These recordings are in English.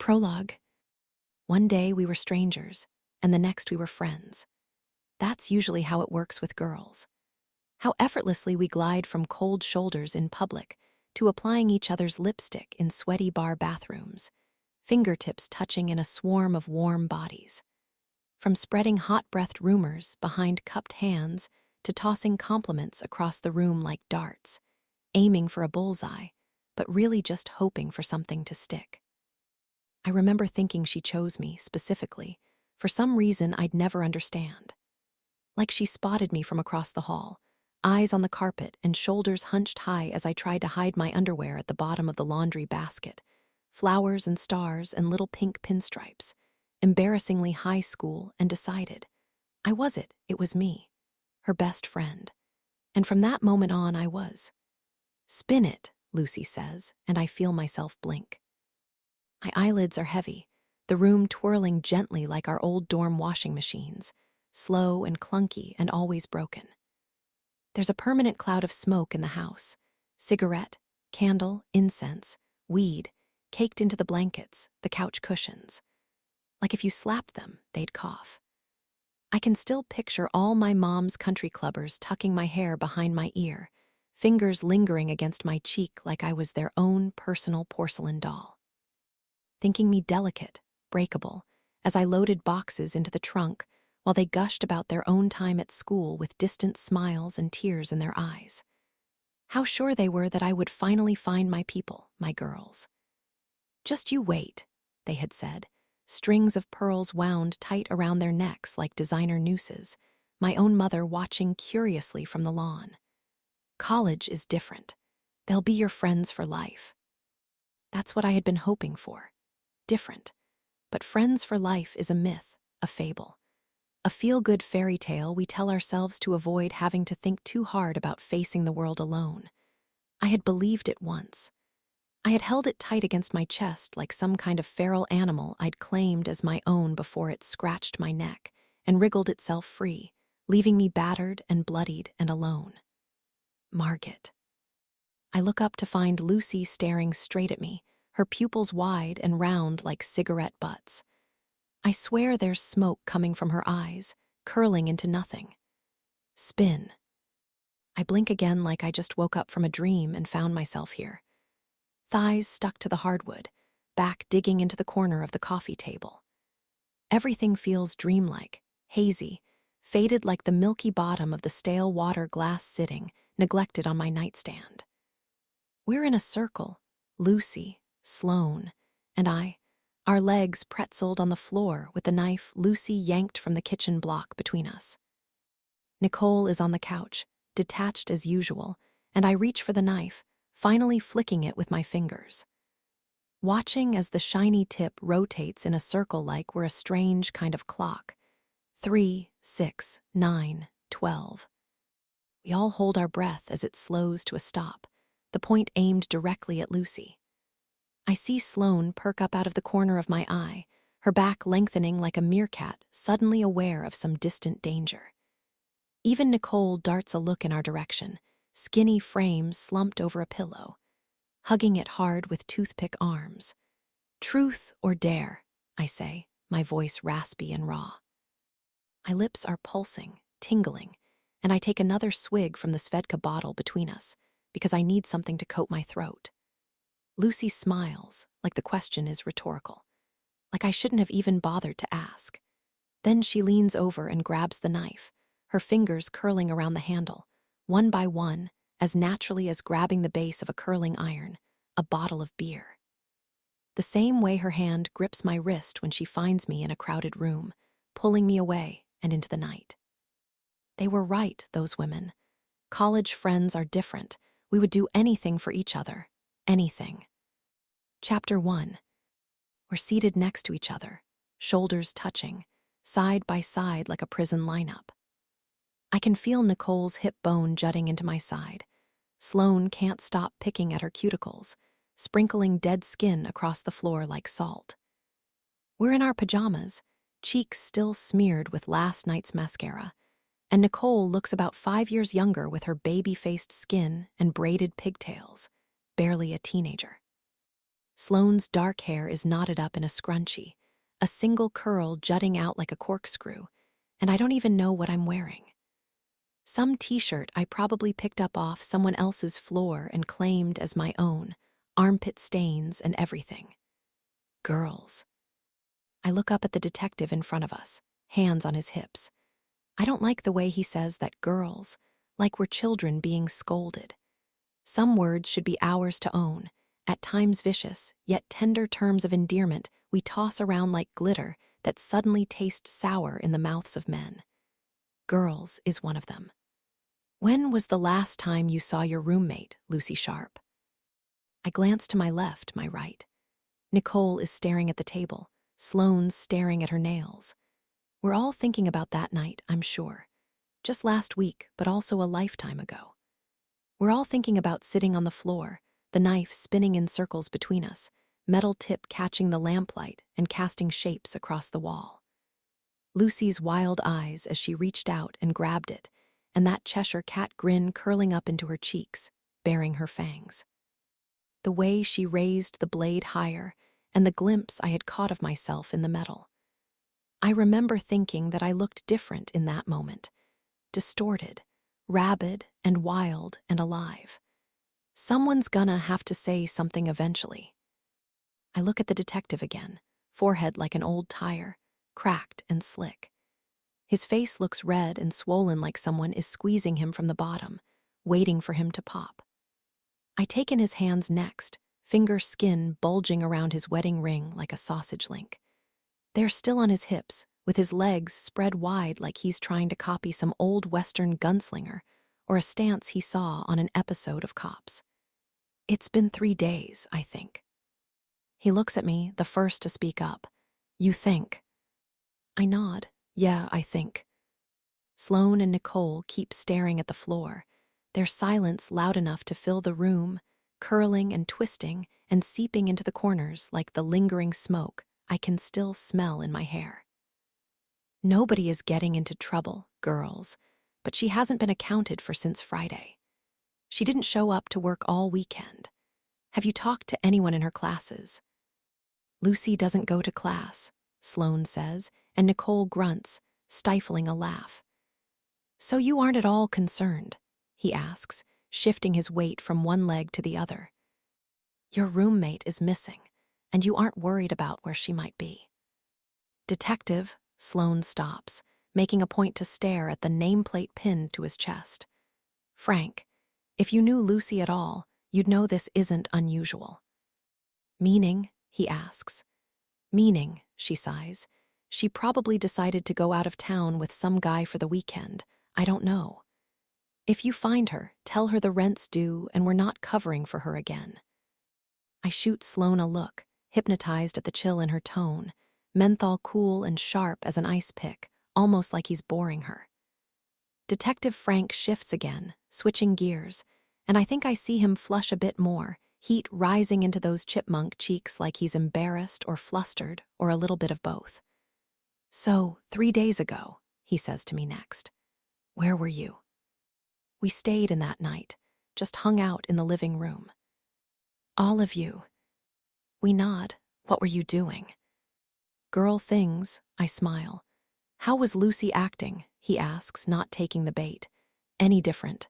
Prologue. One day we were strangers, and the next we were friends. That's usually how it works with girls. How effortlessly we glide from cold shoulders in public to applying each other's lipstick in sweaty bar bathrooms, fingertips touching in a swarm of warm bodies. From spreading hot-breathed rumors behind cupped hands to tossing compliments across the room like darts, aiming for a bullseye, but really just hoping for something to stick. I remember thinking she chose me, specifically, for some reason I'd never understand. Like she spotted me from across the hall, eyes on the carpet and shoulders hunched high as I tried to hide my underwear at the bottom of the laundry basket, flowers and stars and little pink pinstripes, embarrassingly high school, and decided. It was me, her best friend. And from that moment on I was. "Spin it," Lucy says, and I feel myself blink. My eyelids are heavy, the room twirling gently like our old dorm washing machines, slow and clunky and always broken. There's a permanent cloud of smoke in the house, cigarette, candle, incense, weed, caked into the blankets, the couch cushions. Like if you slapped them, they'd cough. I can still picture all my mom's country clubbers tucking my hair behind my ear, fingers lingering against my cheek like I was their own personal porcelain doll. Thinking me delicate, breakable, as I loaded boxes into the trunk while they gushed about their own time at school with distant smiles and tears in their eyes. How sure they were that I would finally find my people, my girls. "Just you wait," they had said, strings of pearls wound tight around their necks like designer nooses, my own mother watching curiously from the lawn. "College is different. They'll be your friends for life." That's what I had been hoping for. Different. But friends for life is a myth, a fable. A feel-good fairy tale we tell ourselves to avoid having to think too hard about facing the world alone. I had believed it once. I had held it tight against my chest like some kind of feral animal I'd claimed as my own before it scratched my neck and wriggled itself free, leaving me battered and bloodied and alone. Margaret. I look up to find Lucy staring straight at me, her pupils wide and round like cigarette butts. I swear there's smoke coming from her eyes, curling into nothing. "Spin." I blink again like I just woke up from a dream and found myself here. Thighs stuck to the hardwood, back digging into the corner of the coffee table. Everything feels dreamlike, hazy, faded like the milky bottom of the stale water glass sitting, neglected on my nightstand. We're in a circle, Lucy, Sloane, and I, our legs pretzeled on the floor with the knife Lucy yanked from the kitchen block between us. Nicole is on the couch, detached as usual, and I reach for the knife, finally flicking it with my fingers. Watching as the shiny tip rotates in a circle like we're a strange kind of clock. 3, 6, 9, 12. We all hold our breath as it slows to a stop, the point aimed directly at Lucy. I see Sloane perk up out of the corner of my eye, her back lengthening like a meerkat, suddenly aware of some distant danger. Even Nicole darts a look in our direction, skinny frame slumped over a pillow, hugging it hard with toothpick arms. "Truth or dare," I say, my voice raspy and raw. My lips are pulsing, tingling, and I take another swig from the Svedka bottle between us, because I need something to coat my throat. Lucy smiles, like the question is rhetorical, like I shouldn't have even bothered to ask. Then she leans over and grabs the knife, her fingers curling around the handle, one by one, as naturally as grabbing the base of a curling iron, a bottle of beer. The same way her hand grips my wrist when she finds me in a crowded room, pulling me away and into the night. They were right, those women. College friends are different. We would do anything for each other. Anything. Chapter 1. We're seated next to each other, shoulders touching, side by side like a prison lineup. I can feel Nicole's hip bone jutting into my side. Sloane can't stop picking at her cuticles, sprinkling dead skin across the floor like salt. We're in our pajamas, cheeks still smeared with last night's mascara, and Nicole looks about 5 years younger with her baby-faced skin and braided pigtails, barely a teenager. Sloane's dark hair is knotted up in a scrunchie, a single curl jutting out like a corkscrew, and I don't even know what I'm wearing. Some t-shirt I probably picked up off someone else's floor and claimed as my own, armpit stains and everything. Girls. I look up at the detective in front of us, hands on his hips. I don't like the way he says that girls, like we're children being scolded. Some words should be ours to own, at times vicious, yet tender terms of endearment we toss around like glitter that suddenly taste sour in the mouths of men. Girls is one of them. When was the last time you saw your roommate, Lucy Sharp? I glance to my left, my right. Nicole is staring at the table. Sloane's staring at her nails. We're all thinking about that night, I'm sure. Just last week, but also a lifetime ago. We're all thinking about sitting on the floor, the knife spinning in circles between us, metal tip catching the lamplight and casting shapes across the wall. Lucy's wild eyes as she reached out and grabbed it, and that Cheshire cat grin curling up into her cheeks, baring her fangs. The way she raised the blade higher, and the glimpse I had caught of myself in the metal. I remember thinking that I looked different in that moment, distorted, rabid and wild and alive. Someone's gonna have to say something eventually. I look at the detective again, forehead like an old tire, cracked and slick. His face looks red and swollen like someone is squeezing him from the bottom, waiting for him to pop. I take in his hands next, finger skin bulging around his wedding ring like a sausage link. They're still on his hips, with his legs spread wide like he's trying to copy some old Western gunslinger or a stance he saw on an episode of Cops. It's been 3 days, I think. He looks at me, the first to speak up. You think? I nod. Yeah, I think. Sloane and Nicole keep staring at the floor, their silence loud enough to fill the room, curling and twisting and seeping into the corners like the lingering smoke I can still smell in my hair. Nobody is getting into trouble, girls, but she hasn't been accounted for since Friday. She didn't show up to work all weekend. Have you talked to anyone in her classes? Lucy doesn't go to class, Sloane says, and Nicole grunts, stifling a laugh. So you aren't at all concerned, he asks, shifting his weight from one leg to the other. Your roommate is missing, and you aren't worried about where she might be. Detective, Sloane stops, making a point to stare at the nameplate pinned to his chest. Frank, if you knew Lucy at all, you'd know this isn't unusual. Meaning, he asks. Meaning, she sighs. She probably decided to go out of town with some guy for the weekend. I don't know. If you find her, tell her the rent's due and we're not covering for her again. I shoot Sloane a look, hypnotized at the chill in her tone, menthol cool and sharp as an ice pick, almost like he's boring her. Detective Frank shifts again, switching gears, and I think I see him flush a bit more, heat rising into those chipmunk cheeks like he's embarrassed or flustered or a little bit of both. So, 3 days ago, he says to me next. Where were you? We stayed in that night, just hung out in the living room. All of you. We nod. What were you doing? Girl things, I smile. How was Lucy acting? He asks, not taking the bait. Any different?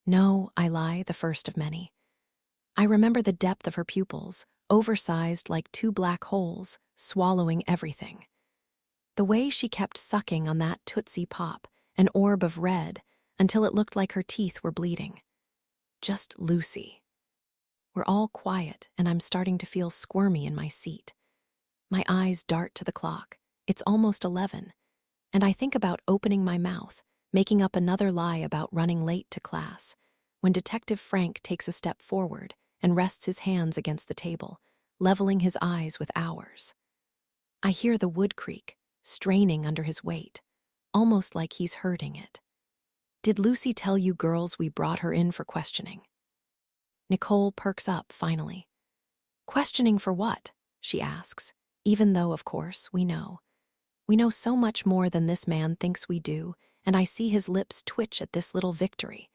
No, I lie, the first of many. I remember the depth of her pupils, oversized like 2 black holes, swallowing everything. The way she kept sucking on that Tootsie Pop, an orb of red, until it looked like her teeth were bleeding. Just Lucy. We're all quiet, and I'm starting to feel squirmy in my seat. My eyes dart to the clock. It's almost 11, and I think about opening my mouth, making up another lie about running late to class, when Detective Frank takes a step forward and rests his hands against the table, leveling his eyes with ours. I hear the wood creak, straining under his weight, almost like he's hurting it. Did Lucy tell you girls we brought her in for questioning? Nicole perks up, finally. Questioning for what? She asks, even though, of course, we know. We know so much more than this man thinks we do, and I see his lips twitch at this little victory,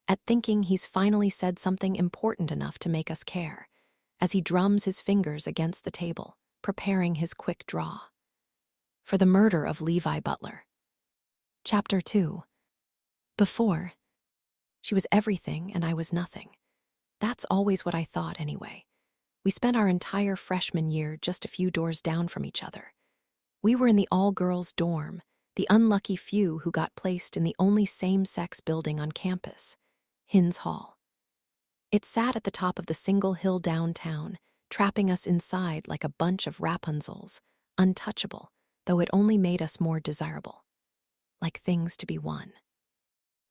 at thinking he's finally said something important enough to make us care, as he drums his fingers against the table, preparing his quick draw. For the murder of Levi Butler. Chapter 2. Before. She was everything and I was nothing. That's always what I thought anyway. We spent our entire freshman year just a few doors down from each other. We were in the all-girls dorm, the unlucky few who got placed in the only same-sex building on campus, Hinz Hall. It sat at the top of the single hill downtown, trapping us inside like a bunch of Rapunzels, untouchable, though it only made us more desirable. Like things to be won.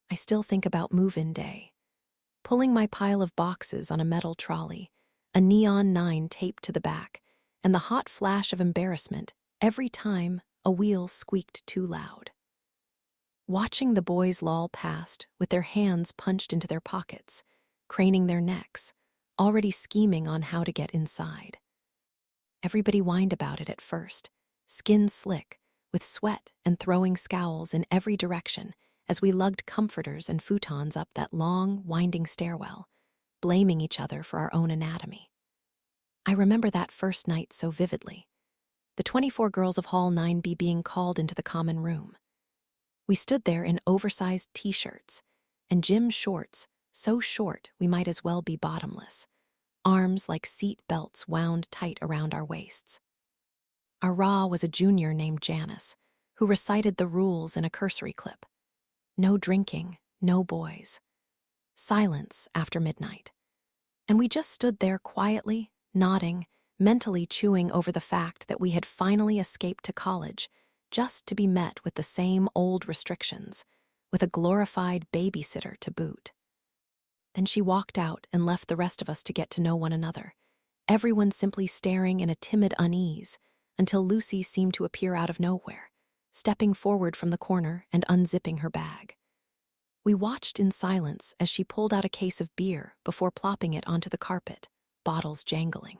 I still think about move-in day. Pulling my pile of boxes on a metal trolley, a neon 9 taped to the back, and the hot flash of embarrassment every time a wheel squeaked too loud. Watching the boys loll past with their hands punched into their pockets, craning their necks, already scheming on how to get inside. Everybody whined about it at first, skin slick, with sweat and throwing scowls in every direction as we lugged comforters and futons up that long, winding stairwell, blaming each other for our own anatomy. I remember that first night so vividly, the 24 girls of Hall 9B being called into the common room. We stood there in oversized t-shirts and gym shorts so short we might as well be bottomless, arms like seat belts wound tight around our waists. Our RA was a junior named Janice, who recited the rules in a cursory clip. No drinking, no boys. Silence after midnight. And we just stood there quietly, nodding, mentally chewing over the fact that we had finally escaped to college, just to be met with the same old restrictions, with a glorified babysitter to boot. Then she walked out and left the rest of us to get to know one another, everyone simply staring in a timid unease, until Lucy seemed to appear out of nowhere, stepping forward from the corner and unzipping her bag. We watched in silence as she pulled out a case of beer before plopping it onto the carpet, bottles jangling.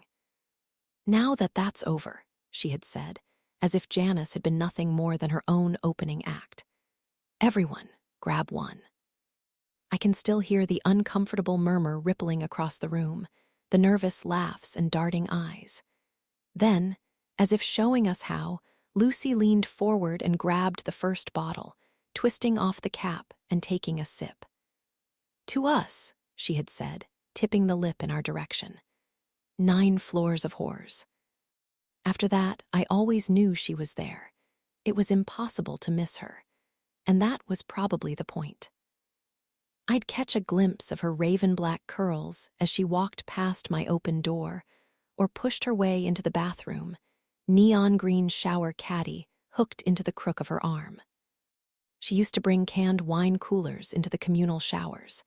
"Now that that's over," she had said, as if Janice had been nothing more than her own opening act. "Everyone, grab one." I can still hear the uncomfortable murmur rippling across the room, the nervous laughs and darting eyes. Then, as if showing us how, Lucy leaned forward and grabbed the first bottle, twisting off the cap and taking a sip. "To us," she had said, tipping the lip in our direction. 9 floors of whores. After that, I always knew she was there. It was impossible to miss her. And that was probably the point. I'd catch a glimpse of her raven-black curls as she walked past my open door, or pushed her way into the bathroom, neon-green shower caddy hooked into the crook of her arm. She used to bring canned wine coolers into the communal showers,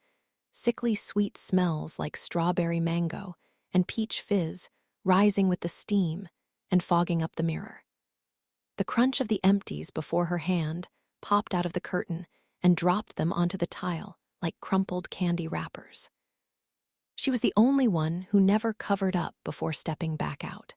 sickly sweet smells like strawberry mango and peach fizz rising with the steam and fogging up the mirror. The crunch of the empties before her hand popped out of the curtain and dropped them onto the tile like crumpled candy wrappers. She was the only one who never covered up before stepping back out.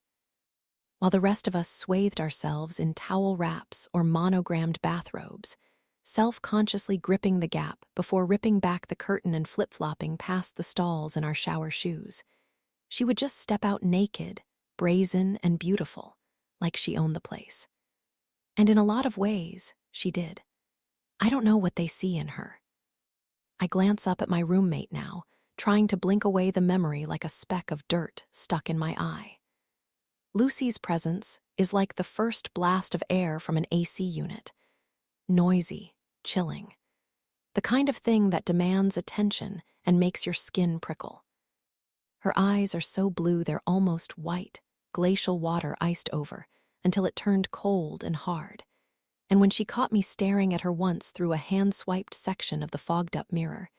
While the rest of us swathed ourselves in towel wraps or monogrammed bathrobes, self-consciously gripping the gap before ripping back the curtain and flip-flopping past the stalls in our shower shoes, she would just step out naked, brazen and beautiful, like she owned the place. And in a lot of ways, she did. I don't know what they see in her. I glance up at my roommate now, trying to blink away the memory like a speck of dirt stuck in my eye. Lucy's presence is like the first blast of air from an AC unit. Noisy, chilling. The kind of thing that demands attention and makes your skin prickle. Her eyes are so blue they're almost white, glacial water iced over, until it turned cold and hard. And when she caught me staring at her once through a hand-swiped section of the fogged-up mirror,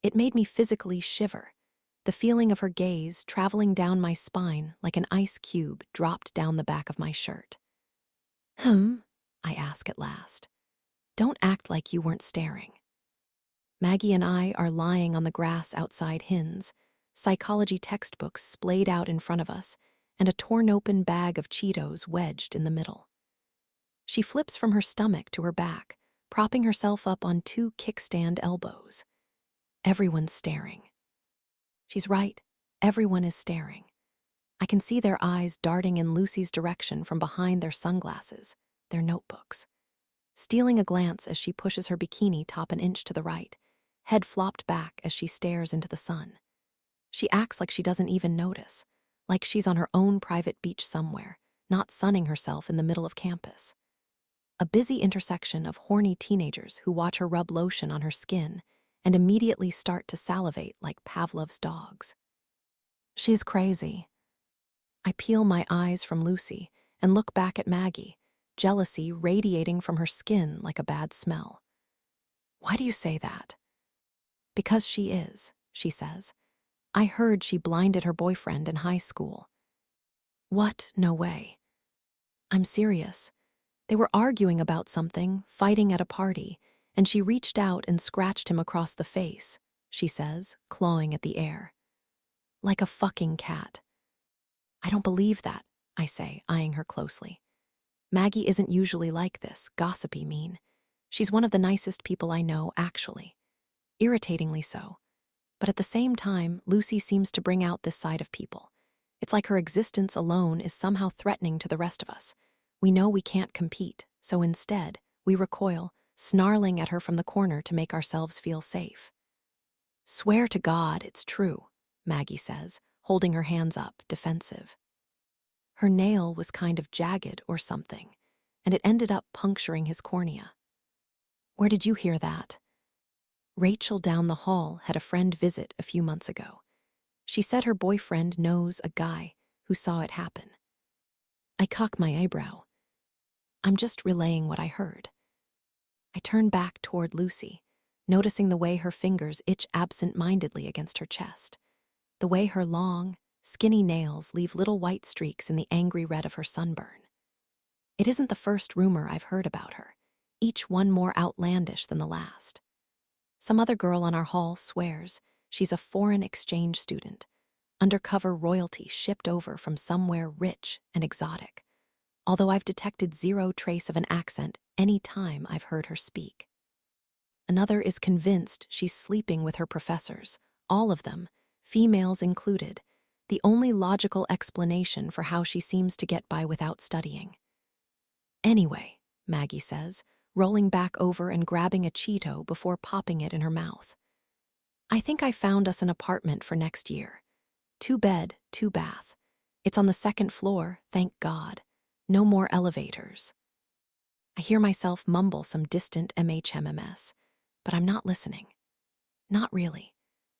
it made me physically shiver, the feeling of her gaze traveling down my spine like an ice cube dropped down the back of my shirt. I ask at last. "Don't act like you weren't staring." Maggie and I are lying on the grass outside Hinz, psychology textbooks splayed out in front of us, and a torn-open bag of Cheetos wedged in the middle. She flips from her stomach to her back, propping herself up on 2 kickstand elbows. Everyone's staring. She's right. Everyone is staring. I can see their eyes darting in Lucy's direction from behind their sunglasses, their notebooks. Stealing a glance as she pushes her bikini top an inch to the right, head flopped back as she stares into the sun. She acts like she doesn't even notice, like she's on her own private beach somewhere, not sunning herself in the middle of campus. A busy intersection of horny teenagers who watch her rub lotion on her skin and immediately start to salivate like Pavlov's dogs. She's crazy. I peel my eyes from Lucy and look back at Maggie, jealousy radiating from her skin like a bad smell. Why do you say that? Because she is, she says. I heard she blinded her boyfriend in high school. What? No way. I'm serious. They were arguing about something, fighting at a party, and she reached out and scratched him across the face, she says, clawing at the air. Like a fucking cat. I don't believe that, I say, eyeing her closely. Maggie isn't usually like this, gossipy mean. She's one of the nicest people I know, actually. Irritatingly so. But at the same time, Lucy seems to bring out this side of people. It's like her existence alone is somehow threatening to the rest of us. We know we can't compete, so instead, we recoil, snarling at her from the corner to make ourselves feel safe. Swear to God it's true, Maggie says, holding her hands up, defensive. Her nail was kind of jagged or something, and it ended up puncturing his cornea. Where did you hear that? Rachel down the hall had a friend visit a few months ago. She said her boyfriend knows a guy who saw it happen. I cock my eyebrow. I'm just relaying what I heard. I turn back toward Lucy, noticing the way her fingers itch absent-mindedly against her chest, the way her long, skinny nails leave little white streaks in the angry red of her sunburn. It isn't the first rumor I've heard about her, each one more outlandish than the last. Some other girl on our hall swears she's a foreign exchange student, undercover royalty shipped over from somewhere rich and exotic, although I've detected zero trace of an accent any time I've heard her speak. Another is convinced she's sleeping with her professors, all of them, females included, the only logical explanation for how she seems to get by without studying. Anyway, Maggie says, rolling back over and grabbing a Cheeto before popping it in her mouth. I think I found us an apartment for next year. 2-bed, 2-bath. It's on the 2nd floor, thank God. No more elevators. I hear myself mumble some distant MHMMS, but I'm not listening. Not really.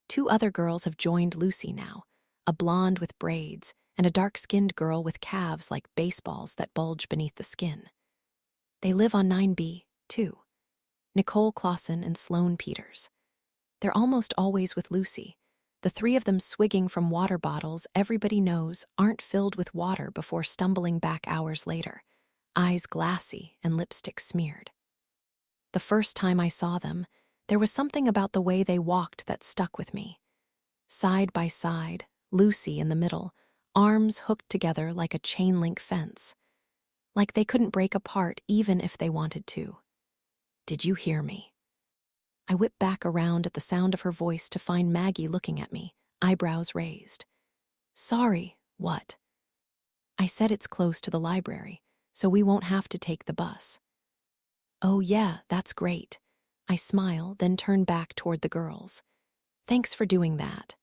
2 other girls have joined Lucy now, a blonde with braids and a dark-skinned girl with calves like baseballs that bulge beneath the skin. They live on 9B, too. Nicole Clausen and Sloane Peters. They're almost always with Lucy, the 3 of them swigging from water bottles everybody knows aren't filled with water before stumbling back hours later, eyes glassy and lipstick smeared. The first time I saw them, there was something about the way they walked that stuck with me. Side by side, Lucy in the middle, arms hooked together like a chain-link fence. Like they couldn't break apart even if they wanted to. Did you hear me? I whip back around at the sound of her voice to find Maggie looking at me, eyebrows raised. Sorry, what? I said it's close to the library, so we won't have to take the bus. Oh yeah, that's great. I smile, then turn back toward the girls. Thanks for doing that.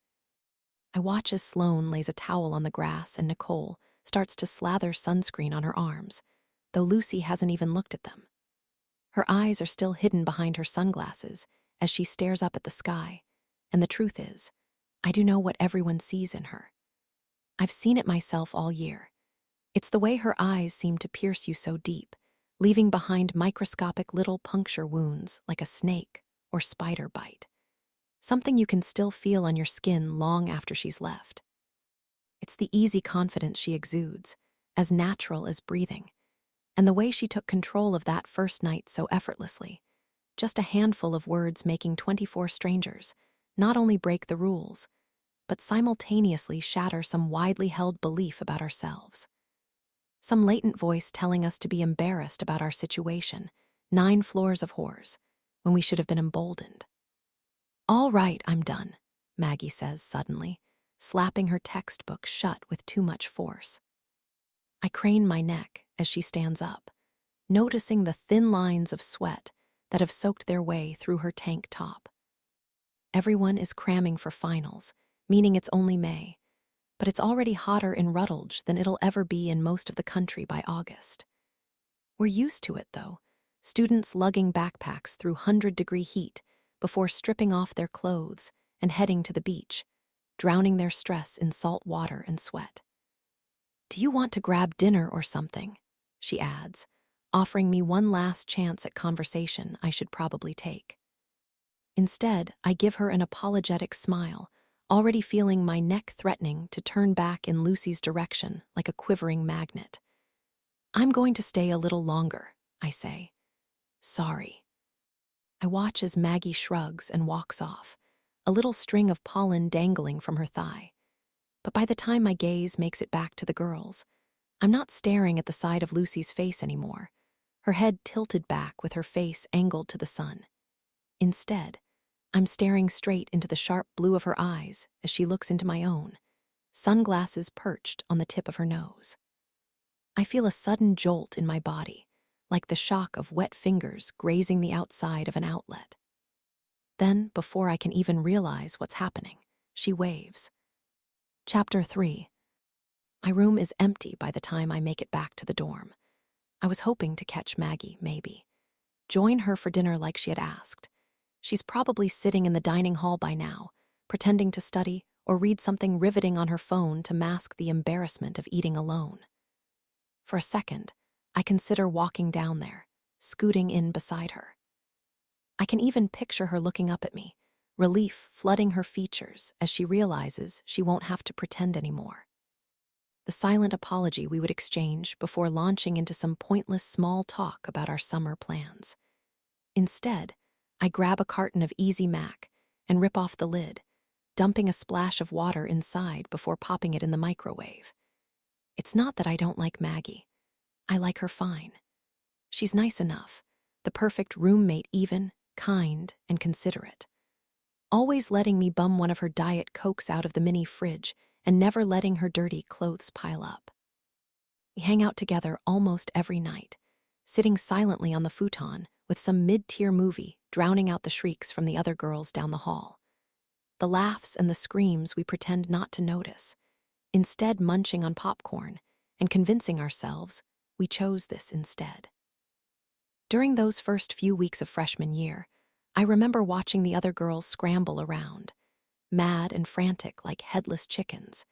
I watch as Sloane lays a towel on the grass and Nicole starts to slather sunscreen on her arms, though Lucy hasn't even looked at them. Her eyes are still hidden behind her sunglasses as she stares up at the sky, and the truth is, I do know what everyone sees in her. I've seen it myself all year. It's the way her eyes seem to pierce you so deep, leaving behind microscopic little puncture wounds like a snake or spider bite. Something you can still feel on your skin long after she's left. It's the easy confidence she exudes, as natural as breathing, and the way she took control of that first night so effortlessly. Just a handful of words making 24 strangers not only break the rules, but simultaneously shatter some widely held belief about ourselves. Some latent voice telling us to be embarrassed about our situation, 9 floors of whores, when we should have been emboldened. All right, I'm done, Maggie says suddenly, slapping her textbook shut with too much force. I crane my neck as she stands up, noticing the thin lines of sweat that have soaked their way through her tank top. Everyone is cramming for finals, meaning it's only May, but it's already hotter in Rutledge than it'll ever be in most of the country by August. We're used to it, though, students lugging backpacks through 100-degree heat before stripping off their clothes and heading to the beach, drowning their stress in salt water and sweat. "Do you want to grab dinner or something?" she adds, offering me one last chance at conversation I should probably take. Instead, I give her an apologetic smile, already feeling my neck threatening to turn back in Lucy's direction like a quivering magnet. "I'm going to stay a little longer," I say. "Sorry." I watch as Maggie shrugs and walks off, a little string of pollen dangling from her thigh. But by the time my gaze makes it back to the girls, I'm not staring at the side of Lucy's face anymore, her head tilted back with her face angled to the sun. Instead, I'm staring straight into the sharp blue of her eyes as she looks into my own, sunglasses perched on the tip of her nose. I feel a sudden jolt in my body, like the shock of wet fingers grazing the outside of an outlet. Then, before I can even realize what's happening, she waves. Chapter 3. My room is empty by the time I make it back to the dorm. I was hoping to catch Maggie, maybe. Join her for dinner like she had asked. She's probably sitting in the dining hall by now, pretending to study or read something riveting on her phone to mask the embarrassment of eating alone. For a second, I consider walking down there, scooting in beside her. I can even picture her looking up at me, relief flooding her features as she realizes she won't have to pretend anymore. The silent apology we would exchange before launching into some pointless small talk about our summer plans. Instead, I grab a carton of Easy Mac and rip off the lid, dumping a splash of water inside before popping it in the microwave. It's not that I don't like Maggie. I like her fine. She's nice enough, the perfect roommate even, kind, and considerate. Always letting me bum one of her Diet Cokes out of the mini fridge and never letting her dirty clothes pile up. We hang out together almost every night, sitting silently on the futon with some mid-tier movie drowning out the shrieks from the other girls down the hall. The laughs and the screams we pretend not to notice, instead munching on popcorn and convincing ourselves we chose this instead. During those first few weeks of freshman year, I remember watching the other girls scramble around, mad and frantic like headless chickens,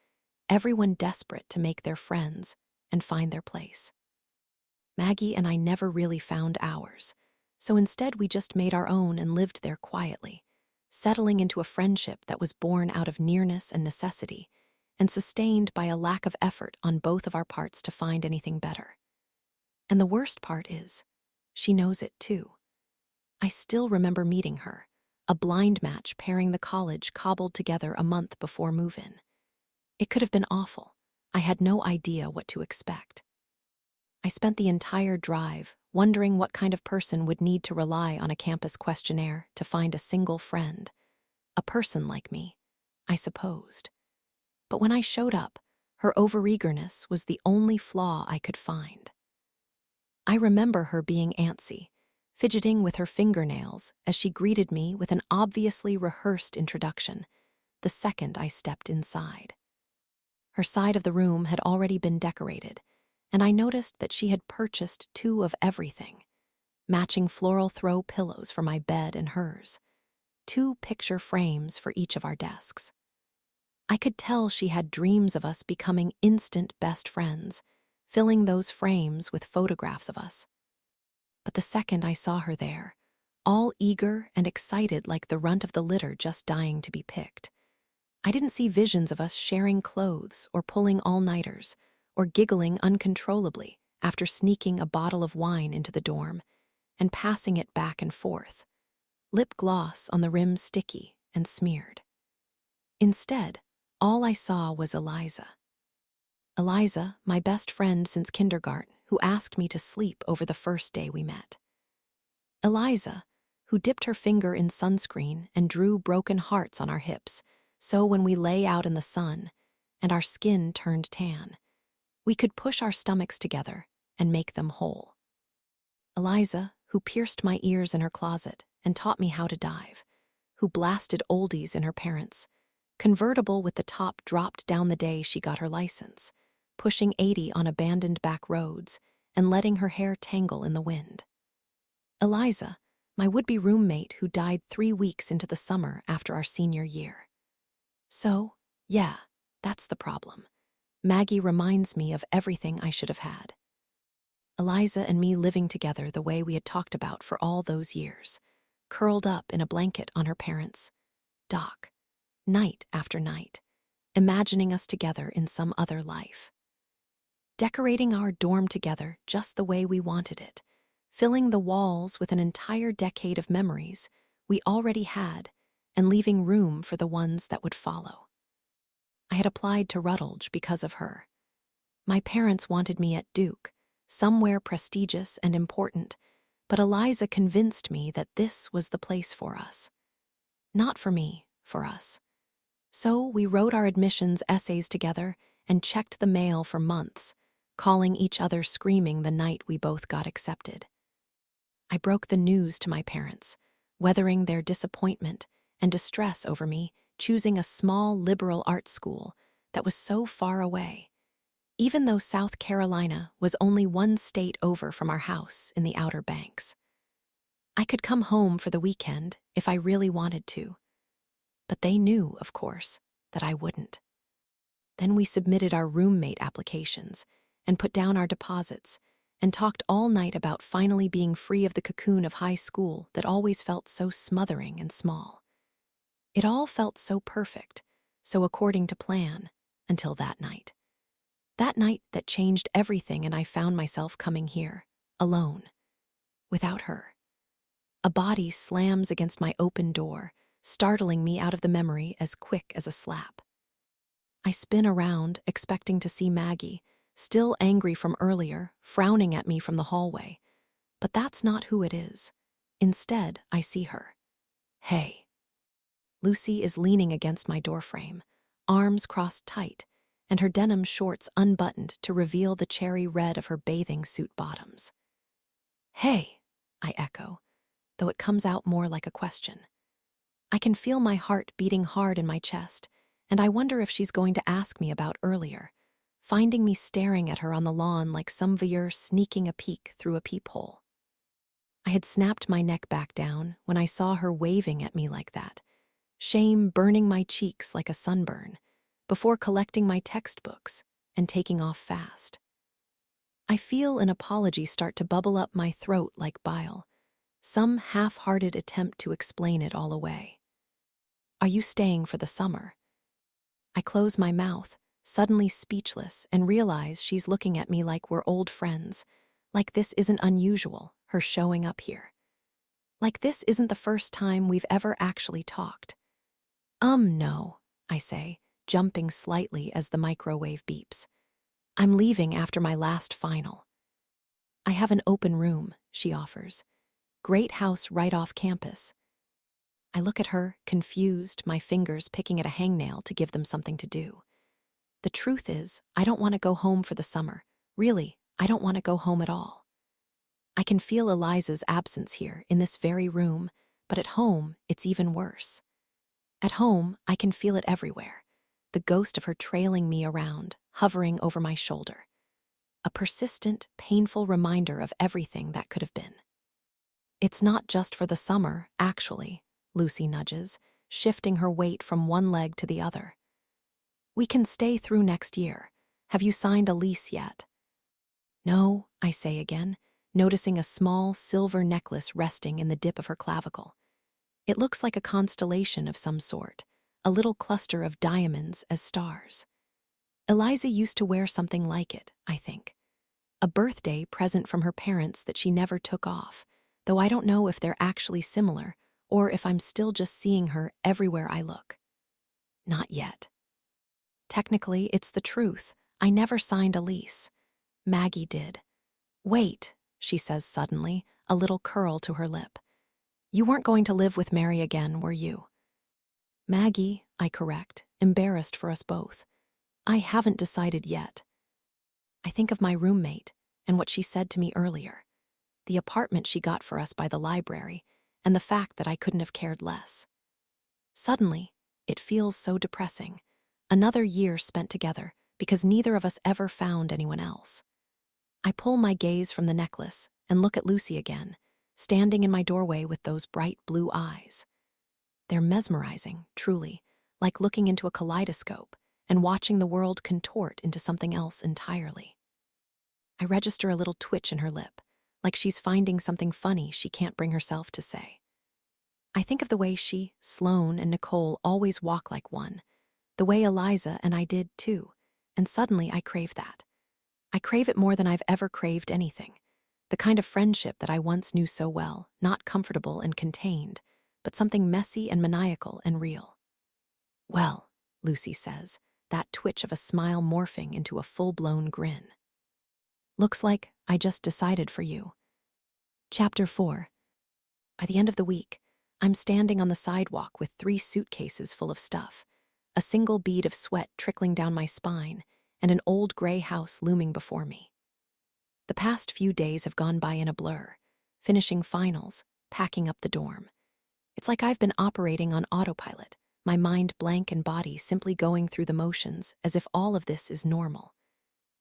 everyone desperate to make their friends and find their place. Maggie and I never really found ours, so instead we just made our own and lived there quietly, settling into a friendship that was born out of nearness and necessity, and sustained by a lack of effort on both of our parts to find anything better. And the worst part is, she knows it too. I still remember meeting her, a blind match pairing the college cobbled together a month before move-in. It could have been awful. I had no idea what to expect. I spent the entire drive wondering what kind of person would need to rely on a campus questionnaire to find a single friend. A person like me, I supposed. But when I showed up, her overeagerness was the only flaw I could find. I remember her being antsy, fidgeting with her fingernails as she greeted me with an obviously rehearsed introduction the second I stepped inside. Her side of the room had already been decorated, and I noticed that she had purchased 2 of everything, matching floral throw pillows for my bed and hers, 2 picture frames for each of our desks. I could tell she had dreams of us becoming instant best friends, filling those frames with photographs of us. But the second I saw her there, all eager and excited like the runt of the litter just dying to be picked, I didn't see visions of us sharing clothes or pulling all-nighters or giggling uncontrollably after sneaking a bottle of wine into the dorm and passing it back and forth, lip gloss on the rim sticky and smeared. Instead, all I saw was Eliza. Eliza, my best friend since kindergarten, who asked me to sleep over the first day we met. Eliza, who dipped her finger in sunscreen and drew broken hearts on our hips, so when we lay out in the sun and our skin turned tan, we could push our stomachs together and make them whole. Eliza, who pierced my ears in her closet and taught me how to dive, who blasted oldies in her parents' convertible with the top dropped down the day she got her license, pushing 80 on abandoned back roads and letting her hair tangle in the wind. Eliza, my would-be roommate who died 3 weeks into the summer after our senior year. So, yeah, that's the problem. Maggie reminds me of everything I should have had. Eliza and me living together the way we had talked about for all those years, curled up in a blanket on her parents' dock, night after night, imagining us together in some other life. Decorating our dorm together just the way we wanted it, filling the walls with an entire decade of memories we already had and leaving room for the ones that would follow. I had applied to Rutledge because of her. My parents wanted me at Duke, somewhere prestigious and important, but Eliza convinced me that this was the place for us. Not for me, for us. So we wrote our admissions essays together and checked the mail for months, calling each other screaming the night we both got accepted. I broke the news to my parents, weathering their disappointment and distress over me choosing a small liberal arts school that was so far away, even though South Carolina was only 1 state over from our house in the Outer Banks. I could come home for the weekend if I really wanted to, but they knew, of course, that I wouldn't. Then we submitted our roommate applications and put down our deposits and talked all night about finally being free of the cocoon of high school that always felt so smothering and small. It all felt so perfect, so according to plan, until that night. That night that changed everything, and I found myself coming here, alone, without her. A body slams against my open door, startling me out of the memory as quick as a slap. I spin around, expecting to see Maggie, still angry from earlier, frowning at me from the hallway. But that's not who it is. Instead, I see her. Hey. Lucy is leaning against my doorframe, arms crossed tight, and her denim shorts unbuttoned to reveal the cherry red of her bathing suit bottoms. Hey, I echo, though it comes out more like a question. I can feel my heart beating hard in my chest, and I wonder if she's going to ask me about earlier, finding me staring at her on the lawn like some voyeur sneaking a peek through a peephole. I had snapped my neck back down when I saw her waving at me like that, shame burning my cheeks like a sunburn, before collecting my textbooks and taking off fast. I feel an apology start to bubble up my throat like bile, some half-hearted attempt to explain it all away. Are you staying for the summer? I close my mouth, suddenly speechless, and realize she's looking at me like we're old friends, like this isn't unusual, her showing up here. Like this isn't the first time we've ever actually talked. No, I say, jumping slightly as the microwave beeps. I'm leaving after my last final. I have an open room, she offers. Great house right off campus. I look at her, confused, my fingers picking at a hangnail to give them something to do. The truth is, I don't want to go home for the summer. Really, I don't want to go home at all. I can feel Eliza's absence here, in this very room, but at home, it's even worse. At home, I can feel it everywhere. The ghost of her trailing me around, hovering over my shoulder. A persistent, painful reminder of everything that could have been. It's not just for the summer, actually, Lucy nudges, shifting her weight from one leg to the other. We can stay through next year. Have you signed a lease yet? No, I say again, noticing a small silver necklace resting in the dip of her clavicle. It looks like a constellation of some sort, a little cluster of diamonds as stars. Eliza used to wear something like it, I think. A birthday present from her parents that she never took off, though I don't know if they're actually similar or if I'm still just seeing her everywhere I look. Not yet. Technically, it's the truth. I never signed a lease. Maggie did. Wait, she says suddenly, a little curl to her lip. You weren't going to live with Mary again, were you? Maggie, I correct, embarrassed for us both. I haven't decided yet. I think of my roommate and what she said to me earlier, the apartment she got for us by the library, and the fact that I couldn't have cared less. Suddenly, it feels so depressing. Another year spent together because neither of us ever found anyone else. I pull my gaze from the necklace and look at Lucy again, standing in my doorway with those bright blue eyes. They're mesmerizing, truly, like looking into a kaleidoscope and watching the world contort into something else entirely. I register a little twitch in her lip, like she's finding something funny she can't bring herself to say. I think of the way she, Sloane, and Nicole always walk like one, the way Eliza and I did too, and suddenly I crave that. I crave it more than I've ever craved anything. The kind of friendship that I once knew so well, not comfortable and contained, but something messy and maniacal and real. Well, Lucy says, that twitch of a smile morphing into a full-blown grin. Looks like I just decided for you. Chapter 4. By the end of the week, I'm standing on the sidewalk with 3 suitcases full of stuff, a single bead of sweat trickling down my spine, and an old gray house looming before me. The past few days have gone by in a blur, finishing finals, packing up the dorm. It's like I've been operating on autopilot, my mind blank and body simply going through the motions as if all of this is normal.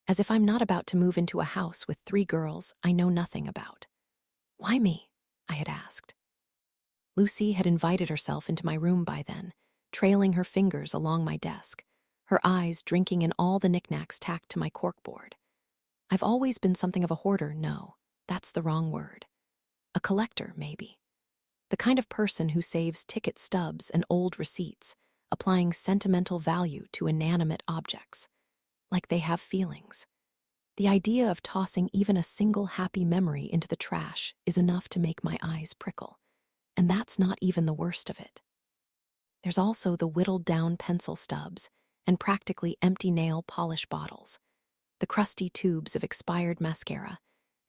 As if I'm not about to move into a house with 3 girls I know nothing about. Why me? I had asked. Lucy had invited herself into my room by then, trailing her fingers along my desk, her eyes drinking in all the knickknacks tacked to my corkboard. I've always been something of a hoarder, no, that's the wrong word. A collector, maybe. The kind of person who saves ticket stubs and old receipts, applying sentimental value to inanimate objects. Like they have feelings. The idea of tossing even a single happy memory into the trash is enough to make my eyes prickle. And that's not even the worst of it. There's also the whittled down pencil stubs and practically empty nail polish bottles, the crusty tubes of expired mascara,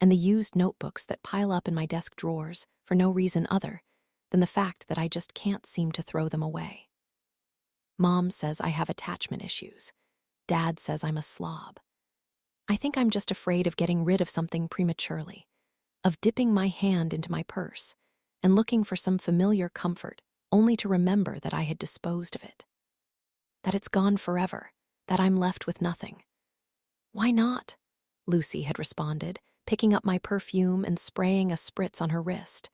and the used notebooks that pile up in my desk drawers for no reason other than the fact that I just can't seem to throw them away. Mom says I have attachment issues. Dad says I'm a slob. I think I'm just afraid of getting rid of something prematurely, of dipping my hand into my purse and looking for some familiar comfort only to remember that I had disposed of it. That it's gone forever, that I'm left with nothing. Why not? Lucy had responded, picking up my perfume and spraying a spritz on her wrist.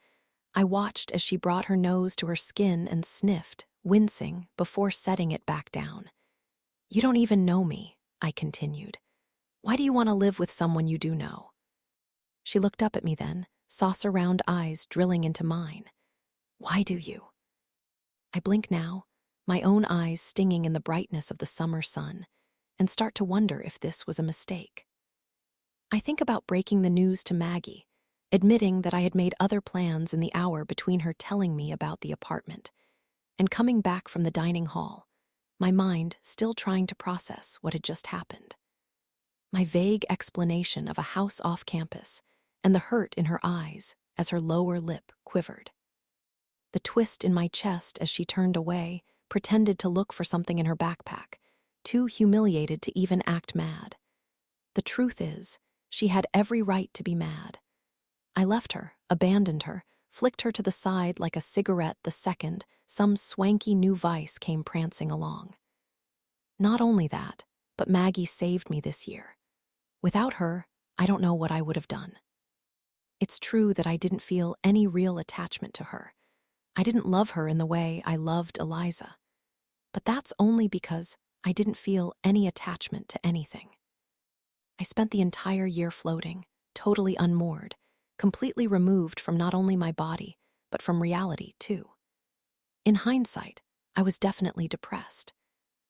I watched as she brought her nose to her skin and sniffed, wincing, before setting it back down. You don't even know me, I continued. Why do you want to live with someone you do know? She looked up at me then, saucer-round eyes drilling into mine. Why do you? I blink now, my own eyes stinging in the brightness of the summer sun, and start to wonder if this was a mistake. I think about breaking the news to Maggie, admitting that I had made other plans in the hour between her telling me about the apartment, and coming back from the dining hall, my mind still trying to process what had just happened. My vague explanation of a house off campus, and the hurt in her eyes as her lower lip quivered. The twist in my chest as she turned away, pretended to look for something in her backpack, too humiliated to even act mad. The truth is, she had every right to be mad. I left her, abandoned her, flicked her to the side like a cigarette the second some swanky new vice came prancing along. Not only that, but Maggie saved me this year. Without her, I don't know what I would have done. It's true that I didn't feel any real attachment to her. I didn't love her in the way I loved Eliza. But that's only because I didn't feel any attachment to anything. I spent the entire year floating, totally unmoored, completely removed from not only my body, but from reality too. In hindsight, I was definitely depressed.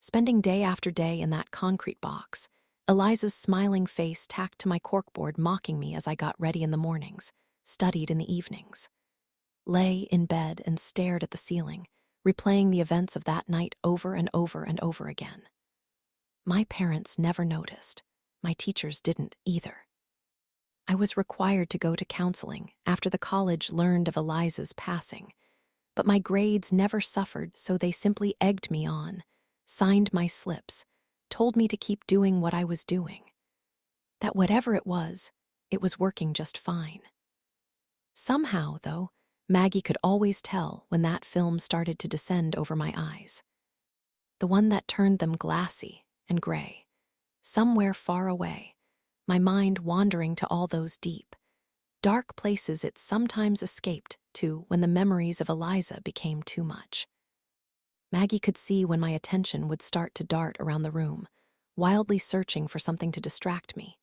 Spending day after day in that concrete box, Eliza's smiling face tacked to my corkboard mocking me as I got ready in the mornings, studied in the evenings. Lay in bed and stared at the ceiling, replaying the events of that night over and over and over again. My parents never noticed. My teachers didn't either. I was required to go to counseling after the college learned of Eliza's passing, But my grades never suffered, so they simply egged me on, signed my slips, told me to keep doing what I was doing. That whatever it was working just fine. Somehow, though, Maggie could always tell when that film started to descend over my eyes. The one that turned them glassy and gray. Somewhere far away, my mind wandering to all those deep, dark places it sometimes escaped to when the memories of Eliza became too much. Maggie could see when my attention would start to dart around the room, wildly searching for something to distract me.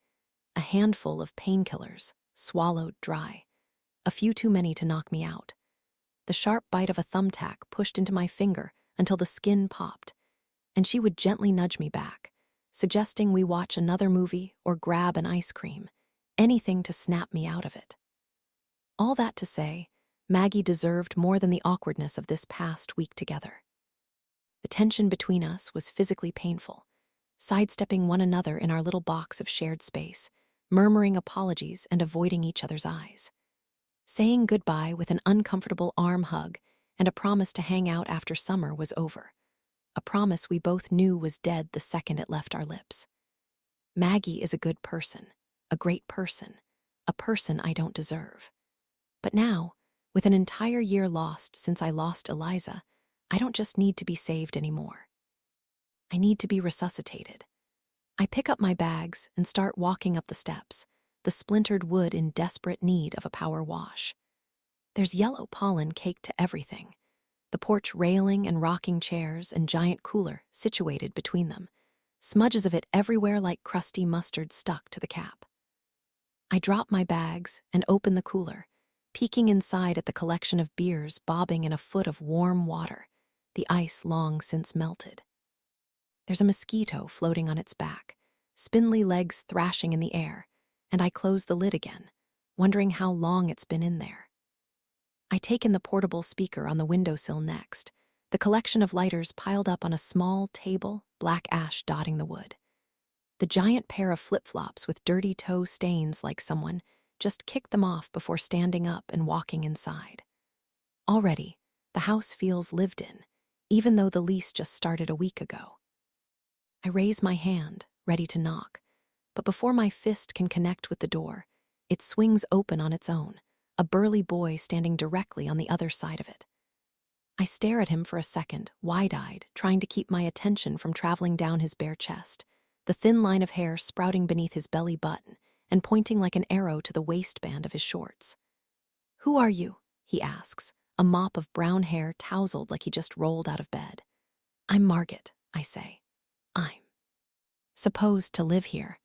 A handful of painkillers, swallowed dry. A few too many to knock me out. The sharp bite of a thumbtack pushed into my finger until the skin popped, and she would gently nudge me back, suggesting we watch another movie or grab an ice cream, anything to snap me out of it. All that to say, Maggie deserved more than the awkwardness of this past week together. The tension between us was physically painful, sidestepping one another in our little box of shared space, murmuring apologies and avoiding each other's eyes. Saying goodbye with an uncomfortable arm hug and a promise to hang out after summer was over. A promise we both knew was dead the second it left our lips. Maggie is a good person, a great person, a person I don't deserve. But now, with an entire year lost since I lost Eliza, I don't just need to be saved anymore. I need to be resuscitated. I pick up my bags and start walking up the steps, the splintered wood in desperate need of a power wash. There's yellow pollen caked to everything, the porch railing and rocking chairs and giant cooler situated between them, smudges of it everywhere like crusty mustard stuck to the cap. I drop my bags and open the cooler, peeking inside at the collection of beers bobbing in a foot of warm water, the ice long since melted. There's a mosquito floating on its back, spindly legs thrashing in the air, and I close the lid again, wondering how long it's been in there. I take in the portable speaker on the windowsill next, the collection of lighters piled up on a small table, black ash dotting the wood. The giant pair of flip-flops with dirty toe stains like someone just kicked them off before standing up and walking inside. Already, the house feels lived in, even though the lease just started a week ago. I raise my hand, ready to knock, but before my fist can connect with the door, it swings open on its own, a burly boy standing directly on the other side of it. I stare at him for a second, wide-eyed, trying to keep my attention from traveling down his bare chest, the thin line of hair sprouting beneath his belly button and pointing like an arrow to the waistband of his shorts. "Who are you?" he asks, a mop of brown hair tousled like he just rolled out of bed. "I'm Margaret," I say. "I'm supposed to live here."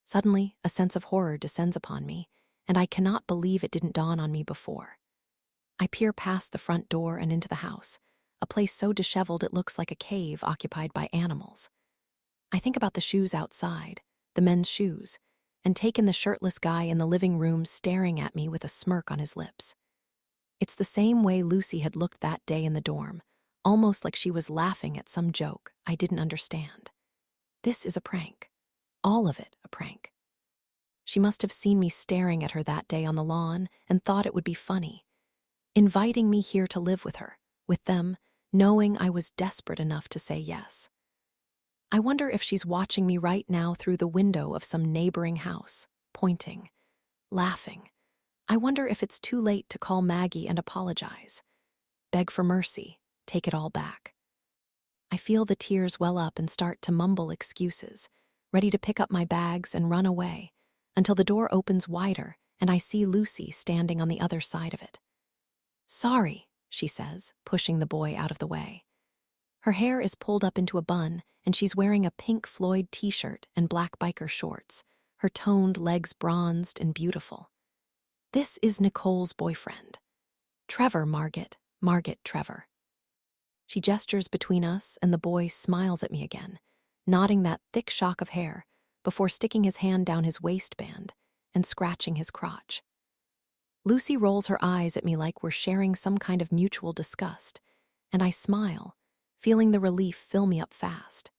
Suddenly, a sense of horror descends upon me, and I cannot believe it didn't dawn on me before. I peer past the front door and into the house, a place so disheveled it looks like a cave occupied by animals. I think about the shoes outside, the men's shoes, and take in the shirtless guy in the living room staring at me with a smirk on his lips. It's the same way Lucy had looked that day in the dorm, almost like she was laughing at some joke I didn't understand. This is a prank. All of it a prank. She must have seen me staring at her that day on the lawn and thought it would be funny, inviting me here to live with her, with them, knowing I was desperate enough to say yes. I wonder if she's watching me right now through the window of some neighboring house, pointing, laughing. I wonder if it's too late to call Maggie and apologize, beg for mercy, take it all back. I feel the tears well up and start to mumble excuses, ready to pick up my bags and run away, until the door opens wider and I see Lucy standing on the other side of it. "Sorry," she says, pushing the boy out of the way. Her hair is pulled up into a bun, and she's wearing a Pink Floyd t-shirt and black biker shorts, her toned legs bronzed and beautiful. "This is Nicole's boyfriend. Trevor, Margaret Trevor." She gestures between us, and the boy smiles at me again, nodding that thick shock of hair before sticking his hand down his waistband and scratching his crotch. Lucy rolls her eyes at me like we're sharing some kind of mutual disgust, and I smile, feeling the relief fill me up fast.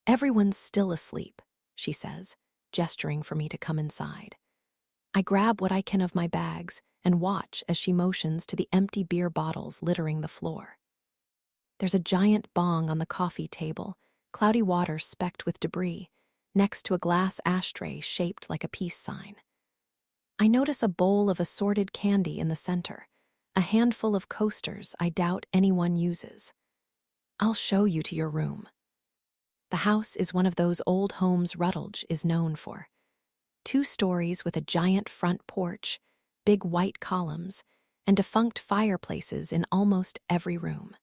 "Everyone's still asleep," she says, gesturing for me to come inside. I grab what I can of my bags and watch as she motions to the empty beer bottles littering the floor. There's a giant bong on the coffee table, cloudy water specked with debris, next to a glass ashtray shaped like a peace sign. I notice a bowl of assorted candy in the center, a handful of coasters I doubt anyone uses. I'll show you to your room. The house is one of those old homes Rutledge is known for. 2 stories with a giant front porch, big white columns, and defunct fireplaces in almost every room.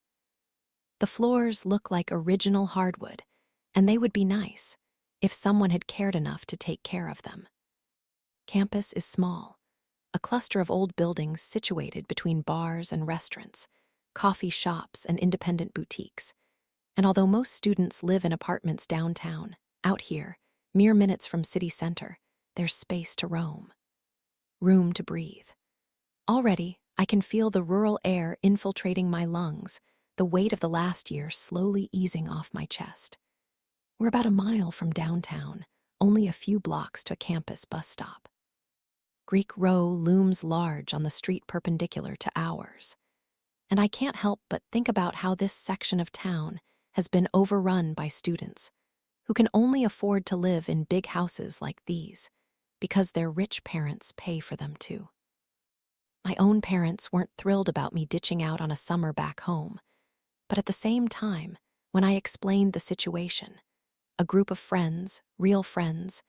The floors look like original hardwood, and they would be nice if someone had cared enough to take care of them. Campus is small, a cluster of old buildings situated between bars and restaurants, coffee shops and independent boutiques. And although most students live in apartments downtown, out here, mere minutes from city center, there's space to roam, room to breathe. Already, I can feel the rural air infiltrating my lungs, the weight of the last year slowly easing off my chest. We're about a mile from downtown, only a few blocks to a campus bus stop. Greek Row looms large on the street perpendicular to ours, and I can't help but think about how this section of town has been overrun by students who can only afford to live in big houses like these because their rich parents pay for them too. My own parents weren't thrilled about me ditching out on a summer back home, but at the same time, when I explained the situation, a group of friends, real friends,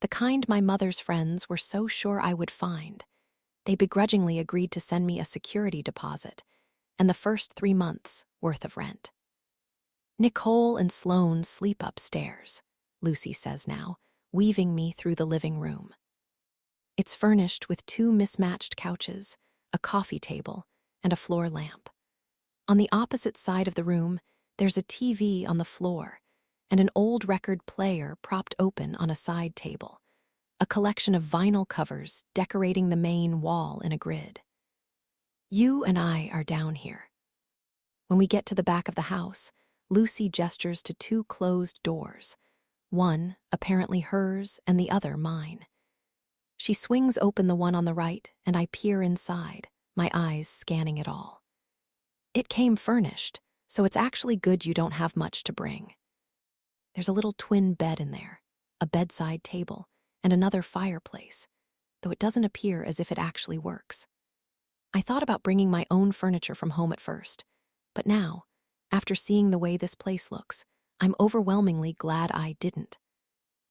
the kind my mother's friends were so sure I would find, they begrudgingly agreed to send me a security deposit and the first 3 months' worth of rent. Nicole and Sloane sleep upstairs, Lucy says now, weaving me through the living room. It's furnished with 2 mismatched couches, a coffee table, and a floor lamp. On the opposite side of the room, there's a TV on the floor and an old record player propped open on a side table, a collection of vinyl covers decorating the main wall in a grid. You and I are down here. When we get to the back of the house, Lucy gestures to 2 closed doors, one apparently hers and the other mine. She swings open the one on the right, and I peer inside, my eyes scanning it all. It came furnished, so it's actually good you don't have much to bring. There's a little twin bed in there, a bedside table, and another fireplace, though it doesn't appear as if it actually works. I thought about bringing my own furniture from home at first, but now, after seeing the way this place looks, I'm overwhelmingly glad I didn't.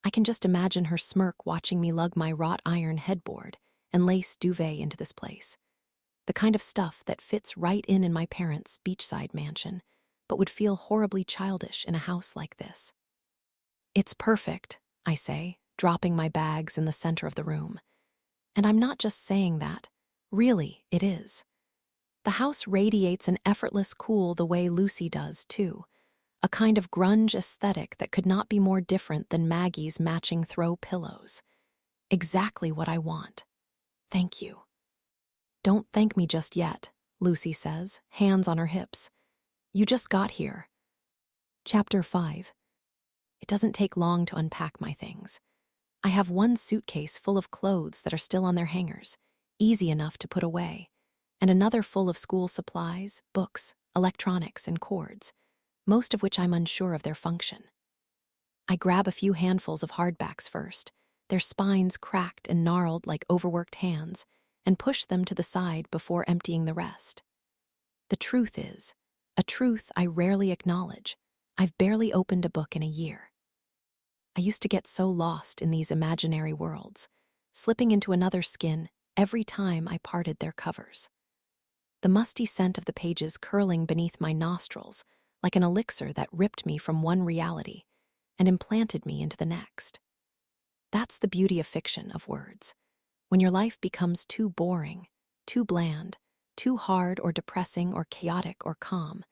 I can just imagine her smirk watching me lug my wrought iron headboard and lace duvet into this place. The kind of stuff that fits right in my parents' beachside mansion, but would feel horribly childish in a house like this. It's perfect, I say, dropping my bags in the center of the room. And I'm not just saying that. Really, it is. The house radiates an effortless cool the way Lucy does, too. A kind of grunge aesthetic that could not be more different than Maggie's matching throw pillows. Exactly what I want. Thank you. Don't thank me just yet, Lucy says, hands on her hips. You just got here. Chapter 5. It doesn't take long to unpack my things. I have 1 suitcase full of clothes that are still on their hangers, easy enough to put away, and another full of school supplies, books, electronics, and cords, most of which I'm unsure of their function. I grab a few handfuls of hardbacks first, their spines cracked and gnarled like overworked hands, and push them to the side before emptying the rest. The truth is, a truth I rarely acknowledge, I've barely opened a book in a year. I used to get so lost in these imaginary worlds, slipping into another skin every time I parted their covers. The musty scent of the pages curling beneath my nostrils like an elixir that ripped me from one reality and implanted me into the next. That's the beauty of fiction, of words. When your life becomes too boring, too bland, too hard or depressing or chaotic or calm,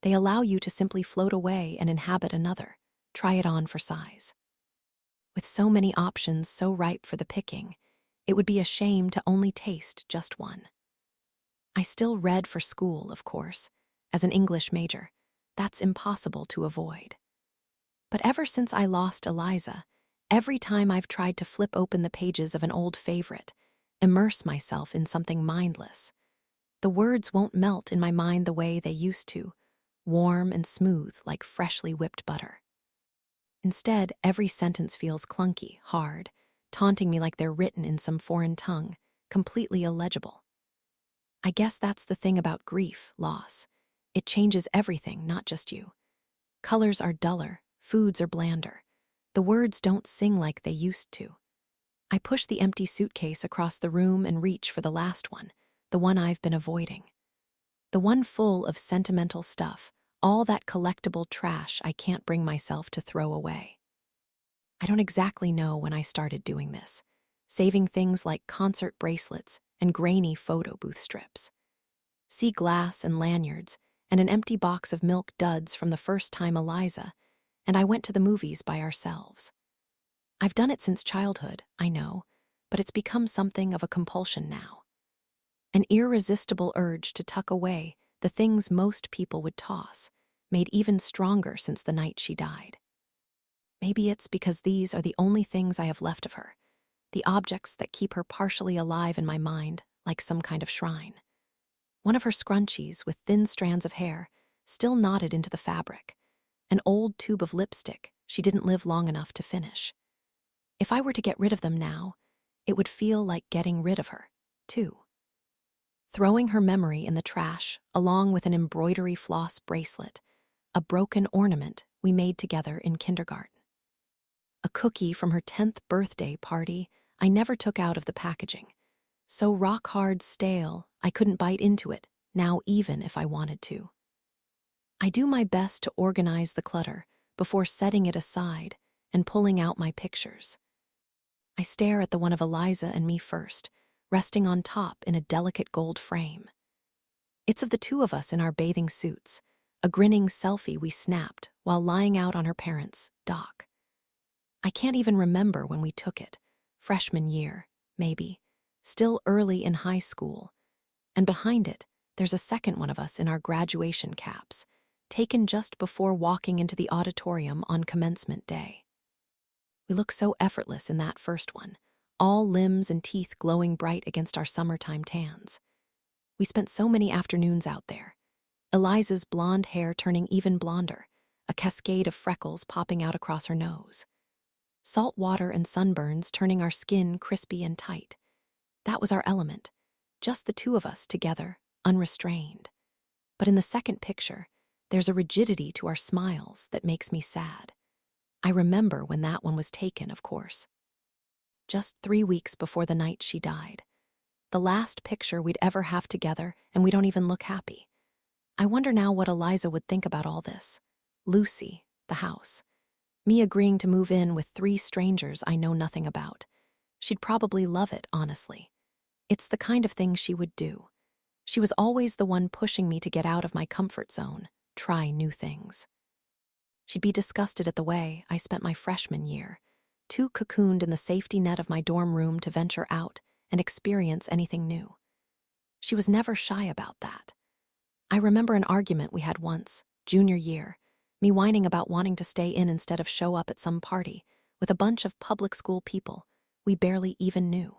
they allow you to simply float away and inhabit another, try it on for size. With so many options so ripe for the picking, it would be a shame to only taste just one. I still read for school, of course, as an English major. That's impossible to avoid. But ever since I lost Eliza, every time I've tried to flip open the pages of an old favorite, immerse myself in something mindless. The words won't melt in my mind the way they used to, warm and smooth like freshly whipped butter. Instead, every sentence feels clunky, hard, taunting me like they're written in some foreign tongue, completely illegible. I guess that's the thing about grief, loss. It changes everything, not just you. Colors are duller, foods are blander. The words don't sing like they used to. I push the empty suitcase across the room and reach for the last one, the one I've been avoiding. The one full of sentimental stuff, all that collectible trash I can't bring myself to throw away. I don't exactly know when I started doing this, saving things like concert bracelets and grainy photo booth strips. Sea glass and lanyards, and an empty box of milk duds from the first time Eliza and I went to the movies by ourselves. I've done it since childhood, I know, but it's become something of a compulsion now. An irresistible urge to tuck away the things most people would toss, made even stronger since the night she died. Maybe it's because these are the only things I have left of her, the objects that keep her partially alive in my mind, like some kind of shrine. One of her scrunchies with thin strands of hair, still knotted into the fabric, an old tube of lipstick she didn't live long enough to finish. If I were to get rid of them now, it would feel like getting rid of her, too. Throwing her memory in the trash, along with an embroidery floss bracelet, a broken ornament we made together in kindergarten. A cookie from her 10th birthday party I never took out of the packaging, so rock-hard stale I couldn't bite into it, now even if I wanted to. I do my best to organize the clutter before setting it aside and pulling out my pictures. I stare at the one of Eliza and me first, resting on top in a delicate gold frame. It's of the two of us in our bathing suits, a grinning selfie we snapped while lying out on her parents' dock. I can't even remember when we took it, freshman year, maybe, still early in high school, and behind it, there's a second one of us in our graduation caps, taken just before walking into the auditorium on commencement day. We look so effortless in that first one, all limbs and teeth glowing bright against our summertime tans. We spent so many afternoons out there, Eliza's blonde hair turning even blonder, a cascade of freckles popping out across her nose. Salt water and sunburns turning our skin crispy and tight. That was our element, just the two of us together, unrestrained. But in the second picture, there's a rigidity to our smiles that makes me sad. I remember when that one was taken, of course. Just 3 weeks before the night she died. The last picture we'd ever have together, and we don't even look happy. I wonder now what Eliza would think about all this. Lucy, the house. Me agreeing to move in with 3 strangers I know nothing about. She'd probably love it, honestly. It's the kind of thing she would do. She was always the one pushing me to get out of my comfort zone, try new things. She'd be disgusted at the way I spent my freshman year, too cocooned in the safety net of my dorm room to venture out and experience anything new. She was never shy about that. I remember an argument we had once, junior year, me whining about wanting to stay in instead of show up at some party with a bunch of public school people we barely even knew.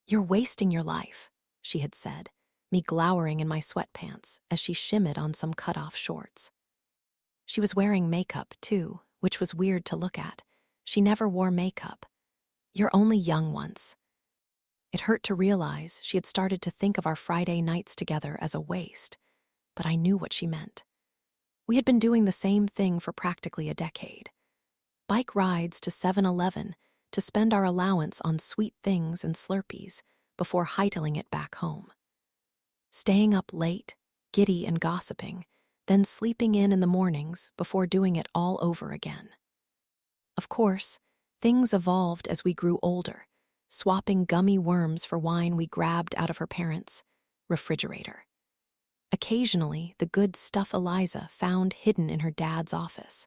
"You're wasting your life," she had said, me glowering in my sweatpants as she shimmied on some cut-off shorts. She was wearing makeup, too, which was weird to look at. She never wore makeup. "You're only young once." It hurt to realize she had started to think of our Friday nights together as a waste, but I knew what she meant. We had been doing the same thing for practically a decade. Bike rides to 7-Eleven to spend our allowance on sweet things and Slurpees before hightailing it back home. Staying up late, giddy and gossiping, then sleeping in the mornings before doing it all over again. Of course, things evolved as we grew older, swapping gummy worms for wine we grabbed out of her parents' refrigerator. Occasionally, the good stuff Eliza found hidden in her dad's office.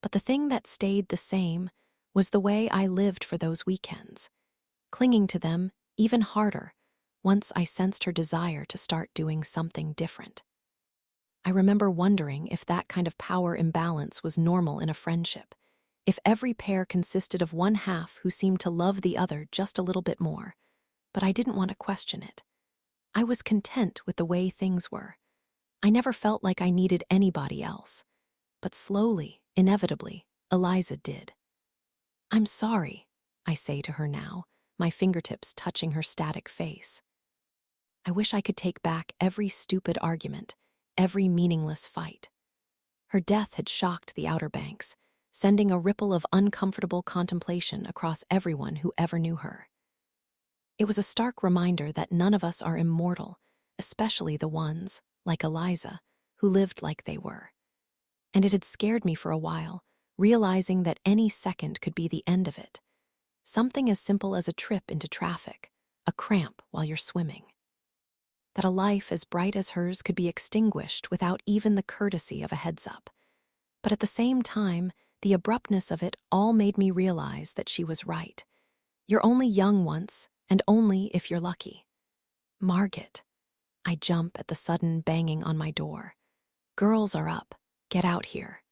But the thing that stayed the same was the way I lived for those weekends, clinging to them even harder once I sensed her desire to start doing something different. I remember wondering if that kind of power imbalance was normal in a friendship, if every pair consisted of one half who seemed to love the other just a little bit more, but I didn't want to question it. I was content with the way things were. I never felt like I needed anybody else. But slowly, inevitably, Eliza did. "I'm sorry," I say to her now, my fingertips touching her static face. I wish I could take back every stupid argument, every meaningless fight. Her death had shocked the Outer Banks, sending a ripple of uncomfortable contemplation across everyone who ever knew her. It was a stark reminder that none of us are immortal, especially the ones, like Eliza, who lived like they were. And it had scared me for a while, realizing that any second could be the end of it. Something as simple as a trip into traffic, a cramp while you're swimming. That a life as bright as hers could be extinguished without even the courtesy of a heads-up. But at the same time, the abruptness of it all made me realize that she was right. You're only young once, and only if you're lucky. "Margaret." I jump at the sudden banging on my door. "Girls are up. Get out here."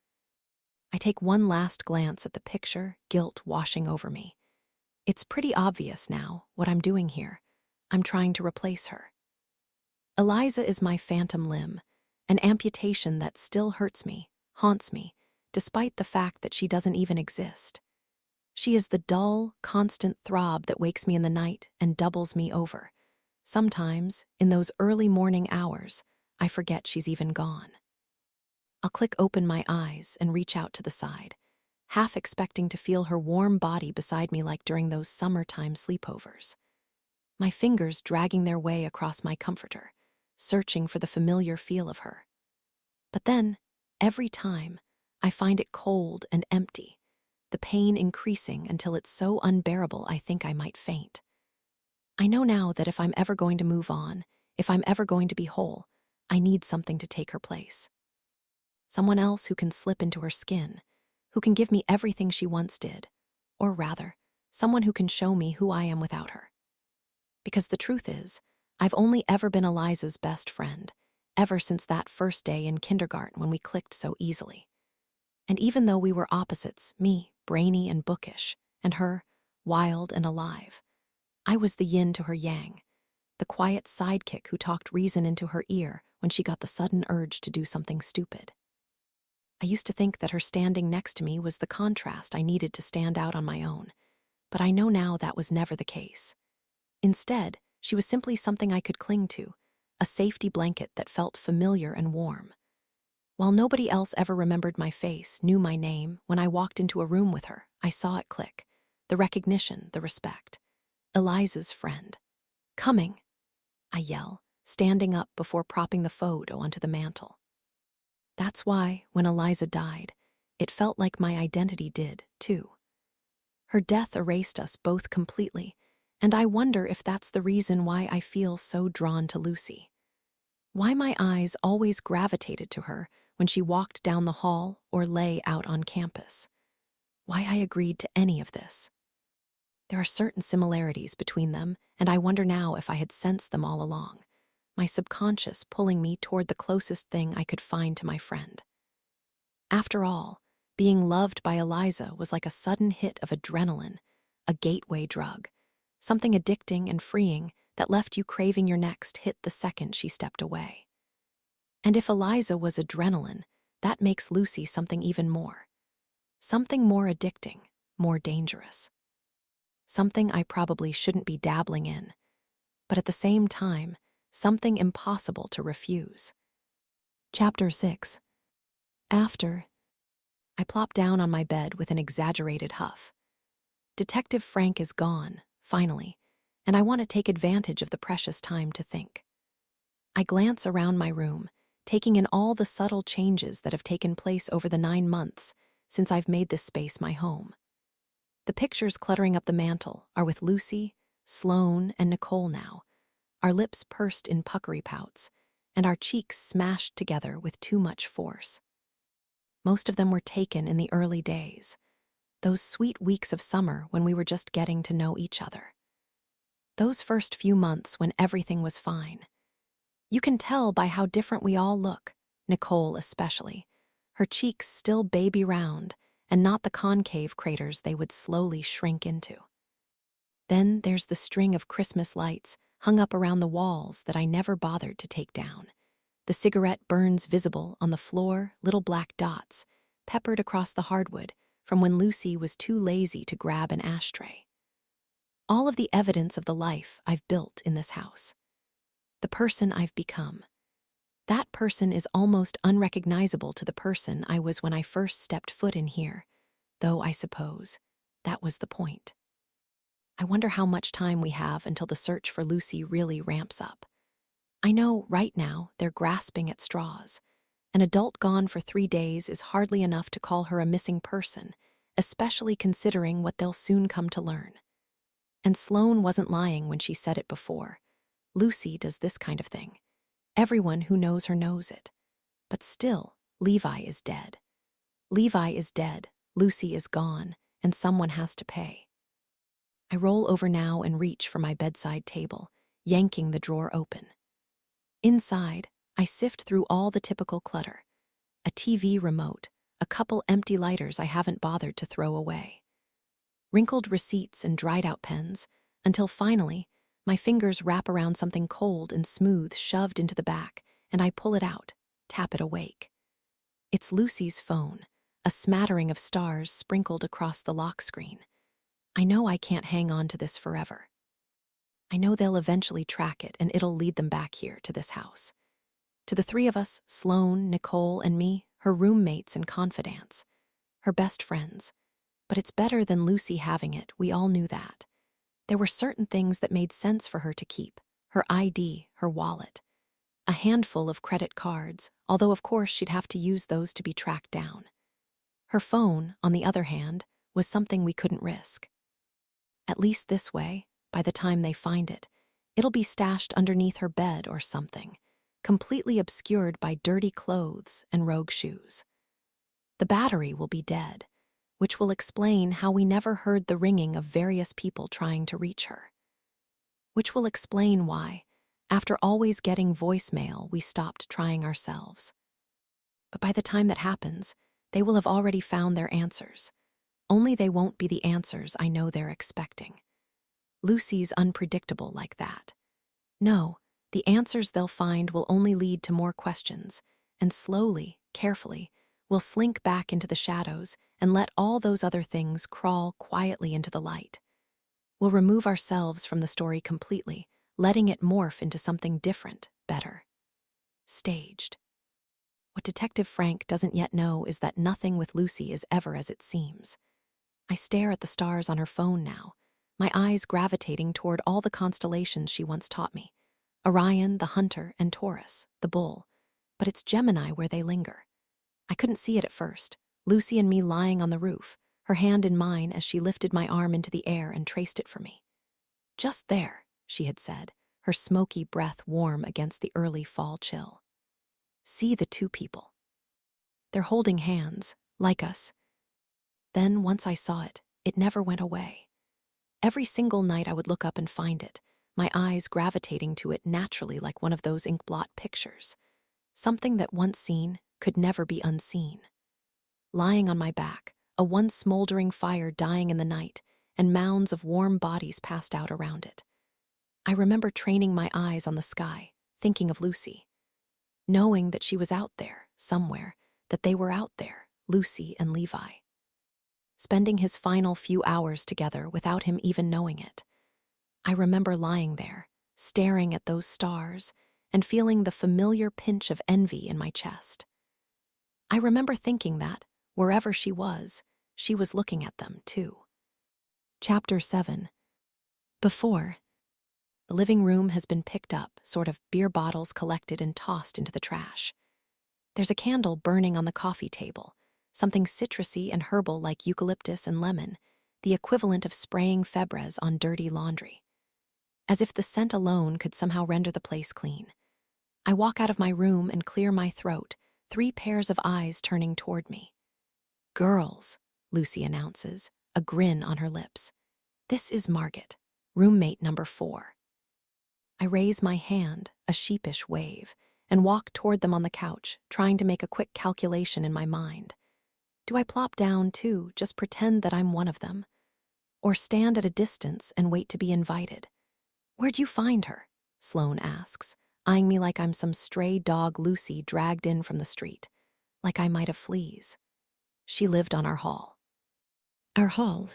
I take one last glance at the picture, guilt washing over me. It's pretty obvious now what I'm doing here. I'm trying to replace her. Eliza is my phantom limb, an amputation that still hurts me, haunts me, despite the fact that she doesn't even exist. She is the dull, constant throb that wakes me in the night and doubles me over. Sometimes, in those early morning hours, I forget she's even gone. I'll click open my eyes and reach out to the side, half expecting to feel her warm body beside me like during those summertime sleepovers. My fingers dragging their way across my comforter, searching for the familiar feel of her. But then, every time, I find it cold and empty, the pain increasing until it's so unbearable I think I might faint. I know now that if I'm ever going to move on, if I'm ever going to be whole, I need something to take her place. Someone else who can slip into her skin, who can give me everything she once did, or rather, someone who can show me who I am without her. Because the truth is, I've only ever been Eliza's best friend, ever since that first day in kindergarten when we clicked so easily. And even though we were opposites, me, brainy and bookish, and her, wild and alive, I was the yin to her yang, the quiet sidekick who talked reason into her ear when she got the sudden urge to do something stupid. I used to think that her standing next to me was the contrast I needed to stand out on my own, but I know now that was never the case. Instead, she was simply something I could cling to, a safety blanket that felt familiar and warm. While nobody else ever remembered my face, knew my name, when I walked into a room with her, I saw it click. The recognition, the respect. Eliza's friend. "Coming," I yell, standing up before propping the photo onto the mantel. That's why, when Eliza died, it felt like my identity did, too. Her death erased us both completely, and I wonder if that's the reason why I feel so drawn to Lucy. Why my eyes always gravitated to her when she walked down the hall or lay out on campus. Why I agreed to any of this. There are certain similarities between them, and I wonder now if I had sensed them all along, my subconscious pulling me toward the closest thing I could find to my friend. After all, being loved by Eliza was like a sudden hit of adrenaline, a gateway drug, something addicting and freeing that left you craving your next hit the second she stepped away. And if Eliza was adrenaline, that makes Lucy something even more. Something more addicting, more dangerous. Something I probably shouldn't be dabbling in, but at the same time, something impossible to refuse. Chapter 6. After, I plop down on my bed with an exaggerated huff. Detective Frank is gone, finally, and I want to take advantage of the precious time to think. I glance around my room, taking in all the subtle changes that have taken place over the 9 months since I've made this space my home. The pictures cluttering up the mantel are with Lucy, Sloane, and Nicole now, our lips pursed in puckery pouts, and our cheeks smashed together with too much force. Most of them were taken in the early days, those sweet weeks of summer when we were just getting to know each other. Those first few months when everything was fine. You can tell by how different we all look, Nicole especially, her cheeks still baby round and not the concave craters they would slowly shrink into. Then there's the string of Christmas lights hung up around the walls that I never bothered to take down. The cigarette burns visible on the floor, little black dots, peppered across the hardwood from when Lucy was too lazy to grab an ashtray. All of the evidence of the life I've built in this house. The person I've become. That person is almost unrecognizable to the person I was when I first stepped foot in here, though I suppose that was the point. I wonder how much time we have until the search for Lucy really ramps up. I know right now they're grasping at straws. An adult gone for 3 days is hardly enough to call her a missing person, especially considering what they'll soon come to learn. And Sloane wasn't lying when she said it before. Lucy does this kind of thing. Everyone who knows her knows it. But still, Levi is dead. Levi is dead, Lucy is gone, and someone has to pay. I roll over now and reach for my bedside table, yanking the drawer open. Inside, I sift through all the typical clutter. A TV remote, a couple empty lighters I haven't bothered to throw away. Wrinkled receipts and dried-out pens, until finally, my fingers wrap around something cold and smooth shoved into the back, and I pull it out, tap it awake. It's Lucy's phone, a smattering of stars sprinkled across the lock screen. I know I can't hang on to this forever. I know they'll eventually track it and it'll lead them back here to this house. To the three of us, Sloane, Nicole, and me, her roommates and confidants, her best friends. But it's better than Lucy having it, we all knew that. There were certain things that made sense for her to keep, her ID, her wallet. A handful of credit cards, although of course she'd have to use those to be tracked down. Her phone, on the other hand, was something we couldn't risk. At least this way, by the time they find it, it'll be stashed underneath her bed or something, completely obscured by dirty clothes and rogue shoes. The battery will be dead, which will explain how we never heard the ringing of various people trying to reach her. Which will explain why, after always getting voicemail, we stopped trying ourselves. But by the time that happens, they will have already found their answers. Only they won't be the answers I know they're expecting. Lucy's unpredictable like that. No, the answers they'll find will only lead to more questions, and slowly, carefully, we'll slink back into the shadows and let all those other things crawl quietly into the light. We'll remove ourselves from the story completely, letting it morph into something different, better. Staged. What Detective Frank doesn't yet know is that nothing with Lucy is ever as it seems. I stare at the stars on her phone now, my eyes gravitating toward all the constellations she once taught me. Orion, the hunter, and Taurus, the bull. But it's Gemini where they linger. I couldn't see it at first. Lucy and me lying on the roof, her hand in mine as she lifted my arm into the air and traced it for me. Just there, she had said, her smoky breath warm against the early fall chill. See the two people. They're holding hands, like us. Then, once I saw it, it never went away. Every single night I would look up and find it, my eyes gravitating to it naturally like one of those inkblot pictures. Something that once seen could never be unseen. Lying on my back, a once smoldering fire dying in the night, and mounds of warm bodies passed out around it. I remember training my eyes on the sky, thinking of Lucy. Knowing that she was out there, somewhere, that they were out there, Lucy and Levi. Spending his final few hours together without him even knowing it. I remember lying there, staring at those stars, and feeling the familiar pinch of envy in my chest. I remember thinking that, wherever she was looking at them, too. Chapter 7. Before. The living room has been picked up, sort of beer bottles collected and tossed into the trash. There's a candle burning on the coffee table, something citrusy and herbal like eucalyptus and lemon, the equivalent of spraying Febreze on dirty laundry. As if the scent alone could somehow render the place clean. I walk out of my room and clear my throat, 3 pairs of eyes turning toward me. Girls, Lucy announces, a grin on her lips. This is Margaret, roommate number 4. I raise my hand, a sheepish wave, and walk toward them on the couch, trying to make a quick calculation in my mind. Do I plop down, too, just pretend that I'm one of them? or stand at a distance and wait to be invited. "Where'd you find her?" Sloane asks, eyeing me like I'm some stray dog Lucy dragged in from the street, like I might have fleas. "She lived on our hall." "Our hall?"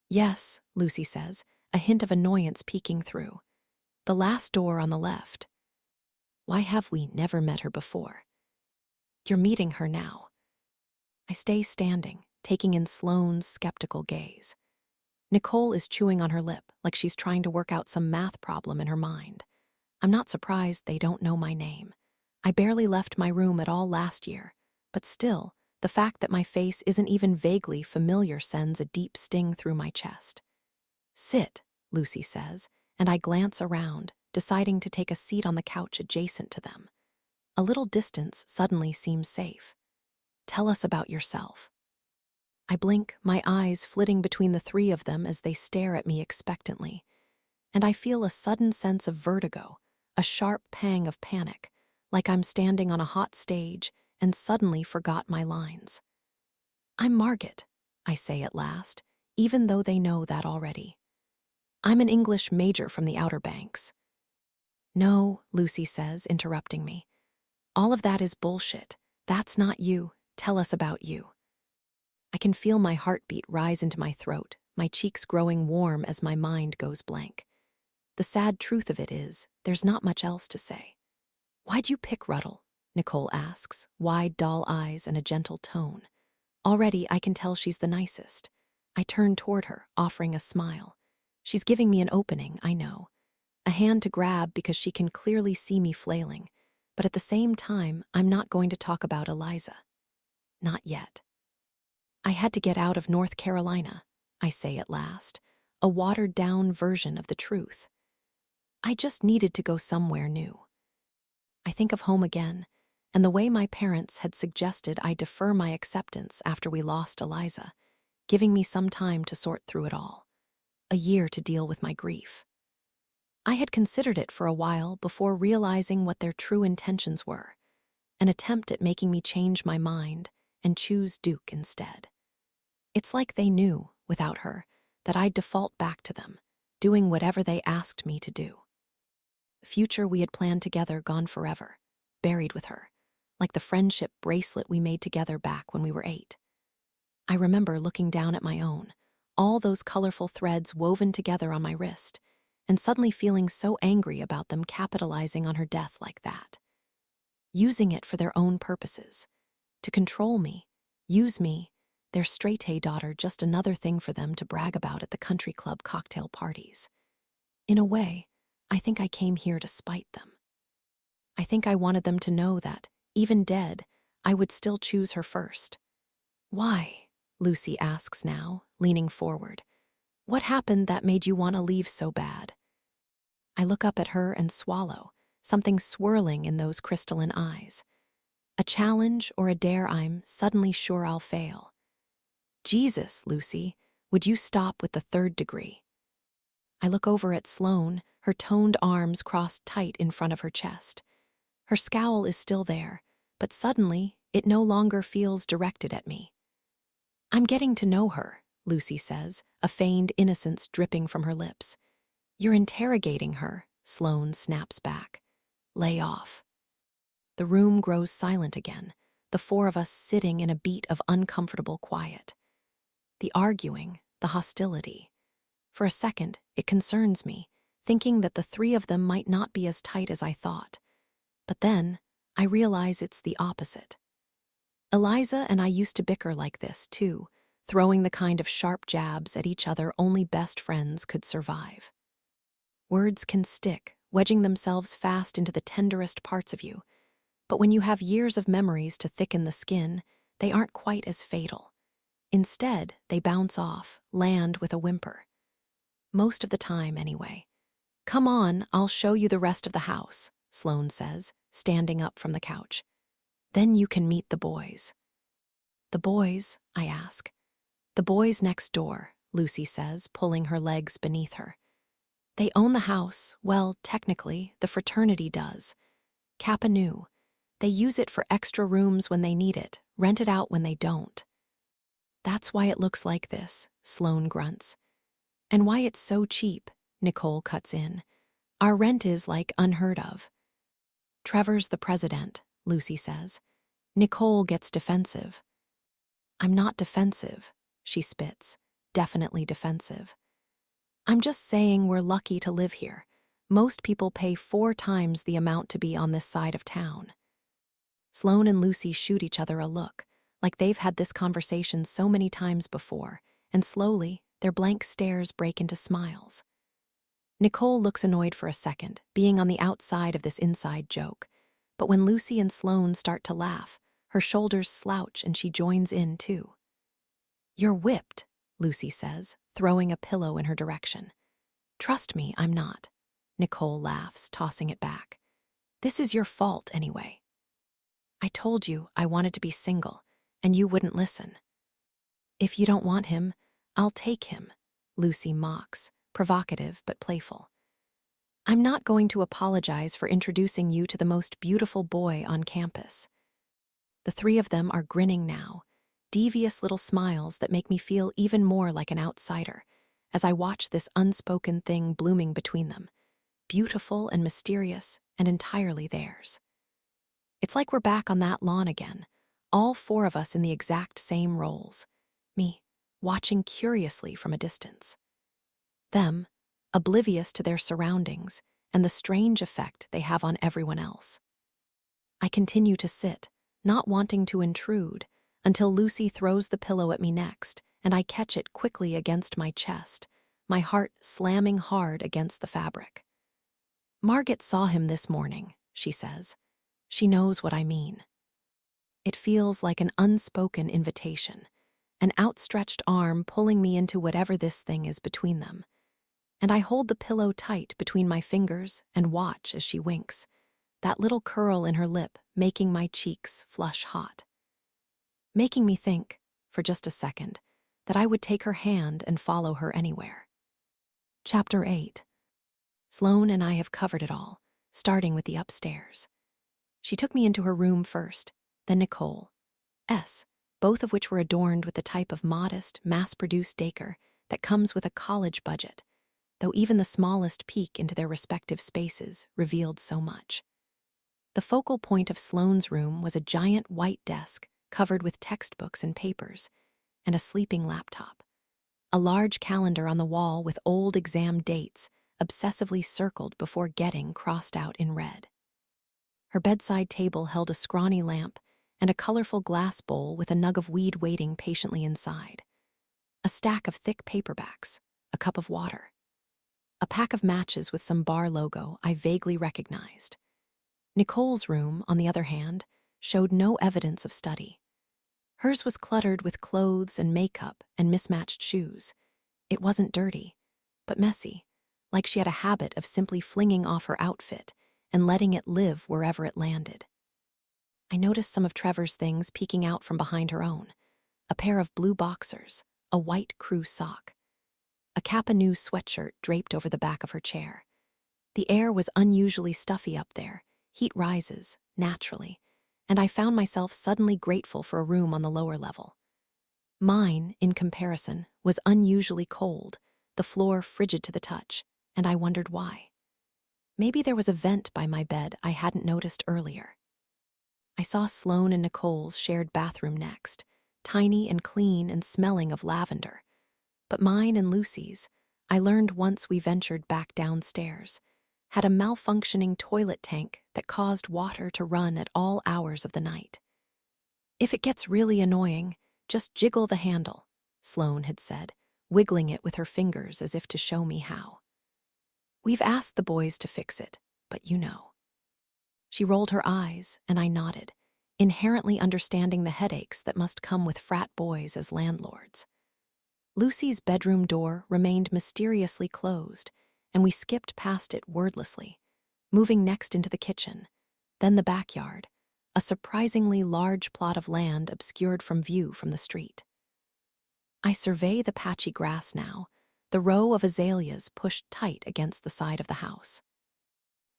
"Yes," Lucy says, a hint of annoyance peeking through. "The last door on the left." Why have we never met her before? "You're meeting her now." I stay standing, taking in Sloane's skeptical gaze. Nicole is chewing on her lip like she's trying to work out some math problem in her mind. I'm not surprised they don't know my name. I barely left my room at all last year, but still, the fact that my face isn't even vaguely familiar sends a deep sting through my chest. "Sit," Lucy says, and I glance around, deciding to take a seat on the couch adjacent to them. A little distance suddenly seems safe. "Tell us about yourself." I blink, my eyes flitting between the three of them as they stare at me expectantly, and I feel a sudden sense of vertigo, a sharp pang of panic, like I'm standing on a hot stage and suddenly forgot my lines. "I'm Margaret," I say at last, even though they know that already. "I'm an English major from the Outer Banks." "No," Lucy says, interrupting me. "All of that is bullshit. That's not you. Tell us about you." I can feel my heartbeat rise into my throat, my cheeks growing warm as my mind goes blank. The sad truth of it is, there's not much else to say. "Why'd you pick Ruddle?" Nicole asks, wide, dull eyes and a gentle tone. Already, I can tell she's the nicest. I turn toward her, offering a smile. She's giving me an opening, I know. A hand to grab because she can clearly see me flailing. But at the same time, I'm not going to talk about Eliza. Not yet. "I had to get out of North Carolina," I say at last, a watered-down version of the truth. "I just needed to go somewhere new." I think of home again, and the way my parents had suggested I defer my acceptance after we lost Eliza, giving me some time to sort through it all. A year to deal with my grief. I had considered it for a while before realizing what their true intentions were, an attempt at making me change my mind and choose Duke instead. It's like they knew, without her, that I'd default back to them, doing whatever they asked me to do. The future we had planned together gone forever, buried with her, like the friendship bracelet we made together back when we were 8. I remember looking down at my own, all those colorful threads woven together on my wrist, and suddenly feeling so angry about them capitalizing on her death like that. Using it for their own purposes. To control me, use me, their straight-A daughter just another thing for them to brag about at the country club cocktail parties. In a way, I think I came here to spite them. I think I wanted them to know that, even dead, I would still choose her first. "Why?" Lucy asks now, leaning forward. "What happened that made you want to leave so bad?" I look up at her and swallow, something swirling in those crystalline eyes. A challenge or a dare I'm suddenly sure I'll fail. "Jesus, Lucy, would you stop with the third degree?" I look over at Sloane, her toned arms crossed tight in front of her chest. Her scowl is still there, but suddenly it no longer feels directed at me. "I'm getting to know her," Lucy says, a feigned innocence dripping from her lips. "You're interrogating her," Sloane snaps back. "Lay off." The room grows silent again, the four of us sitting in a beat of uncomfortable quiet. The arguing, the hostility. For a second, it concerns me, thinking that the three of them might not be as tight as I thought. But then, I realize it's the opposite. Eliza and I used to bicker like this, too, throwing the kind of sharp jabs at each other only best friends could survive. Words can stick, wedging themselves fast into the tenderest parts of you, but when you have years of memories to thicken the skin, they aren't quite as fatal. Instead, they bounce off, land with a whimper. Most of the time, anyway. "Come on, I'll show you the rest of the house," Sloane says, standing up from the couch. "Then you can meet the boys." "The boys?" I ask. "The boys next door," Lucy says, pulling her legs beneath her. "They own the house. Well, technically, the fraternity does. Kappa Nu. They use it for extra rooms when they need it, rent it out when they don't." "That's why it looks like this," Sloane grunts. And why it's so cheap, Nicole cuts in. Our rent is like unheard of. Trevor's the president, Lucy says. Nicole gets defensive. I'm not defensive, she spits, definitely defensive. I'm just saying we're lucky to live here. Most people pay 4 times the amount to be on this side of town. Sloane and Lucy shoot each other a look, like they've had this conversation so many times before, and slowly, their blank stares break into smiles. Nicole looks annoyed for a second, being on the outside of this inside joke. But when Lucy and Sloane start to laugh, her shoulders slouch and she joins in too. You're whipped, Lucy says, throwing a pillow in her direction. Trust me, I'm not. Nicole laughs, tossing it back. This is your fault anyway. I told you I wanted to be single, and you wouldn't listen. If you don't want him, I'll take him, Lucy mocks, provocative but playful. I'm not going to apologize for introducing you to the most beautiful boy on campus. The 3 of them are grinning now, devious little smiles that make me feel even more like an outsider as I watch this unspoken thing blooming between them, beautiful and mysterious and entirely theirs. It's like we're back on that lawn again, all 4 of us in the exact same roles, me watching curiously from a distance. Them, oblivious to their surroundings and the strange effect they have on everyone else. I continue to sit, not wanting to intrude, until Lucy throws the pillow at me next, and I catch it quickly against my chest, my heart slamming hard against the fabric. Margaret saw him this morning, she says. She knows what I mean. It feels like an unspoken invitation, an outstretched arm pulling me into whatever this thing is between them. And I hold the pillow tight between my fingers and watch as she winks, that little curl in her lip making my cheeks flush hot. Making me think, for just a second, that I would take her hand and follow her anywhere. Chapter 8. Sloane and I have covered it all, starting with the upstairs. She took me into her room first, then Nicole, both of which were adorned with the type of modest, mass-produced decor that comes with a college budget, though even the smallest peek into their respective spaces revealed so much. The focal point of Sloane's room was a giant white desk covered with textbooks and papers, and a sleeping laptop. A large calendar on the wall with old exam dates obsessively circled before getting crossed out in red. Her bedside table held a scrawny lamp and a colorful glass bowl with a nug of weed waiting patiently inside. A stack of thick paperbacks, a cup of water. A pack of matches with some bar logo I vaguely recognized. Nicole's room, on the other hand, showed no evidence of study. Hers was cluttered with clothes and makeup and mismatched shoes. It wasn't dirty, but messy, like she had a habit of simply flinging off her outfit and letting it live wherever it landed. I noticed some of Trevor's things peeking out from behind her own. A pair of blue boxers, a white crew sock. A Kappa Nu sweatshirt draped over the back of her chair. The air was unusually stuffy up there. Heat rises, naturally, and I found myself suddenly grateful for a room on the lower level. Mine, in comparison, was unusually cold, the floor frigid to the touch, and I wondered why. Maybe there was a vent by my bed I hadn't noticed earlier. I saw Sloane and Nicole's shared bathroom next, tiny and clean and smelling of lavender. But mine and Lucy's, I learned once we ventured back downstairs, had a malfunctioning toilet tank that caused water to run at all hours of the night. If it gets really annoying, just jiggle the handle, Sloane had said, wiggling it with her fingers as if to show me how. We've asked the boys to fix it, but you know. She rolled her eyes, and I nodded, inherently understanding the headaches that must come with frat boys as landlords. Lucy's bedroom door remained mysteriously closed, and we skipped past it wordlessly, moving next into the kitchen, then the backyard, a surprisingly large plot of land obscured from view from the street. I survey the patchy grass now, the row of azaleas pushed tight against the side of the house.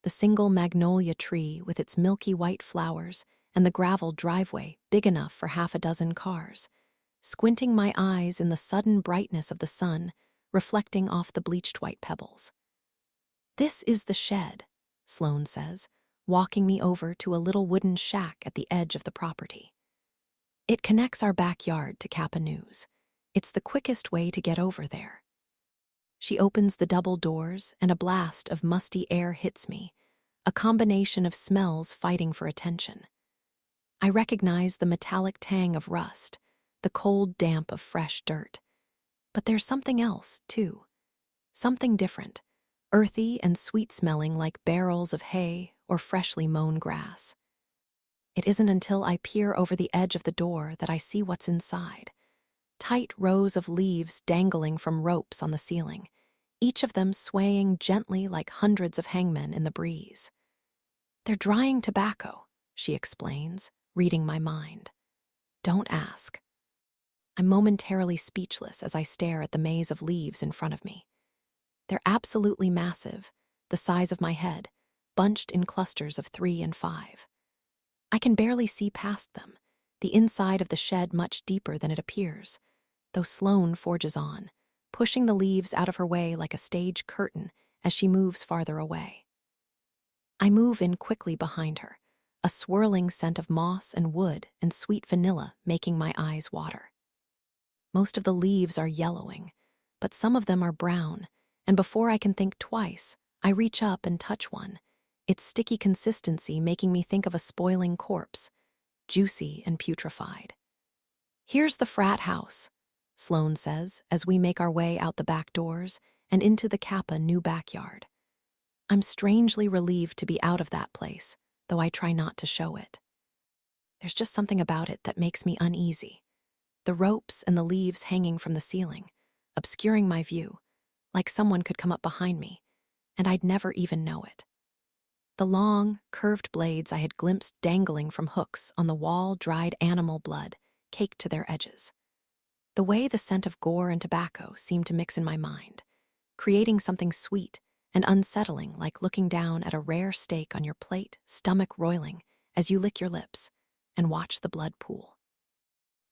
The single magnolia tree with its milky white flowers and the gravel driveway big enough for half a dozen cars. Squinting my eyes in the sudden brightness of the sun, reflecting off the bleached white pebbles. "This is the shed," Sloane says, walking me over to a little wooden shack at the edge of the property. "It connects our backyard to Kappa News. It's the quickest way to get over there." She opens the double doors, and a blast of musty air hits me, a combination of smells fighting for attention. I recognize the metallic tang of rust, the cold damp of fresh dirt. But there's something else, too. Something different, earthy and sweet-smelling like barrels of hay or freshly mown grass. It isn't until I peer over the edge of the door that I see what's inside. Tight rows of leaves dangling from ropes on the ceiling, each of them swaying gently like hundreds of hangmen in the breeze. "They're drying tobacco," she explains, reading my mind. "Don't ask." I'm momentarily speechless as I stare at the maze of leaves in front of me. They're absolutely massive, the size of my head, bunched in clusters of 3 and 5. I can barely see past them, the inside of the shed much deeper than it appears, though Sloane forges on, pushing the leaves out of her way like a stage curtain as she moves farther away. I move in quickly behind her, a swirling scent of moss and wood and sweet vanilla making my eyes water. Most of the leaves are yellowing, but some of them are brown, and before I can think twice, I reach up and touch one, its sticky consistency making me think of a spoiling corpse, juicy and putrefied. "Here's the frat house," Sloane says as we make our way out the back doors and into the Kappa new backyard. I'm strangely relieved to be out of that place, though I try not to show it. There's just something about it that makes me uneasy. The ropes and the leaves hanging from the ceiling, obscuring my view, like someone could come up behind me, and I'd never even know it. The long, curved blades I had glimpsed dangling from hooks on the wall dried animal blood, caked to their edges. The way the scent of gore and tobacco seemed to mix in my mind, creating something sweet and unsettling like looking down at a rare steak on your plate, stomach roiling, as you lick your lips and watch the blood pool.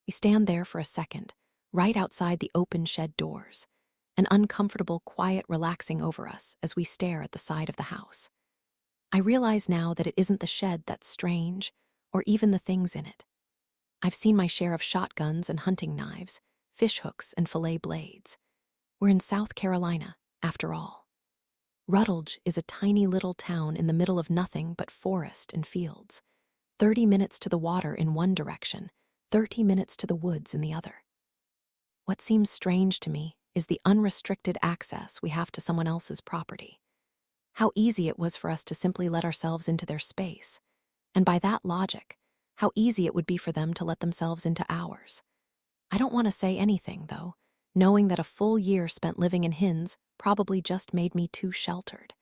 We stand there for a second, right outside the open shed doors, an uncomfortable quiet relaxing over us as we stare at the side of the house. I realize now that it isn't the shed that's strange, or even the things in it. I've seen my share of shotguns and hunting knives, fish hooks and fillet blades. We're in South Carolina, after all. Rutledge is a tiny little town in the middle of nothing but forest and fields. 30 minutes to the water in one direction, 30 minutes to the woods in the other. What seems strange to me is the unrestricted access we have to someone else's property. How easy it was for us to simply let ourselves into their space. And by that logic, how easy it would be for them to let themselves into ours. I don't want to say anything, though, knowing that a full year spent living in Hinds probably just made me too sheltered.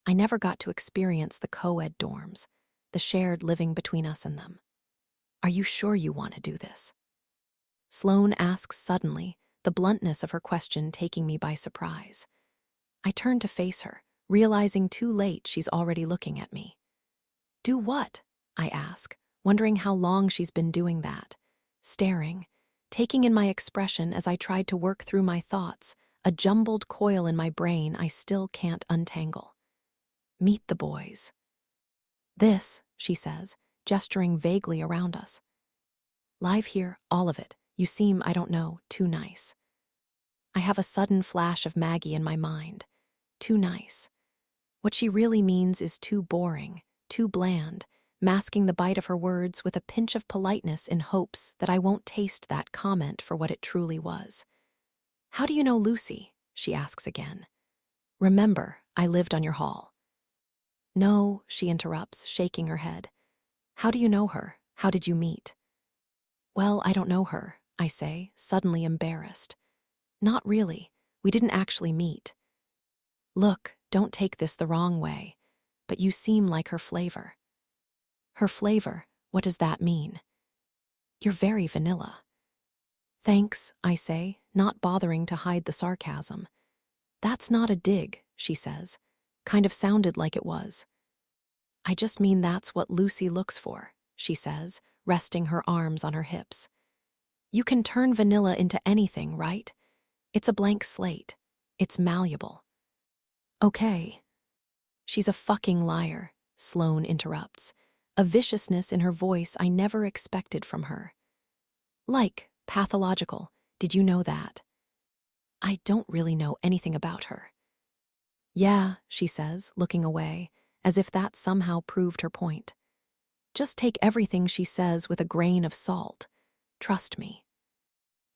I never got to experience the co-ed dorms, the shared living between us and them. "Are you sure you want to do this?" Sloane asks suddenly, the bluntness of her question taking me by surprise. I turn to face her, realizing too late she's already looking at me. "Do what?" I ask, wondering how long she's been doing that, staring, taking in my expression as I tried to work through my thoughts, a jumbled coil in my brain I still can't untangle. "Meet the boys." "This," she says, gesturing vaguely around us. "Live here, all of it. You seem, I don't know, too nice." I have a sudden flash of Maggie in my mind. Too nice. What she really means is too boring, too bland, masking the bite of her words with a pinch of politeness in hopes that I won't taste that comment for what it truly was. "How do you know Lucy?" she asks again. "Remember, I lived on your hall." "No," she interrupts, shaking her head. "How do you know her? How did you meet?" "Well, I don't know her," I say, suddenly embarrassed. "Not really. We didn't actually meet. Look, don't take this the wrong way, but you seem like her flavor." "Her flavor? What does that mean?" "You're very vanilla." "Thanks," I say, not bothering to hide the sarcasm. "That's not a dig," she says. Kind of sounded like it was. "I just mean that's what Lucy looks for," she says, resting her arms on her hips. "You can turn vanilla into anything, right? It's a blank slate. It's malleable. Okay. She's a fucking liar, Sloane interrupts, a viciousness in her voice I never expected from her. Like, pathological. Did you know that? I don't really know anything about her. Yeah, she says, looking away, as if that somehow proved her point. Just take everything she says with a grain of salt. Trust me.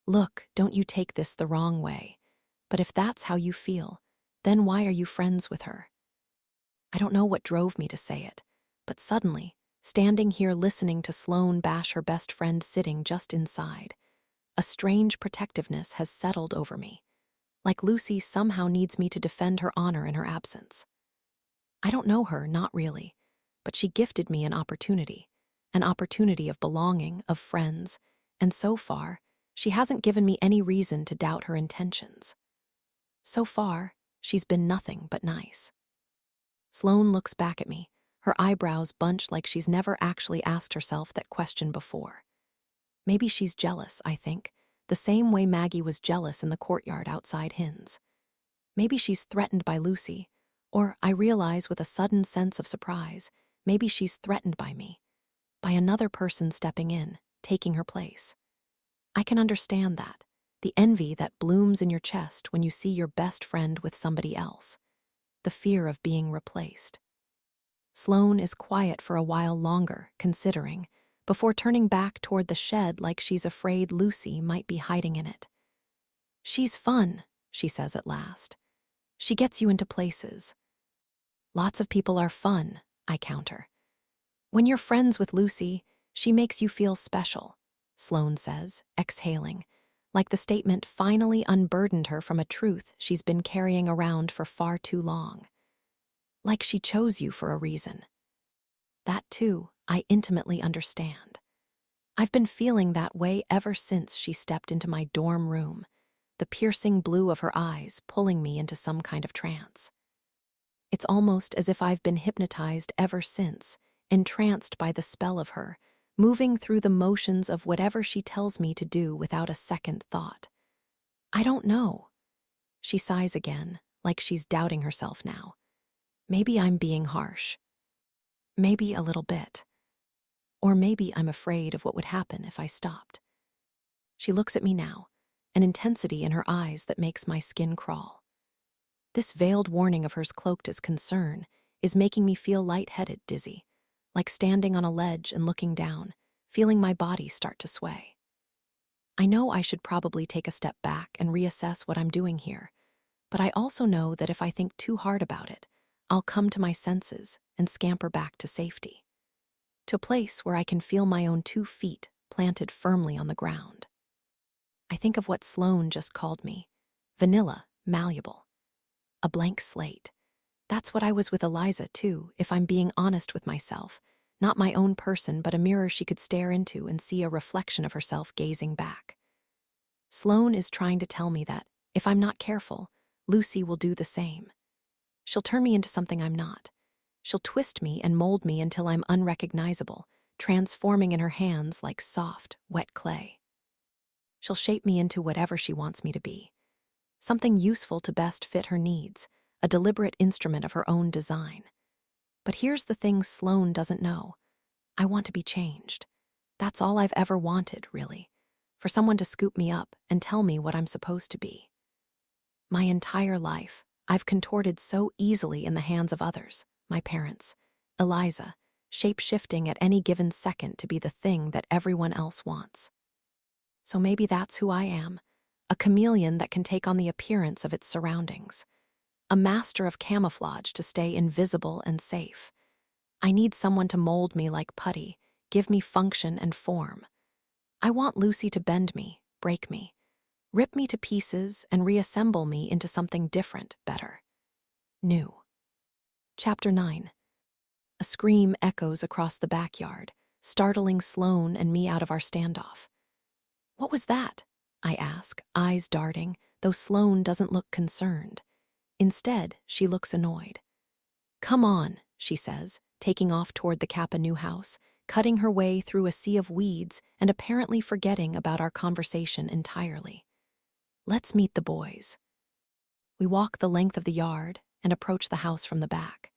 Look, don't you take this the wrong way, but if that's how you feel, then why are you friends with her? I don't know what drove me to say it, but suddenly, standing here listening to Sloane bash her best friend sitting just inside, a strange protectiveness has settled over me, like Lucy somehow needs me to defend her honor in her absence. I don't know her, not really, but she gifted me an opportunity of belonging, of friends, and so far, she hasn't given me any reason to doubt her intentions. So far, she's been nothing but nice. Sloane looks back at me, her eyebrows bunched like she's never actually asked herself that question before. Maybe she's jealous, I think, the same way Maggie was jealous in the courtyard outside Hin's. Maybe she's threatened by Lucy, or I realize with a sudden sense of surprise, maybe she's threatened by me, by another person stepping in, taking her place. I can understand that, the envy that blooms in your chest when you see your best friend with somebody else, the fear of being replaced. Sloane is quiet for a while longer, considering, before turning back toward the shed like she's afraid Lucy might be hiding in it. She's fun, she says at last. She gets you into places. Lots of people are fun, I counter. When you're friends with Lucy, she makes you feel special, Sloane says, exhaling, like the statement finally unburdened her from a truth she's been carrying around for far too long. Like she chose you for a reason. That, too, I intimately understand. I've been feeling that way ever since she stepped into my dorm room, the piercing blue of her eyes pulling me into some kind of trance. It's almost as if I've been hypnotized ever since, entranced by the spell of her, moving through the motions of whatever she tells me to do without a second thought. I don't know. She sighs again, like she's doubting herself now. Maybe I'm being harsh. Maybe a little bit. Or maybe I'm afraid of what would happen if I stopped. She looks at me now, an intensity in her eyes that makes my skin crawl. This veiled warning of hers cloaked as concern is making me feel lightheaded, dizzy, like standing on a ledge and looking down, feeling my body start to sway. I know I should probably take a step back and reassess what I'm doing here, but I also know that if I think too hard about it, I'll come to my senses and scamper back to safety, to a place where I can feel my own 2 feet planted firmly on the ground. I think of what Sloane just called me, vanilla, malleable, a blank slate. That's what I was with Eliza, too, if I'm being honest with myself. Not my own person, but a mirror she could stare into and see a reflection of herself gazing back. Sloane is trying to tell me that, if I'm not careful, Lucy will do the same. She'll turn me into something I'm not. She'll twist me and mold me until I'm unrecognizable, transforming in her hands like soft, wet clay. She'll shape me into whatever she wants me to be. Something useful to best fit her needs, a deliberate instrument of her own design. But here's the thing Sloane doesn't know. I want to be changed. That's all I've ever wanted, really. For someone to scoop me up and tell me what I'm supposed to be. My entire life, I've contorted so easily in the hands of others, my parents, Eliza, shape-shifting at any given second to be the thing that everyone else wants. So maybe that's who I am, a chameleon that can take on the appearance of its surroundings, a master of camouflage to stay invisible and safe. I need someone to mold me like putty, give me function and form. I want Lucy to bend me, break me, rip me to pieces and reassemble me into something different, better. New. Chapter 9. A scream echoes across the backyard, startling Sloane and me out of our standoff. What was that? I ask, eyes darting, though Sloane doesn't look concerned. Instead, she looks annoyed. Come on, she says, taking off toward the Kappa new house, cutting her way through a sea of weeds and apparently forgetting about our conversation entirely. Let's meet the boys. We walk the length of the yard and approach the house from the back.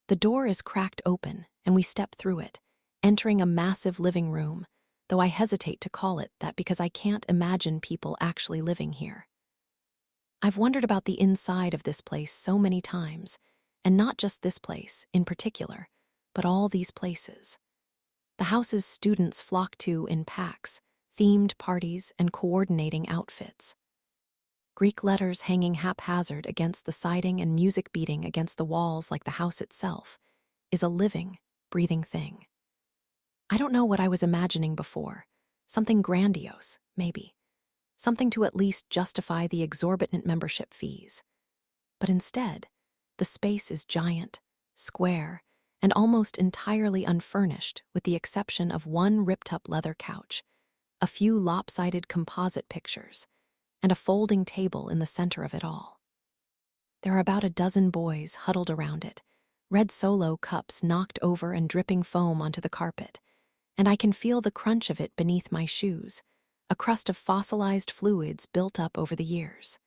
The door is cracked open, and we step through it, entering a massive living room, though I hesitate to call it that because I can't imagine people actually living here. I've wondered about the inside of this place so many times, and not just this place in particular, but all these places. The houses students flock to in packs, themed parties, and coordinating outfits. Greek letters hanging haphazard against the siding and music beating against the walls like the house itself is a living, breathing thing. I don't know what I was imagining before. Something grandiose, maybe. Something to at least justify the exorbitant membership fees. But instead, the space is giant, square, and almost entirely unfurnished with the exception of one ripped-up leather couch, a few lopsided composite pictures, and a folding table in the center of it all. There are about a dozen boys huddled around it, red Solo cups knocked over and dripping foam onto the carpet, and I can feel the crunch of it beneath my shoes, a crust of fossilized fluids built up over the years.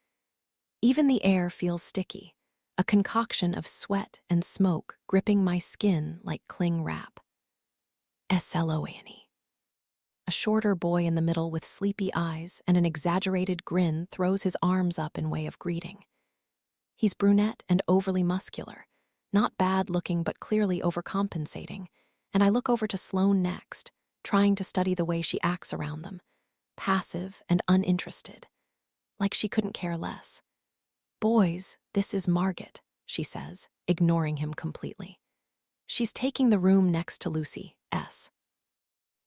Even the air feels sticky, a concoction of sweat and smoke gripping my skin like cling wrap. SLOANE. A shorter boy in the middle with sleepy eyes and an exaggerated grin throws his arms up in way of greeting. He's brunette and overly muscular, not bad-looking but clearly overcompensating, and I look over to Sloane next, trying to study the way she acts around them, passive and uninterested, like she couldn't care less. "Boys, this is Margaret," she says, ignoring him completely. "She's taking the room next to Lucy, S."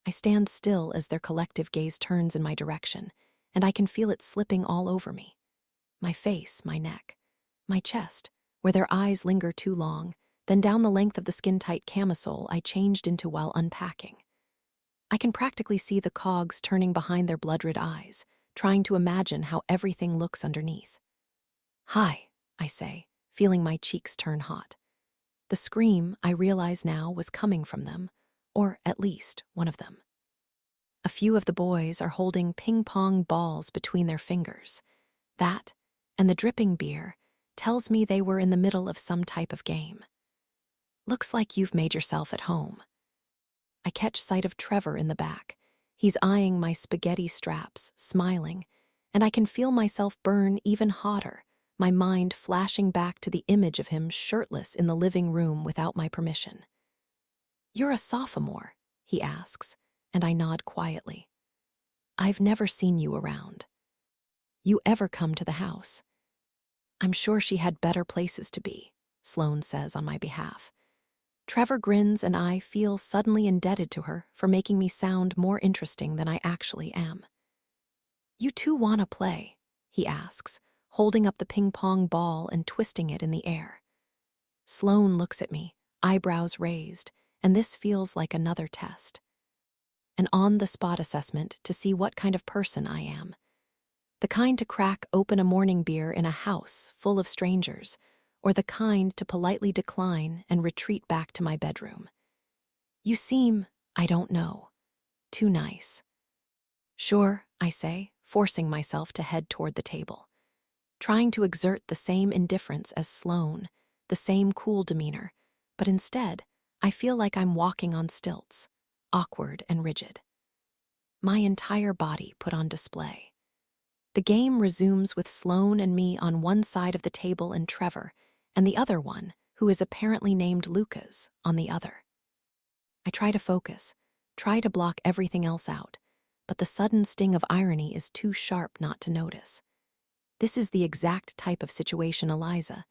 I stand still as their collective gaze turns in my direction, and I can feel it slipping all over me. My face, my neck, my chest, where their eyes linger too long, then down the length of the skin-tight camisole I changed into while unpacking. I can practically see the cogs turning behind their blood-red eyes, trying to imagine how everything looks underneath. "Hi," I say, feeling my cheeks turn hot. The scream, I realize now, was coming from them, or at least one of them. A few of the boys are holding ping-pong balls between their fingers. That, and the dripping beer, tells me they were in the middle of some type of game. "Looks like you've made yourself at home." I catch sight of Trevor in the back. He's eyeing my spaghetti straps, smiling, and I can feel myself burn even hotter, my mind flashing back to the image of him shirtless in the living room without my permission. "You're a sophomore?" he asks, and I nod quietly. "I've never seen you around. You ever come to the house?" "I'm sure she had better places to be," Sloane says on my behalf. Trevor grins and I feel suddenly indebted to her for making me sound more interesting than I actually am. "You two want to play?" he asks, holding up the ping-pong ball and twisting it in the air. Sloane looks at me, eyebrows raised, and this feels like another test. An on-the-spot assessment to see what kind of person I am. The kind to crack open a morning beer in a house full of strangers, or the kind to politely decline and retreat back to my bedroom. "You seem, I don't know, too nice." "Sure," I say, forcing myself to head toward the table. Trying to exert the same indifference as Sloane, the same cool demeanor, but instead, I feel like I'm walking on stilts, awkward and rigid. My entire body put on display. The game resumes with Sloane and me on one side of the table and Trevor, and the other one, who is apparently named Lucas, on the other. I try to focus, try to block everything else out, but the sudden sting of irony is too sharp not to notice. This is the exact type of situation Eliza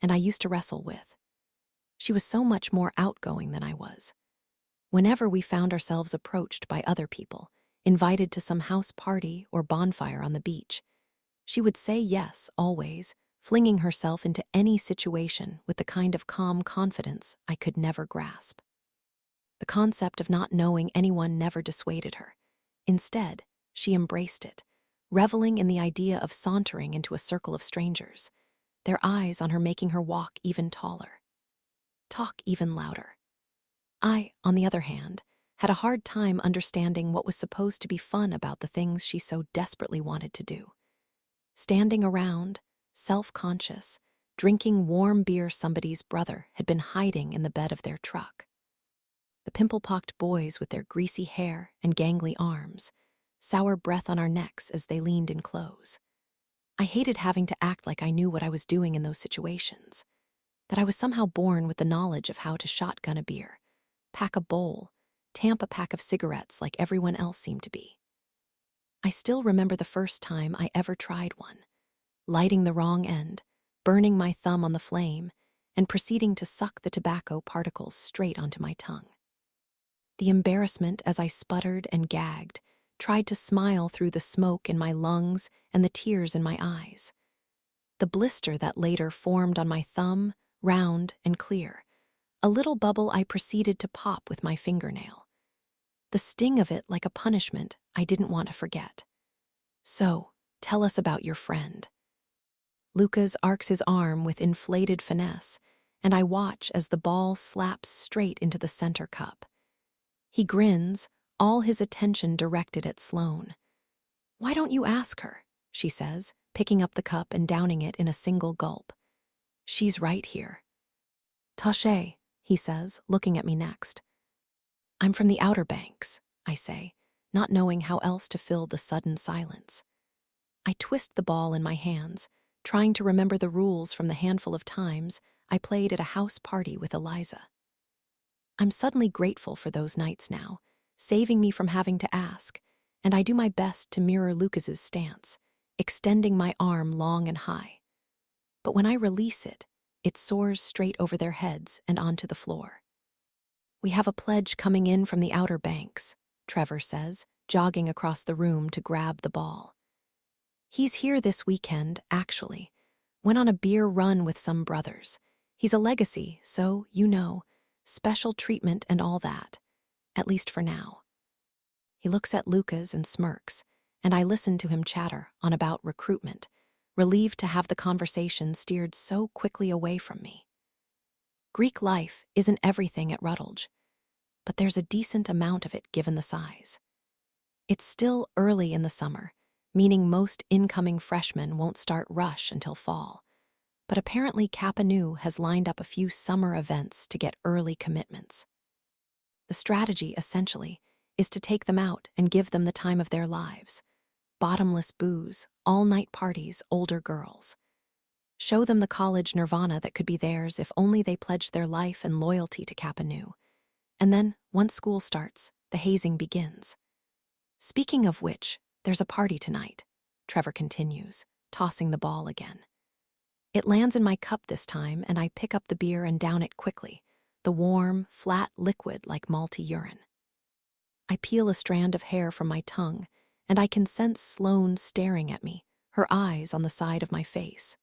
and I used to wrestle with. She was so much more outgoing than I was. Whenever we found ourselves approached by other people, invited to some house party or bonfire on the beach, she would say yes always, flinging herself into any situation with the kind of calm confidence I could never grasp. The concept of not knowing anyone never dissuaded her. Instead, she embraced it, reveling in the idea of sauntering into a circle of strangers, their eyes on her making her walk even taller, talk even louder. I, on the other hand, had a hard time understanding what was supposed to be fun about the things she so desperately wanted to do. Standing around, self-conscious, drinking warm beer somebody's brother had been hiding in the bed of their truck. The pimple-pocked boys with their greasy hair and gangly arms, sour breath on our necks as they leaned in close. I hated having to act like I knew what I was doing in those situations, that I was somehow born with the knowledge of how to shotgun a beer, pack a bowl, tamp a pack of cigarettes like everyone else seemed to be. I still remember the first time I ever tried one, lighting the wrong end, burning my thumb on the flame, and proceeding to suck the tobacco particles straight onto my tongue. The embarrassment as I sputtered and gagged, tried to smile through the smoke in my lungs and the tears in my eyes. The blister that later formed on my thumb, round and clear, a little bubble I proceeded to pop with my fingernail. The sting of it like a punishment I didn't want to forget. So, tell us about your friend. Lucas arcs his arm with inflated finesse, and I watch as the ball slaps straight into the center cup. He grins, all his attention directed at Sloane. "Why don't you ask her?" she says, picking up the cup and downing it in a single gulp. "She's right here." "Taché," he says, looking at me next. "I'm from the Outer Banks," I say, not knowing how else to fill the sudden silence. I twist the ball in my hands, trying to remember the rules from the handful of times I played at a house party with Eliza. I'm suddenly grateful for those nights now, saving me from having to ask, and I do my best to mirror Lucas's stance, extending my arm long and high. But when I release it, it soars straight over their heads and onto the floor. "We have a pledge coming in from the Outer Banks," Trevor says, jogging across the room to grab the ball. "He's here this weekend, actually. Went on a beer run with some brothers. He's a legacy, so, special treatment and all that. At least for now." He looks at Lucas and smirks, and I listen to him chatter on about recruitment, relieved to have the conversation steered so quickly away from me. Greek life isn't everything at Rutledge, but there's a decent amount of it given the size. It's still early in the summer, meaning most incoming freshmen won't start rush until fall. But apparently Kappa Nu has lined up a few summer events to get early commitments. The strategy, essentially, is to take them out and give them the time of their lives. Bottomless booze, all-night parties, older girls. Show them the college nirvana that could be theirs if only they pledged their life and loyalty to Kappa Nu. And then, once school starts, the hazing begins. "Speaking of which, there's a party tonight," Trevor continues, tossing the ball again. It lands in my cup this time, and I pick up the beer and down it quickly, the warm, flat liquid like malty urine. I peel a strand of hair from my tongue, and I can sense Sloane staring at me, her eyes on the side of my face.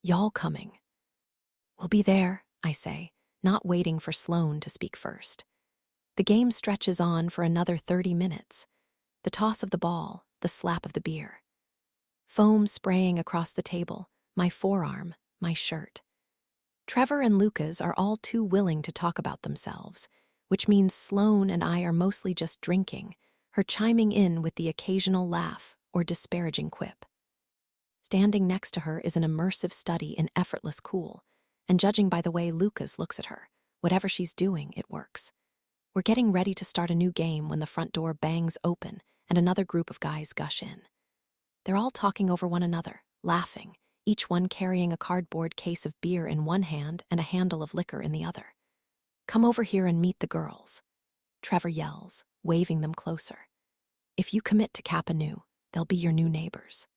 "Y'all coming?" "We'll be there," I say, not waiting for Sloane to speak first. The game stretches on for another 30 minutes. The toss of the ball, the slap of the beer. Foam spraying across the table, my forearm, my shirt. Trevor and Lucas are all too willing to talk about themselves, which means Sloane and I are mostly just drinking, her chiming in with the occasional laugh or disparaging quip. Standing next to her is an immersive study in effortless cool, and judging by the way Lucas looks at her, whatever she's doing, it works. We're getting ready to start a new game when the front door bangs open and another group of guys gush in. They're all talking over one another, laughing, each one carrying a cardboard case of beer in one hand and a handle of liquor in the other. "Come over here and meet the girls," Trevor yells, waving them closer. "If you commit to Kappa Nu, they'll be your new neighbors."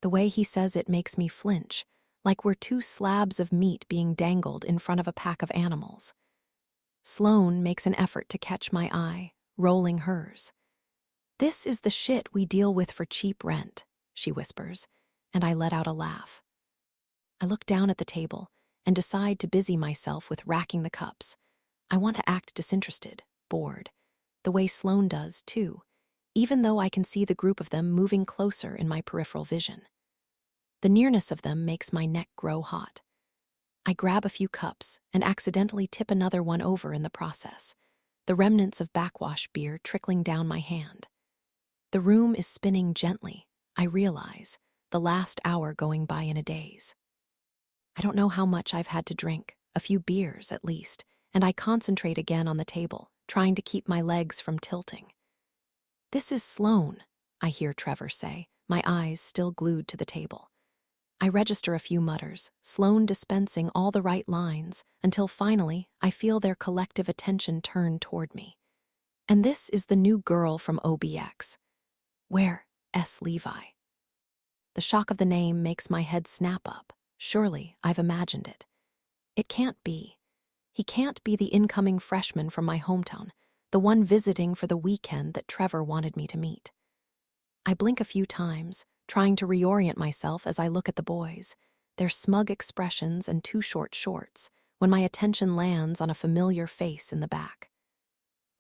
The way he says it makes me flinch, like we're two slabs of meat being dangled in front of a pack of animals. Sloane makes an effort to catch my eye, rolling hers. "This is the shit we deal with for cheap rent," she whispers, and I let out a laugh. I look down at the table and decide to busy myself with racking the cups. I want to act disinterested, bored, the way Sloane does, too, even though I can see the group of them moving closer in my peripheral vision. The nearness of them makes my neck grow hot. I grab a few cups and accidentally tip another one over in the process, the remnants of backwash beer trickling down my hand. The room is spinning gently, I realize, the last hour going by in a daze. I don't know how much I've had to drink, a few beers at least, and I concentrate again on the table, trying to keep my legs from tilting. "This is Sloane," I hear Trevor say, my eyes still glued to the table. I register a few mutters, Sloane dispensing all the right lines, until finally I feel their collective attention turn toward me. "And this is the new girl from OBX. Where? S. Levi." The shock of the name makes my head snap up. Surely I've imagined it. It can't be. He can't be the incoming freshman from my hometown, the one visiting for the weekend that Trevor wanted me to meet. I blink a few times, trying to reorient myself as I look at the boys, their smug expressions and too short shorts, when my attention lands on a familiar face in the back.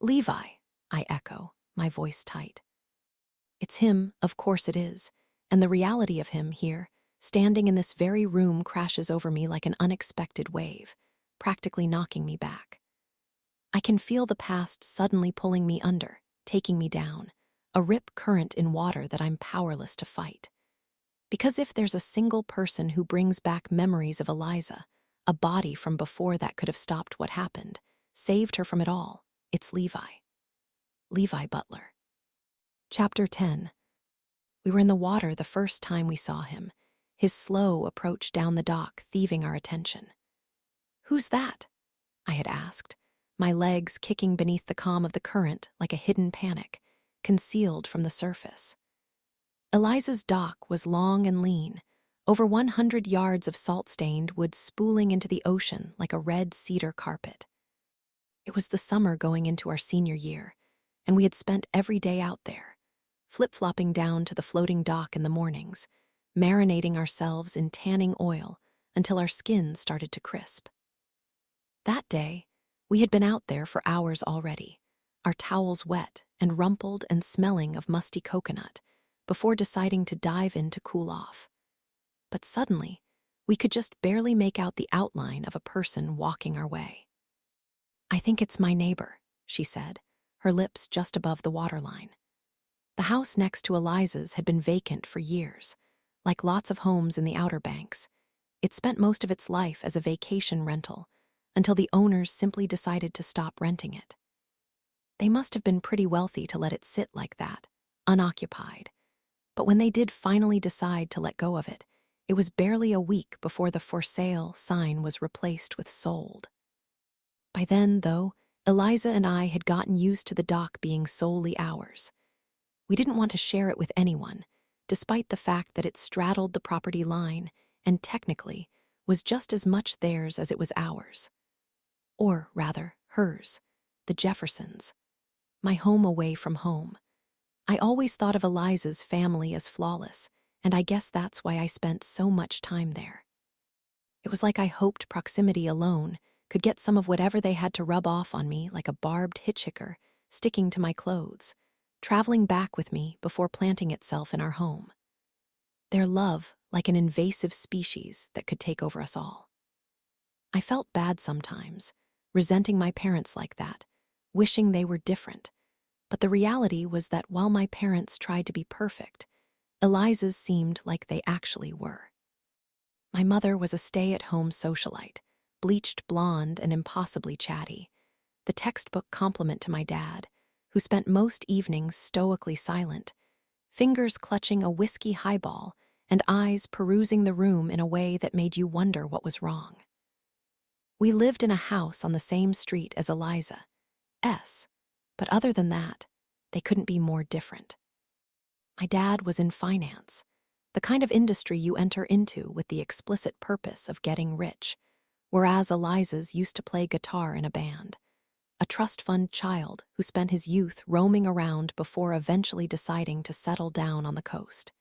"Levi," I echo, my voice tight. It's him, of course it is, and the reality of him here, standing in this very room, crashes over me like an unexpected wave, practically knocking me back. I can feel the past suddenly pulling me under, taking me down, a rip current in water that I'm powerless to fight. Because if there's a single person who brings back memories of Eliza, a body from before that could have stopped what happened, saved her from it all, it's Levi. Levi Butler. Chapter 10. We were in the water the first time we saw him, his slow approach down the dock thieving our attention. "Who's that?" I had asked, my legs kicking beneath the calm of the current like a hidden panic, concealed from the surface. Eliza's dock was long and lean, over 100 yards of salt-stained wood spooling into the ocean like a red cedar carpet. It was the summer going into our senior year, and we had spent every day out there, flip-flopping down to the floating dock in the mornings, marinating ourselves in tanning oil until our skins started to crisp. That day, we had been out there for hours already, our towels wet and rumpled and smelling of musty coconut, before deciding to dive in to cool off. But suddenly, we could just barely make out the outline of a person walking our way. "I think it's my neighbor," she said, her lips just above the waterline. The house next to Eliza's had been vacant for years. Like lots of homes in the Outer Banks, it spent most of its life as a vacation rental, until the owners simply decided to stop renting it. They must have been pretty wealthy to let it sit like that, unoccupied. But when they did finally decide to let go of it, it was barely a week before the "for sale" sign was replaced with "sold." By then, though, Eliza and I had gotten used to the dock being solely ours. We didn't want to share it with anyone, despite the fact that it straddled the property line and technically was just as much theirs as it was ours. Or, rather, hers, the Jeffersons. My home away from home. I always thought of Eliza's family as flawless, and I guess that's why I spent so much time there. It was like I hoped proximity alone could get some of whatever they had to rub off on me like a barbed hitchhiker, sticking to my clothes, traveling back with me before planting itself in our home. Their love like an invasive species that could take over us all. I felt bad sometimes, resenting my parents like that, wishing they were different. But the reality was that while my parents tried to be perfect, Eliza's seemed like they actually were. My mother was a stay-at-home socialite, bleached blonde and impossibly chatty, the textbook complement to my dad, who spent most evenings stoically silent, fingers clutching a whiskey highball and eyes perusing the room in a way that made you wonder what was wrong. We lived in a house on the same street as Eliza, S., but other than that, they couldn't be more different. My dad was in finance, the kind of industry you enter into with the explicit purpose of getting rich, whereas Eliza's used to play guitar in a band, a trust fund child who spent his youth roaming around before eventually deciding to settle down on the coast.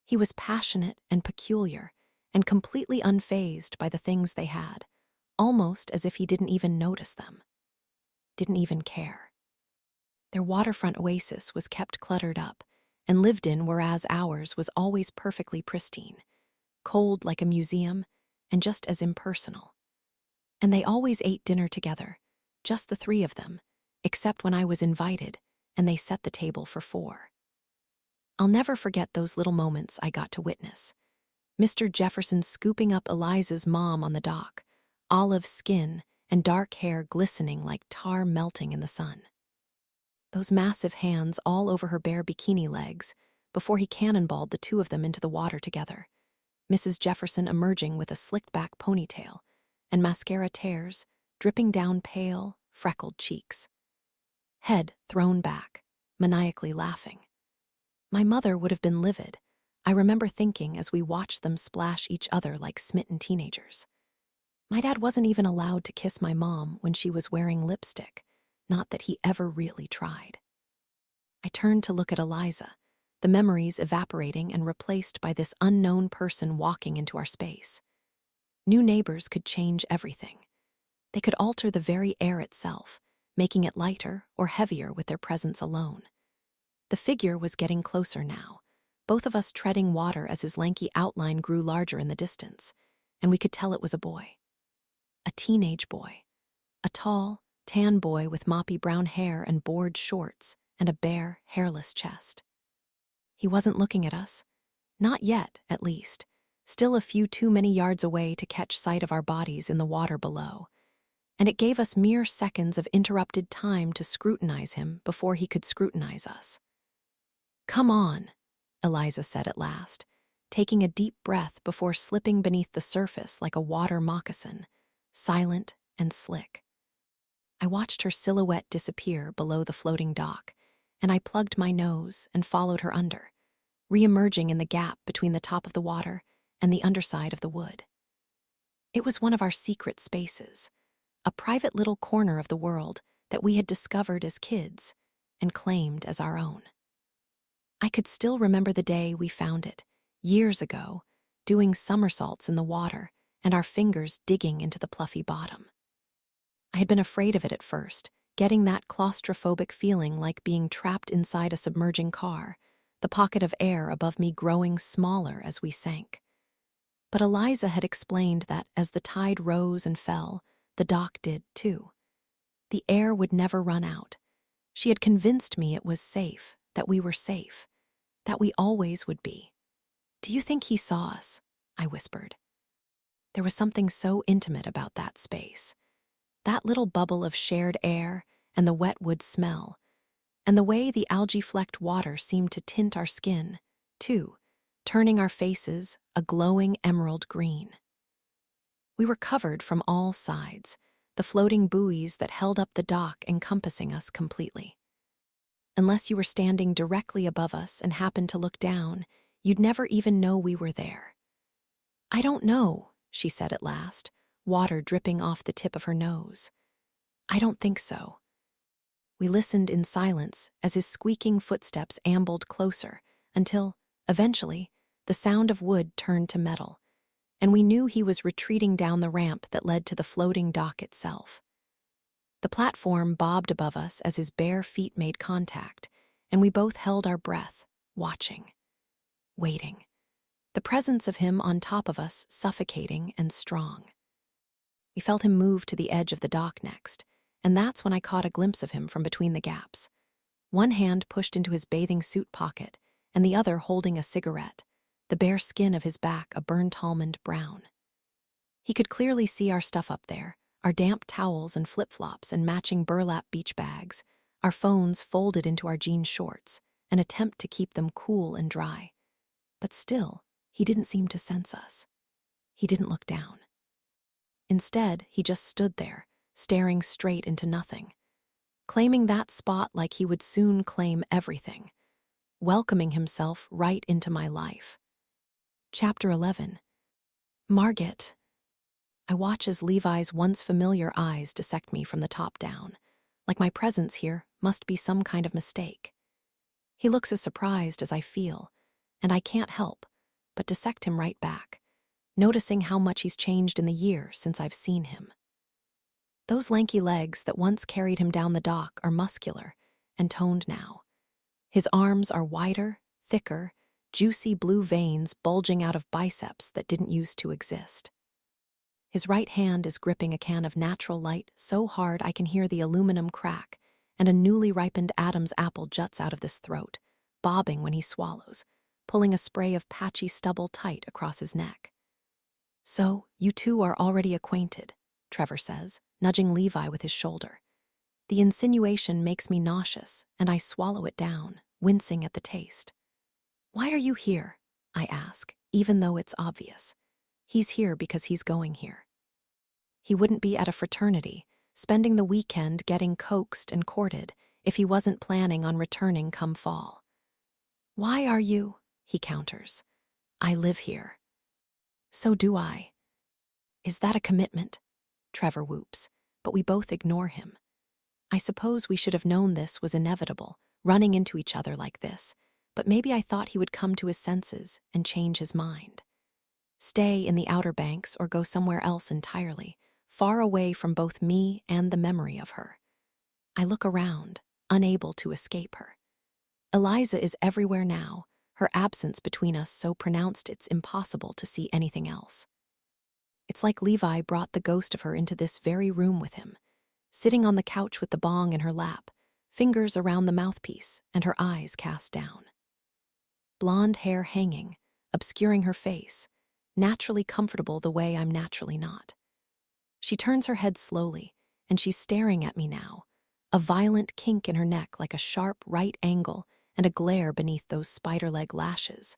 He was passionate and peculiar and completely unfazed by the things they had, almost as if he didn't even notice them, didn't even care. Their waterfront oasis was kept cluttered up and lived in, whereas ours was always perfectly pristine, cold like a museum, and just as impersonal. And they always ate dinner together, just the three of them, except when I was invited, and they set the table for 4. I'll never forget those little moments I got to witness. Mr. Jefferson scooping up Eliza's mom on the dock, olive skin and dark hair glistening like tar melting in the sun. Those massive hands all over her bare bikini legs before he cannonballed the two of them into the water together. Mrs. Jefferson emerging with a slicked-back ponytail and mascara tears dripping down pale, freckled cheeks. Head thrown back, maniacally laughing. My mother would have been livid, I remember thinking as we watched them splash each other like smitten teenagers. My dad wasn't even allowed to kiss my mom when she was wearing lipstick, not that he ever really tried. I turned to look at Eliza, the memories evaporating and replaced by this unknown person walking into our space. New neighbors could change everything. They could alter the very air itself, making it lighter or heavier with their presence alone. The figure was getting closer now, both of us treading water as his lanky outline grew larger in the distance, and we could tell it was a boy. A teenage boy. A tall, tan boy with moppy brown hair and board shorts and a bare, hairless chest. He wasn't looking at us. Not yet, at least. Still a few too many yards away to catch sight of our bodies in the water below. And it gave us mere seconds of interrupted time to scrutinize him before he could scrutinize us. "Come on," Eliza said at last, taking a deep breath before slipping beneath the surface like a water moccasin, silent and slick. I watched her silhouette disappear below the floating dock, and I plugged my nose and followed her under, re-emerging in the gap between the top of the water and the underside of the wood. It was one of our secret spaces, a private little corner of the world that we had discovered as kids and claimed as our own. I could still remember the day we found it, years ago, doing somersaults in the water and our fingers digging into the pluffy bottom. I had been afraid of it at first, getting that claustrophobic feeling like being trapped inside a submerging car, the pocket of air above me growing smaller as we sank. But Eliza had explained that as the tide rose and fell, the dock did too. The air would never run out. She had convinced me it was safe, that we were safe, that we always would be. "Do you think he saw us?" I whispered. There was something so intimate about that space. That little bubble of shared air and the wet wood smell, and the way the algae-flecked water seemed to tint our skin, too, turning our faces a glowing emerald green. We were covered from all sides, the floating buoys that held up the dock encompassing us completely. Unless you were standing directly above us and happened to look down, you'd never even know we were there. "I don't know," she said at last, water dripping off the tip of her nose. "I don't think so." We listened in silence as his squeaking footsteps ambled closer until, eventually, the sound of wood turned to metal, and we knew he was retreating down the ramp that led to the floating dock itself. The platform bobbed above us as his bare feet made contact, and we both held our breath, watching, waiting. The presence of him on top of us suffocating and strong. We felt him move to the edge of the dock next, and that's when I caught a glimpse of him from between the gaps. One hand pushed into his bathing suit pocket, and the other holding a cigarette, the bare skin of his back a burnt almond brown. He could clearly see our stuff up there, our damp towels and flip-flops and matching burlap beach bags, our phones folded into our jean shorts, an attempt to keep them cool and dry. But still, he didn't seem to sense us. He didn't look down. Instead, he just stood there, staring straight into nothing, claiming that spot like he would soon claim everything, welcoming himself right into my life. Chapter 11. Margit. I watch as Levi's once familiar eyes dissect me from the top down, like my presence here must be some kind of mistake. He looks as surprised as I feel, and I can't help but dissect him right back, noticing how much he's changed in the year since I've seen him. Those lanky legs that once carried him down the dock are muscular and toned now. His arms are wider, thicker, juicy blue veins bulging out of biceps that didn't used to exist. His right hand is gripping a can of natural light so hard I can hear the aluminum crack, and a newly ripened Adam's apple juts out of this throat, bobbing when he swallows, pulling a spray of patchy stubble tight across his neck. "So, you two are already acquainted," Trevor says, nudging Levi with his shoulder. The insinuation makes me nauseous, and I swallow it down, wincing at the taste. "Why are you here?" I ask, even though it's obvious. He's here because he's going here. He wouldn't be at a fraternity, spending the weekend getting coaxed and courted, if he wasn't planning on returning come fall. "Why are you?" he counters. "I live here." "So do I." "Is that a commitment?" Trevor whoops, but we both ignore him. I suppose we should have known this was inevitable, running into each other like this, but maybe I thought he would come to his senses and change his mind. Stay in the Outer Banks or go somewhere else entirely, far away from both me and the memory of her. I look around, unable to escape her. Eliza is everywhere now, her absence between us so pronounced it's impossible to see anything else. It's like Levi brought the ghost of her into this very room with him, sitting on the couch with the bong in her lap, fingers around the mouthpiece and her eyes cast down. Blonde hair hanging, obscuring her face, naturally comfortable the way I'm naturally not. She turns her head slowly, and she's staring at me now, a violent kink in her neck like a sharp right angle and a glare beneath those spider-leg lashes,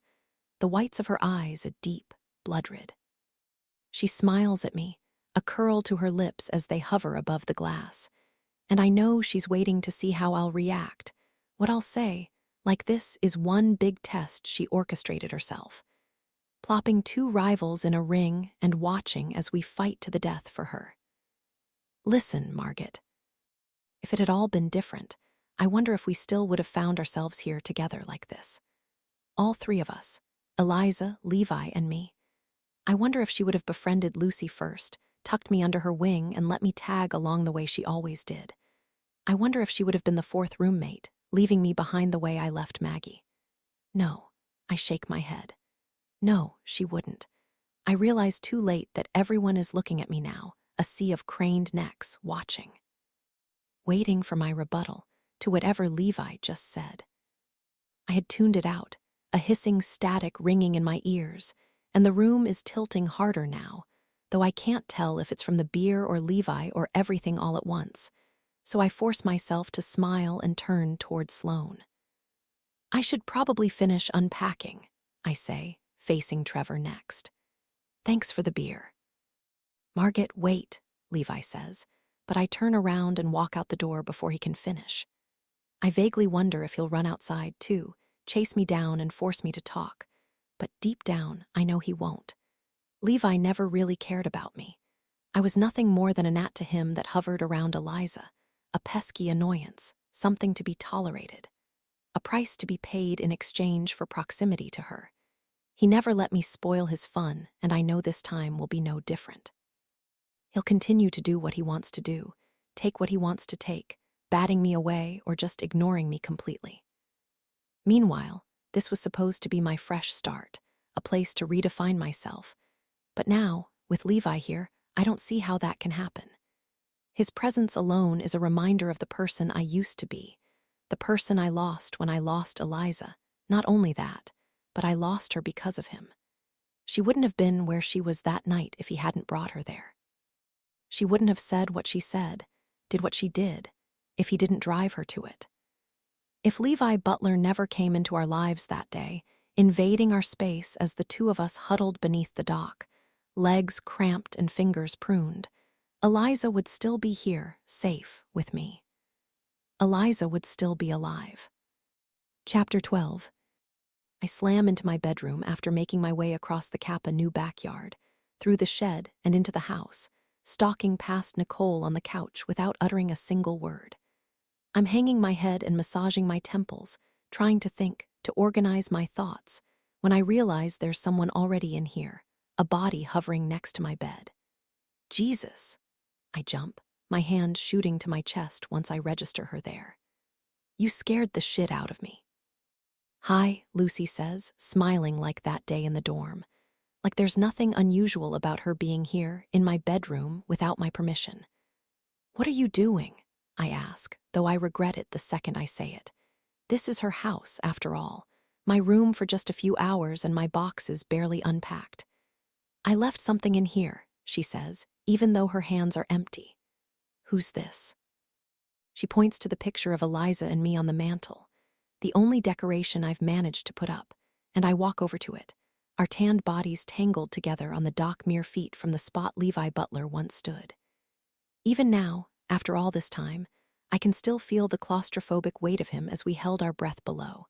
the whites of her eyes a deep blood red. She smiles at me, a curl to her lips as they hover above the glass, and I know she's waiting to see how I'll react, what I'll say, like this is one big test she orchestrated herself, plopping two rivals in a ring and watching as we fight to the death for her. "Listen, Margaret. If it had all been different, I wonder if we still would have found ourselves here together like this. All three of us, Eliza, Levi, and me. I wonder if she would have befriended Lucy first, tucked me under her wing, and let me tag along the way she always did. I wonder if she would have been the fourth roommate, leaving me behind the way I left Maggie. No, I shake my head. No, she wouldn't. I realize too late that everyone is looking at me now, a sea of craned necks, watching. Waiting for my rebuttal to whatever Levi just said. I had tuned it out, a hissing static ringing in my ears, and the room is tilting harder now, though I can't tell if it's from the beer or Levi or everything all at once, so I force myself to smile and turn toward Sloane. "I should probably finish unpacking," I say, facing Trevor next. "Thanks for the beer." "Margaret, wait," Levi says, but I turn around and walk out the door before he can finish. I vaguely wonder if he'll run outside, too, chase me down and force me to talk, but deep down, I know he won't. Levi never really cared about me. I was nothing more than a gnat to him that hovered around Eliza, a pesky annoyance, something to be tolerated, a price to be paid in exchange for proximity to her. He never let me spoil his fun, and I know this time will be no different. He'll continue to do what he wants to do, take what he wants to take, batting me away or just ignoring me completely. Meanwhile, this was supposed to be my fresh start, a place to redefine myself. But now, with Levi here, I don't see how that can happen. His presence alone is a reminder of the person I used to be, the person I lost when I lost Eliza. Not only that, but I lost her because of him. She wouldn't have been where she was that night if he hadn't brought her there. She wouldn't have said what she said, did what she did, if he didn't drive her to it. If Levi Butler never came into our lives that day, invading our space as the two of us huddled beneath the dock, legs cramped and fingers pruned, Eliza would still be here, safe, with me. Eliza would still be alive. Chapter 12. I slam into my bedroom after making my way across the Kappa new backyard, through the shed and into the house, stalking past Nicole on the couch without uttering a single word. I'm hanging my head and massaging my temples, trying to think, to organize my thoughts, when I realize there's someone already in here, a body hovering next to my bed. Jesus! I jump, my hand shooting to my chest once I register her there. "You scared the shit out of me." "Hi," Lucy says, smiling like that day in the dorm. Like there's nothing unusual about her being here, in my bedroom, without my permission. "What are you doing?" I ask, though I regret it the second I say it. This is her house, after all. My room for just a few hours and my boxes barely unpacked. I left something in here, she says, even though her hands are empty. Who's this? She points to the picture of Eliza and me on the mantel, the only decoration I've managed to put up, and I walk over to it, our tanned bodies tangled together on the dock mere feet from the spot Levi Butler once stood. Even now, after all this time, I can still feel the claustrophobic weight of him as we held our breath below.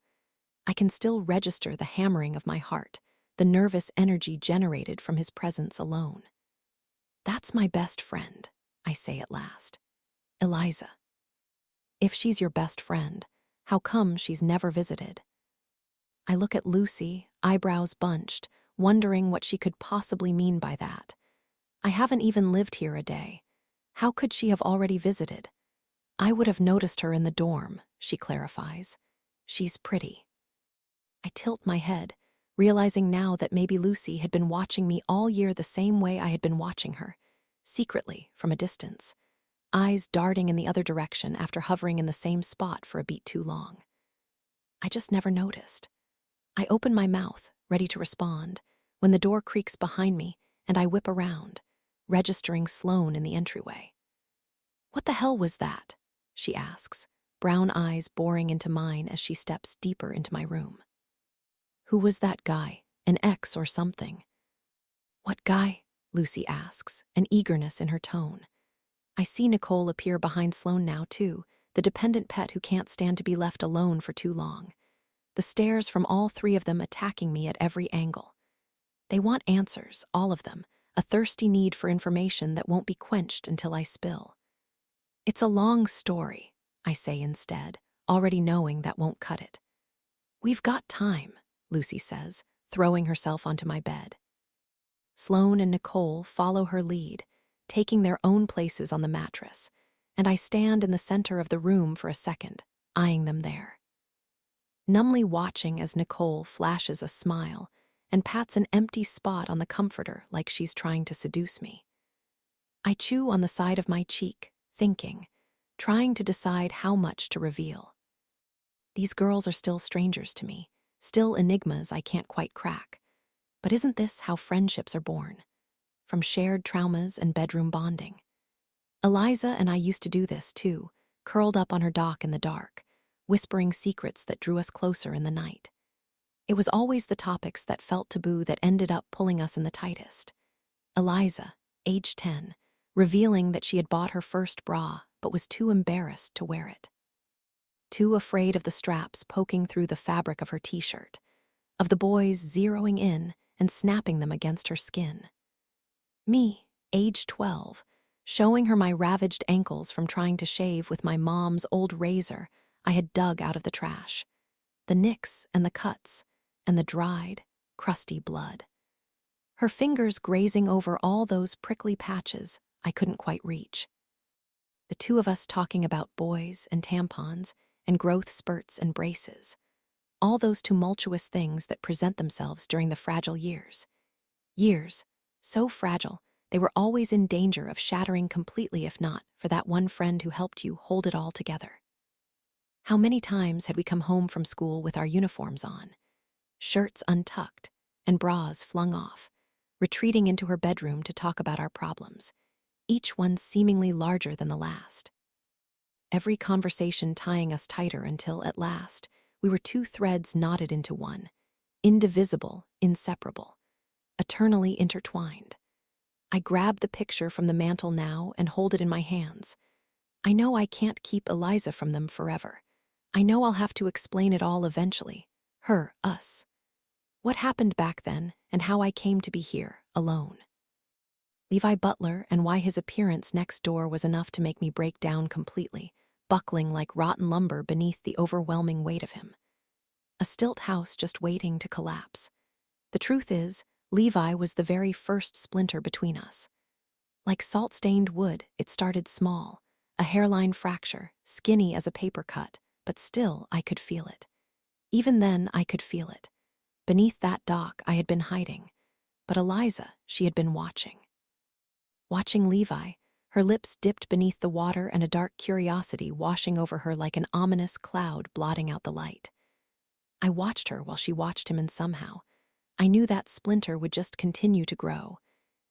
I can still register the hammering of my heart, the nervous energy generated from his presence alone. That's my best friend, I say at last. Eliza. If she's your best friend, how come she's never visited? I look at Lucy, eyebrows bunched, wondering what she could possibly mean by that. I haven't even lived here a day. How could she have already visited? I would have noticed her in the dorm, she clarifies. She's pretty. I tilt my head, realizing now that maybe Lucy had been watching me all year the same way I had been watching her, secretly, from a distance, eyes darting in the other direction after hovering in the same spot for a beat too long. I just never noticed. I open my mouth, ready to respond, when the door creaks behind me and I whip around, registering Sloane in the entryway. "What the hell was that?" she asks, brown eyes boring into mine as she steps deeper into my room. "Who was that guy? An ex or something?" "What guy?" Lucy asks, an eagerness in her tone. I see Nicole appear behind Sloane now, too, the dependent pet who can't stand to be left alone for too long. The stares from all three of them attacking me at every angle. They want answers, all of them, a thirsty need for information that won't be quenched until I spill. "It's a long story," I say instead, already knowing that won't cut it. "We've got time," Lucy says, throwing herself onto my bed. Sloane and Nicole follow her lead, taking their own places on the mattress, and I stand in the center of the room for a second, eyeing them there. Numbly watching as Nicole flashes a smile and pats an empty spot on the comforter like she's trying to seduce me. I chew on the side of my cheek, thinking, trying to decide how much to reveal. These girls are still strangers to me, still enigmas I can't quite crack. But isn't this how friendships are born? From shared traumas and bedroom bonding. Eliza and I used to do this, too, curled up on her dock in the dark, whispering secrets that drew us closer in the night. It was always the topics that felt taboo that ended up pulling us in the tightest. Eliza, age 10, revealing that she had bought her first bra but was too embarrassed to wear it. Too afraid of the straps poking through the fabric of her t-shirt, of the boys zeroing in and snapping them against her skin. Me, age 12, showing her my ravaged ankles from trying to shave with my mom's old razor I had dug out of the trash. The nicks and the cuts, and the dried, crusty blood. Her fingers grazing over all those prickly patches I couldn't quite reach. The two of us talking about boys and tampons and growth spurts and braces. All those tumultuous things that present themselves during the fragile years. Years, so fragile, they were always in danger of shattering completely if not for that one friend who helped you hold it all together. How many times had we come home from school with our uniforms on, shirts untucked and bras flung off, retreating into her bedroom to talk about our problems, each one seemingly larger than the last. Every conversation tying us tighter until, at last, we were two threads knotted into one, indivisible, inseparable, eternally intertwined. I grab the picture from the mantel now and hold it in my hands. I know I can't keep Eliza from them forever. I know I'll have to explain it all eventually. Her, us. What happened back then and how I came to be here, alone. Levi Butler and why his appearance next door was enough to make me break down completely, buckling like rotten lumber beneath the overwhelming weight of him. A stilt house just waiting to collapse. The truth is, Levi was the very first splinter between us. Like salt-stained wood, it started small, a hairline fracture, skinny as a paper cut, but still I could feel it. Even then, I could feel it. Beneath that dock, I had been hiding, but Eliza, she had been watching. Watching Levi, her lips dipped beneath the water and a dark curiosity washing over her like an ominous cloud blotting out the light. I watched her while she watched him, and somehow, I knew that splinter would just continue to grow,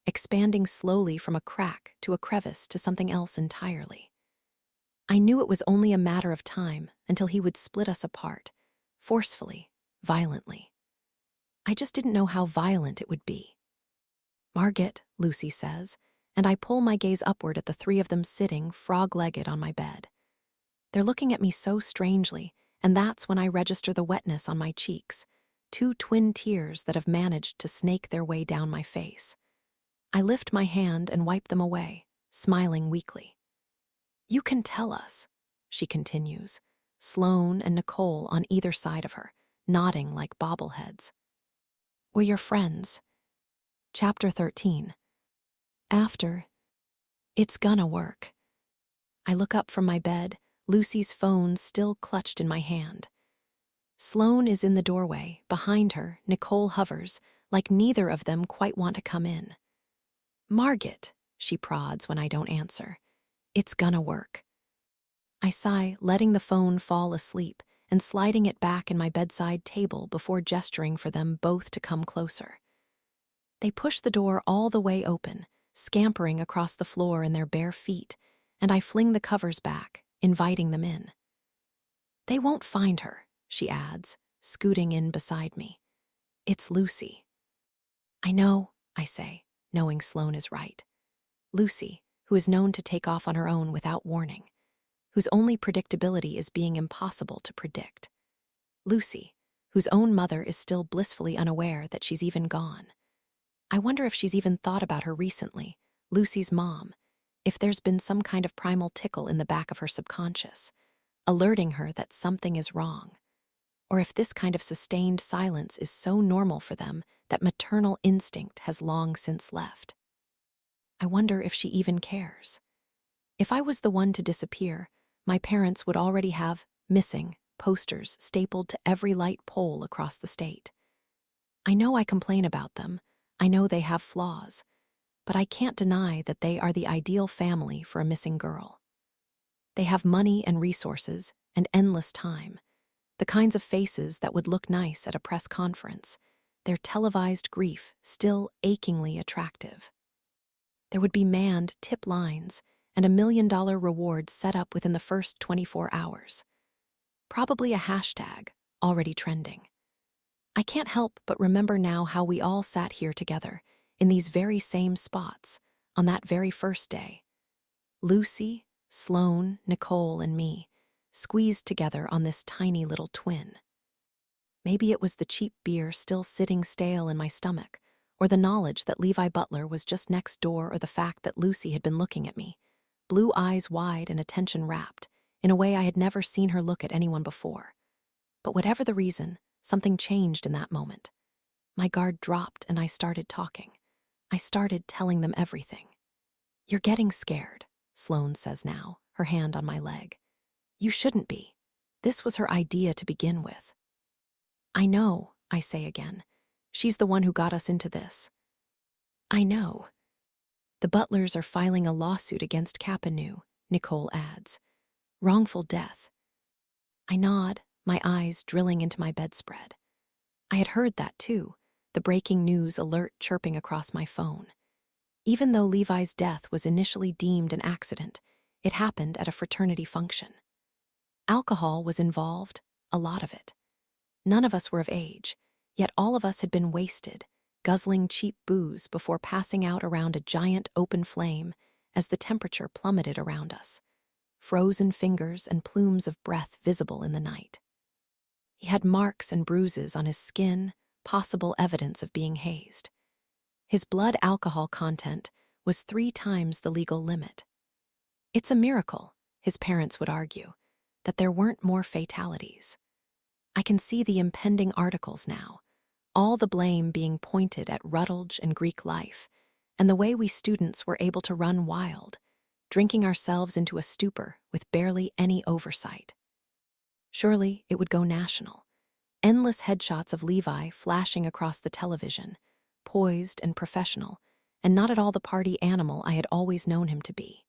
expanding slowly from a crack to a crevice to something else entirely. I knew it was only a matter of time until he would split us apart, forcefully, violently. I just didn't know how violent it would be. "Margit," Lucy says, and I pull my gaze upward at the three of them sitting frog-legged on my bed. They're looking at me so strangely, and that's when I register the wetness on my cheeks, two twin tears that have managed to snake their way down my face. I lift my hand and wipe them away, smiling weakly. "You can tell us," she continues, Sloane and Nicole on either side of her, nodding like bobbleheads. "We're your friends." Chapter 13. After. It's gonna work. I look up from my bed, Lucy's phone still clutched in my hand. Sloane is in the doorway. Behind her, Nicole hovers, like neither of them quite want to come in. "Margit," she prods when I don't answer. "It's gonna work." I sigh, letting the phone fall asleep and sliding it back in my bedside table before gesturing for them both to come closer. They push the door all the way open, scampering across the floor in their bare feet, and I fling the covers back, inviting them in. "They won't find her," she adds, scooting in beside me. "It's Lucy." "I know," I say, knowing Sloane is right. Lucy, who is known to take off on her own without warning, whose only predictability is being impossible to predict. Lucy, whose own mother is still blissfully unaware that she's even gone. I wonder if she's even thought about her recently, Lucy's mom, if there's been some kind of primal tickle in the back of her subconscious, alerting her that something is wrong, or if this kind of sustained silence is so normal for them that maternal instinct has long since left. I wonder if she even cares. If I was the one to disappear, my parents would already have "missing" posters stapled to every light pole across the state. I know I complain about them, I know they have flaws, but I can't deny that they are the ideal family for a missing girl. They have money and resources and endless time, the kinds of faces that would look nice at a press conference, their televised grief still achingly attractive. There would be manned tip lines and $1 million reward set up within the first 24 hours. Probably a hashtag, already trending. I can't help but remember now how we all sat here together, in these very same spots, on that very first day. Lucy, Sloane, Nicole, and me, squeezed together on this tiny little twin. Maybe it was the cheap beer still sitting stale in my stomach, or the knowledge that Levi Butler was just next door, or the fact that Lucy had been looking at me, blue eyes wide and attention rapt, in a way I had never seen her look at anyone before. But whatever the reason, something changed in that moment. My guard dropped and I started talking. I started telling them everything. "You're getting scared," Sloane says now, her hand on my leg. "You shouldn't be. This was her idea to begin with." "I know," I say again. "She's the one who got us into this." "I know." "The Butlers are filing a lawsuit against Capanu," Nicole adds. "Wrongful death." I nod, my eyes drilling into my bedspread. I had heard that too, the breaking news alert chirping across my phone. Even though Levi's death was initially deemed an accident, it happened at a fraternity function. Alcohol was involved, a lot of it. None of us were of age, yet all of us had been wasted, guzzling cheap booze before passing out around a giant open flame as the temperature plummeted around us, frozen fingers and plumes of breath visible in the night. He had marks and bruises on his skin, possible evidence of being hazed. His blood alcohol content was 3 times the legal limit. It's a miracle, his parents would argue, that there weren't more fatalities. I can see the impending articles now, all the blame being pointed at Rutledge and Greek life, and the way we students were able to run wild, drinking ourselves into a stupor with barely any oversight. Surely it would go national. Endless headshots of Levi flashing across the television, poised and professional, and not at all the party animal I had always known him to be.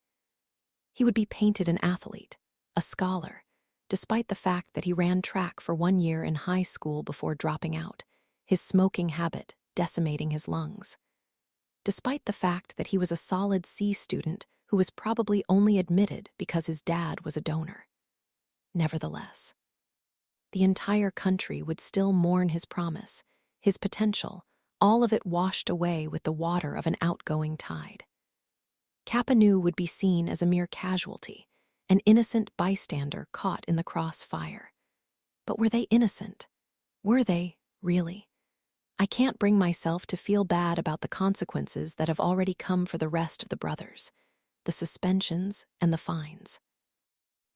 He would be painted an athlete, a scholar, despite the fact that he ran track for 1 year in high school before dropping out, his smoking habit decimating his lungs. Despite the fact that he was a solid C student who was probably only admitted because his dad was a donor. Nevertheless, the entire country would still mourn his promise, his potential, all of it washed away with the water of an outgoing tide. Kapanu would be seen as a mere casualty, an innocent bystander caught in the crossfire. But were they innocent? Were they, really? I can't bring myself to feel bad about the consequences that have already come for the rest of the brothers, the suspensions and the fines.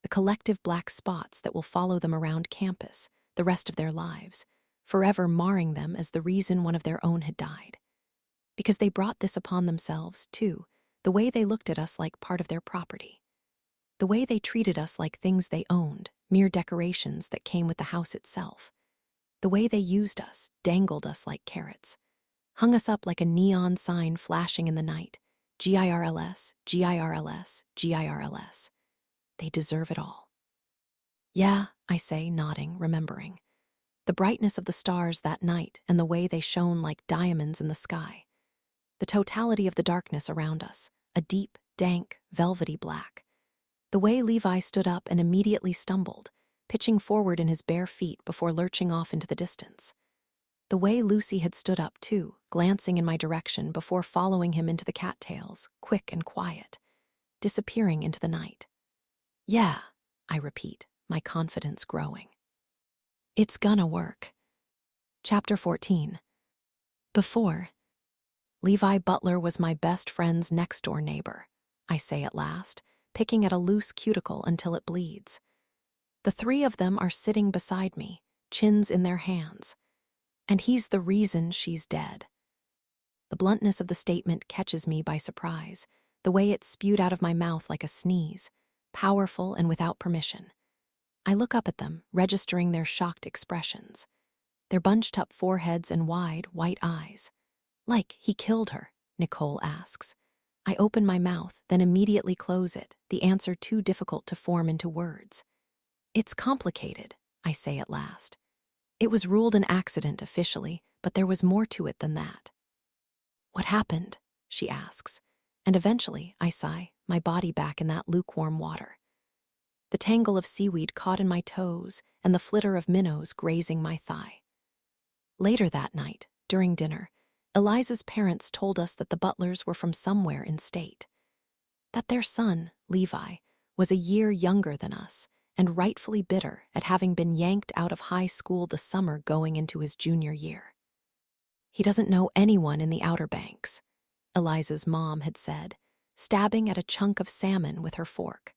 The collective black spots that will follow them around campus the rest of their lives, forever marring them as the reason one of their own had died. Because they brought this upon themselves, too, the way they looked at us like part of their property. The way they treated us like things they owned, mere decorations that came with the house itself. The way they used us, dangled us like carrots, hung us up like a neon sign flashing in the night. GIRLS, GIRLS, GIRLS. They deserve it all. Yeah, I say, nodding, remembering. The brightness of the stars that night and the way they shone like diamonds in the sky. The totality of the darkness around us, a deep, dank, velvety black. The way Levi stood up and immediately stumbled, pitching forward in his bare feet before lurching off into the distance. The way Lucy had stood up, too, glancing in my direction before following him into the cattails, quick and quiet, disappearing into the night. Yeah, I repeat, my confidence growing. It's gonna work. Chapter 14. Before. Levi Butler was my best friend's next-door neighbor, I say at last, picking at a loose cuticle until it bleeds. The three of them are sitting beside me, chins in their hands. And he's the reason she's dead. The bluntness of the statement catches me by surprise, the way it spewed out of my mouth like a sneeze, powerful and without permission. I look up at them, registering their shocked expressions, their bunched-up foreheads and wide, white eyes. Like he killed her, Nicole asks. I open my mouth, then immediately close it, the answer too difficult to form into words. It's complicated, I say at last. It was ruled an accident officially, but there was more to it than that. What happened? She asks, and eventually, I sigh, my body back in that lukewarm water. The tangle of seaweed caught in my toes and the flitter of minnows grazing my thigh. Later that night, during dinner, Eliza's parents told us that the Butlers were from somewhere in state. That their son, Levi, was a year younger than us, and rightfully bitter at having been yanked out of high school the summer going into his junior year. He doesn't know anyone in the Outer Banks, Eliza's mom had said, stabbing at a chunk of salmon with her fork.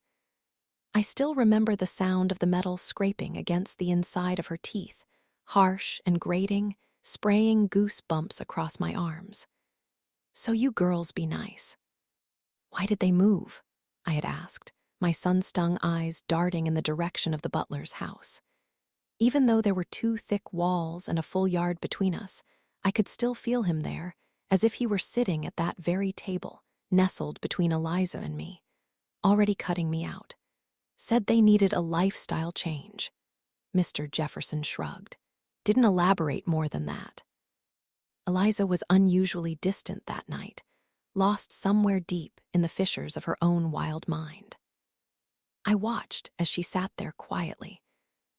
I still remember the sound of the metal scraping against the inside of her teeth, harsh and grating, spraying goosebumps across my arms. So you girls be nice. Why did they move? I had asked, my sun-stung eyes darting in the direction of the butler's house. Even though there were 2 thick walls and a full yard between us, I could still feel him there, as if he were sitting at that very table, nestled between Eliza and me, already cutting me out. Said they needed a lifestyle change. Mr. Jefferson shrugged. Didn't elaborate more than that. Eliza was unusually distant that night, lost somewhere deep in the fissures of her own wild mind. I watched as she sat there quietly,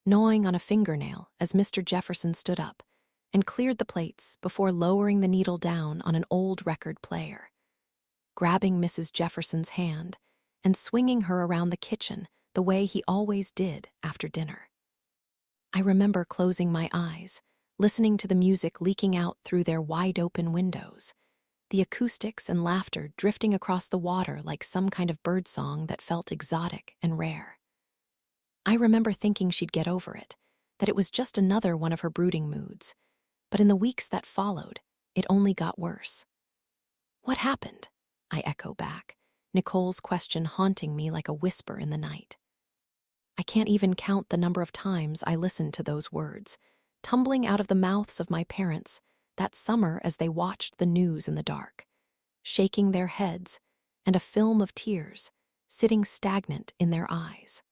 gnawing on a fingernail as Mr. Jefferson stood up and cleared the plates before lowering the needle down on an old record player, grabbing Mrs. Jefferson's hand and swinging her around the kitchen the way he always did after dinner. I remember closing my eyes, listening to the music leaking out through their wide-open windows, the acoustics and laughter drifting across the water like some kind of birdsong that felt exotic and rare. I remember thinking she'd get over it, that it was just another one of her brooding moods, but in the weeks that followed, it only got worse. What happened? I echo back, Nicole's question haunting me like a whisper in the night. I can't even count the number of times I listened to those words, tumbling out of the mouths of my parents that summer as they watched the news in the dark, shaking their heads, and a film of tears, sitting stagnant in their eyes.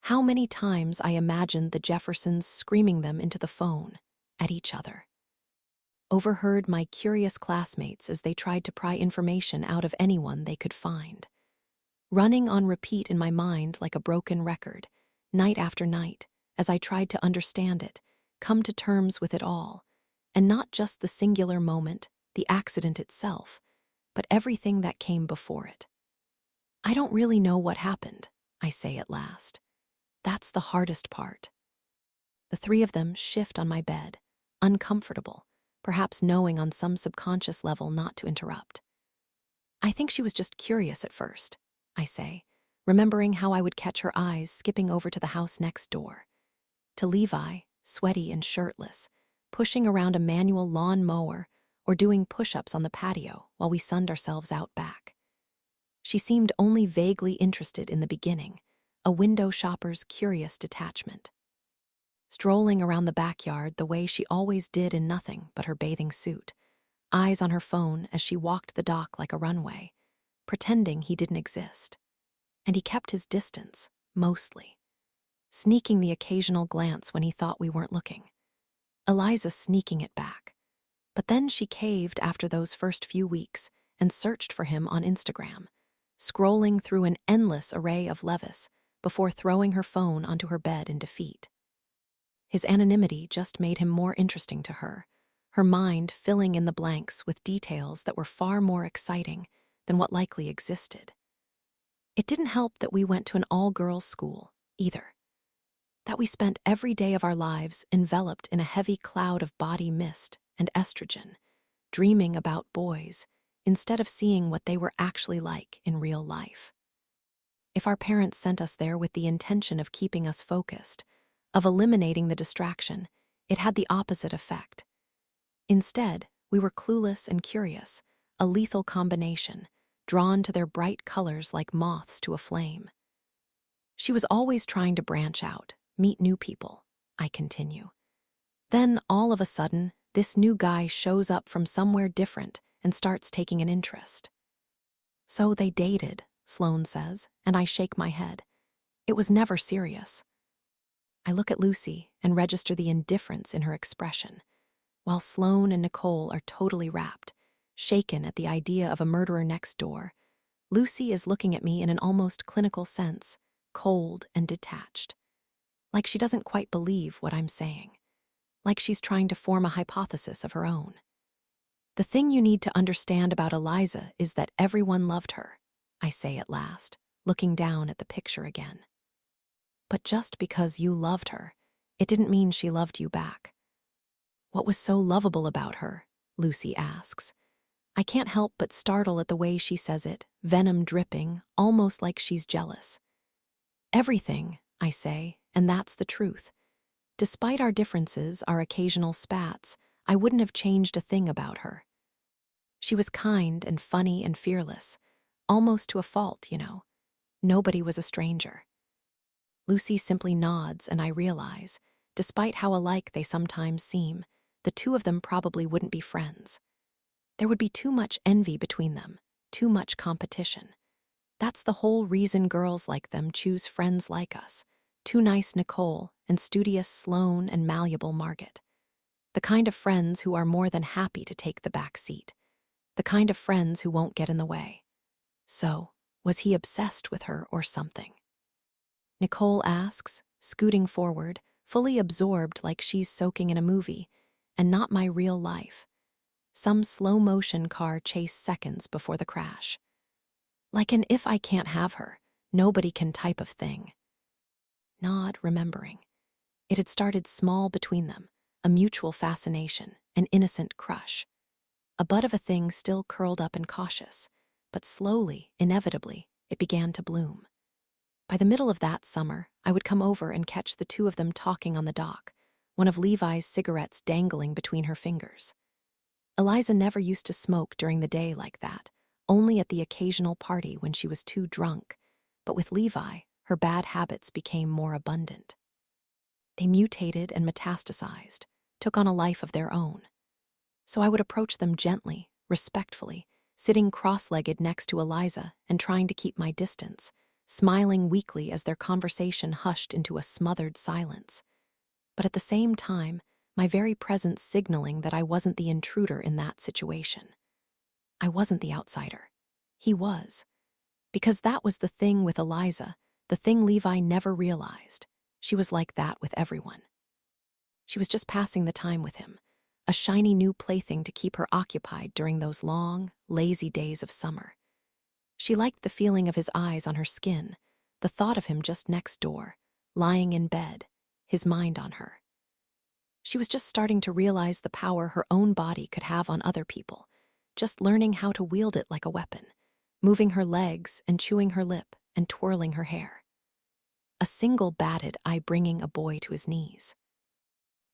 How many times I imagined the Jeffersons screaming them into the phone at each other. Overheard my curious classmates as they tried to pry information out of anyone they could find. Running on repeat in my mind like a broken record, night after night, as I tried to understand it, come to terms with it all, and not just the singular moment, the accident itself, but everything that came before it. I don't really know what happened, I say at last. That's the hardest part. The three of them shift on my bed, uncomfortable, perhaps knowing on some subconscious level not to interrupt. I think she was just curious at first, I say, remembering how I would catch her eyes skipping over to the house next door. To Levi, sweaty and shirtless, pushing around a manual lawn mower or doing push-ups on the patio while we sunned ourselves out back. She seemed only vaguely interested in the beginning, a window shopper's curious detachment. Strolling around the backyard the way she always did in nothing but her bathing suit, eyes on her phone as she walked the dock like a runway, pretending he didn't exist. And he kept his distance, mostly, sneaking the occasional glance when he thought we weren't looking. Eliza sneaking it back. But then she caved after those first few weeks and searched for him on Instagram, scrolling through an endless array of Levis before throwing her phone onto her bed in defeat. His anonymity just made him more interesting to her, her mind filling in the blanks with details that were far more exciting than what likely existed. It didn't help that we went to an all-girls school, either. That we spent every day of our lives enveloped in a heavy cloud of body mist and estrogen, dreaming about boys instead of seeing what they were actually like in real life. If our parents sent us there with the intention of keeping us focused, of eliminating the distraction, it had the opposite effect. Instead, we were clueless and curious, a lethal combination, drawn to their bright colors like moths to a flame. She was always trying to branch out, meet new people, I continue. Then, all of a sudden, this new guy shows up from somewhere different and starts taking an interest. So they dated, Sloane says, and I shake my head. It was never serious. I look at Lucy and register the indifference in her expression, while Sloane and Nicole are totally rapt, shaken at the idea of a murderer next door. Lucy is looking at me in an almost clinical sense, cold and detached. Like she doesn't quite believe what I'm saying. Like she's trying to form a hypothesis of her own. The thing you need to understand about Eliza is that everyone loved her, I say at last, looking down at the picture again. But just because you loved her, it didn't mean she loved you back. What was so lovable about her? Lucy asks. I can't help but startle at the way she says it, venom dripping, almost like she's jealous. Everything, I say, and that's the truth. Despite our differences, our occasional spats, I wouldn't have changed a thing about her. She was kind and funny and fearless, almost to a fault, you know. Nobody was a stranger. Lucy simply nods, and I realize, despite how alike they sometimes seem, the two of them probably wouldn't be friends. There would be too much envy between them, too much competition. That's the whole reason girls like them choose friends like us, too nice Nicole and studious Sloane and malleable Margaret. The kind of friends who are more than happy to take the back seat. The kind of friends who won't get in the way. So, was he obsessed with her or something? Nicole asks, scooting forward, fully absorbed like she's soaking in a movie, and not my real life. Some slow-motion car chase seconds before the crash. Like an if I can't have her, nobody can type of thing. Nod, remembering. It had started small between them, a mutual fascination, an innocent crush. A bud of a thing still curled up and cautious, but slowly, inevitably, it began to bloom. By the middle of that summer, I would come over and catch the two of them talking on the dock, one of Levi's cigarettes dangling between her fingers. Eliza never used to smoke during the day like that, only at the occasional party when she was too drunk, but with Levi, her bad habits became more abundant. They mutated and metastasized, took on a life of their own. So I would approach them gently, respectfully, sitting cross-legged next to Eliza and trying to keep my distance, smiling weakly as their conversation hushed into a smothered silence. But at the same time, my very presence signaling that I wasn't the intruder in that situation. I wasn't the outsider. He was. Because that was the thing with Eliza, the thing Levi never realized. She was like that with everyone. She was just passing the time with him, a shiny new plaything to keep her occupied during those long, lazy days of summer. She liked the feeling of his eyes on her skin, the thought of him just next door, lying in bed, his mind on her. She was just starting to realize the power her own body could have on other people, just learning how to wield it like a weapon, moving her legs and chewing her lip and twirling her hair. A single batted eye bringing a boy to his knees.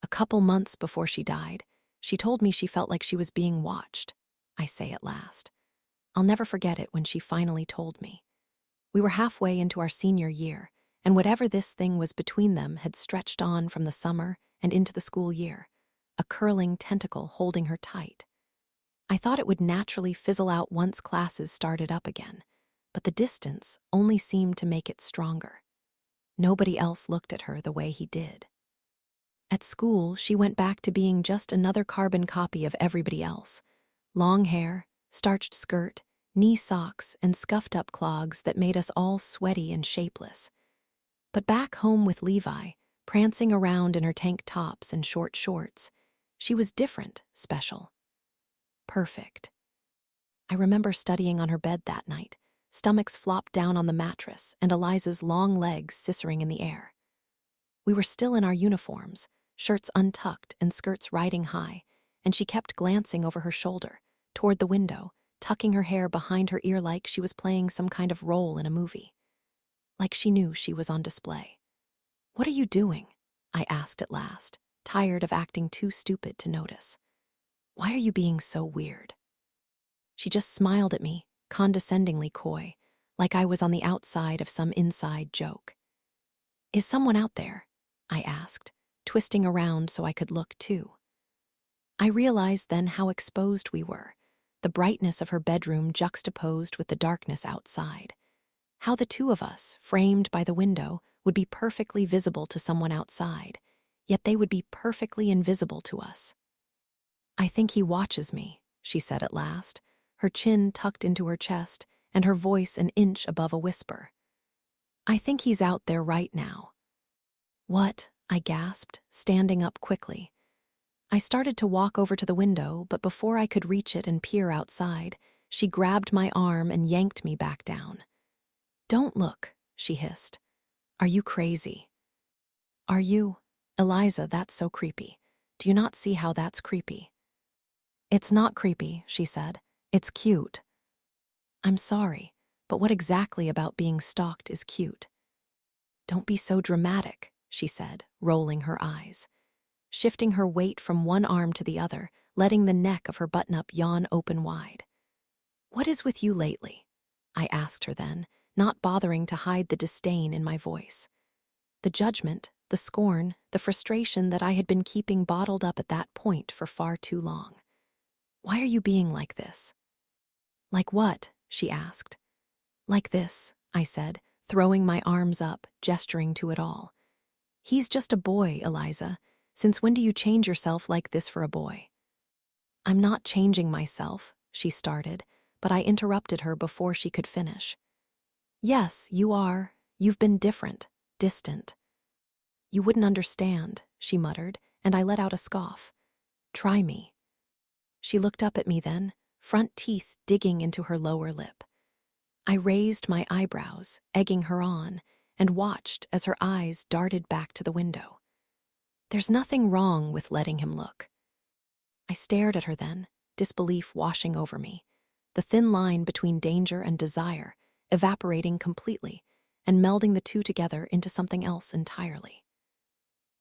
A couple months before she died, she told me she felt like she was being watched, I say at last. I'll never forget it when she finally told me. We were halfway into our senior year, and whatever this thing was between them had stretched on from the summer and into the school year, a curling tentacle holding her tight. I thought it would naturally fizzle out once classes started up again, but the distance only seemed to make it stronger. Nobody else looked at her the way he did. At school, she went back to being just another carbon copy of everybody else. Long hair, starched skirt, knee socks, and scuffed-up clogs that made us all sweaty and shapeless. But back home with Levi, prancing around in her tank tops and short shorts, she was different, special. Perfect. I remember studying on her bed that night, stomachs flopped down on the mattress and Eliza's long legs scissoring in the air. We were still in our uniforms, shirts untucked and skirts riding high, and she kept glancing over her shoulder, toward the window, tucking her hair behind her ear like she was playing some kind of role in a movie. Like she knew she was on display. "What are you doing?" I asked at last, tired of acting too stupid to notice. "Why are you being so weird?" She just smiled at me, condescendingly coy, like I was on the outside of some inside joke. "Is someone out there?" I asked, twisting around so I could look too. I realized then how exposed we were, the brightness of her bedroom juxtaposed with the darkness outside. How the two of us, framed by the window, would be perfectly visible to someone outside, yet they would be perfectly invisible to us. "I think he watches me," she said at last, her chin tucked into her chest and her voice an inch above a whisper. "I think he's out there right now." "What?" I gasped, standing up quickly. I started to walk over to the window, but before I could reach it and peer outside, she grabbed my arm and yanked me back down. "Don't look," she hissed. "Are you crazy?" "Are you? Eliza, that's so creepy. Do you not see how that's creepy?" "It's not creepy," she said. "It's cute." "I'm sorry, but what exactly about being stalked is cute?" "Don't be so dramatic," she said, rolling her eyes. Shifting her weight from one arm to the other, letting the neck of her button-up yawn open wide. "What is with you lately?" I asked her then, not bothering to hide the disdain in my voice. The judgment, the scorn, the frustration that I had been keeping bottled up at that point for far too long. "Why are you being like this?" "Like what?" she asked. "Like this," I said, throwing my arms up, gesturing to it all. "He's just a boy, Eliza. Since when do you change yourself like this for a boy?" "I'm not changing myself," she started, but I interrupted her before she could finish. "Yes, you are. You've been different, distant." "You wouldn't understand," she muttered, and I let out a scoff. "Try me." She looked up at me then, front teeth digging into her lower lip. I raised my eyebrows, egging her on, and watched as her eyes darted back to the window. "There's nothing wrong with letting him look." I stared at her then, disbelief washing over me, the thin line between danger and desire evaporating completely and melding the two together into something else entirely.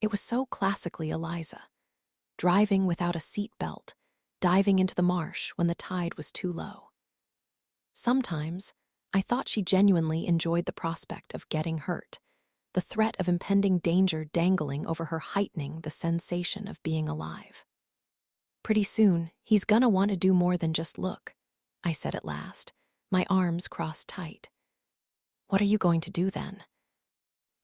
It was so classically Eliza, driving without a seat belt, diving into the marsh when the tide was too low. Sometimes, I thought she genuinely enjoyed the prospect of getting hurt, the threat of impending danger dangling over her heightening the sensation of being alive. "Pretty soon, he's gonna want to do more than just look," I said at last, my arms crossed tight. What are you going to do then?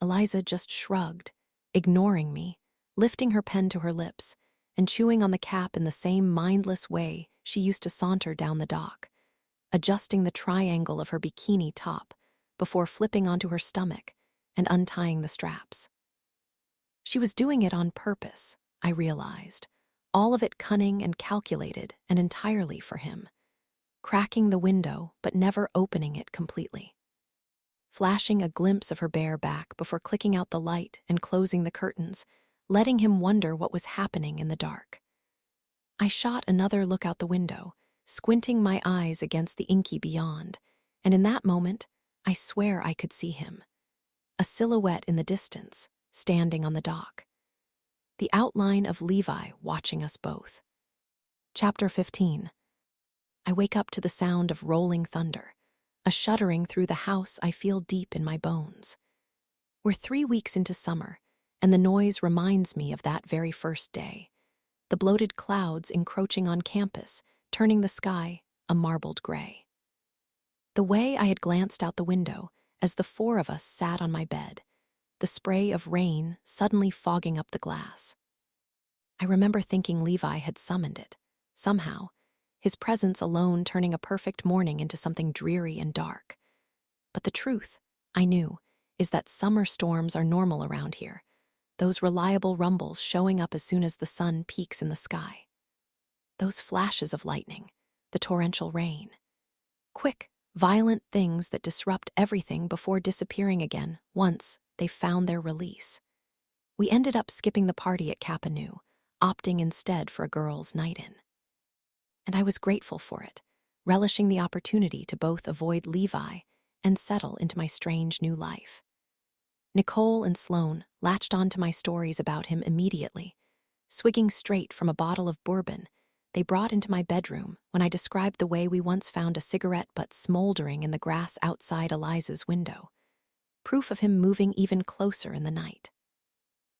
Eliza just shrugged, ignoring me, lifting her pen to her lips, and chewing on the cap in the same mindless way she used to saunter down the dock, adjusting the triangle of her bikini top before flipping onto her stomach and untying the straps. She was doing it on purpose, I realized, all of it cunning and calculated and entirely for him, cracking the window but never opening it completely, flashing a glimpse of her bare back before clicking out the light and closing the curtains, letting him wonder what was happening in the dark. I shot another look out the window, squinting my eyes against the inky beyond, and in that moment, I swear I could see him. A silhouette in the distance, standing on the dock. The outline of Levi watching us both. Chapter 15. I wake up to the sound of rolling thunder, a shuddering through the house I feel deep in my bones. We're 3 weeks into summer, and the noise reminds me of that very first day. The bloated clouds encroaching on campus, turning the sky a marbled gray. The way I had glanced out the window as the 4 of us sat on my bed, the spray of rain suddenly fogging up the glass. I remember thinking Levi had summoned it, somehow, his presence alone turning a perfect morning into something dreary and dark. But the truth, I knew, is that summer storms are normal around here, those reliable rumbles showing up as soon as the sun peaks in the sky. Those flashes of lightning, the torrential rain. Quick, violent things that disrupt everything before disappearing again once they found their release. We ended up skipping the party at Kapanu, opting instead for a girls' night-in. And I was grateful for it, relishing the opportunity to both avoid Levi and settle into my strange new life. Nicole and Sloane latched onto my stories about him immediately, swigging straight from a bottle of bourbon they brought into my bedroom when I described the way we once found a cigarette butt smoldering in the grass outside Eliza's window, proof of him moving even closer in the night.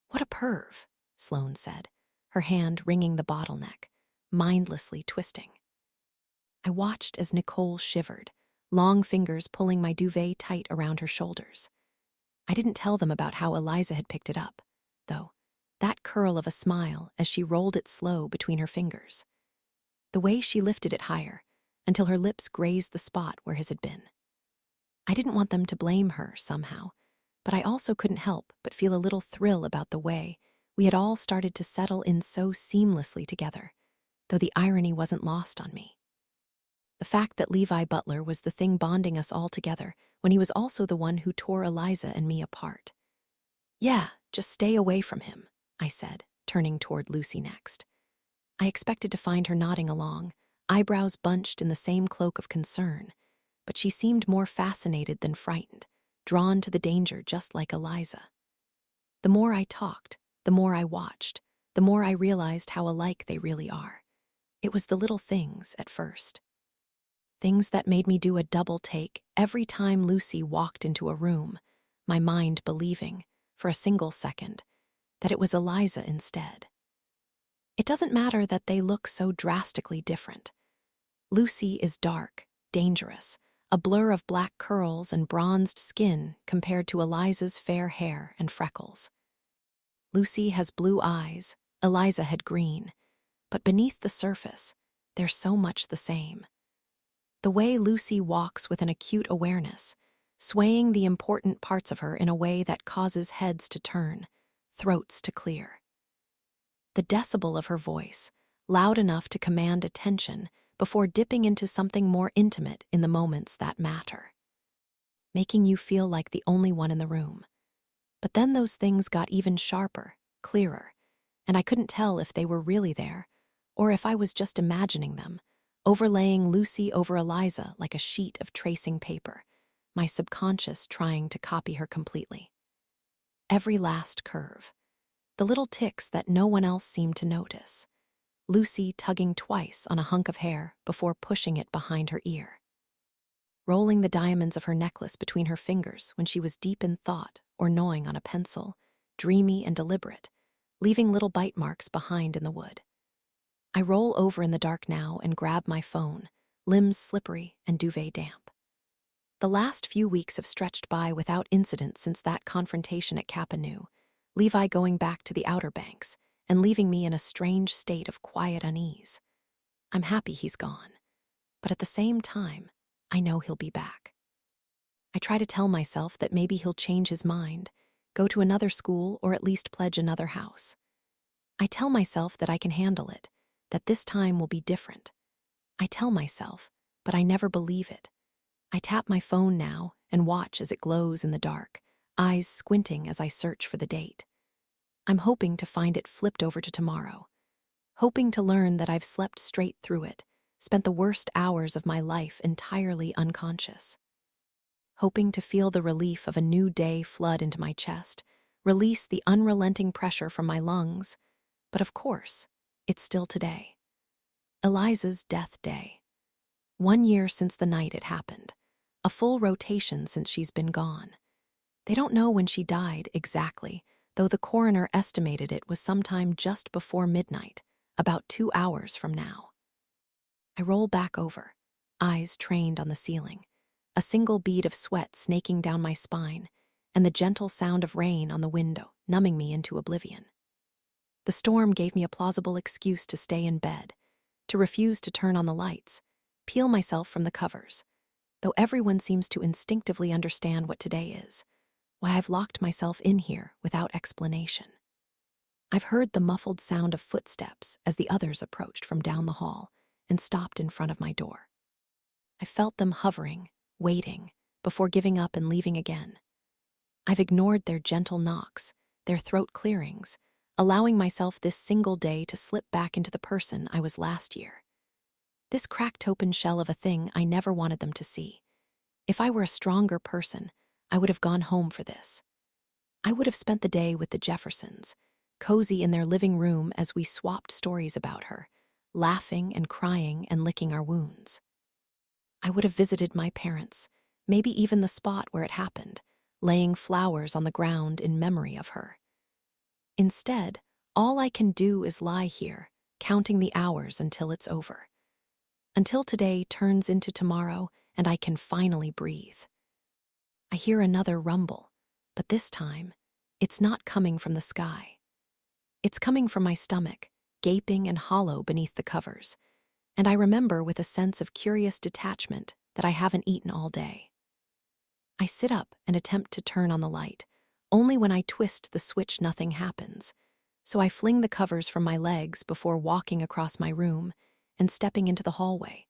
What a perv, Sloane said, her hand wringing the bottleneck, mindlessly twisting. I watched as Nicole shivered, long fingers pulling my duvet tight around her shoulders. I didn't tell them about how Eliza had picked it up, though, that curl of a smile as she rolled it slow between her fingers. The way she lifted it higher, until her lips grazed the spot where his had been. I didn't want them to blame her somehow, but I also couldn't help but feel a little thrill about the way we had all started to settle in so seamlessly together, though the irony wasn't lost on me. The fact that Levi Butler was the thing bonding us all together when he was also the one who tore Eliza and me apart. Yeah, just stay away from him, I said, turning toward Lucy next. I expected to find her nodding along, eyebrows bunched in the same cloak of concern, but she seemed more fascinated than frightened, drawn to the danger just like Eliza. The more I talked, the more I watched, the more I realized how alike they really are. It was the little things at first. Things that made me do a double take every time Lucy walked into a room, my mind believing, for a single second, that it was Eliza instead. It doesn't matter that they look so drastically different. Lucy is dark, dangerous, a blur of black curls and bronzed skin compared to Eliza's fair hair and freckles. Lucy has blue eyes, Eliza had green, but beneath the surface, they're so much the same. The way Lucy walks with an acute awareness, swaying the important parts of her in a way that causes heads to turn, throats to clear. The decibel of her voice, loud enough to command attention before dipping into something more intimate in the moments that matter, making you feel like the only one in the room. But then those things got even sharper, clearer, and I couldn't tell if they were really there or if I was just imagining them, overlaying Lucy over Eliza like a sheet of tracing paper, my subconscious trying to copy her completely. Every last curve, the little ticks that no one else seemed to notice, Lucy tugging twice on a hunk of hair before pushing it behind her ear, rolling the diamonds of her necklace between her fingers when she was deep in thought or gnawing on a pencil, dreamy and deliberate, leaving little bite marks behind in the wood. I roll over in the dark now and grab my phone, limbs slippery and duvet damp. The last few weeks have stretched by without incident since that confrontation at Kapanu, Levi going back to the Outer Banks and leaving me in a strange state of quiet unease. I'm happy he's gone, but at the same time, I know he'll be back. I try to tell myself that maybe he'll change his mind, go to another school, or at least pledge another house. I tell myself that I can handle it, that this time will be different. I tell myself, but I never believe it. I tap my phone now and watch as it glows in the dark, eyes squinting as I search for the date. I'm hoping to find it flipped over to tomorrow, hoping to learn that I've slept straight through it, spent the worst hours of my life entirely unconscious. Hoping to feel the relief of a new day flood into my chest, release the unrelenting pressure from my lungs. But of course, it's still today. Eliza's death day. 1 year since the night it happened. A full rotation since she's been gone. They don't know when she died exactly, though the coroner estimated it was sometime just before midnight, about 2 hours from now. I roll back over, eyes trained on the ceiling, a single bead of sweat snaking down my spine, and the gentle sound of rain on the window numbing me into oblivion. The storm gave me a plausible excuse to stay in bed, to refuse to turn on the lights, peel myself from the covers, though everyone seems to instinctively understand what today is, why I've locked myself in here without explanation. I've heard the muffled sound of footsteps as the others approached from down the hall and stopped in front of my door. I felt them hovering, waiting, before giving up and leaving again. I've ignored their gentle knocks, their throat clearings, allowing myself this single day to slip back into the person I was last year. This cracked open shell of a thing I never wanted them to see. If I were a stronger person, I would have gone home for this. I would have spent the day with the Jeffersons, cozy in their living room as we swapped stories about her, laughing and crying and licking our wounds. I would have visited my parents, maybe even the spot where it happened, laying flowers on the ground in memory of her. Instead, all I can do is lie here, counting the hours until it's over. Until today turns into tomorrow and I can finally breathe. I hear another rumble, but this time, it's not coming from the sky. It's coming from my stomach, gaping and hollow beneath the covers, and I remember with a sense of curious detachment that I haven't eaten all day. I sit up and attempt to turn on the light. Only when I twist the switch nothing happens, so I fling the covers from my legs before walking across my room and stepping into the hallway,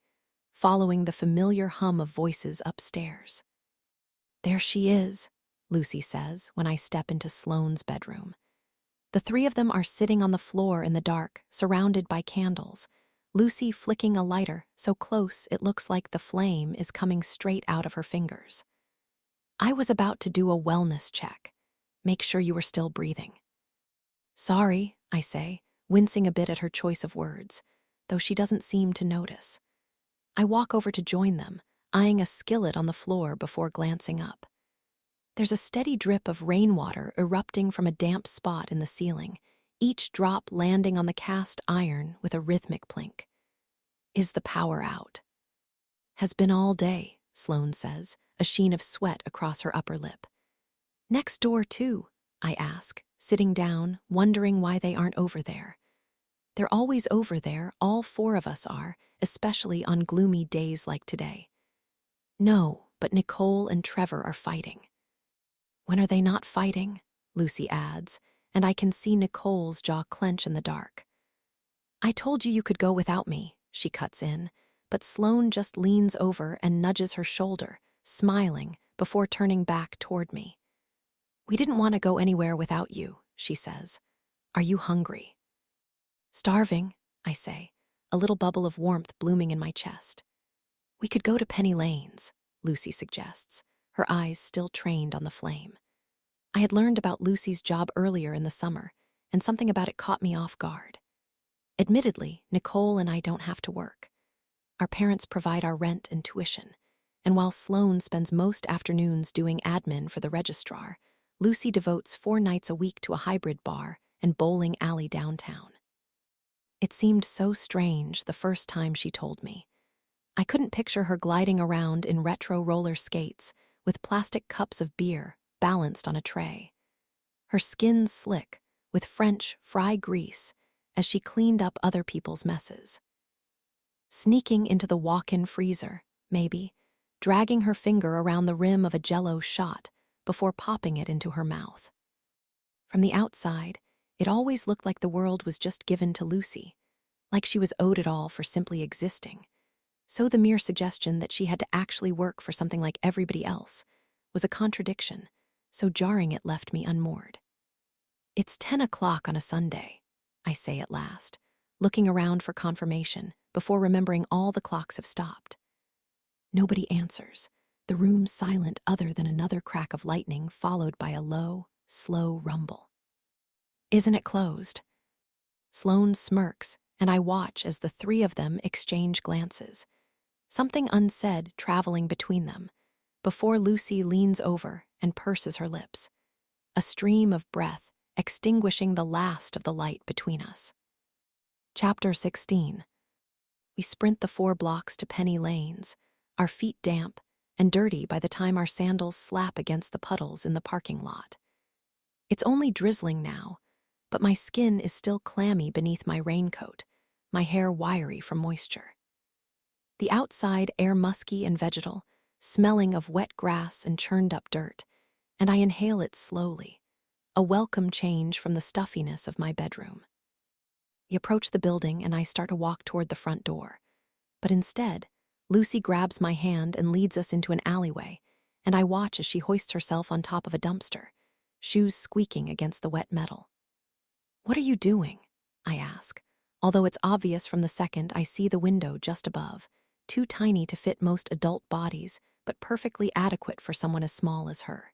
following the familiar hum of voices upstairs. "There she is," Lucy says when I step into Sloane's bedroom. The three of them are sitting on the floor in the dark, surrounded by candles, Lucy flicking a lighter so close it looks like the flame is coming straight out of her fingers. I was about to do a wellness check. Make sure you were still breathing. "Sorry," I say, wincing a bit at her choice of words, though she doesn't seem to notice. I walk over to join them, eyeing a skillet on the floor before glancing up. There's a steady drip of rainwater erupting from a damp spot in the ceiling, each drop landing on the cast iron with a rhythmic plink. Is the power out? "Has been all day," Sloane says, a sheen of sweat across her upper lip. "Next door, too?" I ask, sitting down, wondering why they aren't over there. They're always over there, all four of us are, especially on gloomy days like today. "No, but Nicole and Trevor are fighting." "When are they not fighting?" Lucy adds, and I can see Nicole's jaw clench in the dark. "I told you you could go without me," she cuts in, but Sloane just leans over and nudges her shoulder, smiling, before turning back toward me. "We didn't want to go anywhere without you," she says. "Are you hungry?" "Starving," I say, a little bubble of warmth blooming in my chest. "We could go to Penny Lane's," Lucy suggests, her eyes still trained on the flame. I had learned about Lucy's job earlier in the summer, and something about it caught me off guard. Admittedly, Nicole and I don't have to work. Our parents provide our rent and tuition, and while Sloane spends most afternoons doing admin for the registrar, Lucy devotes 4 nights a week to a hybrid bar and bowling alley downtown. It seemed so strange the first time she told me. I couldn't picture her gliding around in retro roller skates with plastic cups of beer balanced on a tray. Her skin slick with French fry grease as she cleaned up other people's messes. Sneaking into the walk-in freezer, maybe, dragging her finger around the rim of a Jell-O shot before popping it into her mouth. From the outside, it always looked like the world was just given to Lucy, like she was owed it all for simply existing. So the mere suggestion that she had to actually work for something like everybody else was a contradiction, so jarring it left me unmoored. "It's 10 o'clock on a Sunday," I say at last, looking around for confirmation before remembering all the clocks have stopped. Nobody answers, the room silent other than another crack of lightning followed by a low, slow rumble. "Isn't it closed?" Sloane smirks, and I watch as the three of them exchange glances, something unsaid traveling between them, before Lucy leans over and purses her lips, a stream of breath extinguishing the last of the light between us. Chapter 16. We sprint the 4 blocks to Penny Lanes, our feet damp and dirty by the time our sandals slap against the puddles in the parking lot. It's only drizzling now, but my skin is still clammy beneath my raincoat, my hair wiry from moisture. The outside air musky and vegetal, smelling of wet grass and churned up dirt, and I inhale it slowly, a welcome change from the stuffiness of my bedroom. We approach the building and I start to walk toward the front door, but instead, Lucy grabs my hand and leads us into an alleyway, and I watch as she hoists herself on top of a dumpster, shoes squeaking against the wet metal. "What are you doing?" I ask, although it's obvious from the second I see the window just above, too tiny to fit most adult bodies, but perfectly adequate for someone as small as her.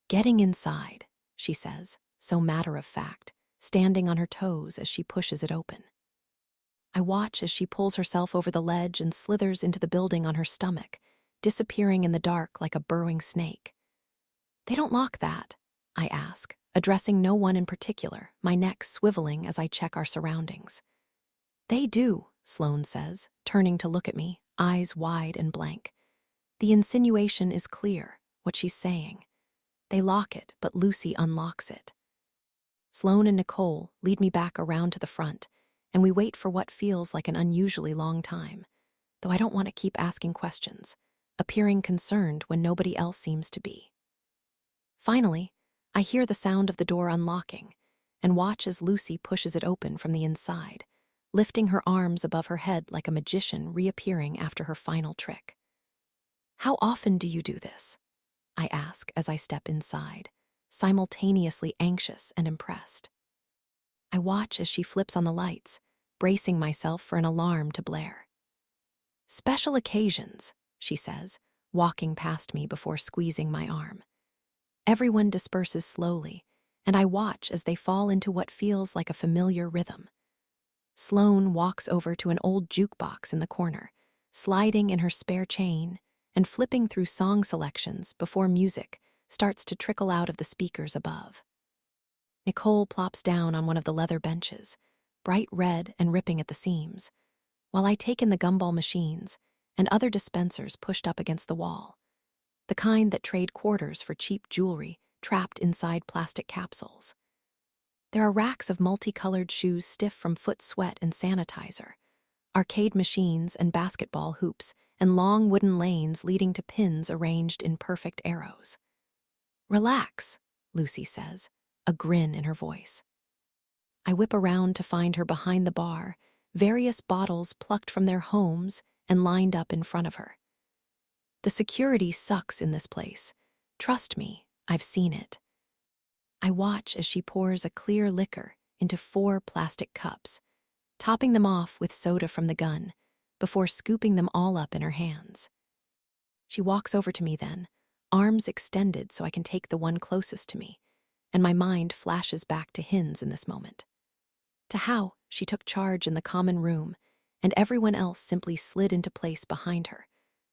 "Getting inside," she says, so matter-of-fact, standing on her toes as she pushes it open. I watch as she pulls herself over the ledge and slithers into the building on her stomach, disappearing in the dark like a burrowing snake. "They don't lock that?" I ask, addressing no one in particular, my neck swiveling as I check our surroundings. "They do," Sloane says, turning to look at me, eyes wide and blank. The insinuation is clear, what she's saying. They lock it, but Lucy unlocks it. Sloane and Nicole lead me back around to the front, and we wait for what feels like an unusually long time, though I don't want to keep asking questions, appearing concerned when nobody else seems to be. Finally, I hear the sound of the door unlocking and watch as Lucy pushes it open from the inside, lifting her arms above her head like a magician reappearing after her final trick. "How often do you do this?" I ask as I step inside, simultaneously anxious and impressed. I watch as she flips on the lights, bracing myself for an alarm to blare. "Special occasions," she says, walking past me before squeezing my arm. Everyone disperses slowly, and I watch as they fall into what feels like a familiar rhythm. Sloane walks over to an old jukebox in the corner, sliding in her spare chain and flipping through song selections before music starts to trickle out of the speakers above. Nicole plops down on one of the leather benches, bright red and ripping at the seams, while I take in the gumball machines and other dispensers pushed up against the wall, the kind that trade quarters for cheap jewelry trapped inside plastic capsules. There are racks of multicolored shoes stiff from foot sweat and sanitizer, arcade machines and basketball hoops, and long wooden lanes leading to pins arranged in perfect arrows. "Relax," Lucy says, a grin in her voice. I whip around to find her behind the bar, various bottles plucked from their homes and lined up in front of her. The security sucks in this place. Trust me, I've seen it. I watch as she pours a clear liquor into 4 plastic cups, topping them off with soda from the gun, before scooping them all up in her hands. She walks over to me then, arms extended so I can take the one closest to me, and my mind flashes back to Hin's in this moment. To how she took charge in the common room, and everyone else simply slid into place behind her,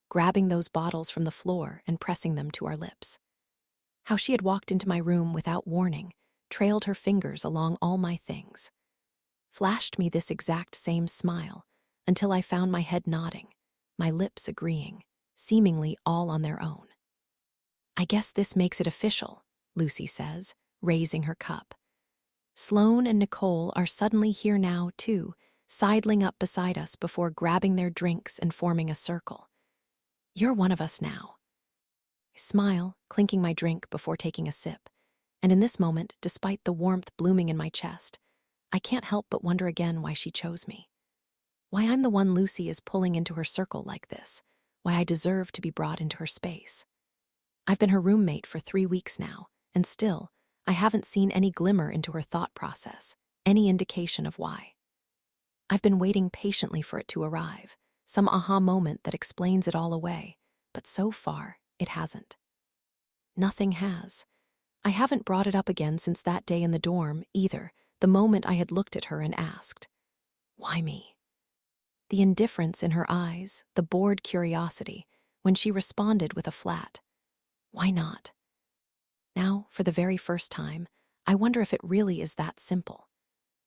grabbing those bottles from the floor and pressing them to our lips. How she had walked into my room without warning, trailed her fingers along all my things. Flashed me this exact same smile until I found my head nodding, my lips agreeing, seemingly all on their own. "I guess this makes it official," Lucy says, raising her cup. Sloane and Nicole are suddenly here now, too, sidling up beside us before grabbing their drinks and forming a circle. "You're one of us now." I smile, clinking my drink before taking a sip, and in this moment, despite the warmth blooming in my chest, I can't help but wonder again why she chose me. Why I'm the one Lucy is pulling into her circle like this, why I deserve to be brought into her space. I've been her roommate for 3 weeks now, and still, I haven't seen any glimmer into her thought process, any indication of why. I've been waiting patiently for it to arrive, some aha moment that explains it all away, but so far, it hasn't. Nothing has. I haven't brought it up again since that day in the dorm, either, the moment I had looked at her and asked, "Why me?" The indifference in her eyes, the bored curiosity, when she responded with a flat, "Why not?" Now, for the very first time, I wonder if it really is that simple.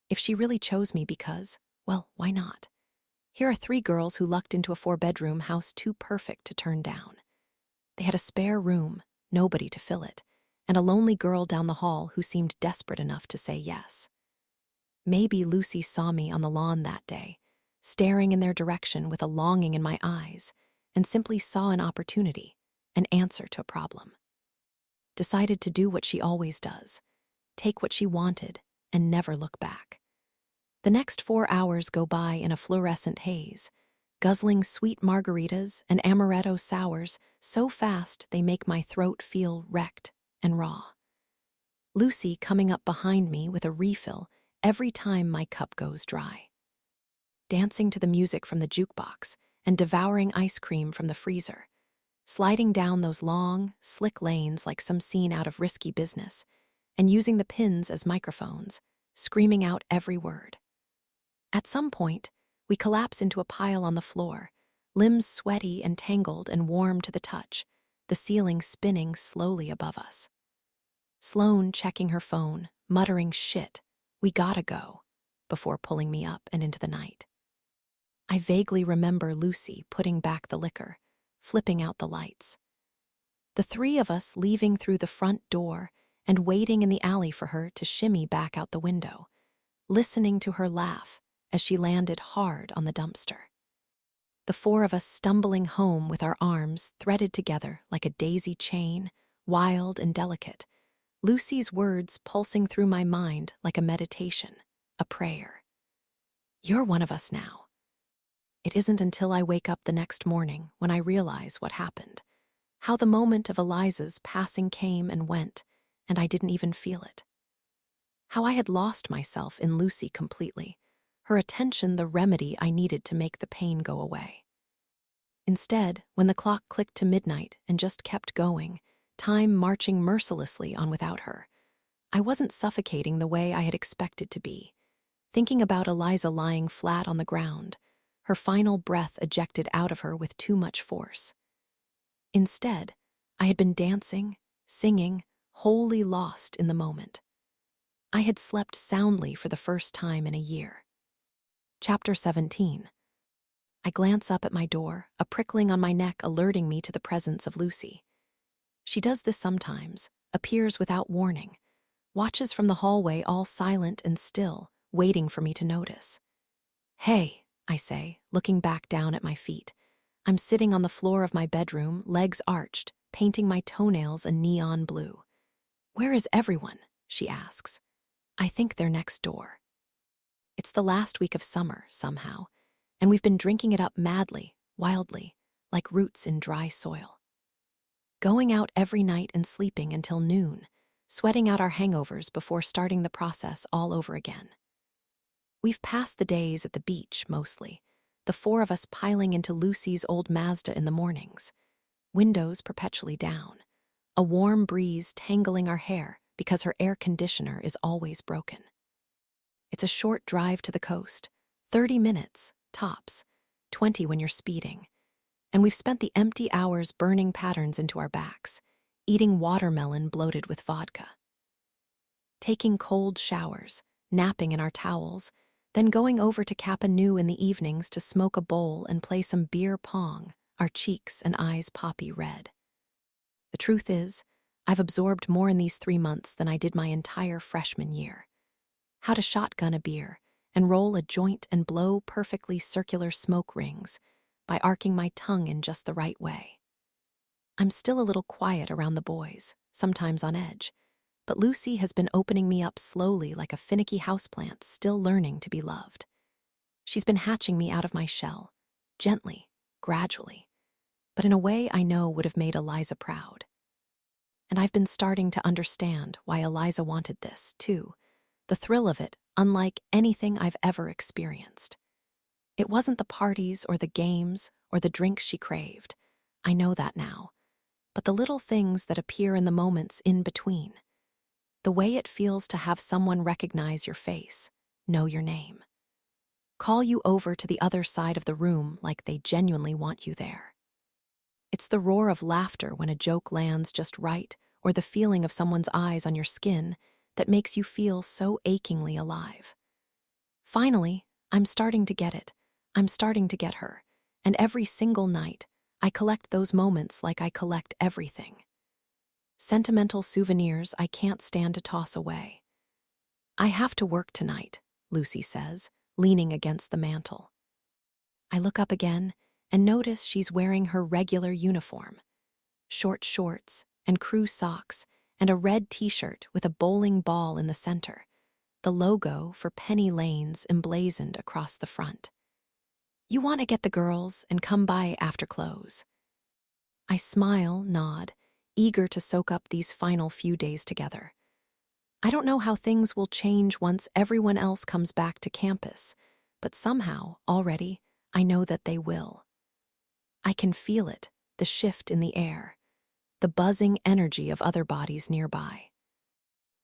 If she really chose me because, well, why not? Here are 3 girls who lucked into a 4-bedroom house too perfect to turn down. They had a spare room, nobody to fill it, and a lonely girl down the hall who seemed desperate enough to say yes. Maybe Lucy saw me on the lawn that day, staring in their direction with a longing in my eyes, and simply saw an opportunity, an answer to a problem. Decided to do what she always does, take what she wanted, and never look back. The next 4 hours go by in a fluorescent haze, guzzling sweet margaritas and amaretto sours so fast they make my throat feel wrecked and raw. Lucy coming up behind me with a refill every time my cup goes dry. Dancing to the music from the jukebox and devouring ice cream from the freezer. Sliding down those long, slick lanes like some scene out of Risky Business, and using the pins as microphones, screaming out every word. At some point, we collapse into a pile on the floor, limbs sweaty and tangled and warm to the touch, the ceiling spinning slowly above us. Sloane checking her phone, muttering, "Shit, we gotta go," before pulling me up and into the night. I vaguely remember Lucy putting back the liquor, flipping out the lights. The 3 of us leaving through the front door and waiting in the alley for her to shimmy back out the window, listening to her laugh as she landed hard on the dumpster. The 4 of us stumbling home with our arms threaded together like a daisy chain, wild and delicate, Lucy's words pulsing through my mind like a meditation, a prayer. "You're one of us now." It isn't until I wake up the next morning when I realize what happened, how the moment of Eliza's passing came and went, and I didn't even feel it. How I had lost myself in Lucy completely, her attention the remedy I needed to make the pain go away. Instead, when the clock clicked to midnight and just kept going, time marching mercilessly on without her, I wasn't suffocating the way I had expected to be, thinking about Eliza lying flat on the ground, her final breath ejected out of her with too much force. Instead, I had been dancing, singing, wholly lost in the moment. I had slept soundly for the first time in a year. Chapter 17. I glance up at my door, a prickling on my neck alerting me to the presence of Lucy. She does this sometimes, appears without warning, watches from the hallway all silent and still, waiting for me to notice. "Hey," I say, looking back down at my feet. I'm sitting on the floor of my bedroom, legs arched, painting my toenails a neon blue. "Where is everyone?" she asks. "I think they're next door." It's the last week of summer, somehow, and we've been drinking it up madly, wildly, like roots in dry soil. Going out every night and sleeping until noon, sweating out our hangovers before starting the process all over again. We've passed the days at the beach, mostly, the 4 of us piling into Lucy's old Mazda in the mornings, windows perpetually down, a warm breeze tangling our hair because her air conditioner is always broken. It's a short drive to the coast, 30 minutes, tops, 20 when you're speeding, and we've spent the empty hours burning patterns into our backs, eating watermelon bloated with vodka. Taking cold showers, napping in our towels, then going over to Kappa Nu in the evenings to smoke a bowl and play some beer pong, our cheeks and eyes poppy red. The truth is, I've absorbed more in these 3 months than I did my entire freshman year. How to shotgun a beer and roll a joint and blow perfectly circular smoke rings by arcing my tongue in just the right way. I'm still a little quiet around the boys, sometimes on edge, but Lucy has been opening me up slowly like a finicky houseplant still learning to be loved. She's been hatching me out of my shell, gently, gradually, but in a way I know would have made Eliza proud. And I've been starting to understand why Eliza wanted this, too. The thrill of it, unlike anything I've ever experienced. It wasn't the parties or the games or the drinks she craved. I know that now. But the little things that appear in the moments in between. The way it feels to have someone recognize your face, know your name. Call you over to the other side of the room like they genuinely want you there. It's the roar of laughter when a joke lands just right, or the feeling of someone's eyes on your skin that makes you feel so achingly alive. Finally, I'm starting to get it. I'm starting to get her. And every single night, I collect those moments like I collect everything. Sentimental souvenirs I can't stand to toss away. I have to work tonight, Lucy says, leaning against the mantel. I look up again and notice she's wearing her regular uniform. Short shorts and crew socks and a red t-shirt with a bowling ball in the center. The logo for Penny Lanes emblazoned across the front. You want to get the girls and come by after close. I smile, nod, eager to soak up these final few days together. I don't know how things will change once everyone else comes back to campus, but somehow, already, I know that they will. I can feel it, the shift in the air, the buzzing energy of other bodies nearby.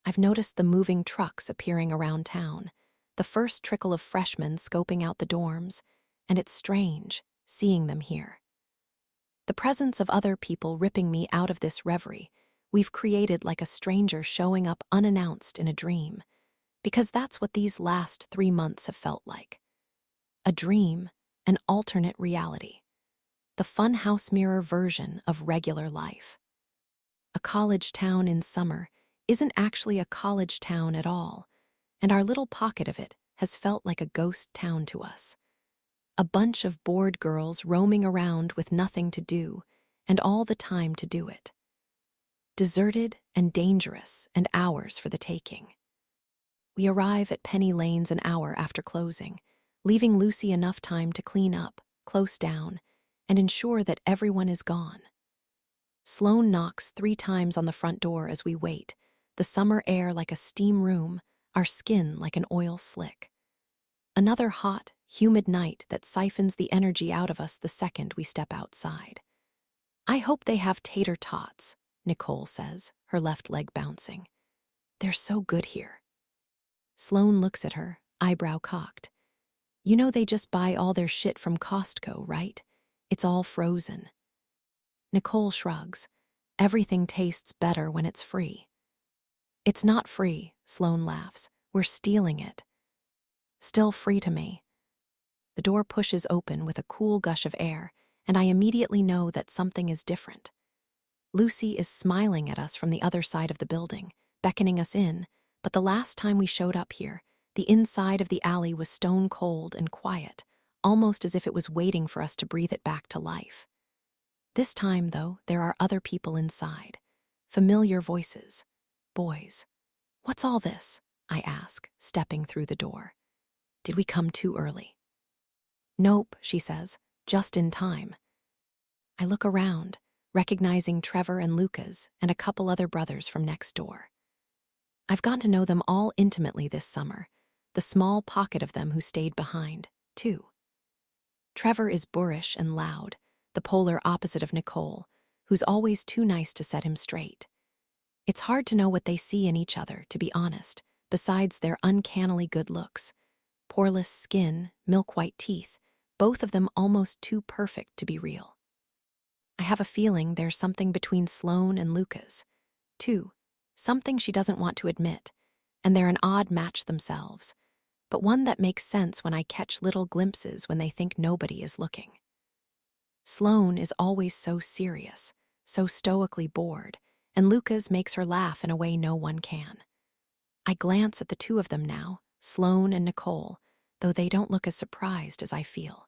I've noticed the moving trucks appearing around town, the first trickle of freshmen scoping out the dorms, and it's strange, seeing them here. The presence of other people ripping me out of this reverie we've created like a stranger showing up unannounced in a dream, because that's what these last 3 months have felt like. A dream, an alternate reality. The funhouse mirror version of regular life. A college town in summer isn't actually a college town at all, and our little pocket of it has felt like a ghost town to us. A bunch of bored girls roaming around with nothing to do, and all the time to do it. Deserted and dangerous, and ours for the taking. We arrive at Penny Lanes an hour after closing, leaving Lucy enough time to clean up, close down, and ensure that everyone is gone. Sloane knocks 3 times on the front door as we wait, the summer air like a steam room, our skin like an oil slick. Another hot, humid night that siphons the energy out of us the second we step outside. I hope they have tater tots, Nicole says, her left leg bouncing. They're so good here. Sloane looks at her, eyebrow cocked. You know they just buy all their shit from Costco, right? It's all frozen. Nicole shrugs. Everything tastes better when it's free. It's not free, Sloane laughs. We're stealing it. Still free to me. The door pushes open with a cool gush of air, and I immediately know that something is different. Lucy is smiling at us from the other side of the building, beckoning us in, but the last time we showed up here, the inside of the alley was stone cold and quiet, almost as if it was waiting for us to breathe it back to life. This time, though, there are other people inside. Familiar voices. Boys. What's all this? I ask, stepping through the door. Did we come too early? Nope, she says, just in time. I look around, recognizing Trevor and Lucas and a couple other brothers from next door. I've gotten to know them all intimately this summer, the small pocket of them who stayed behind, too. Trevor is boorish and loud, the polar opposite of Nicole, who's always too nice to set him straight. It's hard to know what they see in each other, to be honest, besides their uncannily good looks. Poreless skin, milk-white teeth, both of them almost too perfect to be real. I have a feeling there's something between Sloane and Lucas, too, something she doesn't want to admit, and they're an odd match themselves. but one that makes sense when I catch little glimpses when they think nobody is looking. Sloane is always so serious, so stoically bored, and Lucas makes her laugh in a way no one can. I glance at the two of them now, Sloane and Nicole, though they don't look as surprised as I feel.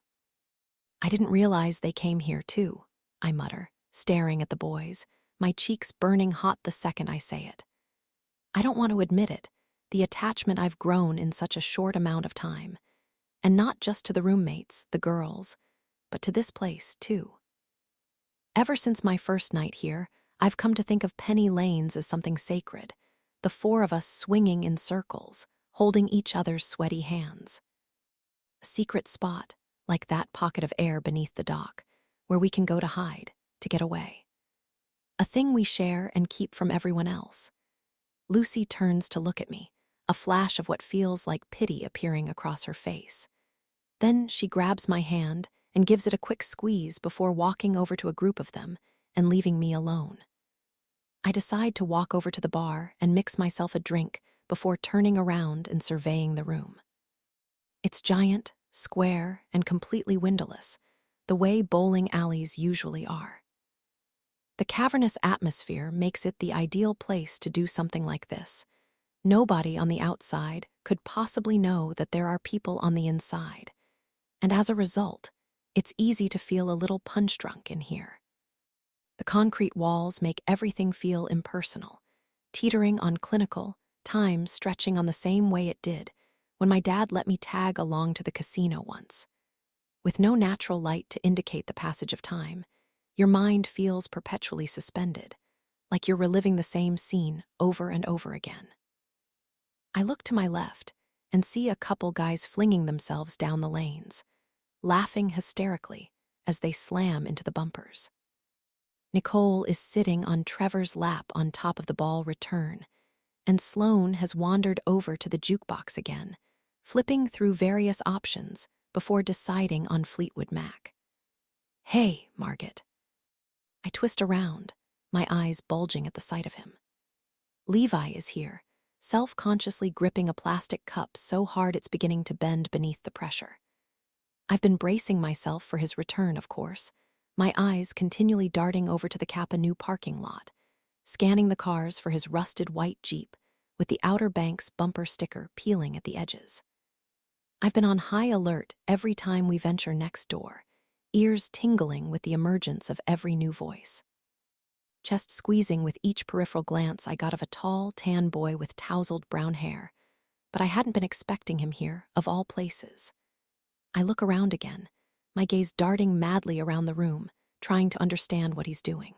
I didn't realize they came here too, I mutter, staring at the boys, my cheeks burning hot the second I say it. I don't want to admit it, the attachment I've grown in such a short amount of time. And not just to the roommates, the girls, but to this place too. Ever since my first night here, I've come to think of Penny Lanes as something sacred, the four of us swinging in circles, holding each other's sweaty hands. A secret spot, like that pocket of air beneath the dock, where we can go to hide, to get away. A thing we share and keep from everyone else. Lucy turns to look at me, a flash of what feels like pity appearing across her face. Then she grabs my hand and gives it a quick squeeze before walking over to a group of them and leaving me alone. I decide to walk over to the bar and mix myself a drink before turning around and surveying the room. It's giant, square, and completely windowless, the way bowling alleys usually are. The cavernous atmosphere makes it the ideal place to do something like this. Nobody on the outside could possibly know that there are people on the inside. And as a result, it's easy to feel a little punch-drunk in here. The concrete walls make everything feel impersonal, teetering on clinical, time stretching on the same way it did when my dad let me tag along to the casino once. With no natural light to indicate the passage of time, your mind feels perpetually suspended, like you're reliving the same scene over and over again. I look to my left and see a couple guys flinging themselves down the lanes, laughing hysterically as they slam into the bumpers. Nicole is sitting on Trevor's lap on top of the ball return, and Sloane has wandered over to the jukebox again, flipping through various options before deciding on Fleetwood Mac. "Hey, Margaret." I twist around, my eyes bulging at the sight of him. Levi is here, self-consciously gripping a plastic cup so hard it's beginning to bend beneath the pressure. I've been bracing myself for his return, of course, my eyes continually darting over to the Kappa New parking lot, scanning the cars for his rusted white Jeep with the Outer Banks bumper sticker peeling at the edges. I've been on high alert every time we venture next door, ears tingling with the emergence of every new voice. Chest squeezing with each peripheral glance I got of a tall, tan boy with tousled brown hair, but I hadn't been expecting him here, of all places. I look around again, my gaze darting madly around the room, trying to understand what he's doing.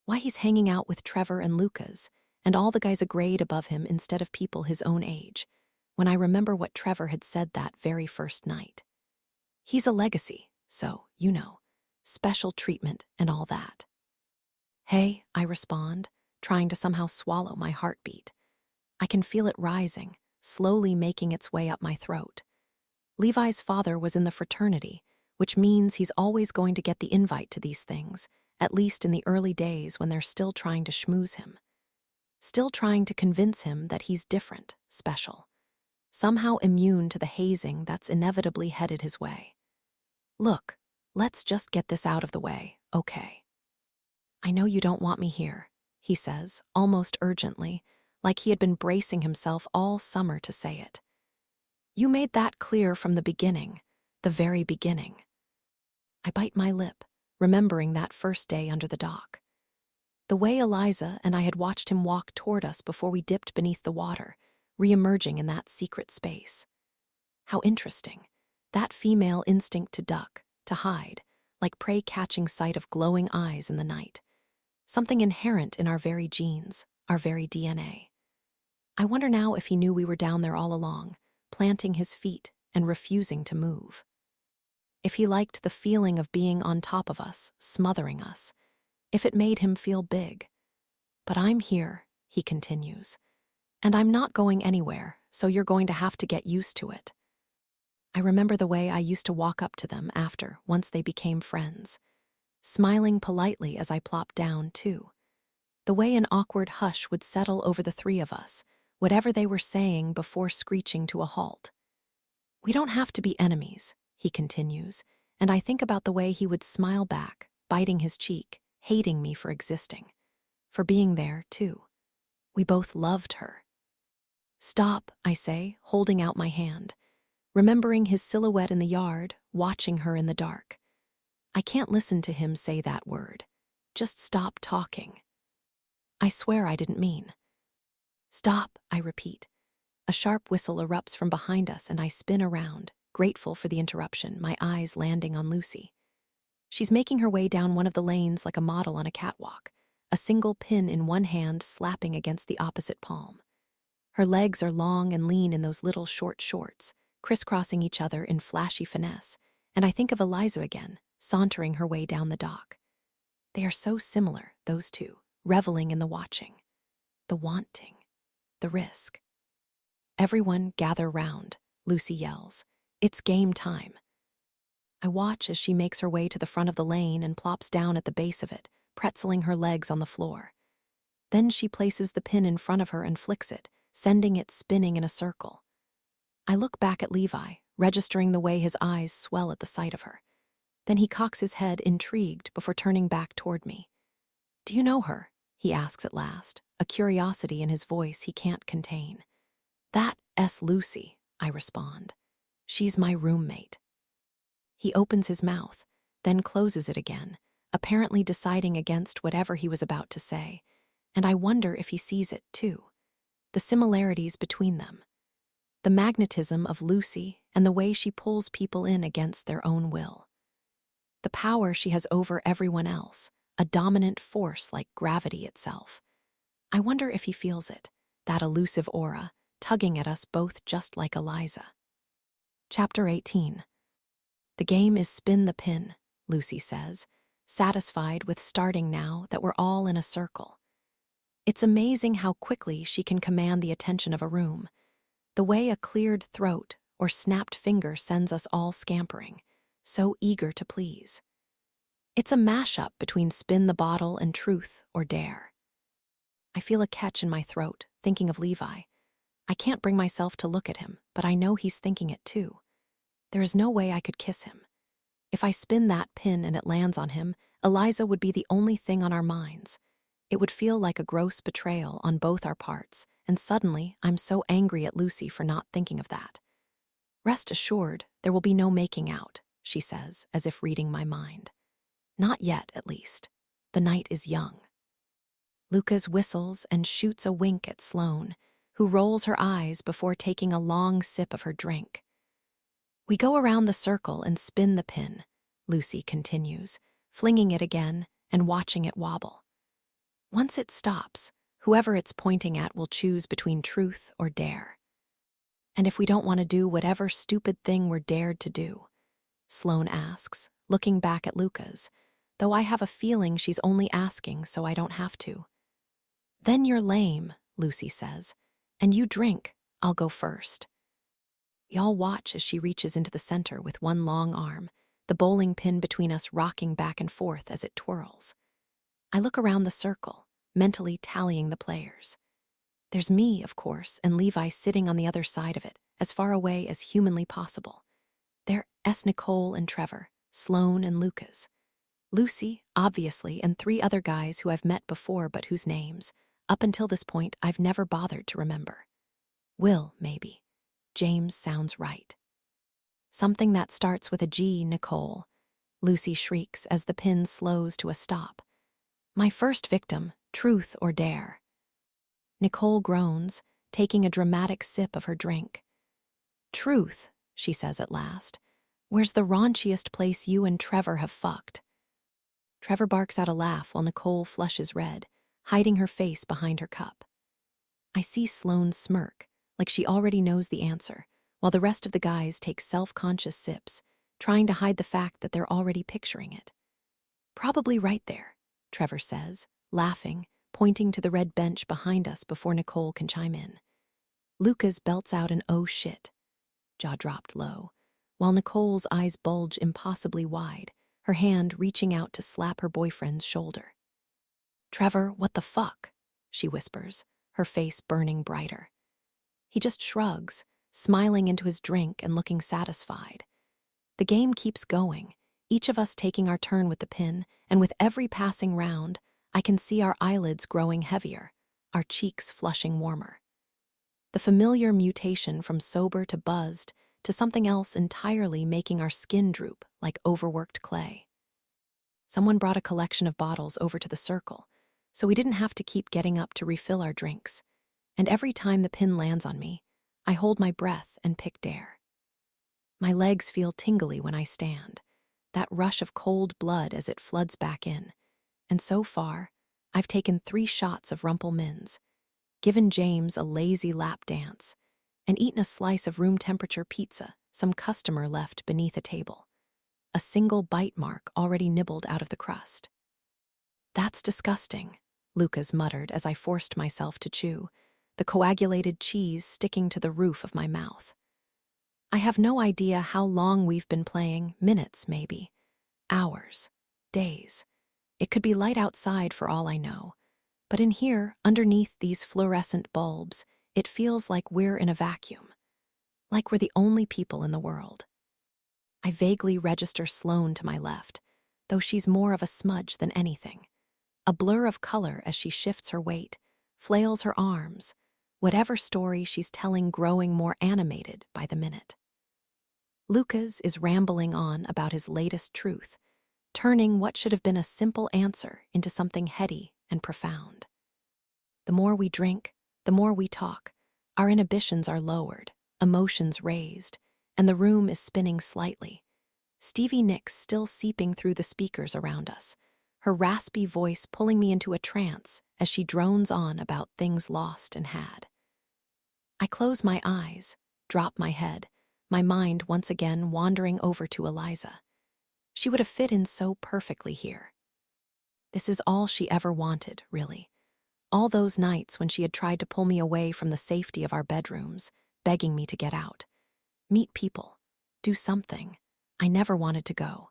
Why he's hanging out with Trevor and Lucas, and all the guys a grade above him instead of people his own age, when I remember what Trevor had said that very first night. He's a legacy, so, special treatment and all that. "Hey," I respond, trying to somehow swallow my heartbeat. I can feel it rising, slowly making its way up my throat. Levi's father was in the fraternity, which means he's always going to get the invite to these things, at least in the early days when they're still trying to schmooze him. Still trying to convince him that he's different, special, somehow immune to the hazing that's inevitably headed his way. "Look, let's just get this out of the way, okay?" "I know you don't want me here," he says, almost urgently, like he had been bracing himself all summer to say it. "You made that clear from the beginning, the very beginning." I bite my lip, remembering that first day under the dock. The way Eliza and I had watched him walk toward us before we dipped beneath the water, re-emerging in that secret space. How interesting, that female instinct to duck, to hide, like prey catching sight of glowing eyes in the night. Something inherent in our very genes, our very DNA. I wonder now if he knew we were down there all along, planting his feet and refusing to move. If he liked the feeling of being on top of us, smothering us. If it made him feel big. "But I'm here," he continues. "And I'm not going anywhere, so you're going to have to get used to it." I remember the way I used to walk up to them once they became friends, smiling politely as I plopped down, too. The way an awkward hush would settle over the three of us, whatever they were saying before screeching to a halt. We don't have to be enemies, he continues, and I think about the way he would smile back, biting his cheek, hating me for existing. For being there, too. We both loved her. Stop, I say, holding out my hand, remembering his silhouette in the yard, watching her in the dark. I can't listen to him say that word. Just stop talking. I swear I didn't mean. Stop, I repeat. A sharp whistle erupts from behind us and I spin around, grateful for the interruption, my eyes landing on Lucy. She's making her way down one of the lanes like a model on a catwalk, a single pin in one hand slapping against the opposite palm. Her legs are long and lean in those little short shorts, crisscrossing each other in flashy finesse, and I think of Eliza again, sauntering her way down the dock. They are so similar, those two, reveling in the watching, the wanting, the risk. Everyone gather round, Lucy yells. It's game time. I watch as she makes her way to the front of the lane and plops down at the base of it, pretzeling her legs on the floor. Then she places the pin in front of her and flicks it, sending it spinning in a circle. I look back at Levi, registering the way his eyes swell at the sight of her. Then he cocks his head, intrigued, before turning back toward me. Do you know her? He asks at last, a curiosity in his voice he can't contain. That's Lucy, I respond. She's my roommate. He opens his mouth, then closes it again, apparently deciding against whatever he was about to say, and I wonder if he sees it too. The similarities between them. The magnetism of Lucy and the way she pulls people in against their own will. The power she has over everyone else, a dominant force like gravity itself. I wonder if he feels it, that elusive aura, tugging at us both just like Eliza. Chapter 18. The game is spin the pin, Lucy says, satisfied with starting now that we're all in a circle. It's amazing how quickly she can command the attention of a room, the way a cleared throat or snapped finger sends us all scampering, so eager to please. It's a mashup between spin the bottle and truth or dare. I feel a catch in my throat, thinking of Levi. I can't bring myself to look at him, but I know he's thinking it too. There is no way I could kiss him. If I spin that pin and it lands on him, Eliza would be the only thing on our minds. It would feel like a gross betrayal on both our parts, and suddenly I'm so angry at Lucy for not thinking of that. Rest assured, there will be no making out, she says, as if reading my mind. Not yet, at least. The night is young. Lucas whistles and shoots a wink at Sloane, who rolls her eyes before taking a long sip of her drink. We go around the circle and spin the pin, Lucy continues, flinging it again and watching it wobble. Once it stops, whoever it's pointing at will choose between truth or dare. And if we don't want to do whatever stupid thing we're dared to do? Sloane asks, looking back at Lucas, though I have a feeling she's only asking so I don't have to. Then you're lame, Lucy says, and you drink, I'll go first. We all watch as she reaches into the center with one long arm, the bowling pin between us rocking back and forth as it twirls. I look around the circle, mentally tallying the players. There's me, of course, and Levi sitting on the other side of it, as far away as humanly possible. They're Nicole and Trevor, Sloane and Lucas. Lucy, obviously, and 3 other guys who I've met before but whose names, up until this point, I've never bothered to remember. Will, maybe. James sounds right. Something that starts with a G, Nicole. Lucy shrieks as the pin slows to a stop. My first victim, truth or dare. Nicole groans, taking a dramatic sip of her drink. Truth, she says at last. Where's the raunchiest place you and Trevor have fucked? Trevor barks out a laugh while Nicole flushes red, hiding her face behind her cup. I see Sloane smirk, like she already knows the answer, while the rest of the guys take self-conscious sips, trying to hide the fact that they're already picturing it. Probably right there, Trevor says, laughing, pointing to the red bench behind us before Nicole can chime in. Lucas belts out an "oh shit," jaw dropped low, while Nicole's eyes bulge impossibly wide, her hand reaching out to slap her boyfriend's shoulder. Trevor, what the fuck? She whispers, her face burning brighter. He just shrugs, smiling into his drink and looking satisfied. The game keeps going, each of us taking our turn with the pin, and with every passing round, I can see our eyelids growing heavier, our cheeks flushing warmer. The familiar mutation from sober to buzzed to something else entirely, making our skin droop like overworked clay. Someone brought a collection of bottles over to the circle, so we didn't have to keep getting up to refill our drinks. And every time the pin lands on me, I hold my breath and pick air. My legs feel tingly when I stand, that rush of cold blood as it floods back in. And so far, I've taken 3 shots of Rumple Minze, given James a lazy lap dance, and eaten a slice of room-temperature pizza some customer left beneath a table, a single bite mark already nibbled out of the crust. "That's disgusting," Lucas muttered as I forced myself to chew, the coagulated cheese sticking to the roof of my mouth. I have no idea how long we've been playing, minutes maybe, hours, days. It could be light outside for all I know, but in here, underneath these fluorescent bulbs, it feels like we're in a vacuum, like we're the only people in the world. I vaguely register Sloane to my left, though she's more of a smudge than anything. A blur of color as she shifts her weight, flails her arms, whatever story she's telling growing more animated by the minute. Lucas is rambling on about his latest truth, turning what should have been a simple answer into something heady and profound. The more we drink, the more we talk. Our inhibitions are lowered, emotions raised, and the room is spinning slightly. Stevie Nicks still seeping through the speakers around us, her raspy voice pulling me into a trance as she drones on about things lost and had. I close my eyes, drop my head, my mind once again wandering over to Eliza. She would have fit in so perfectly here. This is all she ever wanted, really. All those nights when she had tried to pull me away from the safety of our bedrooms, begging me to get out. Meet people. Do something. I never wanted to go.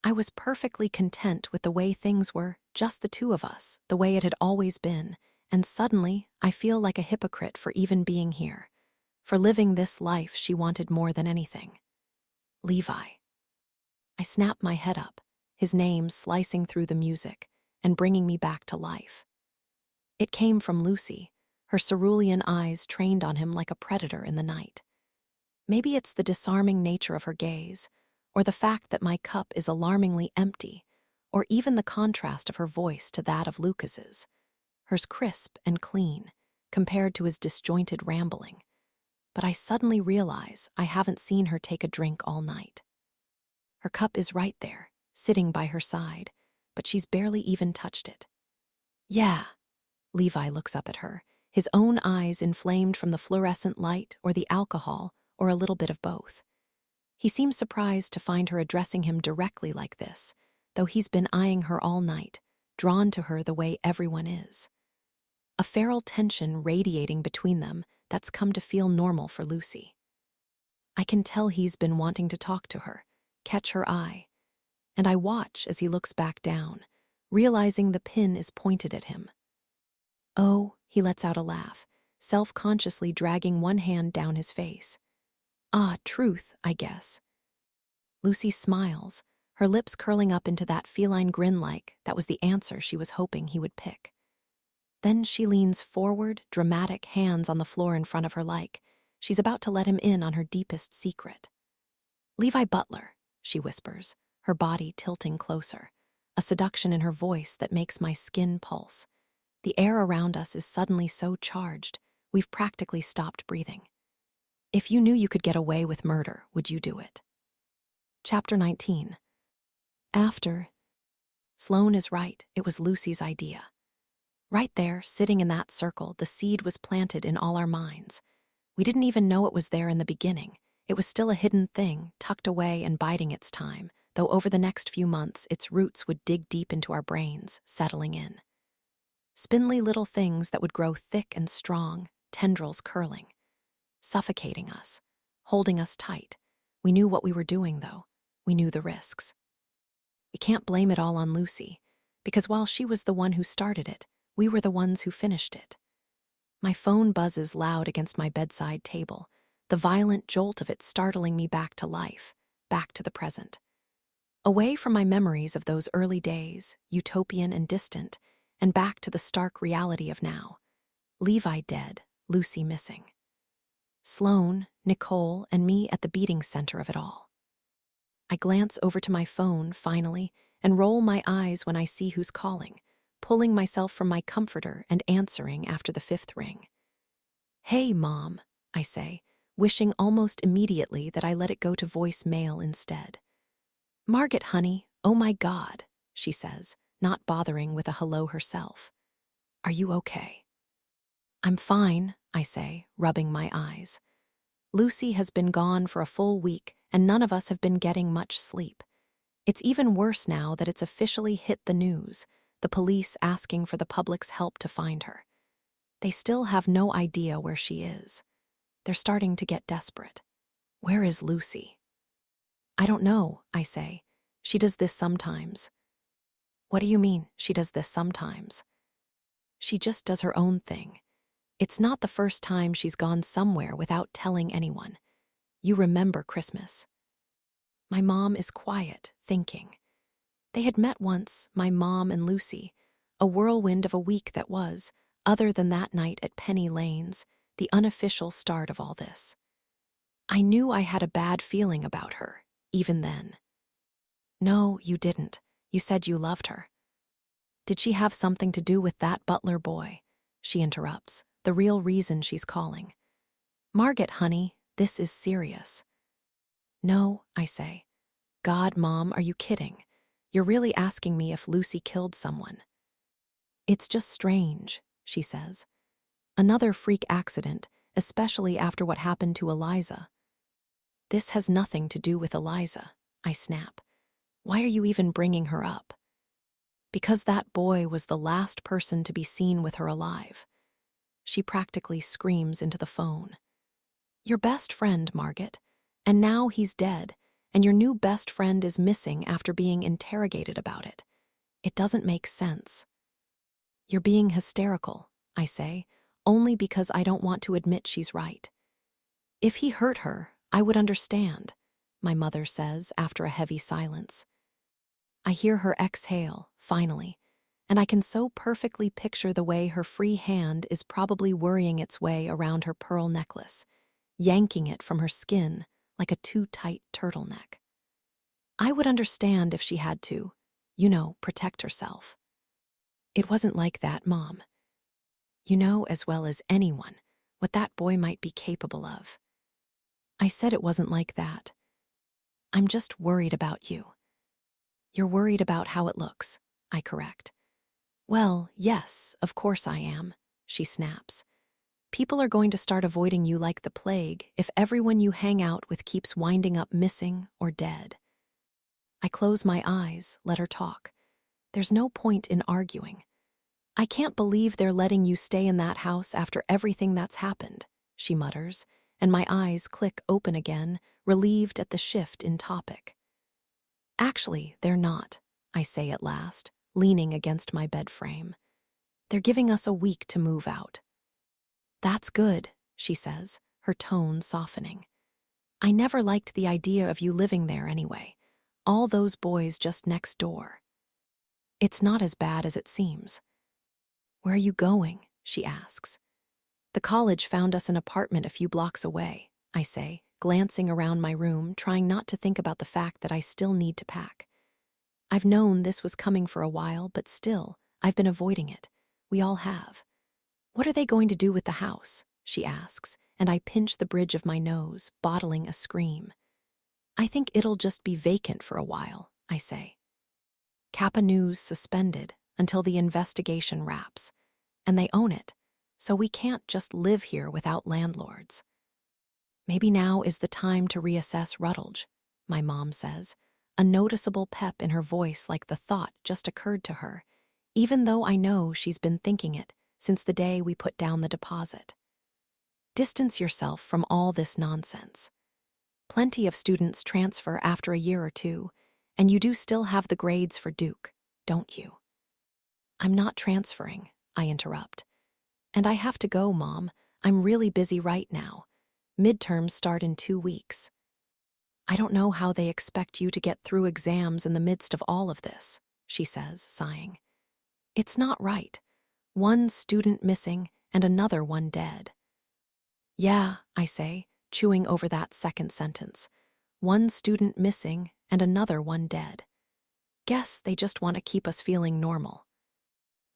I was perfectly content with the way things were, just the 2 of us, the way it had always been, and suddenly I feel like a hypocrite for even being here, for living this life she wanted more than anything. Levi. I snap my head up, his name slicing through the music and bringing me back to life. It came from Lucy, her cerulean eyes trained on him like a predator in the night. Maybe it's the disarming nature of her gaze, or the fact that my cup is alarmingly empty, or even the contrast of her voice to that of Lucas's, hers crisp and clean, compared to his disjointed rambling. But I suddenly realize I haven't seen her take a drink all night. Her cup is right there, sitting by her side, but she's barely even touched it. "Yeah." Levi looks up at her, his own eyes inflamed from the fluorescent light or the alcohol, or a little bit of both. He seems surprised to find her addressing him directly like this, though he's been eyeing her all night, drawn to her the way everyone is. A feral tension radiating between them that's come to feel normal for Lucy. I can tell he's been wanting to talk to her, catch her eye, and I watch as he looks back down, realizing the pin is pointed at him. "Oh," he lets out a laugh, self-consciously dragging one hand down his face. "Ah, truth, I guess." Lucy smiles, her lips curling up into that feline grin like that was the answer she was hoping he would pick. Then she leans forward, dramatic, hands on the floor in front of her like she's about to let him in on her deepest secret. "Levi Butler," she whispers, her body tilting closer, a seduction in her voice that makes my skin pulse. The air around us is suddenly so charged, we've practically stopped breathing. "If you knew you could get away with murder, would you do it?" Chapter 19. After. Sloane is right, it was Lucy's idea. Right there, sitting in that circle, the seed was planted in all our minds. We didn't even know it was there in the beginning. It was still a hidden thing, tucked away and biding its time, though over the next few months its roots would dig deep into our brains, settling in. Spindly little things that would grow thick and strong, tendrils curling, suffocating us, holding us tight. We knew what we were doing, though. We knew the risks. We can't blame it all on Lucy, because while she was the one who started it, we were the ones who finished it. My phone buzzes loud against my bedside table, the violent jolt of it startling me back to life, back to the present. Away from my memories of those early days, utopian and distant, and back to the stark reality of now. Levi dead, Lucy missing. Sloane, Nicole, and me at the beating center of it all. I glance over to my phone, finally, and roll my eyes when I see who's calling, pulling myself from my comforter and answering after the fifth ring. "Hey, Mom," I say, wishing almost immediately that I let it go to voicemail instead. "Margaret, honey, oh my God," she says, not bothering with a hello herself. "Are you okay?" "I'm fine," I say, rubbing my eyes. Lucy has been gone for a full week, and none of us have been getting much sleep. It's even worse now that it's officially hit the news, the police asking for the public's help to find her. They still have no idea where she is. They're starting to get desperate. Where is Lucy? "I don't know," I say. "She does this sometimes." "What do you mean, she does this sometimes?" "She just does her own thing. It's not the first time she's gone somewhere without telling anyone. You remember Christmas." My mom is quiet, thinking. They had met once, my mom and Lucy, a whirlwind of a week that was, other than that night at Penny Lane's, the unofficial start of all this. I knew I had a bad feeling about her, even then. "No, you didn't. You said you loved her." "Did she have something to do with that butler boy?" She interrupts, the real reason she's calling. "Margaret, honey, this is serious." "No," I say. "God, Mom, are you kidding? You're really asking me if Lucy killed someone." "It's just strange," she says. "Another freak accident, especially after what happened to Eliza." "This has nothing to do with Eliza," I snap. "Why are you even bringing her up?" "Because that boy was the last person to be seen with her alive." She practically screams into the phone. "Your best friend, Margaret, and now he's dead, and your new best friend is missing after being interrogated about it. It doesn't make sense." "You're being hysterical," I say, only because I don't want to admit she's right. "If he hurt her, I would understand," my mother says after a heavy silence. I hear her exhale, finally, and I can so perfectly picture the way her free hand is probably worrying its way around her pearl necklace, yanking it from her skin like a too-tight turtleneck. I would understand if she had to, protect herself. "It wasn't like that, Mom. You know as well as anyone what that boy might be capable of." "I said it wasn't like that. I'm just worried about you." "You're worried about how it looks," I correct. "Well, yes, of course I am," she snaps. "People are going to start avoiding you like the plague if everyone you hang out with keeps winding up missing or dead." I close my eyes, let her talk. There's no point in arguing. "I can't believe they're letting you stay in that house after everything that's happened," she mutters, and my eyes click open again, relieved at the shift in topic. "Actually, they're not," I say at last, leaning against my bed frame. "They're giving us a week to move out." "That's good," she says, her tone softening. "I never liked the idea of you living there anyway. All those boys just next door." "It's not as bad as it seems." "Where are you going?" she asks. "The college found us an apartment a few blocks away," I say, glancing around my room, trying not to think about the fact that I still need to pack. I've known this was coming for a while, but still, I've been avoiding it. We all have. "What are they going to do with the house?" she asks, and I pinch the bridge of my nose, bottling a scream. "I think it'll just be vacant for a while," I say. Kappa News suspended until the investigation wraps, and they own it, so we can't just live here without landlords. "Maybe now is the time to reassess Rutledge," my mom says, a noticeable pep in her voice like the thought just occurred to her, even though I know she's been thinking it since the day we put down the deposit. "Distance yourself from all this nonsense. Plenty of students transfer after a year or two, and you do still have the grades for Duke, don't you?" "I'm not transferring," I interrupt. "And I have to go, Mom. I'm really busy right now. Midterms start in 2 weeks. I don't know how they expect you to get through exams in the midst of all of this, she says, sighing. It's not right. One student missing and another one dead. Yeah, I say, chewing over that second sentence. One student missing and another one dead. Guess they just want to keep us feeling normal.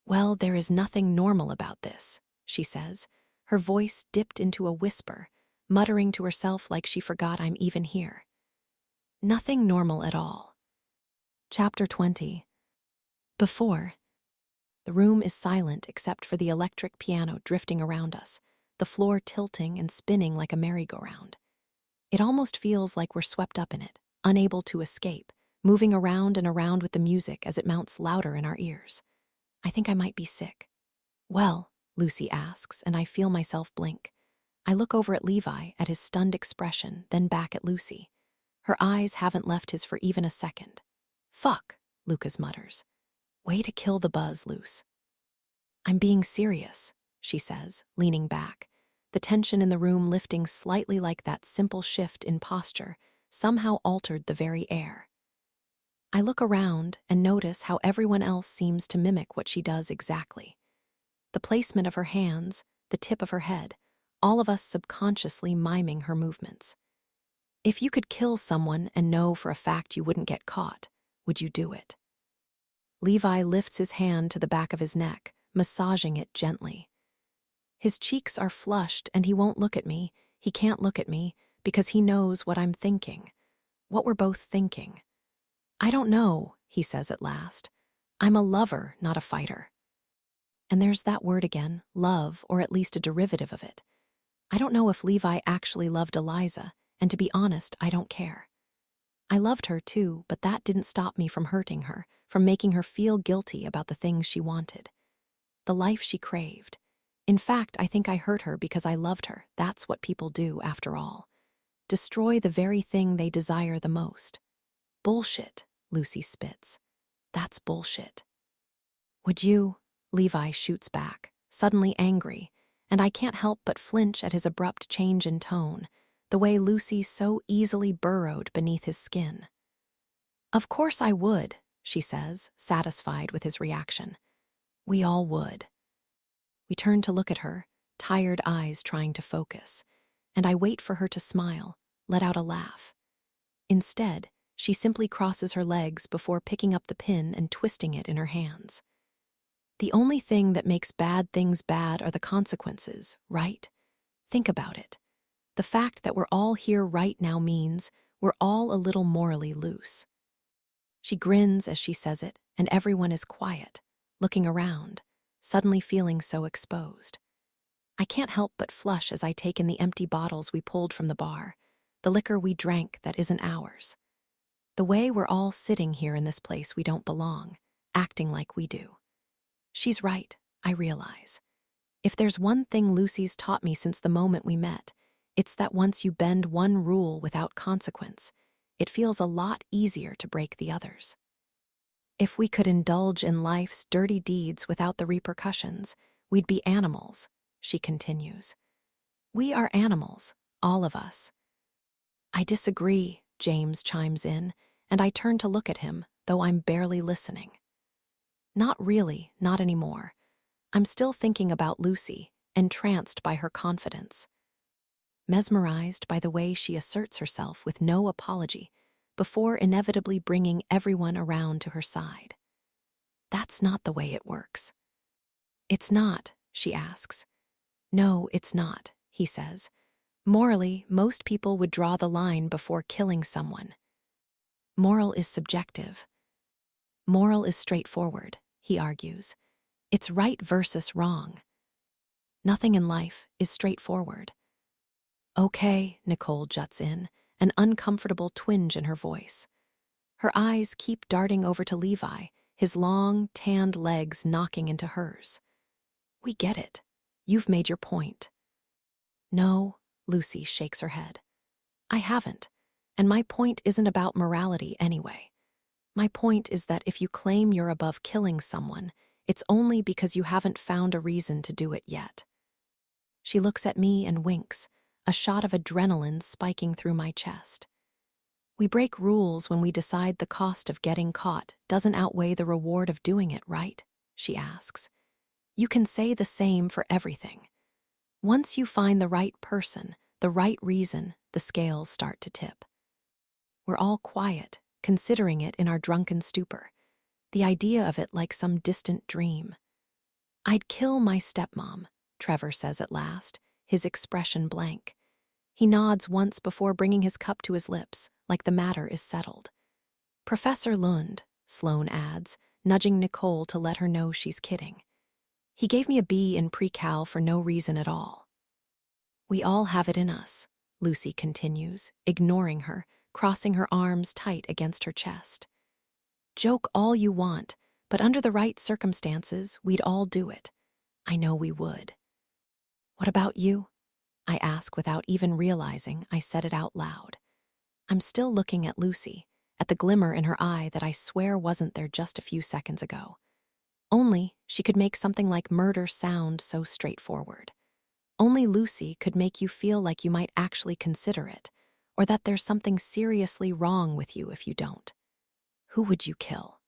Well, there is nothing normal about this, she says, her voice dipped into a whisper, muttering to herself like she forgot I'm even here. Nothing normal at all. Chapter 20. Before. The room is silent except for the electric piano drifting around us, the floor tilting and spinning like a merry-go-round. It almost feels like we're swept up in it, unable to escape, moving around and around with the music as it mounts louder in our ears. I think I might be sick. Well, Lucy asks, and I feel myself blink. I look over at Levi, at his stunned expression, then back at Lucy. Her eyes haven't left his for even a second. Fuck, Lucas mutters. Way to kill the buzz, Luce. I'm being serious, she says, leaning back, the tension in the room lifting slightly like that simple shift in posture somehow altered the very air. I look around and notice how everyone else seems to mimic what she does exactly. The placement of her hands, the tip of her head, all of us subconsciously miming her movements. If you could kill someone and know for a fact you wouldn't get caught, would you do it? Levi lifts his hand to the back of his neck, massaging it gently. His cheeks are flushed and he won't look at me. He can't look at me because he knows what I'm thinking, what we're both thinking. I don't know, he says at last. I'm a lover, not a fighter. And there's that word again, love, or at least a derivative of it. I don't know if Levi actually loved Eliza, and to be honest, I don't care. I loved her too, but that didn't stop me from hurting her, from making her feel guilty about the things she wanted, the life she craved. In fact, I think I hurt her because I loved her. That's what people do, after all. Destroy the very thing they desire the most. Bullshit, Lucy spits. That's bullshit. Would you? Levi shoots back, suddenly angry, and I can't help but flinch at his abrupt change in tone, the way Lucy so easily burrowed beneath his skin. Of course I would, she says, satisfied with his reaction. We all would. We turn to look at her, tired eyes trying to focus, and I wait for her to smile, let out a laugh. Instead, she simply crosses her legs before picking up the pin and twisting it in her hands. The only thing that makes bad things bad are the consequences, right? Think about it. The fact that we're all here right now means we're all a little morally loose. She grins as she says it, and everyone is quiet, looking around, suddenly feeling so exposed. I can't help but flush as I take in the empty bottles we pulled from the bar, the liquor we drank that isn't ours. The way we're all sitting here in this place we don't belong, acting like we do. She's right, I realize. If there's one thing Lucy's taught me since the moment we met, it's that once you bend one rule without consequence, it feels a lot easier to break the others. If we could indulge in life's dirty deeds without the repercussions, we'd be animals, she continues. We are animals, all of us. I disagree, James chimes in, and I turn to look at him, though I'm barely listening. Not really, not anymore. I'm still thinking about Lucy, entranced by her confidence. Mesmerized by the way she asserts herself with no apology, before inevitably bringing everyone around to her side. That's not the way it works. It's not, she asks. No, it's not, he says. Morally, most people would draw the line before killing someone. Moral is subjective. Moral is straightforward, he argues. It's right versus wrong. Nothing in life is straightforward. Okay, Nicole juts in, an uncomfortable twinge in her voice. Her eyes keep darting over to Levi, his long, tanned legs knocking into hers. We get it. You've made your point. No, Lucy shakes her head. I haven't, and my point isn't about morality anyway. My point is that if you claim you're above killing someone, it's only because you haven't found a reason to do it yet. She looks at me and winks, a shot of adrenaline spiking through my chest. We break rules when we decide the cost of getting caught doesn't outweigh the reward of doing it, right? She asks. You can say the same for everything. Once you find the right person, the right reason, the scales start to tip. We're all quiet, considering it in our drunken stupor, the idea of it like some distant dream. I'd kill my stepmom, Trevor says at last, his expression blank. He nods once before bringing his cup to his lips, like the matter is settled. Professor Lund, Sloane adds, nudging Nicole to let her know she's kidding. He gave me a B in pre-cal for no reason at all. We all have it in us, Lucy continues, ignoring her, crossing her arms tight against her chest. Joke all you want, but under the right circumstances, we'd all do it. I know we would. What about you? I ask without even realizing I said it out loud. I'm still looking at Lucy, at the glimmer in her eye that I swear wasn't there just a few seconds ago. Only she could make something like murder sound so straightforward. Only Lucy could make you feel like you might actually consider it, or that there's something seriously wrong with you if you don't. Who would you kill?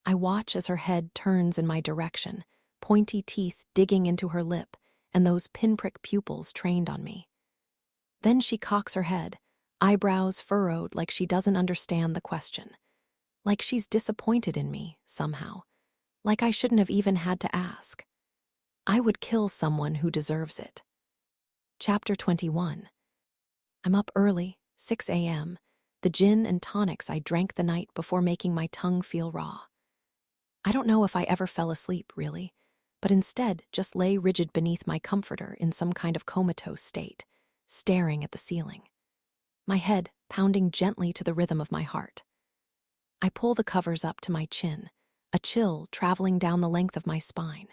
I watch as her head turns in my direction, pointy teeth digging into her lip, and those pinprick pupils trained on me. Then she cocks her head, eyebrows furrowed like she doesn't understand the question. Like she's disappointed in me, somehow. Like I shouldn't have even had to ask. I would kill someone who deserves it. Chapter 21. I'm up early, 6 a.m., the gin and tonics I drank the night before making my tongue feel raw. I don't know if I ever fell asleep, really, but instead just lay rigid beneath my comforter in some kind of comatose state, staring at the ceiling. My head pounding gently to the rhythm of my heart. I pull the covers up to my chin, a chill traveling down the length of my spine.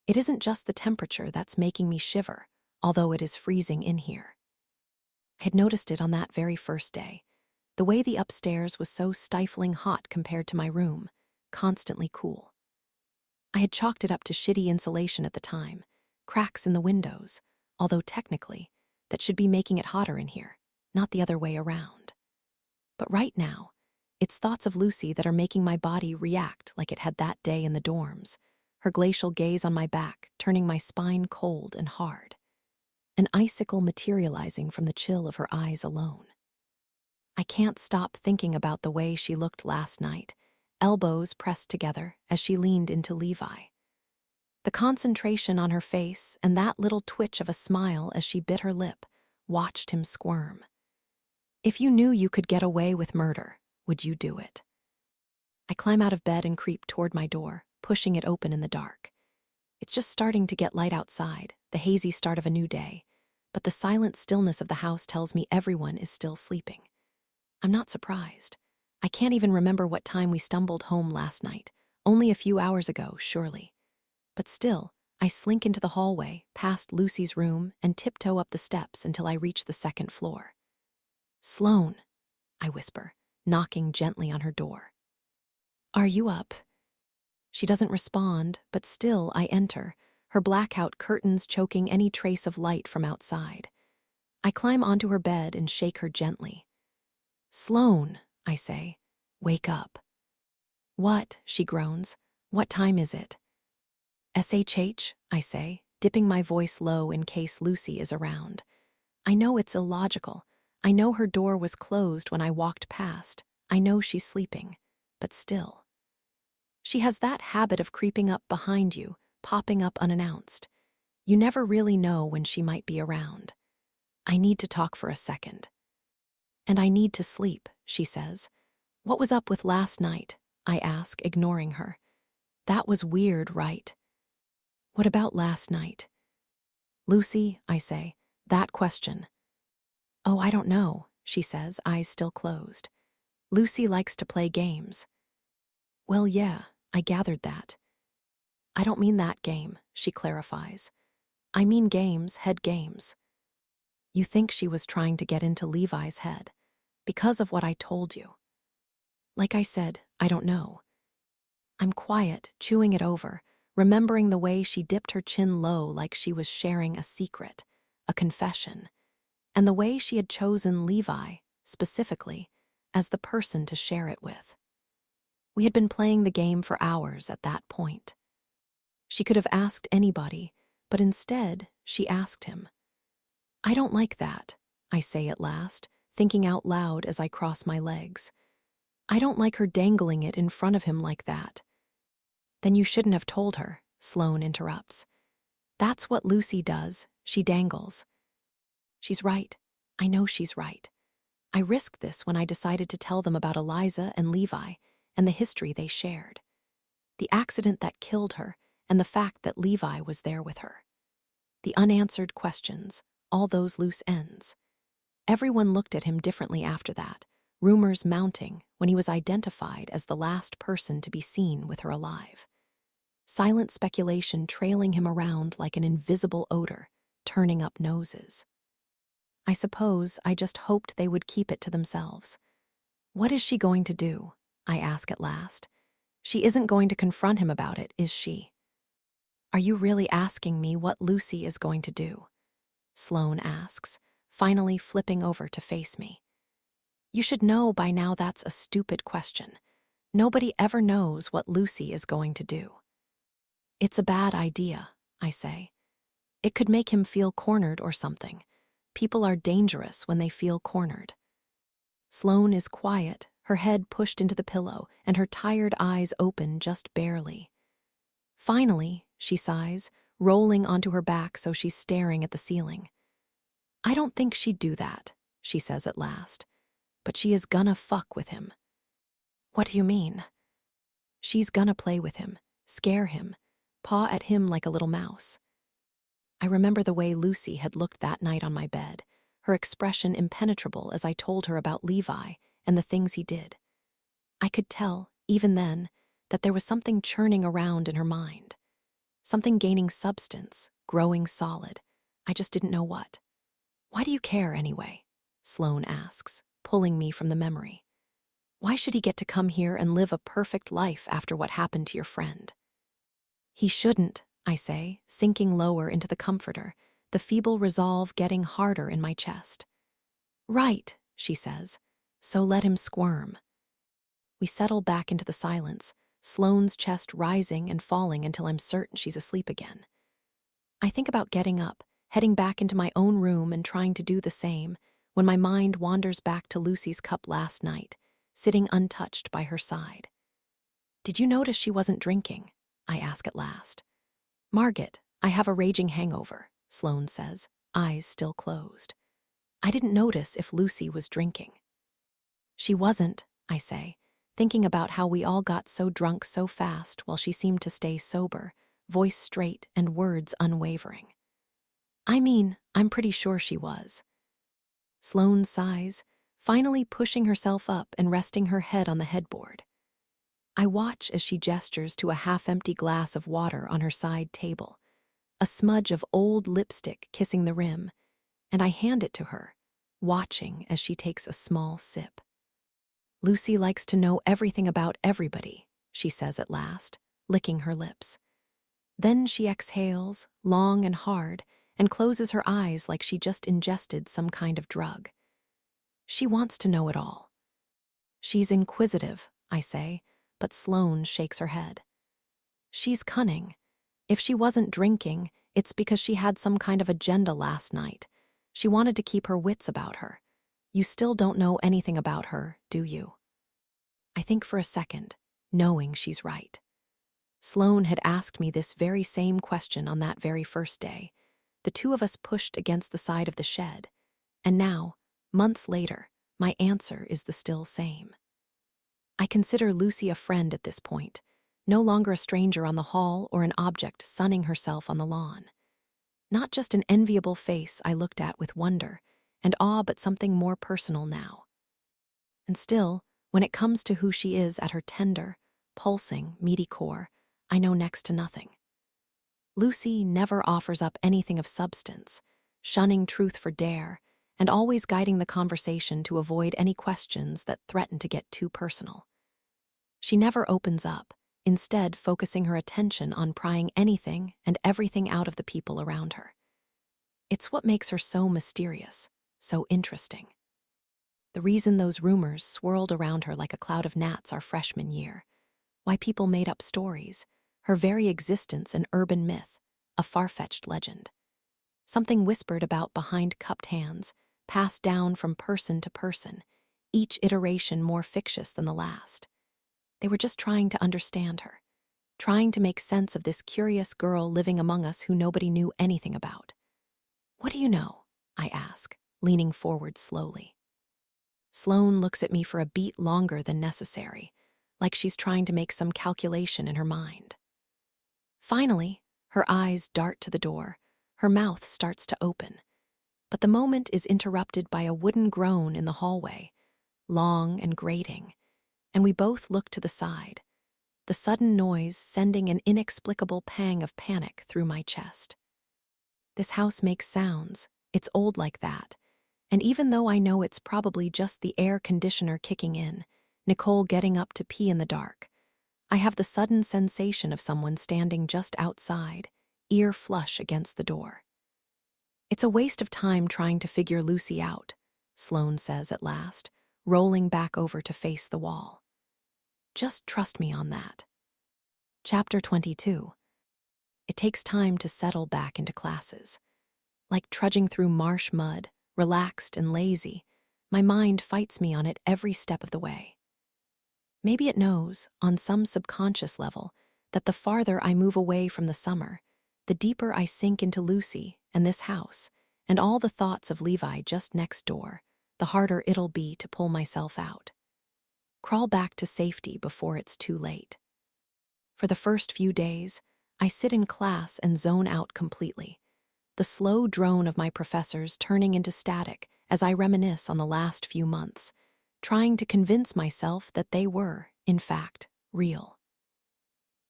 It isn't just the temperature that's making me shiver, although it is freezing in here. I had noticed it on that very first day. The way the upstairs was so stifling hot compared to my room, constantly cool. I had chalked it up to shitty insulation at the time, cracks in the windows, although technically, that should be making it hotter in here, not the other way around. But right now, it's thoughts of Lucy that are making my body react like it had that day in the dorms, her glacial gaze on my back turning my spine cold and hard, an icicle materializing from the chill of her eyes alone. I can't stop thinking about the way she looked last night, elbows pressed together as she leaned into Levi. The concentration on her face and that little twitch of a smile as she bit her lip watched him squirm. If you knew you could get away with murder, would you do it? I climb out of bed and creep toward my door, pushing it open in the dark. It's just starting to get light outside, the hazy start of a new day, but the silent stillness of the house tells me everyone is still sleeping. I'm not surprised. I can't even remember what time we stumbled home last night, only a few hours ago, surely. But still, I slink into the hallway, past Lucy's room, and tiptoe up the steps until I reach the second floor. Sloane, I whisper, knocking gently on her door. Are you up? She doesn't respond, but still I enter, her blackout curtains choking any trace of light from outside. I climb onto her bed and shake her gently. Sloane, I say, wake up. What? She groans. What time is it? SHH, I say, dipping my voice low in case Lucy is around. I know it's illogical. I know her door was closed when I walked past. I know she's sleeping, but still. She has that habit of creeping up behind you, popping up unannounced. You never really know when she might be around. I need to talk for a second. And I need to sleep, she says. What was up with last night? I ask, ignoring her. That was weird, right? What about last night? Lucy, I say, that question. Oh, I don't know, she says, eyes still closed. Lucy likes to play games. Well, yeah, I gathered that. I don't mean that game, she clarifies. I mean games, head games. You think she was trying to get into Levi's head because of what I told you. Like I said, I don't know. I'm quiet, chewing it over, remembering the way she dipped her chin low like she was sharing a secret, a confession. and the way she had chosen Levi, specifically, as the person to share it with. We had been playing the game for hours at that point. She could have asked anybody, but instead she asked him. "I don't like that," I say at last, thinking out loud as I cross my legs. "I don't like her dangling it in front of him like that." "Then you shouldn't have told her," Sloane interrupts. "That's what Lucy does, she dangles." She's right. I know she's right. I risked this when I decided to tell them about Eliza and Levi and the history they shared. The accident that killed her and the fact that Levi was there with her. The unanswered questions, all those loose ends. Everyone looked at him differently after that, rumors mounting when he was identified as the last person to be seen with her alive. Silent speculation trailing him around like an invisible odor, turning up noses. I suppose I just hoped they would keep it to themselves. "What is she going to do?" I ask at last. "She isn't going to confront him about it, is she?" "Are you really asking me what Lucy is going to do?" Sloane asks, finally flipping over to face me. "You should know by now that's a stupid question. Nobody ever knows what Lucy is going to do." "It's a bad idea," I say. "It could make him feel cornered or something. People are dangerous when they feel cornered." Sloane is quiet, her head pushed into the pillow and her tired eyes open just barely. Finally, she sighs, rolling onto her back so she's staring at the ceiling. "I don't think she'd do that," she says at last. "But she is gonna fuck with him." "What do you mean?" "She's gonna play with him, scare him, paw at him like a little mouse." I remember the way Lucy had looked that night on my bed, her expression impenetrable as I told her about Levi and the things he did. I could tell, even then, that there was something churning around in her mind. Something gaining substance, growing solid. I just didn't know what. "Why do you care, anyway?" Sloane asks, pulling me from the memory. "Why should he get to come here and live a perfect life after what happened to your friend?" "He shouldn't," I say, sinking lower into the comforter, the feeble resolve getting harder in my chest. "Right," she says, "so let him squirm." We settle back into the silence, Sloane's chest rising and falling until I'm certain she's asleep again. I think about getting up, heading back into my own room and trying to do the same, when my mind wanders back to Lucy's cup last night, sitting untouched by her side. "Did you notice she wasn't drinking?" I ask at last. "Margaret, I have a raging hangover," Sloane says, eyes still closed. "I didn't notice if Lucy was drinking." "She wasn't," I say, thinking about how we all got so drunk so fast while she seemed to stay sober, voice straight and words unwavering. "I mean, I'm pretty sure she was." Sloane sighs, finally pushing herself up and resting her head on the headboard. I watch as she gestures to a half-empty glass of water on her side table, a smudge of old lipstick kissing the rim, and I hand it to her, watching as she takes a small sip. "Lucy likes to know everything about everybody," she says at last, licking her lips. Then she exhales, long and hard, and closes her eyes like she just ingested some kind of drug. "She wants to know it all." "She's inquisitive," I say, but Sloane shakes her head. "She's cunning. If she wasn't drinking, it's because she had some kind of agenda last night. She wanted to keep her wits about her. You still don't know anything about her, do you?" I think for a second, knowing she's right. Sloane had asked me this very same question on that very first day. The two of us pushed against the side of the shed, and now, months later, my answer is the still same. I consider Lucy a friend at this point, no longer a stranger on the hall or an object sunning herself on the lawn. Not just an enviable face I looked at with wonder and awe, but something more personal now. And still, when it comes to who she is at her tender, pulsing, meaty core, I know next to nothing. Lucy never offers up anything of substance, shunning truth for dare, and always guiding the conversation to avoid any questions that threaten to get too personal. She never opens up, instead focusing her attention on prying anything and everything out of the people around her. It's what makes her so mysterious, so interesting. The reason those rumors swirled around her like a cloud of gnats our freshman year, why people made up stories, her very existence an urban myth, a far-fetched legend. Something whispered about behind cupped hands, passed down from person to person, each iteration more fictitious than the last. They were just trying to understand her, trying to make sense of this curious girl living among us who nobody knew anything about. "What do you know?" I ask, leaning forward slowly. Sloane looks at me for a beat longer than necessary, like she's trying to make some calculation in her mind. Finally, her eyes dart to the door, her mouth starts to open, but the moment is interrupted by a wooden groan in the hallway, long and grating, and we both look to the side, the sudden noise sending an inexplicable pang of panic through my chest. This house makes sounds, it's old like that, and even though I know it's probably just the air conditioner kicking in, Nicole getting up to pee in the dark, I have the sudden sensation of someone standing just outside, ear flush against the door. "It's a waste of time trying to figure Lucy out," Sloane says at last, rolling back over to face the wall. "Just trust me on that." Chapter 22. It takes time to settle back into classes. Like trudging through marsh mud, relaxed and lazy, my mind fights me on it every step of the way. Maybe it knows, on some subconscious level, that the farther I move away from the summer, the deeper I sink into Lucy and this house, and all the thoughts of Levi just next door, the harder it'll be to pull myself out. Crawl back to safety before it's too late. For the first few days, I sit in class and zone out completely, the slow drone of my professors turning into static as I reminisce on the last few months, trying to convince myself that they were, in fact, real.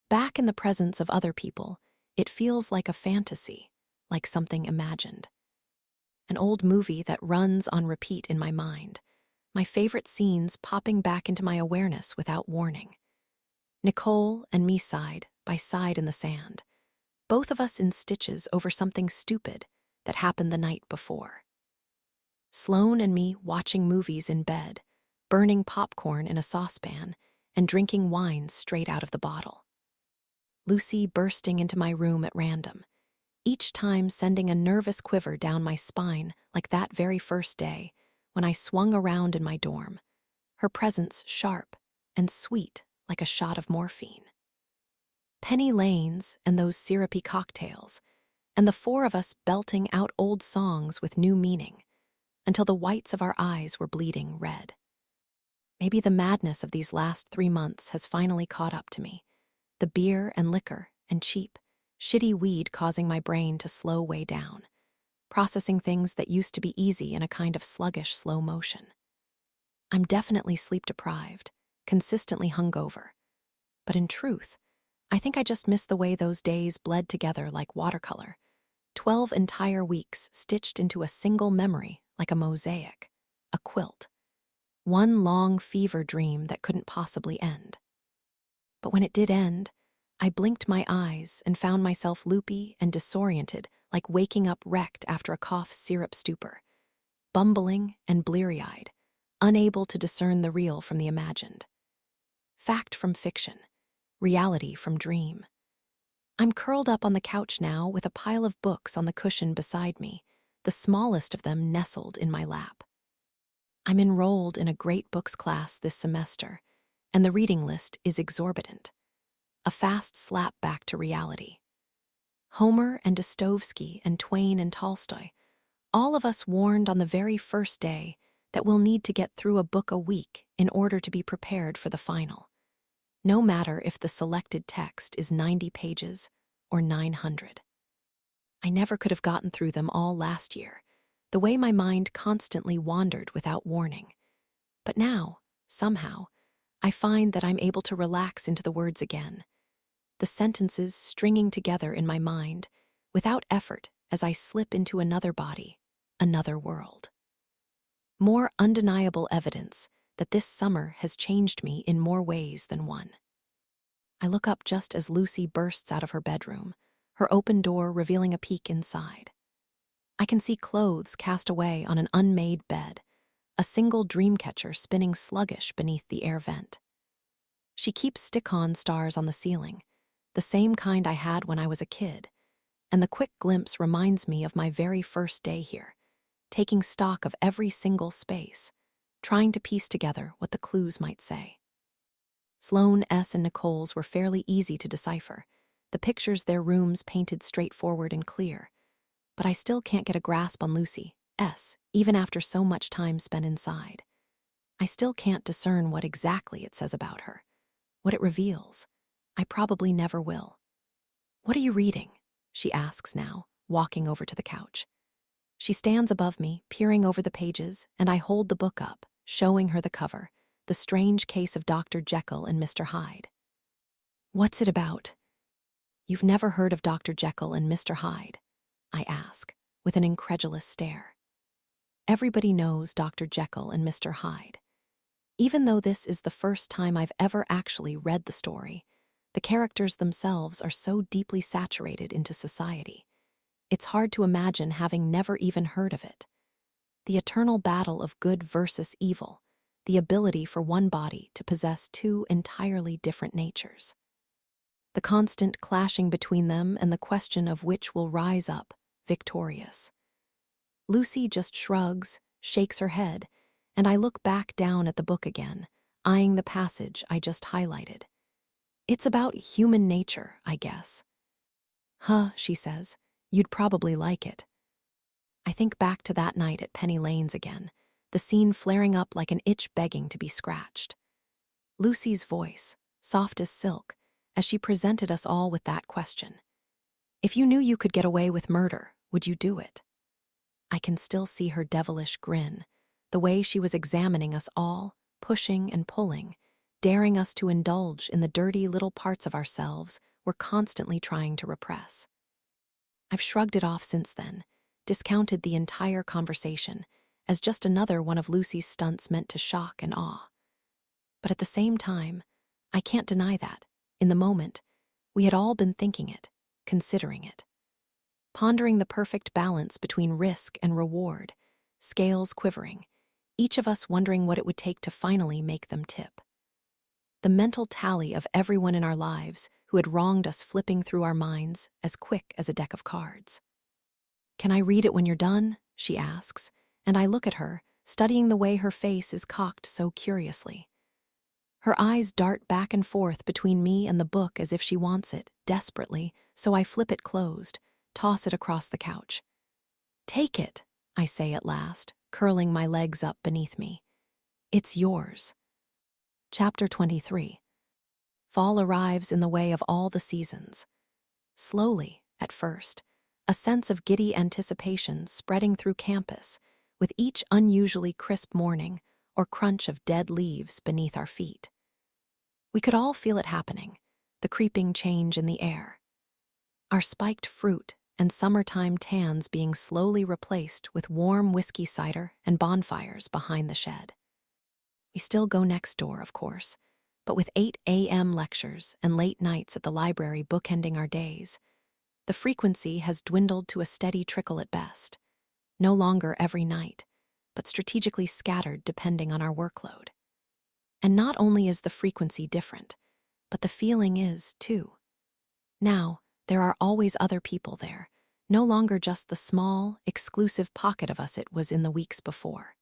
Back in the presence of other people, it feels like a fantasy, like something imagined. An old movie that runs on repeat in my mind, my favorite scenes popping back into my awareness without warning. Nicole and me side by side in the sand, both of us in stitches over something stupid that happened the night before. Sloane and me watching movies in bed, burning popcorn in a saucepan, and drinking wine straight out of the bottle. Lucy bursting into my room at random, each time sending a nervous quiver down my spine like that very first day when I swung around in my dorm, her presence sharp and sweet like a shot of morphine. Penny lanes and those syrupy cocktails, and the four of us belting out old songs with new meaning, until the whites of our eyes were bleeding red. Maybe the madness of these last 3 months has finally caught up to me, the beer and liquor and cheap, shitty weed causing my brain to slow way down, processing things that used to be easy in a kind of sluggish slow motion. I'm definitely sleep-deprived, consistently hungover, but in truth, I think I just miss the way those days bled together like watercolor, 12 entire weeks stitched into a single memory like a mosaic, a quilt. One long fever dream that couldn't possibly end. But when it did end, I blinked my eyes and found myself loopy and disoriented like waking up wrecked after a cough syrup stupor, bumbling and bleary-eyed, unable to discern the real from the imagined. Fact from fiction, reality from dream. I'm curled up on the couch now with a pile of books on the cushion beside me, the smallest of them nestled in my lap. I'm enrolled in a great books class this semester, and the reading list is exorbitant. A fast slap back to reality. Homer and Dostoevsky and Twain and Tolstoy, all of us warned on the very first day that we'll need to get through a book a week in order to be prepared for the final. No matter if the selected text is 90 pages or 900. I never could have gotten through them all last year, the way my mind constantly wandered without warning. But now, somehow, I find that I'm able to relax into the words again, the sentences stringing together in my mind without effort as I slip into another body, another world. More undeniable evidence that this summer has changed me in more ways than one. I look up just as Lucy bursts out of her bedroom, her open door revealing a peek inside. I can see clothes cast away on an unmade bed, a single dream catcher spinning sluggish beneath the air vent. She keeps stick-on stars on the ceiling, the same kind I had when I was a kid, and the quick glimpse reminds me of my very first day here, taking stock of every single space, trying to piece together what the clues might say. Sloane, S., and Nicole's were fairly easy to decipher, the pictures their rooms painted straightforward and clear, but I still can't get a grasp on Lucy, S., even after so much time spent inside. I still can't discern what exactly it says about her, what it reveals. I probably never will. "What are you reading?" she asks now, walking over to the couch. She stands above me, peering over the pages, and I hold the book up, showing her the cover, The Strange Case of Dr. Jekyll and Mr. Hyde. "What's it about?" "You've never heard of Dr. Jekyll and Mr. Hyde?" I ask, with an incredulous stare. Everybody knows Dr. Jekyll and Mr. Hyde. Even though this is the first time I've ever actually read the story, the characters themselves are so deeply saturated into society. It's hard to imagine having never even heard of it. The eternal battle of good versus evil, the ability for one body to possess two entirely different natures. The constant clashing between them and the question of which will rise up victorious. Lucy just shrugs, shakes her head, and I look back down at the book again, eyeing the passage I just highlighted. "It's about human nature, I guess." "Huh," she says, "you'd probably like it." I think back to that night at Penny Lane's again, the scene flaring up like an itch begging to be scratched. Lucy's voice, soft as silk, as she presented us all with that question. "If you knew you could get away with murder, would you do it?" I can still see her devilish grin, the way she was examining us all, pushing and pulling, daring us to indulge in the dirty little parts of ourselves we're constantly trying to repress. I've shrugged it off since then, discounted the entire conversation as just another one of Lucy's stunts meant to shock and awe. But at the same time, I can't deny that, in the moment, we had all been thinking it, considering it. Pondering the perfect balance between risk and reward, scales quivering, each of us wondering what it would take to finally make them tip. The mental tally of everyone in our lives who had wronged us flipping through our minds as quick as a deck of cards. "Can I read it when you're done?" she asks, and I look at her, studying the way her face is cocked so curiously. Her eyes dart back and forth between me and the book as if she wants it, desperately, so I flip it closed, toss it across the couch. "Take it," I say at last, curling my legs up beneath me. "It's yours." Chapter 23. Fall arrives in the way of all the seasons. Slowly, at first, a sense of giddy anticipation spreading through campus with each unusually crisp morning or crunch of dead leaves beneath our feet. We could all feel it happening, the creeping change in the air. Our spiked fruit and summertime tans being slowly replaced with warm whiskey cider and bonfires behind the shed. We still go next door, of course, but with 8 a.m. lectures and late nights at the library bookending our days, the frequency has dwindled to a steady trickle at best, no longer every night, but strategically scattered depending on our workload. And not only is the frequency different, but the feeling is, too. Now, there are always other people there, no longer just the small, exclusive pocket of us it was in the weeks before.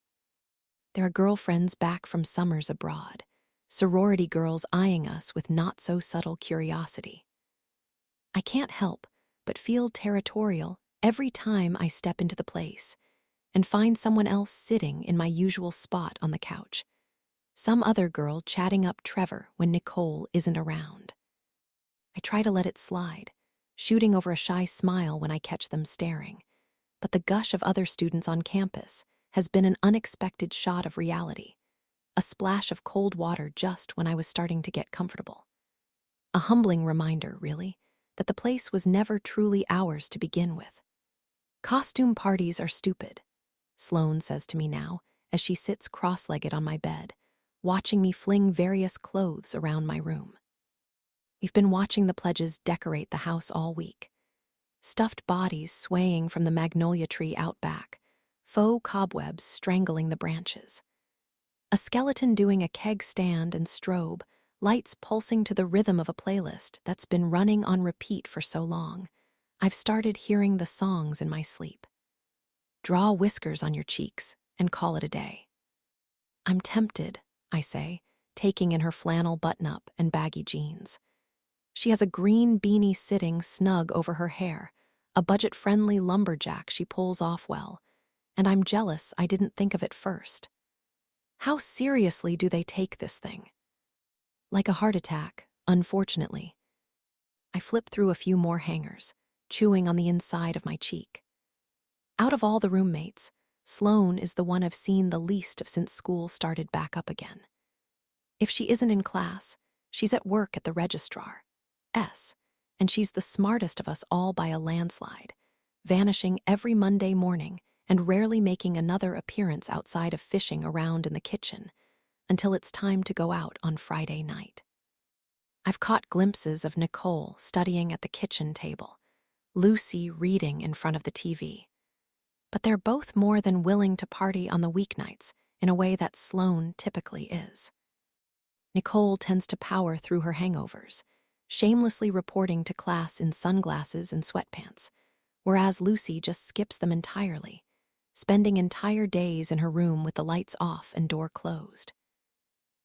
There are girlfriends back from summers abroad, sorority girls eyeing us with not-so-subtle curiosity. I can't help but feel territorial every time I step into the place and find someone else sitting in my usual spot on the couch, some other girl chatting up Trevor when Nicole isn't around. I try to let it slide, shooting over a shy smile when I catch them staring, but the gush of other students on campus has been an unexpected shot of reality, a splash of cold water just when I was starting to get comfortable. A humbling reminder, really, that the place was never truly ours to begin with. "Costume parties are stupid," Sloane says to me now as she sits cross-legged on my bed, watching me fling various clothes around my room. "We've been watching the pledges decorate the house all week. stuffed bodies swaying from the magnolia tree out back, faux cobwebs strangling the branches. A skeleton doing a keg stand and strobe, lights pulsing to the rhythm of a playlist that's been running on repeat for so long. I've started hearing the songs in my sleep. Draw whiskers on your cheeks and call it a day. I'm tempted, I say, taking in her flannel button-up and baggy jeans. She has a green beanie sitting snug over her hair, a budget-friendly lumberjack she pulls off well, and I'm jealous I didn't think of it first. How seriously do they take this thing? Like a heart attack, unfortunately. I flip through a few more hangers, chewing on the inside of my cheek. Out of all the roommates, Sloane is the one I've seen the least of since school started back up again. If she isn't in class, she's at work at the registrar, S, and she's the smartest of us all by a landslide, vanishing every Monday morning and rarely making another appearance outside of fishing around in the kitchen until it's time to go out on Friday night. I've caught glimpses of Nicole studying at the kitchen table, Lucy reading in front of the TV. But they're both more than willing to party on the weeknights in a way that Sloane typically is. Nicole tends to power through her hangovers, shamelessly reporting to class in sunglasses and sweatpants, whereas Lucy just skips them entirely, spending entire days in her room with the lights off and door closed.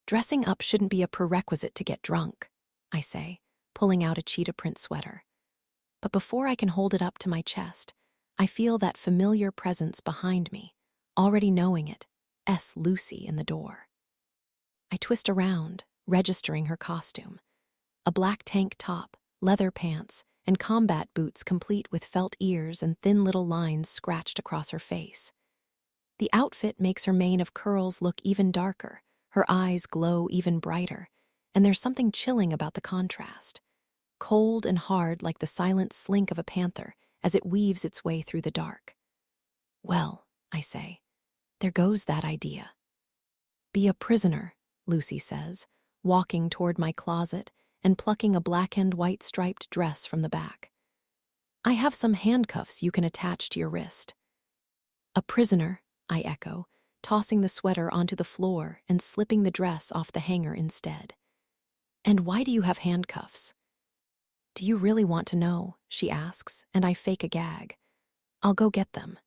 Dressing up shouldn't be a prerequisite to get drunk, I say, pulling out a cheetah print sweater. But before I can hold it up to my chest, I feel that familiar presence behind me, already knowing it, S. Lucy in the door. I twist around, registering her costume. A black tank top, leather pants, and combat boots complete with felt ears and thin little lines scratched across her face. The outfit makes her mane of curls look even darker, her eyes glow even brighter, and there's something chilling about the contrast. Cold and hard like the silent slink of a panther as it weaves its way through the dark. Well, I say, there goes that idea. Be a prisoner, Lucy says, walking toward my closet and plucking a black-and white-striped dress from the back. I have some handcuffs you can attach to your wrist. A prisoner, I echo, tossing the sweater onto the floor and slipping the dress off the hanger instead. And why do you have handcuffs? Do you really want to know? She asks, and I fake a gag. I'll go get them.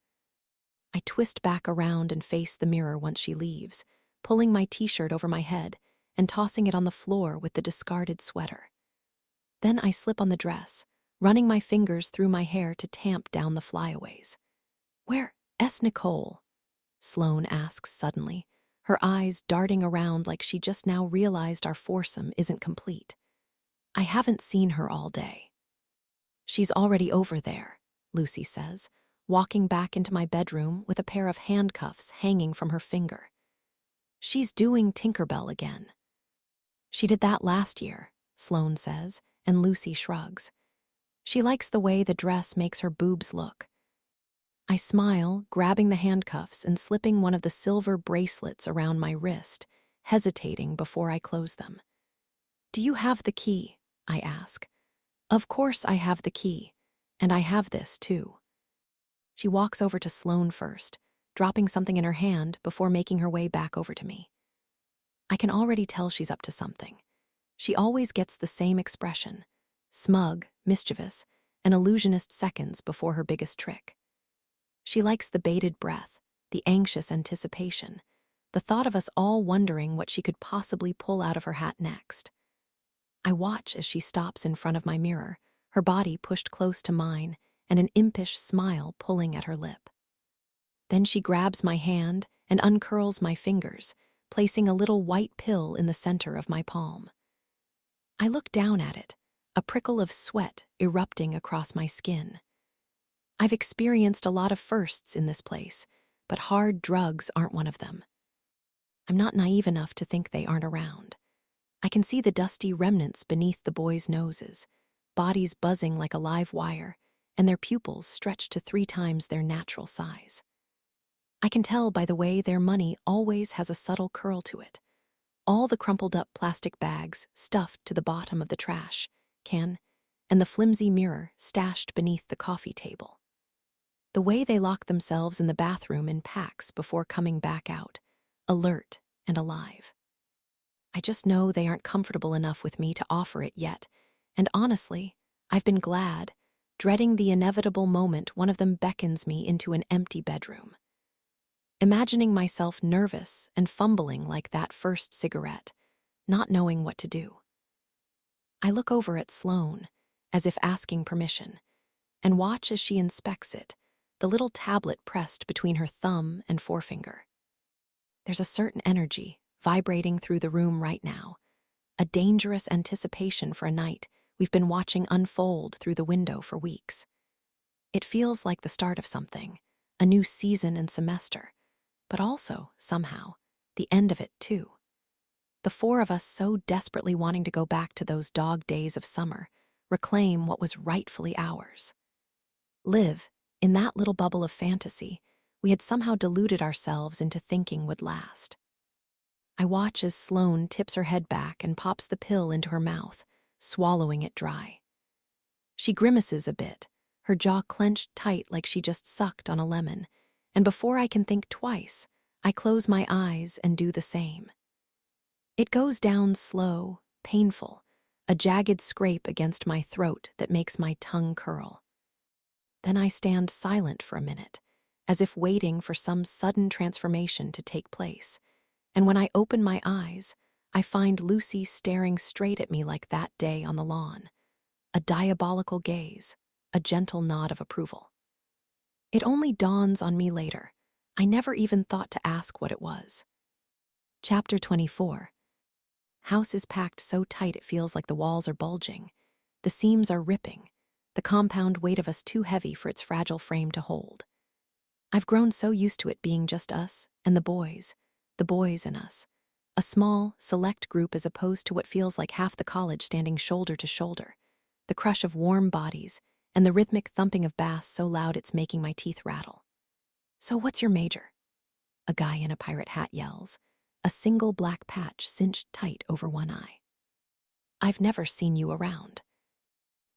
I twist back around and face the mirror once she leaves, pulling my t-shirt over my head and tossing it on the floor with the discarded sweater. Then I slip on the dress, running my fingers through my hair to tamp down the flyaways. Where, S. Nicole? Sloane asks suddenly, her eyes darting around like she just now realized our foursome isn't complete. I haven't seen her all day. She's already over there, Lucy says, walking back into my bedroom with a pair of handcuffs hanging from her finger. She's doing Tinkerbell again. She did that last year, Sloane says, and Lucy shrugs. She likes the way the dress makes her boobs look. I smile, grabbing the handcuffs and slipping one of the silver bracelets around my wrist, hesitating before I close them. Do you have the key? I ask. Of course I have the key, and I have this too. She walks over to Sloane first, dropping something in her hand before making her way back over to me. I can already tell she's up to something. She always gets the same expression, smug, mischievous, and illusionist seconds before her biggest trick. She likes the bated breath, the anxious anticipation, the thought of us all wondering what she could possibly pull out of her hat next. I watch as she stops in front of my mirror, her body pushed close to mine and an impish smile pulling at her lip. Then she grabs my hand and uncurls my fingers, placing a little white pill in the center of my palm. I look down at it, a prickle of sweat erupting across my skin. I've experienced a lot of firsts in this place, but hard drugs aren't one of them. I'm not naive enough to think they aren't around. I can see the dusty remnants beneath the boys' noses, bodies buzzing like a live wire, and their pupils stretched to 3 times their natural size. I can tell by the way their money always has a subtle curl to it. All the crumpled up plastic bags stuffed to the bottom of the trash can, and the flimsy mirror stashed beneath the coffee table. The way they lock themselves in the bathroom in packs before coming back out, alert and alive. I just know they aren't comfortable enough with me to offer it yet, and honestly, I've been glad, dreading the inevitable moment one of them beckons me into an empty bedroom. Imagining myself nervous and fumbling like that first cigarette, not knowing what to do. I look over at Sloane, as if asking permission, and watch as she inspects it, the little tablet pressed between her thumb and forefinger. There's a certain energy vibrating through the room right now, a dangerous anticipation for a night we've been watching unfold through the window for weeks. It feels like the start of something, a new season and semester, but also, somehow, the end of it too. The four of us so desperately wanting to go back to those dog days of summer, reclaim what was rightfully ours. Live in that little bubble of fantasy we had somehow deluded ourselves into thinking would last. I watch as Sloane tips her head back and pops the pill into her mouth, swallowing it dry. She grimaces a bit, her jaw clenched tight like she just sucked on a lemon, and before I can think twice, I close my eyes and do the same. It goes down slow, painful, a jagged scrape against my throat that makes my tongue curl. Then I stand silent for a minute, as if waiting for some sudden transformation to take place, and when I open my eyes, I find Lucy staring straight at me like that day on the lawn, a diabolical gaze, a gentle nod of approval. It only dawns on me later. I never even thought to ask what it was. Chapter 24. House is packed so tight it feels like the walls are bulging. The seams are ripping, the compound weight of us too heavy for its fragile frame to hold. I've grown so used to it being just us and the boys and us. A small, select group as opposed to what feels like half the college standing shoulder to shoulder. The crush of warm bodies and the rhythmic thumping of bass so loud it's making my teeth rattle. "So what's your major?" a guy in a pirate hat yells, a single black patch cinched tight over one eye. "I've never seen you around."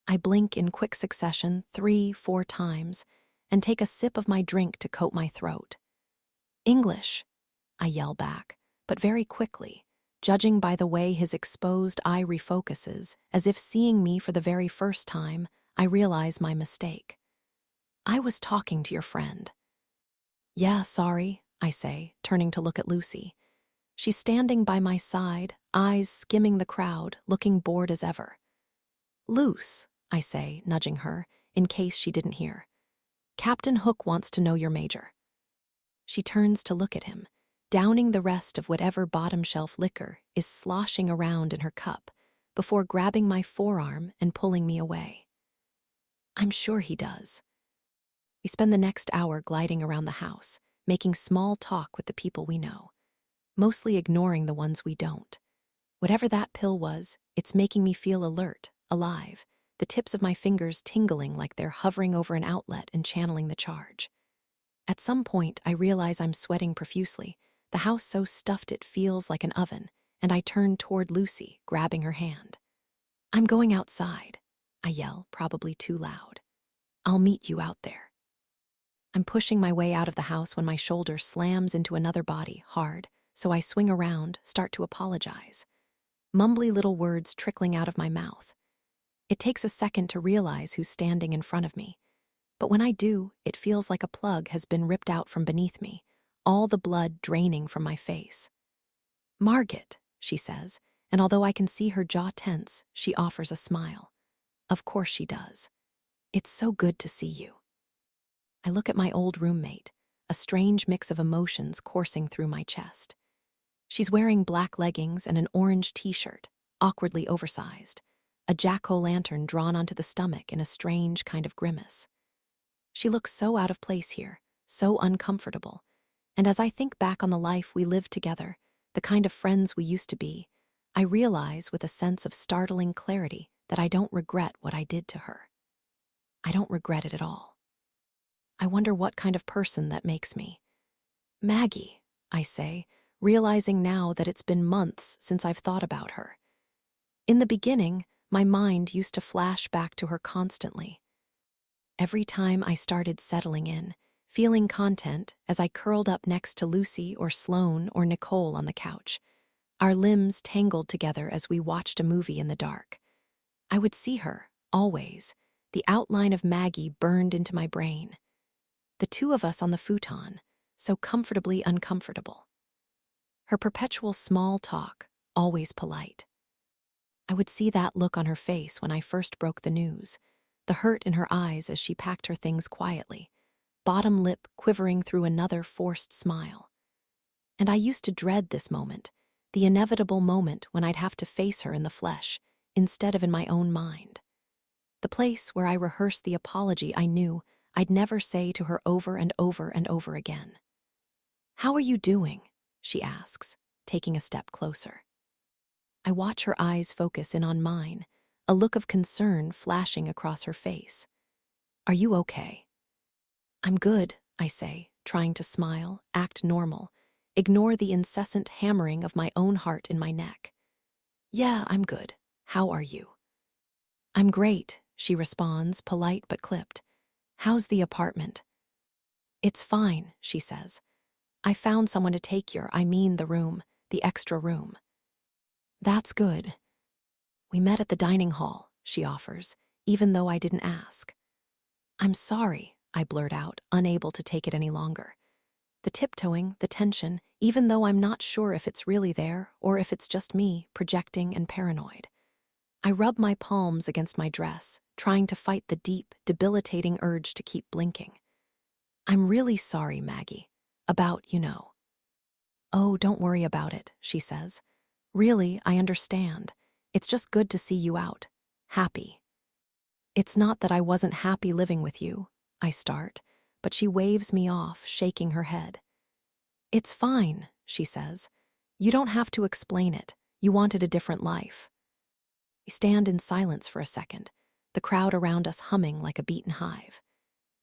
I blink in quick succession 3-4 times and take a sip of my drink to coat my throat. "English," I yell back, but very quickly, judging by the way his exposed eye refocuses, as if seeing me for the very first time, I realize my mistake. "I was talking to your friend." "Yeah, sorry," I say, turning to look at Lucy. She's standing by my side, eyes skimming the crowd, looking bored as ever. "Luce," I say, nudging her, in case she didn't hear. "Captain Hook wants to know your major." She turns to look at him, downing the rest of whatever bottom-shelf liquor is sloshing around in her cup, before grabbing my forearm and pulling me away. "I'm sure he does." We spend the next hour gliding around the house, making small talk with the people we know, mostly ignoring the ones we don't. Whatever that pill was, it's making me feel alert, alive, the tips of my fingers tingling like they're hovering over an outlet and channeling the charge. At some point, I realize I'm sweating profusely, the house so stuffed it feels like an oven, and I turn toward Lucy, grabbing her hand. "I'm going outside," I yell, probably too loud. "I'll meet you out there." I'm pushing my way out of the house when my shoulder slams into another body, hard, so I swing around, start to apologize. Mumbly little words trickling out of my mouth. It takes a second to realize who's standing in front of me, but when I do, it feels like a plug has been ripped out from beneath me, all the blood draining from my face. "Margaret," she says, and although I can see her jaw tense, she offers a smile. Of course she does. "It's so good to see you." I look at my old roommate, a strange mix of emotions coursing through my chest. She's wearing black leggings and an orange t-shirt, awkwardly oversized, a jack-o'-lantern drawn onto the stomach in a strange kind of grimace. She looks so out of place here, so uncomfortable, and as I think back on the life we lived together, the kind of friends we used to be, I realize with a sense of startling clarity that I don't regret what I did to her. I don't regret it at all. I wonder what kind of person that makes me. "Maggie," I say, realizing now that it's been months since I've thought about her. In the beginning, my mind used to flash back to her constantly. Every time I started settling in, feeling content as I curled up next to Lucy or Sloane or Nicole on the couch, our limbs tangled together as we watched a movie in the dark. I would see her, always. The outline of Maggie burned into my brain. The two of us on the futon, so comfortably uncomfortable. Her perpetual small talk, always polite. I would see that look on her face when I first broke the news, the hurt in her eyes as she packed her things quietly, bottom lip quivering through another forced smile. And I used to dread this moment, the inevitable moment when I'd have to face her in the flesh, instead of in my own mind. The place where I rehearsed the apology I knew I'd never say to her over and over and over again. "How are you doing?" she asks, taking a step closer. I watch her eyes focus in on mine, a look of concern flashing across her face. "Are you okay?" "I'm good," I say, trying to smile, act normal, ignore the incessant hammering of my own heart in my neck. "Yeah, I'm good. How are you?" "I'm great," she responds, polite but clipped. "How's the apartment?" "It's fine," she says. "I found someone to take the room, the extra room." "That's good." "We met at the dining hall," she offers, even though I didn't ask. "I'm sorry," I blurt out, unable to take it any longer. The tiptoeing, the tension, even though I'm not sure if it's really there or if it's just me, projecting and paranoid. I rub my palms against my dress, trying to fight the deep, debilitating urge to keep blinking. "I'm really sorry, Maggie. About. "Oh, don't worry about it," she says. "Really, I understand. It's just good to see you out. Happy." "It's not that I wasn't happy living with you," I start, but she waves me off, shaking her head. "It's fine," she says. "You don't have to explain it. You wanted a different life." We stand in silence for a second, the crowd around us humming like a beaten hive.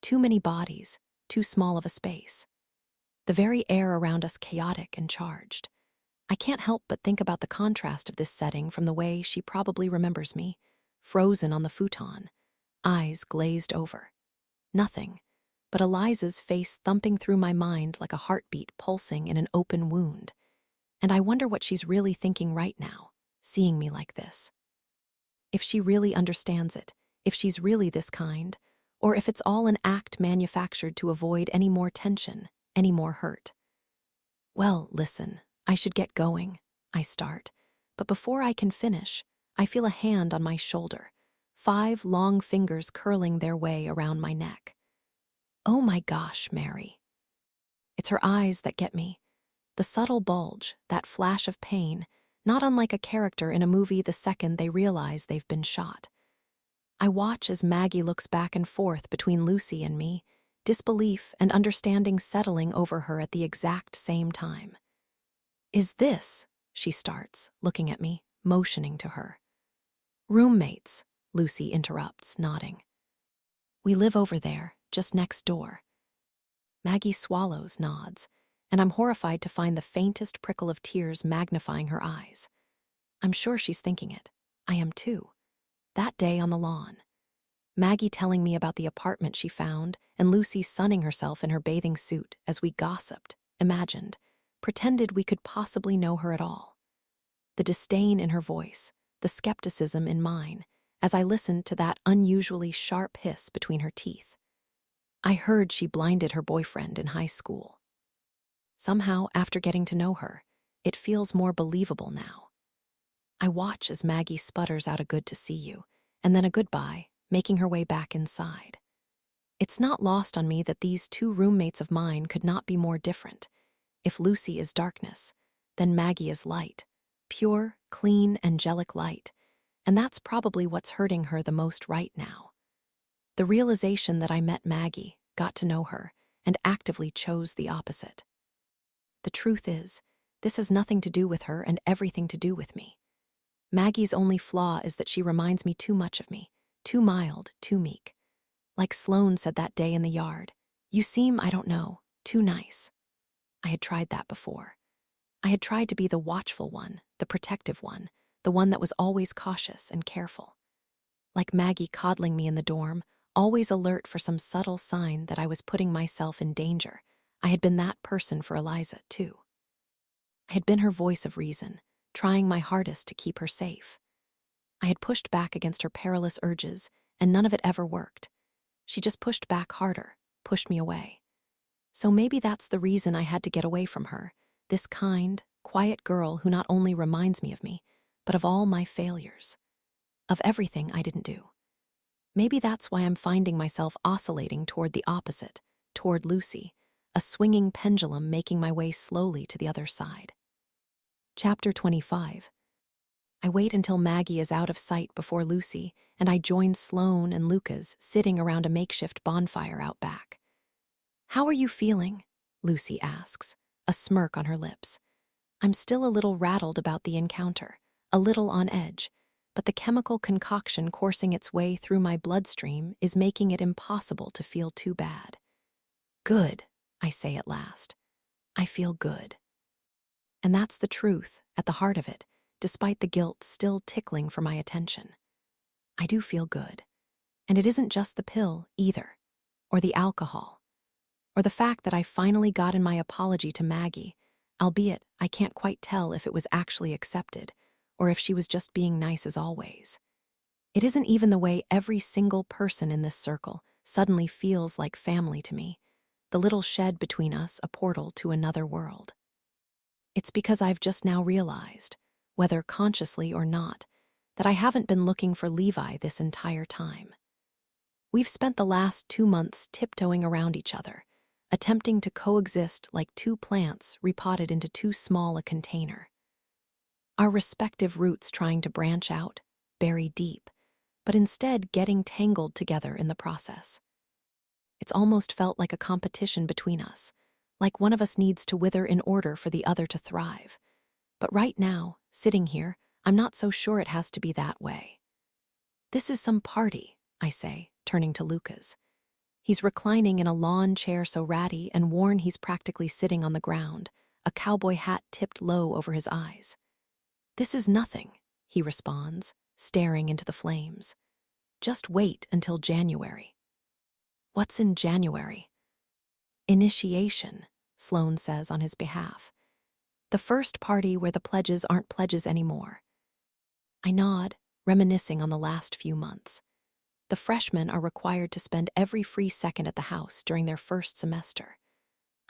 Too many bodies, too small of a space. The very air around us chaotic and charged. I can't help but think about the contrast of this setting from the way she probably remembers me, frozen on the futon, eyes glazed over. Nothing, but Eliza's face thumping through my mind like a heartbeat pulsing in an open wound. And I wonder what she's really thinking right now, seeing me like this. If she really understands it, if she's really this kind, or if it's all an act manufactured to avoid any more tension, any more hurt. "Well, listen, I should get going," I start, but before I can finish, I feel a hand on my shoulder, 5 long fingers curling their way around my neck. "Oh my gosh, Mary." It's her eyes that get me. The subtle bulge, that flash of pain, not unlike a character in a movie the second they realize they've been shot. I watch as Maggie looks back and forth between Lucy and me, disbelief and understanding settling over her at the exact same time. "Is this," she starts, looking at me, motioning to her. "Roommates," Lucy interrupts, nodding. "We live over there, just next door." Maggie swallows, nods, and I'm horrified to find the faintest prickle of tears magnifying her eyes. I'm sure she's thinking it. I am too. That day on the lawn. Maggie telling me about the apartment she found and Lucy sunning herself in her bathing suit as we gossiped, imagined, pretended we could possibly know her at all. The disdain in her voice, the skepticism in mine, as I listened to that unusually sharp hiss between her teeth. I heard she blinded her boyfriend in high school. Somehow, after getting to know her, it feels more believable now. I watch as Maggie sputters out a "good to see you," and then a goodbye, making her way back inside. It's not lost on me that these 2 roommates of mine could not be more different. If Lucy is darkness, then Maggie is light, pure, clean, angelic light, and that's probably what's hurting her the most right now. The realization that I met Maggie, got to know her, and actively chose the opposite. The truth is, this has nothing to do with her and everything to do with me. Maggie's only flaw is that she reminds me too much of me, too mild, too meek. Like Sloane said that day in the yard, "You seem, I don't know, too nice." I had tried that before. I had tried to be the watchful one, the protective one, the one that was always cautious and careful. Like Maggie coddling me in the dorm, always alert for some subtle sign that I was putting myself in danger, I had been that person for Eliza, too. I had been her voice of reason, trying my hardest to keep her safe. I had pushed back against her perilous urges, and none of it ever worked. She just pushed back harder, pushed me away. So maybe that's the reason I had to get away from her, this kind, quiet girl who not only reminds me of me, but of all my failures, of everything I didn't do. Maybe that's why I'm finding myself oscillating toward the opposite, toward Lucy, a swinging pendulum making my way slowly to the other side. Chapter 25. I wait until Maggie is out of sight before Lucy, and I join Sloane and Lucas sitting around a makeshift bonfire out back. "How are you feeling?" Lucy asks, a smirk on her lips. I'm still a little rattled about the encounter, a little on edge, but the chemical concoction coursing its way through my bloodstream is making it impossible to feel too bad. "Good," I say at last. "I feel good." And that's the truth, at the heart of it, despite the guilt still tickling for my attention. I do feel good. And it isn't just the pill, either, or the alcohol, or the fact that I finally got in my apology to Maggie, albeit I can't quite tell if it was actually accepted, or if she was just being nice as always. It isn't even the way every single person in this circle suddenly feels like family to me, the little shed between us a portal to another world. It's because I've just now realized, whether consciously or not, that I haven't been looking for Levi this entire time. We've spent the last 2 months tiptoeing around each other, attempting to coexist like two plants repotted into too small a container. Our respective roots trying to branch out, bury deep, but instead getting tangled together in the process. It's almost felt like a competition between us, like one of us needs to wither in order for the other to thrive. But right now, sitting here, I'm not so sure it has to be that way. "This is some party," I say, turning to Lucas. He's reclining in a lawn chair so ratty and worn he's practically sitting on the ground, a cowboy hat tipped low over his eyes. "This is nothing," he responds, staring into the flames. "Just wait until January." "What's in January?" "Initiation," Sloane says on his behalf. "The first party where the pledges aren't pledges anymore." I nod, reminiscing on the last few months. The freshmen are required to spend every free second at the house during their first semester.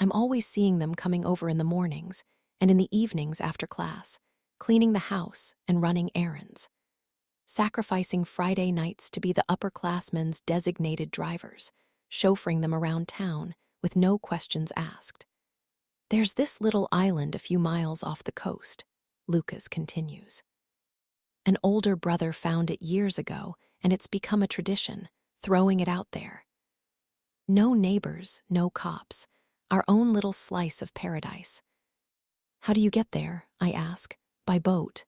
I'm always seeing them coming over in the mornings and in the evenings after class, cleaning the house and running errands, sacrificing Friday nights to be the upperclassmen's designated drivers, chauffeuring them around town with no questions asked. "There's this little island a few miles off the coast," Lucas continues. "An older brother found it years ago, and it's become a tradition, throwing it out there. No neighbors, no cops, our own little slice of paradise." "How do you get there?" I ask. "By boat."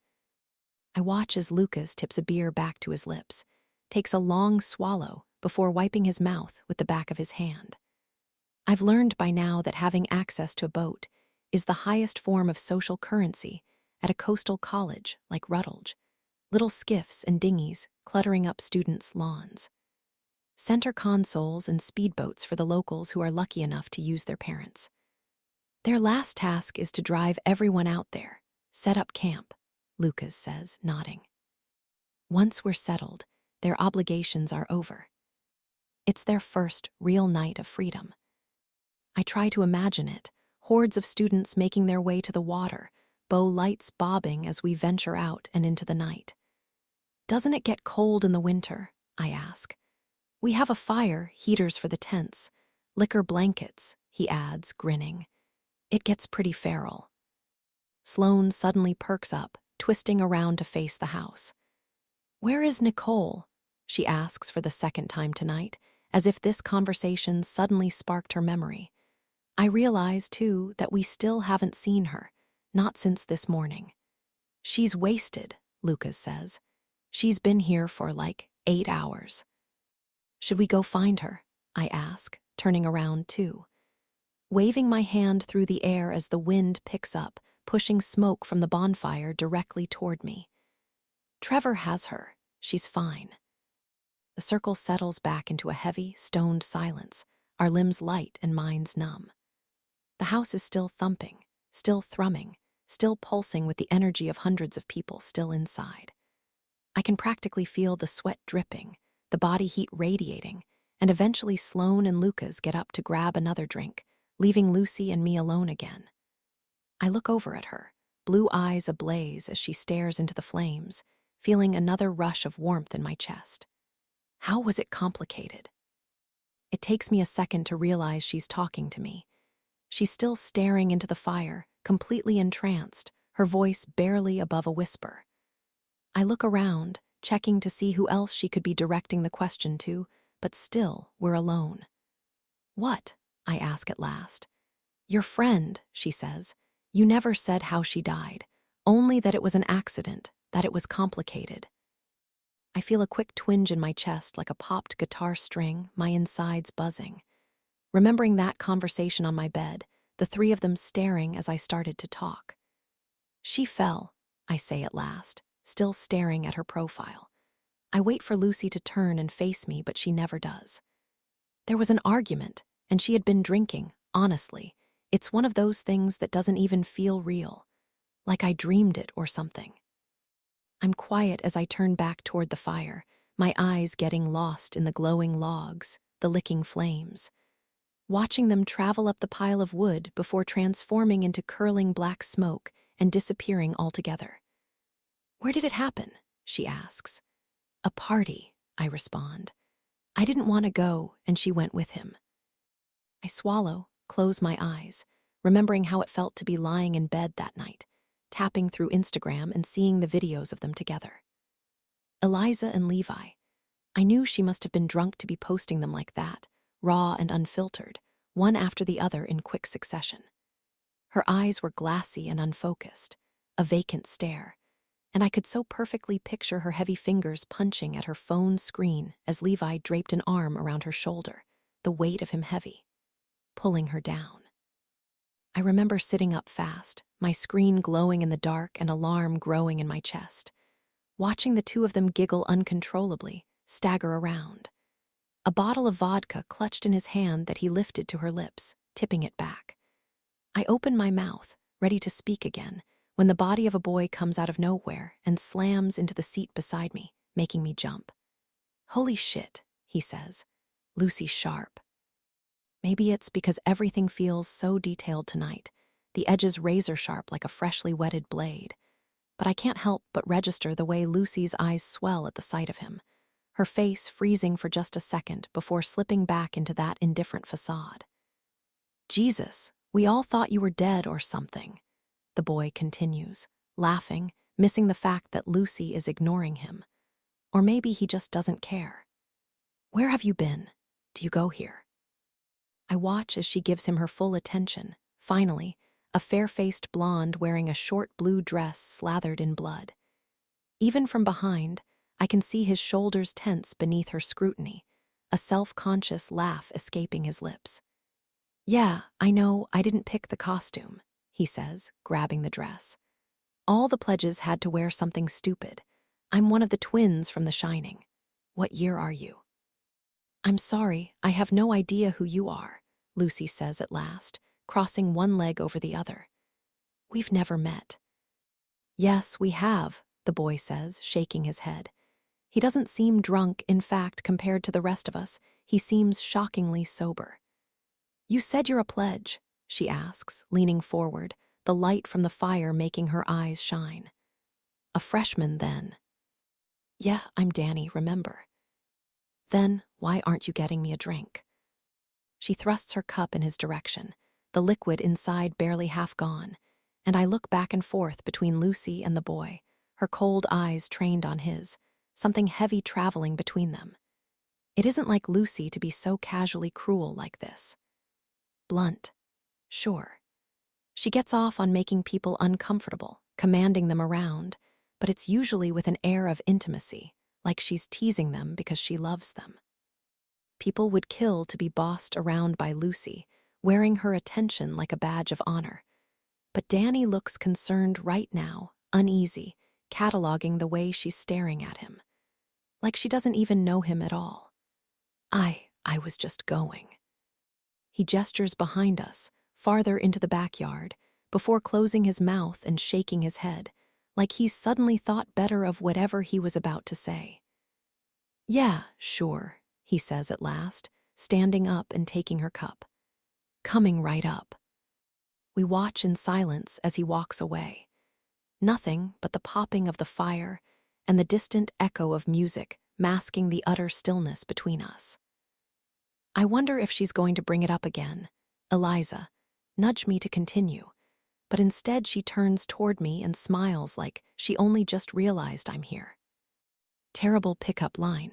I watch as Lucas tips a beer back to his lips, takes a long swallow before wiping his mouth with the back of his hand. I've learned by now that having access to a boat is the highest form of social currency at a coastal college like Rutledge, little skiffs and dinghies cluttering up students' lawns, center consoles and speedboats for the locals who are lucky enough to use their parents. Their last task is to drive everyone out there, set up camp, Lucas says, nodding. Once we're settled, their obligations are over. It's their first real night of freedom. I try to imagine it, hordes of students making their way to the water, bow lights bobbing as we venture out and into the night. "Doesn't it get cold in the winter?" I ask. "We have a fire, heaters for the tents, liquor blankets," he adds, grinning. "It gets pretty feral." Sloane suddenly perks up, twisting around to face the house. "Where is Nicole?" she asks for the second time tonight, as if this conversation suddenly sparked her memory. I realize, too, that we still haven't seen her, not since this morning. "She's wasted," Lucas says. "She's been here for like 8 hours." "Should we go find her?" I ask, turning around too. Waving my hand through the air as the wind picks up, pushing smoke from the bonfire directly toward me. Trevor has her. She's fine. The circle settles back into a heavy, stoned silence, our limbs light and minds numb. The house is still thumping, still thrumming, still pulsing with the energy of hundreds of people still inside. I can practically feel the sweat dripping, the body heat radiating, and eventually Sloane and Lucas get up to grab another drink, leaving Lucy and me alone again. I look over at her, blue eyes ablaze as she stares into the flames, feeling another rush of warmth in my chest. How was it complicated? It takes me a second to realize she's talking to me. She's still staring into the fire, completely entranced, her voice barely above a whisper. I look around, checking to see who else she could be directing the question to, but still, we're alone. What? I ask at last. Your friend, she says. You never said how she died, only that it was an accident, that it was complicated. I feel a quick twinge in my chest like a popped guitar string, my insides buzzing. Remembering that conversation on my bed, the three of them staring as I started to talk. She fell, I say at last, still staring at her profile. I wait for Lucy to turn and face me, but she never does. There was an argument, and she had been drinking, honestly. It's one of those things that doesn't even feel real, like I dreamed it or something. I'm quiet as I turn back toward the fire, my eyes getting lost in the glowing logs, the licking flames. Watching them travel up the pile of wood before transforming into curling black smoke and disappearing altogether. Where did it happen? She asks. A party, I respond. I didn't want to go, and she went with him. I swallow, close my eyes, remembering how it felt to be lying in bed that night, tapping through Instagram and seeing the videos of them together. Eliza and Levi. I knew she must have been drunk to be posting them like that, raw and unfiltered, one after the other in quick succession. Her eyes were glassy and unfocused, a vacant stare, and I could so perfectly picture her heavy fingers punching at her phone screen as Levi draped an arm around her shoulder, the weight of him heavy, pulling her down. I remember sitting up fast, my screen glowing in the dark and alarm growing in my chest, watching the two of them giggle uncontrollably, stagger around. A bottle of vodka clutched in his hand that he lifted to her lips, tipping it back. I open my mouth, ready to speak again, when the body of a boy comes out of nowhere and slams into the seat beside me, making me jump. Holy shit, he says. Lucy sharp. Maybe it's because everything feels so detailed tonight, the edges razor sharp like a freshly whetted blade. But I can't help but register the way Lucy's eyes swell at the sight of him, her face freezing for just a second before slipping back into that indifferent facade. Jesus, we all thought you were dead or something, the boy continues, laughing, missing the fact that Lucy is ignoring him. Or maybe he just doesn't care. Where have you been? Do you go here? I watch as she gives him her full attention, finally, a fair-faced blonde wearing a short blue dress slathered in blood. Even from behind, I can see his shoulders tense beneath her scrutiny, a self-conscious laugh escaping his lips. Yeah, I know, I didn't pick the costume, he says, grabbing the dress. All the pledges had to wear something stupid. I'm one of the twins from The Shining. What year are you? I'm sorry, I have no idea who you are, Lucy says at last, crossing one leg over the other. We've never met. Yes, we have, the boy says, shaking his head. He doesn't seem drunk, in fact, compared to the rest of us, he seems shockingly sober. You said you're a pledge, she asks, leaning forward, the light from the fire making her eyes shine. A freshman, then. Yeah, I'm Danny, remember. Then, why aren't you getting me a drink? She thrusts her cup in his direction, the liquid inside barely half gone, and I look back and forth between Lucy and the boy, her cold eyes trained on his, something heavy traveling between them. It isn't like Lucy to be so casually cruel like this. Blunt, sure. She gets off on making people uncomfortable, commanding them around, but it's usually with an air of intimacy, like she's teasing them because she loves them. People would kill to be bossed around by Lucy, wearing her attention like a badge of honor. But Danny looks concerned right now, uneasy, cataloging the way she's staring at him, like she doesn't even know him at all. I was just going. He gestures behind us, farther into the backyard, before closing his mouth and shaking his head, like he's suddenly thought better of whatever he was about to say. Yeah, sure, he says at last, standing up and taking her cup. Coming right up. We watch in silence as he walks away. Nothing but the popping of the fire and the distant echo of music masking the utter stillness between us. I wonder if she's going to bring it up again. Eliza, nudge me to continue, but instead she turns toward me and smiles like she only just realized I'm here. Terrible pickup line.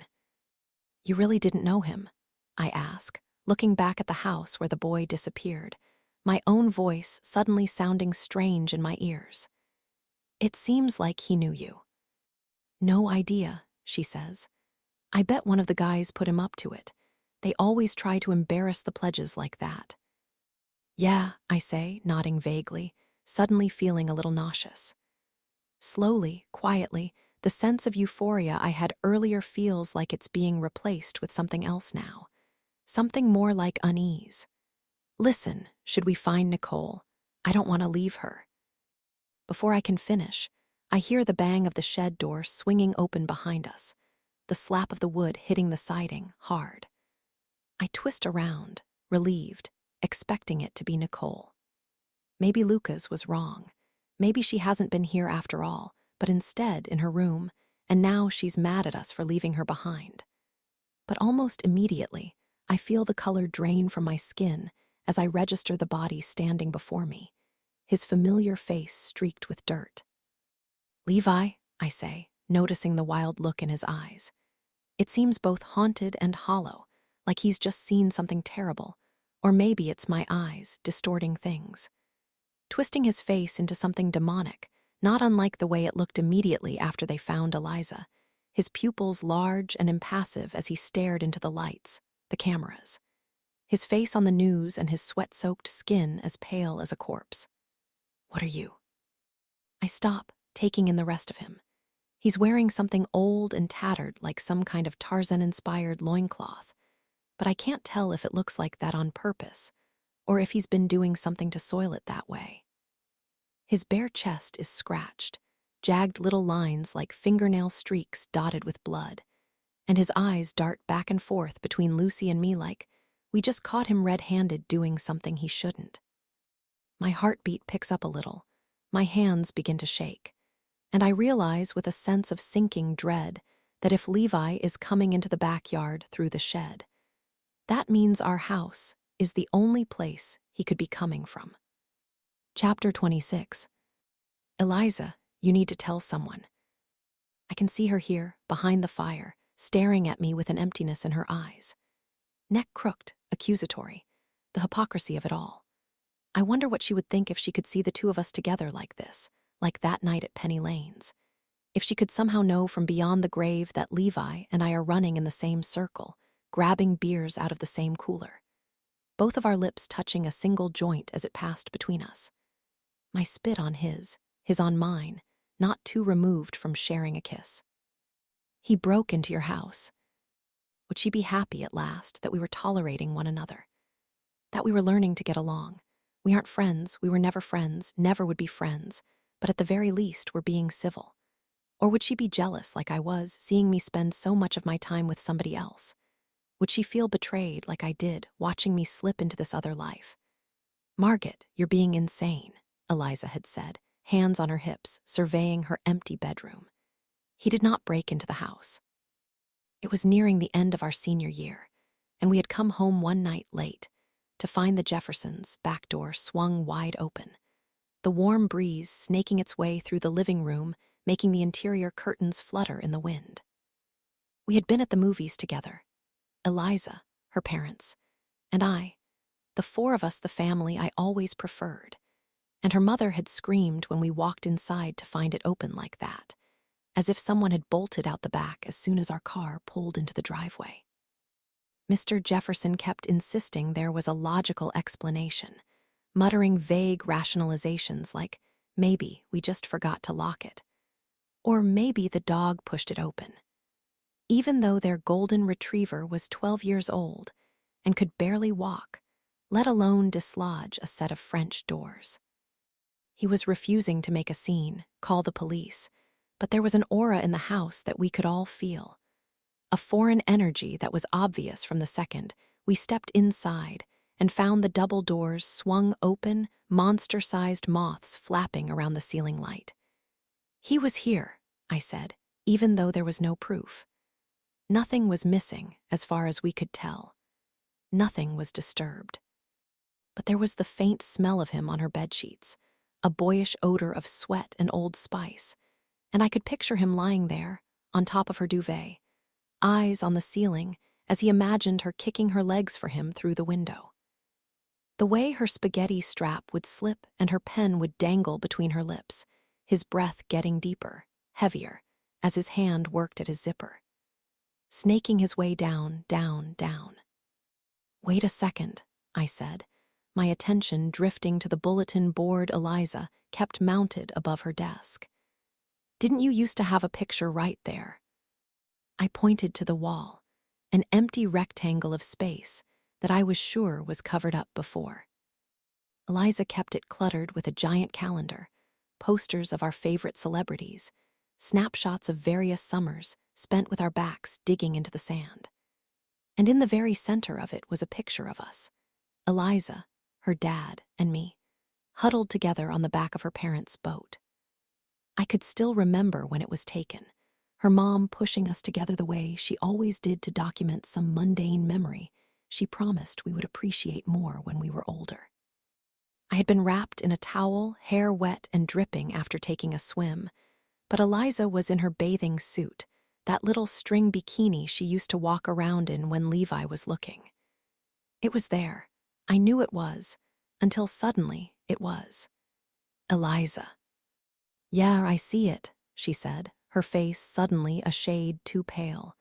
You really didn't know him? I ask, looking back at the house where the boy disappeared, my own voice suddenly sounding strange in my ears. It seems like he knew you. No idea, she says. I bet one of the guys put him up to it. They always try to embarrass the pledges like that. Yeah, I say, nodding vaguely, suddenly feeling a little nauseous. Slowly, quietly, the sense of euphoria I had earlier feels like it's being replaced with something else now. Something more like unease. Listen, should we find Nicole? I don't want to leave her. Before I can finish, I hear the bang of the shed door swinging open behind us, the slap of the wood hitting the siding hard. I twist around, relieved, expecting it to be Nicole. Maybe Lucas was wrong. Maybe she hasn't been here after all, but instead in her room, and now she's mad at us for leaving her behind. But almost immediately, I feel the color drain from my skin as I register the body standing before me, his familiar face streaked with dirt. Levi, I say, noticing the wild look in his eyes. It seems both haunted and hollow, like he's just seen something terrible, or maybe it's my eyes distorting things. Twisting his face into something demonic, not unlike the way it looked immediately after they found Eliza, his pupils large and impassive as he stared into the lights, the cameras. His face on the news and his sweat-soaked skin as pale as a corpse. What are you? I stop, taking in the rest of him. He's wearing something old and tattered like some kind of Tarzan-inspired loincloth, but I can't tell if it looks like that on purpose, or if he's been doing something to soil it that way. His bare chest is scratched, jagged little lines like fingernail streaks dotted with blood, and his eyes dart back and forth between Lucy and me like we just caught him red-handed doing something he shouldn't. My heartbeat picks up a little, my hands begin to shake, and I realize with a sense of sinking dread that if Levi is coming into the backyard through the shed, that means our house is the only place he could be coming from. Chapter 26. Eliza, you need to tell someone. I can see her here, behind the fire, staring at me with an emptiness in her eyes. Neck crooked, accusatory, the hypocrisy of it all. I wonder what she would think if she could see the two of us together like this, like that night at Penny Lane's. If she could somehow know from beyond the grave that Levi and I are running in the same circle, grabbing beers out of the same cooler. Both of our lips touching a single joint as it passed between us. My spit on his on mine, not too removed from sharing a kiss. He broke into your house. Would she be happy at last that we were tolerating one another? That we were learning to get along? We aren't friends, we were never friends, never would be friends, but at the very least we're being civil. Or would she be jealous like I was, seeing me spend so much of my time with somebody else? Would she feel betrayed like I did, watching me slip into this other life? Margaret, you're being insane, Eliza had said, hands on her hips, surveying her empty bedroom. He did not break into the house. It was nearing the end of our senior year, and we had come home one night late to find the Jeffersons' back door swung wide open, the warm breeze snaking its way through the living room, making the interior curtains flutter in the wind. We had been at the movies together. Eliza, her parents, and I, the four of us, the family I always preferred. And her mother had screamed when we walked inside to find it open like that, as if someone had bolted out the back as soon as our car pulled into the driveway. Mr. Jefferson kept insisting there was a logical explanation, muttering vague rationalizations like, maybe we just forgot to lock it. Or maybe the dog pushed it open. Even though their golden retriever was 12 years old and could barely walk, let alone dislodge a set of French doors. He was refusing to make a scene, call the police, but there was an aura in the house that we could all feel. A foreign energy that was obvious from the second we stepped inside and found the double doors swung open, monster-sized moths flapping around the ceiling light. He was here, I said, even though there was no proof. Nothing was missing, as far as we could tell. Nothing was disturbed. But there was the faint smell of him on her bedsheets, a boyish odor of sweat and Old Spice, and I could picture him lying there, on top of her duvet, eyes on the ceiling as he imagined her kicking her legs for him through the window. The way her spaghetti strap would slip and her pen would dangle between her lips, his breath getting deeper, heavier, as his hand worked at his zipper. Snaking his way down, down, down. "Wait a second," I said, my attention drifting to the bulletin board Eliza kept mounted above her desk. "Didn't you used to have a picture right there?" I pointed to the wall, an empty rectangle of space that I was sure was covered up before. Eliza kept it cluttered with a giant calendar, posters of our favorite celebrities, snapshots of various summers spent with our backs digging into the sand. And in the very center of it was a picture of us, Eliza, her dad, and me, huddled together on the back of her parents' boat. I could still remember when it was taken, her mom pushing us together the way she always did to document some mundane memory she promised we would appreciate more when we were older. I had been wrapped in a towel, hair wet and dripping after taking a swim, but Eliza was in her bathing suit, that little string bikini she used to walk around in when Levi was looking. It was there. I knew it was, until suddenly it was. Eliza. "Yeah, I see it," she said, her face suddenly a shade too pale.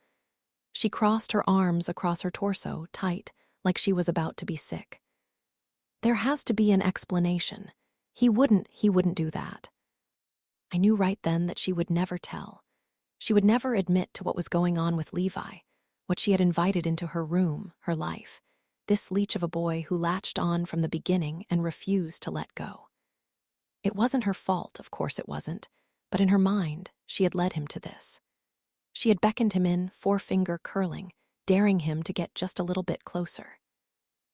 She crossed her arms across her torso, tight, like she was about to be sick. "There has to be an explanation. He wouldn't do that." I knew right then that she would never tell. She would never admit to what was going on with Levi, what she had invited into her room, her life, this leech of a boy who latched on from the beginning and refused to let go. It wasn't her fault, of course it wasn't, but in her mind, she had led him to this. She had beckoned him in, forefinger curling, daring him to get just a little bit closer.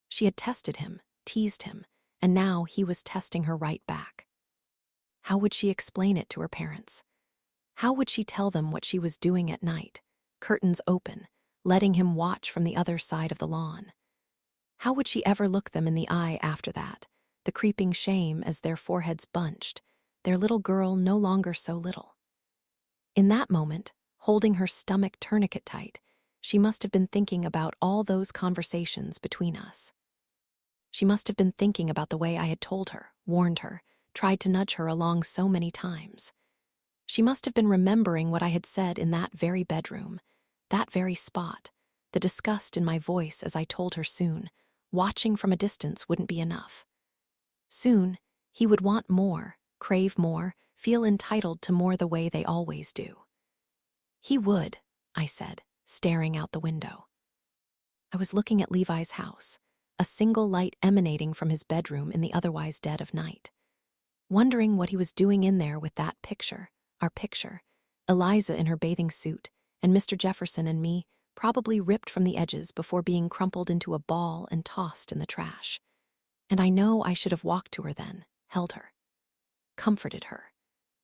She had tested him, teased him, and now he was testing her right back. How would she explain it to her parents? How would she tell them what she was doing at night, curtains open, letting him watch from the other side of the lawn? How would she ever look them in the eye after that, the creeping shame as their foreheads bunched, their little girl no longer so little? In that moment, holding her stomach tourniquet tight, she must have been thinking about all those conversations between us. She must have been thinking about the way I had told her, warned her, tried to nudge her along so many times. She must have been remembering what I had said in that very bedroom, that very spot, the disgust in my voice as I told her soon, watching from a distance wouldn't be enough. Soon, he would want more, crave more, feel entitled to more the way they always do. He would, I said, staring out the window. I was looking at Levi's house, a single light emanating from his bedroom in the otherwise dead of night, wondering what he was doing in there with that picture, our picture, Eliza in her bathing suit, and Mr. Jefferson and me, probably ripped from the edges before being crumpled into a ball and tossed in the trash. And I know I should have walked to her then, held her, comforted her,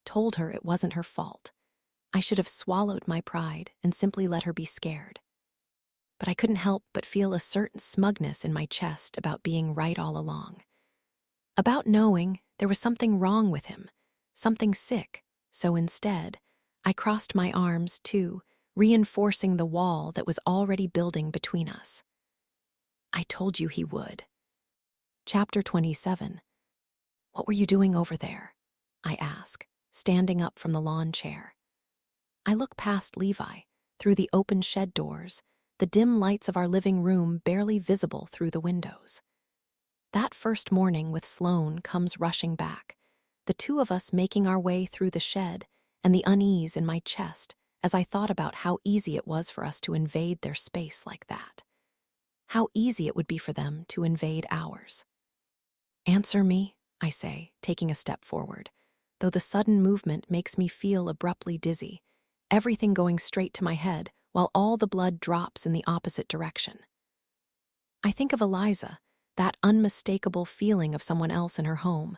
told her it wasn't her fault. I should have swallowed my pride and simply let her be scared. But I couldn't help but feel a certain smugness in my chest about being right all along. About knowing there was something wrong with him, something sick, so instead, I crossed my arms too, reinforcing the wall that was already building between us. I told you he would. Chapter 27. What were you doing over there? I ask, standing up from the lawn chair. I look past Levi, through the open shed doors, the dim lights of our living room barely visible through the windows. That first morning with Sloane comes rushing back, the two of us making our way through the shed and the unease in my chest as I thought about how easy it was for us to invade their space like that. How easy it would be for them to invade ours. "Answer me," I say, taking a step forward, though the sudden movement makes me feel abruptly dizzy, everything going straight to my head while all the blood drops in the opposite direction. I think of Eliza, that unmistakable feeling of someone else in her home,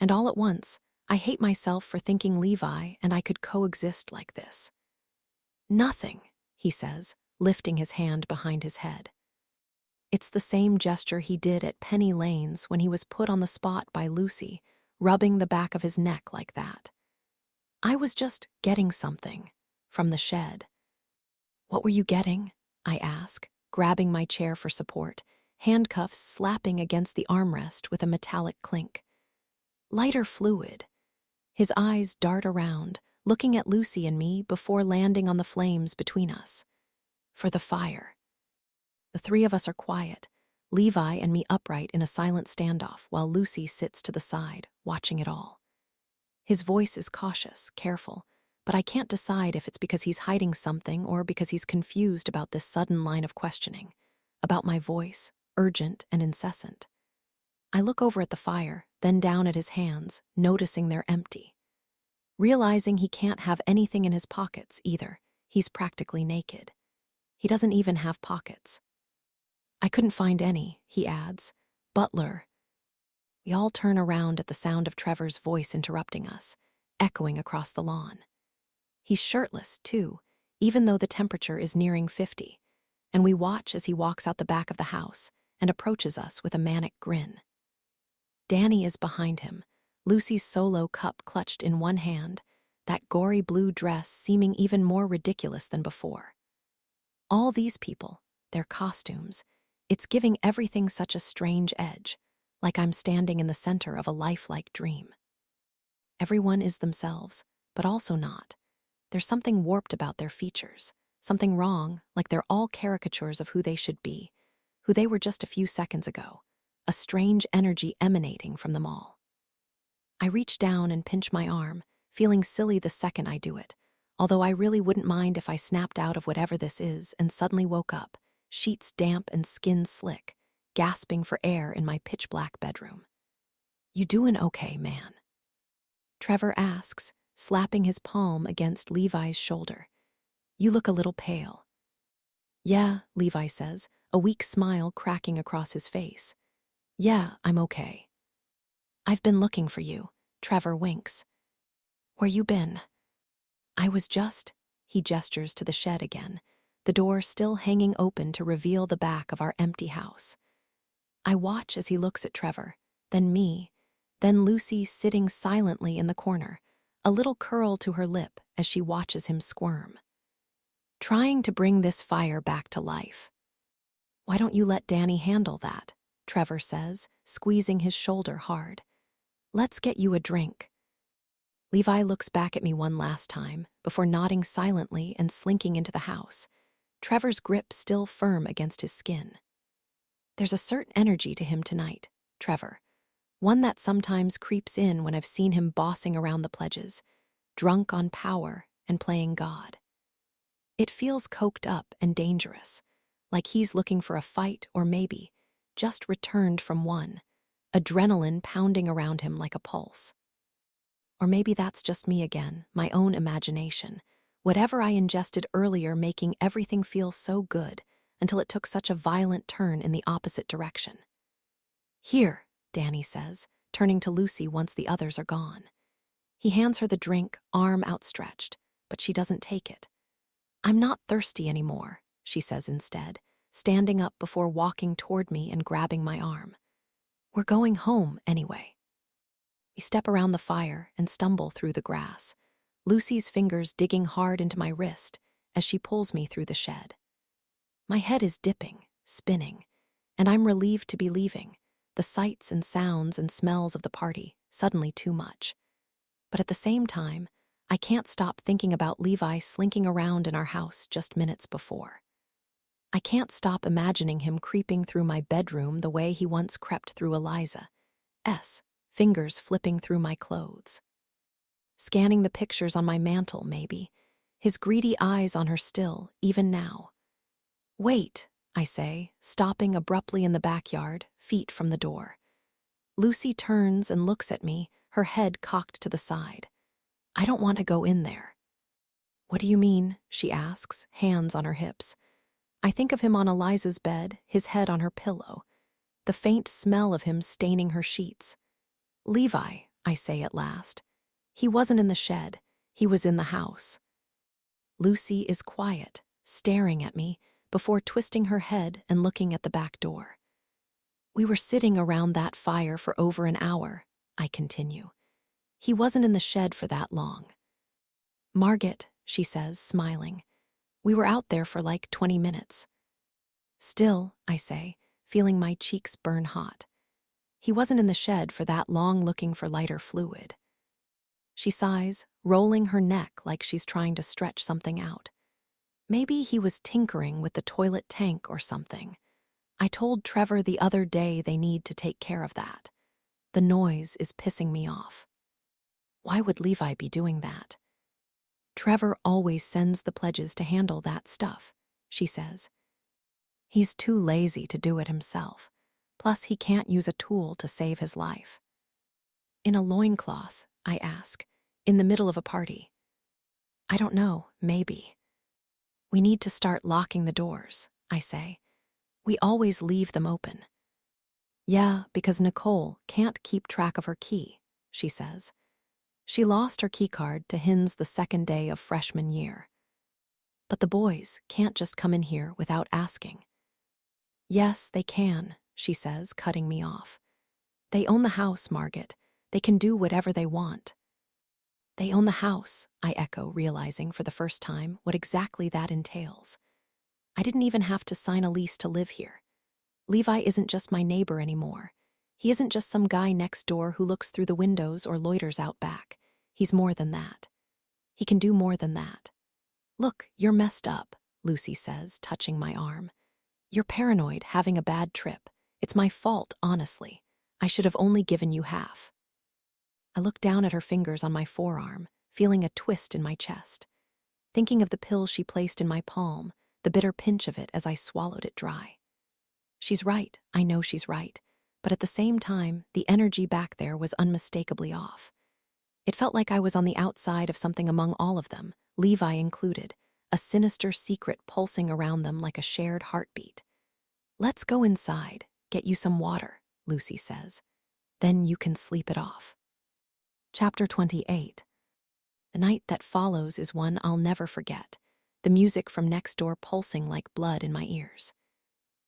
and all at once, I hate myself for thinking Levi and I could coexist like this. "Nothing," he says, lifting his hand behind his head. It's the same gesture he did at Penny Lane's when he was put on the spot by Lucy, rubbing the back of his neck like that. I was just getting something from the shed. "What were you getting?" I ask, grabbing my chair for support, handcuffs slapping against the armrest with a metallic clink. "Lighter fluid." His eyes dart around, looking at Lucy and me before landing on the flames between us. "For the fire." The three of us are quiet, Levi and me upright in a silent standoff while Lucy sits to the side, watching it all. His voice is cautious, careful, but I can't decide if it's because he's hiding something or because he's confused about this sudden line of questioning, about my voice, urgent and incessant. I look over at the fire, then down at his hands, noticing they're empty. Realizing he can't have anything in his pockets either, he's practically naked. He doesn't even have pockets. "I couldn't find any," he adds. "Butler." We all turn around at the sound of Trevor's voice interrupting us, echoing across the lawn. He's shirtless, too, even though the temperature is nearing 50, and we watch as he walks out the back of the house and approaches us with a manic grin. Danny is behind him, Lucy's solo cup clutched in one hand, that gory blue dress seeming even more ridiculous than before. All these people, their costumes, it's giving everything such a strange edge, like I'm standing in the center of a lifelike dream. Everyone is themselves, but also not. There's something warped about their features, something wrong, like they're all caricatures of who they should be, who they were just a few seconds ago, a strange energy emanating from them all. I reach down and pinch my arm, feeling silly the second I do it, although I really wouldn't mind if I snapped out of whatever this is and suddenly woke up, sheets damp and skin slick, gasping for air in my pitch-black bedroom. "You doing okay, man?" Trevor asks, slapping his palm against Levi's shoulder. "You look a little pale." "Yeah," Levi says, a weak smile cracking across his face. "Yeah, I'm okay." "I've been looking for you," Trevor winks. "Where you been?" "I was just," he gestures to the shed again, the door still hanging open to reveal the back of our empty house. I watch as he looks at Trevor, then me, then Lucy sitting silently in the corner, a little curl to her lip as she watches him squirm. "Trying to bring this fire back to life." "Why don't you let Danny handle that?" Trevor says, squeezing his shoulder hard. "Let's get you a drink." Levi looks back at me one last time before nodding silently and slinking into the house, Trevor's grip still firm against his skin. There's a certain energy to him tonight, Trevor, one that sometimes creeps in when I've seen him bossing around the pledges, drunk on power and playing God. It feels coked up and dangerous, like he's looking for a fight or maybe just returned from one, adrenaline pounding around him like a pulse. Or maybe that's just me again, my own imagination, whatever I ingested earlier making everything feel so good until it took such a violent turn in the opposite direction. "Here," Danny says, turning to Lucy once the others are gone. He hands her the drink, arm outstretched, but she doesn't take it. "I'm not thirsty anymore," she says instead, standing up before walking toward me and grabbing my arm. "We're going home anyway." We step around the fire and stumble through the grass, Lucy's fingers digging hard into my wrist as she pulls me through the shed. My head is dipping, spinning, and I'm relieved to be leaving, the sights and sounds and smells of the party suddenly too much. But at the same time, I can't stop thinking about Levi slinking around in our house just minutes before. I can't stop imagining him creeping through my bedroom the way he once crept through Eliza's, fingers flipping through my clothes. scanning the pictures on my mantle, maybe, his greedy eyes on her still, even now. "Wait," I say, stopping abruptly in the backyard, feet from the door. Lucy turns and looks at me, her head cocked to the side. "I don't want to go in there." "What do you mean?" she asks, hands on her hips. I think of him on Eliza's bed, his head on her pillow, the faint smell of him staining her sheets. "Levi," I say at last. "He wasn't in the shed. He was in the house." Lucy is quiet, staring at me, before twisting her head and looking at the back door. "We were sitting around that fire for over an hour," I continue. "He wasn't in the shed for that long." "Margaret," she says, smiling. "We were out there for like 20 minutes. "Still," I say, feeling my cheeks burn hot. "He wasn't in the shed for that long looking for lighter fluid." She sighs, rolling her neck like she's trying to stretch something out. "Maybe he was tinkering with the toilet tank or something. I told Trevor the other day they need to take care of that. The noise is pissing me off." "Why would Levi be doing that?" "Trevor always sends the pledges to handle that stuff," she says. "He's too lazy to do it himself. Plus, he can't use a tool to save his life." "In a loincloth?" I ask, in the middle of a party. "I don't know, maybe." "We need to start locking the doors," I say. "We always leave them open." "Yeah, because Nicole can't keep track of her key," she says. She lost her keycard to Hin's the second day of freshman year. "But the boys can't just come in here without asking." "Yes, they can," she says, cutting me off. "They own the house, Margaret. They can do whatever they want." "They own the house," I echo, realizing for the first time what exactly that entails. I didn't even have to sign a lease to live here. Levi isn't just my neighbor anymore. He isn't just some guy next door who looks through the windows or loiters out back. He's more than that. He can do more than that. "Look, you're messed up," Lucy says, touching my arm. "You're paranoid, having a bad trip. It's my fault, honestly. I should have only given you half." I look down at her fingers on my forearm, feeling a twist in my chest. Thinking of the pill she placed in my palm, the bitter pinch of it as I swallowed it dry. She's right, I know she's right, but at the same time, the energy back there was unmistakably off. It felt like I was on the outside of something among all of them, Levi included, a sinister secret pulsing around them like a shared heartbeat. "Let's go inside, get you some water," Lucy says. "Then you can sleep it off." Chapter 28. The night that follows is one I'll never forget, the music from next door pulsing like blood in my ears.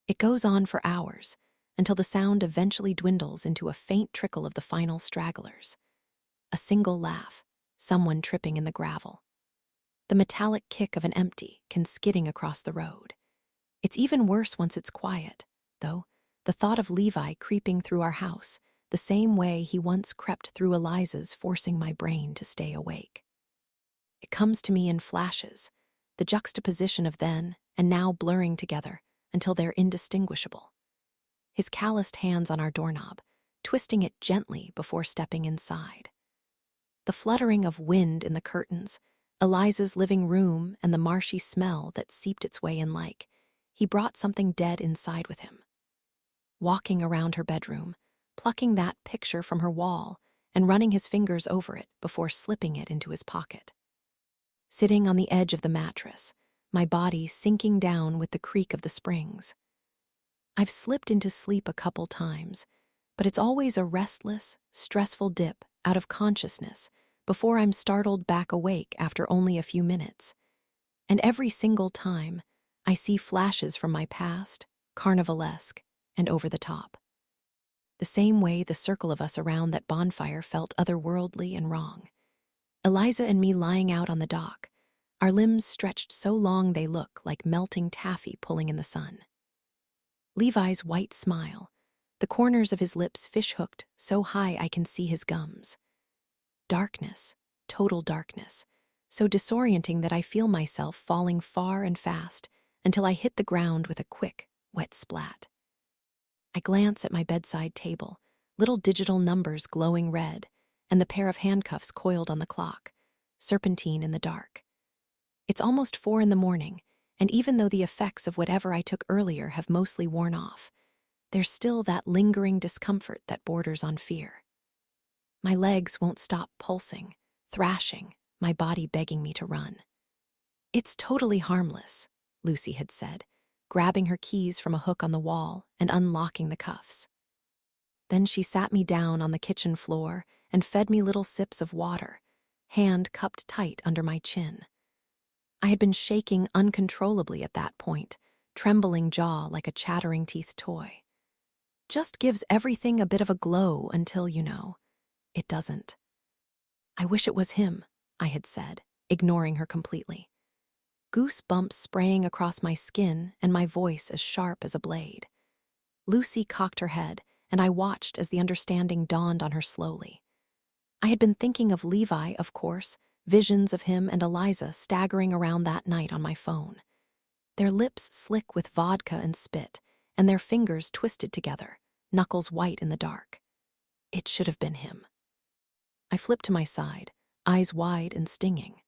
It goes on for hours, until the sound eventually dwindles into a faint trickle of the final stragglers. A single laugh, someone tripping in the gravel. The metallic kick of an empty can skidding across the road. It's even worse once it's quiet, though, the thought of Levi creeping through our house, the same way he once crept through Eliza's, forcing my brain to stay awake. It comes to me in flashes, the juxtaposition of then and now blurring together until they're indistinguishable. His calloused hands on our doorknob, twisting it gently before stepping inside. The fluttering of wind in the curtains, Eliza's living room, and the marshy smell that seeped its way in like he brought something dead inside with him. Walking around her bedroom, plucking that picture from her wall and running his fingers over it before slipping it into his pocket. Sitting on the edge of the mattress, my body sinking down with the creak of the springs. I've slipped into sleep a couple times, but it's always a restless, stressful dip out of consciousness before I'm startled back awake after only a few minutes. And every single time, I see flashes from my past, carnivalesque, and over the top. The same way the circle of us around that bonfire felt otherworldly and wrong. Eliza and me lying out on the dock, our limbs stretched so long they look like melting taffy pulling in the sun. Levi's white smile, the corners of his lips fish-hooked so high I can see his gums. Darkness, total darkness, so disorienting that I feel myself falling far and fast until I hit the ground with a quick, wet splat. I glance at my bedside table, little digital numbers glowing red, and the pair of handcuffs coiled on the clock, serpentine in the dark. It's almost 4 in the morning, and even though the effects of whatever I took earlier have mostly worn off, there's still that lingering discomfort that borders on fear. My legs won't stop pulsing, thrashing, my body begging me to run. "It's totally harmless," Lucy had said, grabbing her keys from a hook on the wall and unlocking the cuffs. Then she sat me down on the kitchen floor and fed me little sips of water, hand cupped tight under my chin. I had been shaking uncontrollably at that point, trembling jaw like a chattering teeth toy. Just gives everything a bit of a glow until, it doesn't. "I wish it was him," I had said, ignoring her completely. Goosebumps spraying across my skin and my voice as sharp as a blade. Lucy cocked her head, and I watched as the understanding dawned on her slowly. I had been thinking of Levi, of course, visions of him and Eliza staggering around that night on my phone. Their lips slick with vodka and spit, and their fingers twisted together, knuckles white in the dark. It should have been him. I flipped to my side, eyes wide and stinging.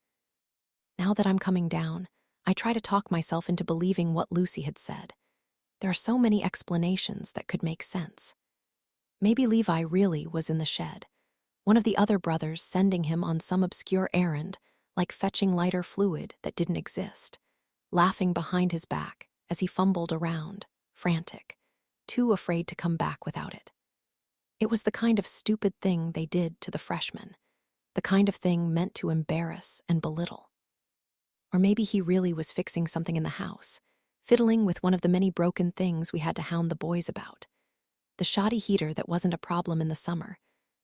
Now that I'm coming down, I try to talk myself into believing what Lucy had said. There are so many explanations that could make sense. Maybe Levi really was in the shed, one of the other brothers sending him on some obscure errand, like fetching lighter fluid that didn't exist, laughing behind his back as he fumbled around, frantic, too afraid to come back without it. It was the kind of stupid thing they did to the freshmen, the kind of thing meant to embarrass and belittle. Or maybe he really was fixing something in the house, fiddling with one of the many broken things we had to hound the boys about. The shoddy heater that wasn't a problem in the summer,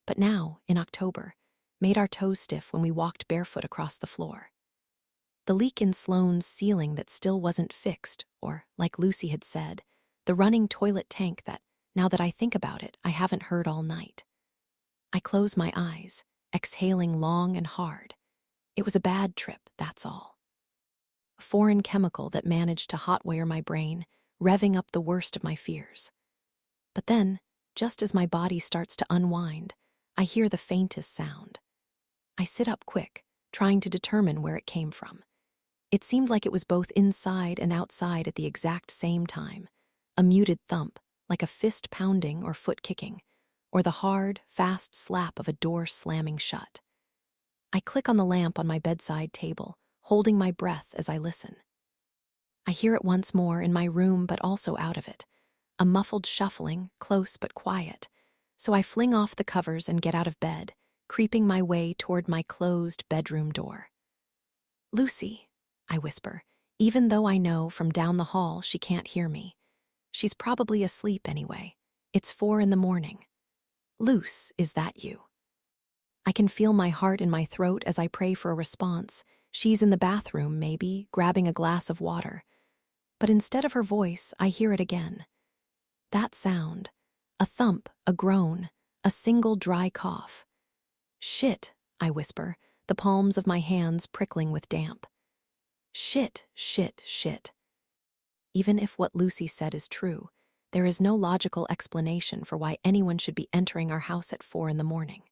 but now, in October, made our toes stiff when we walked barefoot across the floor. The leak in Sloane's ceiling that still wasn't fixed, or, like Lucy had said, the running toilet tank that, now that I think about it, I haven't heard all night. I close my eyes, exhaling long and hard. It was a bad trip, that's all. A foreign chemical that managed to hotwire my brain, revving up the worst of my fears. But then, just as my body starts to unwind, I hear the faintest sound. I sit up quick, trying to determine where it came from. It seemed like it was both inside and outside at the exact same time, a muted thump, like a fist pounding or foot kicking, or the hard, fast slap of a door slamming shut. I click on the lamp on my bedside table, holding my breath as I listen. I hear it once more in my room but also out of it, a muffled shuffling, close but quiet, so I fling off the covers and get out of bed, creeping my way toward my closed bedroom door. "Lucy," I whisper, even though I know from down the hall she can't hear me. She's probably asleep anyway. It's 4 in the morning. "Luce, is that you?" I can feel my heart in my throat as I pray for a response. She's in the bathroom, maybe, grabbing a glass of water. But instead of her voice, I hear it again. That sound. A thump, a groan, a single dry cough. "Shit," I whisper, the palms of my hands prickling with damp. Shit, shit, shit. Even if what Lucy said is true, there is no logical explanation for why anyone should be entering our house at 4 in the morning.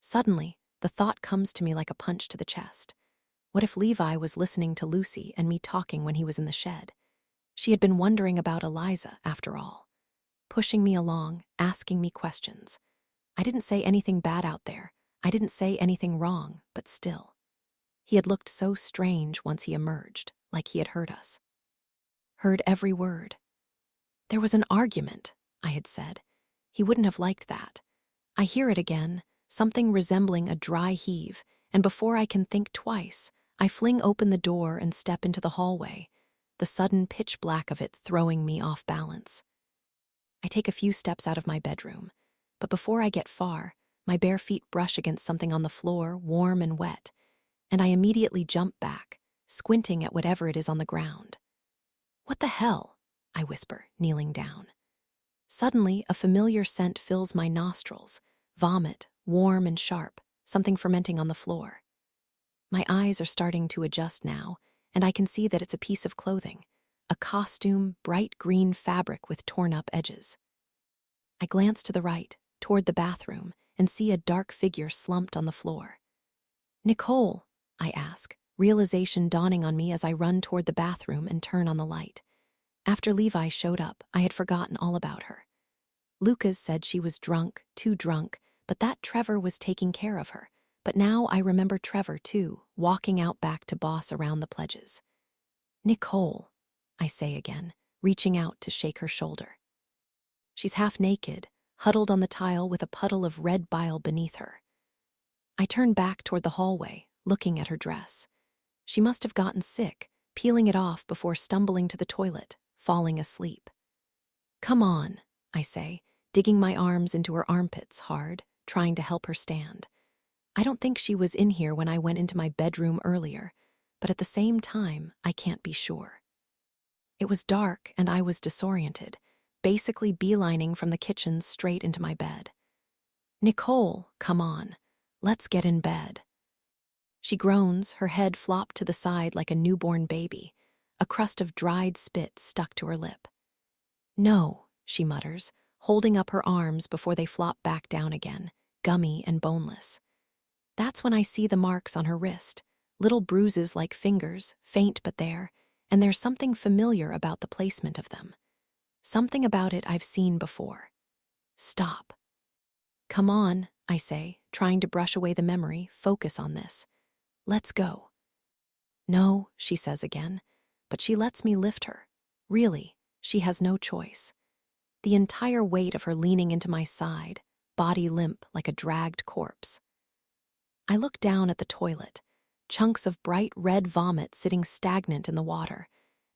Suddenly, the thought comes to me like a punch to the chest. What if Levi was listening to Lucy and me talking when he was in the shed? She had been wondering about Eliza, after all. Pushing me along, asking me questions. I didn't say anything bad out there. I didn't say anything wrong, but still. He had looked so strange once he emerged, like he had heard us. Heard every word. "There was an argument," I had said. He wouldn't have liked that. I hear it again, something resembling a dry heave, and before I can think twice, I fling open the door and step into the hallway, the sudden pitch black of it throwing me off balance. I take a few steps out of my bedroom, but before I get far, my bare feet brush against something on the floor, warm and wet, and I immediately jump back, squinting at whatever it is on the ground. "What the hell?" I whisper, kneeling down. Suddenly, a familiar scent fills my nostrils, vomit, warm and sharp, something fermenting on the floor. My eyes are starting to adjust now, and I can see that it's a piece of clothing, a costume, bright green fabric with torn-up edges. I glance to the right, toward the bathroom, and see a dark figure slumped on the floor. "Nicole," I ask, realization dawning on me as I run toward the bathroom and turn on the light. After Levi showed up, I had forgotten all about her. Lucas said she was drunk, too drunk, but that Trevor was taking care of her. But now I remember Trevor, too, walking out back to boss around the pledges. "Nicole," I say again, reaching out to shake her shoulder. She's half naked, huddled on the tile with a puddle of red bile beneath her. I turn back toward the hallway, looking at her dress. She must have gotten sick, peeling it off before stumbling to the toilet, falling asleep. "Come on," I say, digging my arms into her armpits hard, trying to help her stand. I don't think she was in here when I went into my bedroom earlier, but at the same time, I can't be sure. It was dark and I was disoriented, basically beelining from the kitchen straight into my bed. "Nicole, come on. Let's get in bed." She groans, her head flopped to the side like a newborn baby, a crust of dried spit stuck to her lip. "No," she mutters, holding up her arms before they flop back down again, gummy and boneless. That's when I see the marks on her wrist, little bruises like fingers, faint but there, and there's something familiar about the placement of them. Something about it I've seen before. "Stop." "Come on," I say, trying to brush away the memory, focus on this. "Let's go." "No," she says again, but she lets me lift her. Really, she has no choice. The entire weight of her leaning into my side, body limp like a dragged corpse. I look down at the toilet, chunks of bright red vomit sitting stagnant in the water,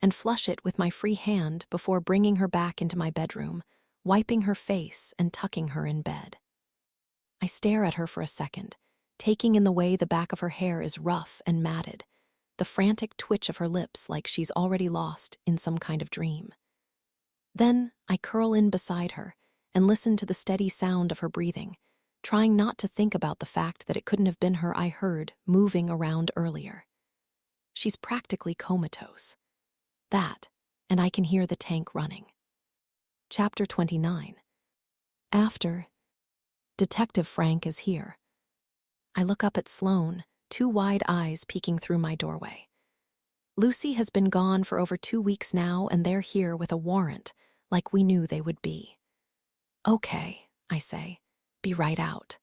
and flush it with my free hand before bringing her back into my bedroom, wiping her face and tucking her in bed. I stare at her for a second, taking in the way the back of her hair is rough and matted, the frantic twitch of her lips like she's already lost in some kind of dream. Then I curl in beside her and listen to the steady sound of her breathing, trying not to think about the fact that it couldn't have been her I heard moving around earlier. She's practically comatose. That, and I can hear the tank running. Chapter 29. After, Detective Frank is here. I look up at Sloane, two wide eyes peeking through my doorway. Lucy has been gone for over 2 weeks now, and they're here with a warrant, like we knew they would be. "Okay," I say. "Be right out."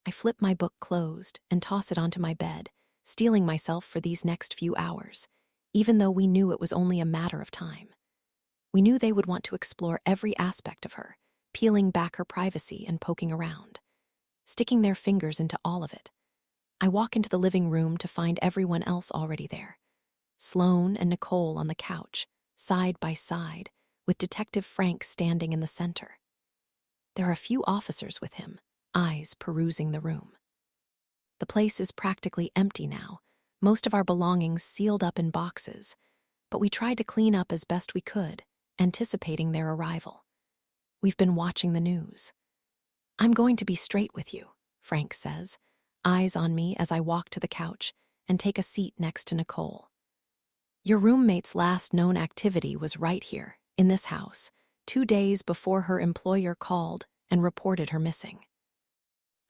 I flip my book closed and toss it onto my bed, steeling myself for these next few hours, even though we knew it was only a matter of time. We knew they would want to explore every aspect of her, peeling back her privacy and poking around, sticking their fingers into all of it. I walk into the living room to find everyone else already there. Sloane and Nicole on the couch, side by side, with Detective Frank standing in the center. There are a few officers with him, eyes perusing the room. The place is practically empty now, most of our belongings sealed up in boxes, but we tried to clean up as best we could, anticipating their arrival. We've been watching the news. "I'm going to be straight with you," Frank says, eyes on me as I walk to the couch and take a seat next to Nicole. "Your roommate's last known activity was right here, in this house, 2 days before her employer called and reported her missing."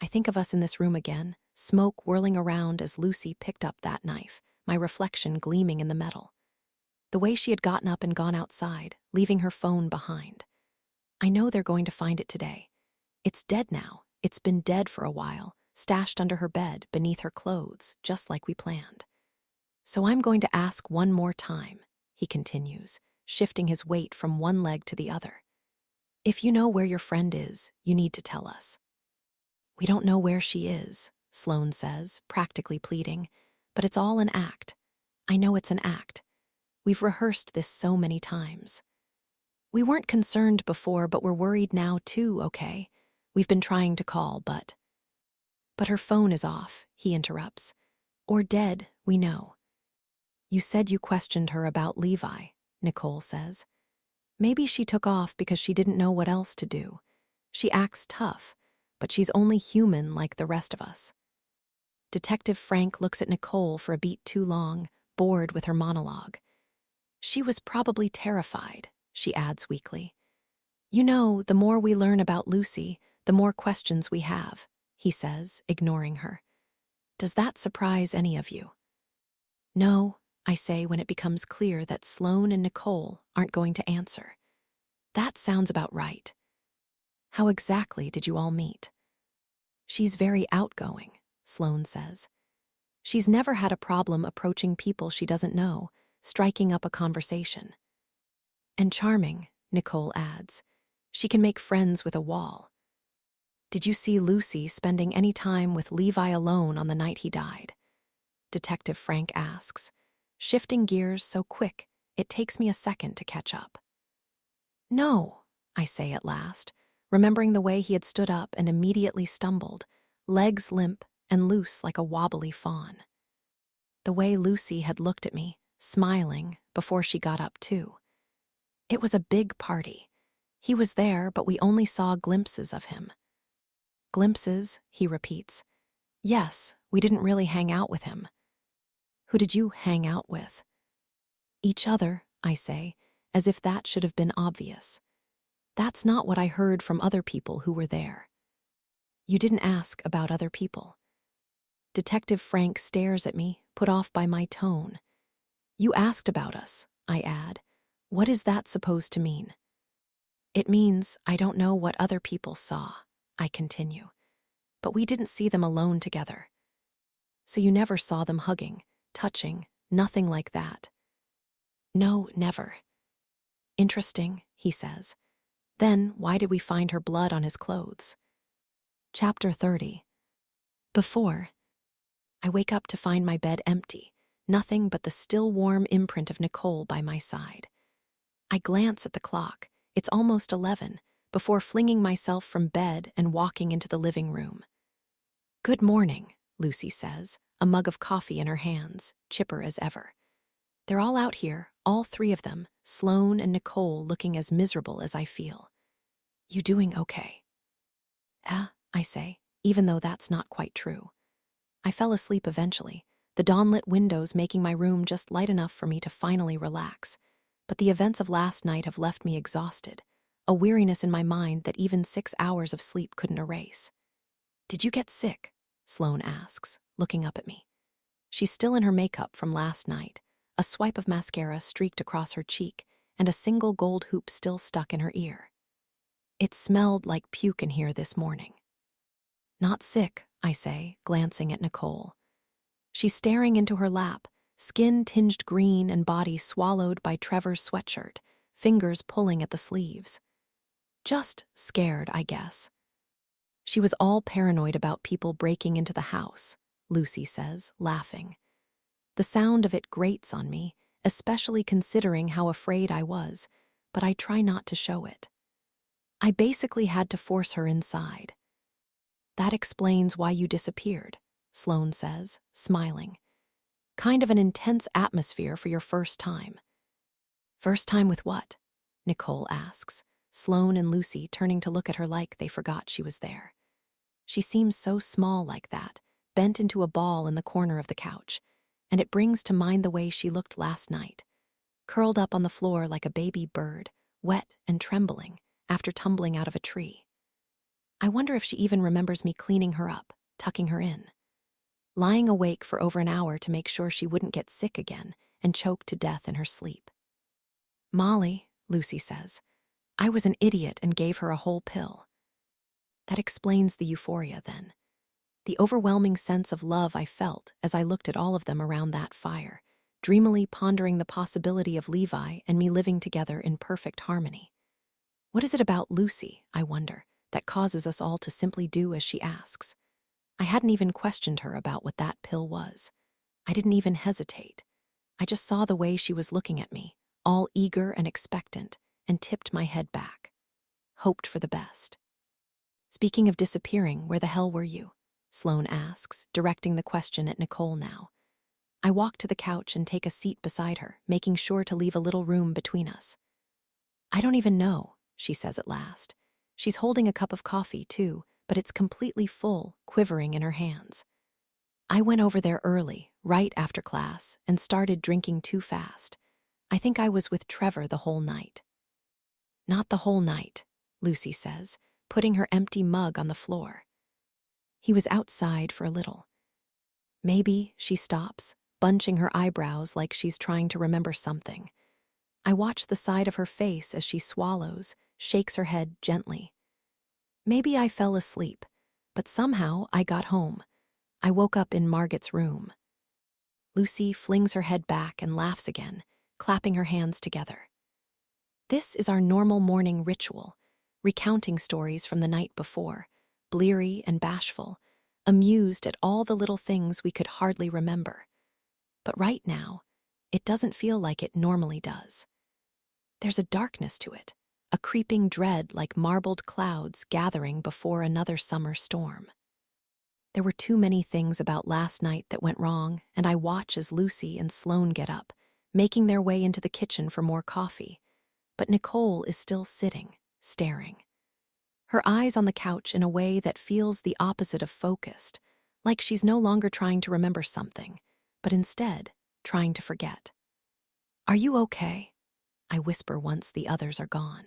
I think of us in this room again, smoke whirling around as Lucy picked up that knife, my reflection gleaming in the metal. The way she had gotten up and gone outside, leaving her phone behind. I know they're going to find it today. It's dead now. It's been dead for a while, stashed under her bed, beneath her clothes, just like we planned. "So I'm going to ask one more time," he continues, shifting his weight from one leg to the other. "If you know where your friend is, you need to tell us." "We don't know where she is," Sloane says, practically pleading, "but it's all an act. I know it's an act. We've rehearsed this so many times. We weren't concerned before, but we're worried now too, okay? We've been trying to call, but..." "But her phone is off," he interrupts. "Or dead, we know." "You said you questioned her about Levi," Nicole says. "Maybe she took off because she didn't know what else to do. She acts tough, but she's only human like the rest of us." Detective Frank looks at Nicole for a beat too long, bored with her monologue. "She was probably terrified," she adds weakly. "You know, the more we learn about Lucy, the more questions we have, he says, ignoring her. Does that surprise any of you? No, I say when it becomes clear that Sloane and Nicole aren't going to answer. That sounds about right. How exactly did you all meet? She's very outgoing, Sloane says. She's never had a problem approaching people she doesn't know, striking up a conversation. And charming, Nicole adds. She can make friends with a wall. Did you see Lucy spending any time with Levi alone on the night he died? Detective Frank asks, shifting gears so quick it takes me a second to catch up. No, I say at last, remembering the way he had stood up and immediately stumbled, legs limp and loose like a wobbly fawn. The way Lucy had looked at me, smiling, before she got up too. It was a big party. He was there, but we only saw glimpses of him. Glimpses, he repeats. Yes, we didn't really hang out with him. Who did you hang out with? Each other, I say, as if that should have been obvious. That's not what I heard from other people who were there. You didn't ask about other people. Detective Frank stares at me, put off by my tone. You asked about us, I add. What is that supposed to mean? It means I don't know what other people saw, I continue. But we didn't see them alone together. So you never saw them hugging, touching, nothing like that? No, never. Interesting, he says. Then why did we find her blood on his clothes? Chapter 30. Before. I wake up to find my bed empty, nothing but the still warm imprint of Nicole by my side. I glance at the clock. It's almost 11, before flinging myself from bed and walking into the living room. Good morning, Lucy says, a mug of coffee in her hands, chipper as ever. They're all out here, all three of them, Sloane and Nicole looking as miserable as I feel. You doing okay? I say, even though that's not quite true. I fell asleep eventually, the dawn-lit windows making my room just light enough for me to finally relax. But the events of last night have left me exhausted, a weariness in my mind that even 6 hours of sleep couldn't erase. Did you get sick? Sloane asks, looking up at me. She's still in her makeup from last night, a swipe of mascara streaked across her cheek, and a single gold hoop still stuck in her ear. It smelled like puke in here this morning. Not sick, I say, glancing at Nicole. She's staring into her lap, skin tinged green and body swallowed by Trevor's sweatshirt, fingers pulling at the sleeves. Just scared, I guess. She was all paranoid about people breaking into the house, Lucy says, laughing. The sound of it grates on me, especially considering how afraid I was, but I try not to show it. I basically had to force her inside. That explains why you disappeared, Sloane says, smiling. Kind of an intense atmosphere for your first time. First time with what? Nicole asks, Sloane and Lucy turning to look at her like they forgot she was there. She seems so small like that, bent into a ball in the corner of the couch, and it brings to mind the way she looked last night, curled up on the floor like a baby bird, wet and trembling, after tumbling out of a tree. I wonder if she even remembers me cleaning her up, tucking her in. Lying awake for over an hour to make sure she wouldn't get sick again and choke to death in her sleep. Molly, Lucy says, I was an idiot and gave her a whole pill. That explains the euphoria then. The overwhelming sense of love I felt as I looked at all of them around that fire, dreamily pondering the possibility of Levi and me living together in perfect harmony. What is it about Lucy, I wonder, that causes us all to simply do as she asks? I hadn't even questioned her about what that pill was. I didn't even hesitate. I just saw the way she was looking at me, all eager and expectant, and tipped my head back. Hoped for the best. Speaking of disappearing, where the hell were you? Sloane asks, directing the question at Nicole now. I walk to the couch and take a seat beside her, making sure to leave a little room between us. I don't even know, she says at last. She's holding a cup of coffee, too, but it's completely full, quivering in her hands. I went over there early, right after class, and started drinking too fast. I think I was with Trevor the whole night. Not the whole night, Lucy says, putting her empty mug on the floor. He was outside for a little. Maybe, she stops, bunching her eyebrows like she's trying to remember something. I watch the side of her face as she swallows, shakes her head gently. Maybe I fell asleep, but somehow I got home. I woke up in Margot's room. Lucy flings her head back and laughs again, clapping her hands together. This is our normal morning ritual, recounting stories from the night before, bleary and bashful, amused at all the little things we could hardly remember. But right now, it doesn't feel like it normally does. There's a darkness to it, a creeping dread like marbled clouds gathering before another summer storm. There were too many things about last night that went wrong, and I watch as Lucy and Sloane get up, making their way into the kitchen for more coffee. But Nicole is still sitting, staring. Her eyes on the couch in a way that feels the opposite of focused, like she's no longer trying to remember something, but instead trying to forget. "Are you okay?" I whisper once the others are gone.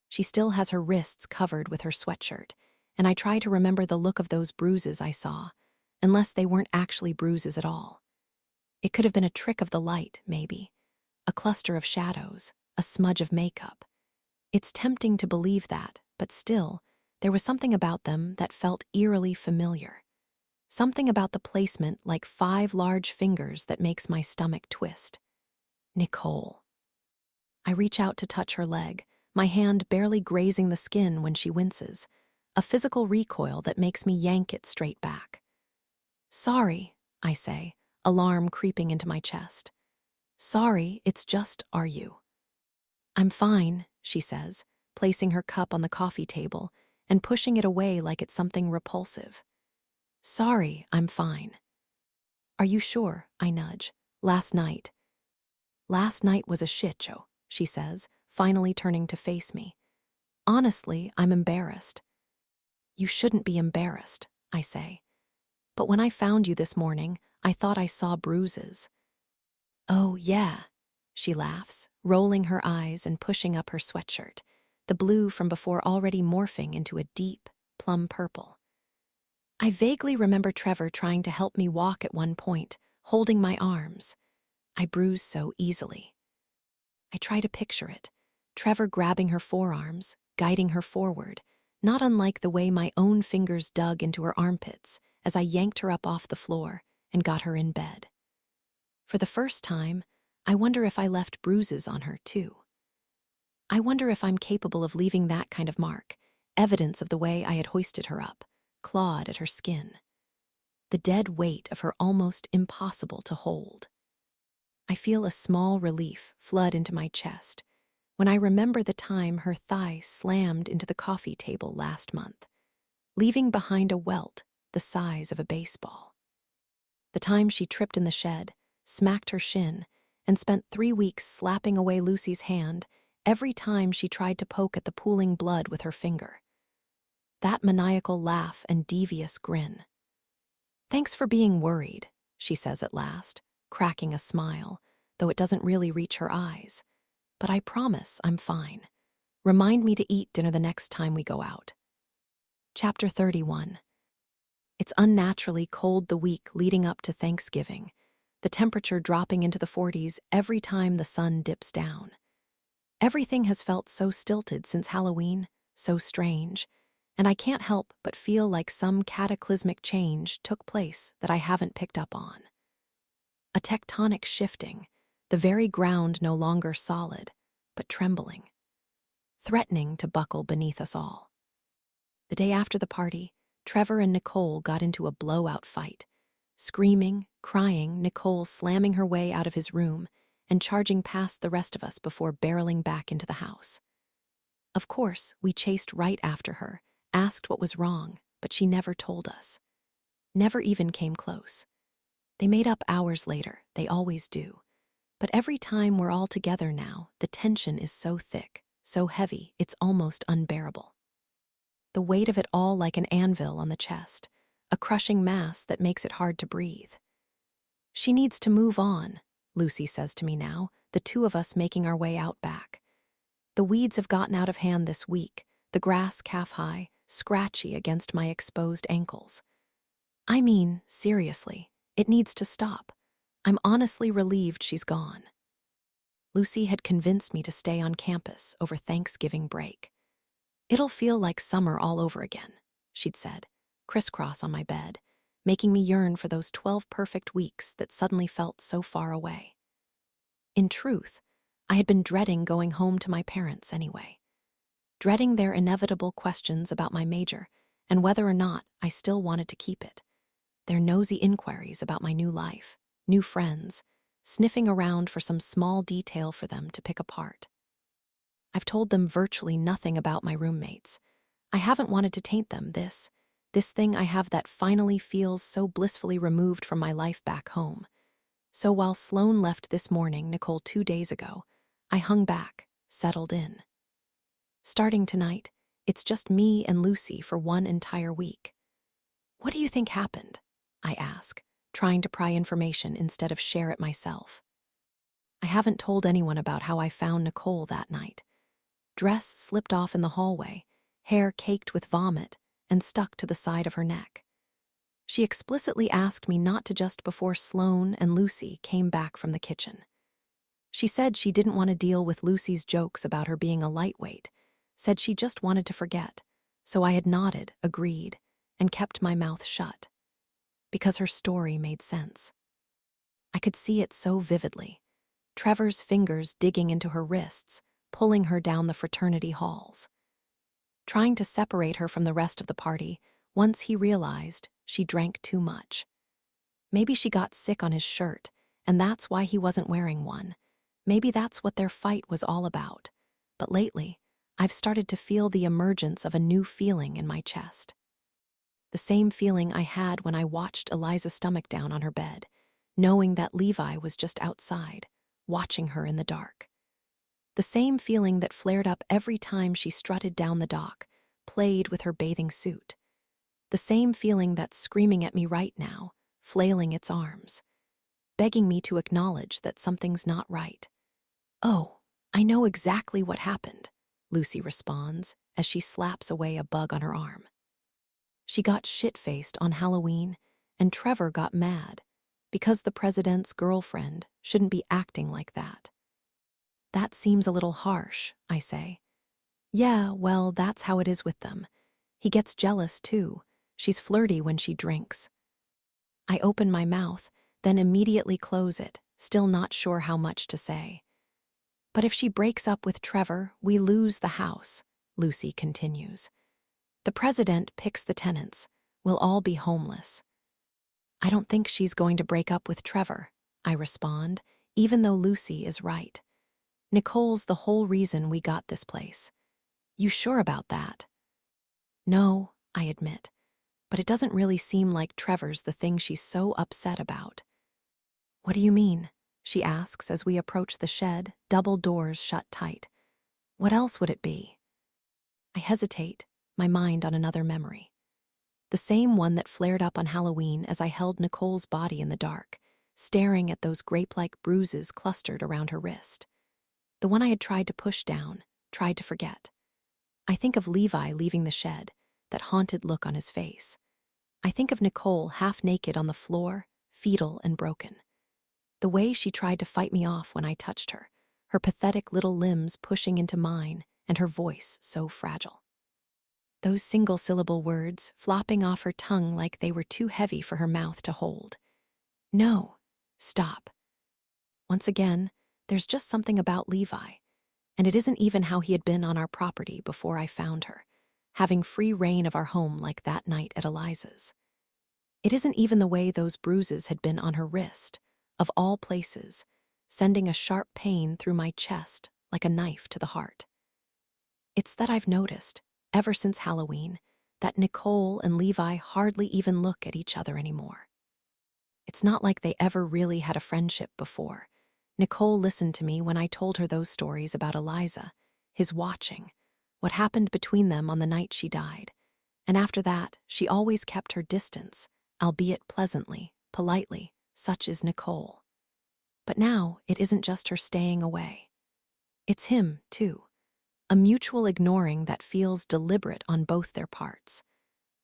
She still has her wrists covered with her sweatshirt, and I try to remember the look of those bruises I saw, unless they weren't actually bruises at all. It could have been a trick of the light, maybe. A cluster of shadows, a smudge of makeup. It's tempting to believe that, but still, there was something about them that felt eerily familiar. Something about the placement like 5 large fingers that makes my stomach twist. Nicole. I reach out to touch her leg, my hand barely grazing the skin when she winces, a physical recoil that makes me yank it straight back. "Sorry," I say, alarm creeping into my chest. "Sorry, it's just, are you?" "I'm fine," she says, placing her cup on the coffee table and pushing it away like it's something repulsive. "Sorry, I'm fine." "Are you sure?" I nudge. "Last night." "Last night was a shit show," she says, finally turning to face me. "Honestly, I'm embarrassed." "You shouldn't be embarrassed," I say. "But when I found you this morning, I thought I saw bruises." "Oh, yeah," she laughs, rolling her eyes and pushing up her sweatshirt, the blue from before already morphing into a deep, plum purple. "I vaguely remember Trevor trying to help me walk at one point, holding my arms. I bruise so easily." I try to picture it, Trevor grabbing her forearms, guiding her forward, not unlike the way my own fingers dug into her armpits as I yanked her up off the floor and got her in bed. For the first time, I wonder if I left bruises on her, too. I wonder if I'm capable of leaving that kind of mark, evidence of the way I had hoisted her up, clawed at her skin. The dead weight of her almost impossible to hold. I feel a small relief flood into my chest when I remember the time her thigh slammed into the coffee table last month, leaving behind a welt the size of a baseball. The time she tripped in the shed, smacked her shin, and spent 3 weeks slapping away Lucy's hand every time she tried to poke at the pooling blood with her finger. That maniacal laugh and devious grin. "Thanks for being worried," she says at last, cracking a smile, though it doesn't really reach her eyes. "But I promise I'm fine. Remind me to eat dinner the next time we go out." Chapter 31. It's unnaturally cold the week leading up to Thanksgiving, the temperature dropping into the 40s every time the sun dips down. Everything has felt so stilted since Halloween, so strange, and I can't help but feel like some cataclysmic change took place that I haven't picked up on. A tectonic shifting, the very ground no longer solid, but trembling, threatening to buckle beneath us all. The day after the party, Trevor and Nicole got into a blowout fight, screaming, crying, Nicole slamming her way out of his room and charging past the rest of us before barreling back into the house. Of course, we chased right after her, asked what was wrong, but she never told us. Never even came close. They made up hours later, they always do. But every time we're all together now, the tension is so thick, so heavy, it's almost unbearable. The weight of it all like an anvil on the chest, a crushing mass that makes it hard to breathe. "She needs to move on," Lucy says to me now, the two of us making our way out back. "The weeds have gotten out of hand this week, the grass calf-high, scratchy against my exposed ankles. I mean, seriously, it needs to stop. I'm honestly relieved she's gone. Lucy had convinced me to stay on campus over Thanksgiving break. It'll feel like summer all over again, she'd said, crisscross on my bed, making me yearn for those 12 perfect weeks that suddenly felt so far away. In truth, I had been dreading going home to my parents anyway, dreading their inevitable questions about my major and whether or not I still wanted to keep it, their nosy inquiries about my new life, new friends, sniffing around for some small detail for them to pick apart. I've told them virtually nothing about my roommates. I haven't wanted to taint them, this thing I have that finally feels so blissfully removed from my life back home. So while Sloane left this morning, Nicole 2 days ago, I hung back, settled in. Starting tonight, it's just me and Lucy for one entire week. What do you think happened? I ask, trying to pry information instead of share it myself. I haven't told anyone about how I found Nicole that night. Dress slipped off in the hallway, hair caked with vomit and stuck to the side of her neck. She explicitly asked me not to just before Sloane and Lucy came back from the kitchen. She said she didn't want to deal with Lucy's jokes about her being a lightweight, said she just wanted to forget, so I had nodded, agreed, and kept my mouth shut. Because her story made sense. I could see it so vividly. Trevor's fingers digging into her wrists, pulling her down the fraternity halls. Trying to separate her from the rest of the party once he realized she drank too much. Maybe she got sick on his shirt, and that's why he wasn't wearing one. Maybe that's what their fight was all about. But lately, I've started to feel the emergence of a new feeling in my chest. The same feeling I had when I watched Eliza's stomach down on her bed, knowing that Levi was just outside, watching her in the dark. The same feeling that flared up every time she strutted down the dock, played with her bathing suit. The same feeling that's screaming at me right now, flailing its arms, begging me to acknowledge that something's not right. "Oh, I know exactly what happened," Lucy responds as she slaps away a bug on her arm. She got shit-faced on Halloween, and Trevor got mad because the president's girlfriend shouldn't be acting like that. That seems a little harsh, I say. Yeah, well, that's how it is with them. He gets jealous, too. She's flirty when she drinks. I open my mouth, then immediately close it, still not sure how much to say. But if she breaks up with Trevor, we lose the house, Lucy continues. The president picks the tenants. We'll all be homeless. I don't think she's going to break up with Trevor, I respond, even though Lucy is right. Nicole's the whole reason we got this place. You sure about that? No, I admit, but it doesn't really seem like Trevor's the thing she's so upset about. What do you mean? She asks as we approach the shed, double doors shut tight. What else would it be? I hesitate, my mind on another memory. The same one that flared up on Halloween as I held Nicole's body in the dark, staring at those grape-like bruises clustered around her wrist. The one I had tried to push down, tried to forget. I think of Levi leaving the shed, that haunted look on his face. I think of Nicole half naked on the floor, fetal and broken. The way she tried to fight me off when I touched her, her pathetic little limbs pushing into mine, and her voice so fragile. Those single-syllable words flopping off her tongue like they were too heavy for her mouth to hold. No, stop. Once again, there's just something about Levi, and it isn't even how he had been on our property before I found her, having free reign of our home like that night at Eliza's. It isn't even the way those bruises had been on her wrist, of all places, sending a sharp pain through my chest like a knife to the heart. It's that I've noticed, ever since Halloween, that Nicole and Levi hardly even look at each other anymore. It's not like they ever really had a friendship before. Nicole listened to me when I told her those stories about Eliza, his watching, what happened between them on the night she died. And after that, she always kept her distance, albeit pleasantly, politely, such is Nicole. But now, it isn't just her staying away. It's him, too. a mutual ignoring that feels deliberate on both their parts,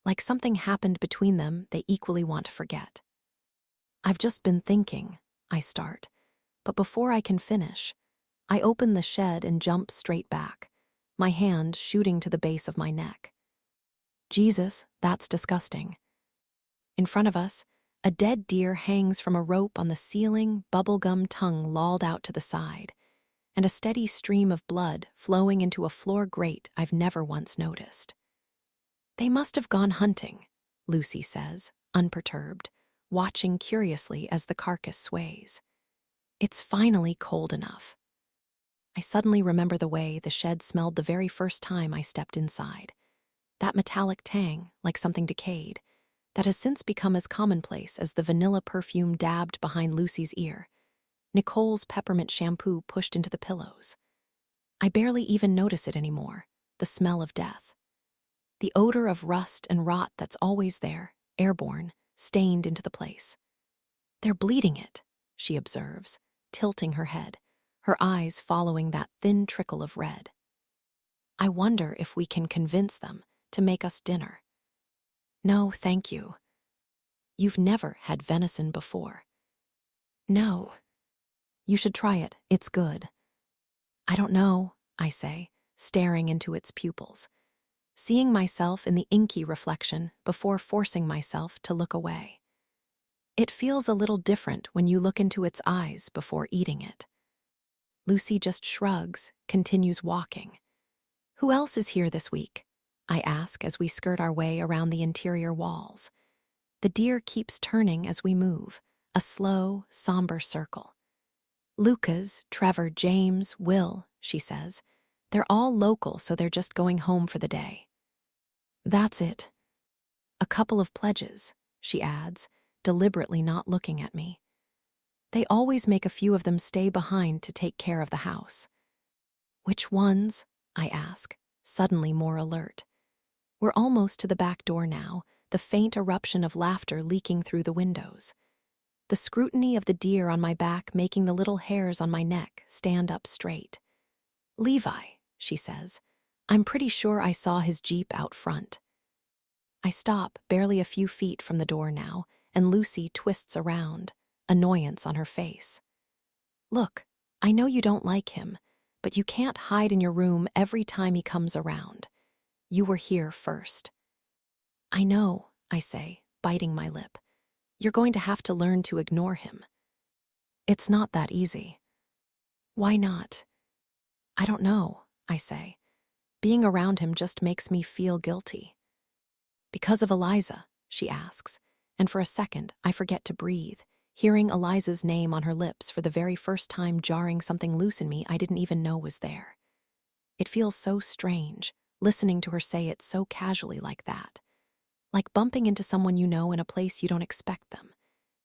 like something happened between them they equally want to forget. I've just been thinking, I start, but before I can finish, I open the shed and jump straight back, my hand shooting to the base of my neck. Jesus, that's disgusting. In front of us, a dead deer hangs from a rope on the ceiling, bubblegum tongue lolled out to the side, and a steady stream of blood flowing into a floor grate I've never once noticed. They must have gone hunting, Lucy says, unperturbed, watching curiously as the carcass sways. It's finally cold enough. I suddenly remember the way the shed smelled the very first time I stepped inside. That metallic tang, like something decayed, that has since become as commonplace as the vanilla perfume dabbed behind Lucy's ear, Nicole's peppermint shampoo pushed into the pillows. I barely even notice it anymore, the smell of death. The odor of rust and rot that's always there, airborne, stained into the place. They're bleeding it, she observes, tilting her head, her eyes following that thin trickle of red. I wonder if we can convince them to make us dinner. No, thank you. You've never had venison before. No. You should try it, it's good. I don't know, I say, staring into its pupils, seeing myself in the inky reflection before forcing myself to look away. It feels a little different when you look into its eyes before eating it. Lucy just shrugs, continues walking. Who else is here this week? I ask as we skirt our way around the interior walls. The deer keeps turning as we move, a slow, somber circle. Lucas, Trevor, James, Will, she says. They're all local, so they're just going home for the day. That's it. A couple of pledges, she adds, deliberately not looking at me. They always make a few of them stay behind to take care of the house. Which ones? I ask, suddenly more alert. We're almost to the back door now, the faint eruption of laughter leaking through the windows. The scrutiny of the deer on my back making the little hairs on my neck stand up straight. Levi, she says. I'm pretty sure I saw his Jeep out front. I stop, barely a few feet from the door now, and Lucy twists around, annoyance on her face. Look, I know you don't like him, but you can't hide in your room every time he comes around. You were here first. I know, I say, biting my lip. You're going to have to learn to ignore him. It's not that easy. Why not? I don't know, I say. Being around him just makes me feel guilty. Because of Eliza, she asks, and for a second I forget to breathe, hearing Eliza's name on her lips for the very first time jarring something loose in me I didn't even know was there. It feels so strange, listening to her say it so casually like that. Like bumping into someone you know in a place you don't expect them,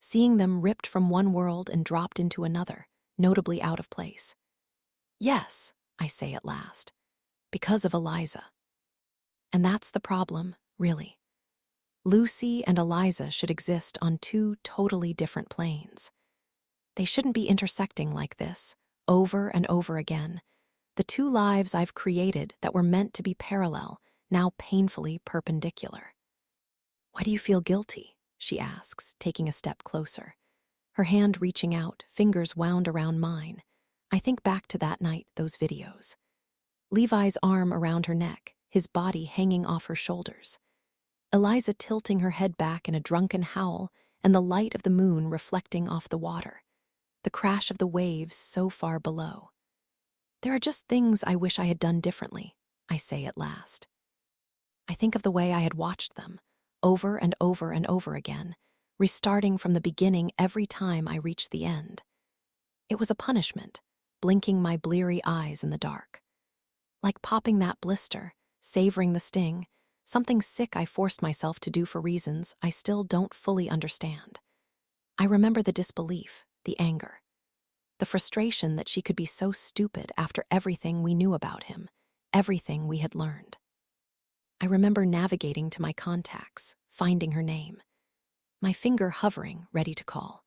seeing them ripped from one world and dropped into another, notably out of place. Yes, I say at last, because of Eliza. And that's the problem, really. Lucy and Eliza should exist on two totally different planes. They shouldn't be intersecting like this, over and over again. The two lives I've created that were meant to be parallel, now painfully perpendicular. Why do you feel guilty? She asks, taking a step closer. Her hand reaching out, fingers wound around mine. I think back to that night, those videos. Levi's arm around her neck, his body hanging off her shoulders. Eliza tilting her head back in a drunken howl, and the light of the moon reflecting off the water. The crash of the waves so far below. There are just things I wish I had done differently, I say at last. I think of the way I had watched them, over and over and over again, restarting from the beginning every time I reached the end. It was a punishment, blinking my bleary eyes in the dark. Like popping that blister, savoring the sting, something sick I forced myself to do for reasons I still don't fully understand. I remember the disbelief, the anger, the frustration that she could be so stupid after everything we knew about him, everything we had learned. I remember navigating to my contacts, finding her name, my finger hovering, ready to call,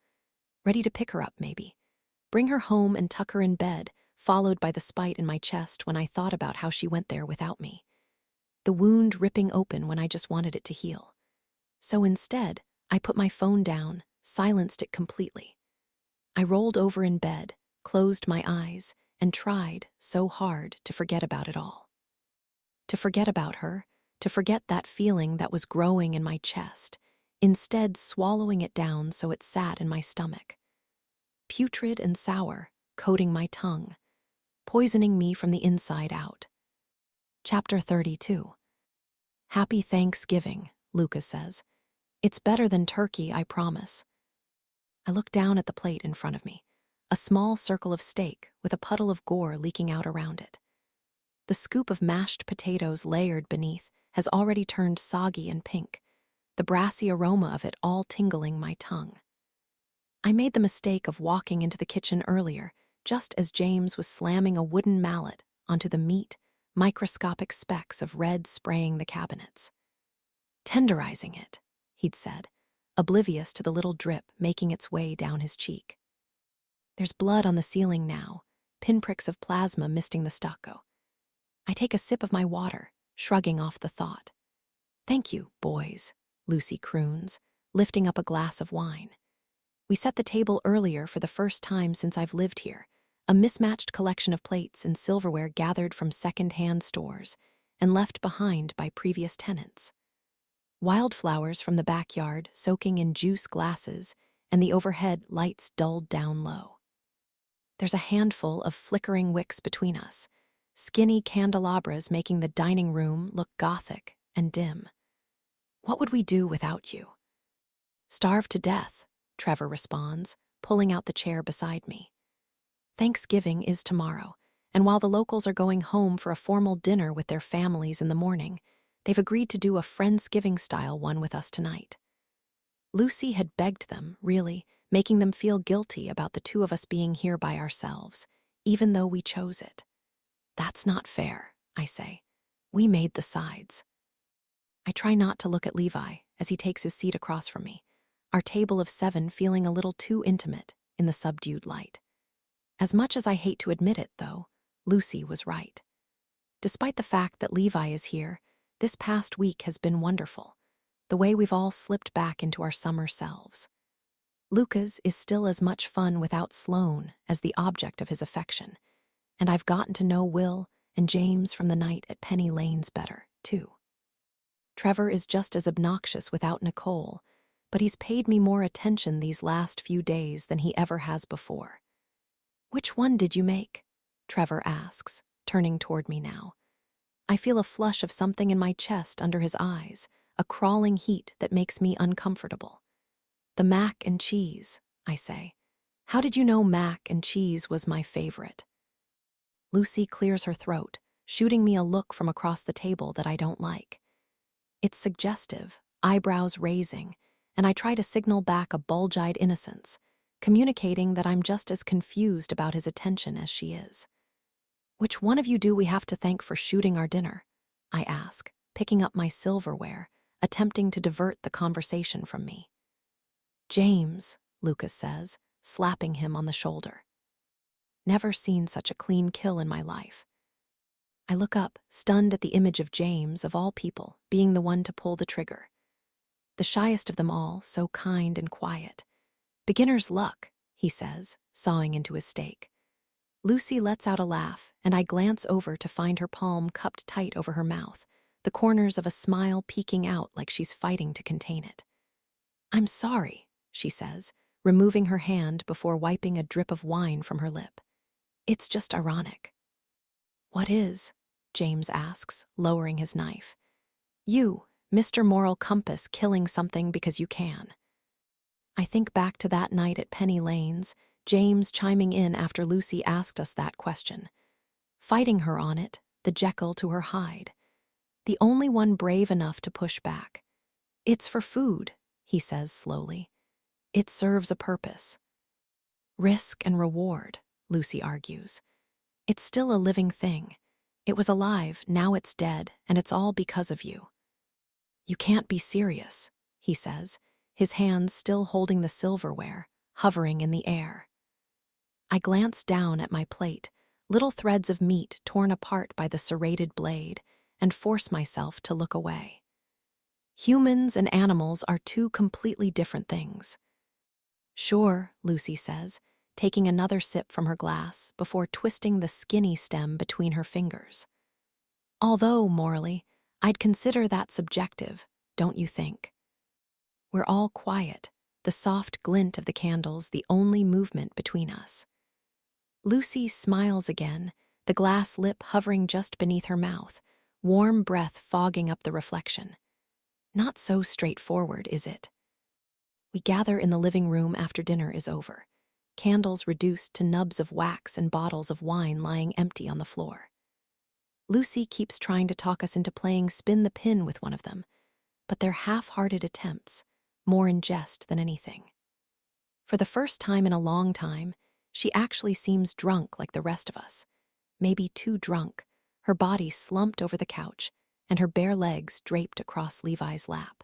ready to pick her up maybe, bring her home and tuck her in bed, followed by the spite in my chest when I thought about how she went there without me. The wound ripping open when I just wanted it to heal. So instead, I put my phone down, silenced it completely. I rolled over in bed, closed my eyes, and tried so hard to forget about it all. To forget about her, to forget that feeling that was growing in my chest, instead swallowing it down so it sat in my stomach. Putrid and sour, coating my tongue, poisoning me from the inside out. Chapter 32. Happy Thanksgiving, Lucas says. It's better than turkey, I promise. I look down at the plate in front of me, a small circle of steak with a puddle of gore leaking out around it. The scoop of mashed potatoes layered beneath has already turned soggy and pink, the brassy aroma of it all tingling my tongue. I made the mistake of walking into the kitchen earlier, just as James was slamming a wooden mallet onto the meat, microscopic specks of red spraying the cabinets. Tenderizing it, he'd said, oblivious to the little drip making its way down his cheek. There's blood on the ceiling now, pinpricks of plasma misting the stucco. I take a sip of my water, shrugging off the thought. Thank you, boys, Lucy croons, lifting up a glass of wine. We set the table earlier for the first time since I've lived here, a mismatched collection of plates and silverware gathered from second-hand stores and left behind by previous tenants. Wildflowers from the backyard soaking in juice glasses and the overhead lights dulled down low. There's a handful of flickering wicks between us, skinny candelabras making the dining room look gothic and dim. What would we do without you? Starve to death, Trevor responds, pulling out the chair beside me. Thanksgiving is tomorrow, and while the locals are going home for a formal dinner with their families in the morning, they've agreed to do a Friendsgiving-style one with us tonight. Lucy had begged them, really, making them feel guilty about the two of us being here by ourselves, even though we chose it. That's not fair, I say. We made the sides. I try not to look at Levi as he takes his seat across from me, our table of 7 feeling a little too intimate in the subdued light. As much as I hate to admit it, though, Lucy was right. Despite the fact that Levi is here, this past week has been wonderful, the way we've all slipped back into our summer selves. Lucas is still as much fun without Sloane as the object of his affection, and I've gotten to know Will and James from the night at Penny Lane's better, too. Trevor is just as obnoxious without Nicole, but he's paid me more attention these last few days than he ever has before. Which one did you make? Trevor asks, turning toward me now. I feel a flush of something in my chest under his eyes, a crawling heat that makes me uncomfortable. The mac and cheese, I say. How did you know mac and cheese was my favorite? Lucy clears her throat, shooting me a look from across the table that I don't like. It's suggestive, eyebrows raising, and I try to signal back a bulge-eyed innocence, communicating that I'm just as confused about his attention as she is. Which one of you do we have to thank for shooting our dinner? I ask, picking up my silverware, attempting to divert the conversation from me. James, Lucas says, slapping him on the shoulder. Never seen such a clean kill in my life. I look up, stunned at the image of James, of all people, being the one to pull the trigger. The shyest of them all, so kind and quiet. Beginner's luck, he says, sawing into his steak. Lucy lets out a laugh, and I glance over to find her palm cupped tight over her mouth, the corners of a smile peeking out like she's fighting to contain it. I'm sorry, she says, removing her hand before wiping a drip of wine from her lip. It's just ironic. What is? James asks, lowering his knife. You, Mr. Moral Compass, killing something because you can. I think back to that night at Penny Lane's, James chiming in after Lucy asked us that question. Fighting her on it, the Jekyll to her Hyde. The only one brave enough to push back. It's for food, he says slowly. It serves a purpose. Risk and reward, Lucy argues. It's still a living thing. It was alive, now it's dead, and it's all because of you. You can't be serious, he says, his hands still holding the silverware, hovering in the air. I glance down at my plate, little threads of meat torn apart by the serrated blade, and force myself to look away. Humans and animals are two completely different things. Sure, Lucy says, taking another sip from her glass before twisting the skinny stem between her fingers. Although, morally, I'd consider that subjective, don't you think? We're all quiet, the soft glint of the candles the only movement between us. Lucy smiles again, the glass lip hovering just beneath her mouth, warm breath fogging up the reflection. Not so straightforward, is it? We gather in the living room after dinner is over, candles reduced to nubs of wax and bottles of wine lying empty on the floor. Lucy keeps trying to talk us into playing spin the pin with one of them, but they're half-hearted attempts, more in jest than anything. For the first time in a long time, she actually seems drunk like the rest of us, maybe too drunk, her body slumped over the couch and her bare legs draped across Levi's lap.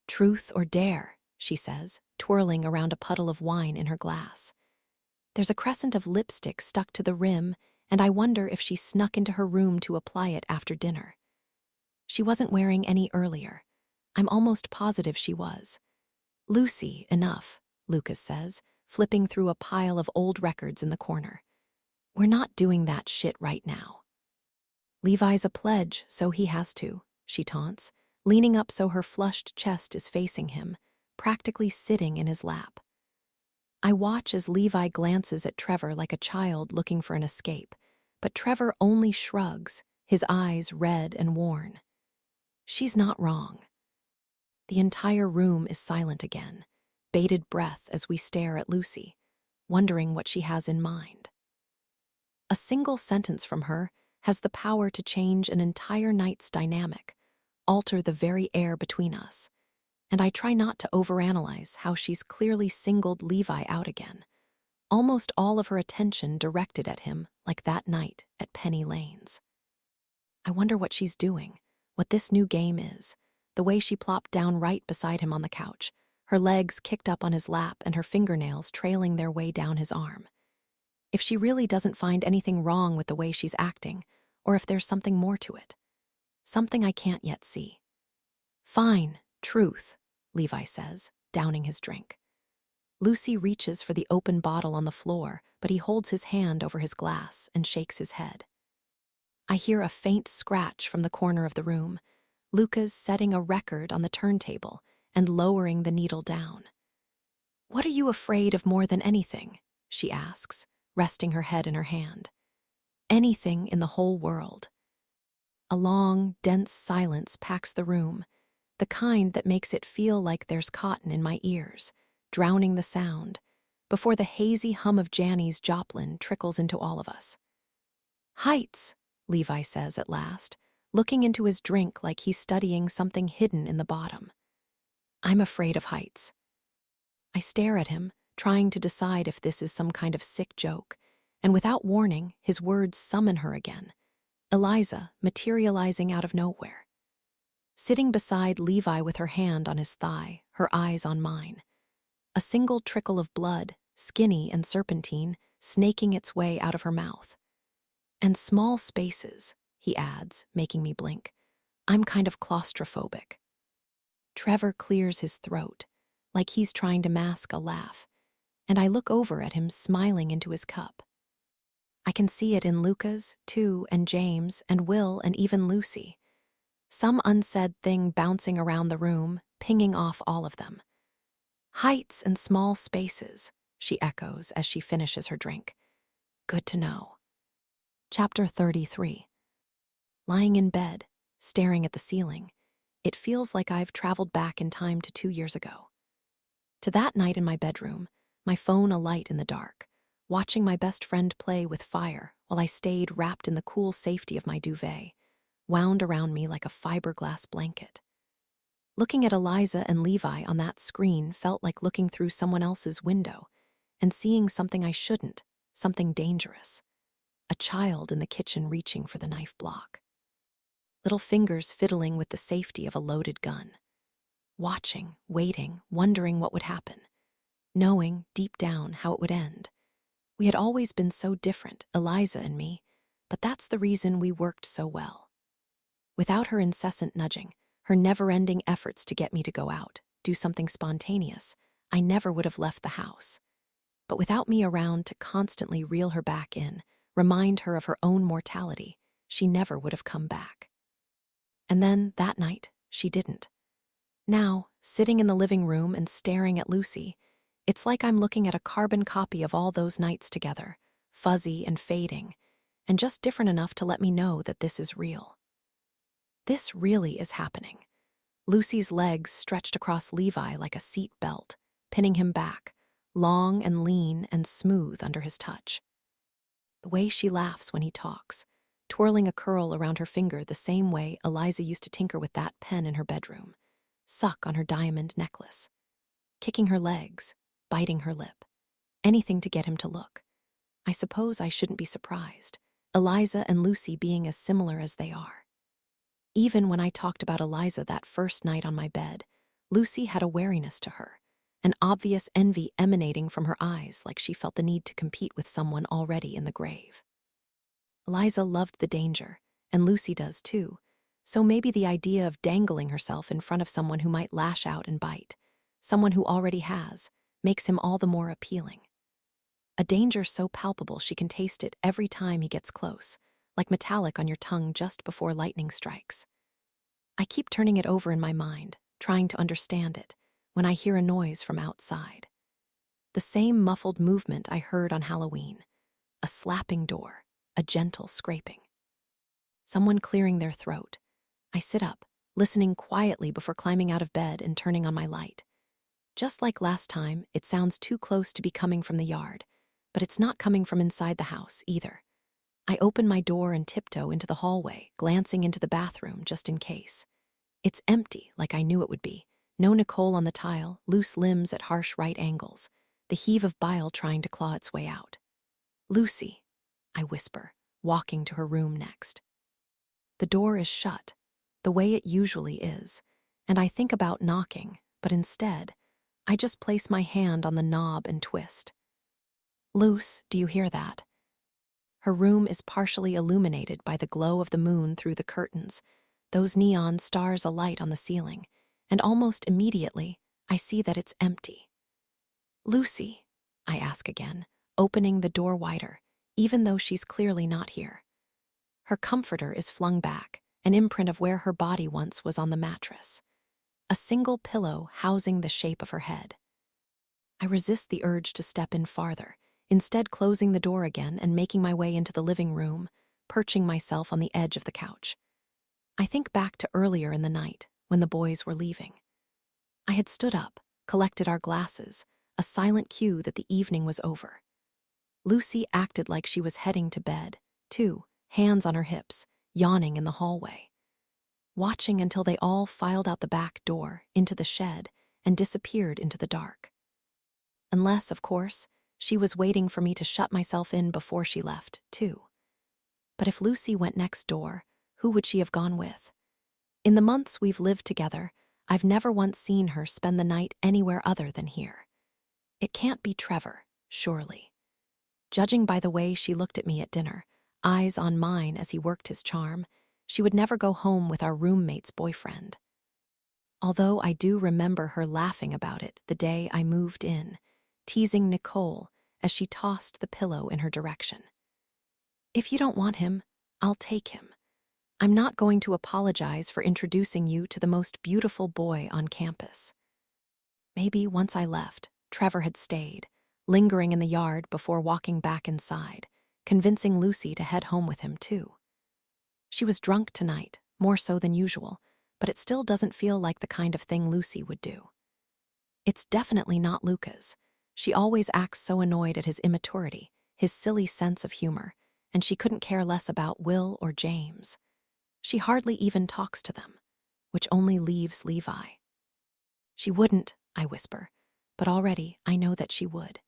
Truth or dare, she says, twirling around a puddle of wine in her glass. There's a crescent of lipstick stuck to the rim, and I wonder if she snuck into her room to apply it after dinner. She wasn't wearing any earlier. I'm almost positive she was. Lucy, enough, Lucas says, flipping through a pile of old records in the corner. We're not doing that shit right now. Levi's a pledge, so he has to, she taunts, leaning up so her flushed chest is facing him, practically sitting in his lap. I watch as Levi glances at Trevor like a child looking for an escape, but Trevor only shrugs, his eyes red and worn. She's not wrong. The entire room is silent again, bated breath as we stare at Lucy, wondering what she has in mind. A single sentence from her has the power to change an entire night's dynamic, alter the very air between us, and I try not to overanalyze how she's clearly singled Levi out again, almost all of her attention directed at him like that night at Penny Lane's. I wonder what she's doing, what this new game is, the way she plopped down right beside him on the couch, her legs kicked up on his lap and her fingernails trailing their way down his arm. If she really doesn't find anything wrong with the way she's acting, or if there's something more to it. Something I can't yet see. Fine, truth, Levi says, downing his drink. Lucy reaches for the open bottle on the floor, but he holds his hand over his glass and shakes his head. I hear a faint scratch from the corner of the room, Luca's setting a record on the turntable and lowering the needle down. What are you afraid of more than anything? She asks, resting her head in her hand. Anything in the whole world. A long, dense silence packs the room, the kind that makes it feel like there's cotton in my ears, drowning the sound, before the hazy hum of Janis Joplin trickles into all of us. Heights, Levi says at last, looking into his drink like he's studying something hidden in the bottom. I'm afraid of heights. I stare at him, trying to decide if this is some kind of sick joke, and without warning, his words summon her again, Eliza materializing out of nowhere. Sitting beside Levi with her hand on his thigh, her eyes on mine. A single trickle of blood, skinny and serpentine, snaking its way out of her mouth. And small spaces, he adds, making me blink. I'm kind of claustrophobic. Trevor clears his throat, like he's trying to mask a laugh, and I look over at him smiling into his cup. I can see it in Luca's, too, and James, and Will, and even Lucy. Some unsaid thing bouncing around the room, pinging off all of them. Heights and small spaces, she echoes as she finishes her drink. Good to know. Chapter 33. Lying in bed, staring at the ceiling, it feels like I've traveled back in time to 2 years ago. To that night in my bedroom, my phone alight in the dark, watching my best friend play with fire while I stayed wrapped in the cool safety of my duvet, wound around me like a fiberglass blanket. Looking at Eliza and Levi on that screen felt like looking through someone else's window and seeing something I shouldn't, something dangerous. A child in the kitchen reaching for the knife block. Little fingers fiddling with the safety of a loaded gun. Watching, waiting, wondering what would happen. Knowing, deep down, how it would end. We had always been so different, Eliza and me, but that's the reason we worked so well. Without her incessant nudging, her never-ending efforts to get me to go out, do something spontaneous, I never would have left the house. But without me around to constantly reel her back in, remind her of her own mortality, she never would have come back. And then, that night, she didn't. Now, sitting in the living room and staring at Lucy, it's like I'm looking at a carbon copy of all those nights together, fuzzy and fading, and just different enough to let me know that this is real. This really is happening. Lucy's legs stretched across Levi like a seat belt, pinning him back, long and lean and smooth under his touch. The way she laughs when he talks, twirling a curl around her finger the same way Eliza used to tinker with that pen in her bedroom, suck on her diamond necklace, kicking her legs, biting her lip, anything to get him to look. I suppose I shouldn't be surprised, Eliza and Lucy being as similar as they are. Even when I talked about Eliza that first night on my bed, Lucy had a wariness to her, an obvious envy emanating from her eyes like she felt the need to compete with someone already in the grave. Eliza loved the danger, and Lucy does too, so maybe the idea of dangling herself in front of someone who might lash out and bite, someone who already has, makes him all the more appealing. A danger so palpable she can taste it every time he gets close, like metallic on your tongue just before lightning strikes. I keep turning it over in my mind, trying to understand it, when I hear a noise from outside. The same muffled movement I heard on Halloween, a slapping door, a gentle scraping. Someone clearing their throat. I sit up, listening quietly before climbing out of bed and turning on my light. Just like last time, it sounds too close to be coming from the yard, but it's not coming from inside the house either. I open my door and tiptoe into the hallway, glancing into the bathroom just in case. It's empty, like I knew it would be. No Nicole on the tile, loose limbs at harsh right angles, the heave of bile trying to claw its way out. "Lucy," I whisper, walking to her room next. The door is shut, the way it usually is, and I think about knocking, but instead, I just place my hand on the knob and twist. "Luce, do you hear that?" Her room is partially illuminated by the glow of the moon through the curtains, those neon stars alight on the ceiling, and almost immediately, I see that it's empty. "Lucy," I ask again, opening the door wider, even though she's clearly not here. Her comforter is flung back, an imprint of where her body once was on the mattress. A single pillow housing the shape of her head. I resist the urge to step in farther, instead closing the door again and making my way into the living room, perching myself on the edge of the couch. I think back to earlier in the night, when the boys were leaving. I had stood up, collected our glasses, a silent cue that the evening was over. Lucy acted like she was heading to bed, too, hands on her hips, yawning in the hallway. Watching until they all filed out the back door, into the shed, and disappeared into the dark. Unless, of course, she was waiting for me to shut myself in before she left, too. But if Lucy went next door, who would she have gone with? In the months we've lived together, I've never once seen her spend the night anywhere other than here. It can't be Trevor, surely. Judging by the way she looked at me at dinner, eyes on mine as he worked his charm, she would never go home with our roommate's boyfriend. Although I do remember her laughing about it the day I moved in, teasing Nicole as she tossed the pillow in her direction. "If you don't want him, I'll take him. I'm not going to apologize for introducing you to the most beautiful boy on campus." Maybe once I left, Trevor had stayed, lingering in the yard before walking back inside, convincing Lucy to head home with him too. She was drunk tonight, more so than usual, but it still doesn't feel like the kind of thing Lucy would do. It's definitely not Luca's. She always acts so annoyed at his immaturity, his silly sense of humor, and she couldn't care less about Will or James. She hardly even talks to them, which only leaves Levi. "She wouldn't," I whisper, but already I know that she would.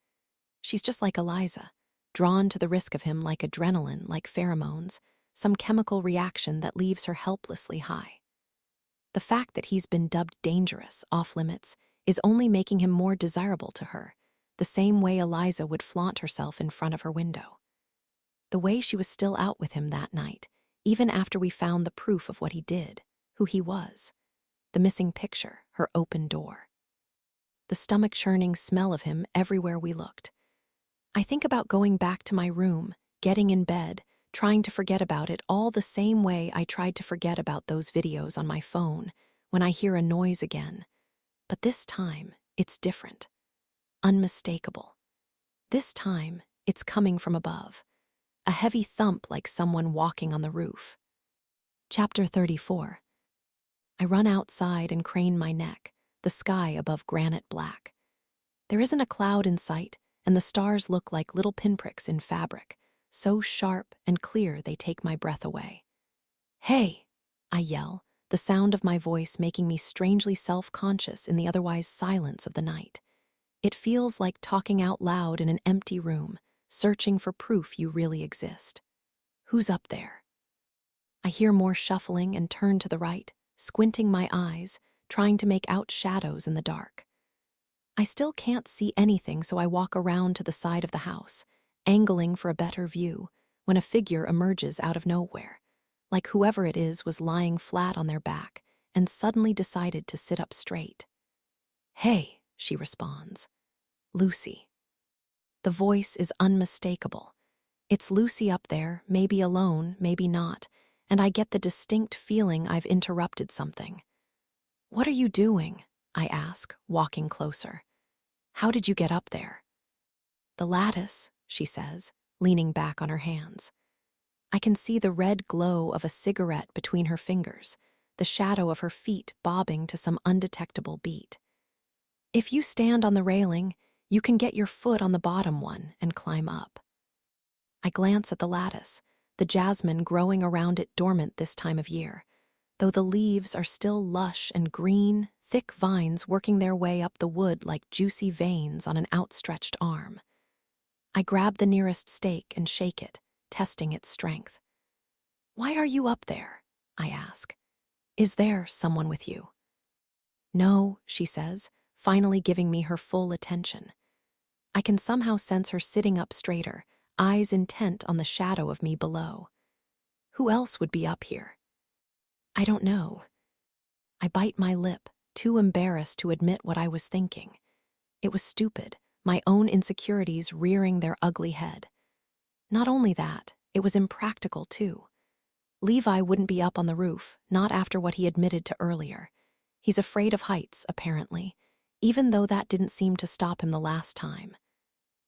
She's just like Eliza, drawn to the risk of him like adrenaline, like pheromones, some chemical reaction that leaves her helplessly high. The fact that he's been dubbed dangerous, off limits, is only making him more desirable to her, the same way Eliza would flaunt herself in front of her window. The way she was still out with him that night, even after we found the proof of what he did, who he was. The missing picture, her open door. The stomach-churning smell of him everywhere we looked. I think about going back to my room, getting in bed, trying to forget about it all the same way I tried to forget about those videos on my phone when I hear a noise again. But this time, it's different. Unmistakable. This time, it's coming from above. A heavy thump like someone walking on the roof. Chapter 34. I run outside and crane my neck, the sky above granite black. There isn't a cloud in sight, and the stars look like little pinpricks in fabric, so sharp and clear they take my breath away. "Hey!" I yell, the sound of my voice making me strangely self-conscious in the otherwise silence of the night. It feels like talking out loud in an empty room, searching for proof you really exist. Who's up there? I hear more shuffling and turn to the right, squinting my eyes, trying to make out shadows in the dark. I still can't see anything, so I walk around to the side of the house, angling for a better view, when a figure emerges out of nowhere, like whoever it is was lying flat on their back and suddenly decided to sit up straight. "Hey," she responds. "Lucy." The voice is unmistakable. It's Lucy up there, maybe alone, maybe not, and I get the distinct feeling I've interrupted something. "What are you doing?" I ask, walking closer. "How did you get up there?" "The lattice," she says, leaning back on her hands. I can see the red glow of a cigarette between her fingers, the shadow of her feet bobbing to some undetectable beat. "If you stand on the railing, you can get your foot on the bottom one and climb up." I glance at the lattice, the jasmine growing around it dormant this time of year, though the leaves are still lush and green, thick vines working their way up the wood like juicy veins on an outstretched arm. I grab the nearest stake and shake it, testing its strength. "Why are you up there?" I ask. "Is there someone with you?" "No," she says, finally giving me her full attention. I can somehow sense her sitting up straighter, eyes intent on the shadow of me below. "Who else would be up here?" "I don't know." I bite my lip, too embarrassed to admit what I was thinking. It was stupid, my own insecurities rearing their ugly head. Not only that, it was impractical too. Levi wouldn't be up on the roof, not after what he admitted to earlier. He's afraid of heights, apparently, even though that didn't seem to stop him the last time.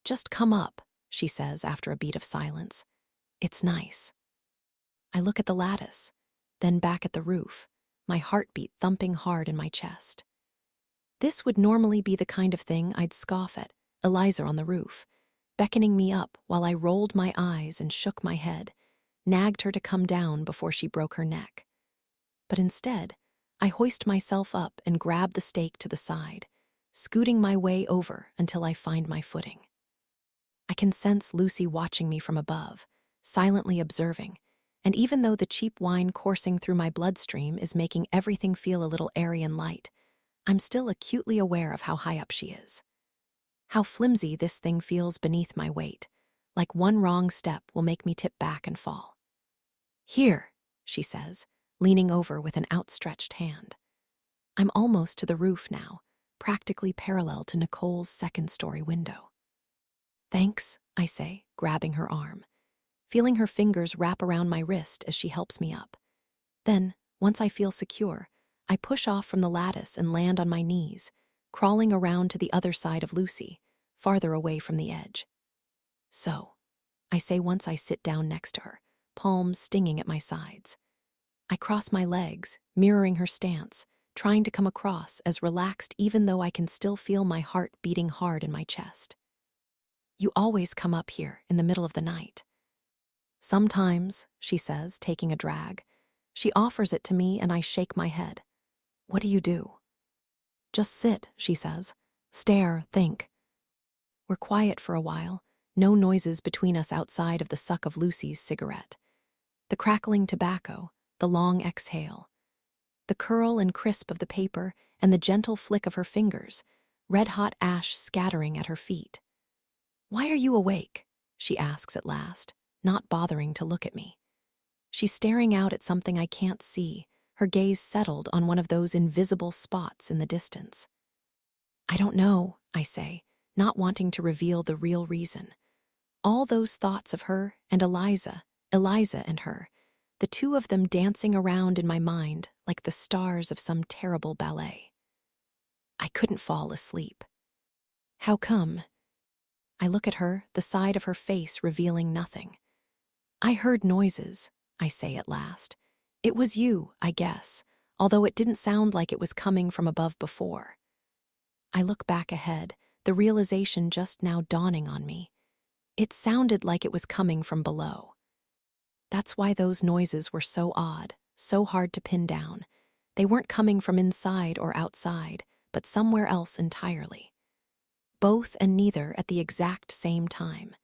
"Just come up," she says after a beat of silence. "It's nice." I look at the lattice, then back at the roof, my heartbeat thumping hard in my chest. This would normally be the kind of thing I'd scoff at, Eliza on the roof, beckoning me up while I rolled my eyes and shook my head, nagged her to come down before she broke her neck. But instead, I hoist myself up and grab the stake to the side, scooting my way over until I find my footing. I can sense Lucy watching me from above, silently observing, and even though the cheap wine coursing through my bloodstream is making everything feel a little airy and light, I'm still acutely aware of how high up she is. How flimsy this thing feels beneath my weight, like one wrong step will make me tip back and fall. "Here," she says, leaning over with an outstretched hand. I'm almost to the roof now, practically parallel to Nicole's second-story window. "Thanks," I say, grabbing her arm, feeling her fingers wrap around my wrist as she helps me up. Then, once I feel secure, I push off from the lattice and land on my knees, crawling around to the other side of Lucy, farther away from the edge. "So," I say once I sit down next to her, palms stinging at my sides. I cross my legs, mirroring her stance, trying to come across as relaxed even though I can still feel my heart beating hard in my chest. "You always come up here in the middle of the night." "Sometimes," she says, taking a drag. She offers it to me and I shake my head. "What do you do?" "Just sit," she says. "Stare, think." We're quiet for a while, no noises between us outside of the suck of Lucy's cigarette. The crackling tobacco, the long exhale. The curl and crisp of the paper and the gentle flick of her fingers, red-hot ash scattering at her feet. "Why are you awake?" she asks at last, not bothering to look at me. She's staring out at something I can't see, her gaze settled on one of those invisible spots in the distance. "I don't know," I say, not wanting to reveal the real reason. All those thoughts of her and Eliza and her, the two of them dancing around in my mind like the stars of some terrible ballet. I couldn't fall asleep. "How come?" I look at her, the side of her face revealing nothing. "I heard noises," I say at last. "It was you, I guess, although it didn't sound like it was coming from above before." I look back ahead, the realization just now dawning on me. It sounded like it was coming from below. That's why those noises were so odd, so hard to pin down. They weren't coming from inside or outside, but somewhere else entirely. Both and neither at the exact same time.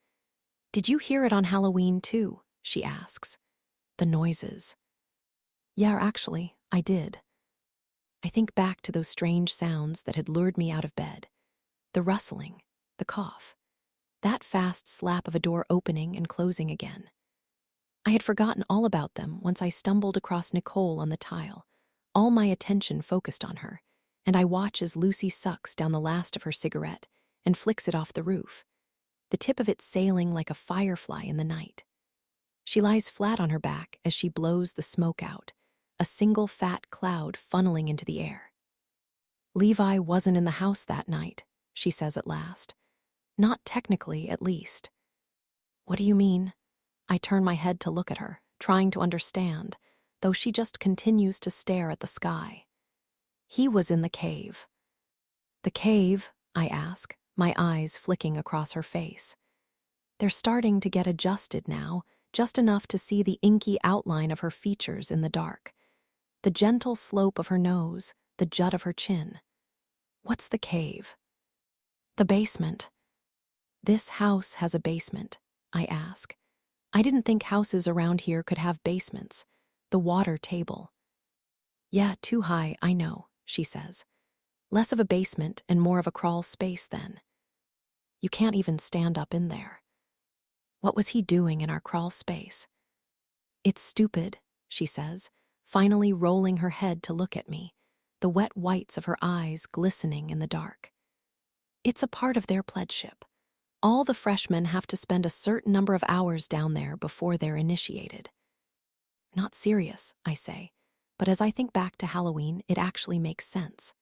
"Did you hear it on Halloween too?" she asks. "The noises." "Yeah, actually, I did." I think back to those strange sounds that had lured me out of bed. The rustling, the cough, that fast slap of a door opening and closing again. I had forgotten all about them once I stumbled across Nicole on the tile, all my attention focused on her, and I watch as Lucy sucks down the last of her cigarette and flicks it off the roof, the tip of it sailing like a firefly in the night. She lies flat on her back as she blows the smoke out, a single fat cloud funneling into the air. "Levi wasn't in the house that night," she says at last. "Not technically, at least." "What do you mean?" I turn my head to look at her, trying to understand, though she just continues to stare at the sky. "He was in the cave." "The cave?" I ask, my eyes flicking across her face. They're starting to get adjusted now, just enough to see the inky outline of her features in the dark. The gentle slope of her nose, the jut of her chin. "What's the cave?" "The basement." "This house has a basement," I ask. I didn't think houses around here could have basements. The water table. "Yeah, too high, I know," she says. "Less of a basement and more of a crawl space then. You can't even stand up in there." What was he doing in our crawl space? "It's stupid," she says, finally rolling her head to look at me, the wet whites of her eyes glistening in the dark. "It's a part of their pledgeship. All the freshmen have to spend a certain number of hours down there before they're initiated." "Not serious," I say, but as I think back to Halloween, it actually makes sense.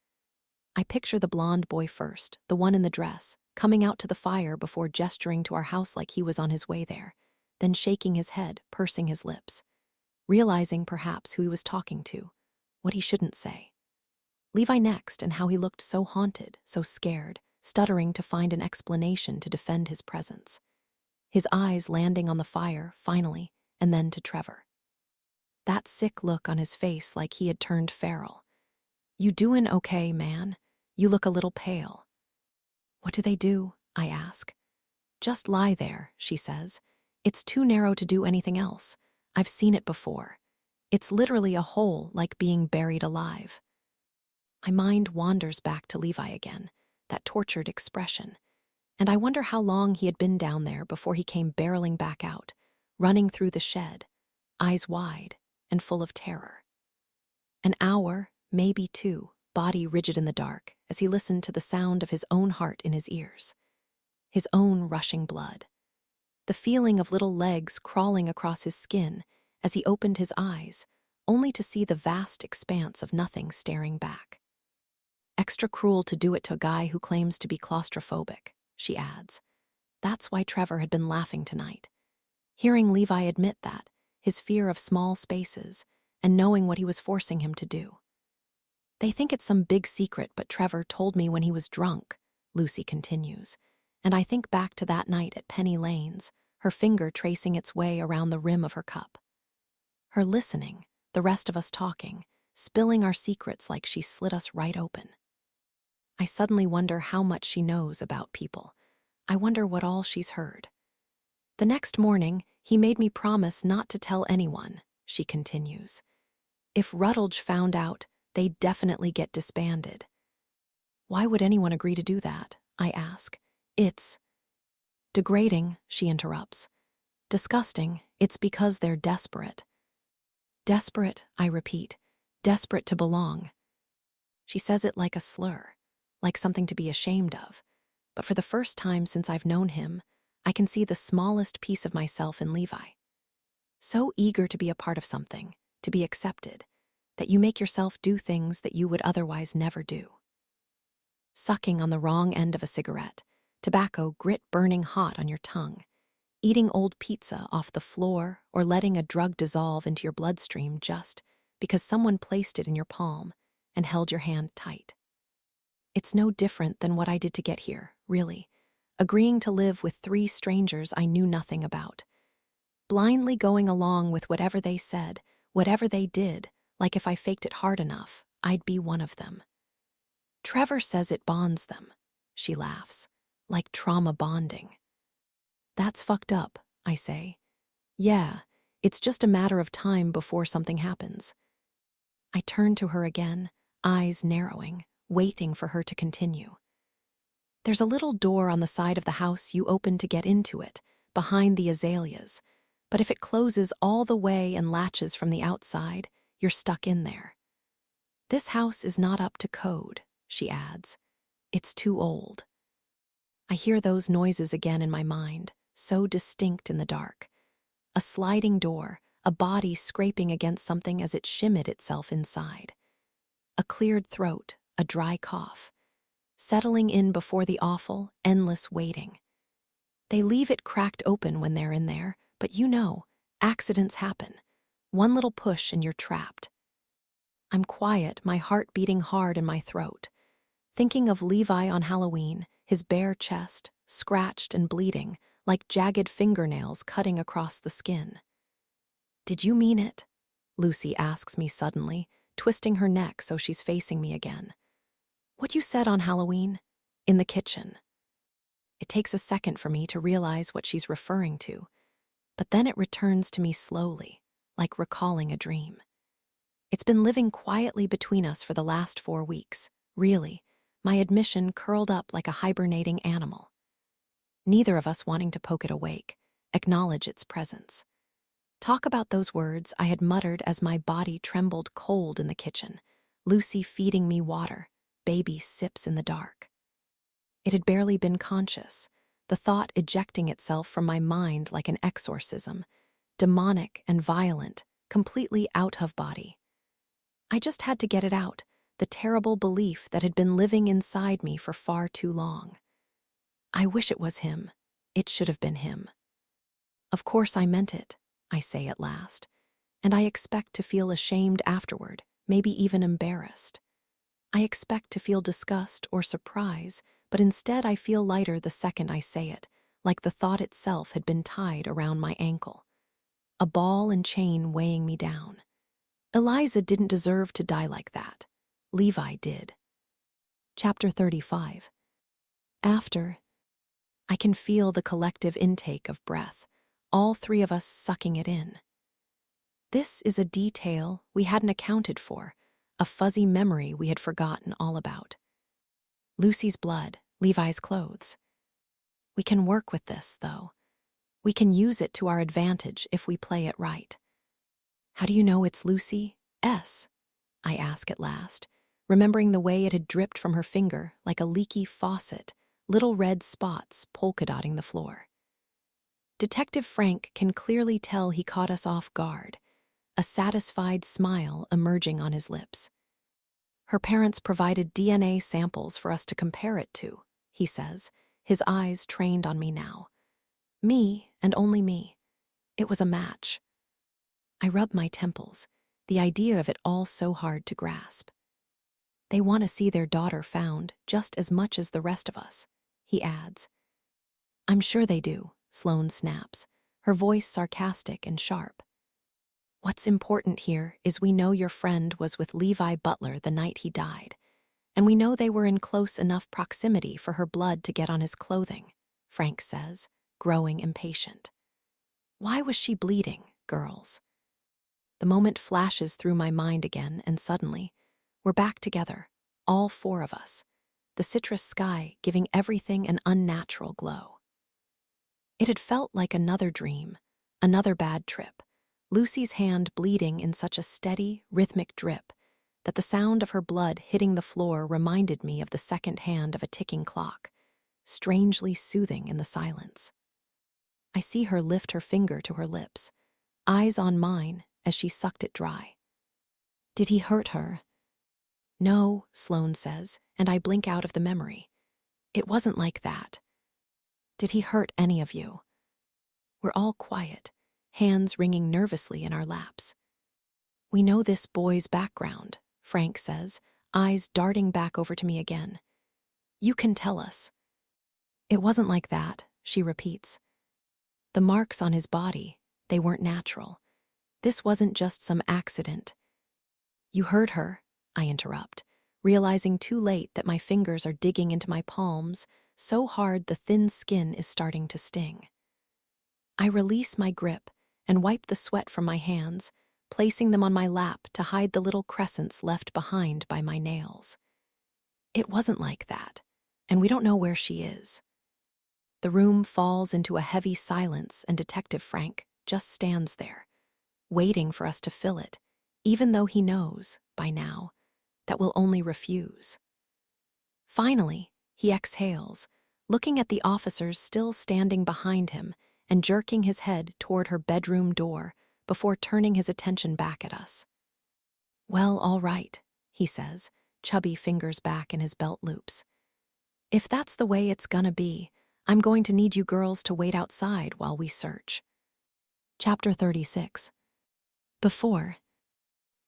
I picture the blonde boy first, the one in the dress, coming out to the fire before gesturing to our house like he was on his way there, then shaking his head, pursing his lips, realizing perhaps who he was talking to, what he shouldn't say. Levi next, and how he looked so haunted, so scared, stuttering to find an explanation to defend his presence. His eyes landing on the fire, finally, and then to Trevor. That sick look on his face like he had turned feral. "You doin' okay, man? You look a little pale." "What do they do?" I ask. "Just lie there," she says. "It's too narrow to do anything else. I've seen it before. It's literally a hole like being buried alive." My mind wanders back to Levi again, that tortured expression, and I wonder how long he had been down there before he came barreling back out, running through the shed, eyes wide and full of terror. An hour, maybe two, body rigid in the dark, as he listened to the sound of his own heart in his ears, his own rushing blood, the feeling of little legs crawling across his skin as he opened his eyes, only to see the vast expanse of nothing staring back. "Extra cruel to do it to a guy who claims to be claustrophobic," she adds. That's why Trevor had been laughing tonight. Hearing Levi admit that, his fear of small spaces, and knowing what he was forcing him to do. "They think it's some big secret, but Trevor told me when he was drunk," Lucy continues, and I think back to that night at Penny Lane's, her finger tracing its way around the rim of her cup. Her listening, the rest of us talking, spilling our secrets like she slit us right open. I suddenly wonder how much she knows about people. I wonder what all she's heard. "The next morning, he made me promise not to tell anyone," she continues. "If Rutledge found out, they'd definitely get disbanded." Why would anyone agree to do that? I ask. It's degrading, she interrupts. Disgusting. It's because they're desperate. Desperate, I repeat. Desperate to belong. She says it like a slur, like something to be ashamed of. But for the first time since I've known him, I can see the smallest piece of myself in Levi. So eager to be a part of something, to be accepted, that you make yourself do things that you would otherwise never do. Sucking on the wrong end of a cigarette, tobacco grit burning hot on your tongue, eating old pizza off the floor, or letting a drug dissolve into your bloodstream just because someone placed it in your palm and held your hand tight. It's no different than what I did to get here, really. Agreeing to live with 3 strangers I knew nothing about. Blindly going along with whatever they said, whatever they did, like if I faked it hard enough, I'd be one of them. Trevor says it bonds them. She laughs. Like trauma bonding. That's fucked up, I say. Yeah, it's just a matter of time before something happens. I turn to her again, eyes narrowing, waiting for her to continue. There's a little door on the side of the house you open to get into it, behind the azaleas, but if it closes all the way and latches from the outside, you're stuck in there. This house is not up to code, she adds. It's too old. I hear those noises again in my mind, so distinct in the dark. A sliding door, a body scraping against something as it shimmied itself inside. A cleared throat, a dry cough. Settling in before the awful, endless waiting. They leave it cracked open when they're in there, but you know, accidents happen. One little push and you're trapped. I'm quiet, my heart beating hard in my throat. Thinking of Levi on Halloween, his bare chest, scratched and bleeding, like jagged fingernails cutting across the skin. Did you mean it? Lucy asks me suddenly, twisting her neck so she's facing me again. What you said on Halloween? In the kitchen. It takes a second for me to realize what she's referring to, but then it returns to me slowly, like recalling a dream. It's been living quietly between us for the last 4 weeks, really, my admission curled up like a hibernating animal. Neither of us wanting to poke it awake, acknowledge its presence. Talk about those words I had muttered as my body trembled cold in the kitchen, Lucy feeding me water, baby sips in the dark. It had barely been conscious, the thought ejecting itself from my mind like an exorcism, demonic and violent, completely out of body. I just had to get it out, the terrible belief that had been living inside me for far too long. I wish it was him. It should have been him. Of course I meant it, I say at last, and I expect to feel ashamed afterward, maybe even embarrassed. I expect to feel disgust or surprise, but instead I feel lighter the second I say it, like the thought itself had been tied around my ankle. A ball and chain weighing me down. Eliza didn't deserve to die like that. Levi did. Chapter 35. After, I can feel the collective intake of breath, all 3 of us sucking it in. This is a detail we hadn't accounted for, a fuzzy memory we had forgotten all about. Lucy's blood, Levi's clothes. We can work with this, though. We can use it to our advantage if we play it right. How do you know it's Lucy S? I ask at last, remembering the way it had dripped from her finger like a leaky faucet, little red spots polka-dotting the floor. Detective Frank can clearly tell he caught us off guard, a satisfied smile emerging on his lips. Her parents provided DNA samples for us to compare it to, he says, his eyes trained on me now. Me, and only me. It was a match. I rub my temples, the idea of it all so hard to grasp. They want to see their daughter found just as much as the rest of us, he adds. I'm sure they do, Sloane snaps, her voice sarcastic and sharp. What's important here is we know your friend was with Levi Butler the night he died, and we know they were in close enough proximity for her blood to get on his clothing, Frank says, growing impatient. Why was she bleeding, girls? The moment flashes through my mind again, and suddenly, we're back together, all 4 of us. The the citrus sky giving everything an unnatural glow. It had felt like another dream, another bad trip, Lucy's hand bleeding in such a steady, rhythmic drip that the sound of her blood hitting the floor reminded me of the second hand of a ticking clock, strangely soothing in the silence. I see her lift her finger to her lips, eyes on mine as she sucked it dry. Did he hurt her? No, Sloane says, and I blink out of the memory. It wasn't like that. Did he hurt any of you? We're all quiet, hands ringing nervously in our laps. We know this boy's background, Frank says, eyes darting back over to me again. You can tell us. It wasn't like that, she repeats. The marks on his body, they weren't natural. This wasn't just some accident. You heard her, I interrupt, realizing too late that my fingers are digging into my palms so hard the thin skin is starting to sting. I release my grip and wipe the sweat from my hands, placing them on my lap to hide the little crescents left behind by my nails. It wasn't like that, and we don't know where she is. The room falls into a heavy silence, and Detective Frank just stands there, waiting for us to fill it, even though he knows, by now, that we'll only refuse. Finally, he exhales, looking at the officers still standing behind him and jerking his head toward her bedroom door before turning his attention back at us. Well, all right, he says, chubby fingers back in his belt loops. If that's the way it's gonna be, I'm going to need you girls to wait outside while we search. Chapter 36. Before.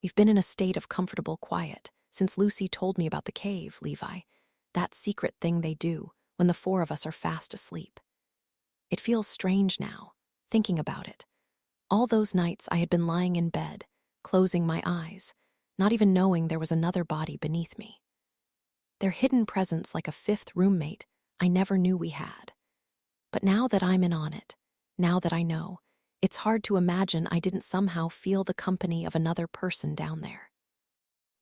We've been in a state of comfortable quiet since Lucy told me about the cave, Levi, that secret thing they do when the four of us are fast asleep. It feels strange now, thinking about it. All those nights I had been lying in bed, closing my eyes, not even knowing there was another body beneath me. Their hidden presence like a fifth roommate I never knew we had. But now that I'm in on it, now that I know, it's hard to imagine I didn't somehow feel the company of another person down there.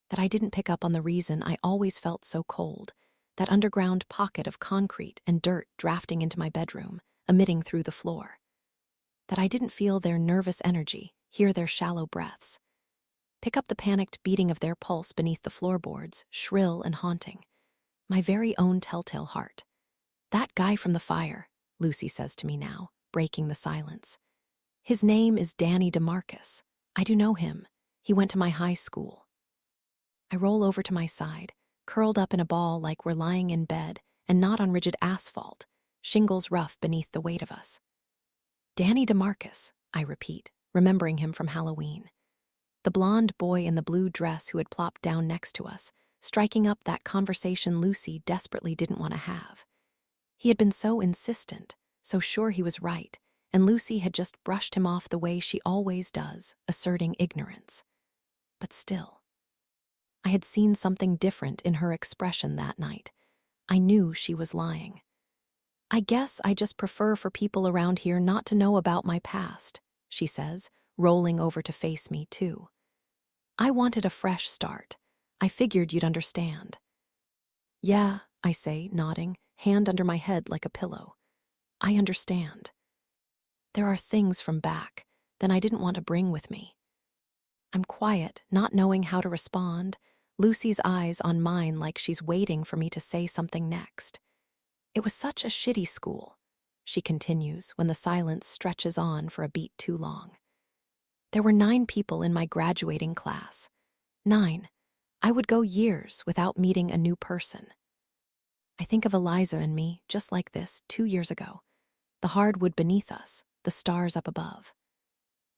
That I didn't pick up on the reason I always felt so cold, that underground pocket of concrete and dirt drafting into my bedroom, emitting through the floor. That I didn't feel their nervous energy, hear their shallow breaths. Pick up the panicked beating of their pulse beneath the floorboards, shrill and haunting. My very own telltale heart. That guy from the fire, Lucy says to me now, breaking the silence. His name is Danny DeMarcus. I do know him. He went to my high school. I roll over to my side, curled up in a ball like we're lying in bed and not on rigid asphalt, shingles rough beneath the weight of us. Danny DeMarcus, I repeat, remembering him from Halloween. The blonde boy in the blue dress who had plopped down next to us, striking up that conversation Lucy desperately didn't want to have. He had been so insistent, so sure he was right, and Lucy had just brushed him off the way she always does, asserting ignorance. But still, I had seen something different in her expression that night. I knew she was lying. I guess I just prefer for people around here not to know about my past, she says, rolling over to face me too. I wanted a fresh start. I figured you'd understand. Yeah, I say, nodding, hand under my head like a pillow. I understand. There are things from back then I didn't want to bring with me. I'm quiet, not knowing how to respond, Lucy's eyes on mine like she's waiting for me to say something next. It was such a shitty school, she continues when the silence stretches on for a beat too long. There were 9 people in my graduating class. 9. I would go years without meeting a new person. I think of Eliza and me just like this 2 years ago. The hardwood beneath us, the stars up above.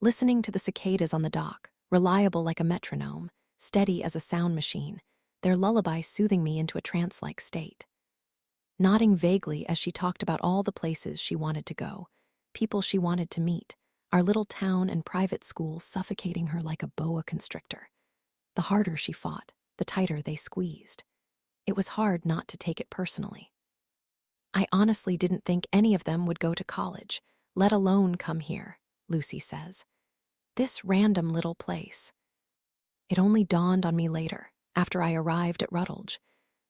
Listening to the cicadas on the dock, reliable like a metronome, steady as a sound machine, their lullaby soothing me into a trance-like state. Nodding vaguely as she talked about all the places she wanted to go, people she wanted to meet, our little town and private school suffocating her like a boa constrictor. The harder she fought, the tighter they squeezed. It was hard not to take it personally. I honestly didn't think any of them would go to college, let alone come here, Lucy says. This random little place. It only dawned on me later, after I arrived at Rutledge.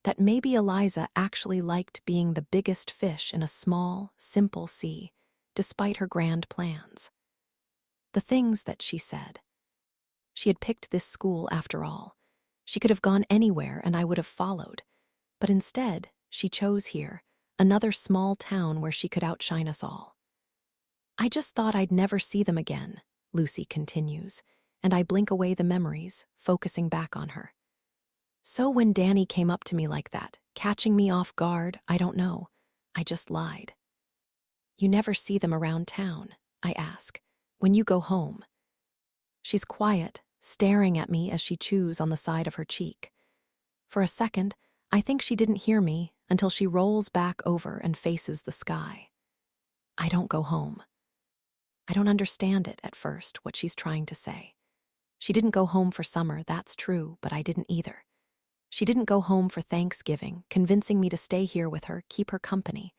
that maybe Eliza actually liked being the biggest fish in a small, simple sea, despite her grand plans. The things that she said. She had picked this school after all. She could have gone anywhere and I would have followed. But instead, she chose here, another small town where she could outshine us all. I just thought I'd never see them again, Lucy continues, and I blink away the memories, focusing back on her. So when Danny came up to me like that, catching me off guard, I don't know. I just lied. You never see them around town, I ask, when you go home. She's quiet, staring at me as she chews on the side of her cheek. For a second, I think she didn't hear me until she rolls back over and faces the sky. I don't go home. I don't understand it at first, what she's trying to say. She didn't go home for summer, that's true, but I didn't either. She didn't go home for Thanksgiving, convincing me to stay here with her, keep her company.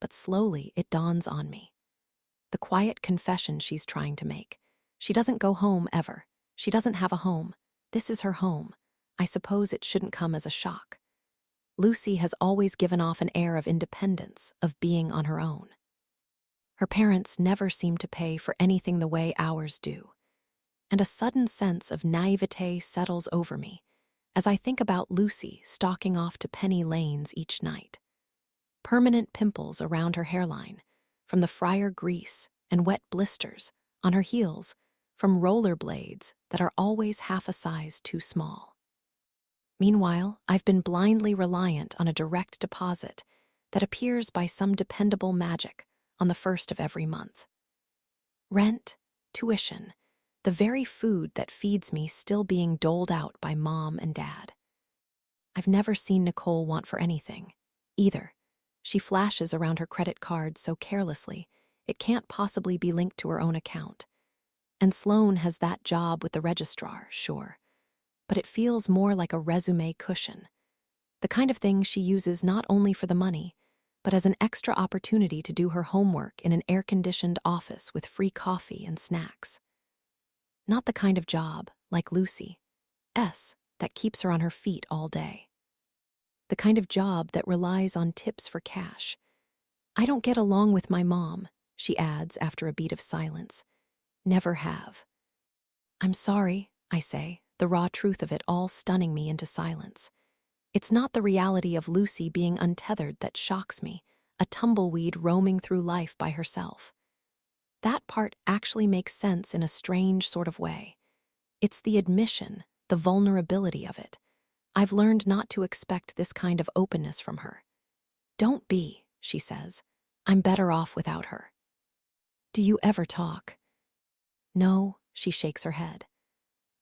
But slowly it dawns on me. The quiet confession she's trying to make. She doesn't go home ever. She doesn't have a home. This is her home. I suppose it shouldn't come as a shock. Lucy has always given off an air of independence, of being on her own. Her parents never seem to pay for anything the way ours do. And a sudden sense of naivete settles over me as I think about Lucy stalking off to penny lanes each night. Permanent pimples around her hairline, from the fryer grease, and wet blisters on her heels from rollerblades that are always half a size too small. Meanwhile, I've been blindly reliant on a direct deposit that appears by some dependable magic on the first of every month. Rent, tuition, the very food that feeds me still being doled out by Mom and Dad. I've never seen Nicole want for anything, either. She flashes around her credit card so carelessly, it can't possibly be linked to her own account. And Sloane has that job with the registrar, sure, but it feels more like a resume cushion. The kind of thing she uses not only for the money, but as an extra opportunity to do her homework in an air-conditioned office with free coffee and snacks. Not the kind of job, like Lucy's, that keeps her on her feet all day. The kind of job that relies on tips for cash. I don't get along with my mom, she adds after a beat of silence. Never have. I'm sorry, I say, the raw truth of it all stunning me into silence. It's not the reality of Lucy being untethered that shocks me, a tumbleweed roaming through life by herself. That part actually makes sense in a strange sort of way. It's the admission, the vulnerability of it. I've learned not to expect this kind of openness from her. Don't be, she says. I'm better off without her. Do you ever talk? No, she shakes her head.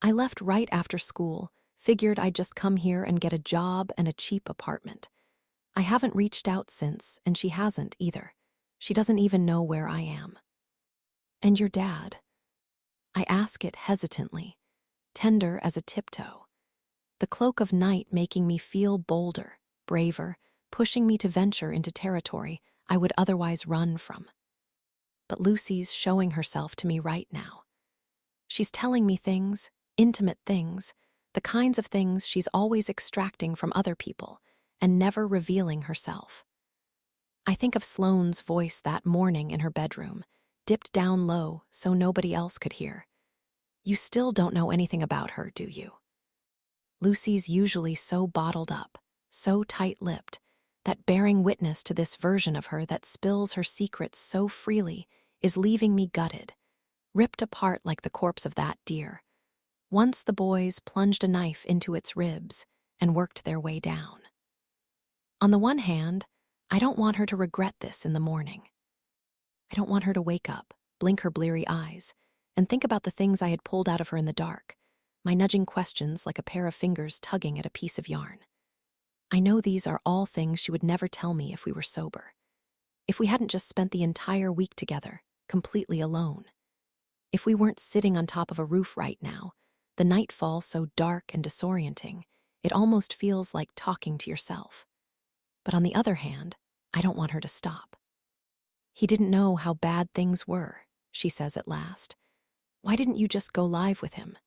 I left right after school, figured I'd just come here and get a job and a cheap apartment. I haven't reached out since, and she hasn't either. She doesn't even know where I am. And your dad? I ask it hesitantly, tender as a tiptoe. The cloak of night making me feel bolder, braver, pushing me to venture into territory I would otherwise run from. But Lucy's showing herself to me right now. She's telling me things, intimate things, the kinds of things she's always extracting from other people and never revealing herself. I think of Sloane's voice that morning in her bedroom, dipped down low so nobody else could hear. You still don't know anything about her, do you? Lucy's usually so bottled up, so tight-lipped, that bearing witness to this version of her that spills her secrets so freely is leaving me gutted, ripped apart like the corpse of that deer. Once the boys plunged a knife into its ribs and worked their way down. On the one hand, I don't want her to regret this in the morning. I don't want her to wake up, blink her bleary eyes, and think about the things I had pulled out of her in the dark, my nudging questions like a pair of fingers tugging at a piece of yarn. I know these are all things she would never tell me if we were sober. If we hadn't just spent the entire week together, completely alone. If we weren't sitting on top of a roof right now, the nightfall so dark and disorienting, it almost feels like talking to yourself. But on the other hand, I don't want her to stop. He didn't know how bad things were, she says at last. Why didn't you just go live with him?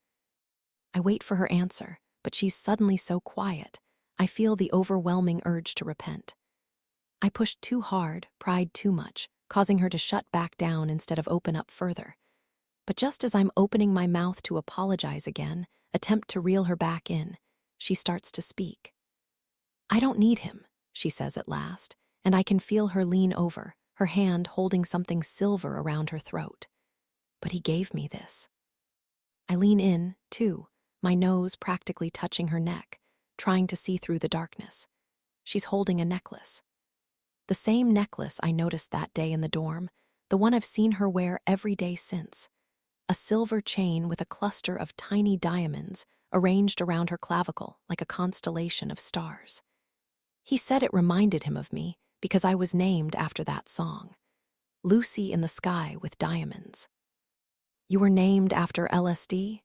I wait for her answer, but she's suddenly so quiet. I feel the overwhelming urge to repent. I pushed too hard, pried too much, causing her to shut back down instead of open up further. But just as I'm opening my mouth to apologize again, attempt to reel her back in, she starts to speak. "I don't need him," she says at last, and I can feel her lean over, her hand holding something silver around her throat. "But he gave me this." I lean in, too, my nose practically touching her neck, trying to see through the darkness. She's holding a necklace. The same necklace I noticed that day in the dorm, the one I've seen her wear every day since. A silver chain with a cluster of tiny diamonds arranged around her clavicle like a constellation of stars. He said it reminded him of me because I was named after that song, Lucy in the Sky with Diamonds. "You were named after LSD?"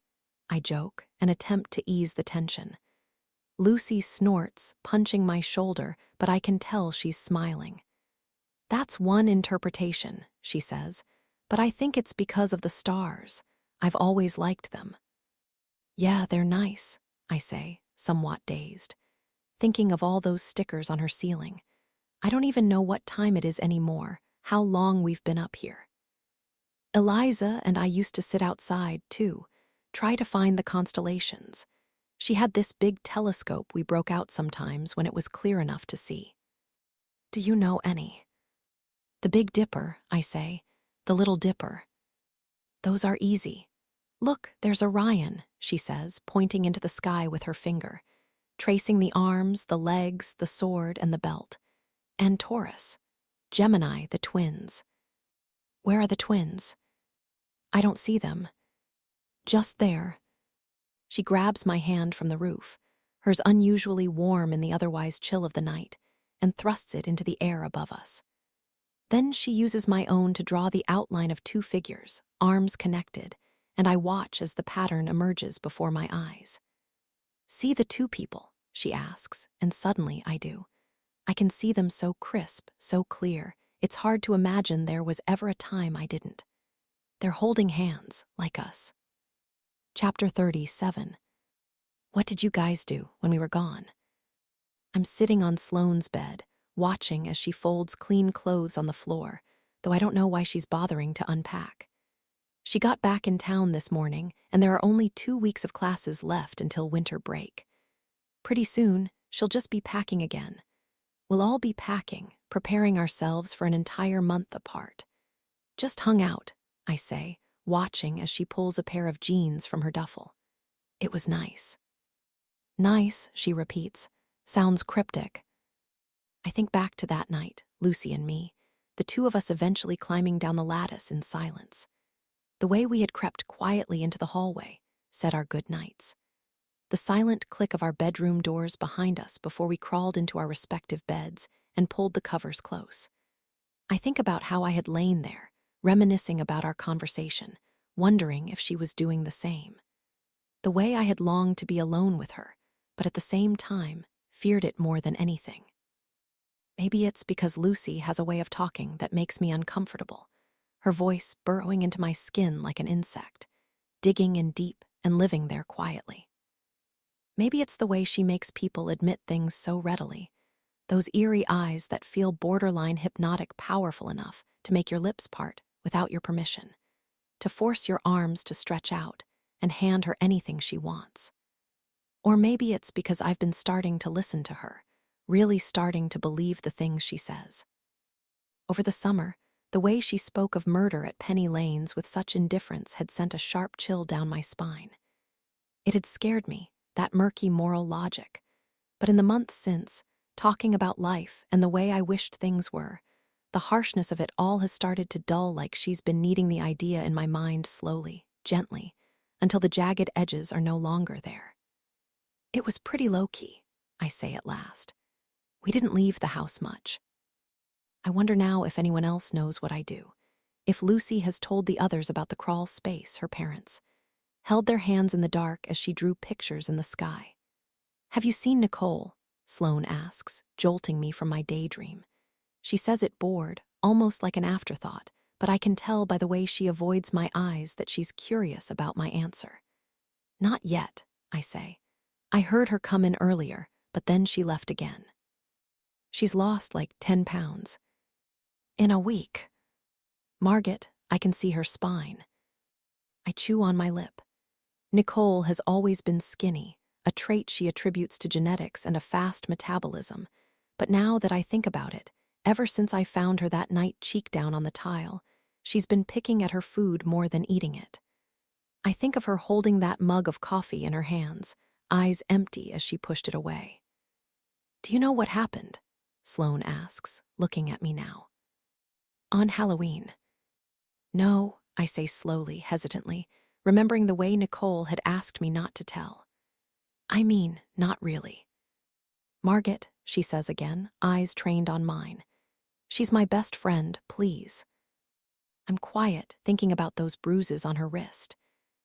I joke and attempt to ease the tension. Lucy snorts, punching my shoulder, but I can tell she's smiling. "That's one interpretation," she says, "but I think it's because of the stars. I've always liked them." "Yeah, they're nice," I say, somewhat dazed, thinking of all those stickers on her ceiling. I don't even know what time it is anymore, how long we've been up here. Eliza and I used to sit outside, too, try to find the constellations. She had this big telescope we broke out sometimes when it was clear enough to see. "Do you know any?" "The Big Dipper," I say, "the Little Dipper." "Those are easy. Look, there's Orion," she says, pointing into the sky with her finger, tracing the arms, the legs, the sword, and the belt. "And Taurus. Gemini, the twins." "Where are the twins?" "I don't see them." "Just there." She grabs my hand from the roof, hers unusually warm in the otherwise chill of the night, and thrusts it into the air above us. Then she uses my own to draw the outline of two figures, arms connected, and I watch as the pattern emerges before my eyes. "See the two people?" she asks, and suddenly I do. I can see them so crisp, so clear, it's hard to imagine there was ever a time I didn't. They're holding hands, like us. Chapter 37. What did you guys do when we were gone? I'm sitting on Sloane's bed, watching as she folds clean clothes on the floor, though I don't know why she's bothering to unpack. She got back in town this morning, and there are only 2 weeks of classes left until winter break. Pretty soon, she'll just be packing again. We'll all be packing, preparing ourselves for an entire month apart. "Just hung out," I say, watching as she pulls a pair of jeans from her duffel. "It was nice." "Nice," she repeats. Sounds cryptic. I think back to that night, Lucy and me, the two of us eventually climbing down the lattice in silence. The way we had crept quietly into the hallway, said our good nights. The silent click of our bedroom doors behind us before we crawled into our respective beds and pulled the covers close. I think about how I had lain there, reminiscing about our conversation, wondering if she was doing the same. The way I had longed to be alone with her, but at the same time, feared it more than anything. Maybe it's because Lucy has a way of talking that makes me uncomfortable, her voice burrowing into my skin like an insect, digging in deep and living there quietly. Maybe it's the way she makes people admit things so readily, those eerie eyes that feel borderline hypnotic powerful enough to make your lips part without your permission, to force your arms to stretch out and hand her anything she wants. Or maybe it's because I've been starting to listen to her, really starting to believe the things she says. Over the summer, the way she spoke of murder at Penny Lane's with such indifference had sent a sharp chill down my spine. It had scared me, that murky moral logic. But in the months since, talking about life and the way I wished things were, the harshness of it all has started to dull, like she's been kneading the idea in my mind slowly, gently, until the jagged edges are no longer there. "It was pretty low-key," I say at last. "We didn't leave the house much." I wonder now if anyone else knows what I do, if Lucy has told the others about the crawl space, her parents, held their hands in the dark as she drew pictures in the sky. "Have you seen Nicole?" Sloane asks, jolting me from my daydream. She says it bored, almost like an afterthought, but I can tell by the way she avoids my eyes that she's curious about my answer. "Not yet," I say. "I heard her come in earlier, but then she left again. She's lost like 10 pounds. In a week. Margaret, I can see her spine. I chew on my lip. Nicole has always been skinny, a trait she attributes to genetics and a fast metabolism. But now that I think about it, ever since I found her that night cheek down on the tile, she's been picking at her food more than eating it. I think of her holding that mug of coffee in her hands, eyes empty as she pushed it away. Do you know what happened? Sloane asks, looking at me now. On Halloween. No, I say slowly, hesitantly, remembering the way Nicole had asked me not to tell. I mean, not really. Margaret, she says again, eyes trained on mine. She's my best friend, please. I'm quiet, thinking about those bruises on her wrist.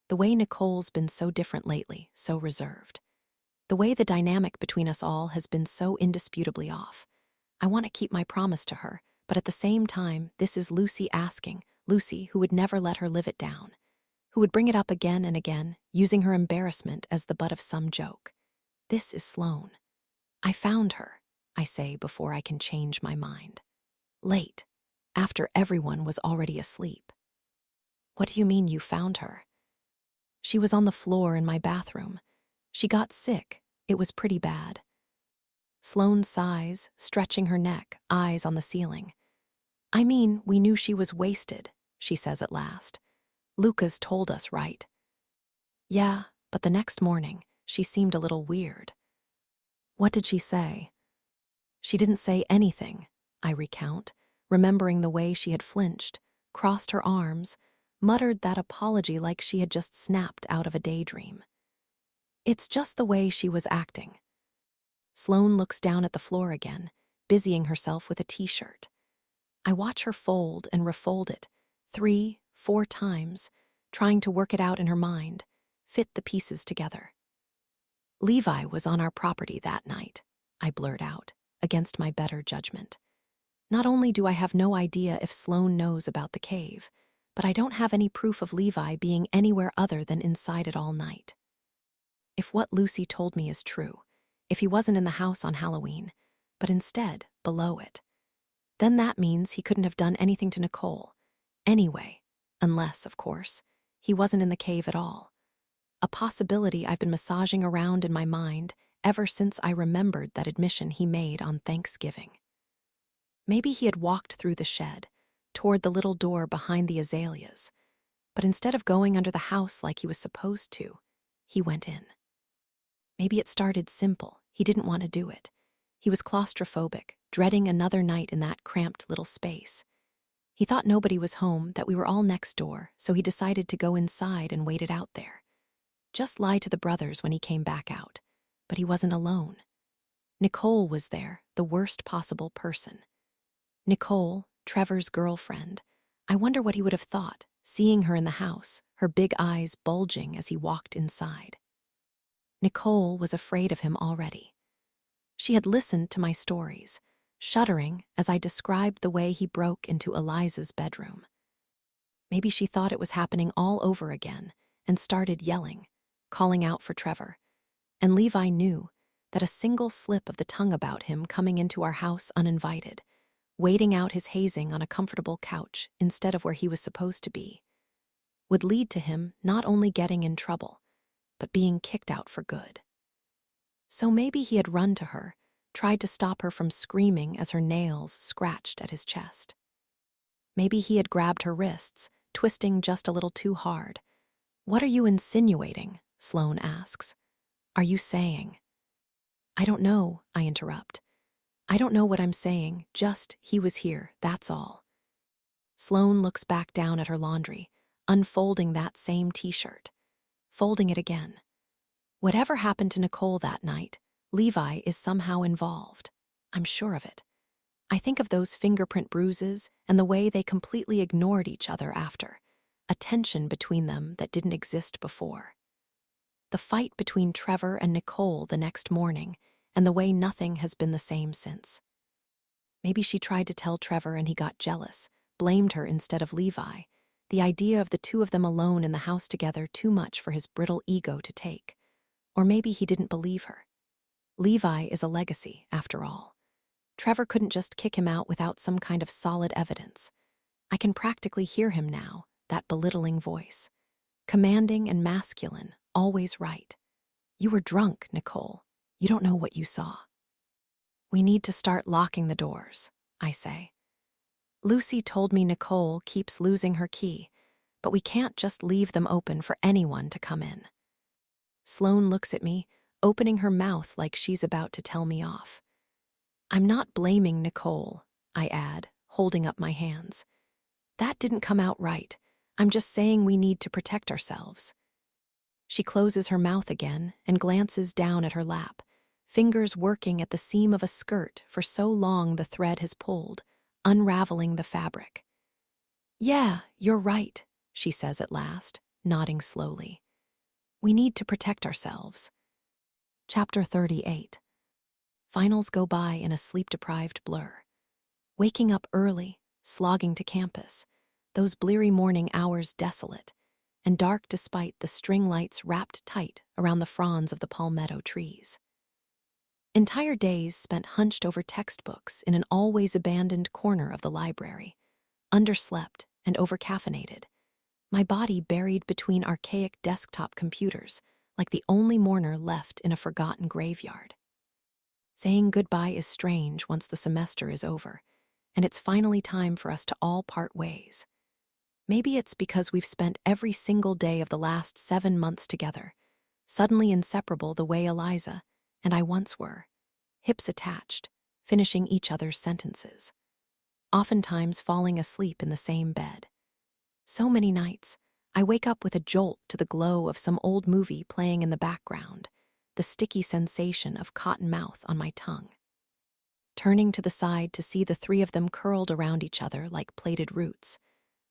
The way Nicole's been so different lately, so reserved. The way the dynamic between us all has been so indisputably off. I want to keep my promise to her, but at the same time, this is Lucy asking, Lucy who would never let her live it down, who would bring it up again and again, using her embarrassment as the butt of some joke. This is Sloane. I found her, I say before I can change my mind. Late, after everyone was already asleep. What do you mean you found her? She was on the floor in my bathroom. She got sick. It was pretty bad. Sloane sighs, stretching her neck, eyes on the ceiling. I mean, we knew she was wasted, she says at last. Lucas told us, right? Yeah, but the next morning, she seemed a little weird. What did she say? She didn't say anything, I recount, remembering the way she had flinched, crossed her arms, muttered that apology like she had just snapped out of a daydream. It's just the way she was acting. Sloane looks down at the floor again, busying herself with a t-shirt. I watch her fold and refold it, 3, 4 times, trying to work it out in her mind, fit the pieces together. Levi was on our property that night, I blurt out, against my better judgment. Not only do I have no idea if Sloane knows about the cave, but I don't have any proof of Levi being anywhere other than inside it all night. If what Lucy told me is true, if he wasn't in the house on Halloween, but instead below it, then that means he couldn't have done anything to Nicole. Anyway, unless, of course, he wasn't in the cave at all. A possibility I've been massaging around in my mind ever since I remembered that admission he made on Thanksgiving. Maybe he had walked through the shed, toward the little door behind the azaleas, but instead of going under the house like he was supposed to, he went in. Maybe it started simple. He didn't want to do it. He was claustrophobic, dreading another night in that cramped little space. He thought nobody was home, that we were all next door, so he decided to go inside and wait it out there. Just lie to the brothers when he came back out. But he wasn't alone. Nicole was there, the worst possible person. Nicole, Trevor's girlfriend. I wonder what he would have thought, seeing her in the house, her big eyes bulging as he walked inside. Nicole was afraid of him already. She had listened to my stories, shuddering as I described the way he broke into Eliza's bedroom. Maybe she thought it was happening all over again and started yelling, calling out for Trevor. And Levi knew that a single slip of the tongue about him coming into our house uninvited, waiting out his hazing on a comfortable couch instead of where he was supposed to be, would lead to him not only getting in trouble, but being kicked out for good. So maybe he had run to her, tried to stop her from screaming as her nails scratched at his chest. Maybe he had grabbed her wrists, twisting just a little too hard. What are you insinuating? Sloane asks. Are you saying? I don't know, I interrupt. I don't know what I'm saying, just he was here, that's all. Sloane looks back down at her laundry, unfolding that same t-shirt, folding it again. Whatever happened to Nicole that night, Levi is somehow involved. I'm sure of it. I think of those fingerprint bruises and the way they completely ignored each other after, a tension between them that didn't exist before. The fight between Trevor and Nicole the next morning, and the way nothing has been the same since. Maybe she tried to tell Trevor and he got jealous, blamed her instead of Levi, the idea of the two of them alone in the house together too much for his brittle ego to take. Or maybe he didn't believe her. Levi is a legacy, after all. Trevor couldn't just kick him out without some kind of solid evidence. I can practically hear him now, that belittling voice. Commanding and masculine, always right. You were drunk, Nicole. You don't know what you saw. We need to start locking the doors, I say. Lucy told me Nicole keeps losing her key, but we can't just leave them open for anyone to come in. Sloane looks at me, opening her mouth like she's about to tell me off. I'm not blaming Nicole, I add, holding up my hands. That didn't come out right. I'm just saying we need to protect ourselves. She closes her mouth again and glances down at her lap, fingers working at the seam of a skirt for so long the thread has pulled, unraveling the fabric. Yeah, you're right, she says at last, nodding slowly. We need to protect ourselves. Chapter 38. Finals go by in a sleep-deprived blur. Waking up early, slogging to campus, those bleary morning hours desolate, and dark despite the string lights wrapped tight around the fronds of the palmetto trees. Entire days spent hunched over textbooks in an always abandoned corner of the library, underslept and overcaffeinated, my body buried between archaic desktop computers like the only mourner left in a forgotten graveyard. Saying goodbye is strange once the semester is over, and it's finally time for us to all part ways. Maybe it's because we've spent every single day of the last 7 months together, suddenly inseparable the way Eliza and I once were, hips attached, finishing each other's sentences, oftentimes falling asleep in the same bed. So many nights, I wake up with a jolt to the glow of some old movie playing in the background, the sticky sensation of cotton mouth on my tongue. Turning to the side to see the three of them curled around each other like plaited roots,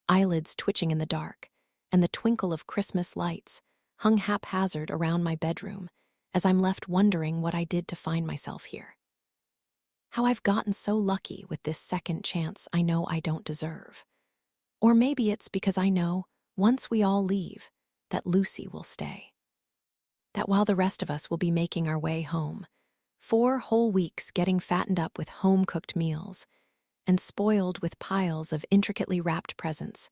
eyelids twitching in the dark, and the twinkle of Christmas lights hung haphazard around my bedroom as I'm left wondering what I did to find myself here. How I've gotten so lucky with this second chance I know I don't deserve. Or maybe it's because I know, once we all leave, that Lucy will stay. That while the rest of us will be making our way home, 4 whole weeks getting fattened up with home-cooked meals and spoiled with piles of intricately wrapped presents,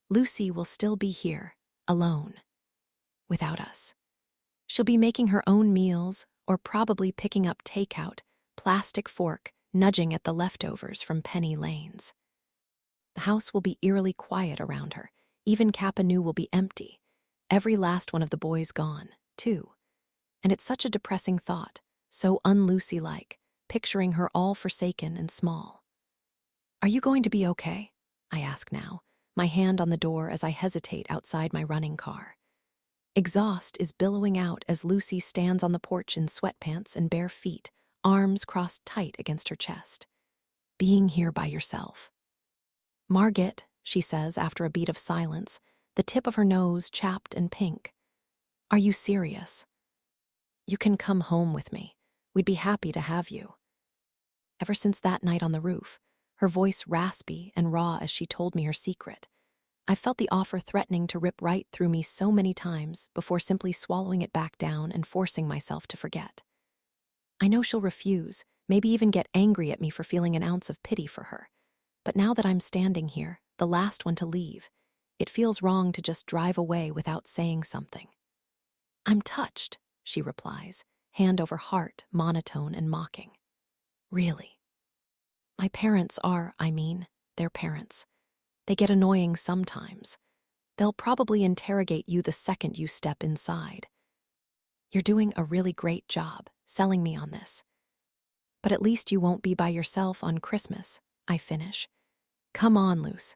Lucy will still be here, alone, without us. She'll be making her own meals or probably picking up takeout, plastic fork nudging at the leftovers from Penny Lanes. The house will be eerily quiet around her. Even Kappa Nu will be empty. Every last one of the boys gone, too. And it's such a depressing thought, so un-Lucy-like, picturing her all forsaken and small. Are you going to be okay? I ask now, my hand on the door as I hesitate outside my running car. Exhaust is billowing out as Lucy stands on the porch in sweatpants and bare feet, arms crossed tight against her chest. Being here by yourself. Margit, she says after a beat of silence, the tip of her nose chapped and pink. Are you serious? You can come home with me. We'd be happy to have you. Ever since that night on the roof, her voice raspy and raw as she told me her secret, I felt the offer threatening to rip right through me so many times before simply swallowing it back down and forcing myself to forget. I know she'll refuse, maybe even get angry at me for feeling an ounce of pity for her. But now that I'm standing here, the last one to leave, it feels wrong to just drive away without saying something. I'm touched, she replies, hand over heart, monotone and mocking. Really? My parents are, their parents. They get annoying sometimes. They'll probably interrogate you the second you step inside. You're doing a really great job selling me on this. But at least you won't be by yourself on Christmas, I finish. Come on, Luce.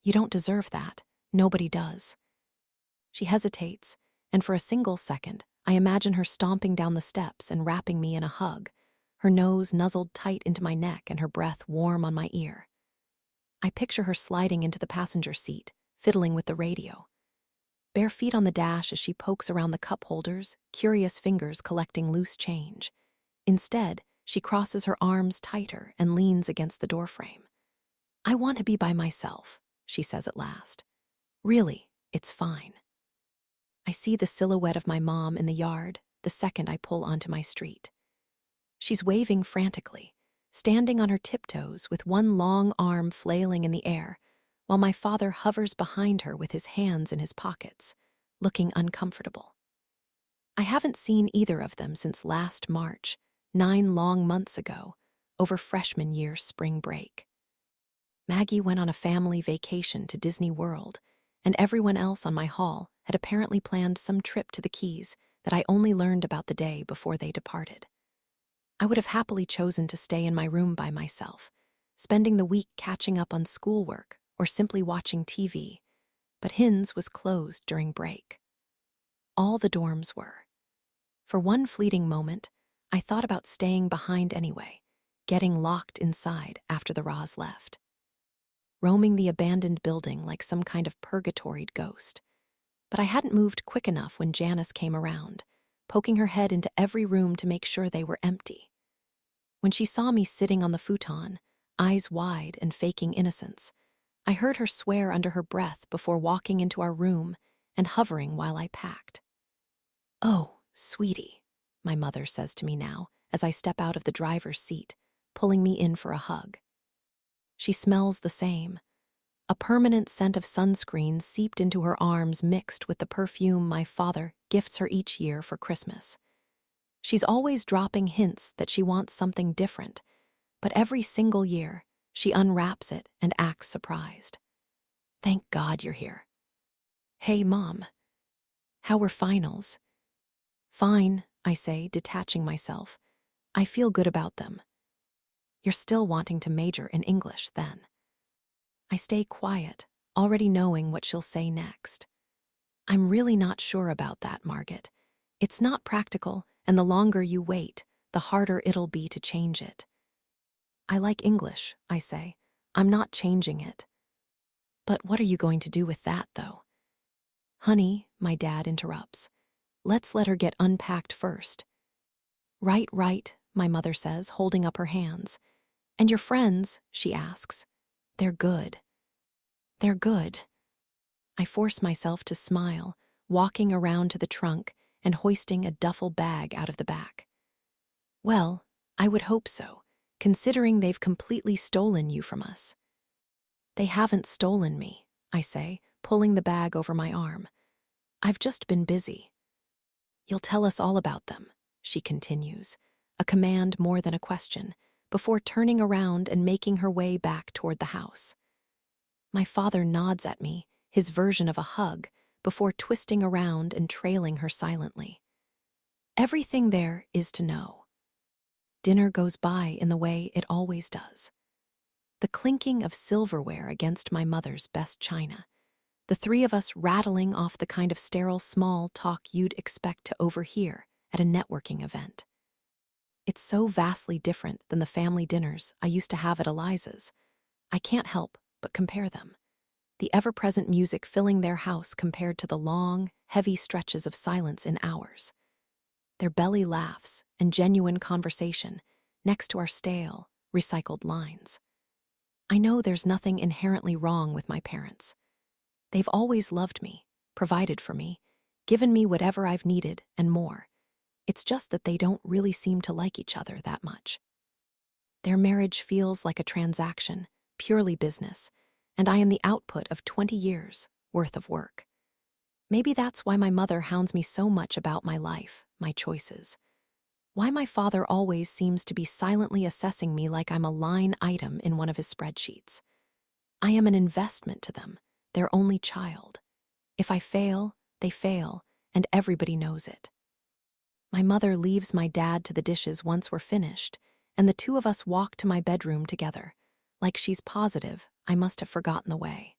You don't deserve that. Nobody does. She hesitates, and for a single second, I imagine her stomping down the steps and wrapping me in a hug, her nose nuzzled tight into my neck and her breath warm on my ear. I picture her sliding into the passenger seat, fiddling with the radio. Bare feet on the dash as she pokes around the cup holders, curious fingers collecting loose change. Instead, she crosses her arms tighter and leans against the doorframe. I want to be by myself, she says at last. Really, it's fine. I see the silhouette of my mom in the yard the second I pull onto my street. She's waving frantically, standing on her tiptoes with one long arm flailing in the air, while my father hovers behind her with his hands in his pockets, looking uncomfortable. I haven't seen either of them since last March, 9 long months ago, over freshman year spring break. Maggie went on a family vacation to Disney World, and everyone else on my hall had apparently planned some trip to the Keys that I only learned about the day before they departed. I would have happily chosen to stay in my room by myself, spending the week catching up on schoolwork or simply watching TV, but Hin's was closed during break. All the dorms were. For one fleeting moment, I thought about staying behind anyway, getting locked inside after the Roz left, roaming the abandoned building like some kind of purgatoried ghost. But I hadn't moved quick enough when Janice came around, poking her head into every room to make sure they were empty. When she saw me sitting on the futon, eyes wide and faking innocence, I heard her swear under her breath before walking into our room and hovering while I packed. "Oh, sweetie," my mother says to me now as I step out of the driver's seat, pulling me in for a hug. She smells the same. A permanent scent of sunscreen seeped into her arms mixed with the perfume my father gifts her each year for Christmas. She's always dropping hints that she wants something different, but every single year, she unwraps it and acts surprised. "Thank God you're here." "Hey, Mom. How were finals?" "Fine," I say, detaching myself. "I feel good about them." "You're still wanting to major in English, then?" I stay quiet, already knowing what she'll say next. "I'm really not sure about that, Margaret. It's not practical, and the longer you wait, the harder it'll be to change it." "I like English," I say. "I'm not changing it." "But what are you going to do with that, though?" "Honey," my dad interrupts. "Let's let her get unpacked first." Right, my mother says, holding up her hands. "And your friends?" she asks. "They're good." "They're good." I force myself to smile, walking around to the trunk and hoisting a duffel bag out of the back. "Well, I would hope so, considering they've completely stolen you from us." "They haven't stolen me," I say, pulling the bag over my arm. "I've just been busy." "You'll tell us all about them," she continues, a command more than a question, before turning around and making her way back toward the house. My father nods at me, his version of a hug, before twisting around and trailing her silently. Everything there is to know. Dinner goes by in the way it always does. The clinking of silverware against my mother's best china. The three of us rattling off the kind of sterile small talk you'd expect to overhear at a networking event. It's so vastly different than the family dinners I used to have at Eliza's. I can't help but compare them. The ever-present music filling their house compared to the long, heavy stretches of silence in ours. Their belly laughs and genuine conversation next to our stale, recycled lines. I know there's nothing inherently wrong with my parents. They've always loved me, provided for me, given me whatever I've needed and more. It's just that they don't really seem to like each other that much. Their marriage feels like a transaction, purely business, and I am the output of 20 years worth of work. Maybe that's why my mother hounds me so much about my life, my choices. Why my father always seems to be silently assessing me like I'm a line item in one of his spreadsheets. I am an investment to them, their only child. If I fail, they fail, and everybody knows it. My mother leaves my dad to the dishes once we're finished, and the two of us walk to my bedroom together, like she's positive I must have forgotten the way.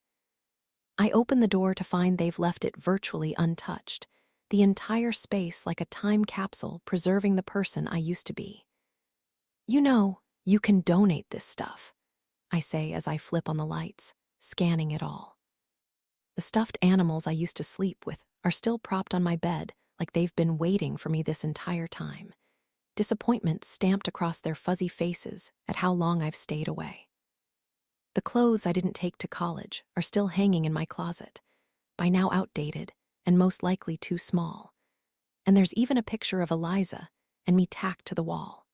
I open the door to find they've left it virtually untouched, the entire space like a time capsule preserving the person I used to be. "You know, you can donate this stuff," I say as I flip on the lights, scanning it all. The stuffed animals I used to sleep with are still propped on my bed like they've been waiting for me this entire time. Disappointment stamped across their fuzzy faces at how long I've stayed away. The clothes I didn't take to college are still hanging in my closet, by now outdated and most likely too small. And there's even a picture of Eliza and me tacked to the wall.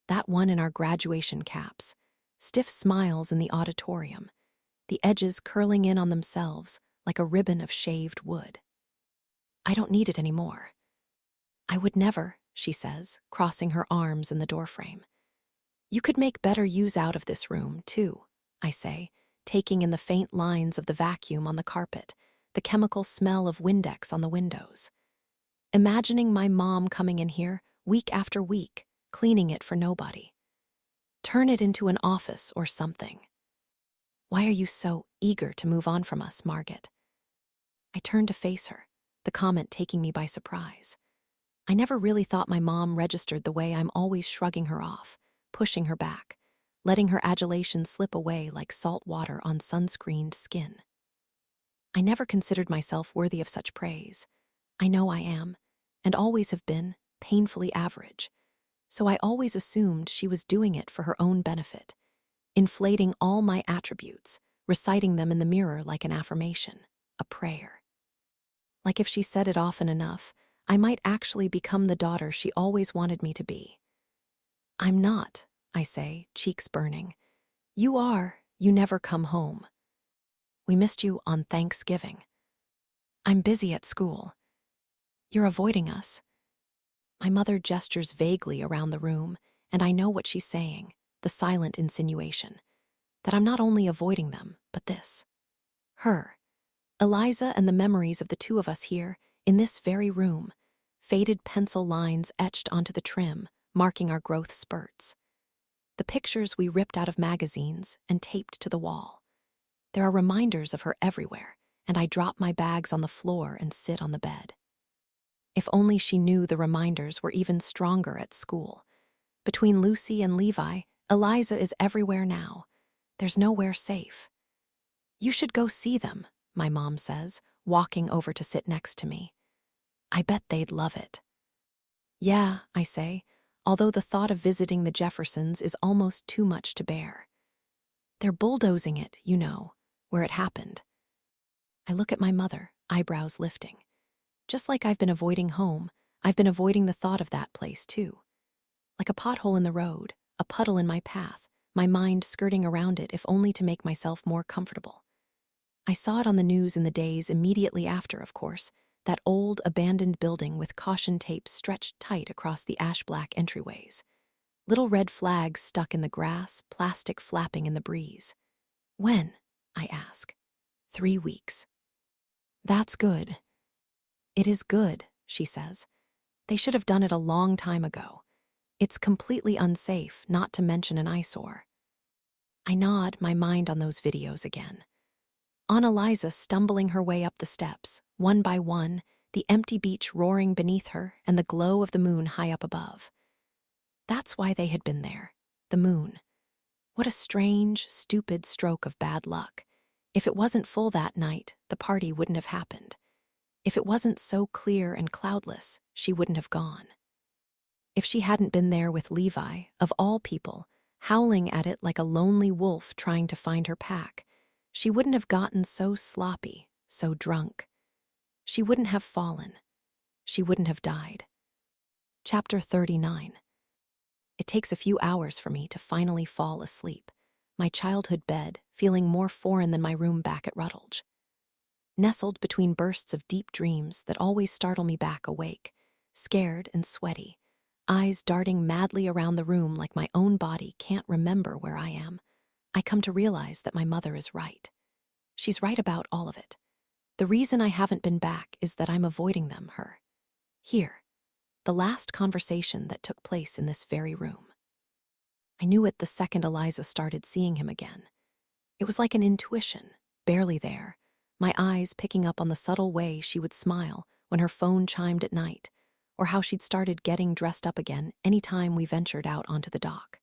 that one in our graduation caps, stiff smiles in the auditorium, the edges curling in on themselves like a ribbon of shaved wood. I don't need it anymore. I would never, she says, crossing her arms in the doorframe. You could make better use out of this room, too, I say, taking in the faint lines of the vacuum on the carpet, the chemical smell of Windex on the windows. Imagining my mom coming in here week after week, cleaning it for nobody. Turn it into an office or something. Why are you so eager to move on from us, Margaret? I turn to face her, the comment taking me by surprise. I never really thought my mom registered the way I'm always shrugging her off, pushing her back, letting her adulation slip away like salt water on sunscreened skin. I never considered myself worthy of such praise. I know I am, and always have been, painfully average. So I always assumed she was doing it for her own benefit, inflating all my attributes, reciting them in the mirror like an affirmation, a prayer. Like if she said it often enough, I might actually become the daughter she always wanted me to be. I'm not, I say, cheeks burning. You are, you never come home. We missed you on Thanksgiving. I'm busy at school. You're avoiding us. My mother gestures vaguely around the room, and I know what she's saying, the silent insinuation, that I'm not only avoiding them, but this. Her. Eliza and the memories of the two of us here, in this very room, faded pencil lines etched onto the trim, marking our growth spurts. The pictures we ripped out of magazines and taped to the wall. There are reminders of her everywhere, and I drop my bags on the floor and sit on the bed. If only she knew the reminders were even stronger at school. Between Lucy and Levi, Eliza is everywhere now. There's nowhere safe. You should go see them, my mom says, walking over to sit next to me. I bet they'd love it. Yeah, I say, although the thought of visiting the Jeffersons is almost too much to bear. They're bulldozing it, you know, where it happened. I look at my mother, eyebrows lifting. Just like I've been avoiding home, I've been avoiding the thought of that place, too. Like a pothole in the road, a puddle in my path, my mind skirting around it if only to make myself more comfortable. I saw it on the news in the days immediately after, of course, that old, abandoned building with caution tape stretched tight across the ash-black entryways. Little red flags stuck in the grass, plastic flapping in the breeze. When? I ask. 3 weeks. That's good. It is good, she says. They should have done it a long time ago. It's completely unsafe, not to mention an eyesore. I nod, my mind on those videos again. On Eliza stumbling her way up the steps, one by one, the empty beach roaring beneath her and the glow of the moon high up above. That's why they had been there, the moon. What a strange, stupid stroke of bad luck. If it wasn't full that night, the party wouldn't have happened. If it wasn't so clear and cloudless, she wouldn't have gone. If she hadn't been there with Levi, of all people, howling at it like a lonely wolf trying to find her pack, she wouldn't have gotten so sloppy, so drunk. She wouldn't have fallen. She wouldn't have died. Chapter 39. It takes a few hours for me to finally fall asleep, my childhood bed feeling more foreign than my room back at Rutledge. Nestled between bursts of deep dreams that always startle me back awake, scared and sweaty, eyes darting madly around the room like my own body can't remember where I am, I come to realize that my mother is right. She's right about all of it. The reason I haven't been back is that I'm avoiding them, her. Here, the last conversation that took place in this very room. I knew it the second Eliza started seeing him again. It was like an intuition, barely there, my eyes picking up on the subtle way she would smile when her phone chimed at night, or how she'd started getting dressed up again any time we ventured out onto the dock.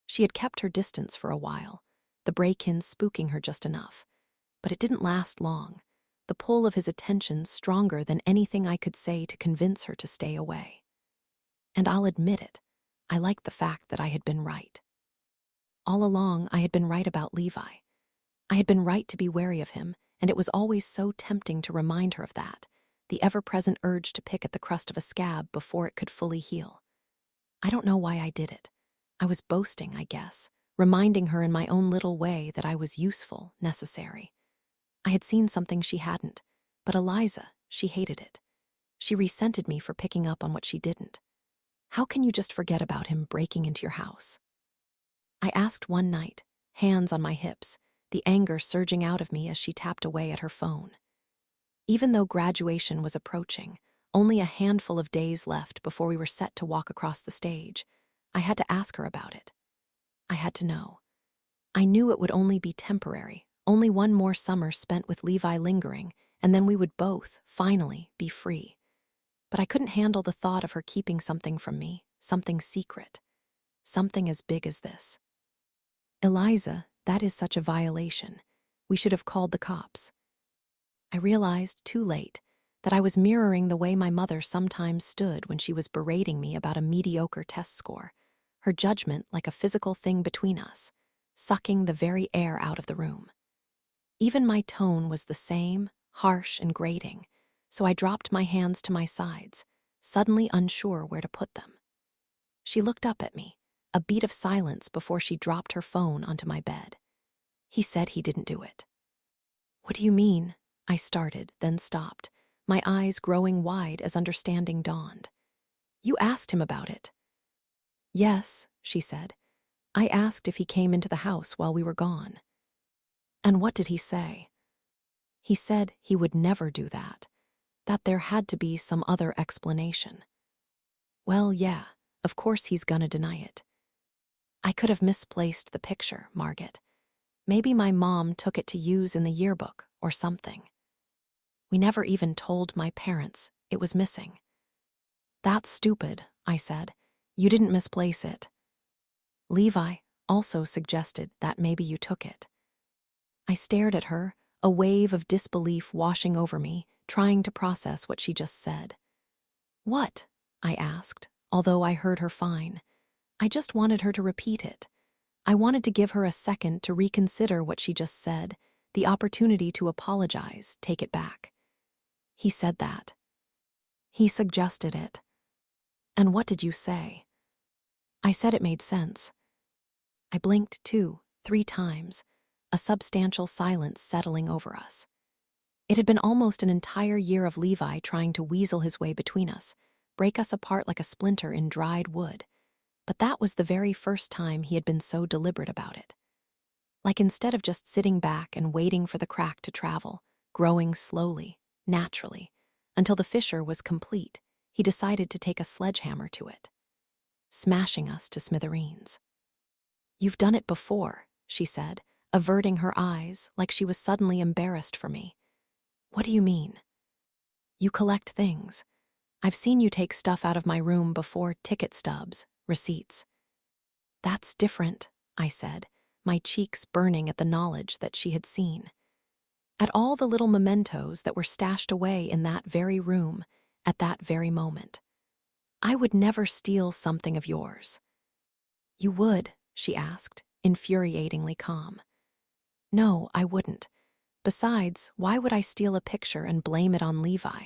She had kept her distance for a while, the break-ins spooking her just enough, but it didn't last long, the pull of his attention stronger than anything I could say to convince her to stay away. And I'll admit it, I liked the fact that I had been right. All along, I had been right about Levi. I had been right to be wary of him, and it was always so tempting to remind her of that, the ever-present urge to pick at the crust of a scab before it could fully heal. I don't know why I did it. I was boasting, I guess, reminding her in my own little way that I was useful, necessary. I had seen something she hadn't, but Eliza, she hated it. She resented me for picking up on what she didn't. How can you just forget about him breaking into your house? I asked one night, hands on my hips, the anger surging out of me as she tapped away at her phone. Even though graduation was approaching, only a handful of days left before we were set to walk across the stage, I had to ask her about it. I had to know. I knew it would only be temporary, only one more summer spent with Levi lingering, and then we would both, finally, be free. But I couldn't handle the thought of her keeping something from me, something secret, something as big as this. Eliza, that is such a violation. We should have called the cops. I realized, too late, that I was mirroring the way my mother sometimes stood when she was berating me about a mediocre test score, her judgment like a physical thing between us, sucking the very air out of the room. Even my tone was the same, harsh and grating, so I dropped my hands to my sides, suddenly unsure where to put them. She looked up at me, a beat of silence before she dropped her phone onto my bed. He said he didn't do it. What do you mean? I started, then stopped, my eyes growing wide as understanding dawned. You asked him about it. Yes, she said. I asked if he came into the house while we were gone. And what did he say? He said he would never do that, that there had to be some other explanation. Well, yeah, of course he's gonna deny it. I could have misplaced the picture, Margaret. Maybe my mom took it to use in the yearbook or something. We never even told my parents it was missing. That's stupid, I said. You didn't misplace it. Levi also suggested that maybe you took it. I stared at her, a wave of disbelief washing over me, trying to process what she just said. What? I asked, although I heard her fine. I just wanted her to repeat it. I wanted to give her a second to reconsider what she just said, the opportunity to apologize, take it back. He said that. He suggested it. And what did you say? I said it made sense. I blinked 2, 3 times, a substantial silence settling over us. It had been almost an entire year of Levi trying to weasel his way between us, break us apart like a splinter in dried wood. But that was the very first time he had been so deliberate about it. Like instead of just sitting back and waiting for the crack to travel, growing slowly, naturally, until the fissure was complete, he decided to take a sledgehammer to it, smashing us to smithereens. You've done it before, she said, averting her eyes like she was suddenly embarrassed for me. What do you mean? You collect things. I've seen you take stuff out of my room before, ticket stubs, receipts. That's different, I said, my cheeks burning at the knowledge that she had seen. At all the little mementos that were stashed away in that very room, at that very moment. I would never steal something of yours. You would, she asked, infuriatingly calm. No, I wouldn't. Besides, why would I steal a picture and blame it on Levi?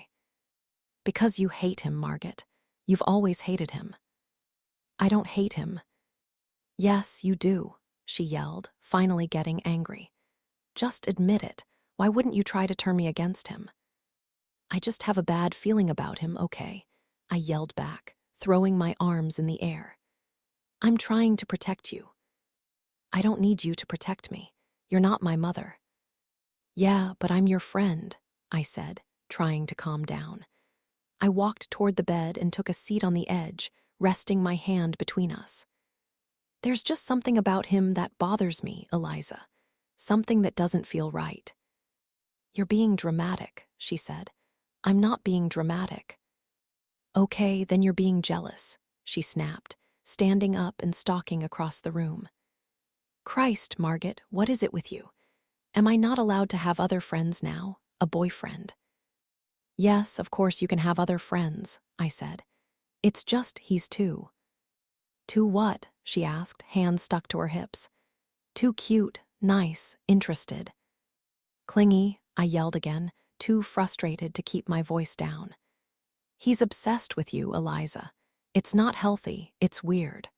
Because you hate him, Margaret. You've always hated him. I don't hate him. Yes, you do, she yelled, finally getting angry. Just admit it. Why wouldn't you try to turn me against him? I just have a bad feeling about him, okay? I yelled back, throwing my arms in the air. I'm trying to protect you. I don't need you to protect me. You're not my mother. Yeah, but I'm your friend, I said, trying to calm down. I walked toward the bed and took a seat on the edge, resting my hand between us. There's just something about him that bothers me, Eliza. Something that doesn't feel right. You're being dramatic, she said. I'm not being dramatic. Okay, then you're being jealous, she snapped, standing up and stalking across the room. Christ, Margaret, what is it with you? Am I not allowed to have other friends now? A boyfriend? Yes, of course you can have other friends, I said. It's just he's too. Too what? She asked, hands stuck to her hips. Too cute, nice, interested. Clingy, I yelled again, too frustrated to keep my voice down. He's obsessed with you, Eliza. It's not healthy, it's weird.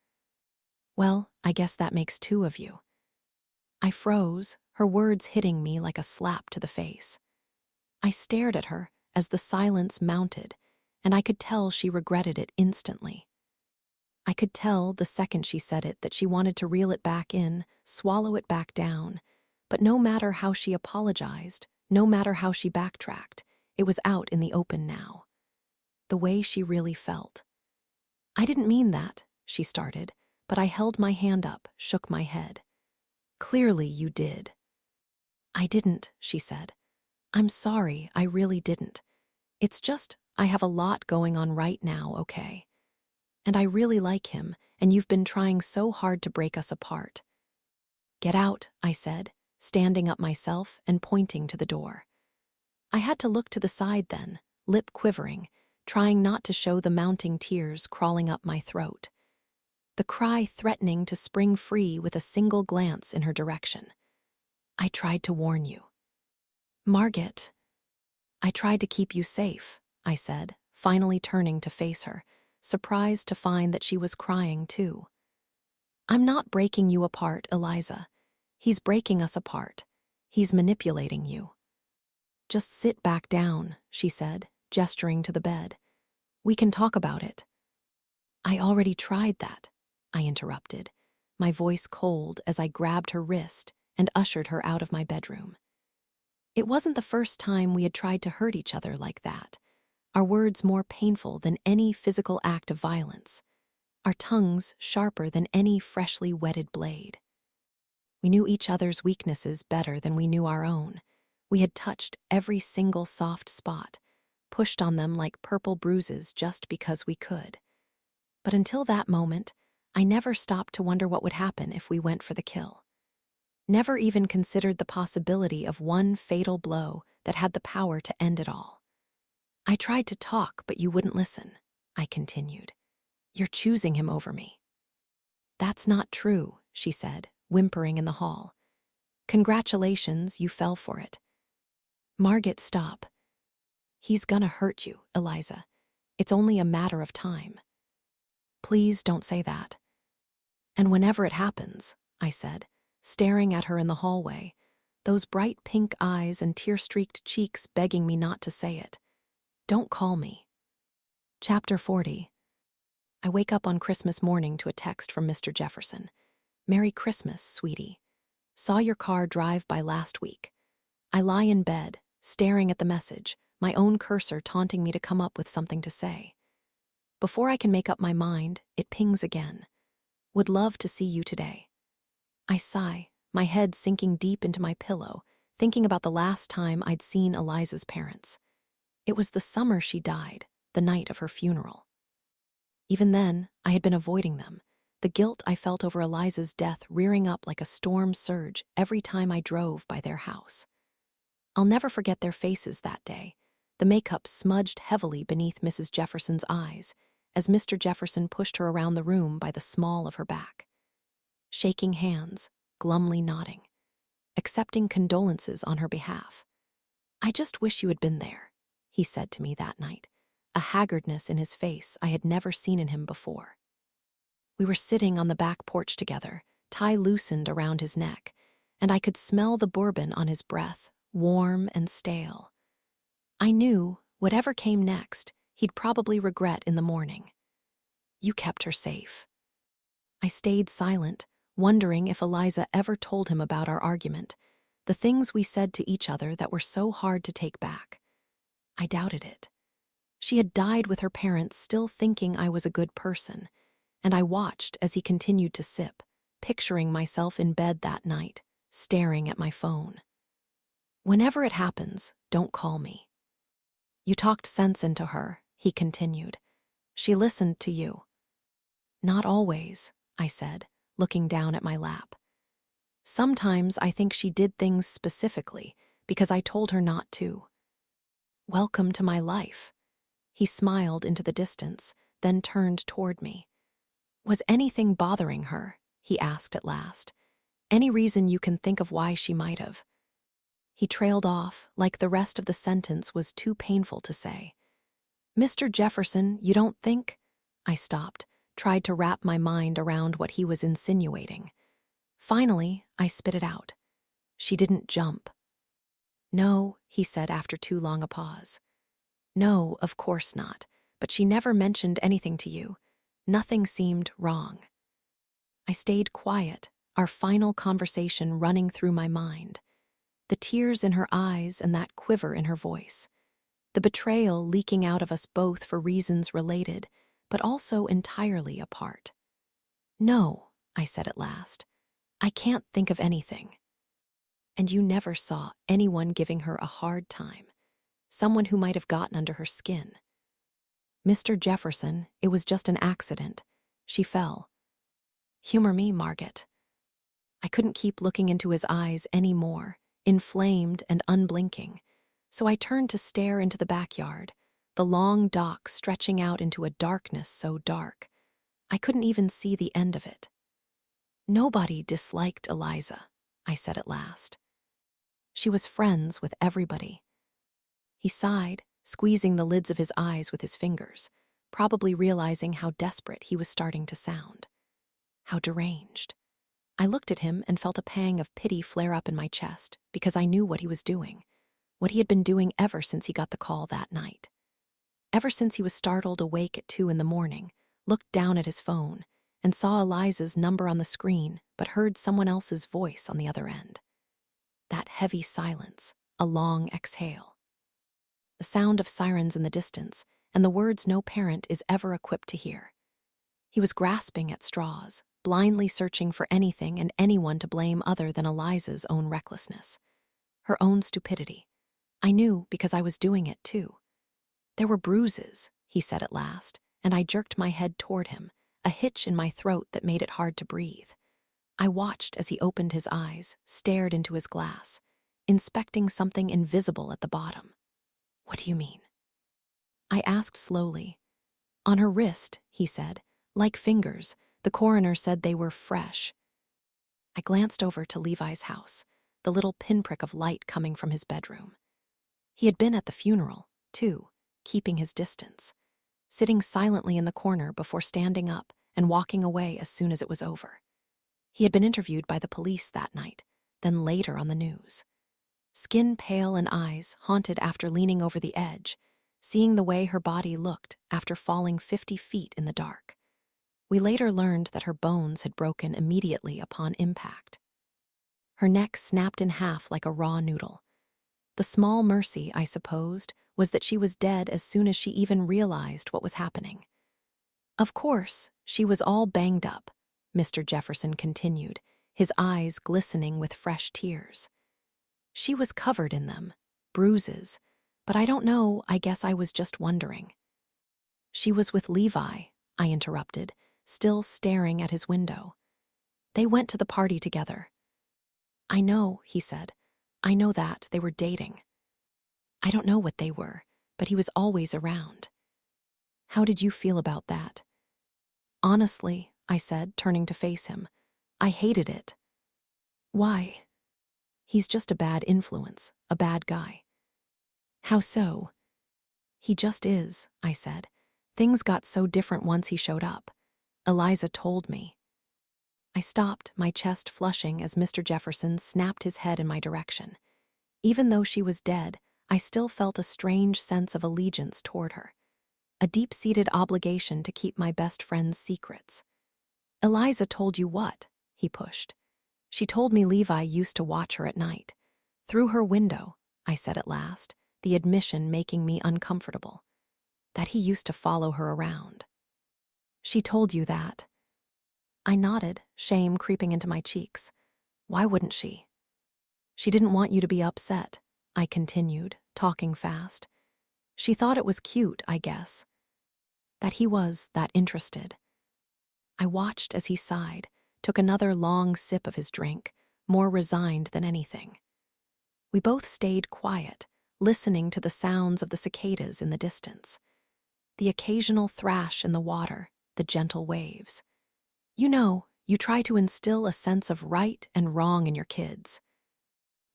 Well, I guess that makes two of you. I froze, her words hitting me like a slap to the face. I stared at her as the silence mounted, and I could tell she regretted it instantly. I could tell the second she said it that she wanted to reel it back in, swallow it back down. But no matter how she apologized, no matter how she backtracked, it was out in the open now. The way she really felt. I didn't mean that, she started, but I held my hand up, shook my head. Clearly you did. I didn't, she said. I'm sorry, I really didn't. It's just, I have a lot going on right now, okay? And I really like him, and you've been trying so hard to break us apart. Get out, I said, standing up myself and pointing to the door. I had to look to the side then, lip quivering, trying not to show the mounting tears crawling up my throat. The cry threatening to spring free with a single glance in her direction. I tried to warn you. Margaret. I tried to keep you safe, I said, finally turning to face her, surprised to find that she was crying too. I'm not breaking you apart, Eliza. He's breaking us apart. He's manipulating you. Just sit back down, she said, gesturing to the bed. We can talk about it. I already tried that, I interrupted, my voice cold as I grabbed her wrist and ushered her out of my bedroom. It wasn't the first time we had tried to hurt each other like that, our words more painful than any physical act of violence, our tongues sharper than any freshly whetted blade. We knew each other's weaknesses better than we knew our own. We had touched every single soft spot, pushed on them like purple bruises just because we could. But until that moment, I never stopped to wonder what would happen if we went for the kill. Never even considered the possibility of one fatal blow that had the power to end it all. I tried to talk, but you wouldn't listen, I continued. You're choosing him over me. That's not true, she said, whimpering in the hall. Congratulations, you fell for it. Margaret, stop. He's gonna hurt you, Eliza. It's only a matter of time. Please don't say that. And whenever it happens, I said, staring at her in the hallway, those bright pink eyes and tear-streaked cheeks begging me not to say it. Don't call me. Chapter 40. I wake up on Christmas morning to a text from Mr. Jefferson. Merry Christmas, sweetie. Saw your car drive by last week. I lie in bed, staring at the message, my own cursor taunting me to come up with something to say. Before I can make up my mind, it pings again. Would love to see you today. I sigh, my head sinking deep into my pillow, thinking about the last time I'd seen Eliza's parents. It was the summer she died, the night of her funeral. Even then, I had been avoiding them, the guilt I felt over Eliza's death rearing up like a storm surge every time I drove by their house. I'll never forget their faces that day, the makeup smudged heavily beneath Mrs. Jefferson's eyes, as Mr. Jefferson pushed her around the room by the small of her back. Shaking hands, glumly nodding, accepting condolences on her behalf. I just wish you had been there, he said to me that night, a haggardness in his face I had never seen in him before. We were sitting on the back porch together, tie loosened around his neck, and I could smell the bourbon on his breath, warm and stale. I knew, whatever came next, he'd probably regret in the morning. You kept her safe. I stayed silent, wondering if Eliza ever told him about our argument, the things we said to each other that were so hard to take back. I doubted it. She had died with her parents still thinking I was a good person, and I watched as he continued to sip, picturing myself in bed that night, staring at my phone. Whenever it happens, don't call me. You talked sense into her, he continued. She listened to you. Not always, I said, looking down at my lap. Sometimes I think she did things specifically because I told her not to. Welcome to my life. He smiled into the distance, then turned toward me. Was anything bothering her? He asked at last. Any reason you can think of why she might have? He trailed off, like the rest of the sentence was too painful to say. Mr. Jefferson, you don't think? I stopped, tried to wrap my mind around what he was insinuating. Finally, I spit it out. She didn't jump. No, he said after too long a pause. No, of course not, but she never mentioned anything to you. Nothing seemed wrong. I stayed quiet, our final conversation running through my mind. The tears in her eyes and that quiver in her voice. The betrayal leaking out of us both for reasons related, but also entirely apart. No, I said at last. I can't think of anything. And you never saw anyone giving her a hard time, someone who might have gotten under her skin. Mr. Jefferson, it was just an accident. She fell. Humor me, Margaret. I couldn't keep looking into his eyes any more, inflamed and unblinking, so I turned to stare into the backyard, the long dock stretching out into a darkness so dark, I couldn't even see the end of it. Nobody disliked Eliza, I said at last. She was friends with everybody. He sighed, squeezing the lids of his eyes with his fingers, probably realizing how desperate he was starting to sound. How deranged. I looked at him and felt a pang of pity flare up in my chest because I knew what he was doing, what he had been doing ever since he got the call that night. Ever since he was startled awake at 2 a.m, looked down at his phone, and saw Eliza's number on the screen but heard someone else's voice on the other end. That heavy silence, a long exhale. The sound of sirens in the distance, and the words no parent is ever equipped to hear. He was grasping at straws, blindly searching for anything and anyone to blame other than Eliza's own recklessness. Her own stupidity. I knew because I was doing it too. There were bruises, he said at last, and I jerked my head toward him, a hitch in my throat that made it hard to breathe. I watched as he opened his eyes, stared into his glass, inspecting something invisible at the bottom. What do you mean? I asked slowly. On her wrist, he said, like fingers. The coroner said they were fresh. I glanced over to Levi's house, the little pinprick of light coming from his bedroom. He had been at the funeral, too, keeping his distance, sitting silently in the corner before standing up and walking away as soon as it was over. He had been interviewed by the police that night, then later on the news. Skin pale and eyes haunted after leaning over the edge, seeing the way her body looked after falling 50 feet in the dark. We later learned that her bones had broken immediately upon impact. Her neck snapped in half like a raw noodle. The small mercy, I supposed, was that she was dead as soon as she even realized what was happening. Of course, she was all banged up, Mr. Jefferson continued, his eyes glistening with fresh tears. She was covered in them, bruises, but I don't know, I guess I was just wondering. She was with Levi, I interrupted, still staring at his window. They went to the party together. I know, he said. I know that, they were dating. I don't know what they were, but he was always around. How did you feel about that? Honestly, I said, turning to face him, I hated it. Why? He's just a bad influence, a bad guy. How so? He just is, I said. Things got so different once he showed up. Eliza told me. I stopped, my chest flushing as Mr. Jefferson snapped his head in my direction. Even though she was dead, I still felt a strange sense of allegiance toward her, a deep-seated obligation to keep my best friend's secrets. Eliza told you what? He pushed. She told me Levi used to watch her at night. Through her window, I said at last, the admission making me uncomfortable. That he used to follow her around. She told you that. I nodded, shame creeping into my cheeks. Why wouldn't she? She didn't want you to be upset, I continued, talking fast. She thought it was cute, I guess. That he was that interested. I watched as he sighed, took another long sip of his drink, more resigned than anything. We both stayed quiet, listening to the sounds of the cicadas in the distance. The occasional thrash in the water, the gentle waves. You know, you try to instill a sense of right and wrong in your kids.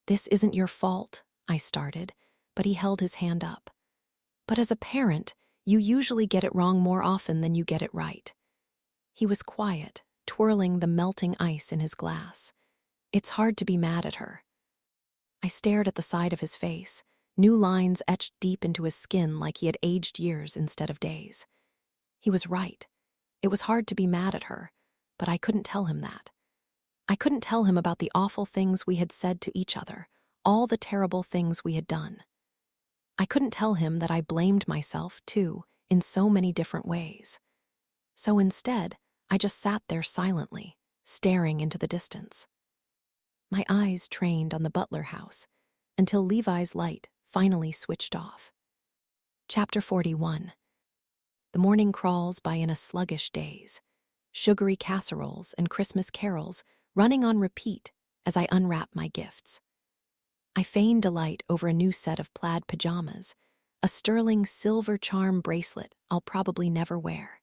This isn't your fault, I started, but he held his hand up. But as a parent, you usually get it wrong more often than you get it right. He was quiet, twirling the melting ice in his glass. It's hard to be mad at her. I stared at the side of his face, new lines etched deep into his skin like he had aged years instead of days. He was right. It was hard to be mad at her, but I couldn't tell him that. I couldn't tell him about the awful things we had said to each other, all the terrible things we had done. I couldn't tell him that I blamed myself, too, in so many different ways. So instead, I just sat there silently, staring into the distance. My eyes trained on the Butler house until Levi's light finally switched off. Chapter 41. The morning crawls by in a sluggish daze, sugary casseroles and Christmas carols running on repeat as I unwrap my gifts. I feign delight over a new set of plaid pajamas, a sterling silver charm bracelet I'll probably never wear.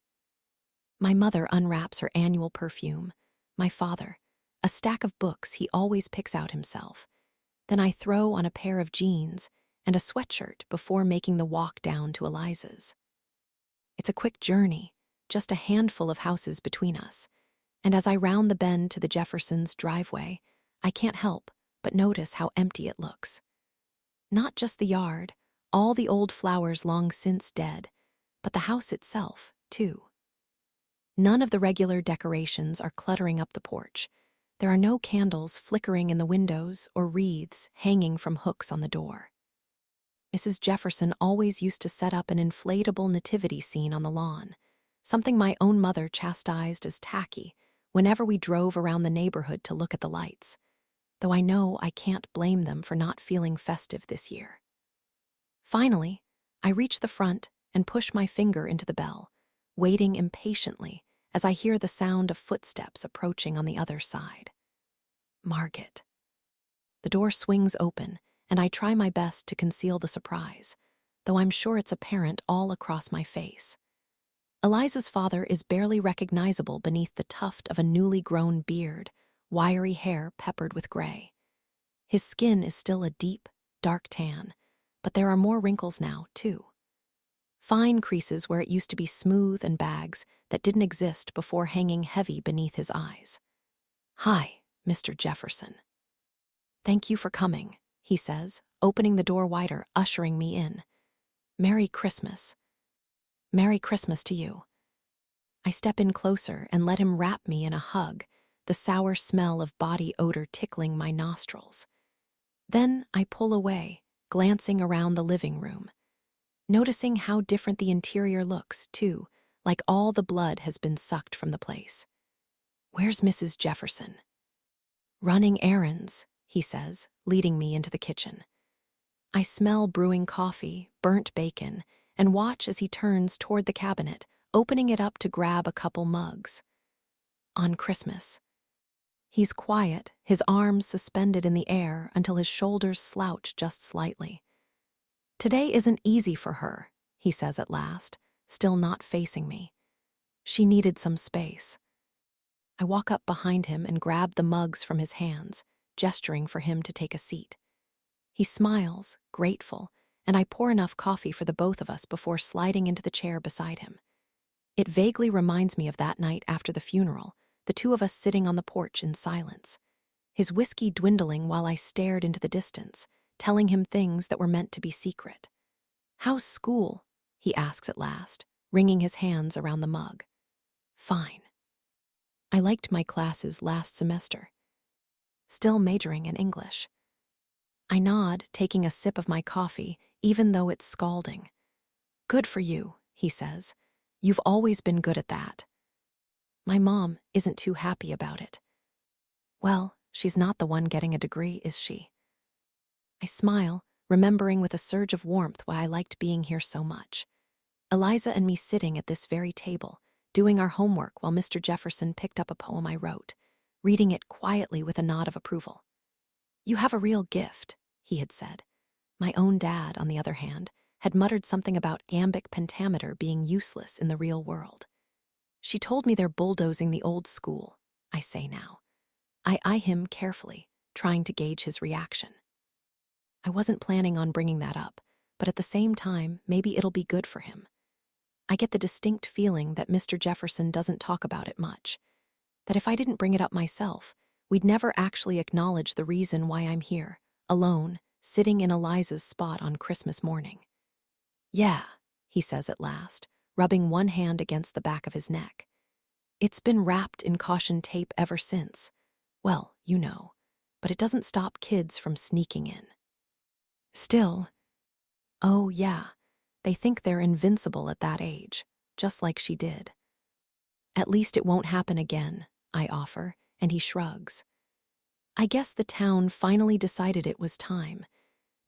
My mother unwraps her annual perfume, my father, a stack of books he always picks out himself. Then I throw on a pair of jeans and a sweatshirt before making the walk down to Eliza's. It's a quick journey, just a handful of houses between us, and as I round the bend to the Jeffersons' driveway, I can't help but notice how empty it looks. Not just the yard, all the old flowers long since dead, but the house itself, too. None of the regular decorations are cluttering up the porch. There are no candles flickering in the windows or wreaths hanging from hooks on the door. Mrs. Jefferson always used to set up an inflatable nativity scene on the lawn, something my own mother chastised as tacky whenever we drove around the neighborhood to look at the lights, though I know I can't blame them for not feeling festive this year. Finally, I reach the front and push my finger into the bell, waiting impatiently as I hear the sound of footsteps approaching on the other side. Margaret. The door swings open, and I try my best to conceal the surprise, though I'm sure it's apparent all across my face. Eliza's father is barely recognizable beneath the tuft of a newly grown beard, wiry hair peppered with gray. His skin is still a deep, dark tan, but there are more wrinkles now, too. Fine creases where it used to be smooth and bags that didn't exist before hanging heavy beneath his eyes. "Hi, Mr. Jefferson." "Thank you for coming," he says, opening the door wider, ushering me in. "Merry Christmas." "Merry Christmas to you." I step in closer and let him wrap me in a hug, the sour smell of body odor tickling my nostrils. Then I pull away, glancing around the living room, noticing how different the interior looks, too, like all the blood has been sucked from the place. "Where's Mrs. Jefferson?" "Running errands," he says, leading me into the kitchen. I smell brewing coffee, burnt bacon, and watch as he turns toward the cabinet, opening it up to grab a couple mugs. "On Christmas." He's quiet, his arms suspended in the air until his shoulders slouch just slightly. "Today isn't easy for her," he says at last, still not facing me. "She needed some space." I walk up behind him and grab the mugs from his hands, gesturing for him to take a seat. He smiles, grateful, and I pour enough coffee for the both of us before sliding into the chair beside him. It vaguely reminds me of that night after the funeral, the two of us sitting on the porch in silence, his whiskey dwindling while I stared into the distance, telling him things that were meant to be secret. "How's school?" he asks at last, wringing his hands around the mug. "Fine." I liked my classes last semester. Still majoring in English. I nod, taking a sip of my coffee, even though it's scalding. "Good for you," he says. "You've always been good at that." "My mom isn't too happy about it." "Well, she's not the one getting a degree, is she?" I smile, remembering with a surge of warmth why I liked being here so much. Eliza and me sitting at this very table, doing our homework while Mr. Jefferson picked up a poem I wrote, reading it quietly with a nod of approval. "You have a real gift," he had said. My own dad, on the other hand, had muttered something about iambic pentameter being useless in the real world. "She told me they're bulldozing the old school," I say now. I eye him carefully, trying to gauge his reaction. I wasn't planning on bringing that up, but at the same time, maybe it'll be good for him. I get the distinct feeling that Mr. Jefferson doesn't talk about it much, that if I didn't bring it up myself, we'd never actually acknowledge the reason why I'm here, alone, sitting in Eliza's spot on Christmas morning. Yeah, he says at last, rubbing one hand against the back of his neck. It's been wrapped in caution tape ever since. Well, you know, but it doesn't stop kids from sneaking in. Still, oh yeah, they think they're invincible at that age, just like she did. At least it won't happen again, I offer, and he shrugs. I guess the town finally decided it was time.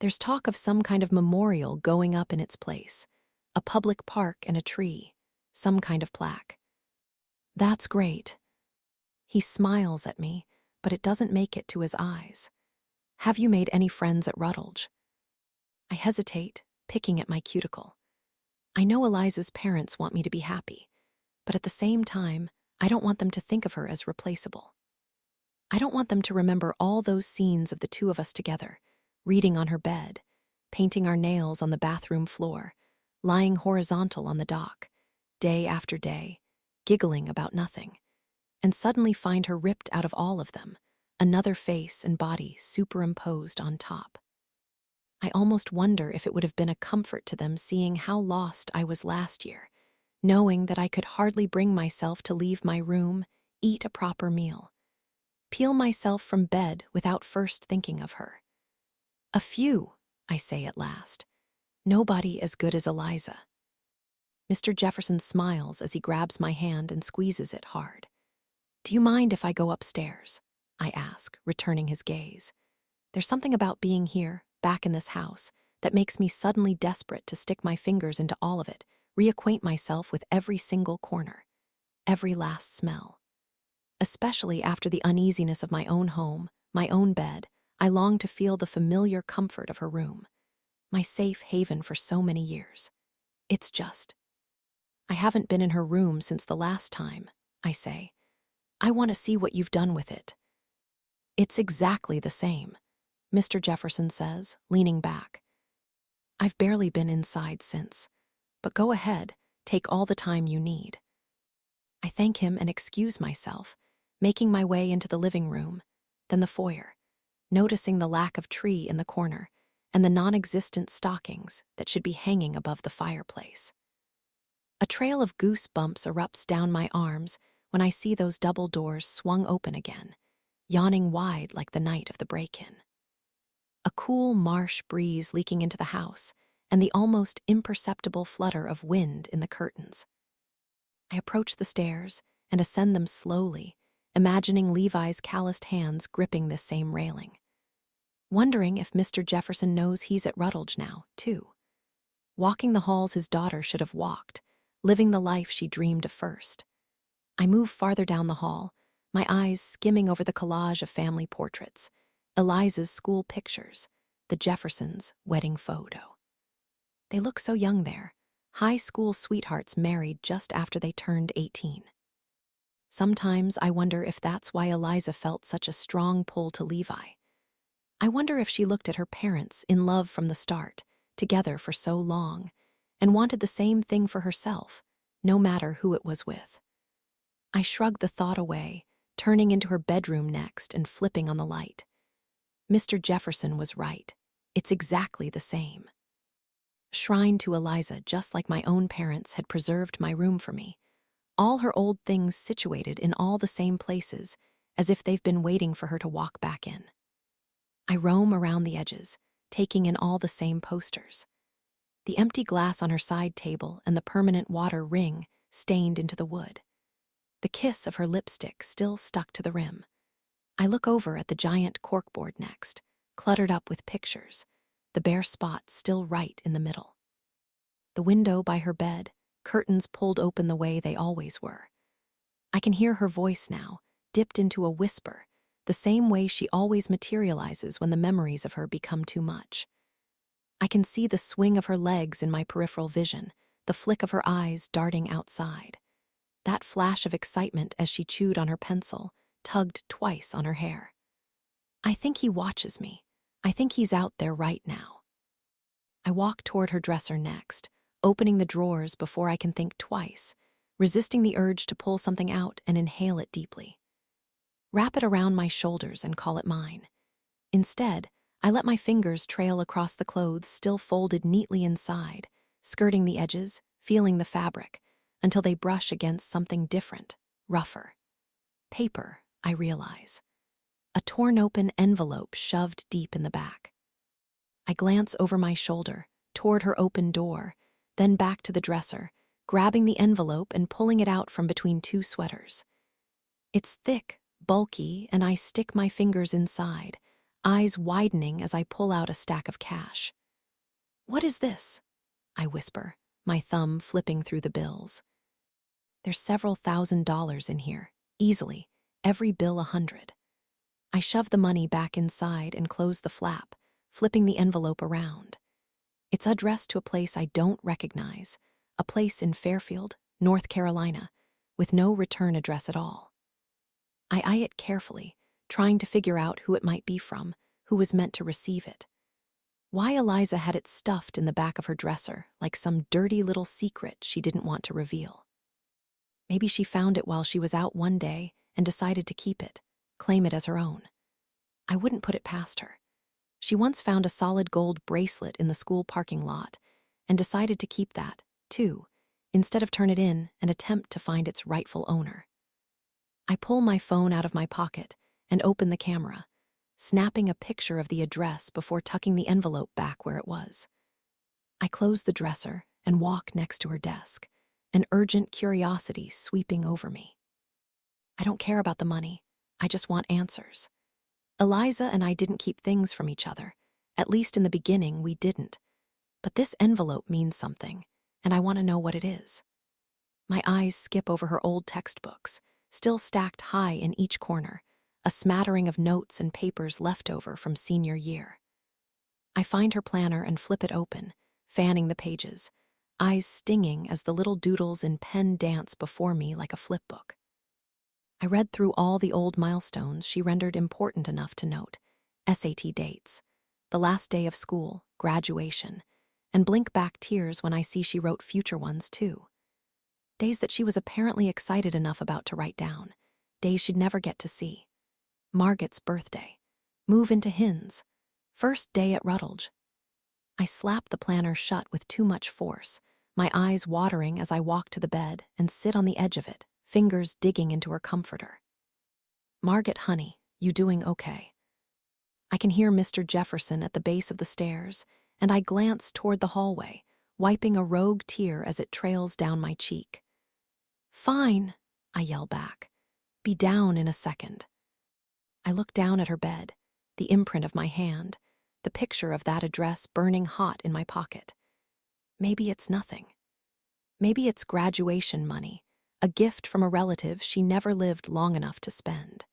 There's talk of some kind of memorial going up in its place, a public park and a tree, some kind of plaque. That's great. He smiles at me, but it doesn't make it to his eyes. Have you made any friends at Rutledge? I hesitate, picking at my cuticle. I know Eliza's parents want me to be happy, but at the same time, I don't want them to think of her as replaceable. I don't want them to remember all those scenes of the two of us together, reading on her bed, painting our nails on the bathroom floor, lying horizontal on the dock, day after day, giggling about nothing, and suddenly find her ripped out of all of them, another face and body superimposed on top. I almost wonder if it would have been a comfort to them seeing how lost I was last year, knowing that I could hardly bring myself to leave my room, eat a proper meal, peel myself from bed without first thinking of her. A few, I say at last. Nobody as good as Eliza. Mr. Jefferson smiles as he grabs my hand and squeezes it hard. Do you mind if I go upstairs? I ask, returning his gaze. There's something about being here, back in this house, that makes me suddenly desperate to stick my fingers into all of it, reacquaint myself with every single corner, every last smell. Especially after the uneasiness of my own home, my own bed, I long to feel the familiar comfort of her room, my safe haven for so many years. It's just. I haven't been in her room since the last time, I say. I want to see what you've done with it. It's exactly the same, Mr. Jefferson says, leaning back. I've barely been inside since, but go ahead, take all the time you need. I thank him and excuse myself, making my way into the living room, then the foyer, noticing the lack of tree in the corner and the non-existent stockings that should be hanging above the fireplace. A trail of goosebumps erupts down my arms when I see those double doors swung open again, yawning wide like the night of the break-in. A cool marsh breeze leaking into the house, and the almost imperceptible flutter of wind in the curtains. I approach the stairs and ascend them slowly, imagining Levi's calloused hands gripping this same railing. Wondering if Mr. Jefferson knows he's at Rutledge now, too. Walking the halls his daughter should have walked, living the life she dreamed of first. I move farther down the hall, my eyes skimming over the collage of family portraits, Eliza's school pictures, the Jeffersons' wedding photo. They look so young there, high school sweethearts married just after they turned 18. Sometimes I wonder if that's why Eliza felt such a strong pull to Levi. I wonder if she looked at her parents in love from the start, together for so long, and wanted the same thing for herself, no matter who it was with. I shrugged the thought away, turning into her bedroom next and flipping on the light. Mr. Jefferson was right. It's exactly the same. Shrine to Eliza, just like my own parents had preserved my room for me. All her old things situated in all the same places, as if they've been waiting for her to walk back in. I roam around the edges, taking in all the same posters. The empty glass on her side table and the permanent water ring stained into the wood. The kiss of her lipstick still stuck to the rim. I look over at the giant corkboard next, cluttered up with pictures, the bare spot still right in the middle. The window by her bed, curtains pulled open the way they always were. I can hear her voice now, dipped into a whisper, the same way she always materializes when the memories of her become too much. I can see the swing of her legs in my peripheral vision, the flick of her eyes darting outside. That flash of excitement as she chewed on her pencil, tugged twice on her hair. I think he watches me. I think he's out there right now. I walk toward her dresser next, opening the drawers before I can think twice, resisting the urge to pull something out and inhale it deeply. Wrap it around my shoulders and call it mine. Instead, I let my fingers trail across the clothes still folded neatly inside, skirting the edges, feeling the fabric, until they brush against something different, rougher. Paper, I realize. A torn-open envelope shoved deep in the back. I glance over my shoulder, toward her open door, then back to the dresser, grabbing the envelope and pulling it out from between two sweaters. It's thick, bulky, and I stick my fingers inside, eyes widening as I pull out a stack of cash. "What is this?" I whisper, my thumb flipping through the bills. There's several $1,000s in here, easily, every bill 100. I shove the money back inside and close the flap, flipping the envelope around. It's addressed to a place I don't recognize, a place in Fairfield, North Carolina, with no return address at all. I eye it carefully, trying to figure out who it might be from, who was meant to receive it. Why Eliza had it stuffed in the back of her dresser, like some dirty little secret she didn't want to reveal. Maybe she found it while she was out one day and decided to keep it, claim it as her own. I wouldn't put it past her. She once found a solid gold bracelet in the school parking lot and decided to keep that, too, instead of turn it in and attempt to find its rightful owner. I pull my phone out of my pocket and open the camera, snapping a picture of the address before tucking the envelope back where it was. I close the dresser and walk next to her desk, an urgent curiosity sweeping over me. I don't care about the money. I just want answers. Eliza and I didn't keep things from each other. At least in the beginning, we didn't. But this envelope means something, and I want to know what it is. My eyes skip over her old textbooks, still stacked high in each corner, a smattering of notes and papers left over from senior year. I find her planner and flip it open, fanning the pages, eyes stinging as the little doodles in pen dance before me like a flipbook. I read through all the old milestones she rendered important enough to note: SAT dates, the last day of school, graduation, and blink back tears when I see she wrote future ones too. Days that she was apparently excited enough about to write down, days she'd never get to see. Margaret's birthday, move into Hinds, first day at Rutledge. I slap the planner shut with too much force, my eyes watering as I walk to the bed and sit on the edge of it, fingers digging into her comforter. "Margaret, honey, you doing okay?" I can hear Mr. Jefferson at the base of the stairs, and I glance toward the hallway, wiping a rogue tear as it trails down my cheek. "Fine," I yell back. "Be down in a second." I look down at her bed, the imprint of my hand, the picture of that address burning hot in my pocket. Maybe it's nothing. Maybe it's graduation money, a gift from a relative she never lived long enough to spend.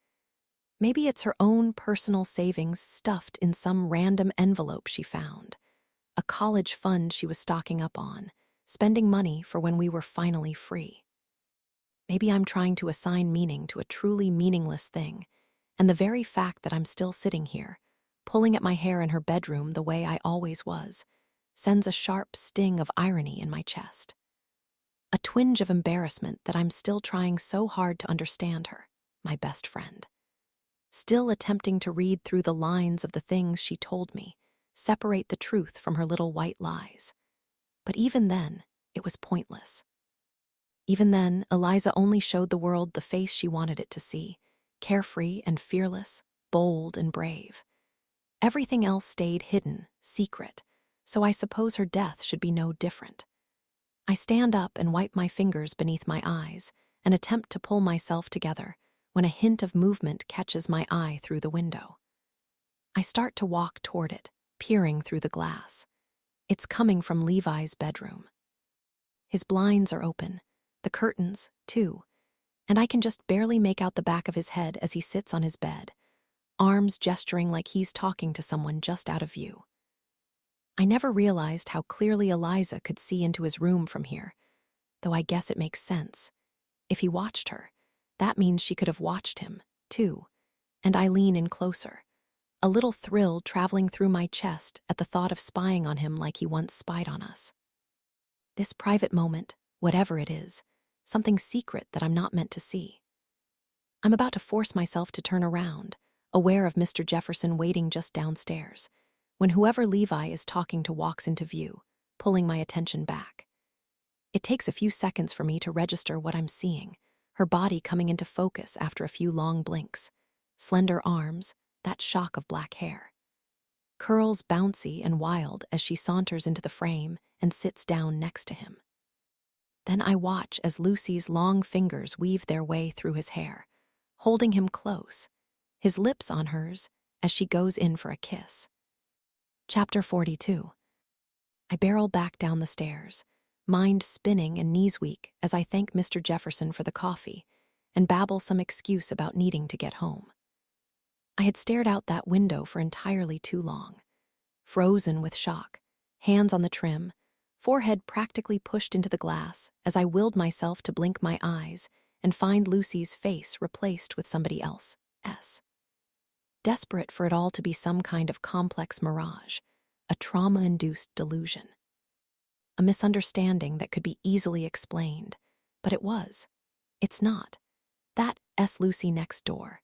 Maybe it's her own personal savings stuffed in some random envelope she found, a college fund she was stocking up on, spending money for when we were finally free. Maybe I'm trying to assign meaning to a truly meaningless thing, and the very fact that I'm still sitting here, pulling at my hair in her bedroom the way I always was, sends a sharp sting of irony in my chest. A twinge of embarrassment that I'm still trying so hard to understand her, my best friend. Still attempting to read through the lines of the things she told me, separate the truth from her little white lies. But even then, it was pointless. Even then, Eliza only showed the world the face she wanted it to see, carefree and fearless, bold and brave. Everything else stayed hidden, secret, so I suppose her death should be no different. I stand up and wipe my fingers beneath my eyes and attempt to pull myself together when a hint of movement catches my eye through the window. I start to walk toward it, peering through the glass. It's coming from Levi's bedroom. His blinds are open, the curtains, too, and I can just barely make out the back of his head as he sits on his bed, arms gesturing like he's talking to someone just out of view. I never realized how clearly Eliza could see into his room from here, though I guess it makes sense. If he watched her, that means she could have watched him, too, and I lean in closer, a little thrill traveling through my chest at the thought of spying on him like he once spied on us. This private moment, whatever it is, something secret that I'm not meant to see. I'm about to force myself to turn around, aware of Mr. Jefferson waiting just downstairs, when whoever Levi is talking to walks into view, pulling my attention back. It takes a few seconds for me to register what I'm seeing, her body coming into focus after a few long blinks, slender arms, that shock of black hair. Curls bouncy and wild as she saunters into the frame and sits down next to him. Then I watch as Lucy's long fingers weave their way through his hair, holding him close, his lips on hers as she goes in for a kiss. Chapter 42. I barrel back down the stairs, mind spinning and knees weak as I thank Mr. Jefferson for the coffee and babble some excuse about needing to get home. I had stared out that window for entirely too long, frozen with shock, hands on the trim, forehead practically pushed into the glass as I willed myself to blink my eyes and find Lucy's face replaced with somebody else's. Desperate for it all to be some kind of complex mirage, a trauma-induced delusion. A misunderstanding that could be easily explained, but it was. It's not. That Lucy next door.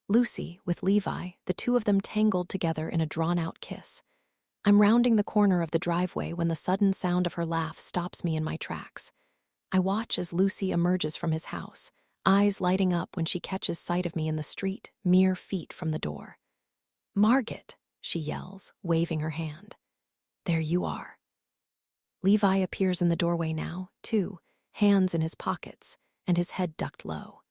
Lucy with Levi, the two of them tangled together in a drawn-out kiss. I'm rounding the corner of the driveway when the sudden sound of her laugh stops me in my tracks. I watch as Lucy emerges from his house, eyes lighting up when she catches sight of me in the street, mere feet from the door. "Margaret," she yells, waving her hand. "There you are." Levi appears in the doorway now, too, hands in his pockets and his head ducked low.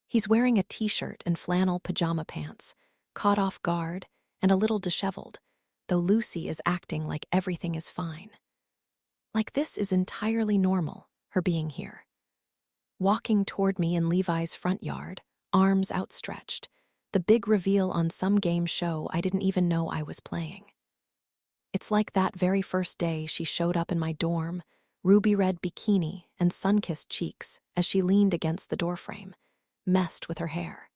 He's wearing a t-shirt and flannel pajama pants, caught off guard and a little disheveled, though Lucy is acting like everything is fine. Like this is entirely normal, her being here. Walking toward me in Levi's front yard, arms outstretched, the big reveal on some game show I didn't even know I was playing. It's like that very first day she showed up in my dorm, ruby-red bikini and sun-kissed cheeks as she leaned against the doorframe, messed with her hair.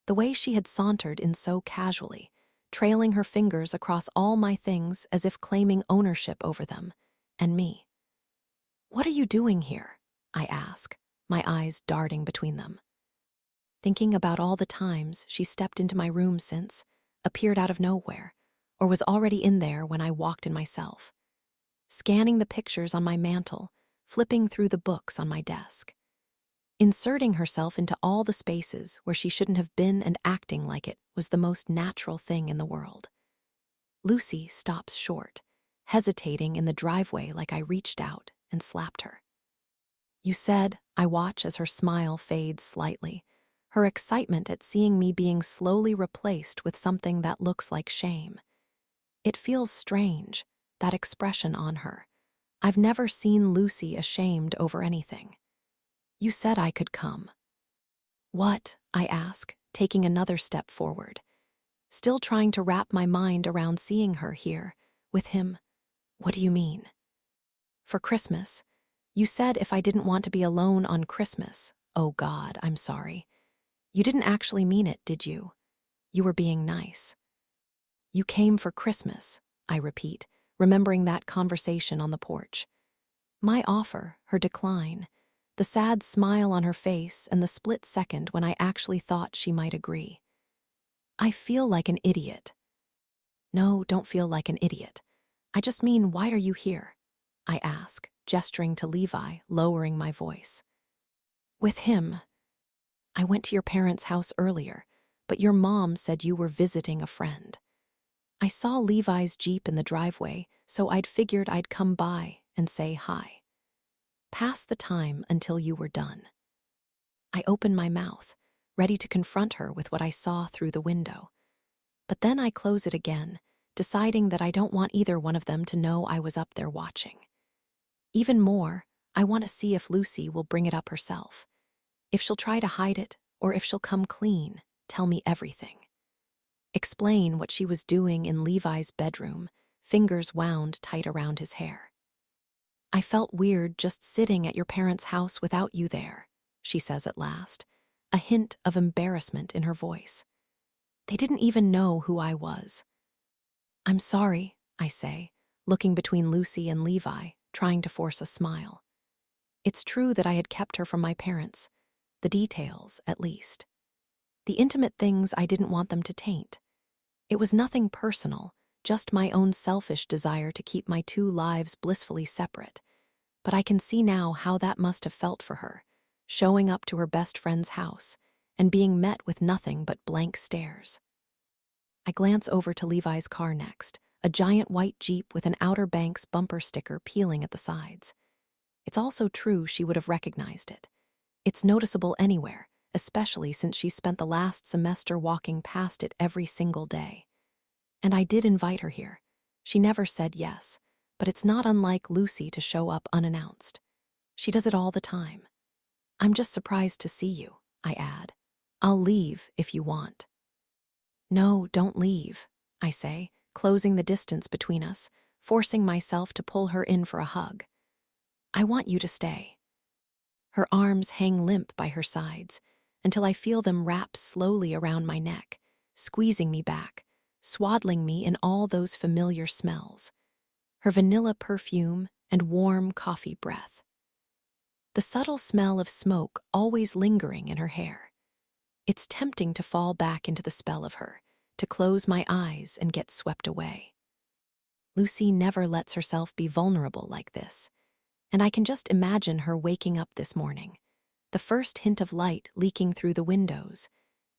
The way she had sauntered in so casually, trailing her fingers across all my things as if claiming ownership over them, and me. "What are you doing here?" I ask, my eyes darting between them. Thinking about all the times she stepped into my room since, appeared out of nowhere, or was already in there when I walked in myself. Scanning the pictures on my mantle, flipping through the books on my desk. Inserting herself into all the spaces where she shouldn't have been and acting like it was the most natural thing in the world. Lucy stops short, hesitating in the driveway like I reached out and slapped her. "You said," I watch as her smile fades slightly, her excitement at seeing me being slowly replaced with something that looks like shame. It feels strange, that expression on her. I've never seen Lucy ashamed over anything. "You said I could come." "What?" I ask, taking another step forward. Still trying to wrap my mind around seeing her here, with him. "What do you mean?" "For Christmas. You said if I didn't want to be alone on Christmas." "Oh God, I'm sorry. You didn't actually mean it, did you? You were being nice." "You came for Christmas," I repeat, remembering that conversation on the porch. My offer, her decline, the sad smile on her face and the split second when I actually thought she might agree. I feel like an idiot. "No, don't feel like an idiot. I just mean, why are you here?" I ask, gesturing to Levi, lowering my voice. "With him. I went to your parents' house earlier, but your mom said you were visiting a friend. I saw Levi's Jeep in the driveway, so I'd figured I'd come by and say hi. Pass the time until you were done." I open my mouth, ready to confront her with what I saw through the window. But then I close it again, deciding that I don't want either one of them to know I was up there watching. Even more, I want to see if Lucy will bring it up herself. If she'll try to hide it, or if she'll come clean, tell me everything. Explain what she was doing in Levi's bedroom, fingers wound tight around his hair. "I felt weird just sitting at your parents' house without you there," she says at last, a hint of embarrassment in her voice. "They didn't even know who I was." "I'm sorry," I say, looking between Lucy and Levi, trying to force a smile. It's true that I had kept her from my parents, the details, at least. The intimate things I didn't want them to taint. It was nothing personal, just my own selfish desire to keep my two lives blissfully separate. But I can see now how that must have felt for her, showing up to her best friend's house and being met with nothing but blank stares. I glance over to Levi's car next, a giant white Jeep with an Outer Banks bumper sticker peeling at the sides. It's also true she would have recognized it. It's noticeable anywhere, especially since she spent the last semester walking past it every single day. And I did invite her here. She never said yes, but it's not unlike Lucy to show up unannounced. She does it all the time. I'm just surprised to see you, I add. I'll leave if you want. No, don't leave, I say, closing the distance between us, forcing myself to pull her in for a hug. I want you to stay. Her arms hang limp by her sides until I feel them wrap slowly around my neck, squeezing me back, swaddling me in all those familiar smells. Her vanilla perfume and warm coffee breath. The subtle smell of smoke always lingering in her hair. It's tempting to fall back into the spell of her, to close my eyes and get swept away. Lucy never lets herself be vulnerable like this, and I can just imagine her waking up this morning, the first hint of light leaking through the windows,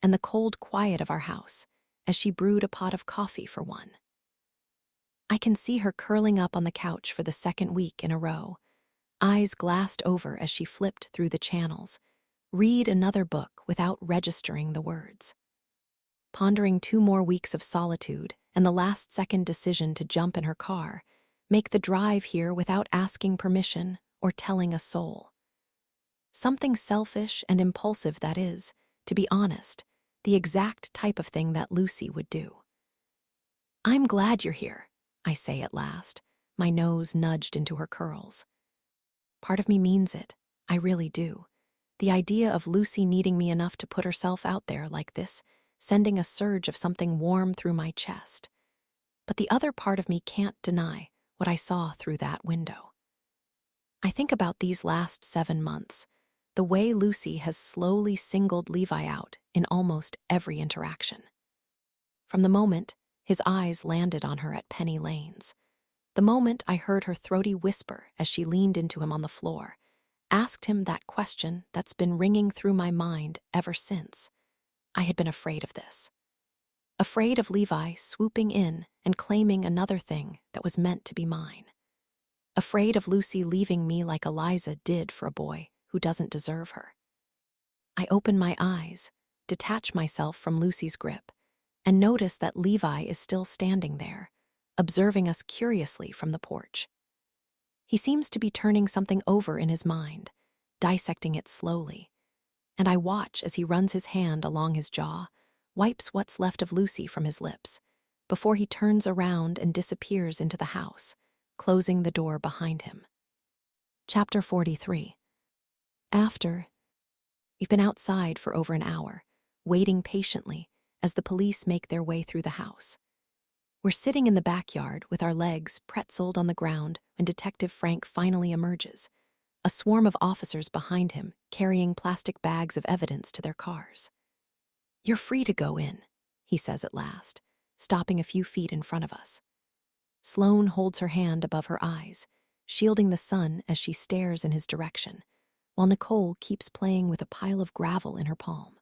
and the cold quiet of our house as she brewed a pot of coffee for one. I can see her curling up on the couch for the second week in a row, eyes glassed over as she flipped through the channels, read another book without registering the words. Pondering 2 more weeks of solitude and the last-second decision to jump in her car, make the drive here without asking permission or telling a soul. Something selfish and impulsive, that is, to be honest, the exact type of thing that Lucy would do. I'm glad you're here, I say at last, my nose nudged into her curls. Part of me means it, I really do. The idea of Lucy needing me enough to put herself out there like this, sending a surge of something warm through my chest. But the other part of me can't deny what I saw through that window. I think about these last 7 months, the way Lucy has slowly singled Levi out in almost every interaction. From the moment his eyes landed on her at Penny Lane's, the moment I heard her throaty whisper as she leaned into him on the floor, asked him that question that's been ringing through my mind ever since. I had been afraid of this. Afraid of Levi swooping in and claiming another thing that was meant to be mine. Afraid of Lucy leaving me like Eliza did for a boy who doesn't deserve her. I open my eyes, detach myself from Lucy's grip, and notice that Levi is still standing there, observing us curiously from the porch. He seems to be turning something over in his mind, dissecting it slowly, and I watch as he runs his hand along his jaw, wipes what's left of Lucy from his lips, before he turns around and disappears into the house, closing the door behind him. Chapter 43. We've been outside for over an hour, waiting patiently as the police make their way through the house. We're sitting in the backyard with our legs pretzeled on the ground when Detective Frank finally emerges, a swarm of officers behind him carrying plastic bags of evidence to their cars. "You're free to go in," he says at last, stopping a few feet in front of us. Sloane holds her hand above her eyes, shielding the sun as she stares in his direction, while Nicole keeps playing with a pile of gravel in her palm.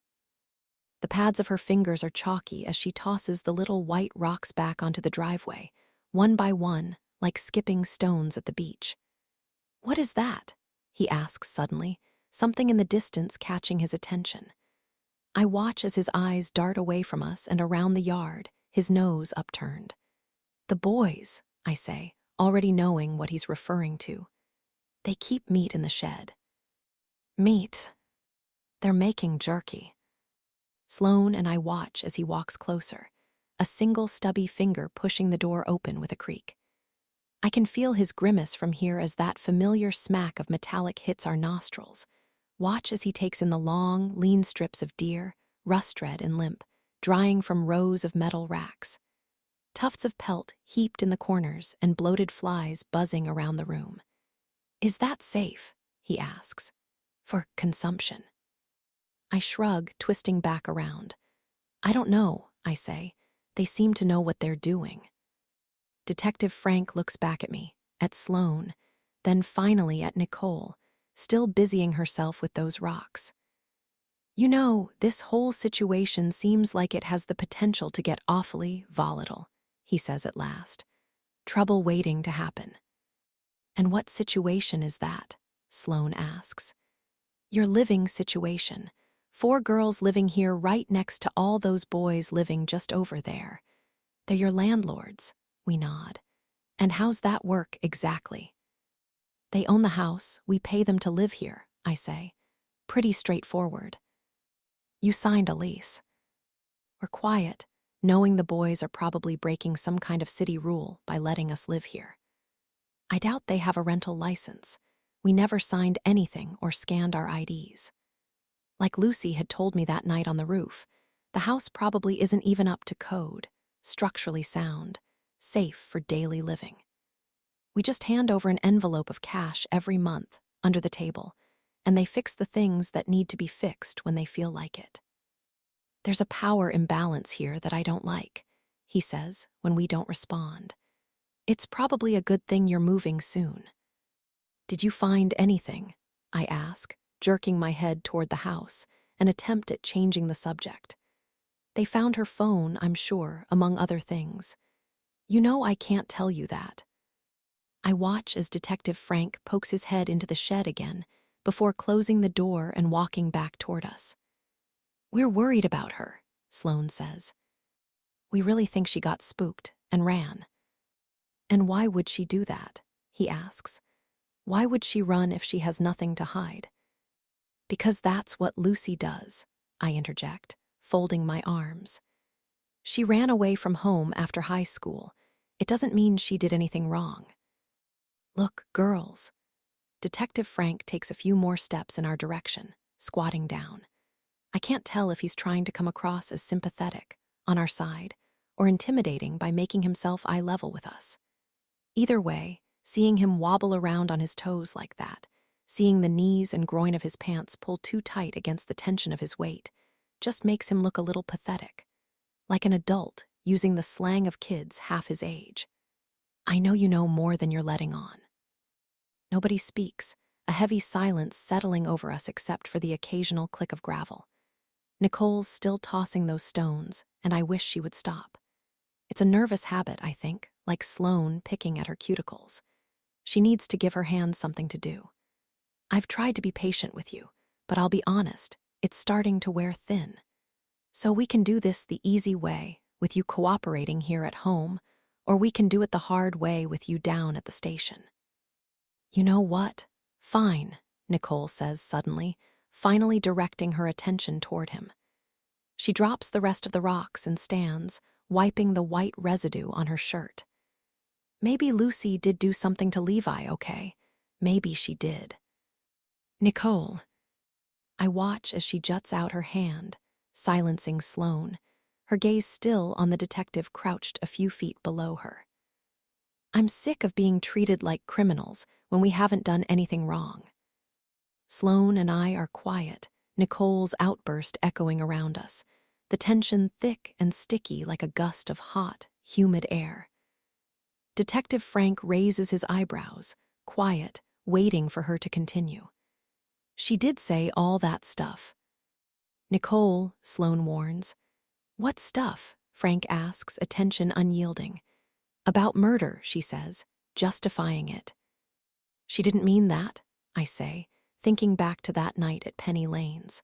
The pads of her fingers are chalky as she tosses the little white rocks back onto the driveway, one by one, like skipping stones at the beach. "What is that?" he asks suddenly, something in the distance catching his attention. I watch as his eyes dart away from us and around the yard, his nose upturned. "The boys," I say, already knowing what he's referring to. "They keep meat in the shed." "Meat? They're making jerky." Sloane and I watch as he walks closer, a single stubby finger pushing the door open with a creak. I can feel his grimace from here as that familiar smack of metallic hits our nostrils. Watch as he takes in the long, lean strips of deer, rust-red and limp, drying from rows of metal racks. Tufts of pelt heaped in the corners and bloated flies buzzing around the room. Is that safe? He asks. For consumption. I shrug, twisting back around. I don't know, I say. They seem to know what they're doing. Detective Frank looks back at me, at Sloane, then finally at Nicole, still busying herself with those rocks. You know, this whole situation seems like it has the potential to get awfully volatile, he says at last. Trouble waiting to happen. And what situation is that? Sloane asks. Your living situation. 4 girls living here right next to all those boys living just over there. They're your landlords, we nod. And how's that work exactly? They own the house, we pay them to live here, I say. Pretty straightforward. You signed a lease. We're quiet, knowing the boys are probably breaking some kind of city rule by letting us live here. I doubt they have a rental license. We never signed anything or scanned our IDs. Like Lucy had told me that night on the roof, the house probably isn't even up to code, structurally sound, safe for daily living. We just hand over an envelope of cash every month under the table, and they fix the things that need to be fixed when they feel like it. There's a power imbalance here that I don't like, he says when we don't respond. It's probably a good thing you're moving soon. Did you find anything? I ask, jerking my head toward the house, an attempt at changing the subject. They found her phone, I'm sure, among other things. You know I can't tell you that. I watch as Detective Frank pokes his head into the shed again before closing the door and walking back toward us. We're worried about her, Sloane says. We really think she got spooked and ran. And why would she do that? He asks. Why would she run if she has nothing to hide? Because that's what Lucy does, I interject, folding my arms. She ran away from home after high school. It doesn't mean she did anything wrong. Look, girls. Detective Frank takes a few more steps in our direction, squatting down. I can't tell if he's trying to come across as sympathetic, on our side, or intimidating by making himself eye level with us. Either way, seeing him wobble around on his toes like that, seeing the knees and groin of his pants pull too tight against the tension of his weight, just makes him look a little pathetic, like an adult using the slang of kids half his age. I know you know more than you're letting on. Nobody speaks, a heavy silence settling over us except for the occasional click of gravel. Nicole's still tossing those stones, and I wish she would stop. It's a nervous habit, I think, like Sloane picking at her cuticles. She needs to give her hands something to do. I've tried to be patient with you, but I'll be honest, it's starting to wear thin. So we can do this the easy way, with you cooperating here at home, or we can do it the hard way with you down at the station. You know what? Fine, Nicole says suddenly, finally directing her attention toward him. She drops the rest of the rocks and stands, wiping the white residue on her shirt. Maybe Lucy did do something to Levi, okay? Maybe she did. Nicole. I watch as she juts out her hand, silencing Sloane, her gaze still on the detective crouched a few feet below her. I'm sick of being treated like criminals when we haven't done anything wrong. Sloane and I are quiet, Nicole's outburst echoing around us, the tension thick and sticky like a gust of hot, humid air. Detective Frank raises his eyebrows, quiet, waiting for her to continue. She did say all that stuff. Nicole, Sloane warns. What stuff? Frank asks, attention unyielding. About murder, she says, justifying it. She didn't mean that, I say, thinking back to that night at Penny Lane's.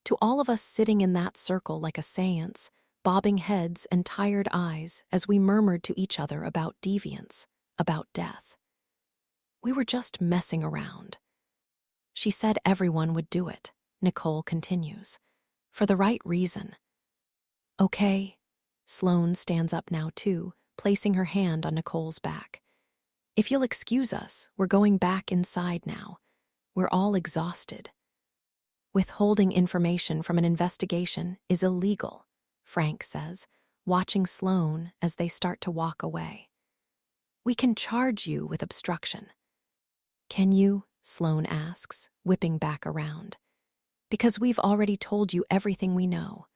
To all of us sitting in that circle like a seance, bobbing heads and tired eyes as we murmured to each other about deviance, about death. We were just messing around. She said everyone would do it, Nicole continues, for the right reason. Okay. Sloane stands up now too, placing her hand on Nicole's back. If you'll excuse us, we're going back inside now. We're all exhausted. Withholding information from an investigation is illegal, Frank says, watching Sloane as they start to walk away. We can charge you with obstruction. Can you? Sloane asks, whipping back around. Because we've already told you everything we know.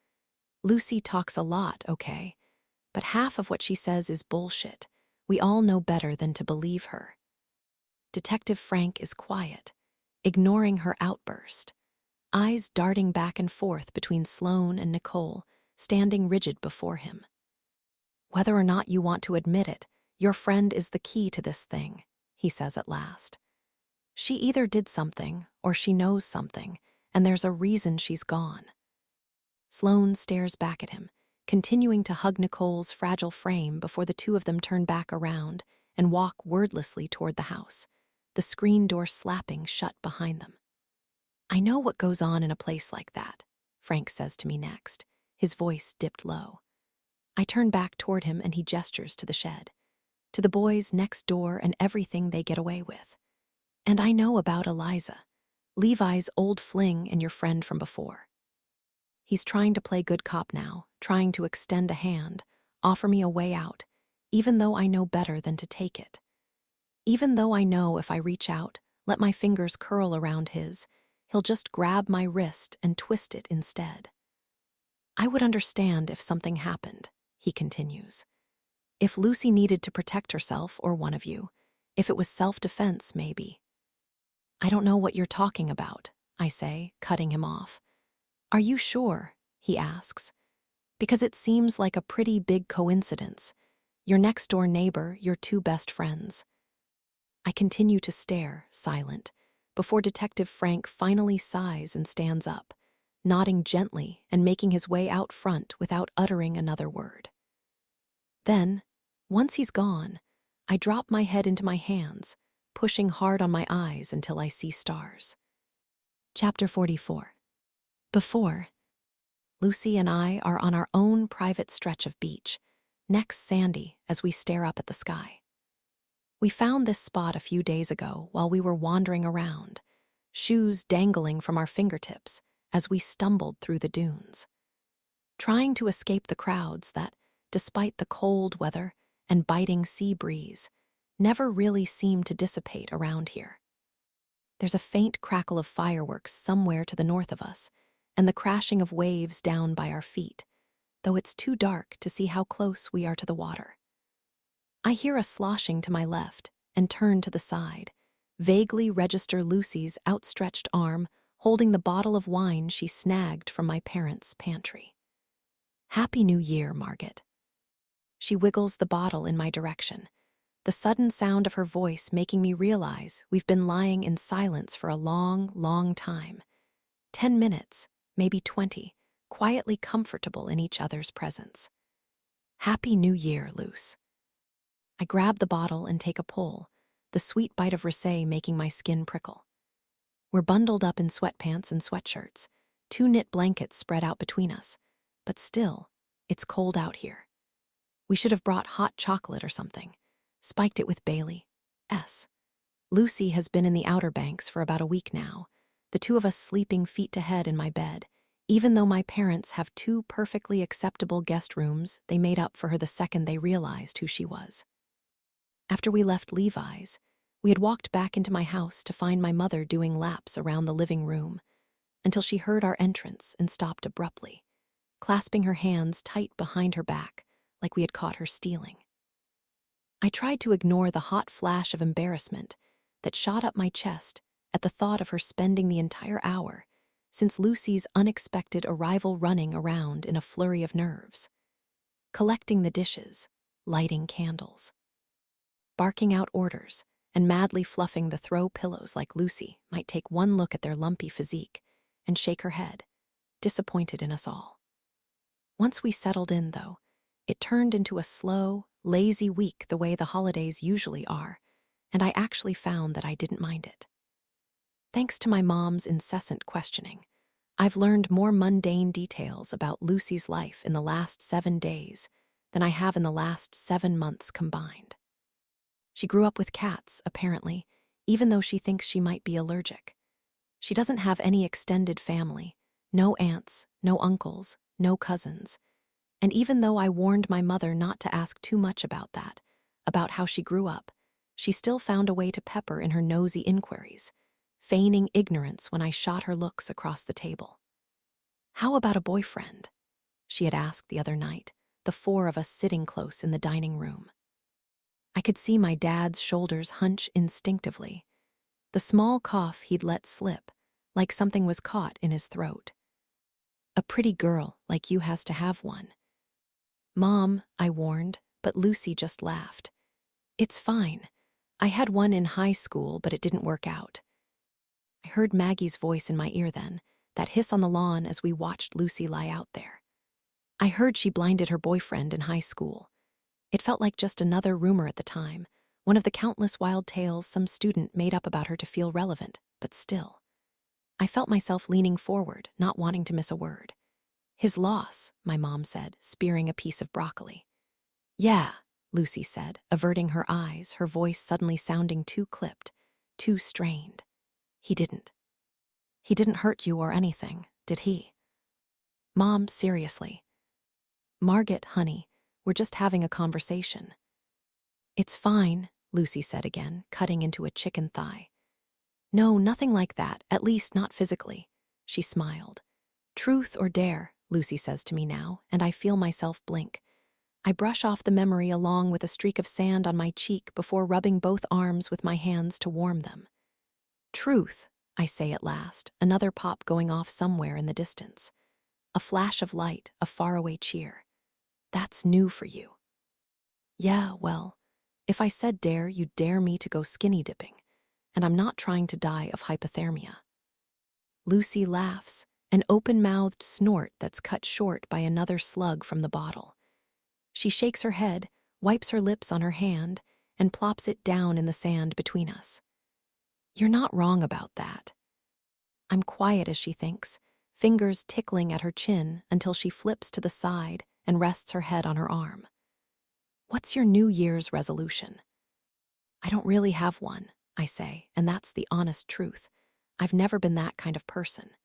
Lucy talks a lot, okay? But half of what she says is bullshit. We all know better than to believe her. Detective Frank is quiet, ignoring her outburst, eyes darting back and forth between Sloane and Nicole, standing rigid before him. Whether or not you want to admit it, your friend is the key to this thing, he says at last. She either did something or she knows something, and there's a reason she's gone. Sloane stares back at him, continuing to hug Nicole's fragile frame before the two of them turn back around and walk wordlessly toward the house, the screen door slapping shut behind them. I know what goes on in a place like that, Frank says to me next, his voice dipped low. I turn back toward him and he gestures to the shed, to the boys next door and everything they get away with. And I know about Eliza, Levi's old fling and your friend from before. He's trying to play good cop now, trying to extend a hand, offer me a way out, even though I know better than to take it. Even though I know if I reach out, let my fingers curl around his, he'll just grab my wrist and twist it instead. I would understand if something happened, he continues. If Lucy needed to protect herself or one of you, if it was self-defense, maybe. I don't know what you're talking about, I say, cutting him off. Are you sure? He asks. Because it seems like a pretty big coincidence. Your next-door neighbor, your two best friends. I continue to stare, silent, before Detective Frank finally sighs and stands up, nodding gently and making his way out front without uttering another word. Then, once he's gone, I drop my head into my hands, pushing hard on my eyes until I see stars. Chapter 44. Before, Lucy and I are on our own private stretch of beach, necks sandy as we stare up at the sky. We found this spot a few days ago while we were wandering around, shoes dangling from our fingertips as we stumbled through the dunes, trying to escape the crowds that, despite the cold weather and biting sea breeze, never really seem to dissipate around here. There's a faint crackle of fireworks somewhere to the north of us, and the crashing of waves down by our feet, though it's too dark to see how close we are to the water. I hear a sloshing to my left and turn to the side, vaguely register Lucy's outstretched arm holding the bottle of wine she snagged from my parents' pantry. Happy New Year, Margaret. She wiggles the bottle in my direction, the sudden sound of her voice making me realize we've been lying in silence for a long, long time. 10 minutes, maybe 20, quietly comfortable in each other's presence. Happy New Year, Luce. I grab the bottle and take a pull, the sweet bite of rosé making my skin prickle. We're bundled up in sweatpants and sweatshirts, 2 knit blankets spread out between us, but still, it's cold out here. We should have brought hot chocolate or something, spiked it with Bailey. Lucy has been in the Outer Banks for about a week now, the two of us sleeping feet to head in my bed, even though my parents have 2 perfectly acceptable guest rooms they made up for her the second they realized who she was. After we left Levi's, we had walked back into my house to find my mother doing laps around the living room until she heard our entrance and stopped abruptly, clasping her hands tight behind her back like we had caught her stealing. I tried to ignore the hot flash of embarrassment that shot up my chest at the thought of her spending the entire hour since Lucy's unexpected arrival running around in a flurry of nerves, collecting the dishes, lighting candles, barking out orders, and madly fluffing the throw pillows like Lucy might take one look at their lumpy physique and shake her head, disappointed in us all. Once we settled in, though, it turned into a slow, lazy week the way the holidays usually are, and I actually found that I didn't mind it. Thanks to my mom's incessant questioning, I've learned more mundane details about Lucy's life in the last 7 days than I have in the last 7 months combined. She grew up with cats, apparently, even though she thinks she might be allergic. She doesn't have any extended family, no aunts, no uncles, no cousins. And even though I warned my mother not to ask too much about that, about how she grew up, she still found a way to pepper in her nosy inquiries, feigning ignorance when I shot her looks across the table. "How about a boyfriend?" she had asked the other night, the four of us sitting close in the dining room. I could see my dad's shoulders hunch instinctively, the small cough he'd let slip, like something was caught in his throat. "A pretty girl like you has to have one." "Mom," I warned, but Lucy just laughed. "It's fine. I had one in high school, but it didn't work out." I heard Maggie's voice in my ear then, that hiss on the lawn as we watched Lucy lie out there. I heard she blinded her boyfriend in high school. It felt like just another rumor at the time, one of the countless wild tales some student made up about her to feel relevant, but still. I felt myself leaning forward, not wanting to miss a word. "His loss," my mom said, spearing a piece of broccoli. "Yeah," Lucy said, averting her eyes, her voice suddenly sounding too clipped, too strained. He didn't hurt you or anything, did he?" "Mom, seriously." "Margaret, honey, we're just having a conversation." "It's fine," Lucy said again, cutting into a chicken thigh. "No, nothing like that, at least not physically." She smiled. "Truth or dare," Lucy says to me now, and I feel myself blink. I brush off the memory along with a streak of sand on my cheek before rubbing both arms with my hands to warm them. "Truth," I say at last, another pop going off somewhere in the distance. A flash of light, a faraway cheer. "That's new for you." "Yeah, well, if I said dare, you'd dare me to go skinny dipping, and I'm not trying to die of hypothermia." Lucy laughs, an open-mouthed snort that's cut short by another slug from the bottle. She shakes her head, wipes her lips on her hand, and plops it down in the sand between us. "You're not wrong about that." I'm quiet as she thinks, fingers tickling at her chin until she flips to the side and rests her head on her arm. "What's your New Year's resolution?" "I don't really have one," I say, and that's the honest truth. I've never been that kind of person.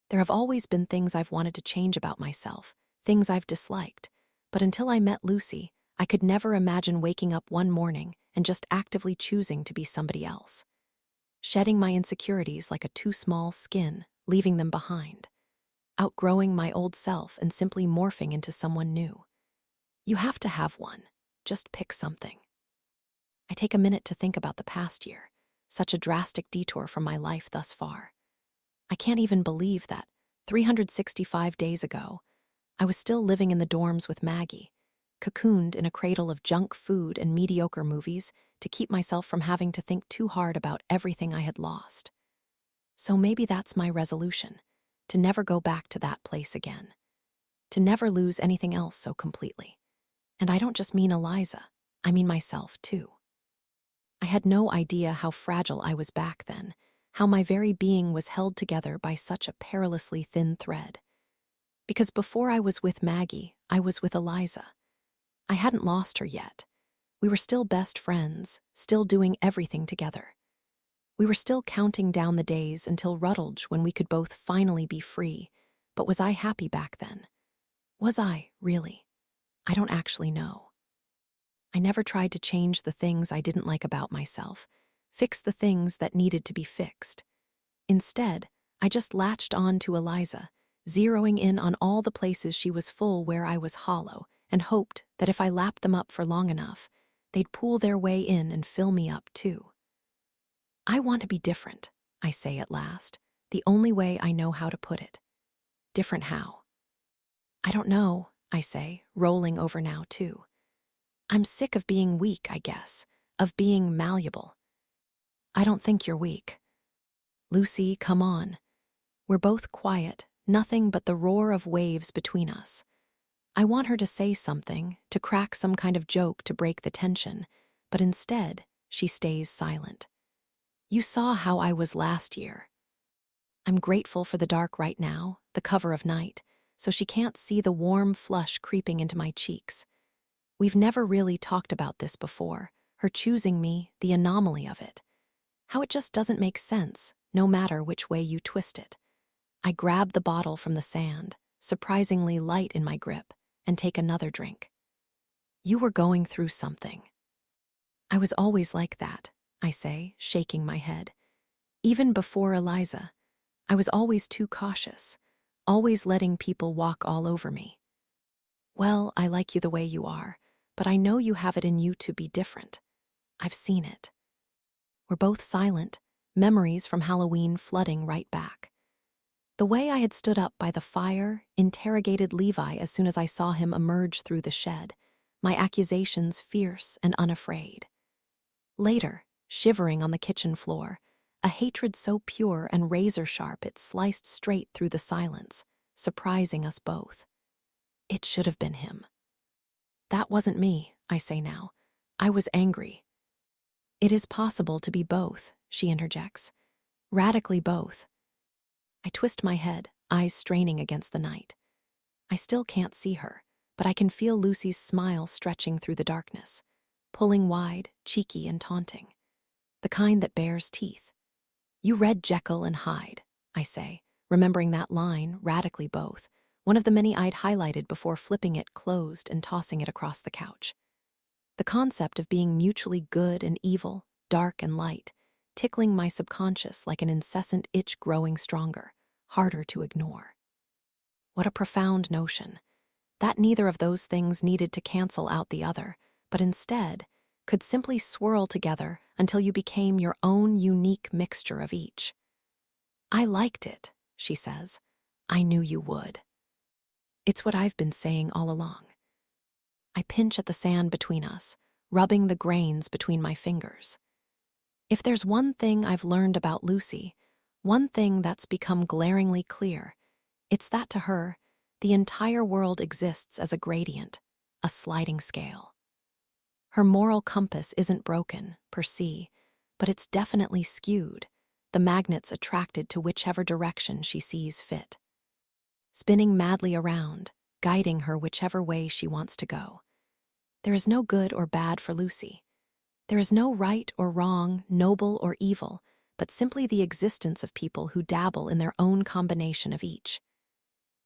There have always been things I've wanted to change about myself, things I've disliked, but until I met Lucy, I could never imagine waking up one morning and just actively choosing to be somebody else. Shedding my insecurities like a too small skin, leaving them behind. Outgrowing my old self and simply morphing into someone new. You have to have one. Just pick something. I take a minute to think about the past year, such a drastic detour from my life thus far. I can't even believe that, 365 days ago, I was still living in the dorms with Maggie, cocooned in a cradle of junk food and mediocre movies to keep myself from having to think too hard about everything I had lost. So maybe that's my resolution, to never go back to that place again. To never lose anything else so completely. And I don't just mean Eliza, I mean myself too. I had no idea how fragile I was back then, how my very being was held together by such a perilously thin thread. Because before I was with Maggie, I was with Eliza. I hadn't lost her yet. We were still best friends, still doing everything together. We were still counting down the days until Rutledge when we could both finally be free. But was I happy back then? Was I, really? I don't actually know. I never tried to change the things I didn't like about myself, fix the things that needed to be fixed. Instead, I just latched on to Eliza, zeroing in on all the places she was full where I was hollow, and hoped that if I lapped them up for long enough, they'd pool their way in and fill me up too. I want to be different, I say at last, the only way I know how to put it. Different how? I don't know, I say, rolling over now too. I'm sick of being weak, I guess, of being malleable. I don't think you're weak. Lucy, come on. We're both quiet, nothing but the roar of waves between us. I want her to say something, to crack some kind of joke to break the tension, but instead, she stays silent. You saw how I was last year. I'm grateful for the dark right now, the cover of night, so she can't see the warm flush creeping into my cheeks. We've never really talked about this before, her choosing me, the anomaly of it. How it just doesn't make sense, no matter which way you twist it. I grab the bottle from the sand, surprisingly light in my grip, and take another drink. You were going through something. I was always like that, I say, shaking my head. Even before Eliza, I was always too cautious, always letting people walk all over me. Well, I like you the way you are, but I know you have it in you to be different. I've seen it. We're both silent, memories from Halloween flooding right back. The way I had stood up by the fire, interrogated Levi as soon as I saw him emerge through the shed, my accusations fierce and unafraid. Later, shivering on the kitchen floor, a hatred so pure and razor-sharp it sliced straight through the silence, surprising us both. It should have been him. That wasn't me, I say now. I was angry. It is possible to be both, she interjects. Radically both. I twist my head, eyes straining against the night. I still can't see her, but I can feel Lucy's smile stretching through the darkness, pulling wide, cheeky and taunting. The kind that bears teeth. You read Jekyll and Hyde, I say, remembering that line, radically both, one of the many I'd highlighted before flipping it closed and tossing it across the couch. The concept of being mutually good and evil, dark and light, tickling my subconscious like an incessant itch growing stronger, harder to ignore. What a profound notion, that neither of those things needed to cancel out the other, but instead could simply swirl together until you became your own unique mixture of each. I liked it, she says. I knew you would. It's what I've been saying all along. I pinch at the sand between us, rubbing the grains between my fingers. If there's one thing I've learned about Lucy, one thing that's become glaringly clear, it's that to her, the entire world exists as a gradient, a sliding scale. Her moral compass isn't broken, per se, but it's definitely skewed, the magnets attracted to whichever direction she sees fit. Spinning madly around, guiding her whichever way she wants to go. There is no good or bad for Lucy. There is no right or wrong, noble or evil, but simply the existence of people who dabble in their own combination of each.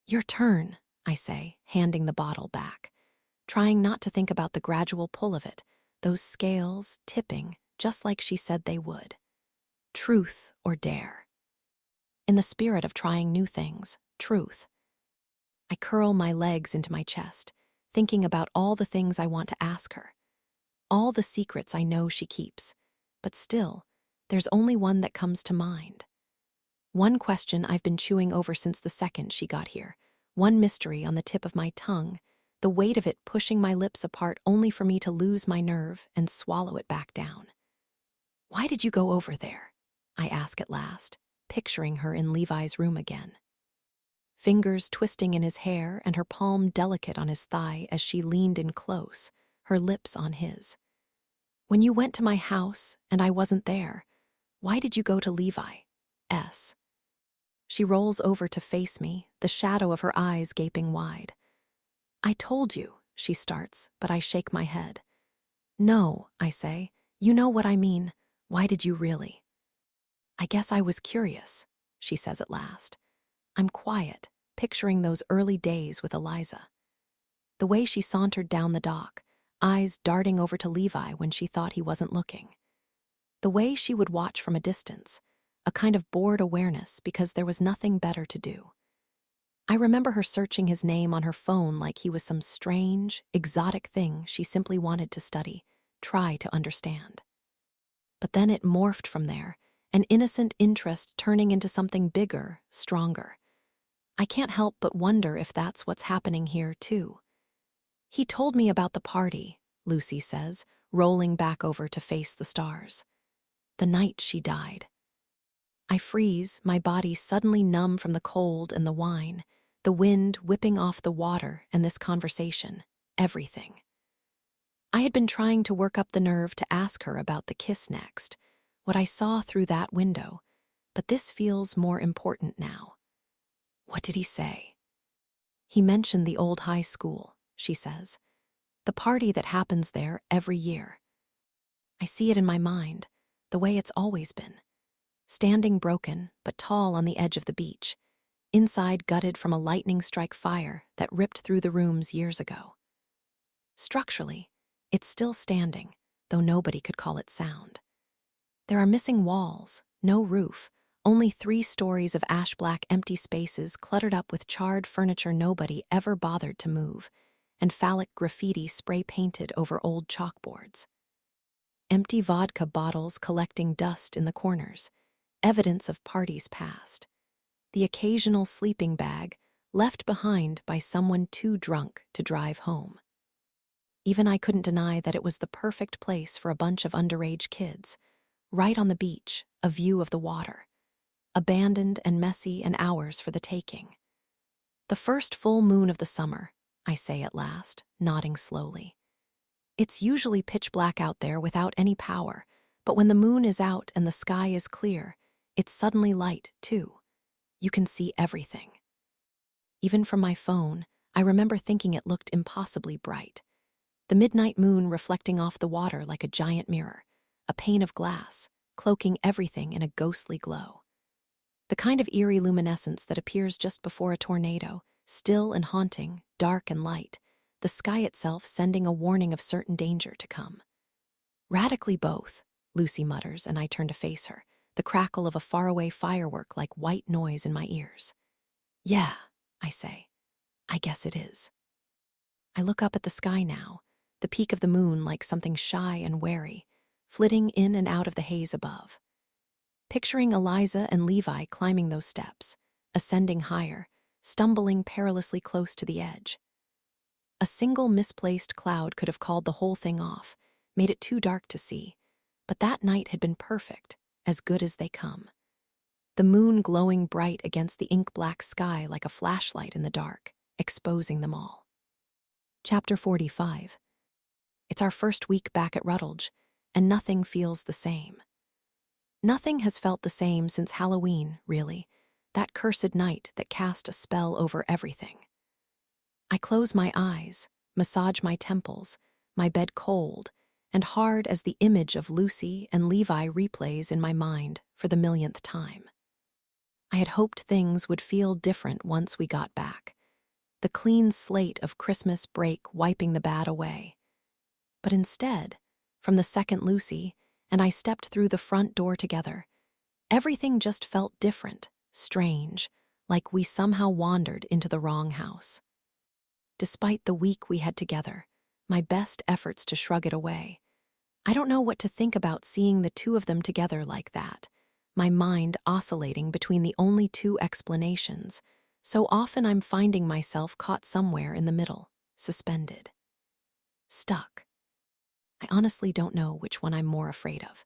Your turn, I say, handing the bottle back, trying not to think about the gradual pull of it, those scales tipping just like she said they would. Truth or dare. In the spirit of trying new things, truth. I curl my legs into my chest, thinking about all the things I want to ask her. All the secrets I know she keeps, but still, there's only one that comes to mind. One question I've been chewing over since the second she got here, one mystery on the tip of my tongue, the weight of it pushing my lips apart only for me to lose my nerve and swallow it back down. Why did you go over there? I ask at last, picturing her in Levi's room again. Fingers twisting in his hair and her palm delicate on his thigh as she leaned in close, her lips on his. When you went to my house and I wasn't there, why did you go to Levi's? She rolls over to face me, the shadow of her eyes gaping wide. I told you, she starts, but I shake my head. No, I say, you know what I mean. Why did you really? I guess I was curious, she says at last. I'm quiet, picturing those early days with Eliza. The way she sauntered down the dock, eyes darting over to Levi when she thought he wasn't looking. The way she would watch from a distance, a kind of bored awareness because there was nothing better to do. I remember her searching his name on her phone like he was some strange, exotic thing she simply wanted to study, try to understand. But then it morphed from there, an innocent interest turning into something bigger, stronger. I can't help but wonder if that's what's happening here, too. He told me about the party, Lucy says, rolling back over to face the stars. The night she died. I freeze, my body suddenly numb from the cold and the wine, the wind whipping off the water and this conversation, everything. I had been trying to work up the nerve to ask her about the kiss next, what I saw through that window, but this feels more important now. What did he say? He mentioned the old high school, she says, the party that happens there every year. I see it in my mind, the way it's always been. Standing broken, but tall on the edge of the beach, inside gutted from a lightning strike fire that ripped through the rooms years ago. Structurally, it's still standing, though nobody could call it sound. There are missing walls, no roof, only 3 stories of ash-black empty spaces cluttered up with charred furniture nobody ever bothered to move, and phallic graffiti spray-painted over old chalkboards. Empty vodka bottles collecting dust in the corners, evidence of parties past. The occasional sleeping bag left behind by someone too drunk to drive home. Even I couldn't deny that it was the perfect place for a bunch of underage kids, right on the beach, a view of the water. Abandoned and messy and ours for the taking. The first full moon of the summer, I say at last, nodding slowly. It's usually pitch black out there without any power, but when the moon is out and the sky is clear, it's suddenly light, too. You can see everything. Even from my phone, I remember thinking it looked impossibly bright. The midnight moon reflecting off the water like a giant mirror, a pane of glass, cloaking everything in a ghostly glow. The kind of eerie luminescence that appears just before a tornado, still and haunting, dark and light, the sky itself sending a warning of certain danger to come. Radically both, Lucy mutters, and I turn to face her, the crackle of a faraway firework like white noise in my ears. Yeah, I say. I guess it is. I look up at the sky now, the peak of the moon like something shy and wary, flitting in and out of the haze above. Picturing Eliza and Levi climbing those steps, ascending higher, stumbling perilously close to the edge. A single misplaced cloud could have called the whole thing off, made it too dark to see, but that night had been perfect, as good as they come. The moon glowing bright against the ink-black sky like a flashlight in the dark, exposing them all. Chapter 45. It's our first week back at Rutledge, and nothing feels the same. Nothing has felt the same since Halloween, really, that cursed night that cast a spell over everything. I close my eyes, massage my temples, my bed cold and hard as the image of Lucy and Levi replays in my mind for the millionth time. I had hoped things would feel different once we got back, the clean slate of Christmas break wiping the bad away. But instead, from the second Lucy and I stepped through the front door together, everything just felt different, strange, like we somehow wandered into the wrong house. Despite the week we had together, my best efforts to shrug it away, I don't know what to think about seeing the two of them together like that, my mind oscillating between the only 2 explanations. So often I'm finding myself caught somewhere in the middle, suspended. Stuck. I honestly don't know which one I'm more afraid of.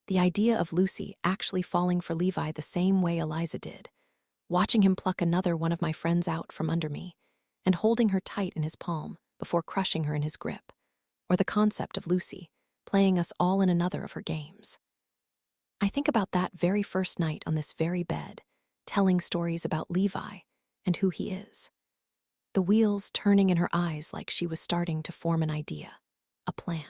The idea of Lucy actually falling for Levi the same way Eliza did, watching him pluck another one of my friends out from under me, and holding her tight in his palm before crushing her in his grip, or the concept of Lucy playing us all in another of her games. I think about that very first night on this very bed, telling stories about Levi and who he is. The wheels turning in her eyes like she was starting to form an idea, a plan.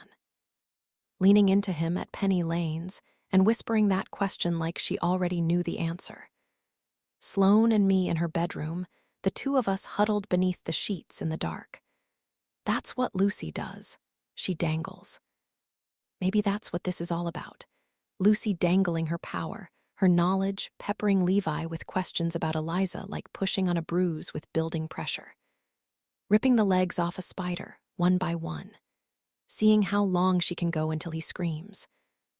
Leaning into him at Penny Lane's and whispering that question like she already knew the answer. Sloane and me in her bedroom, the 2 of us huddled beneath the sheets in the dark. That's what Lucy does. She dangles. Maybe that's what this is all about. Lucy dangling her power, her knowledge peppering Levi with questions about Eliza like pushing on a bruise with building pressure. Ripping the legs off a spider, one by one. Seeing how long she can go until he screams.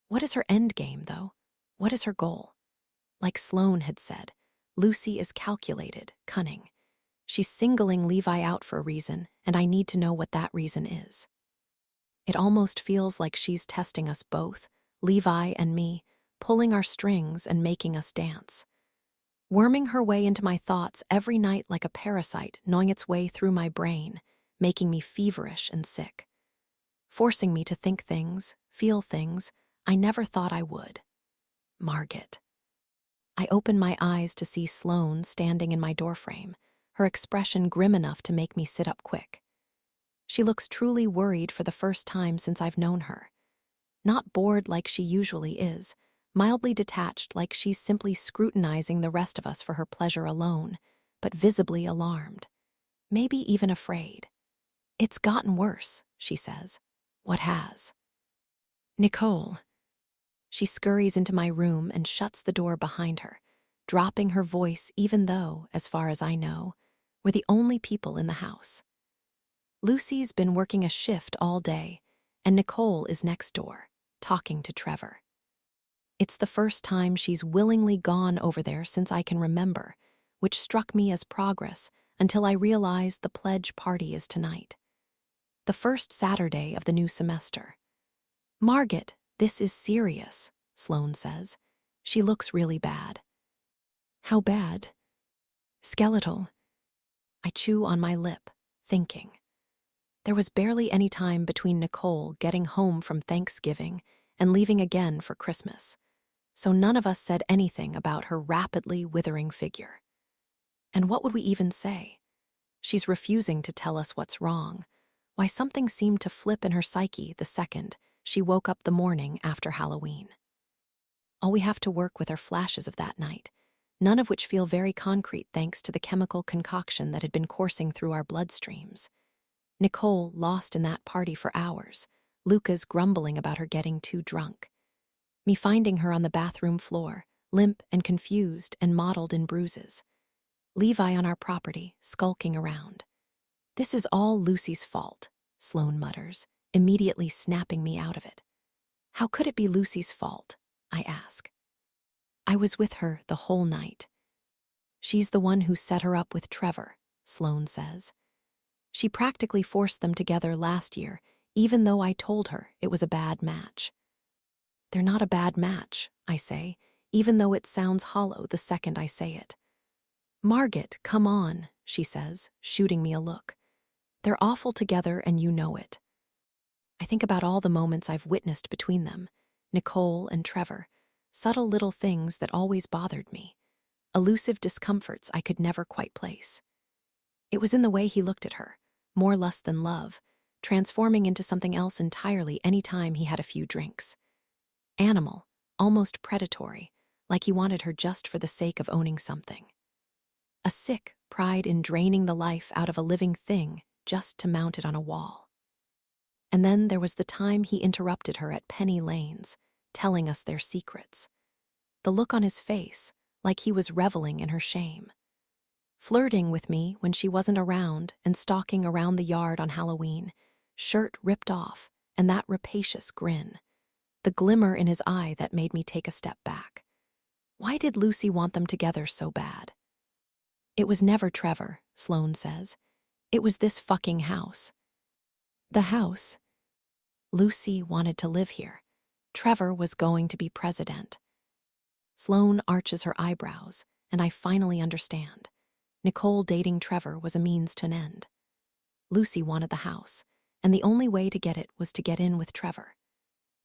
What is her end game, though? What is her goal? Like Sloane had said, Lucy is calculated, cunning. She's singling Levi out for a reason, and I need to know what that reason is. It almost feels like she's testing us both, Levi and me, pulling our strings and making us dance. Worming her way into my thoughts every night like a parasite gnawing its way through my brain, making me feverish and sick. Forcing me to think things, feel things I never thought I would. Margaret. I open my eyes to see Sloane standing in my doorframe, her expression grim enough to make me sit up quick. She looks truly worried for the first time since I've known her. Not bored like she usually is, mildly detached like she's simply scrutinizing the rest of us for her pleasure alone, but visibly alarmed. Maybe even afraid. It's gotten worse, she says. What has? Nicole. She scurries into my room and shuts the door behind her, dropping her voice even though, as far as I know, we're the only people in the house. Lucy's been working a shift all day, and Nicole is next door, talking to Trevor. It's the first time she's willingly gone over there since I can remember, which struck me as progress until I realized the pledge party is tonight. The first Saturday of the new semester. Margaret, this is serious, Sloane says. She looks really bad. How bad? Skeletal. I chew on my lip, thinking. There was barely any time between Nicole getting home from Thanksgiving and leaving again for Christmas, so none of us said anything about her rapidly withering figure. And what would we even say? She's refusing to tell us what's wrong, why something seemed to flip in her psyche the second she woke up the morning after Halloween. All we have to work with are flashes of that night, none of which feel very concrete thanks to the chemical concoction that had been coursing through our bloodstreams. Nicole lost in that party for hours, Luca's grumbling about her getting too drunk. Me finding her on the bathroom floor, limp and confused and mottled in bruises. Levi on our property, skulking around. This is all Lucy's fault, Sloane mutters, immediately snapping me out of it. How could it be Lucy's fault? I ask. I was with her the whole night. She's the one who set her up with Trevor, Sloane says. She practically forced them together last year, even though I told her it was a bad match. They're not a bad match, I say, even though it sounds hollow the second I say it. Margaret, come on, she says, shooting me a look. They're awful together and you know it. I think about all the moments I've witnessed between them, Nicole and Trevor, subtle little things that always bothered me, elusive discomforts I could never quite place. It was in the way he looked at her, more lust than love, transforming into something else entirely any time he had a few drinks. Animal, almost predatory, like he wanted her just for the sake of owning something. A sick pride in draining the life out of a living thing just to mount it on a wall. And then there was the time he interrupted her at Penny Lane's, telling us their secrets. The look on his face, like he was reveling in her shame. Flirting with me when she wasn't around and stalking around the yard on Halloween, shirt ripped off, and that rapacious grin. The glimmer in his eye that made me take a step back. Why did Lucy want them together so bad? It was never Trevor, Sloane says. It was this fucking house. The house. Lucy wanted to live here. Trevor was going to be president. Sloane arches her eyebrows, and I finally understand. Nicole dating Trevor was a means to an end. Lucy wanted the house, and the only way to get it was to get in with Trevor.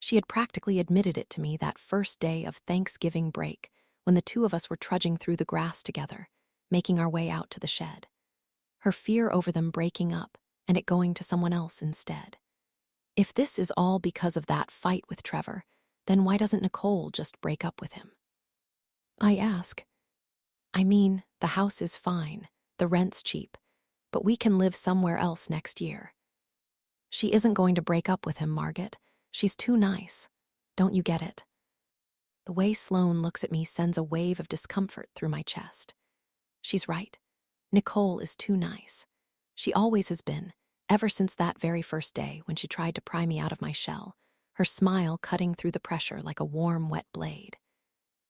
She had practically admitted it to me that first day of Thanksgiving break when the two of us were trudging through the grass together, making our way out to the shed. Her fear over them breaking up and it going to someone else instead. If this is all because of that fight with Trevor, then why doesn't Nicole just break up with him? I ask. I mean, the house is fine, the rent's cheap, but we can live somewhere else next year. She isn't going to break up with him, Margaret. She's too nice. Don't you get it? The way Sloane looks at me sends a wave of discomfort through my chest. She's right. Nicole is too nice. She always has been, ever since that very first day when she tried to pry me out of my shell, her smile cutting through the pressure like a warm, wet blade.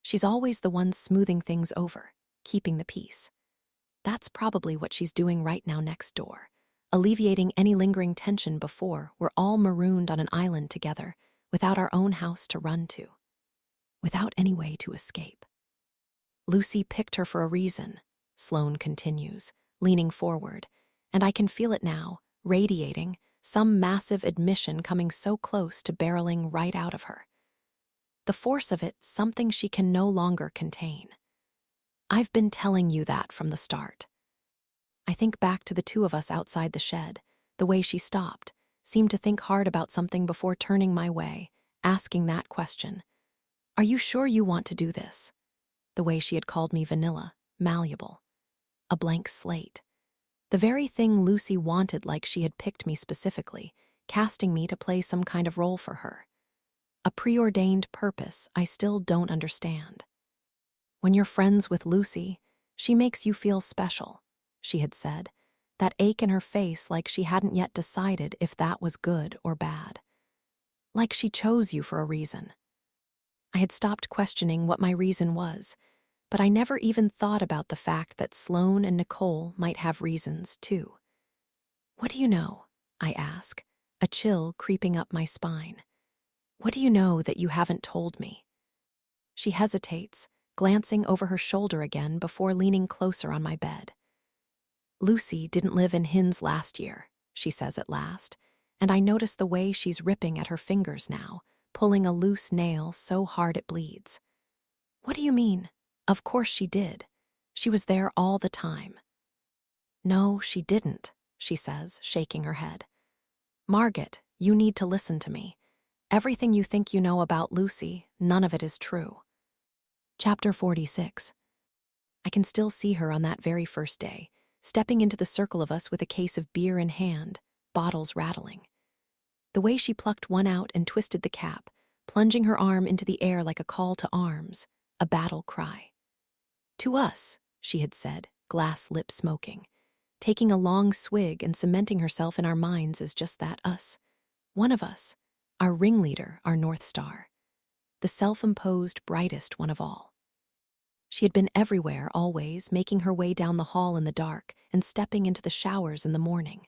She's always the one smoothing things over, keeping the peace. That's probably what she's doing right now next door, alleviating any lingering tension before we're all marooned on an island together, without our own house to run to, without any way to escape. Lucy picked her for a reason, Sloane continues, leaning forward, and I can feel it now, radiating, some massive admission coming so close to barreling right out of her. The force of it, something she can no longer contain. I've been telling you that from the start. I think back to the two of us outside the shed, the way she stopped, seemed to think hard about something before turning my way, asking that question. Are you sure you want to do this? The way she had called me vanilla, malleable. A blank slate. The very thing Lucy wanted, like she had picked me specifically, casting me to play some kind of role for her. a preordained purpose I still don't understand. When you're friends with Lucy, she makes you feel special, she had said, that ache in her face like she hadn't yet decided if that was good or bad. Like she chose you for a reason. I had stopped questioning what my reason was, but I never even thought about the fact that Sloane and Nicole might have reasons, too. What do you know? I ask, a chill creeping up my spine. What do you know that you haven't told me? She hesitates, glancing over her shoulder again before leaning closer on my bed. Lucy didn't live in Hin's last year, she says at last, and I notice the way she's ripping at her fingers now, pulling a loose nail so hard it bleeds. What do you mean? Of course she did. She was there all the time. No, she didn't, she says, shaking her head. Margaret, you need to listen to me. Everything you think you know about Lucy, none of it is true. Chapter 46. I can still see her on that very first day, stepping into the circle of us with a case of beer in hand, bottles rattling. The way she plucked one out and twisted the cap, plunging her arm into the air like a call to arms, a battle cry. To us, she had said, glass lip smoking, taking a long swig and cementing herself in our minds as just that us. One of us, our ringleader, our North Star, the self-imposed brightest one of all. She had been everywhere, always, making her way down the hall in the dark and stepping into the showers in the morning,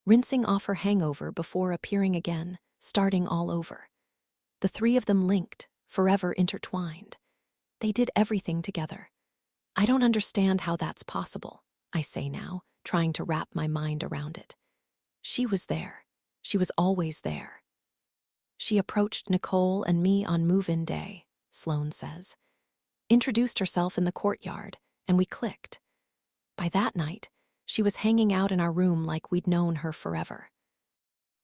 rinsing off her hangover before appearing again, starting all over. The three of them linked, forever intertwined. They did everything together. I don't understand how that's possible, I say now, trying to wrap my mind around it. She was there. She was always there. She approached Nicole and me on move-in day, Sloane says. Introduced herself in the courtyard, and we clicked. By that night, she was hanging out in our room like we'd known her forever.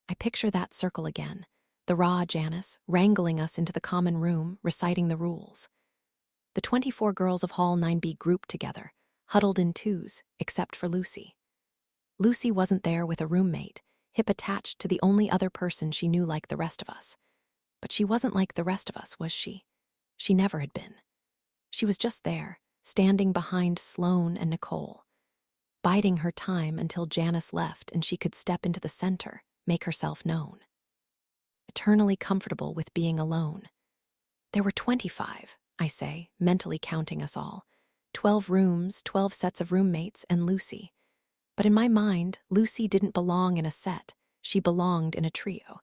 I picture that circle again, the raw Janice wrangling us into the common room, reciting the rules. The 24 girls of Hall 9B grouped together, huddled in twos, except for Lucy. Lucy wasn't there with a roommate, hip attached to the only other person she knew like the rest of us. But she wasn't like the rest of us, was she? She never had been. She was just there, standing behind Sloane and Nicole, biding her time until Janice left and she could step into the center, make herself known. Eternally comfortable with being alone. There were 25, I say, mentally counting us all. 12 rooms, 12 sets of roommates, and Lucy. But in my mind, Lucy didn't belong in a set. She belonged in a trio.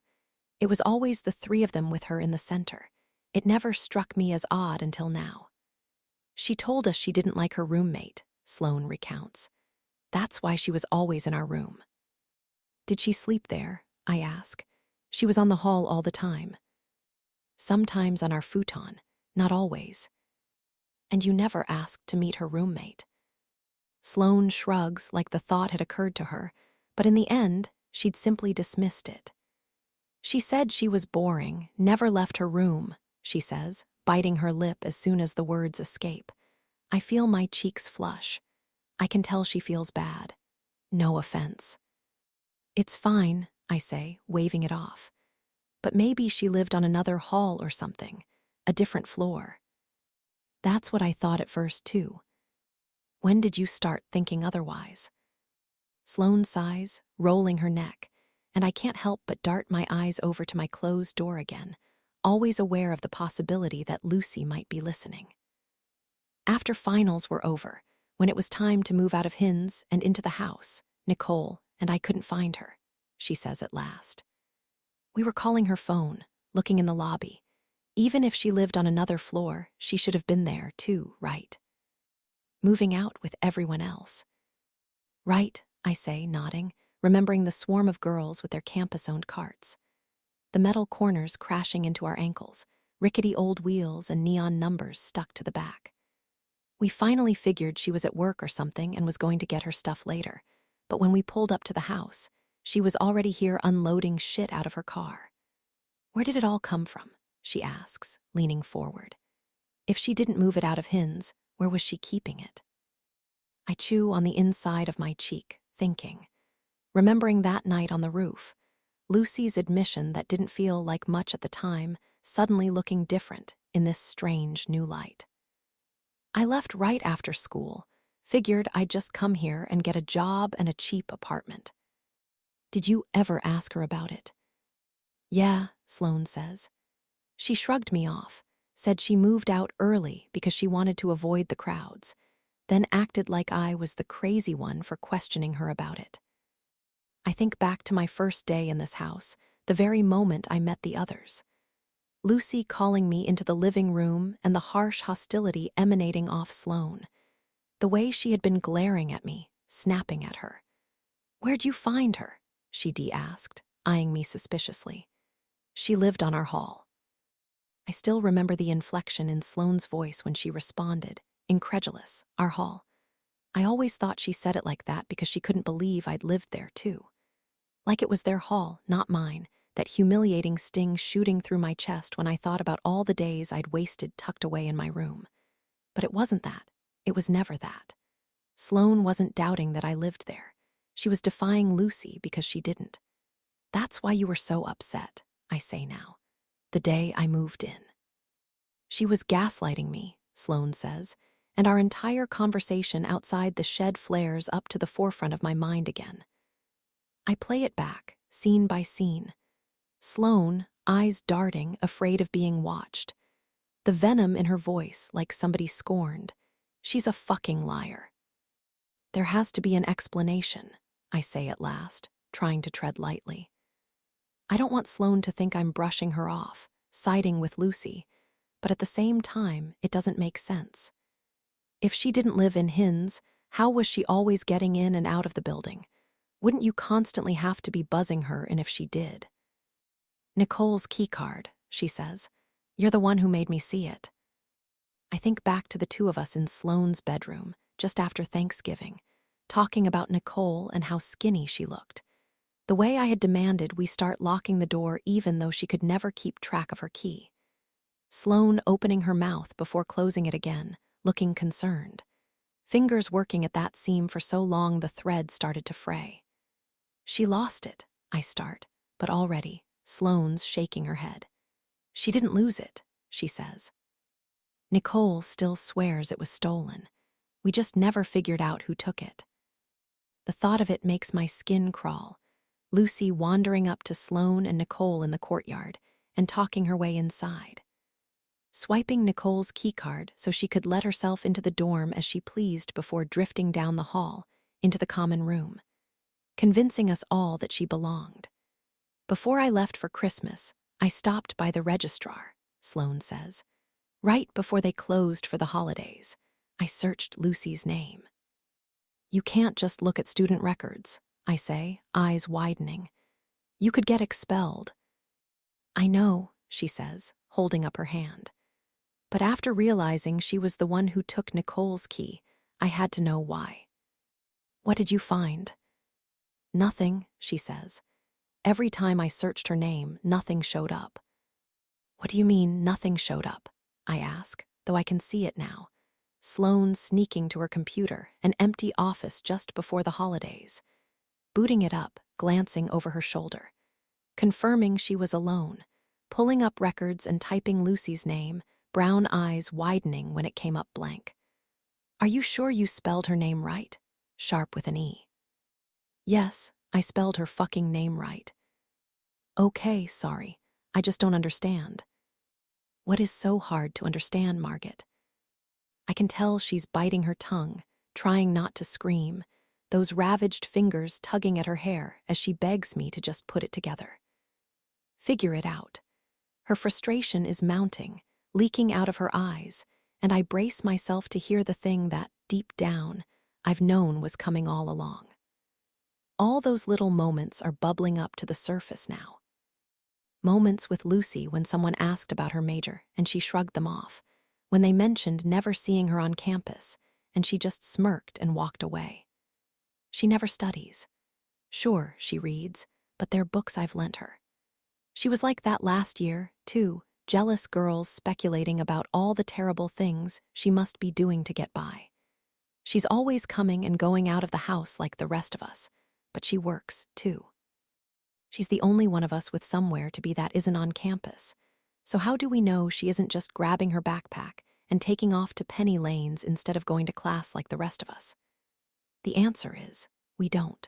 It was always the three of them with her in the center. It never struck me as odd until now. She told us she didn't like her roommate, Sloane recounts. That's why she was always in our room. Did she sleep there? I ask. She was on the hall all the time. Sometimes on our futon, not always. And you never asked to meet her roommate. Sloane shrugs like the thought had occurred to her, but in the end, she'd simply dismissed it. She said she was boring, never left her room, she says, biting her lip as soon as the words escape. I feel my cheeks flush. I can tell she feels bad. No offense. It's fine, I say, waving it off. But maybe she lived on another hall or something, a different floor. That's what I thought at first, too. When did you start thinking otherwise? Sloane sighs, rolling her neck, and I can't help but dart my eyes over to my closed door again, always aware of the possibility that Lucy might be listening. After finals were over, when it was time to move out of Hin's and into the house, Nicole and I couldn't find her, she says at last. We were calling her phone, looking in the lobby. Even if she lived on another floor, she should have been there too, right? Moving out with everyone else. Right, I say, nodding, remembering the swarm of girls with their campus-owned carts. The metal corners crashing into our ankles, rickety old wheels and neon numbers stuck to the back. We finally figured she was at work or something and was going to get her stuff later, but when we pulled up to the house, she was already here unloading shit out of her car. Where did it all come from? She asks, leaning forward. If she didn't move it out of Hin's, where was she keeping it? I chew on the inside of my cheek, thinking. Remembering that night on the roof, Lucy's admission that didn't feel like much at the time suddenly looking different in this strange new light. I left right after school, figured I'd just come here and get a job and a cheap apartment. Did you ever ask her about it? Yeah, Sloane says. She shrugged me off, said she moved out early because she wanted to avoid the crowds, then acted like I was the crazy one for questioning her about it. I think back to my first day in this house, the very moment I met the others. Lucy calling me into the living room and the harsh hostility emanating off Sloane. The way she had been glaring at me, snapping at her. "Where'd you find her?" she asked, eyeing me suspiciously. "She lived on our hall." I still remember the inflection in Sloane's voice when she responded, incredulous, "Our hall." I always thought she said it like that because she couldn't believe I'd lived there, too. Like it was their hall, not mine, that humiliating sting shooting through my chest when I thought about all the days I'd wasted tucked away in my room. But it wasn't that. It was never that. Sloane wasn't doubting that I lived there. She was defying Lucy because she didn't. "That's why you were so upset," I say now, "the day I moved in." She was gaslighting me, Sloane says, and our entire conversation outside the shed flares up to the forefront of my mind again. I play it back, scene by scene. Sloane, eyes darting, afraid of being watched. The venom in her voice like somebody scorned. She's a fucking liar. "There has to be an explanation," I say at last, trying to tread lightly. I don't want Sloane to think I'm brushing her off, siding with Lucy, but at the same time, it doesn't make sense. If she didn't live in Hinds, how was she always getting in and out of the building? Wouldn't you constantly have to be buzzing her, and if she did? "Nicole's keycard," she says. "You're the one who made me see it." I think back to the two of us in Sloane's bedroom, just after Thanksgiving, talking about Nicole and how skinny she looked. The way I had demanded we start locking the door even though she could never keep track of her key. Sloane opening her mouth before closing it again, looking concerned. Fingers working at that seam for so long the thread started to fray. "She lost it," I start, but already, Sloane's shaking her head. "She didn't lose it," she says. "Nicole still swears it was stolen. We just never figured out who took it." The thought of it makes my skin crawl. Lucy wandering up to Sloane and Nicole in the courtyard and talking her way inside. Swiping Nicole's keycard so she could let herself into the dorm as she pleased before drifting down the hall into the common room. Convincing us all that she belonged. "Before I left for Christmas, I stopped by the registrar," Sloane says. "Right before they closed for the holidays, I searched Lucy's name." "You can't just look at student records," I say, eyes widening. "You could get expelled." "I know," she says, holding up her hand. But after realizing she was the one who took Nicole's key, I had to know why. "What did you find?" "Nothing," she says. "Every time I searched her name, nothing showed up." "What do you mean, nothing showed up?" I ask, though I can see it now. Sloane sneaking to her computer, an empty office just before the holidays. Booting it up, glancing over her shoulder. Confirming she was alone. Pulling up records and typing Lucy's name, brown eyes widening when it came up blank. "Are you sure you spelled her name right?" Sharp with an E. "Yes, I spelled her fucking name right." "Okay, sorry. I just don't understand." "What is so hard to understand, Margaret?" I can tell she's biting her tongue, trying not to scream, those ravaged fingers tugging at her hair as she begs me to just put it together. Figure it out. Her frustration is mounting, leaking out of her eyes, and I brace myself to hear the thing that, deep down, I've known was coming all along. All those little moments are bubbling up to the surface now. Moments with Lucy when someone asked about her major and she shrugged them off, when they mentioned never seeing her on campus and she just smirked and walked away. She never studies. Sure, she reads, but they're books I've lent her. She was like that last year, too, jealous girls speculating about all the terrible things she must be doing to get by. She's always coming and going out of the house like the rest of us, but she works, too. She's the only one of us with somewhere to be that isn't on campus, So how do we know she isn't just grabbing her backpack and taking off to Penny Lane's instead of going to class like the rest of us? The answer is, we don't.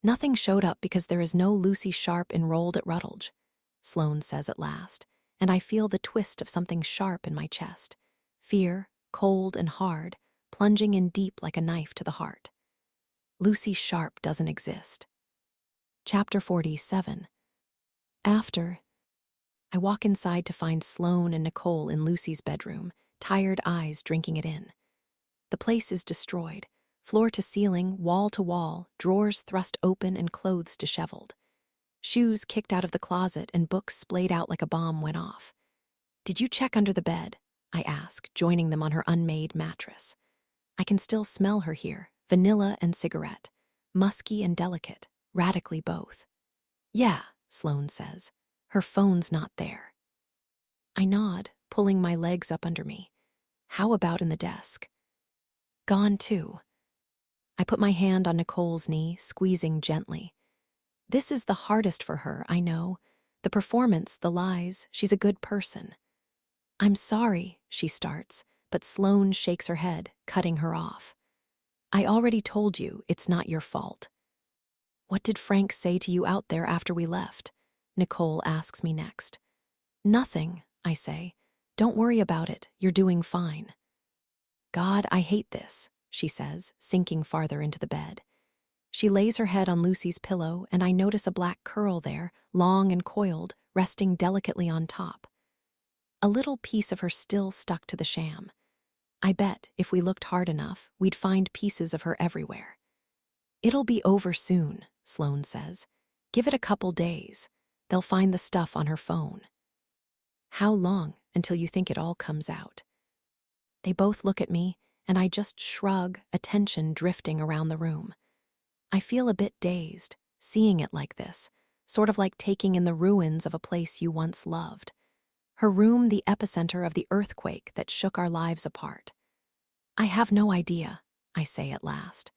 Nothing showed up because there is no Lucy Sharp enrolled at Rutledge, Sloane says at last, and I feel the twist of something sharp in my chest. Fear, cold and hard, plunging in deep like a knife to the heart. Lucy Sharp doesn't exist. Chapter 47. After, I walk inside to find Sloane and Nicole in Lucy's bedroom, tired eyes drinking it in. The place is destroyed, floor to ceiling, wall to wall, drawers thrust open and clothes disheveled. Shoes kicked out of the closet and books splayed out like a bomb went off. "Did you check under the bed?" I ask, joining them on her unmade mattress. I can still smell her here, vanilla and cigarette, musky and delicate, radically both. "Yeah," Sloane says. "Her phone's not there." I nod, pulling my legs up under me. "How about in the desk?" "Gone too." I put my hand on Nicole's knee, squeezing gently. This is the hardest for her, I know. The performance, the lies, she's a good person. "I'm sorry," she starts, but Sloane shakes her head, cutting her off. "I already told you it's not your fault." "What did Frank say to you out there after we left?" Nicole asks me next. "Nothing," I say. "Don't worry about it, you're doing fine." "God, I hate this," she says, sinking farther into the bed. She lays her head on Lucy's pillow, and I notice a black curl there, long and coiled, resting delicately on top. A little piece of her still stuck to the sham. I bet, if we looked hard enough, we'd find pieces of her everywhere. "It'll be over soon," Sloane says. "Give it a couple days. They'll find the stuff on her phone." "How long until you think it all comes out?" They both look at me, and I just shrug, attention drifting around the room. I feel a bit dazed, seeing it like this, sort of like taking in the ruins of a place you once loved. Her room the epicenter of the earthquake that shook our lives apart. "I have no idea," I say at last.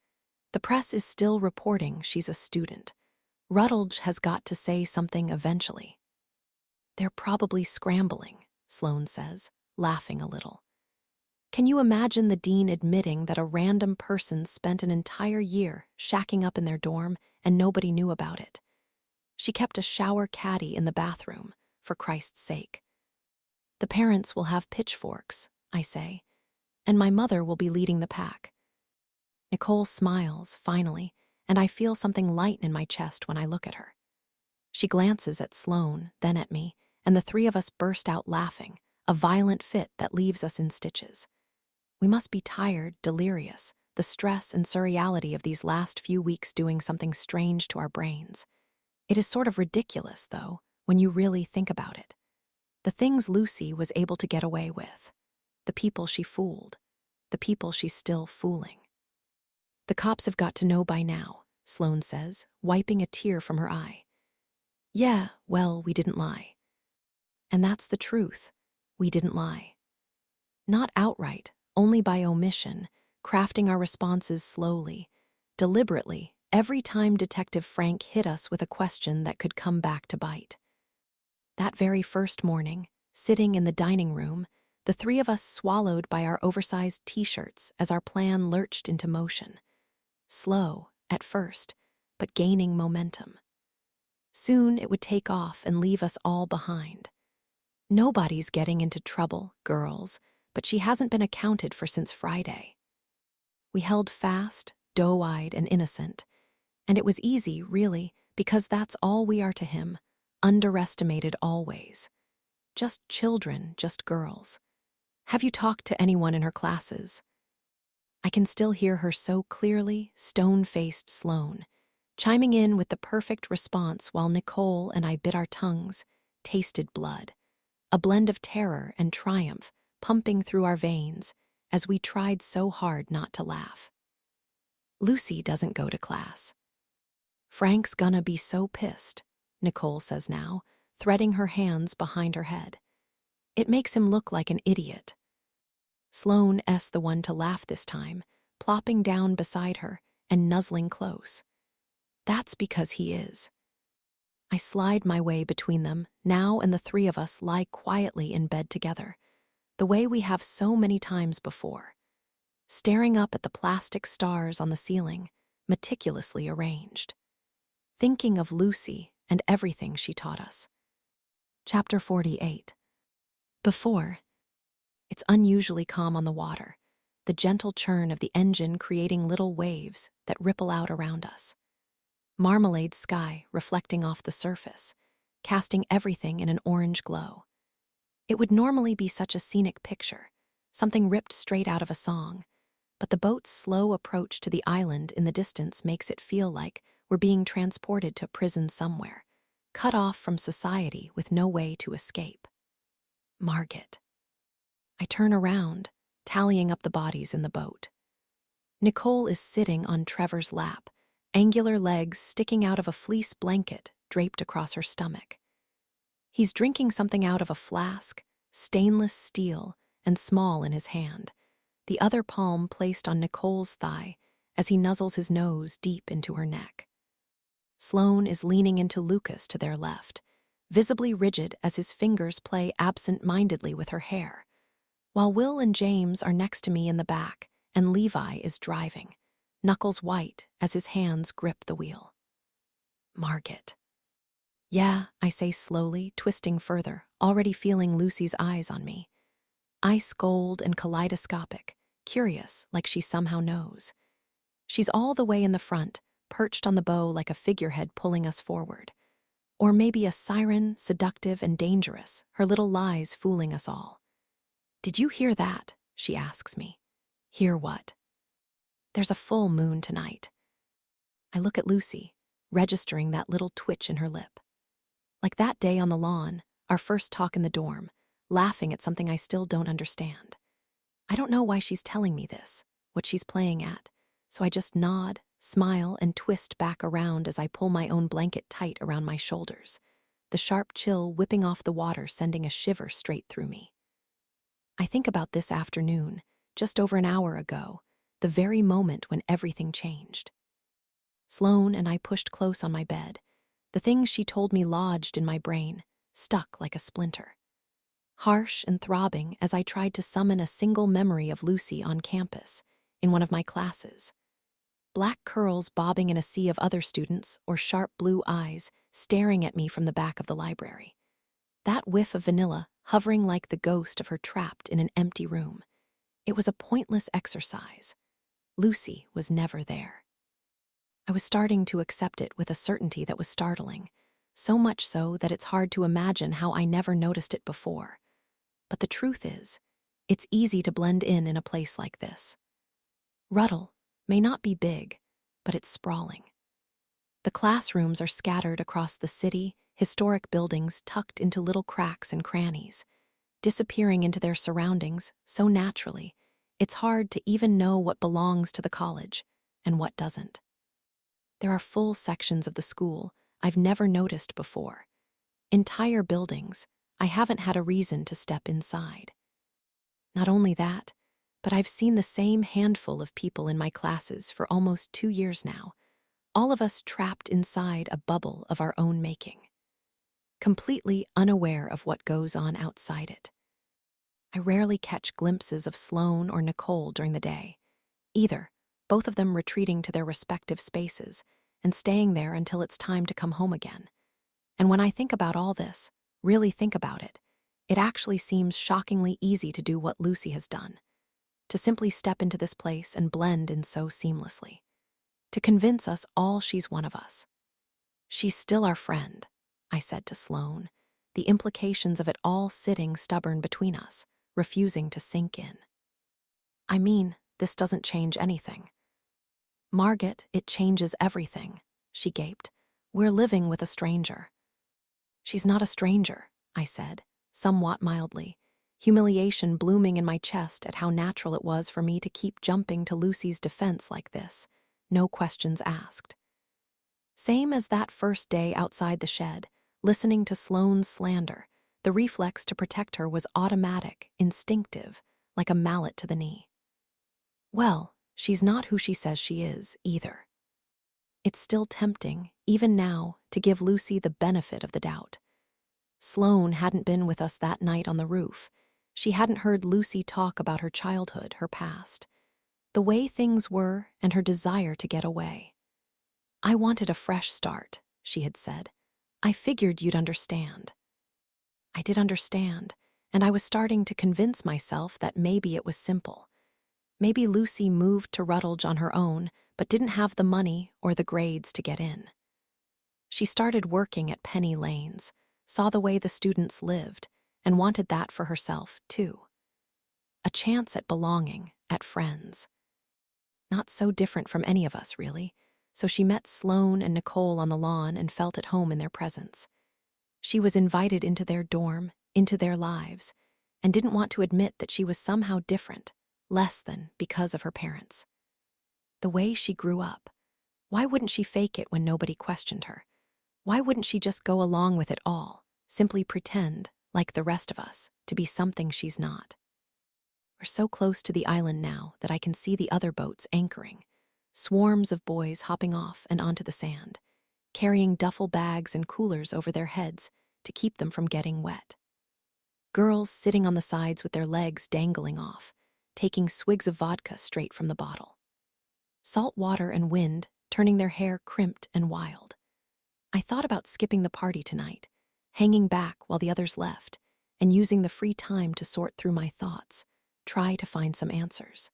"The press is still reporting she's a student. Rutledge has got to say something eventually." "They're probably scrambling," Sloane says, laughing a little. "Can you imagine the dean admitting that a random person spent an entire year shacking up in their dorm and nobody knew about it? She kept a shower caddy in the bathroom, for Christ's sake." "The parents will have pitchforks," I say, "and my mother will be leading the pack." Nicole smiles, finally, and I feel something lighten in my chest when I look at her. She glances at Sloane, then at me, and the three of us burst out laughing, a violent fit that leaves us in stitches. We must be tired, delirious, the stress and surreality of these last few weeks doing something strange to our brains. It is sort of ridiculous, though, when you really think about it. The things Lucy was able to get away with. The people she fooled. The people she's still fooling. "The cops have got to know by now," Sloane says, wiping a tear from her eye. "Yeah, well, we didn't lie." And that's the truth. We didn't lie. Not outright, only by omission, crafting our responses slowly, deliberately, every time Detective Frank hit us with a question that could come back to bite. That very first morning, sitting in the dining room, the three of us swallowed by our oversized t-shirts as our plan lurched into motion. Slow, at first, but gaining momentum. Soon it would take off and leave us all behind. Nobody's getting into trouble, girls, but she hasn't been accounted for since Friday. We held fast, doe-eyed and innocent, and it was easy, really, because that's all we are to him, underestimated always. Just children, just girls. "Have you talked to anyone in her classes?" I can still hear her so clearly, stone-faced Sloane, chiming in with the perfect response while Nicole and I bit our tongues, tasted blood. A blend of terror and triumph pumping through our veins as we tried so hard not to laugh. "Lucy doesn't go to class." "Frank's gonna be so pissed," Nicole says now, threading her hands behind her head. "It makes him look like an idiot." Sloane's the one to laugh this time, plopping down beside her and nuzzling close. "That's because he is." I slide my way between them, now, and the three of us lie quietly in bed together, the way we have so many times before, staring up at the plastic stars on the ceiling, meticulously arranged, thinking of Lucy and everything she taught us. Chapter 48. Before, it's unusually calm on the water, the gentle churn of the engine creating little waves that ripple out around us. Marmalade sky reflecting off the surface, casting everything in an orange glow. It would normally be such a scenic picture, something ripped straight out of a song, but the boat's slow approach to the island in the distance makes it feel like we're being transported to a prison somewhere, cut off from society with no way to escape. Margit. I turn around, tallying up the bodies in the boat. Nicole is sitting on Trevor's lap, angular legs sticking out of a fleece blanket draped across her stomach. He's drinking something out of a flask, stainless steel and small in his hand, the other palm placed on Nicole's thigh as he nuzzles his nose deep into her neck. Sloane is leaning into Lucas to their left, visibly rigid as his fingers play absent-mindedly with her hair, while Will and James are next to me in the back, and Levi is driving, knuckles white as his hands grip the wheel. Margit. Yeah, I say slowly, twisting further, already feeling Lucy's eyes on me. Ice gold and kaleidoscopic, curious like she somehow knows. She's all the way in the front, perched on the bow like a figurehead pulling us forward. Or maybe a siren, seductive and dangerous, her little lies fooling us all. Did you hear that? She asks me. Hear what? There's a full moon tonight. I look at Lucy, registering that little twitch in her lip. Like that day on the lawn, our first talk in the dorm, laughing at something I still don't understand. I don't know why she's telling me this, what she's playing at, so I just nod, smile, and twist back around as I pull my own blanket tight around my shoulders, the sharp chill whipping off the water sending a shiver straight through me. I think about this afternoon, just over an hour ago, the very moment when everything changed. Sloane and I pushed close on my bed, the things she told me lodged in my brain, stuck like a splinter. Harsh and throbbing as I tried to summon a single memory of Lucy on campus, in one of my classes. Black curls bobbing in a sea of other students or sharp blue eyes staring at me from the back of the library. That whiff of vanilla hovering like the ghost of her trapped in an empty room. It was a pointless exercise. Lucy was never there. I was starting to accept it with a certainty that was startling, so much so that it's hard to imagine how I never noticed it before. But the truth is, it's easy to blend in a place like this. Ruddle may not be big, but it's sprawling. The classrooms are scattered across the city, historic buildings tucked into little cracks and crannies, disappearing into their surroundings so naturally, it's hard to even know what belongs to the college and what doesn't. There are full sections of the school I've never noticed before. Entire buildings I haven't had a reason to step inside. Not only that, but I've seen the same handful of people in my classes for almost 2 years now, all of us trapped inside a bubble of our own making, completely unaware of what goes on outside it. I rarely catch glimpses of Sloane or Nicole during the day, either, both of them retreating to their respective spaces and staying there until it's time to come home again. And when I think about all this, really think about it, it actually seems shockingly easy to do what Lucy has done, to simply step into this place and blend in so seamlessly, to convince us all she's one of us. She's still our friend, I said to Sloane, the implications of it all sitting stubborn between us, refusing to sink in. I mean, this doesn't change anything. Margit, it changes everything, she gaped. We're living with a stranger. She's not a stranger, I said, somewhat mildly, humiliation blooming in my chest at how natural it was for me to keep jumping to Lucy's defense like this, no questions asked. Same as that first day outside the shed, listening to Sloane's slander, the reflex to protect her was automatic, instinctive, like a mallet to the knee. Well, she's not who she says she is, either. It's still tempting, even now, to give Lucy the benefit of the doubt. Sloane hadn't been with us that night on the roof. She hadn't heard Lucy talk about her childhood, her past, the way things were, and her desire to get away. "I wanted a fresh start," she had said. "I figured you'd understand." I did understand, and I was starting to convince myself that maybe it was simple. Maybe Lucy moved to Rutledge on her own, but didn't have the money or the grades to get in. She started working at Penny Lanes, saw the way the students lived, and wanted that for herself, too. A chance at belonging, at friends. Not so different from any of us, really. So she met Sloane and Nicole on the lawn and felt at home in their presence. She was invited into their dorm, into their lives, and didn't want to admit that she was somehow different, less than, because of her parents. The way she grew up. Why wouldn't she fake it when nobody questioned her? Why wouldn't she just go along with it all, simply pretend, like the rest of us, to be something she's not? We're so close to the island now that I can see the other boats anchoring, swarms of boys hopping off and onto the sand, carrying duffel bags and coolers over their heads to keep them from getting wet. Girls sitting on the sides with their legs dangling off, taking swigs of vodka straight from the bottle. Salt water and wind turning their hair crimped and wild. I thought about skipping the party tonight, hanging back while the others left, and using the free time to sort through my thoughts, try to find some answers.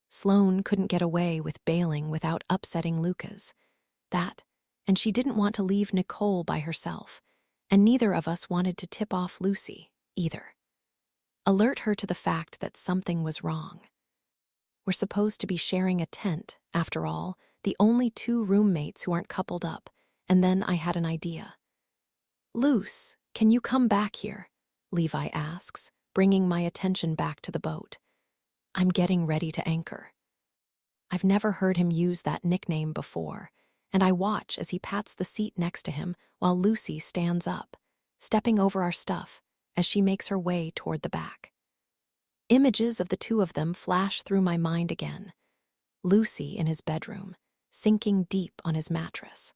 Sloane couldn't get away with bailing without upsetting Lucas. That, and she didn't want to leave Nicole by herself, and neither of us wanted to tip off Lucy, either. Alert her to the fact that something was wrong. We're supposed to be sharing a tent, after all, the only two roommates who aren't coupled up, and then I had an idea. "Luce, can you come back here?" Levi asks, bringing my attention back to the boat. I'm getting ready to anchor. I've never heard him use that nickname before, and I watch as he pats the seat next to him while Lucy stands up, stepping over our stuff as she makes her way toward the back. Images of the two of them flash through my mind again. Lucy in his bedroom, sinking deep on his mattress.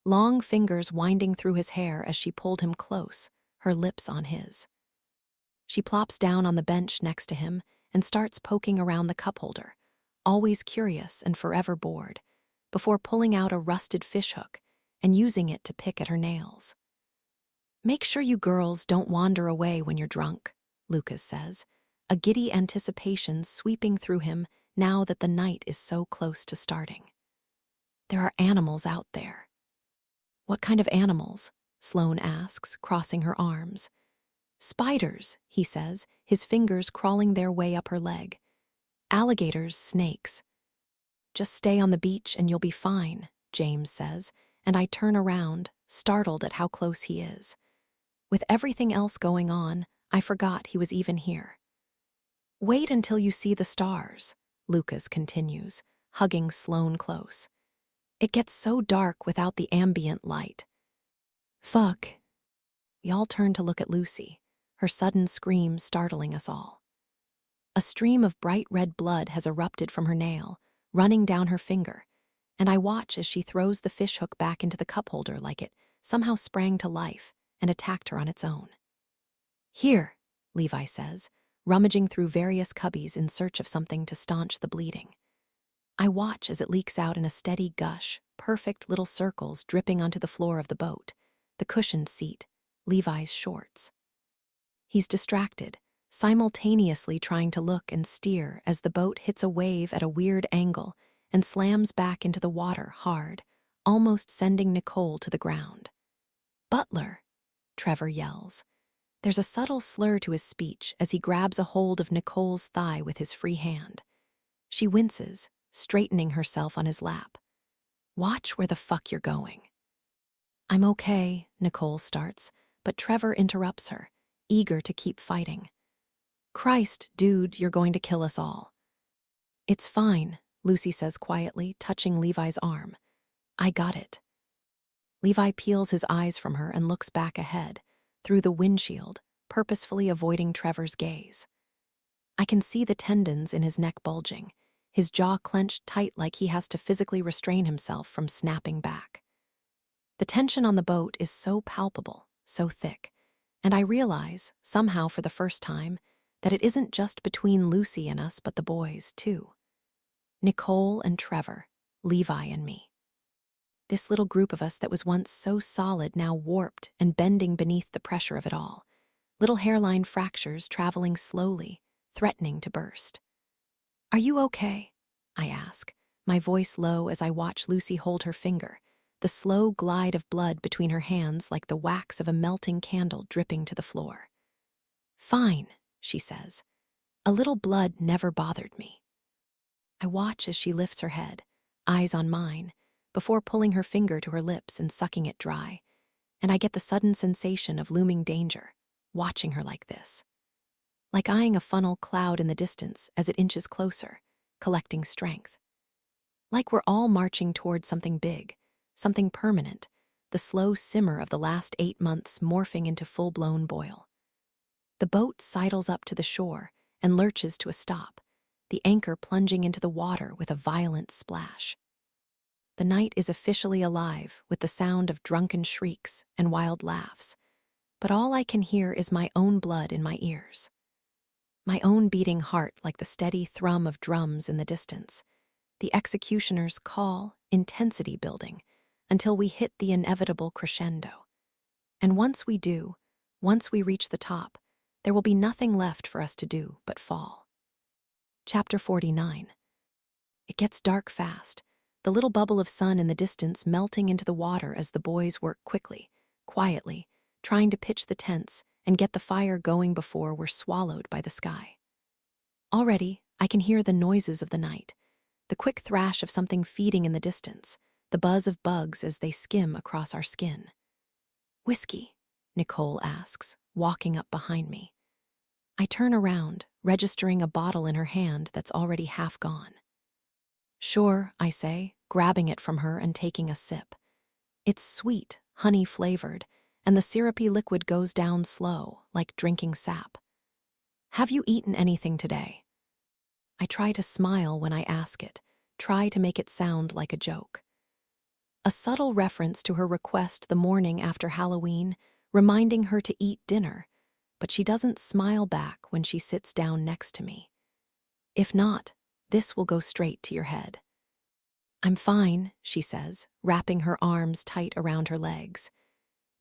Long fingers winding through his hair as she pulled him close, her lips on his. She plops down on the bench next to him and starts poking around the cup holder, always curious and forever bored, before pulling out a rusted fishhook and using it to pick at her nails. "Make sure you girls don't wander away when you're drunk," Lucas says, a giddy anticipation sweeping through him now that the night is so close to starting. "There are animals out there." "What kind of animals?" Sloane asks, crossing her arms. "Spiders," he says, his fingers crawling their way up her leg. "Alligators, snakes." "Just stay on the beach and you'll be fine," James says, and I turn around, startled at how close he is. With everything else going on, I forgot he was even here. "Wait until you see the stars," Lucas continues, hugging Sloane close. "It gets so dark without the ambient light." "Fuck." We all turn to look at Lucy, her sudden scream startling us all. A stream of bright red blood has erupted from her nail, running down her finger, and I watch as she throws the fishhook back into the cup holder like it somehow sprang to life and attacked her on its own. "Here," Levi says, rummaging through various cubbies in search of something to staunch the bleeding. I watch as it leaks out in a steady gush, perfect little circles dripping onto the floor of the boat, the cushioned seat, Levi's shorts. He's distracted, simultaneously trying to look and steer as the boat hits a wave at a weird angle and slams back into the water hard, almost sending Nicole to the ground. "Butler," Trevor yells. There's a subtle slur to his speech as he grabs a hold of Nicole's thigh with his free hand. She winces, straightening herself on his lap. "Watch where the fuck you're going." "I'm okay," Nicole starts, but Trevor interrupts her, eager to keep fighting. "Christ, dude, you're going to kill us all." "It's fine," Lucy says quietly, touching Levi's arm. "I got it." Levi peels his eyes from her and looks back ahead, through the windshield, purposefully avoiding Trevor's gaze. I can see the tendons in his neck bulging, his jaw clenched tight like he has to physically restrain himself from snapping back. The tension on the boat is so palpable, so thick, and I realize, somehow for the first time, that it isn't just between Lucy and us but the boys, too. Nicole and Trevor, Levi and me. This little group of us that was once so solid now warped and bending beneath the pressure of it all. Little hairline fractures traveling slowly, threatening to burst. "Are you okay?" I ask, my voice low as I watch Lucy hold her finger, the slow glide of blood between her hands like the wax of a melting candle dripping to the floor. "Fine," she says. "A little blood never bothered me." I watch as she lifts her head, eyes on mine, before pulling her finger to her lips and sucking it dry, and I get the sudden sensation of looming danger, watching her like this. Like eyeing a funnel cloud in the distance as it inches closer, collecting strength. Like we're all marching towards something big, something permanent, the slow simmer of the last 8 months morphing into full-blown boil. The boat sidles up to the shore and lurches to a stop, the anchor plunging into the water with a violent splash. The night is officially alive with the sound of drunken shrieks and wild laughs, but all I can hear is my own blood in my ears. My own beating heart like the steady thrum of drums in the distance, the executioner's call, intensity building, until we hit the inevitable crescendo. And once we do, once we reach the top, there will be nothing left for us to do but fall. Chapter 49. It gets dark fast, the little bubble of sun in the distance melting into the water as the boys work quickly, quietly, trying to pitch the tents and get the fire going before we're swallowed by the sky. Already, I can hear the noises of the night, the quick thrash of something feeding in the distance, the buzz of bugs as they skim across our skin. "Whiskey?" Nicole asks, walking up behind me. I turn around, registering a bottle in her hand that's already half gone. "Sure," I say, grabbing it from her and taking a sip. It's sweet, honey-flavored, and the syrupy liquid goes down slow, like drinking sap. "Have you eaten anything today?" I try to smile when I ask it, try to make it sound like a joke. A subtle reference to her request the morning after Halloween, reminding her to eat dinner, but she doesn't smile back when she sits down next to me. If not, this will go straight to your head. "I'm fine," she says, wrapping her arms tight around her legs.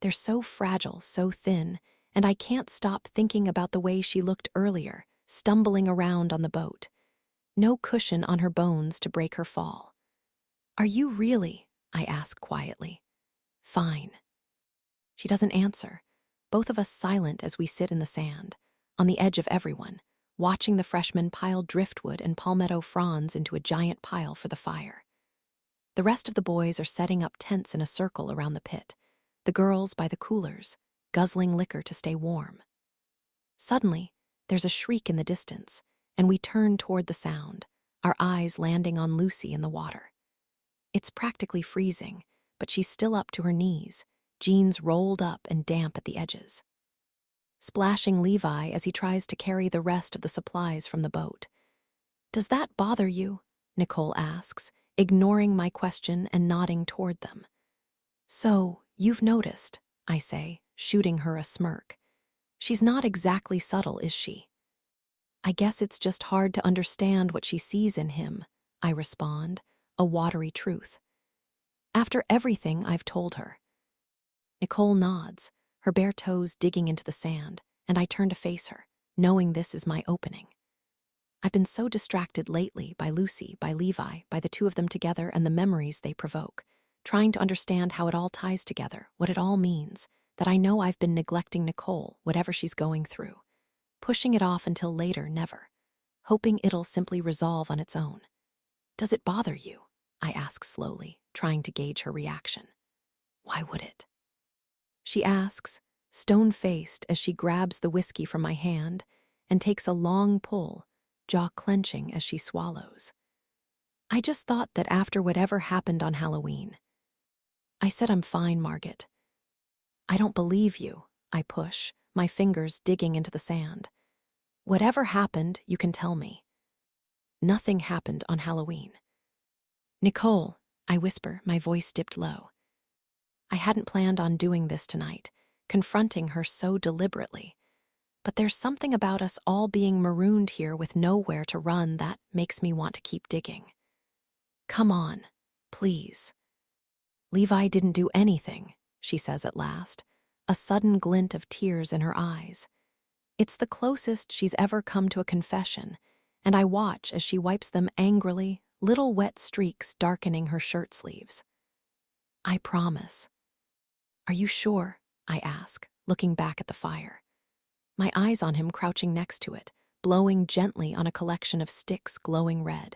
They're so fragile, so thin, and I can't stop thinking about the way she looked earlier, stumbling around on the boat. No cushion on her bones to break her fall. "Are you really?" I ask quietly. "Fine." She doesn't answer, both of us silent as we sit in the sand, on the edge of everyone, watching the freshmen pile driftwood and palmetto fronds into a giant pile for the fire. The rest of the boys are setting up tents in a circle around the pit, the girls by the coolers, guzzling liquor to stay warm. Suddenly, there's a shriek in the distance, and we turn toward the sound, our eyes landing on Lucy in the water. It's practically freezing, but she's still up to her knees, jeans rolled up and damp at the edges. Splashing Levi as he tries to carry the rest of the supplies from the boat. "Does that bother you?" Nicole asks, ignoring my question and nodding toward them. "So, you've noticed," I say, shooting her a smirk. "She's not exactly subtle, is she?" "I guess it's just hard to understand what she sees in him," I respond, a watery truth. After everything I've told her. Nicole nods, her bare toes digging into the sand, and I turn to face her, knowing this is my opening. I've been so distracted lately by Lucy, by Levi, by the two of them together and the memories they provoke, trying to understand how it all ties together, what it all means, that I know I've been neglecting Nicole, whatever she's going through, pushing it off until later, never, hoping it'll simply resolve on its own. "Does it bother you?" I ask slowly, trying to gauge her reaction. "Why would it?" She asks, stone-faced as she grabs the whiskey from my hand and takes a long pull, jaw clenching as she swallows. "I just thought that after whatever happened on Halloween." I said I'm fine, Margaret. "I don't believe you," I push, my fingers digging into the sand. "Whatever happened, you can tell me." Nothing happened on Halloween. Nicole, I whisper, my voice dipped low. I hadn't planned on doing this tonight, confronting her so deliberately. But there's something about us all being marooned here with nowhere to run that makes me want to keep digging. Come on, please. Levi didn't do anything, she says at last, a sudden glint of tears in her eyes. It's the closest she's ever come to a confession, and I watch as she wipes them angrily, little wet streaks darkening her shirt sleeves. I promise. Are you sure? I ask, looking back at the fire. My eyes on him crouching next to it, blowing gently on a collection of sticks glowing red.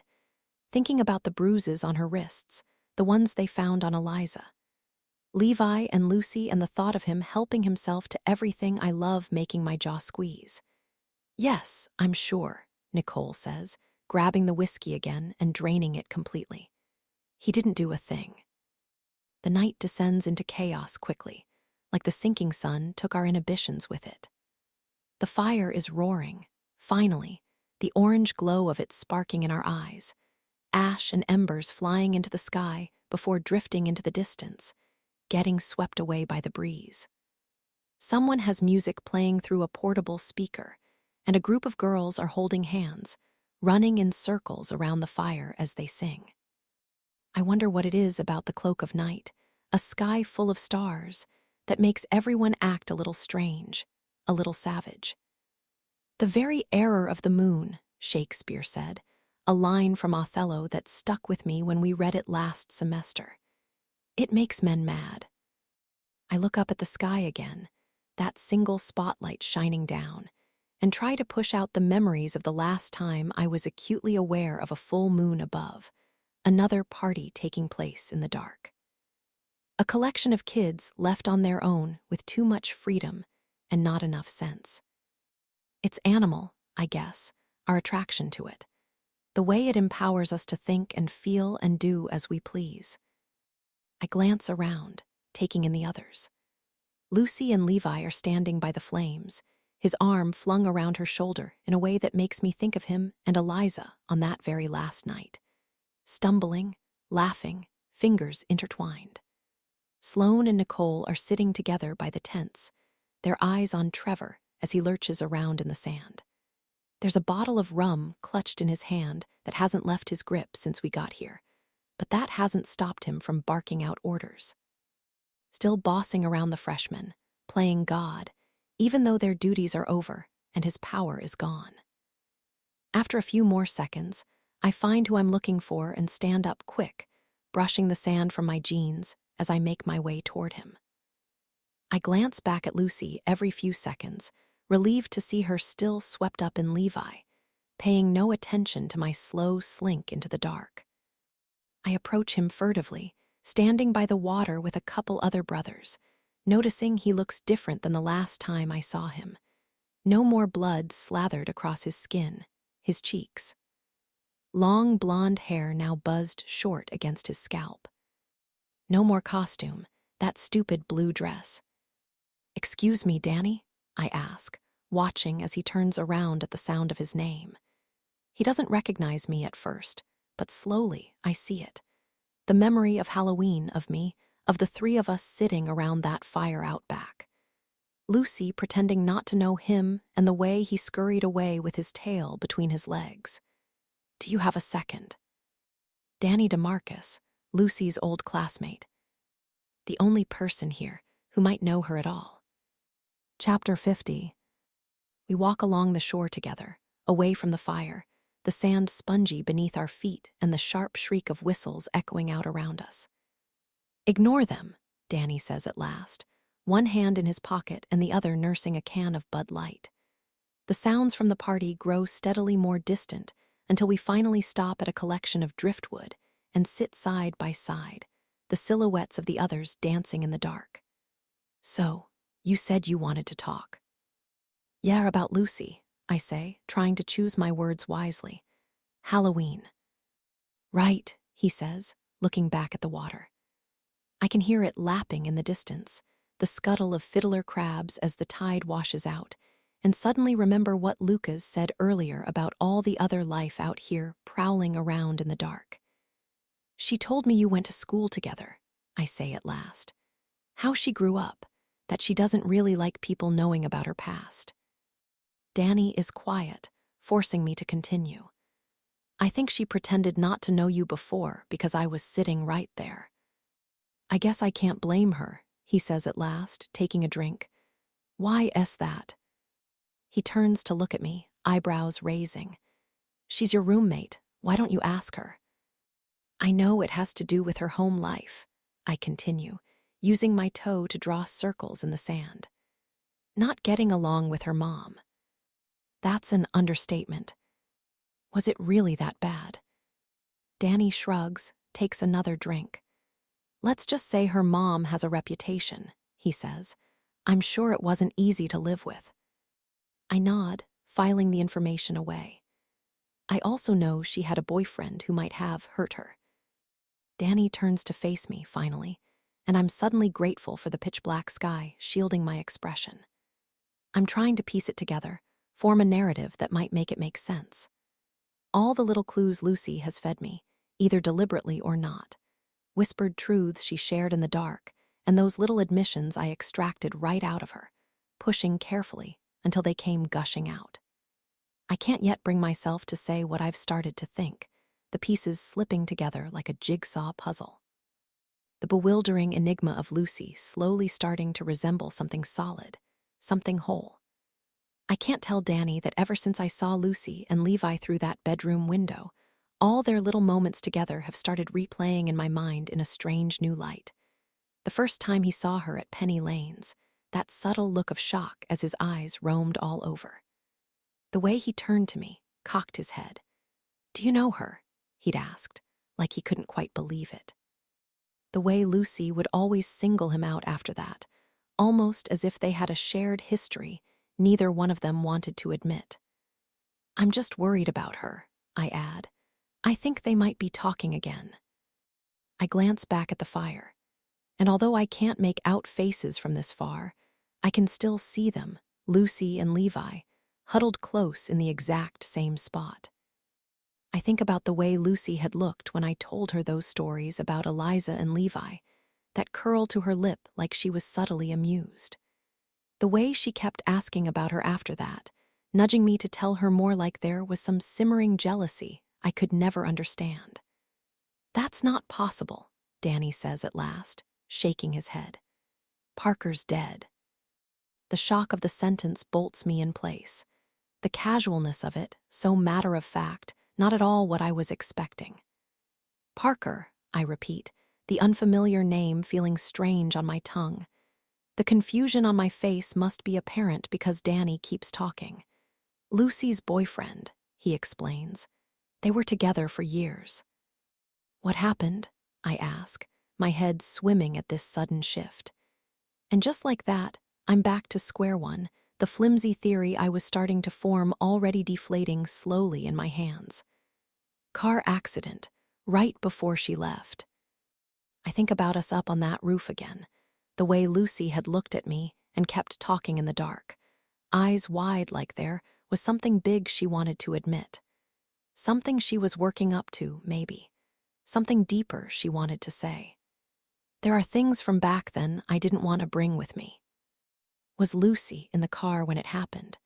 Thinking about the bruises on her wrists, the ones they found on Eliza. Levi and Lucy and the thought of him helping himself to everything I love making my jaw squeeze. Yes, I'm sure, Nicole says, grabbing the whiskey again and draining it completely. He didn't do a thing. The night descends into chaos quickly, like the sinking sun took our inhibitions with it. The fire is roaring, finally, the orange glow of it sparking in our eyes, ash and embers flying into the sky before drifting into the distance, getting swept away by the breeze. Someone has music playing through a portable speaker, and a group of girls are holding hands, running in circles around the fire as they sing. I wonder what it is about the cloak of night, a sky full of stars, that makes everyone act a little strange, a little savage. The very error of the moon, Shakespeare said, a line from Othello that stuck with me when we read it last semester. It makes men mad. I look up at the sky again, that single spotlight shining down, and try to push out the memories of the last time I was acutely aware of a full moon above, another party taking place in the dark. A collection of kids left on their own with too much freedom and not enough sense. It's animal, I guess, our attraction to it. The way it empowers us to think and feel and do as we please. I glance around, taking in the others. Lucy and Levi are standing by the flames, his arm flung around her shoulder in a way that makes me think of him and Eliza on that very last night. Stumbling, laughing, fingers intertwined. Sloane and Nicole are sitting together by the tents, their eyes on Trevor as he lurches around in the sand. There's a bottle of rum clutched in his hand that hasn't left his grip since we got here, but that hasn't stopped him from barking out orders. Still bossing around the freshmen, playing God, even though their duties are over and his power is gone. After a few more seconds, I find who I'm looking for and stand up quick, brushing the sand from my jeans as I make my way toward him. I glance back at Lucy every few seconds, relieved to see her still swept up in Levi, paying no attention to my slow slink into the dark. I approach him furtively, standing by the water with a couple other brothers, noticing he looks different than the last time I saw him. No more blood slathered across his skin, his cheeks. Long blonde hair now buzzed short against his scalp. No more costume, that stupid blue dress. "Excuse me, Danny?" I ask, watching as he turns around at the sound of his name. He doesn't recognize me at first, but slowly I see it. The memory of Halloween of me, of the three of us sitting around that fire out back. Lucy pretending not to know him and the way he scurried away with his tail between his legs. "Do you have a second?" Danny DeMarcus, Lucy's old classmate. The only person here who might know her at all. Chapter 50. We walk along the shore together, away from the fire, the sand spongy beneath our feet and the sharp shriek of whistles echoing out around us. "Ignore them," Danny says at last, one hand in his pocket and the other nursing a can of Bud Light. The sounds from the party grow steadily more distant until we finally stop at a collection of driftwood and sit side by side, the silhouettes of the others dancing in the dark. "So, you said you wanted to talk." "Yeah, about Lucy," I say, trying to choose my words wisely. "Halloween." "Right," he says, looking back at the water. I can hear it lapping in the distance, the scuttle of fiddler crabs as the tide washes out, and suddenly remember what Lucas said earlier about all the other life out here prowling around in the dark. She told me you went to school together, I say at last. How she grew up, that she doesn't really like people knowing about her past. Danny is quiet, forcing me to continue. I think she pretended not to know you before because I was sitting right there. I guess I can't blame her, he says at last, taking a drink. Why is that? He turns to look at me, eyebrows raising. She's your roommate. Why don't you ask her? I know it has to do with her home life, I continue, using my toe to draw circles in the sand. Not getting along with her mom. That's an understatement. Was it really that bad? Danny shrugs, takes another drink. Let's just say her mom has a reputation, he says. I'm sure it wasn't easy to live with. I nod, filing the information away. I also know she had a boyfriend who might have hurt her. Danny turns to face me, finally, and I'm suddenly grateful for the pitch-black sky shielding my expression. I'm trying to piece it together, form a narrative that might make it make sense. All the little clues Lucy has fed me, either deliberately or not. Whispered truths she shared in the dark, and those little admissions I extracted right out of her, pushing carefully until they came gushing out. I can't yet bring myself to say what I've started to think, the pieces slipping together like a jigsaw puzzle. The bewildering enigma of Lucy slowly starting to resemble something solid, something whole. I can't tell Danny that ever since I saw Lucy and Levi through that bedroom window, all their little moments together have started replaying in my mind in a strange new light. The first time he saw her at Penny Lane's, that subtle look of shock as his eyes roamed all over. The way he turned to me, cocked his head. Do you know her? He'd asked, like he couldn't quite believe it. The way Lucy would always single him out after that, almost as if they had a shared history neither one of them wanted to admit. I'm just worried about her, I add. I think they might be talking again. I glance back at the fire, and although I can't make out faces from this far, I can still see them, Lucy and Levi, huddled close in the exact same spot. I think about the way Lucy had looked when I told her those stories about Eliza and Levi, that curl to her lip like she was subtly amused. The way she kept asking about her after that, nudging me to tell her more like there was some simmering jealousy I could never understand. That's not possible, Danny says at last, shaking his head. Parker's dead. The shock of the sentence bolts me in place. The casualness of it, so matter-of-fact, not at all what I was expecting. Parker, I repeat, the unfamiliar name feeling strange on my tongue. The confusion on my face must be apparent because Danny keeps talking. Lucy's boyfriend, he explains. They were together for years. What happened? I ask, my head swimming at this sudden shift. And just like that, I'm back to square one, the flimsy theory I was starting to form already deflating slowly in my hands. Car accident, right before she left. I think about us up on that roof again, the way Lucy had looked at me and kept talking in the dark. Eyes wide like there was something big she wanted to admit. Something she was working up to, maybe. Something deeper she wanted to say. There are things from back then I didn't want to bring with me. Was Lucy in the car when it happened?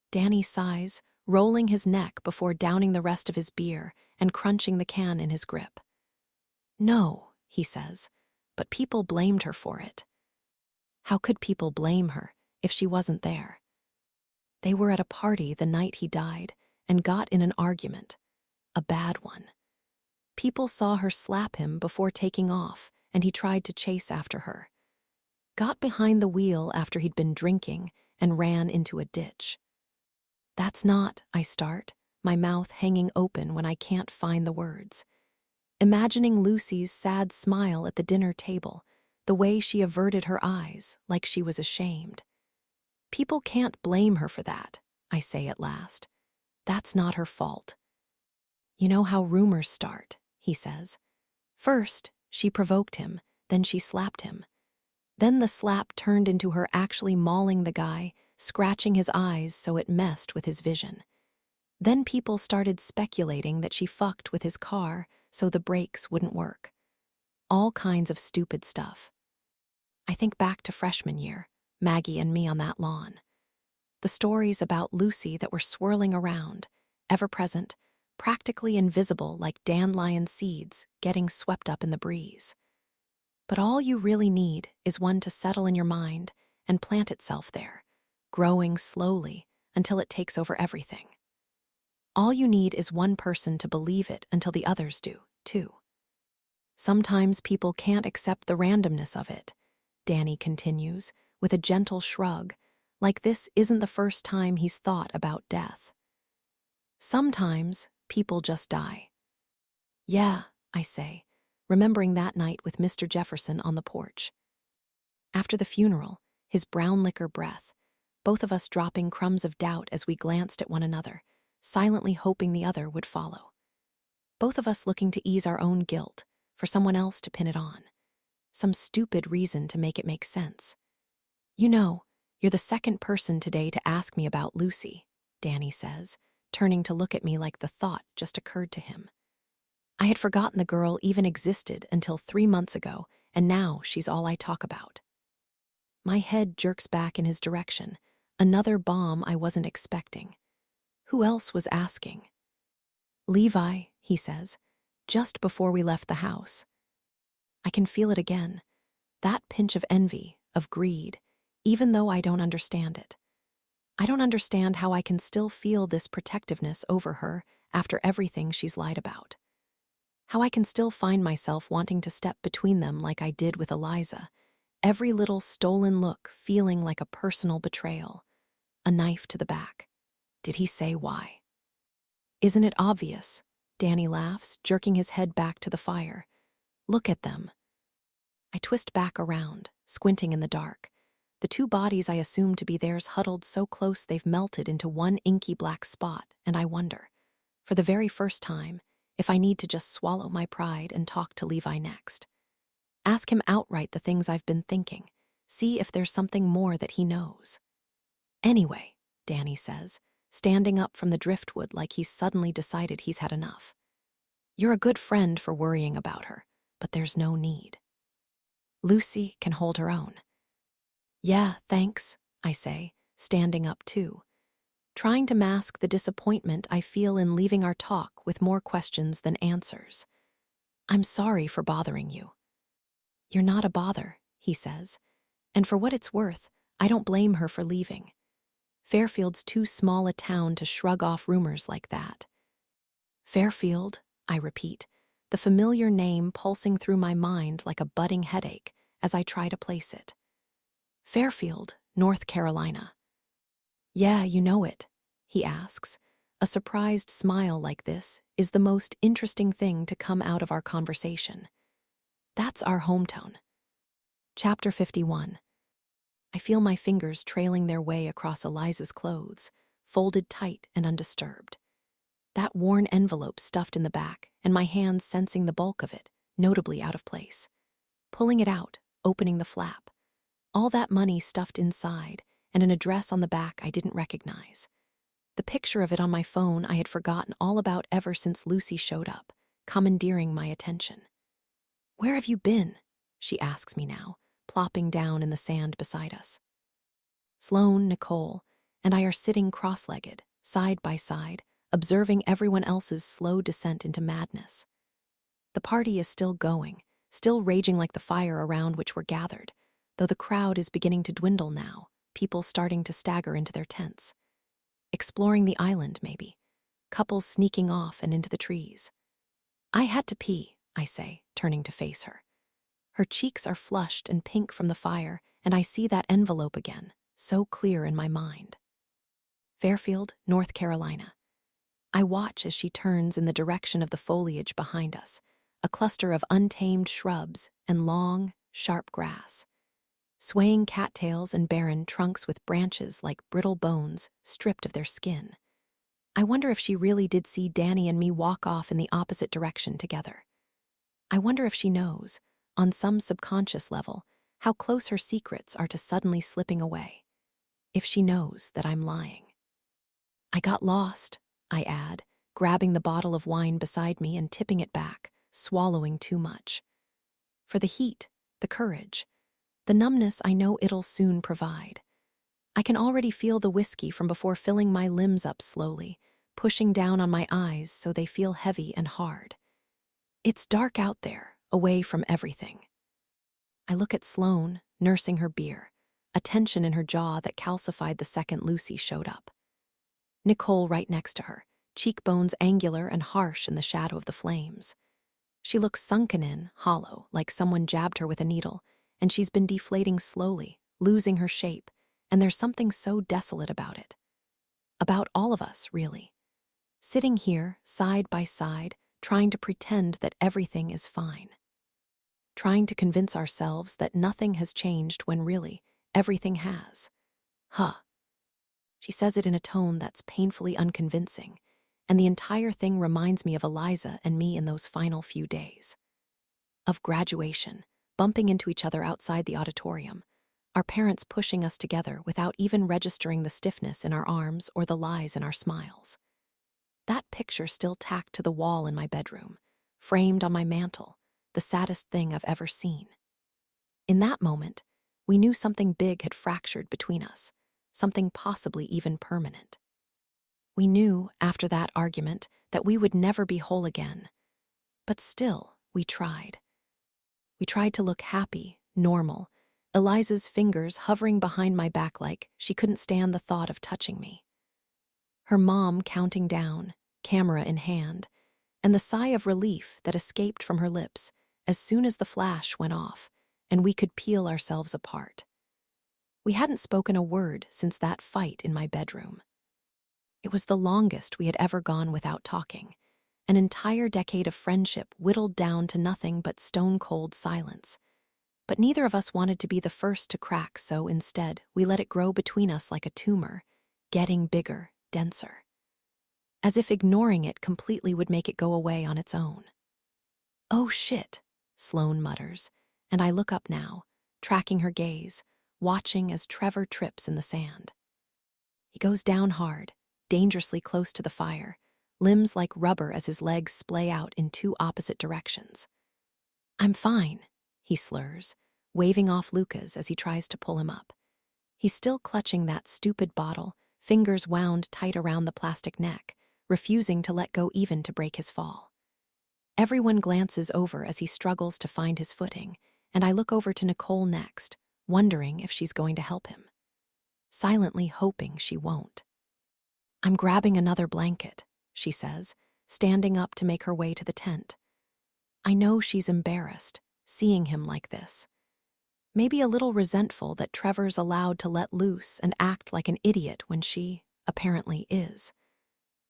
Danny sighs, rolling his neck before downing the rest of his beer and crunching the can in his grip. No, he says, but people blamed her for it. How could people blame her if she wasn't there? They were at a party the night he died and got in an argument, a bad one. People saw her slap him before taking off, and he tried to chase after her. Got behind the wheel after he'd been drinking and ran into a ditch. That's not, I start, my mouth hanging open when I can't find the words. Imagining Lucy's sad smile at the dinner table, the way she averted her eyes like she was ashamed. People can't blame her for that, I say at last. That's not her fault. You know how rumors start, he says. First, she provoked him, then she slapped him. Then the slap turned into her actually mauling the guy, scratching his eyes so it messed with his vision. Then people started speculating that she fucked with his car so the brakes wouldn't work. All kinds of stupid stuff. I think back to freshman year, Maggie and me on that lawn. The stories about Lucy that were swirling around, ever-present, practically invisible like dandelion seeds getting swept up in the breeze. But all you really need is one to settle in your mind and plant itself there, growing slowly until it takes over everything. All you need is one person to believe it until the others do, too. Sometimes people can't accept the randomness of it, Danny continues, with a gentle shrug, like this isn't the first time he's thought about death. Sometimes people just die. Yeah, I say, remembering that night with Mr. Jefferson on the porch. After the funeral, his brown liquor breath, both of us dropping crumbs of doubt as we glanced at one another, silently hoping the other would follow. Both of us looking to ease our own guilt, for someone else to pin it on. Some stupid reason to make it make sense. You know, you're the second person today to ask me about Lucy, Danny says, turning to look at me like the thought just occurred to him. I had forgotten the girl even existed until 3 months ago, and now she's all I talk about. My head jerks back in his direction, another bomb I wasn't expecting. Who else was asking? Levi, he says, just before we left the house. I can feel it again, that pinch of envy, of greed, even though I don't understand it. I don't understand how I can still feel this protectiveness over her after everything she's lied about. How I can still find myself wanting to step between them like I did with Eliza, every little stolen look feeling like a personal betrayal, a knife to the back. Did he say why? Isn't it obvious? Danny laughs, jerking his head back to the fire. Look at them. I twist back around, squinting in the dark. The two bodies I assumed to be theirs huddled so close they've melted into one inky black spot, and I wonder, for the very first time, if I need to just swallow my pride and talk to Levi next. Ask him outright the things I've been thinking. See if there's something more that he knows. Anyway, Danny says, standing up from the driftwood like he's suddenly decided he's had enough. You're a good friend for worrying about her, but there's no need. Lucy can hold her own. Yeah, thanks, I say, standing up too, trying to mask the disappointment I feel in leaving our talk with more questions than answers. I'm sorry for bothering you. You're not a bother, he says, and for what it's worth, I don't blame her for leaving. Fairfield's too small a town to shrug off rumors like that. Fairfield, I repeat, the familiar name pulsing through my mind like a budding headache as I try to place it. Fairfield, North Carolina. Yeah, you know it, he asks. A surprised smile like this is the most interesting thing to come out of our conversation. That's our hometown. Chapter 51. I feel my fingers trailing their way across Eliza's clothes, folded tight and undisturbed. That worn envelope stuffed in the back, and my hands sensing the bulk of it, notably out of place. Pulling it out, opening the flap. All that money stuffed inside, and an address on the back I didn't recognize. The picture of it on my phone I had forgotten all about ever since Lucy showed up, commandeering my attention. Where have you been? She asks me now, plopping down in the sand beside us. Sloane, Nicole, and I are sitting cross-legged, side by side, observing everyone else's slow descent into madness. The party is still going, still raging like the fire around which we're gathered, though the crowd is beginning to dwindle now, people starting to stagger into their tents. Exploring the island, maybe. Couples sneaking off and into the trees. I had to pee, I say, turning to face her. Her cheeks are flushed and pink from the fire, and I see that envelope again, so clear in my mind. Fairfield, North Carolina. I watch as she turns in the direction of the foliage behind us, a cluster of untamed shrubs and long, sharp grass. Swaying cattails and barren trunks with branches like brittle bones stripped of their skin. I wonder if she really did see Danny and me walk off in the opposite direction together. I wonder if she knows, on some subconscious level, how close her secrets are to suddenly slipping away. if she knows that I'm lying. I got lost, I add, grabbing the bottle of wine beside me and tipping it back, swallowing too much. For the heat, the courage, the numbness I know it'll soon provide. I can already feel the whiskey from before filling my limbs up slowly, pushing down on my eyes so they feel heavy and hard. It's dark out there, away from everything. I look at Sloane, nursing her beer, a tension in her jaw that calcified the second Lucy showed up. Nicole right next to her, cheekbones angular and harsh in the shadow of the flames. She looks sunken in, hollow, like someone jabbed her with a needle, and she's been deflating slowly, losing her shape, and there's something so desolate about it. About all of us, really. Sitting here, side by side, trying to pretend that everything is fine. Trying to convince ourselves that nothing has changed when really, everything has. Huh. She says it in a tone that's painfully unconvincing, and the entire thing reminds me of Eliza and me in those final few days. Of graduation, bumping into each other outside the auditorium, our parents pushing us together without even registering the stiffness in our arms or the lies in our smiles. That picture still tacked to the wall in my bedroom, framed on my mantle, the saddest thing I've ever seen. In that moment, we knew something big had fractured between us, something possibly even permanent. We knew, after that argument, that we would never be whole again. But still, we tried. We tried to look happy, normal, Eliza's fingers hovering behind my back like she couldn't stand the thought of touching me. Her mom counting down, camera in hand, and the sigh of relief that escaped from her lips as soon as the flash went off and we could peel ourselves apart. We hadn't spoken a word since that fight in my bedroom. It was the longest we had ever gone without talking, an entire decade of friendship whittled down to nothing but stone-cold silence. But neither of us wanted to be the first to crack, so instead we let it grow between us like a tumor, getting bigger, denser. As if ignoring it completely would make it go away on its own. "Oh shit," Sloane mutters, and I look up now, tracking her gaze, watching as Trevor trips in the sand. He goes down hard, dangerously close to the fire, limbs like rubber as his legs splay out in two opposite directions. "I'm fine," he slurs, waving off Lucas as he tries to pull him up. He's still clutching that stupid bottle, fingers wound tight around the plastic neck, refusing to let go even to break his fall. Everyone glances over as he struggles to find his footing, and I look over to Nicole next, wondering if she's going to help him. Silently hoping she won't. "I'm grabbing another blanket," she says, standing up to make her way to the tent. I know she's embarrassed, seeing him like this. Maybe a little resentful that Trevor's allowed to let loose and act like an idiot when she, apparently, is.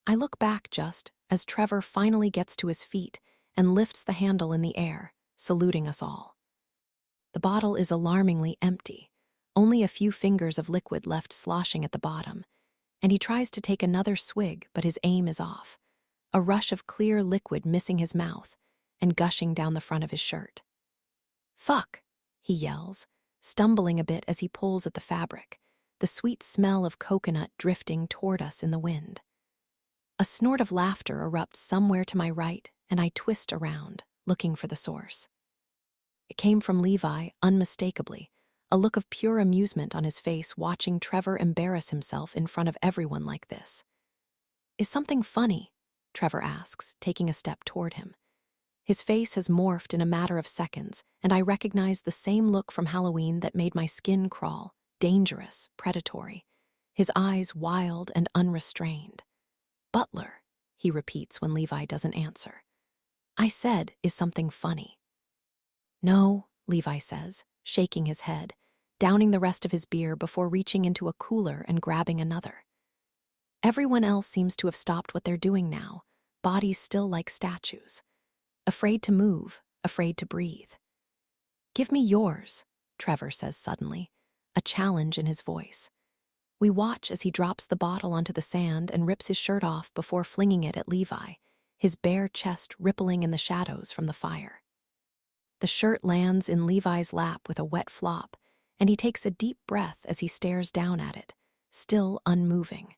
I look back just as Trevor finally gets to his feet and lifts the handle in the air, saluting us all. The bottle is alarmingly empty, only a few fingers of liquid left sloshing at the bottom, and he tries to take another swig, but his aim is off. A rush of clear liquid missing his mouth and gushing down the front of his shirt. "Fuck," he yells, stumbling a bit as he pulls at the fabric, the sweet smell of coconut drifting toward us in the wind. A snort of laughter erupts somewhere to my right, and I twist around, looking for the source. It came from Levi, unmistakably, a look of pure amusement on his face watching Trevor embarrass himself in front of everyone like this. "Is something funny?" Trevor asks, taking a step toward him. His face has morphed in a matter of seconds, and I recognize the same look from Halloween that made my skin crawl, dangerous, predatory, his eyes wild and unrestrained. "Butler," he repeats when Levi doesn't answer. "I said, is something funny?" "No," Levi says, shaking his head, downing the rest of his beer before reaching into a cooler and grabbing another. Everyone else seems to have stopped what they're doing now, bodies still like statues. Afraid to move, afraid to breathe. "Give me yours," Trevor says suddenly, a challenge in his voice. We watch as he drops the bottle onto the sand and rips his shirt off before flinging it at Levi, his bare chest rippling in the shadows from the fire. The shirt lands in Levi's lap with a wet flop, and he takes a deep breath as he stares down at it, still unmoving.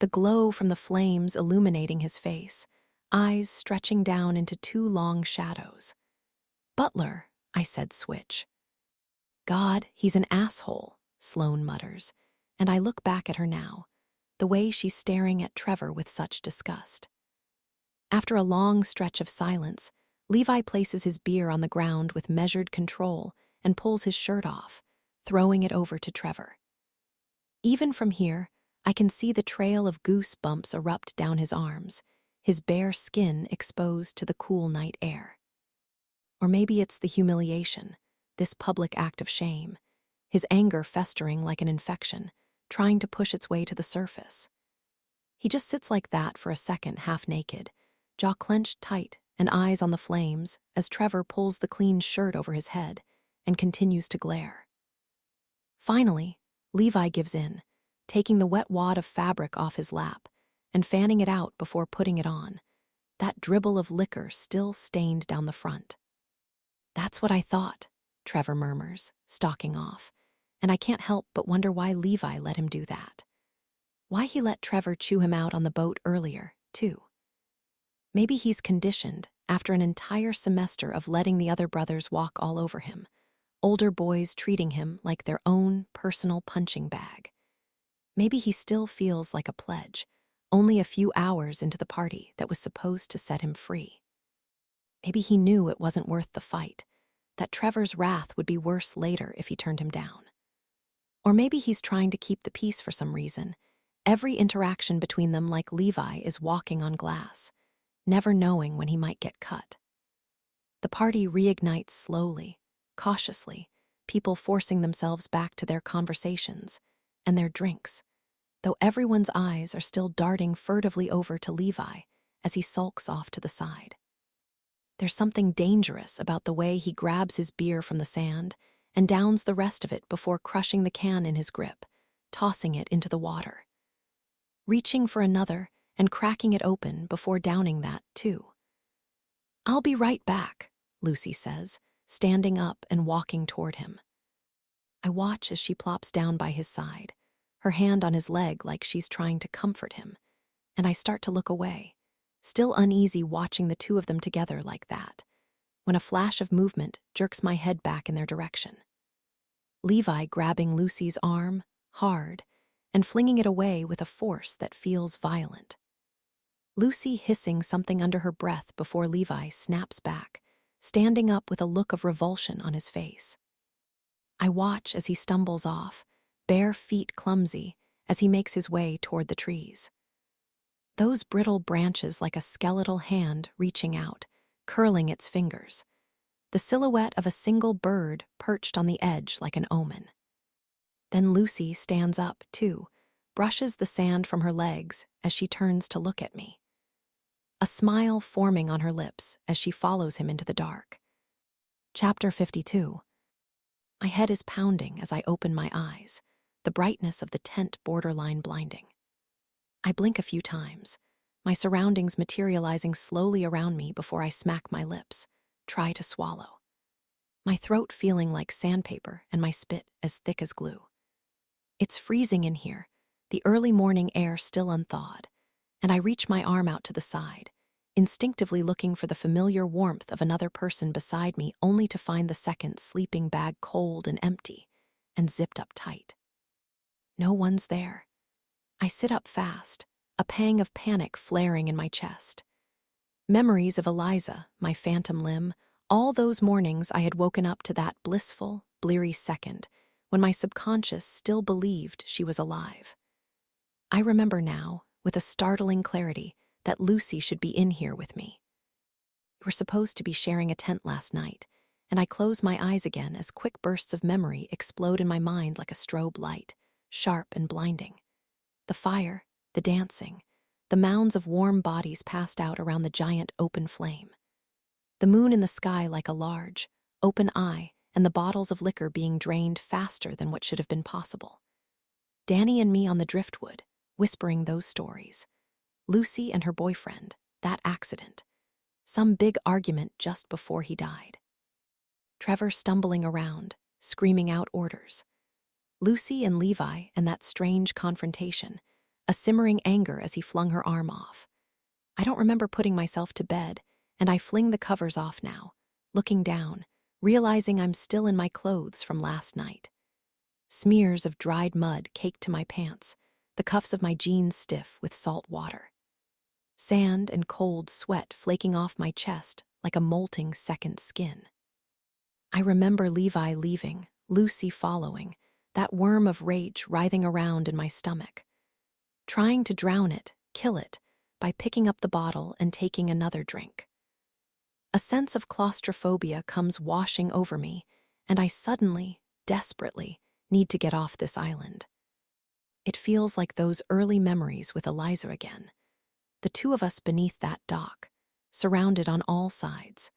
The glow from the flames illuminating his face, eyes stretching down into two long shadows. "Butler," I said, switch. "God, he's an asshole," Sloane mutters, and I look back at her now, the way she's staring at Trevor with such disgust. After a long stretch of silence, Levi places his beer on the ground with measured control and pulls his shirt off, throwing it over to Trevor. Even from here, I can see the trail of goose bumps erupt down his arms, his bare skin exposed to the cool night air. Or maybe it's the humiliation, this public act of shame, his anger festering like an infection, trying to push its way to the surface. He just sits like that for a second, half naked, jaw clenched tight and eyes on the flames as Trevor pulls the clean shirt over his head and continues to glare. Finally, Levi gives in, taking the wet wad of fabric off his lap and fanning it out before putting it on, that dribble of liquor still stained down the front. "That's what I thought," Trevor murmurs, stalking off, and I can't help but wonder why Levi let him do that. Why he let Trevor chew him out on the boat earlier, too. Maybe he's conditioned after an entire semester of letting the other brothers walk all over him, older boys treating him like their own personal punching bag. Maybe he still feels like a pledge, only a few hours into the party that was supposed to set him free. Maybe he knew it wasn't worth the fight, that Trevor's wrath would be worse later if he turned him down. Or maybe he's trying to keep the peace for some reason. Every interaction between them like Levi is walking on glass, never knowing when he might get cut. The party reignites slowly, cautiously, people forcing themselves back to their conversations and their drinks, though everyone's eyes are still darting furtively over to Levi as he sulks off to the side. There's something dangerous about the way he grabs his beer from the sand and downs the rest of it before crushing the can in his grip, tossing it into the water. Reaching for another and cracking it open before downing that, too. "I'll be right back," Lucy says, standing up and walking toward him. I watch as she plops down by his side, her hand on his leg like she's trying to comfort him, and I start to look away, still uneasy watching the two of them together like that, when a flash of movement jerks my head back in their direction. Levi grabbing Lucy's arm, hard, and flinging it away with a force that feels violent. Lucy hissing something under her breath before Levi snaps back, standing up with a look of revulsion on his face. I watch as he stumbles off, bare feet clumsy, as he makes his way toward the trees. Those brittle branches like a skeletal hand reaching out, curling its fingers. The silhouette of a single bird perched on the edge like an omen. Then Lucy stands up, too, brushes the sand from her legs as she turns to look at me. A smile forming on her lips as she follows him into the dark. Chapter 52. My head is pounding as I open my eyes, the brightness of the tent borderline blinding. I blink a few times, my surroundings materializing slowly around me before I smack my lips, try to swallow. My throat feeling like sandpaper and my spit as thick as glue. It's freezing in here, the early morning air still unthawed, and I reach my arm out to the side, instinctively looking for the familiar warmth of another person beside me only to find the second sleeping bag cold and empty and zipped up tight. No one's there. I sit up fast, a pang of panic flaring in my chest. Memories of Eliza, my phantom limb, all those mornings I had woken up to that blissful, bleary second when my subconscious still believed she was alive. I remember now, with a startling clarity, that Lucy should be in here with me. We were supposed to be sharing a tent last night, and I close my eyes again as quick bursts of memory explode in my mind like a strobe light, sharp and blinding. The fire, the dancing, the mounds of warm bodies passed out around the giant open flame. The moon in the sky like a large, open eye, and the bottles of liquor being drained faster than what should have been possible. Danny and me on the driftwood, whispering those stories. Lucy and her boyfriend, that accident. Some big argument just before he died. Trevor stumbling around, screaming out orders. Lucy and Levi and that strange confrontation, a simmering anger as he flung her arm off. I don't remember putting myself to bed, and I fling the covers off now, looking down, realizing I'm still in my clothes from last night. Smears of dried mud caked to my pants, the cuffs of my jeans stiff with salt water. Sand and cold sweat flaking off my chest like a molting second skin. I remember Levi leaving, Lucy following, that worm of rage writhing around in my stomach. Trying to drown it, kill it, by picking up the bottle and taking another drink. A sense of claustrophobia comes washing over me, and I suddenly, desperately, need to get off this island. It feels like those early memories with Eliza again. The two of us beneath that dock, surrounded on all sides.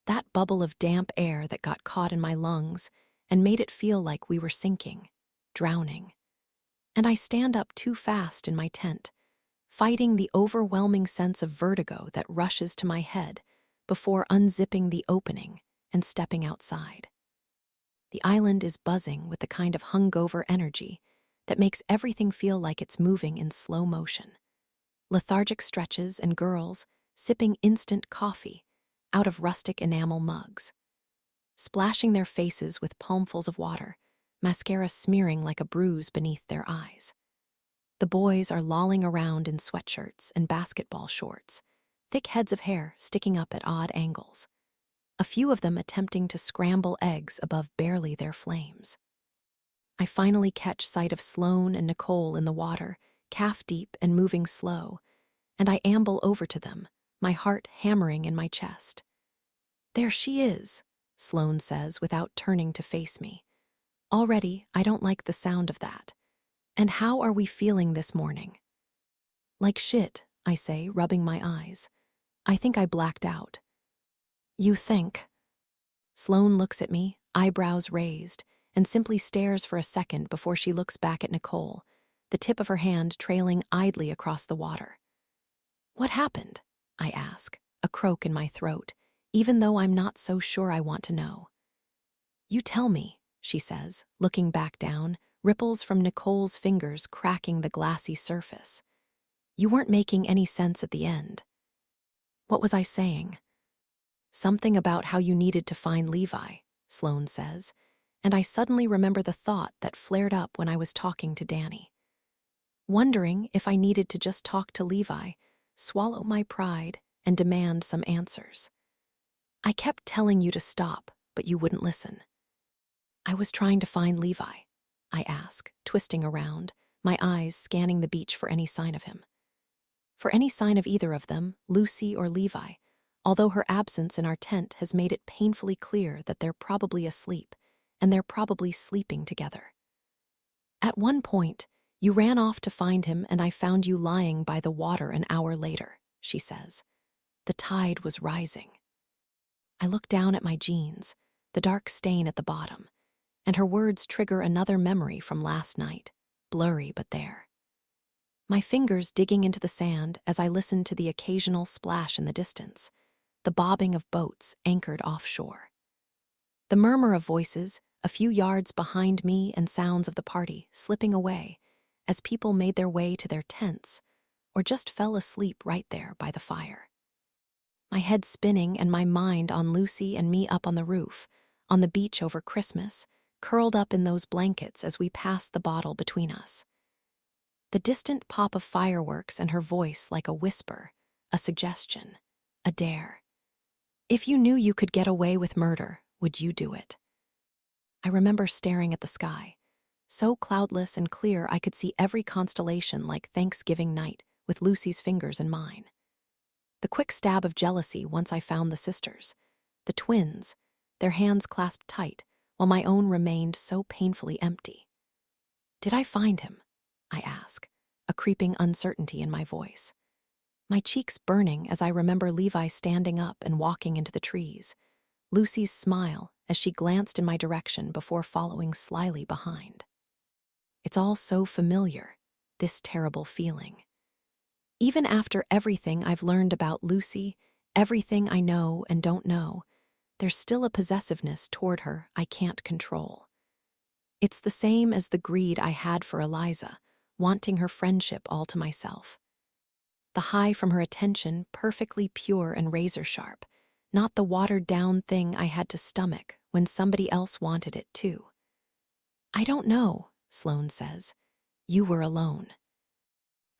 That bubble of damp air that got caught in my lungs and made it feel like we were sinking, drowning. And I stand up too fast in my tent, fighting the overwhelming sense of vertigo that rushes to my head before unzipping the opening and stepping outside. The island is buzzing with the kind of hungover energy that makes everything feel like it's moving in slow motion. Lethargic stretches and girls sipping instant coffee out of rustic enamel mugs, splashing their faces with palmfuls of water, mascara smearing like a bruise beneath their eyes. The boys are lolling around in sweatshirts and basketball shorts, thick heads of hair sticking up at odd angles. A few of them attempting to scramble eggs above barely their flames. I finally catch sight of Sloane and Nicole in the water, calf-deep and moving slow, and I amble over to them, my heart hammering in my chest. "There she is," Sloane says without turning to face me. Already, I don't like the sound of that. "And how are we feeling this morning?" "Like shit," I say, rubbing my eyes. "I think I blacked out." "You think?" Sloane looks at me, eyebrows raised, and simply stares for a second before she looks back at Nicole, the tip of her hand trailing idly across the water. "What happened?" I ask, a croak in my throat, even though I'm not so sure I want to know. "You tell me," she says, looking back down, ripples from Nicole's fingers cracking the glassy surface. "You weren't making any sense at the end." "What was I saying?" "Something about how you needed to find Levi," Sloane says, and I suddenly remember the thought that flared up when I was talking to Danny. Wondering if I needed to just talk to Levi, swallow my pride, and demand some answers. "I kept telling you to stop, but you wouldn't listen." "I was trying to find Levi," I ask, twisting around, my eyes scanning the beach for any sign of him. For any sign of either of them, Lucy or Levi, although her absence in our tent has made it painfully clear that they're probably asleep, and they're probably sleeping together. "At one point, you ran off to find him and I found you lying by the water an hour later," she says. The tide was rising. I look down at my jeans, the dark stain at the bottom, and her words trigger another memory from last night, blurry but there. My fingers digging into the sand as I listen to the occasional splash in the distance, the bobbing of boats anchored offshore. The murmur of voices a few yards behind me and sounds of the party slipping away as people made their way to their tents or just fell asleep right there by the fire. My head spinning and my mind on Lucy and me up on the roof, on the beach over Christmas, curled up in those blankets as we passed the bottle between us. The distant pop of fireworks and her voice like a whisper, a suggestion, a dare. "If you knew you could get away with murder, would you do it?" I remember staring at the sky, so cloudless and clear I could see every constellation like Thanksgiving night with Lucy's fingers in mine. The quick stab of jealousy once I found the sisters, the twins, their hands clasped tight, while my own remained so painfully empty. "Did I find him?" I ask, a creeping uncertainty in my voice. My cheeks burning as I remember Levi standing up and walking into the trees, Lucy's smile as she glanced in my direction before following slyly behind. It's all so familiar, this terrible feeling. Even after everything I've learned about Lucy, everything I know and don't know, there's still a possessiveness toward her I can't control. It's the same as the greed I had for Eliza, wanting her friendship all to myself. The high from her attention, perfectly pure and razor-sharp, not the watered-down thing I had to stomach when somebody else wanted it too. "I don't know," Sloane says. "You were alone."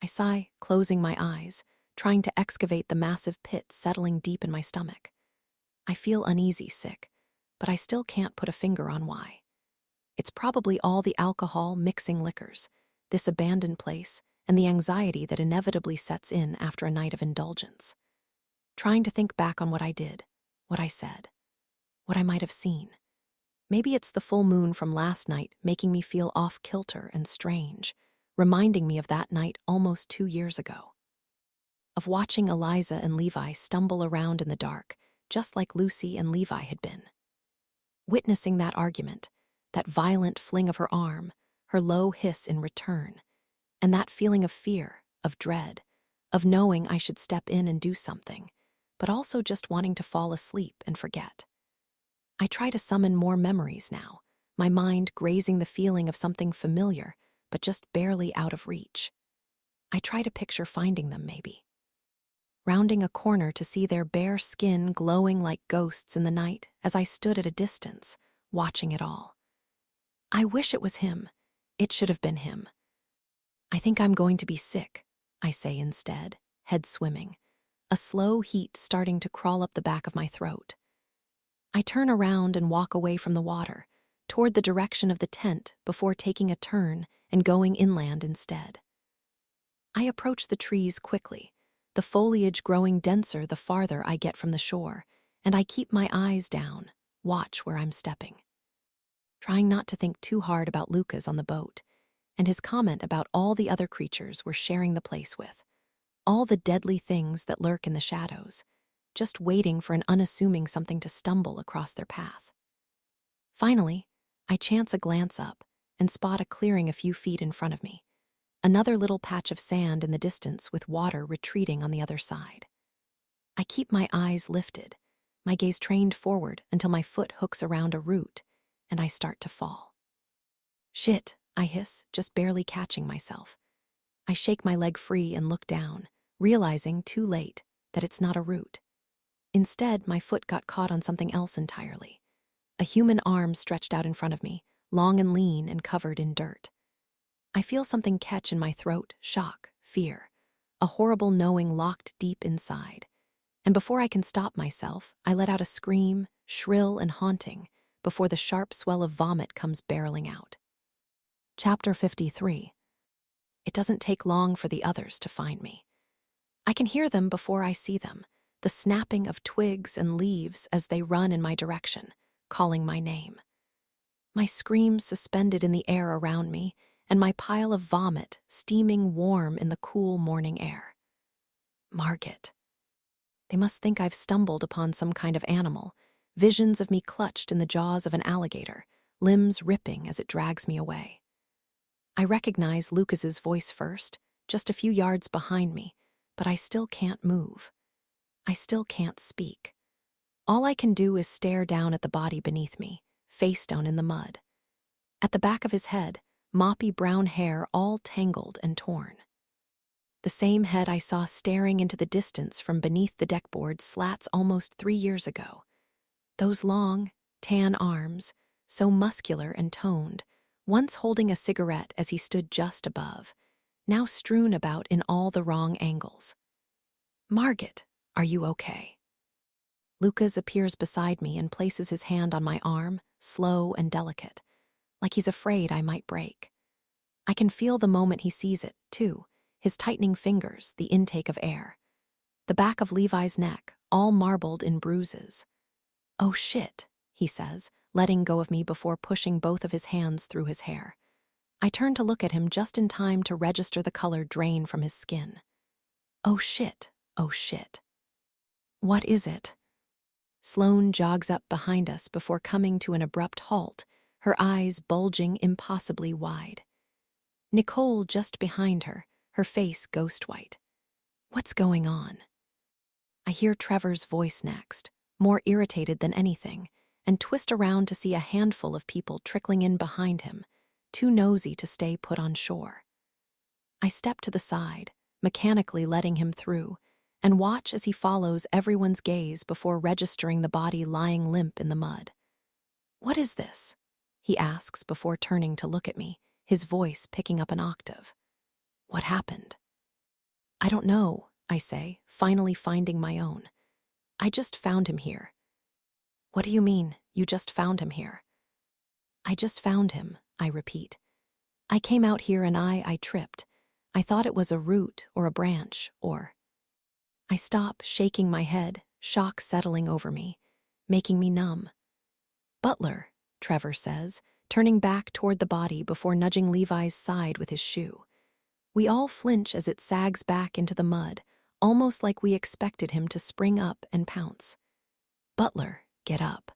I sigh, closing my eyes, trying to excavate the massive pit settling deep in my stomach. I feel uneasy, sick, but I still can't put a finger on why. It's probably all the alcohol mixing liquors, this abandoned place, and the anxiety that inevitably sets in after a night of indulgence. Trying to think back on what I did, what I said, what I might have seen. Maybe it's the full moon from last night making me feel off-kilter and strange, reminding me of that night almost 2 years ago. Of watching Eliza and Levi stumble around in the dark, just like Lucy and Levi had been. Witnessing that argument, that violent fling of her arm, her low hiss in return, and that feeling of fear, of dread, of knowing I should step in and do something, but also just wanting to fall asleep and forget. I try to summon more memories now, my mind grazing the feeling of something familiar, but just barely out of reach. I try to picture finding them, maybe. Rounding a corner to see their bare skin glowing like ghosts in the night as I stood at a distance, watching it all. I wish it was him. It should have been him. "I think I'm going to be sick," I say instead, head swimming, a slow heat starting to crawl up the back of my throat. I turn around and walk away from the water, toward the direction of the tent before taking a turn and going inland instead. I approach the trees quickly, the foliage growing denser the farther I get from the shore, and I keep my eyes down, watch where I'm stepping. Trying not to think too hard about Lucas on the boat, and his comment about all the other creatures we're sharing the place with, all the deadly things that lurk in the shadows, just waiting for an unassuming something to stumble across their path. Finally, I chance a glance up and spot a clearing a few feet in front of me, another little patch of sand in the distance with water retreating on the other side. I keep my eyes lifted, my gaze trained forward until my foot hooks around a root and I start to fall. "Shit," I hiss, just barely catching myself. I shake my leg free and look down, realizing too late that it's not a root. Instead, my foot got caught on something else entirely. A human arm stretched out in front of me, long and lean and covered in dirt. I feel something catch in my throat, shock, fear, a horrible knowing locked deep inside. And before I can stop myself, I let out a scream, shrill and haunting, before the sharp swell of vomit comes barreling out. Chapter 53. It doesn't take long for the others to find me. I can hear them before I see them, the snapping of twigs and leaves as they run in my direction, calling my name. My screams suspended in the air around me, and my pile of vomit steaming warm in the cool morning air. Margit. They must think I've stumbled upon some kind of animal, visions of me clutched in the jaws of an alligator, limbs ripping as it drags me away. I recognize Lucas's voice first, just a few yards behind me, but I still can't move. I still can't speak. All I can do is stare down at the body beneath me, face down in the mud. At the back of his head, moppy brown hair all tangled and torn. The same head I saw staring into the distance from beneath the deckboard slats almost 3 years ago. Those long, tan arms, so muscular and toned, once holding a cigarette as he stood just above, now strewn about in all the wrong angles. "Margit, are you okay?" Lucas appears beside me and places his hand on my arm, slow and delicate, like he's afraid I might break. I can feel the moment he sees it, too, his tightening fingers, the intake of air. The back of Levi's neck, all marbled in bruises. "Oh shit," he says, letting go of me before pushing both of his hands through his hair. I turn to look at him just in time to register the color drain from his skin. "Oh shit, oh shit." "What is it?" Sloane jogs up behind us before coming to an abrupt halt, her eyes bulging impossibly wide. Nicole just behind her, her face ghost white. "What's going on?" I hear Trevor's voice next, more irritated than anything, and twist around to see a handful of people trickling in behind him, too nosy to stay put on shore. I step to the side, mechanically letting him through, and watch as he follows everyone's gaze before registering the body lying limp in the mud. "What is this?" he asks before turning to look at me, his voice picking up an octave. "What happened?" "I don't know," I say, finally finding my own. "I just found him here." "What do you mean, you just found him here?" "I just found him," I repeat. "I came out here and I tripped. I thought it was a root or a branch or—" I stop, shaking my head, shock settling over me, making me numb. "Butler," Trevor says, turning back toward the body before nudging Levi's side with his shoe. We all flinch as it sags back into the mud, almost like we expected him to spring up and pounce. "Butler, get up."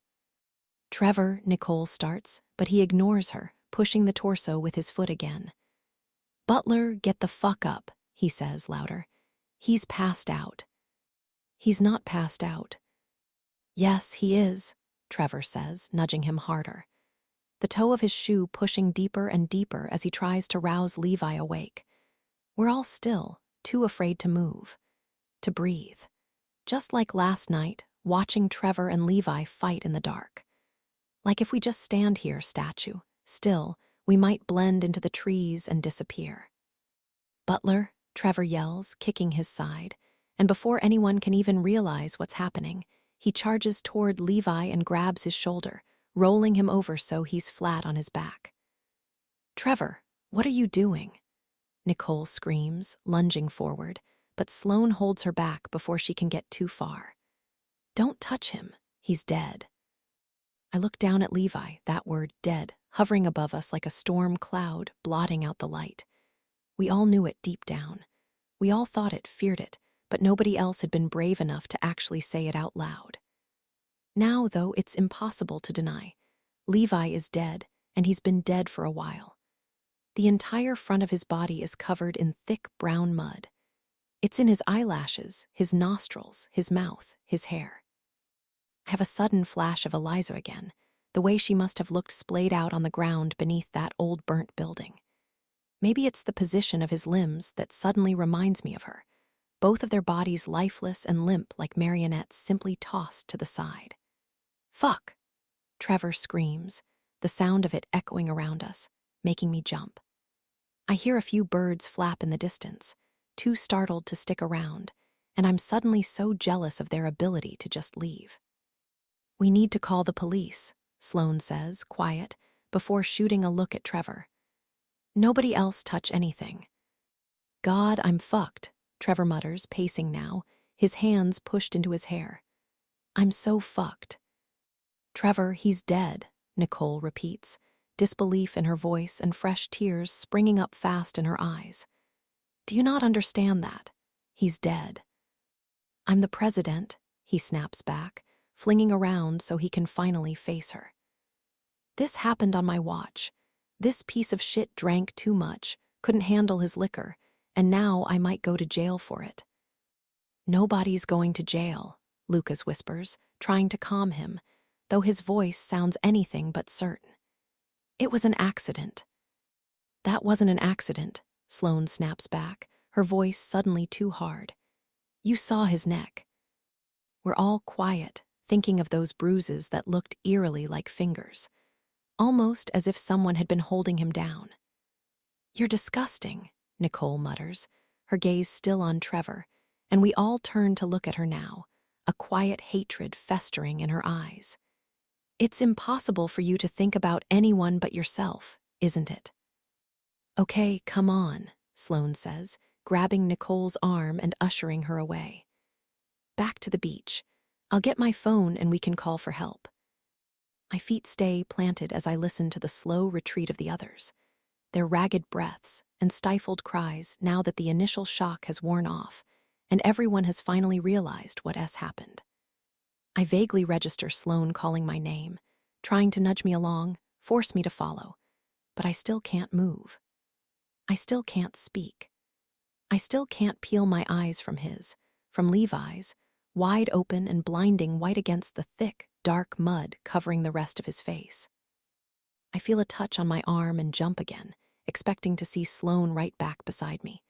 "Trevor," Nicole starts, but he ignores her, pushing the torso with his foot again. "Butler, get the fuck up," he says louder. "He's passed out." "He's not passed out." "Yes, he is," Trevor says, nudging him harder, the toe of his shoe pushing deeper and deeper as he tries to rouse Levi awake. We're all still, too afraid to move, to breathe. Just like last night, watching Trevor and Levi fight in the dark. Like if we just stand here, statue, still, we might blend into the trees and disappear. "Butler," Trevor yells, kicking his side, and before anyone can even realize what's happening, he charges toward Levi and grabs his shoulder, rolling him over so he's flat on his back. "Trevor, what are you doing?" Nicole screams, lunging forward, but Sloane holds her back before she can get too far. "Don't touch him. He's dead." I look down at Levi, that word, dead, hovering above us like a storm cloud, blotting out the light. We all knew it deep down. We all thought it, feared it, but nobody else had been brave enough to actually say it out loud. Now, though, it's impossible to deny. Levi is dead, and he's been dead for a while. The entire front of his body is covered in thick brown mud. It's in his eyelashes, his nostrils, his mouth, his hair. I have a sudden flash of Eliza again, the way she must have looked splayed out on the ground beneath that old burnt building. Maybe it's the position of his limbs that suddenly reminds me of her, both of their bodies lifeless and limp like marionettes simply tossed to the side. "Fuck!" Trevor screams, the sound of it echoing around us, making me jump. I hear a few birds flap in the distance, too startled to stick around, and I'm suddenly so jealous of their ability to just leave. "We need to call the police," Sloane says, quiet, before shooting a look at Trevor. "Nobody else touch anything." "God, I'm fucked," Trevor mutters, pacing now, his hands pushed into his hair. "I'm so fucked." "Trevor, he's dead," Nicole repeats, disbelief in her voice and fresh tears springing up fast in her eyes. "Do you not understand that? He's dead." "I'm the president," he snaps back, flinging around so he can finally face her. "This happened on my watch. This piece of shit drank too much, couldn't handle his liquor, and now I might go to jail for it." "Nobody's going to jail," Lucas whispers, trying to calm him, though his voice sounds anything but certain. "It was an accident." "That wasn't an accident," Sloane snaps back, her voice suddenly too hard. "You saw his neck." We're all quiet, thinking of those bruises that looked eerily like fingers, almost as if someone had been holding him down. "You're disgusting," Nicole mutters, her gaze still on Trevor, and we all turn to look at her now, a quiet hatred festering in her eyes. "It's impossible for you to think about anyone but yourself, isn't it?" "Okay, come on," Sloane says, grabbing Nicole's arm and ushering her away. "Back to the beach. I'll get my phone and we can call for help." My feet stay planted as I listen to the slow retreat of the others, their ragged breaths and stifled cries now that the initial shock has worn off and everyone has finally realized what has happened. I vaguely register Sloane calling my name, trying to nudge me along, force me to follow, but I still can't move. I still can't speak. I still can't peel my eyes from his, from Levi's, wide open and blinding white against the thick, dark mud covering the rest of his face. I feel a touch on my arm and jump again, expecting to see Sloane right back beside me.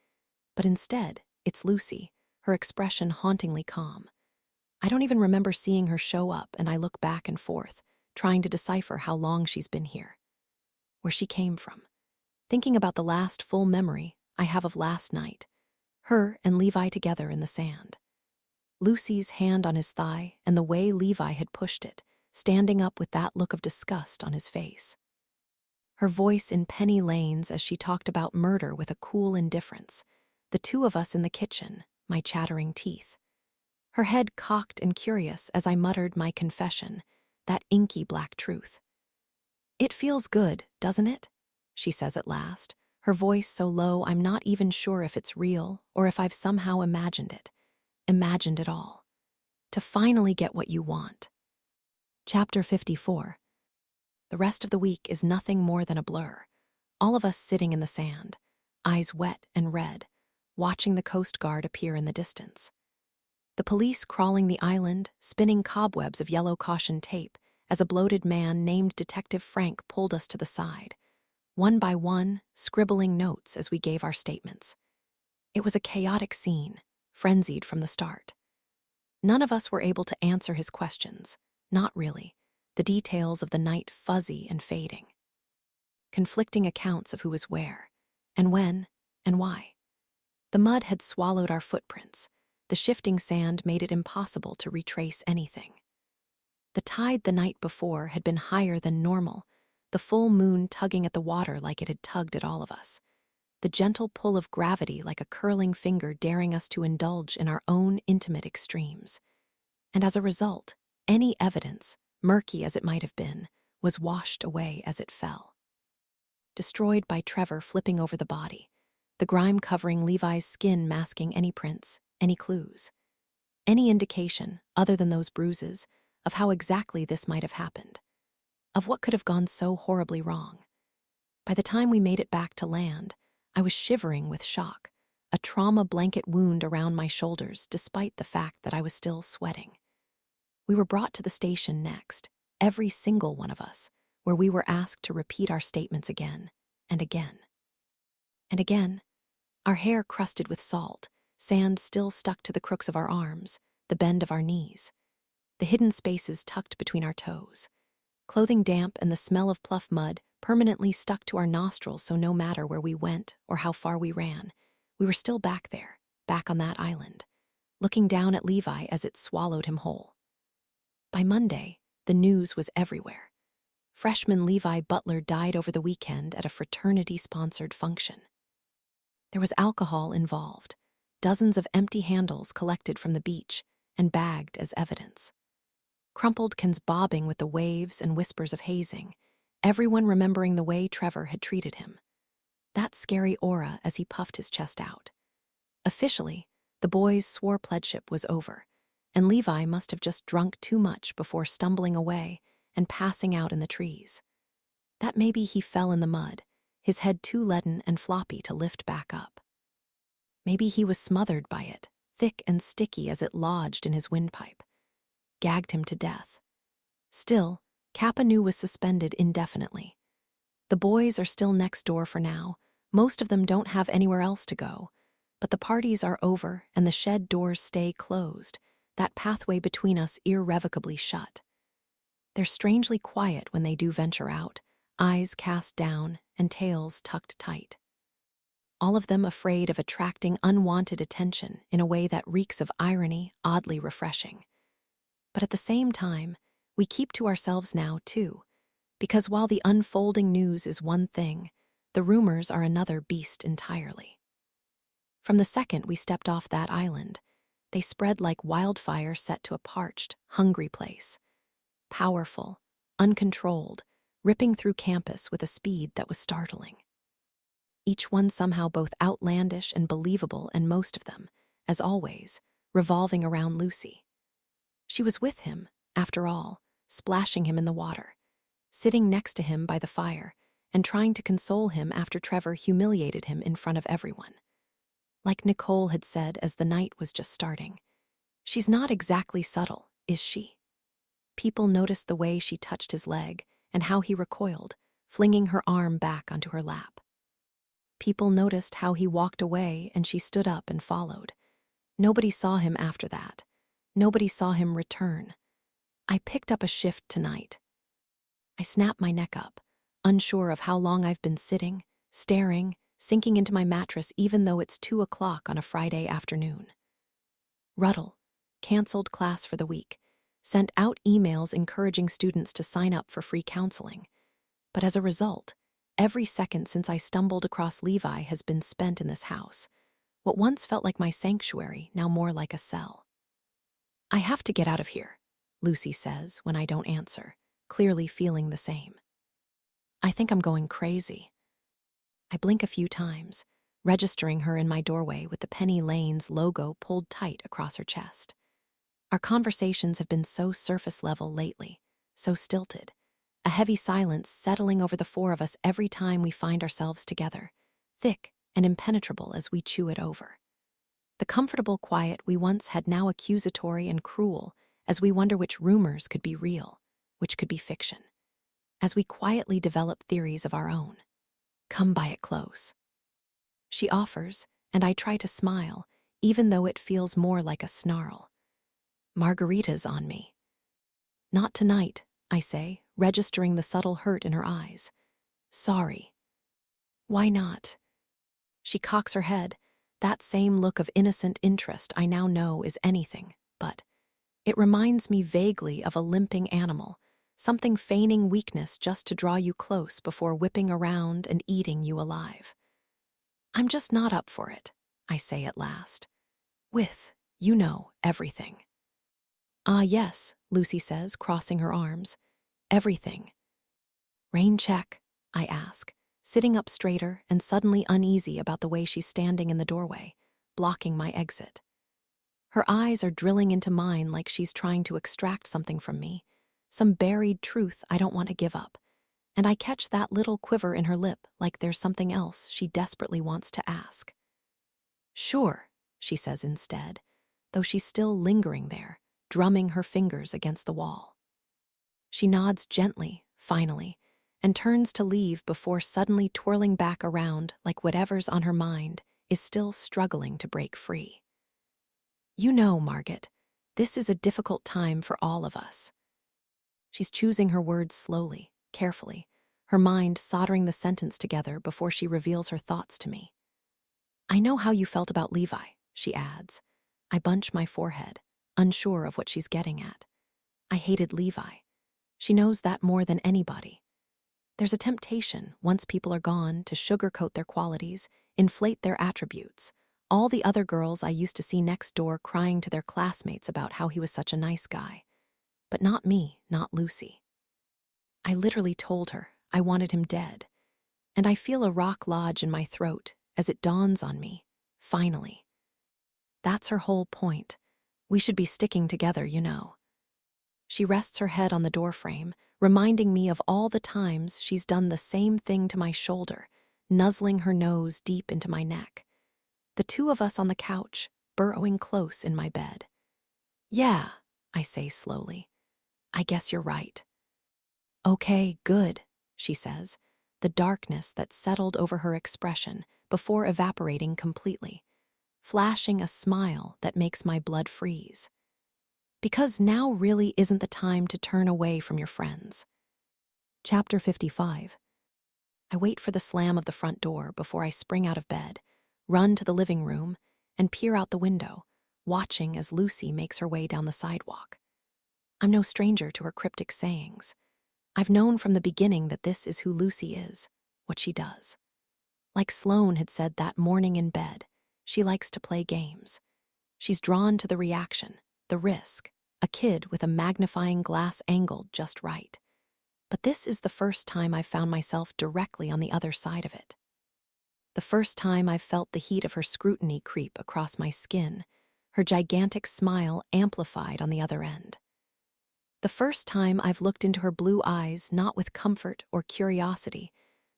But instead, it's Lucy, her expression hauntingly calm. I don't even remember seeing her show up, and I look back and forth, trying to decipher how long she's been here, where she came from, thinking about the last full memory I have of last night, her and Levi together in the sand. Lucy's hand on his thigh and the way Levi had pushed it, standing up with that look of disgust on his face. Her voice in Penny Lanes as she talked about murder with a cool indifference, the two of us in the kitchen, my chattering teeth. Her head cocked and curious as I muttered my confession, that inky black truth. "It feels good, doesn't it?" she says at last, her voice so low I'm not even sure if it's real or if I've somehow imagined it. Imagined it all. To finally get what you want. Chapter 54. The rest of the week is nothing more than a blur. All of us sitting in the sand, eyes wet and red, watching the Coast Guard appear in the distance. The police crawling the island, spinning cobwebs of yellow caution tape as a bloated man named Detective Frank pulled us to the side, one by one, scribbling notes as we gave our statements. It was a chaotic scene, frenzied from the start. None of us were able to answer his questions, not really, the details of the night fuzzy and fading. Conflicting accounts of who was where, and when, and why. The mud had swallowed our footprints. The shifting sand made it impossible to retrace anything. The tide the night before had been higher than normal, the full moon tugging at the water like it had tugged at all of us. The gentle pull of gravity like a curling finger daring us to indulge in our own intimate extremes. And as a result, any evidence, murky as it might have been, was washed away as it fell. Destroyed by Trevor flipping over the body, the grime covering Levi's skin masking any prints, any clues, any indication, other than those bruises, of how exactly this might have happened, of what could have gone so horribly wrong. By the time we made it back to land, I was shivering with shock, a trauma blanket wound around my shoulders despite the fact that I was still sweating. We were brought to the station next, every single one of us, where we were asked to repeat our statements again, and again. And again, our hair crusted with salt, sand still stuck to the crooks of our arms, the bend of our knees, the hidden spaces tucked between our toes, clothing damp and the smell of pluff mud permanently stuck to our nostrils, so no matter where we went or how far we ran, we were still back there, back on that island, looking down at Levi as it swallowed him whole. By Monday, the news was everywhere. Freshman Levi Butler died over the weekend at a fraternity-sponsored function. There was alcohol involved, dozens of empty handles collected from the beach and bagged as evidence. Crumpled cans bobbing with the waves and whispers of hazing, everyone remembering the way Trevor had treated him. That scary aura as he puffed his chest out. Officially, the boys' swore pledgeship was over, and Levi must have just drunk too much before stumbling away and passing out in the trees. That maybe he fell in the mud, his head too leaden and floppy to lift back up. Maybe he was smothered by it, thick and sticky as it lodged in his windpipe. Gagged him to death. Still, Kappa Nu was suspended indefinitely. The boys are still next door for now. Most of them don't have anywhere else to go. But the parties are over and the shed doors stay closed, that pathway between us irrevocably shut. They're strangely quiet when they do venture out, eyes cast down and tails tucked tight. All of them afraid of attracting unwanted attention in a way that reeks of irony, oddly refreshing. But at the same time, we keep to ourselves now, too, because while the unfolding news is one thing, the rumors are another beast entirely. From the second we stepped off that island, they spread like wildfire set to a parched, hungry place. Powerful, uncontrolled, ripping through campus with a speed that was startling. Each one somehow both outlandish and believable, and most of them, as always, revolving around Lucy. She was with him, after all, splashing him in the water, sitting next to him by the fire, and trying to console him after Trevor humiliated him in front of everyone. Like Nicole had said as the night was just starting, she's not exactly subtle, is she? People noticed the way she touched his leg and how he recoiled, flinging her arm back onto her lap. People noticed how he walked away and she stood up and followed. Nobody saw him after that. Nobody saw him return. I picked up a shift tonight. I snap my neck up, unsure of how long I've been sitting, staring, sinking into my mattress even though it's 2 o'clock on a Friday afternoon. Ruddle canceled class for the week, sent out emails encouraging students to sign up for free counseling. But as a result, every second since I stumbled across Levi has been spent in this house, what once felt like my sanctuary, now more like a cell. I have to get out of here, Lucy says when I don't answer, clearly feeling the same. I think I'm going crazy. I blink a few times, registering her in my doorway with the Penny Lane's logo pulled tight across her chest. Our conversations have been so surface level lately, so stilted, a heavy silence settling over the four of us every time we find ourselves together, thick and impenetrable as we chew it over. The comfortable quiet we once had now accusatory and cruel as we wonder which rumors could be real, which could be fiction, as we quietly develop theories of our own. Come by it close, she offers, and I try to smile, even though it feels more like a snarl. Margarita's on me. Not tonight, I say, registering the subtle hurt in her eyes. Sorry. Why not? She cocks her head, that same look of innocent interest I now know is anything but. It reminds me vaguely of a limping animal, something feigning weakness just to draw you close before whipping around and eating you alive. I'm just not up for it, I say at last. With, everything. Ah, yes, Lucy says, crossing her arms. Everything. Rain check, I ask, sitting up straighter and suddenly uneasy about the way she's standing in the doorway, blocking my exit. Her eyes are drilling into mine like she's trying to extract something from me, some buried truth I don't want to give up, and I catch that little quiver in her lip like there's something else she desperately wants to ask. Sure, she says instead, though she's still lingering there, drumming her fingers against the wall. She nods gently, finally, and turns to leave before suddenly twirling back around like whatever's on her mind is still struggling to break free. Margaret, this is a difficult time for all of us. She's choosing her words slowly, carefully, her mind soldering the sentence together before she reveals her thoughts to me. I know how you felt about Levi, she adds. I bunch my forehead, unsure of what she's getting at. I hated Levi. She knows that more than anybody. There's a temptation, once people are gone, to sugarcoat their qualities, inflate their attributes. All the other girls I used to see next door crying to their classmates about how he was such a nice guy. But not me, not Lucy. I literally told her I wanted him dead. And I feel a rock lodge in my throat as it dawns on me, finally. That's her whole point. We should be sticking together, She rests her head on the doorframe, reminding me of all the times she's done the same thing to my shoulder, nuzzling her nose deep into my neck. The two of us on the couch, burrowing close in my bed. Yeah, I say slowly. I guess you're right. Okay, good, she says, the darkness that settled over her expression before evaporating completely, flashing a smile that makes my blood freeze. Because now really isn't the time to turn away from your friends. Chapter 55. I wait for the slam of the front door before I spring out of bed, run to the living room, and peer out the window, watching as Lucy makes her way down the sidewalk. I'm no stranger to her cryptic sayings. I've known from the beginning that this is who Lucy is, what she does. Like Sloane had said that morning in bed, she likes to play games. She's drawn to the reaction, the risk, a kid with a magnifying glass angled just right. But this is the first time I've found myself directly on the other side of it. The first time I've felt the heat of her scrutiny creep across my skin, her gigantic smile amplified on the other end. The first time I've looked into her blue eyes not with comfort or curiosity,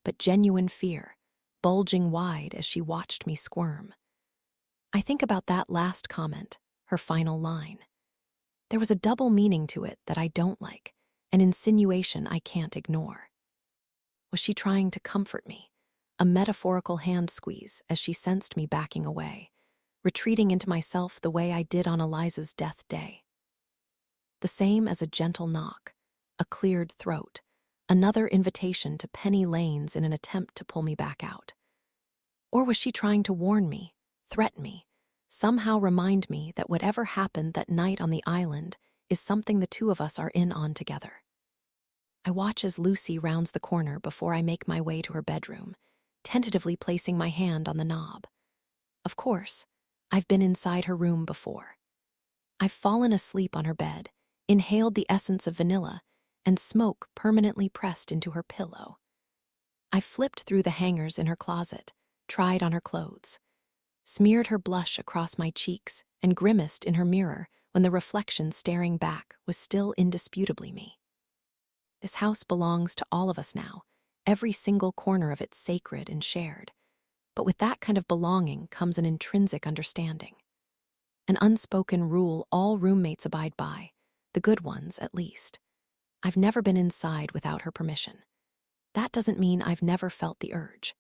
but genuine fear, bulging wide as she watched me squirm. I think about that last comment, her final line. There was a double meaning to it that I don't like, an insinuation I can't ignore. Was she trying to comfort me? A metaphorical hand squeeze as she sensed me backing away, retreating into myself the way I did on Eliza's death day. The same as a gentle knock, a cleared throat, another invitation to penny lanes in an attempt to pull me back out. Or was she trying to warn me, threaten me, somehow remind me that whatever happened that night on the island is something the two of us are in on together? I watch as Lucy rounds the corner before I make my way to her bedroom, tentatively placing my hand on the knob. Of course, I've been inside her room before. I've fallen asleep on her bed, inhaled the essence of vanilla, and smoke permanently pressed into her pillow. I've flipped through the hangers in her closet, tried on her clothes, smeared her blush across my cheeks, and grimaced in her mirror when the reflection staring back was still indisputably me. This house belongs to all of us now, every single corner of it sacred and shared. But with that kind of belonging comes an intrinsic understanding. An unspoken rule all roommates abide by, the good ones at least. I've never been inside without her permission. That doesn't mean I've never felt the urge.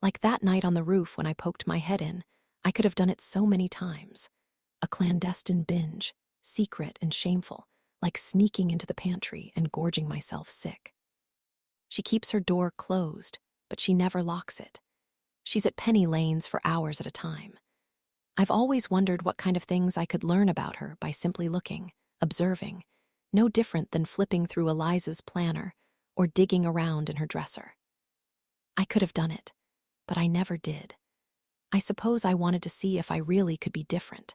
Like that night on the roof when I poked my head in, I could have done it so many times. A clandestine binge, secret and shameful, like sneaking into the pantry and gorging myself sick. She keeps her door closed, but she never locks it. She's at penny lanes for hours at a time. I've always wondered what kind of things I could learn about her by simply looking, observing, no different than flipping through Eliza's planner or digging around in her dresser. I could have done it, but I never did. I suppose I wanted to see if I really could be different,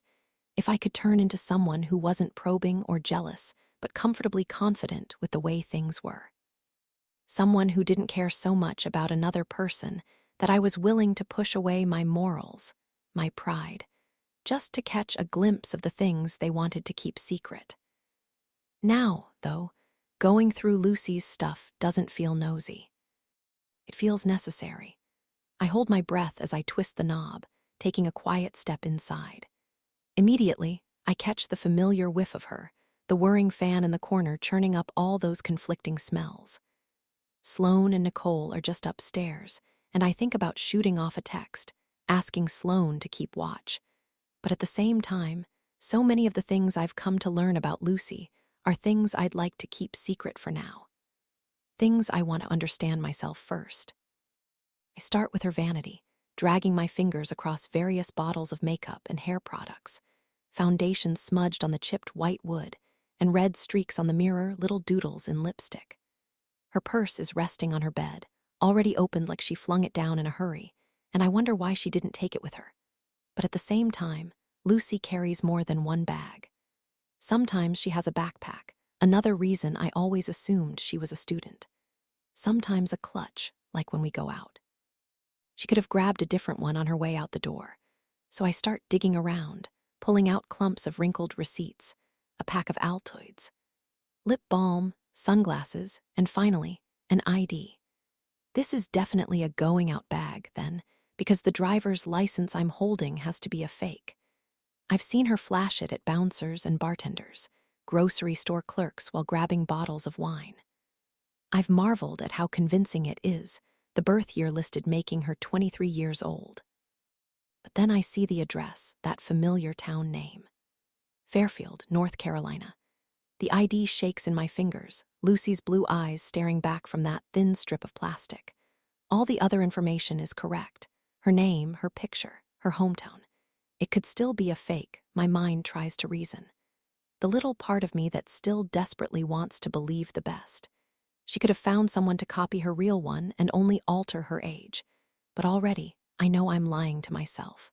if I could turn into someone who wasn't probing or jealous, but comfortably confident with the way things were. Someone who didn't care so much about another person that I was willing to push away my morals, my pride, just to catch a glimpse of the things they wanted to keep secret. Now, though, going through Lucy's stuff doesn't feel nosy. It feels necessary. I hold my breath as I twist the knob, taking a quiet step inside. Immediately, I catch the familiar whiff of her, the whirring fan in the corner churning up all those conflicting smells. Sloane and Nicole are just upstairs, and I think about shooting off a text, asking Sloane to keep watch. But at the same time, so many of the things I've come to learn about Lucy are things I'd like to keep secret for now. Things I want to understand myself first. I start with her vanity, dragging my fingers across various bottles of makeup and hair products, foundation smudged on the chipped white wood, and red streaks on the mirror, little doodles in lipstick. Her purse is resting on her bed, already opened like she flung it down in a hurry, and I wonder why she didn't take it with her. But at the same time, Lucy carries more than one bag. Sometimes she has a backpack, another reason I always assumed she was a student. Sometimes a clutch, like when we go out. She could have grabbed a different one on her way out the door. So I start digging around, pulling out clumps of wrinkled receipts, a pack of Altoids, lip balm, sunglasses, and finally, an ID. This is definitely a going-out bag, then, because the driver's license I'm holding has to be a fake. I've seen her flash it at bouncers and bartenders, grocery store clerks while grabbing bottles of wine. I've marveled at how convincing it is, the birth year listed making her 23 years old. But then I see the address, that familiar town name. Fairfield, North Carolina. The ID shakes in my fingers, Lucy's blue eyes staring back from that thin strip of plastic. All the other information is correct. Her name, her picture, her hometown. It could still be a fake, my mind tries to reason. The little part of me that still desperately wants to believe the best. She could have found someone to copy her real one and only alter her age. But already, I know I'm lying to myself.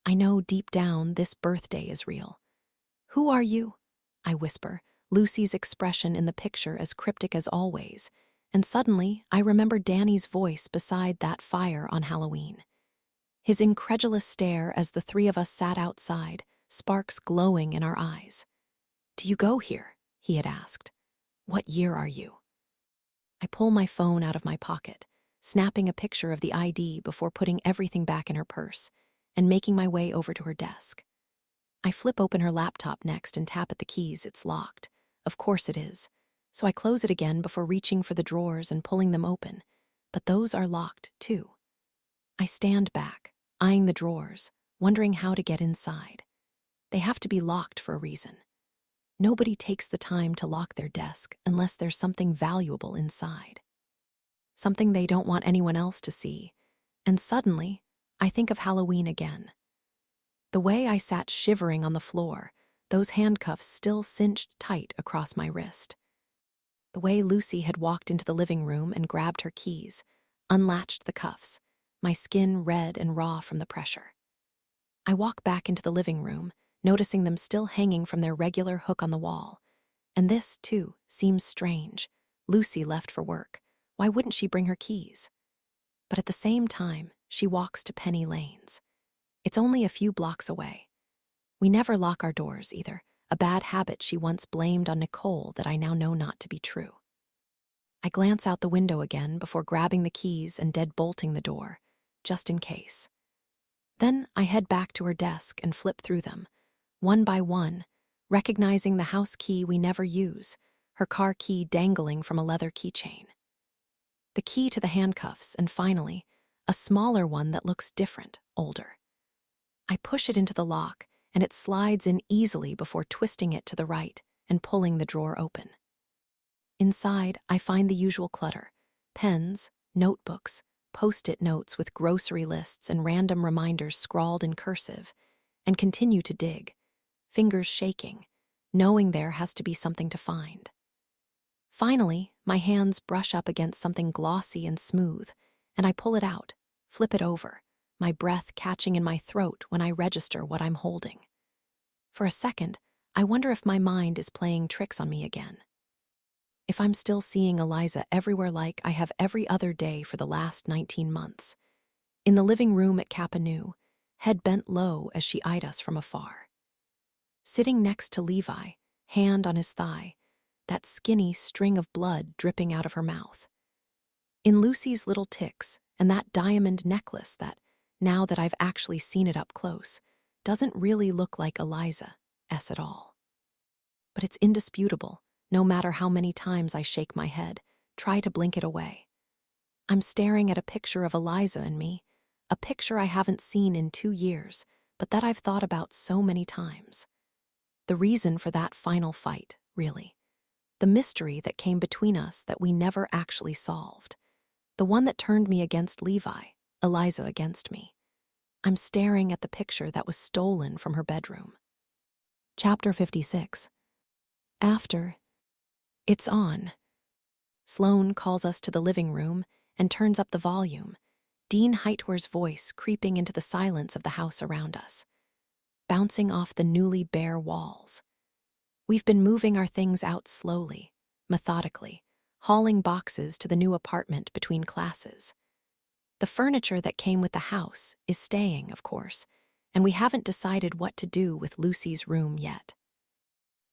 I know deep down this birthday is real. "Who are you?" I whisper, Lucy's expression in the picture as cryptic as always, and suddenly I remember Danny's voice beside that fire on Halloween. His incredulous stare as the three of us sat outside, sparks glowing in our eyes. "Do you go here?" he had asked. "What year are you?" I pull my phone out of my pocket, snapping a picture of the ID before putting everything back in her purse and making my way over to her desk. I flip open her laptop next and tap at the keys. It's locked. Of course it is. So I close it again before reaching for the drawers and pulling them open. But those are locked, too. I stand back, eyeing the drawers, wondering how to get inside. They have to be locked for a reason. Nobody takes the time to lock their desk unless there's something valuable inside. Something they don't want anyone else to see. And suddenly, I think of Halloween again. The way I sat shivering on the floor, those handcuffs still cinched tight across my wrist. The way Lucy had walked into the living room and grabbed her keys, unlatched the cuffs, my skin red and raw from the pressure. I walk back into the living room, noticing them still hanging from their regular hook on the wall. And this, too, seems strange. Lucy left for work. Why wouldn't she bring her keys? But at the same time, she walks to Penny Lanes. It's only a few blocks away. We never lock our doors, either, a bad habit she once blamed on Nicole that I now know not to be true. I glance out the window again before grabbing the keys and deadbolting the door, just in case. Then I head back to her desk and flip through them, one by one, recognizing the house key we never use, her car key dangling from a leather keychain. The key to the handcuffs, and finally, a smaller one that looks different, older. I push it into the lock, and it slides in easily before twisting it to the right and pulling the drawer open. Inside, I find the usual clutter: pens, notebooks, post-it notes with grocery lists and random reminders scrawled in cursive, and continue to dig, fingers shaking, knowing there has to be something to find. Finally, my hands brush up against something glossy and smooth, and I pull it out, flip it over, my breath catching in my throat when I register what I'm holding. For a second, I wonder if my mind is playing tricks on me again. If I'm still seeing Eliza everywhere like I have every other day for the last 19 months. In the living room at Kappa Nu, head bent low as she eyed us from afar. Sitting next to Levi, hand on his thigh, that skinny string of blood dripping out of her mouth. In Lucy's little tics, and that diamond necklace that, now that I've actually seen it up close, doesn't really look like Eliza's at all. But it's indisputable, no matter how many times I shake my head, try to blink it away. I'm staring at a picture of Eliza and me, a picture I haven't seen in 2 years, but that I've thought about so many times. The reason for that final fight, really. The mystery that came between us that we never actually solved. The one that turned me against Levi, Eliza against me. I'm staring at the picture that was stolen from her bedroom. Chapter 56. After. It's on. Sloane calls us to the living room and turns up the volume, Dean Heitwer's voice creeping into the silence of the house around us, bouncing off the newly bare walls. We've been moving our things out slowly, methodically, hauling boxes to the new apartment between classes. The furniture that came with the house is staying, of course, and we haven't decided what to do with Lucy's room yet.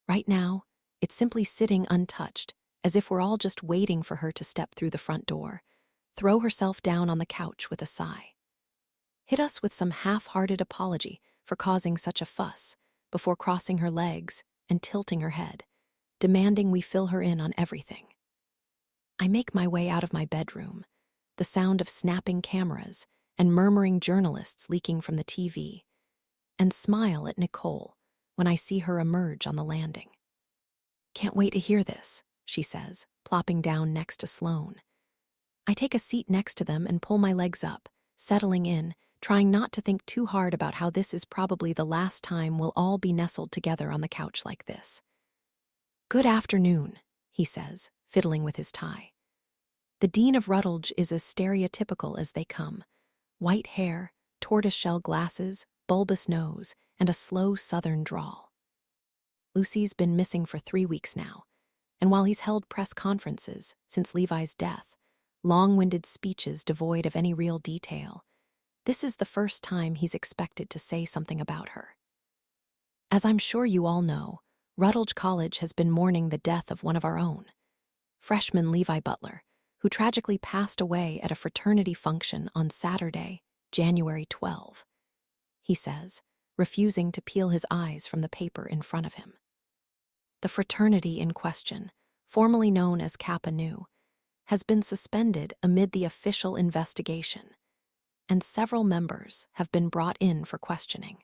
Right now, it's simply sitting untouched, as if we're all just waiting for her to step through the front door, throw herself down on the couch with a sigh. Hit us with some half-hearted apology for causing such a fuss, before crossing her legs and tilting her head, demanding we fill her in on everything. I make my way out of my bedroom, the sound of snapping cameras and murmuring journalists leaking from the TV, and smile at Nicole when I see her emerge on the landing. "Can't wait to hear this," she says, plopping down next to Sloane. I take a seat next to them and pull my legs up, settling in, trying not to think too hard about how this is probably the last time we'll all be nestled together on the couch like this. "Good afternoon," he says, fiddling with his tie. The Dean of Rutledge is as stereotypical as they come. White hair, tortoiseshell glasses, bulbous nose, and a slow southern drawl. Lucy's been missing for 3 weeks now, and while he's held press conferences since Levi's death, long-winded speeches devoid of any real detail, this is the first time he's expected to say something about her. As I'm sure you all know, Rutledge College has been mourning the death of one of our own, freshman Levi Butler, who tragically passed away at a fraternity function on Saturday, January 12. He says, refusing to peel his eyes from the paper in front of him. The fraternity in question, formerly known as Kappa Nu, has been suspended amid the official investigation, and several members have been brought in for questioning.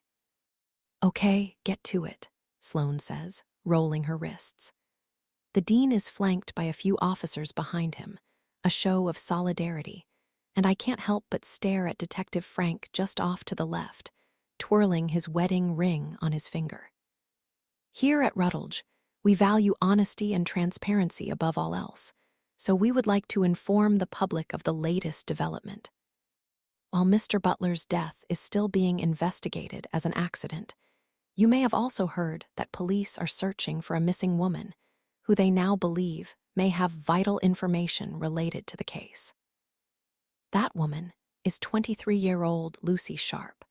"Okay, get to it," Sloane says, rolling her wrists. The dean is flanked by a few officers behind him, a show of solidarity, and I can't help but stare at Detective Frank just off to the left, twirling his wedding ring on his finger. Here at Rutledge, we value honesty and transparency above all else, so we would like to inform the public of the latest development. While Mr. Butler's death is still being investigated as an accident, you may have also heard that police are searching for a missing woman who they now believe may have vital information related to the case. That woman is 23-year-old Lucy Sharp,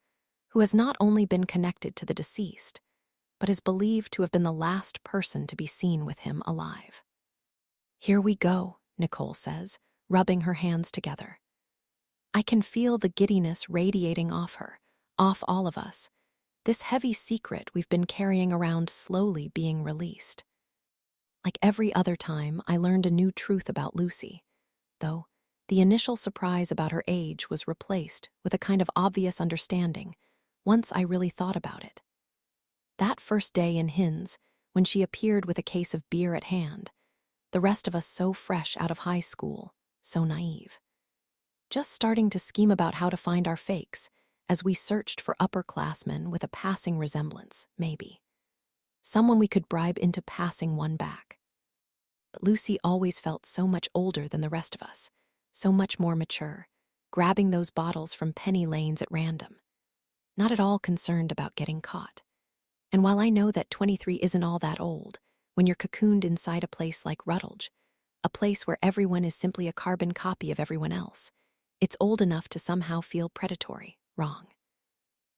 who has not only been connected to the deceased, but is believed to have been the last person to be seen with him alive. "Here we go," Nicole says, rubbing her hands together. I can feel the giddiness radiating off her, off all of us, this heavy secret we've been carrying around slowly being released. Like every other time, I learned a new truth about Lucy, though the initial surprise about her age was replaced with a kind of obvious understanding once I really thought about it. That first day in Hinds, when she appeared with a case of beer at hand, the rest of us so fresh out of high school, so naive. Just starting to scheme about how to find our fakes as we searched for upperclassmen with a passing resemblance, maybe. Someone we could bribe into passing one back. But Lucy always felt so much older than the rest of us, so much more mature, grabbing those bottles from penny lanes at random, not at all concerned about getting caught. And while I know that 23 isn't all that old, when you're cocooned inside a place like Rutledge, a place where everyone is simply a carbon copy of everyone else, it's old enough to somehow feel predatory, wrong.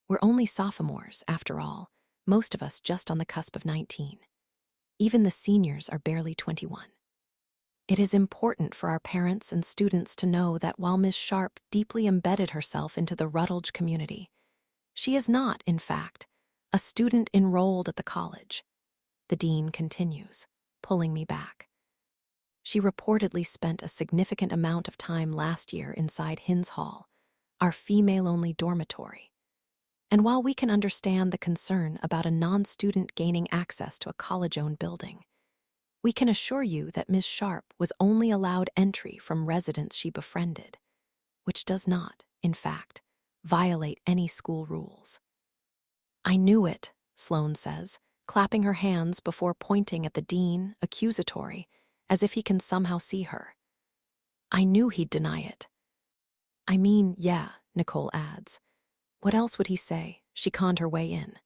We're only sophomores, after all, most of us just on the cusp of 19. Even the seniors are barely 21. It is important for our parents and students to know that while Ms. Sharp deeply embedded herself into the Rutledge community, she is not, in fact, a student enrolled at the college. The dean continues, pulling me back. She reportedly spent a significant amount of time last year inside Hinds Hall, our female-only dormitory. And while we can understand the concern about a non-student gaining access to a college-owned building, we can assure you that Ms. Sharp was only allowed entry from residents she befriended, which does not, in fact, violate any school rules. "I knew it," Sloane says, clapping her hands before pointing at the dean, accusatory, as if he can somehow see her. "I knew he'd deny it." "I mean, yeah," Nicole adds. What else would he say? She conned her way in.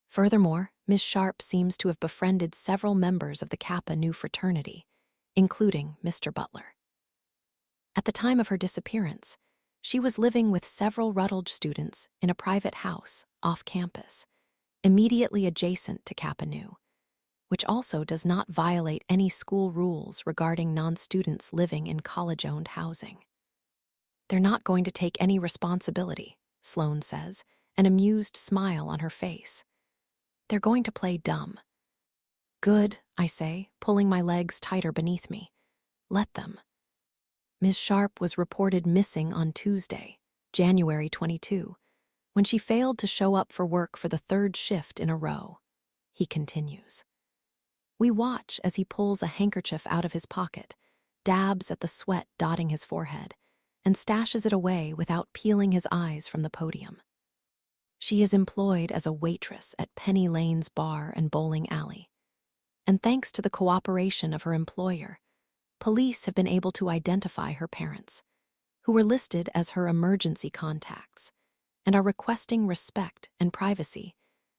Furthermore, Miss Sharp seems to have befriended several members of the Kappa Nu fraternity, including Mr. Butler. At the time of her disappearance, she was living with several Rutledge students in a private house off campus, immediately adjacent to Kappa Nu, which also does not violate any school rules regarding non-students living in college-owned housing. "They're not going to take any responsibility," Sloane says, an amused smile on her face. "They're going to play dumb." "Good," I say, pulling my legs tighter beneath me. "Let them." Ms. Sharp was reported missing on Tuesday, January 22, when she failed to show up for work for the third shift in a row. He continues. We watch as he pulls a handkerchief out of his pocket, dabs at the sweat dotting his forehead, and stashes it away without peeling his eyes from the podium. She is employed as a waitress at Penny Lane's bar and bowling alley, and thanks to the cooperation of her employer, police have been able to identify her parents, who were listed as her emergency contacts, and are requesting respect and privacy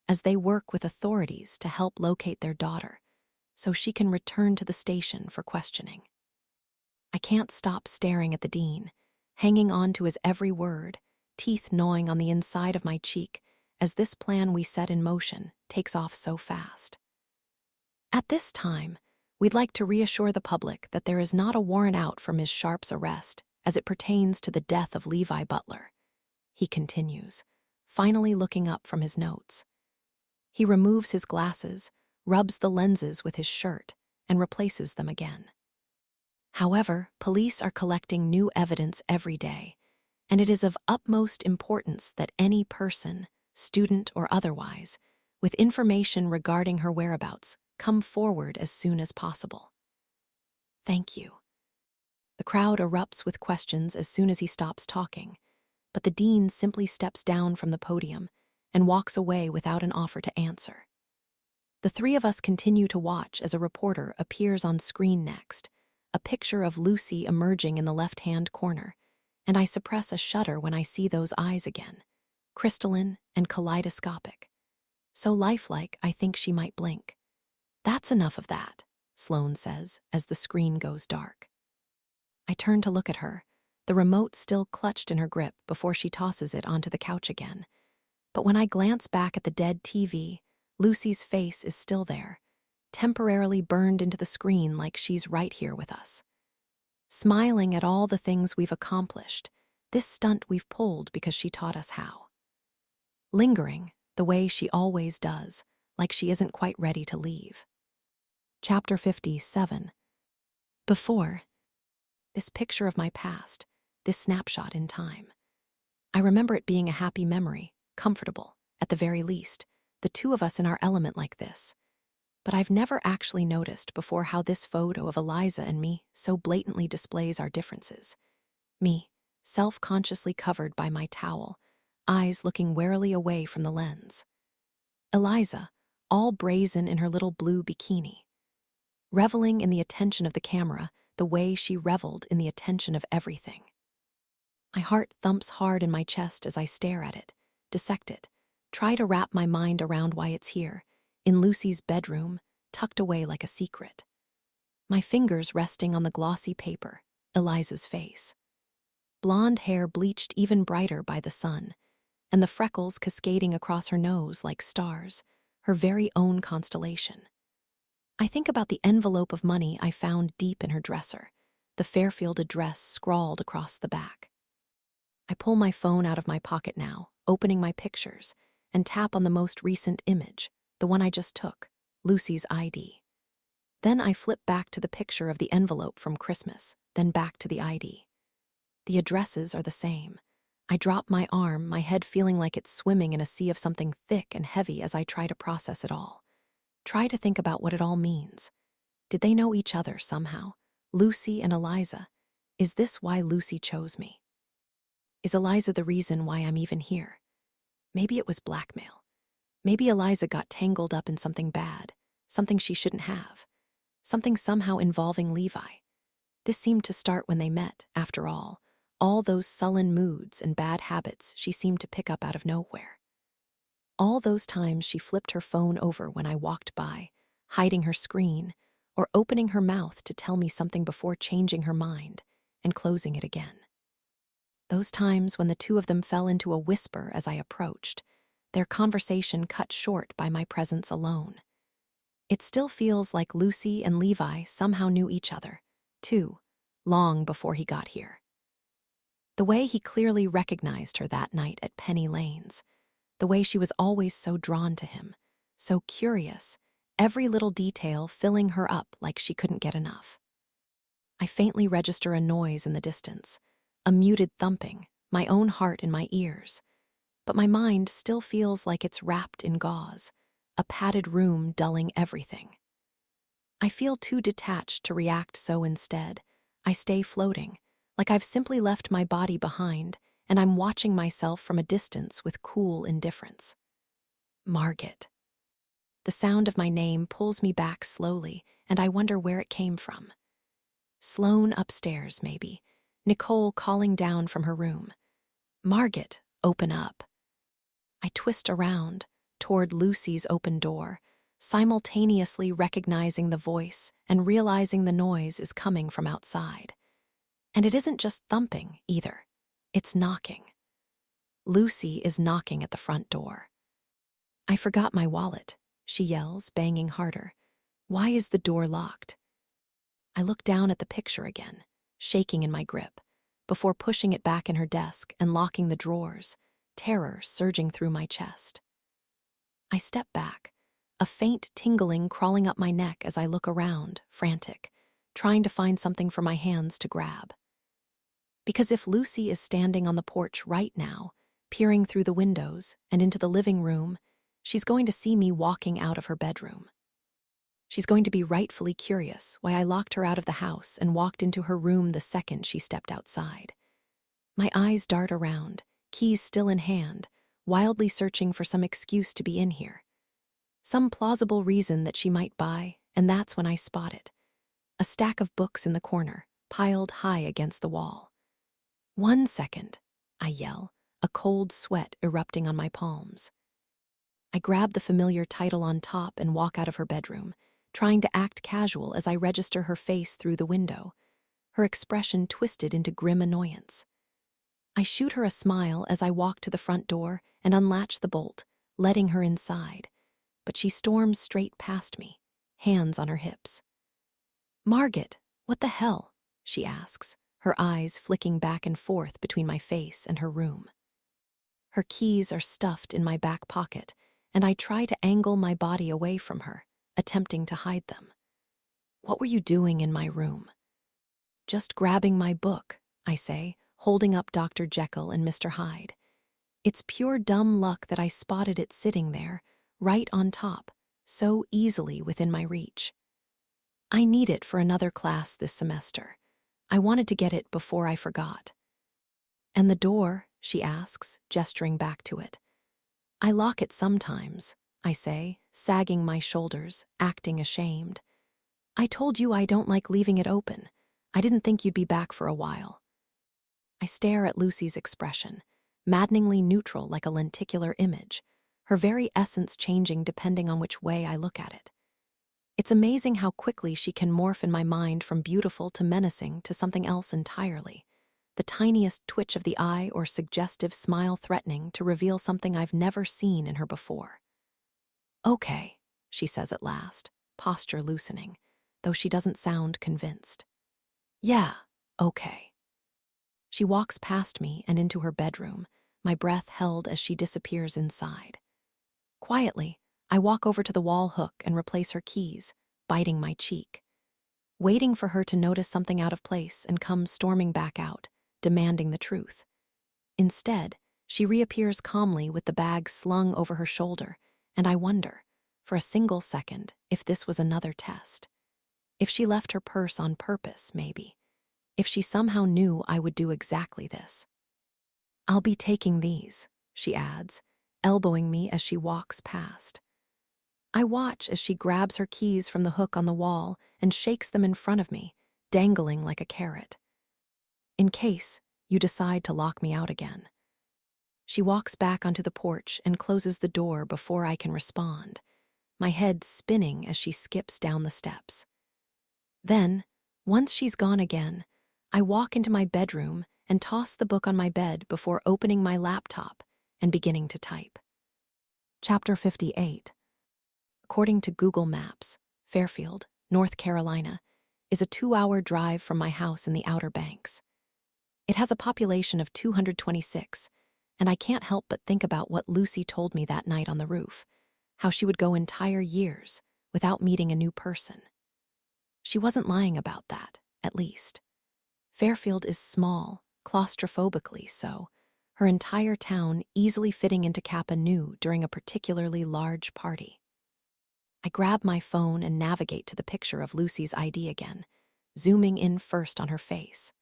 as they work with authorities to help locate their daughter so she can return to the station for questioning. I can't stop staring at the dean, hanging on to his every word, teeth gnawing on the inside of my cheek as this plan we set in motion takes off so fast. At this time, we'd like to reassure the public that there is not a warrant out for Ms. Sharp's arrest as it pertains to the death of Levi Butler. He continues, finally looking up from his notes. He removes his glasses, rubs the lenses with his shirt, and replaces them again. However, police are collecting new evidence every day, and it is of utmost importance that any person, student or otherwise, with information regarding her whereabouts, come forward as soon as possible. Thank you. The crowd erupts with questions as soon as he stops talking, but the dean simply steps down from the podium and walks away without an offer to answer. The three of us continue to watch as a reporter appears on screen next, a picture of Lucy emerging in the left-hand corner, and I suppress a shudder when I see those eyes again, crystalline and kaleidoscopic. So lifelike, I think she might blink. That's enough of that, Sloane says as the screen goes dark. I turn to look at her, the remote still clutched in her grip before she tosses it onto the couch again. But when I glance back at the dead TV, Lucy's face is still there, temporarily burned into the screen like she's right here with us. Smiling at all the things we've accomplished, this stunt we've pulled because she taught us how. Lingering, the way she always does, like she isn't quite ready to leave. Chapter 57. Before. This picture of my past, this snapshot in time. I remember it being a happy memory, comfortable, at the very least, the two of us in our element like this. But I've never actually noticed before how this photo of Eliza and me so blatantly displays our differences. Me, self-consciously covered by my towel, eyes looking warily away from the lens. Eliza, all brazen in her little blue bikini. Reveling in the attention of the camera the way she reveled in the attention of everything. My heart thumps hard in my chest as I stare at it, dissect it, try to wrap my mind around why it's here, in Lucy's bedroom, tucked away like a secret. My fingers resting on the glossy paper, Eliza's face. Blonde hair bleached even brighter by the sun, and the freckles cascading across her nose like stars, her very own constellation. I think about the envelope of money I found deep in her dresser, the Fairfield address scrawled across the back. I pull my phone out of my pocket now, opening my pictures, and tap on the most recent image, the one I just took, Lucy's ID. Then I flip back to the picture of the envelope from Christmas, then back to the ID. The addresses are the same. I drop my arm, my head feeling like it's swimming in a sea of something thick and heavy as I try to process it all. Try to think about what it all means. Did they know each other somehow? Lucy and Eliza. Is this why Lucy chose me? Is Eliza the reason why I'm even here? Maybe it was blackmail. Maybe Eliza got tangled up in something bad, something she shouldn't have, something somehow involving Levi. This seemed to start when they met, after all those sullen moods and bad habits she seemed to pick up out of nowhere. All those times she flipped her phone over when I walked by, hiding her screen, or opening her mouth to tell me something before changing her mind and closing it again. Those times when the two of them fell into a whisper as I approached, their conversation cut short by my presence alone. It still feels like Lucy and Levi somehow knew each other, too, long before he got here. The way he clearly recognized her that night at Penny Lane's, the way she was always so drawn to him, so curious, every little detail filling her up like she couldn't get enough. I faintly register a noise in the distance, a muted thumping, my own heart in my ears, but my mind still feels like it's wrapped in gauze, a padded room dulling everything. I feel too detached to react, so instead, I stay floating, like I've simply left my body behind and I'm watching myself from a distance with cool indifference. Margaret. The sound of my name pulls me back slowly, and I wonder where it came from. Sloane upstairs, maybe. Nicole calling down from her room. Margaret, open up. I twist around, toward Lucy's open door, simultaneously recognizing the voice and realizing the noise is coming from outside. And it isn't just thumping, either. It's knocking. Lucy is knocking at the front door. I forgot my wallet, she yells, banging harder. Why is the door locked? I look down at the picture again, shaking in my grip, before pushing it back in her desk and locking the drawers, terror surging through my chest. I step back, a faint tingling crawling up my neck as I look around, frantic, trying to find something for my hands to grab. Because if Lucy is standing on the porch right now, peering through the windows and into the living room, she's going to see me walking out of her bedroom. She's going to be rightfully curious why I locked her out of the house and walked into her room the second she stepped outside. My eyes dart around, keys still in hand, wildly searching for some excuse to be in here. Some plausible reason that she might buy, and that's when I spot it. A stack of books in the corner, piled high against the wall. 1 second, I yell, a cold sweat erupting on my palms. I grab the familiar title on top and walk out of her bedroom, trying to act casual as I register her face through the window, her expression twisted into grim annoyance. I shoot her a smile as I walk to the front door and unlatch the bolt, letting her inside, but she storms straight past me, hands on her hips. "Margaret, what the hell?" she asks, her eyes flicking back and forth between my face and her room. Her keys are stuffed in my back pocket, and I try to angle my body away from her, attempting to hide them. "What were you doing in my room?" "Just grabbing my book," I say, holding up Dr. Jekyll and Mr. Hyde. It's pure dumb luck that I spotted it sitting there, right on top, so easily within my reach. I need it for another class this semester. I wanted to get it before I forgot. "And the door?" she asks, gesturing back to it. "I lock it sometimes," I say, sagging my shoulders, acting ashamed. "I told you I don't like leaving it open. I didn't think you'd be back for a while." I stare at Lucy's expression, maddeningly neutral like a lenticular image, her very essence changing depending on which way I look at it. It's amazing how quickly she can morph in my mind from beautiful to menacing to something else entirely, the tiniest twitch of the eye or suggestive smile threatening to reveal something I've never seen in her before. "Okay," she says at last, posture loosening, though she doesn't sound convinced. "Yeah, okay." She walks past me and into her bedroom, my breath held as she disappears inside. Quietly, I walk over to the wall hook and replace her keys, biting my cheek, waiting for her to notice something out of place and come storming back out, demanding the truth. Instead, she reappears calmly with the bag slung over her shoulder, and I wonder, for a single second, if this was another test. If she left her purse on purpose, maybe. If she somehow knew I would do exactly this. "I'll be taking these," she adds, elbowing me as she walks past. I watch as she grabs her keys from the hook on the wall and shakes them in front of me, dangling like a carrot. "In case you decide to lock me out again." She walks back onto the porch and closes the door before I can respond, my head spinning as she skips down the steps. Then, once she's gone again, I walk into my bedroom and toss the book on my bed before opening my laptop and beginning to type. Chapter 58. According to Google Maps, Fairfield, North Carolina, is a 2-hour drive from my house in the Outer Banks. It has a population of 226, and I can't help but think about what Lucy told me that night on the roof, how she would go entire years without meeting a new person. She wasn't lying about that, at least. Fairfield is small, claustrophobically so, her entire town easily fitting into Kappa Nu during a particularly large party. I grab my phone and navigate to the picture of Lucy's ID again, zooming in first on her face.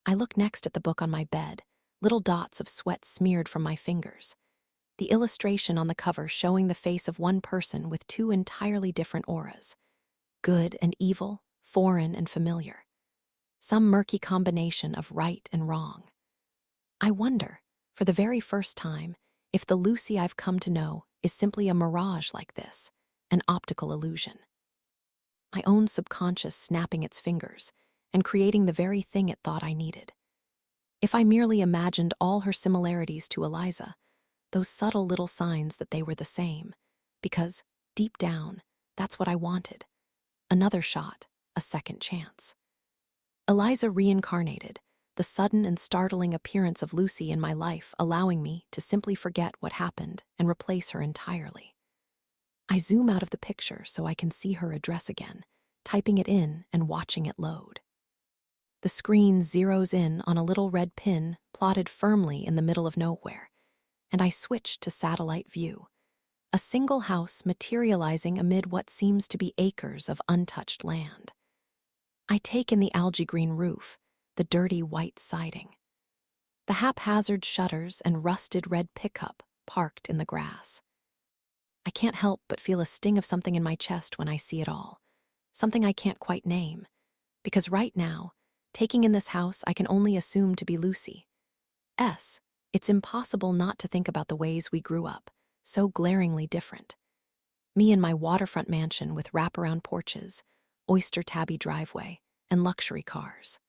I look next at the book on my bed, little dots of sweat smeared from my fingers. The illustration on the cover showing the face of one person with two entirely different auras. Good and evil, foreign and familiar. Some murky combination of right and wrong. I wonder, for the very first time, if the Lucy I've come to know is simply a mirage like this, an optical illusion. My own subconscious snapping its fingers and creating the very thing it thought I needed. If I merely imagined all her similarities to Eliza, those subtle little signs that they were the same, because, deep down, that's what I wanted. Another shot, a second chance. Eliza reincarnated, the sudden and startling appearance of Lucy in my life allowing me to simply forget what happened and replace her entirely. I zoom out of the picture so I can see her address again, typing it in and watching it load. The screen zeroes in on a little red pin plotted firmly in the middle of nowhere, and I switch to satellite view, a single house materializing amid what seems to be acres of untouched land. I take in the algae green roof, the dirty white siding, the haphazard shutters and rusted red pickup parked in the grass. I can't help but feel a sting of something in my chest when I see it all, something I can't quite name, because right now, taking in this house I can only assume to be Lucy's. It's impossible not to think about the ways we grew up, so glaringly different. Me in my waterfront mansion with wraparound porches, oyster tabby driveway, and luxury cars.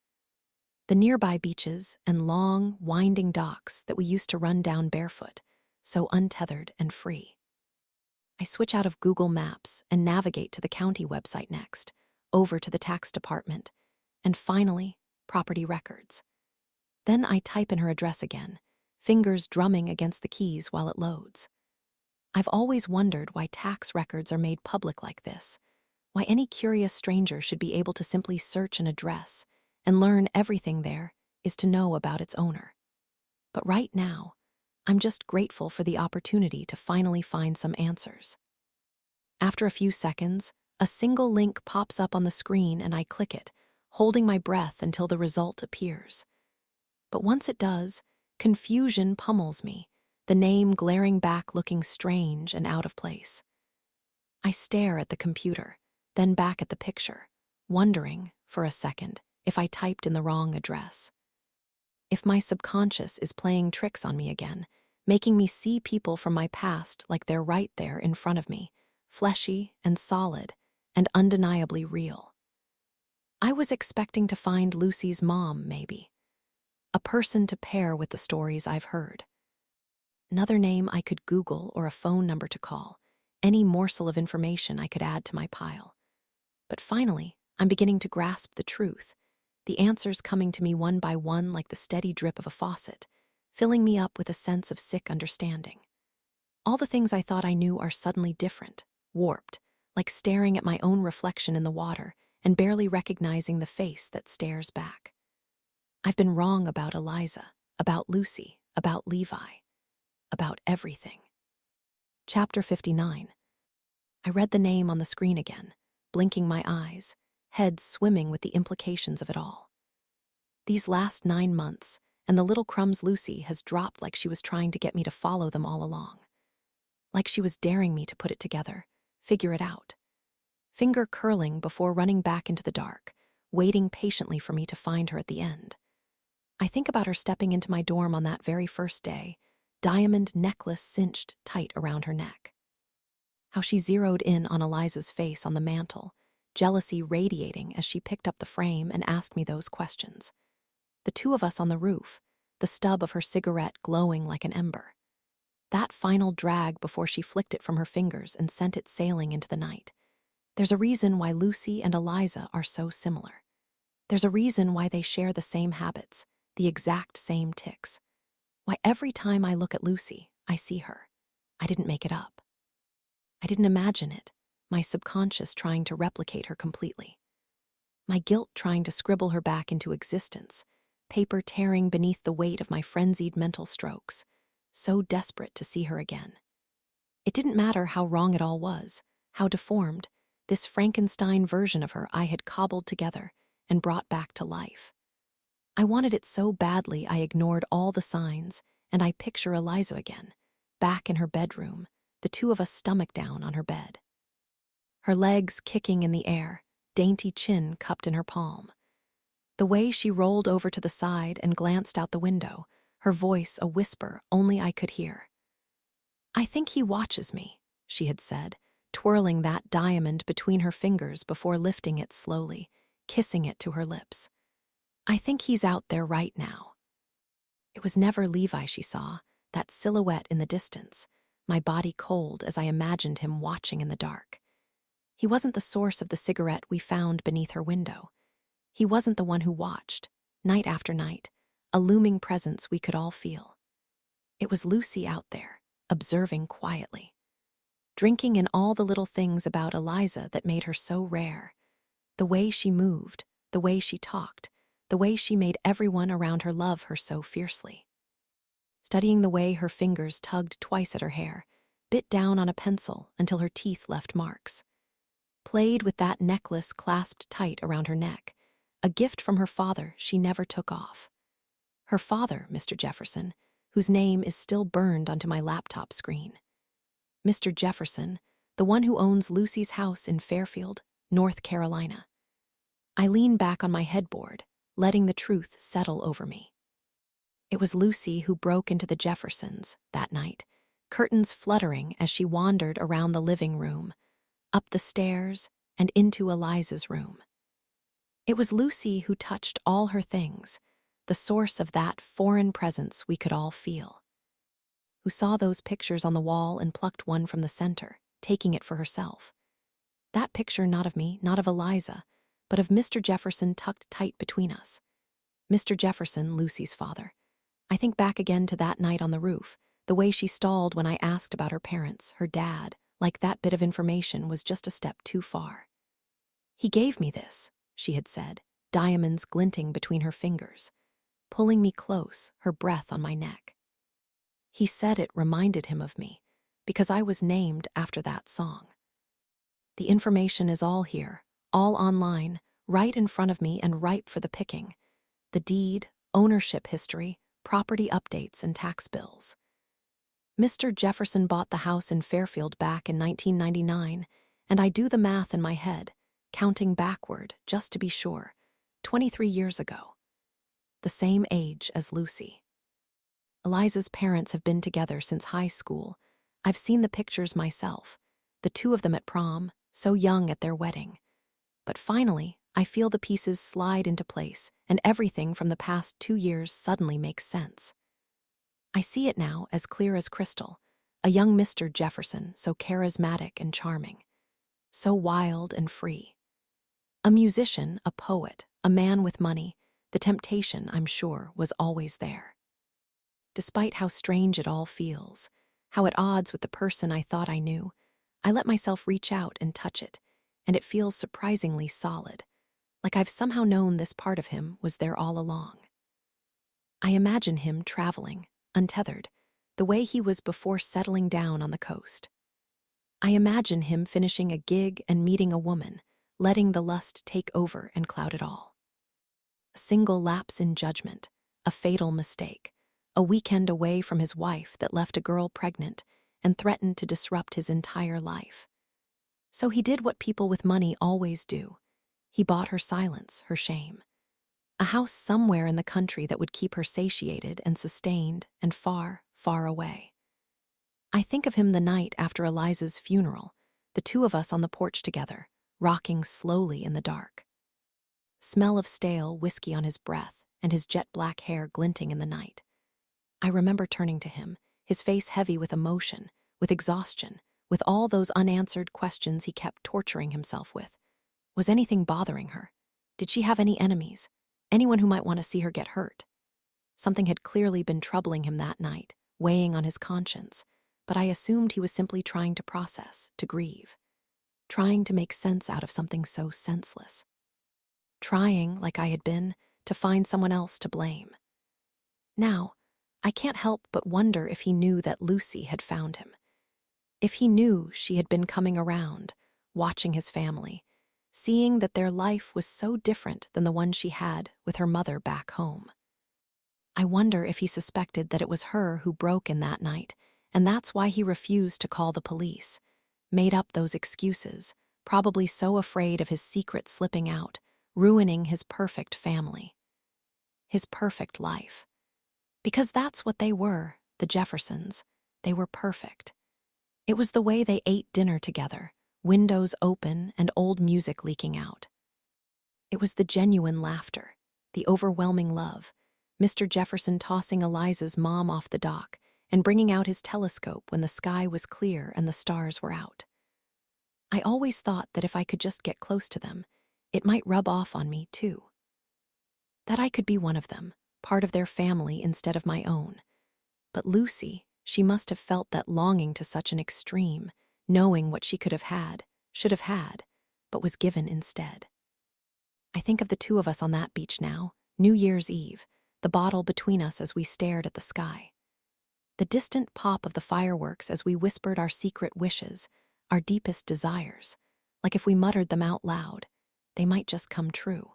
The nearby beaches and long, winding docks that we used to run down barefoot, so untethered and free. I switch out of Google Maps and navigate to the county website next, over to the tax department, and finally, property records. Then I type in her address again, fingers drumming against the keys while it loads. I've always wondered why tax records are made public like this, why any curious stranger should be able to simply search an address and learn everything there is to know about its owner. But right now, I'm just grateful for the opportunity to finally find some answers. After a few seconds, a single link pops up on the screen and I click it, holding my breath until the result appears. But once it does, confusion pummels me, the name glaring back looking strange and out of place. I stare at the computer, then back at the picture, wondering, for a second, if I typed in the wrong address. If my subconscious is playing tricks on me again, making me see people from my past like they're right there in front of me, fleshy and solid and undeniably real. I was expecting to find Lucy's mom, maybe. A person to pair with the stories I've heard. Another name I could Google or a phone number to call, any morsel of information I could add to my pile. But finally, I'm beginning to grasp the truth, the answers coming to me one by one like the steady drip of a faucet, filling me up with a sense of sick understanding. All the things I thought I knew are suddenly different, warped, like staring at my own reflection in the water and barely recognizing the face that stares back. I've been wrong about Eliza, about Lucy, about Levi, about everything. Chapter 59. I read the name on the screen again, blinking my eyes, head swimming with the implications of it all. These last 9 months, and the little crumbs Lucy has dropped like she was trying to get me to follow them all along. Like she was daring me to put it together, figure it out. Finger curling before running back into the dark, waiting patiently for me to find her at the end. I think about her stepping into my dorm on that very first day, diamond necklace cinched tight around her neck. How she zeroed in on Eliza's face on the mantel, jealousy radiating as she picked up the frame and asked me those questions. The two of us on the roof, the stub of her cigarette glowing like an ember. That final drag before she flicked it from her fingers and sent it sailing into the night. There's a reason why Lucy and Eliza are so similar. There's a reason why they share the same habits, the exact same tics. Why every time I look at Lucy, I see her. I didn't make it up. I didn't imagine it, my subconscious trying to replicate her completely. My guilt trying to scribble her back into existence, paper tearing beneath the weight of my frenzied mental strokes, so desperate to see her again. It didn't matter how wrong it all was, how deformed, this Frankenstein version of her I had cobbled together and brought back to life. I wanted it so badly I ignored all the signs, and I picture Eliza again, back in her bedroom, the two of us stomach down on her bed. Her legs kicking in the air, dainty chin cupped in her palm. The way she rolled over to the side and glanced out the window, her voice a whisper only I could hear. "I think he watches me," she had said, twirling that diamond between her fingers before lifting it slowly, kissing it to her lips. "I think he's out there right now." It was never Levi she saw, that silhouette in the distance, my body cold as I imagined him watching in the dark. He wasn't the source of the cigarette we found beneath her window. He wasn't the one who watched, night after night, a looming presence we could all feel. It was Lucy out there, observing quietly, drinking in all the little things about Eliza that made her so rare. The way she moved, the way she talked, the way she made everyone around her love her so fiercely. Studying the way her fingers tugged twice at her hair, bit down on a pencil until her teeth left marks. Played with that necklace clasped tight around her neck, a gift from her father she never took off. Her father, Mr. Jefferson, whose name is still burned onto my laptop screen. Mr. Jefferson, the one who owns Lucy's house in Fairfield, North Carolina. I lean back on my headboard, letting the truth settle over me. It was Lucy who broke into the Jeffersons that night, curtains fluttering as she wandered around the living room, up the stairs, and into Eliza's room. It was Lucy who touched all her things, the source of that foreign presence we could all feel. Who saw those pictures on the wall and plucked one from the center, taking it for herself. That picture not of me, not of Eliza, but of Mr. Jefferson tucked tight between us. Mr. Jefferson, Lucy's father. I think back again to that night on the roof, the way she stalled when I asked about her parents, her dad, like that bit of information was just a step too far. He gave me this, she had said, diamonds glinting between her fingers, pulling me close, her breath on my neck. He said it reminded him of me, because I was named after that song. The information is all here, all online, right in front of me and ripe for the picking. The deed, ownership history, property updates, and tax bills. Mr. Jefferson bought the house in Fairfield back in 1999, and I do the math in my head, counting backward, just to be sure, 23 years ago. The same age as Lucy. Eliza's parents have been together since high school. I've seen the pictures myself, the two of them at prom, so young at their wedding. But finally, I feel the pieces slide into place, and everything from the past 2 years suddenly makes sense. I see it now as clear as crystal, a young Mr. Jefferson, so charismatic and charming, so wild and free. A musician, a poet, a man with money, the temptation, I'm sure, was always there. Despite how strange it all feels, how at odds with the person I thought I knew, I let myself reach out and touch it, and it feels surprisingly solid, like I've somehow known this part of him was there all along. I imagine him traveling, untethered, the way he was before settling down on the coast. I imagine him finishing a gig and meeting a woman, letting the lust take over and cloud it all. A single lapse in judgment, a fatal mistake, a weekend away from his wife that left a girl pregnant and threatened to disrupt his entire life. So he did what people with money always do. He bought her silence, her shame. A house somewhere in the country that would keep her satiated and sustained and far, far away. I think of him the night after Eliza's funeral, the two of us on the porch together, rocking slowly in the dark. Smell of stale whiskey on his breath and his jet black hair glinting in the night. I remember turning to him, his face heavy with emotion, with exhaustion, with all those unanswered questions he kept torturing himself with. Was anything bothering her? Did she have any enemies? Anyone who might want to see her get hurt? Something had clearly been troubling him that night, weighing on his conscience, but I assumed he was simply trying to process, to grieve. Trying to make sense out of something so senseless. Trying, like I had been, to find someone else to blame. Now, I can't help but wonder if he knew that Lucy had found him. If he knew she had been coming around, watching his family, seeing that their life was so different than the one she had with her mother back home. I wonder if he suspected that it was her who broke in that night, and that's why he refused to call the police, made up those excuses, probably so afraid of his secret slipping out, ruining his perfect family. His perfect life. Because that's what they were, the Jeffersons. They were perfect. It was the way they ate dinner together, windows open and old music leaking out. It was the genuine laughter, the overwhelming love, Mr. Jefferson tossing Eliza's mom off the dock and bringing out his telescope when the sky was clear and the stars were out. I always thought that if I could just get close to them, it might rub off on me too. That I could be one of them, part of their family instead of my own. But Lucy, she must have felt that longing to such an extreme, knowing what she could have had, should have had, but was given instead. I think of the two of us on that beach now, New Year's Eve, the bottle between us as we stared at the sky. The distant pop of the fireworks as we whispered our secret wishes, our deepest desires, like if we muttered them out loud, they might just come true.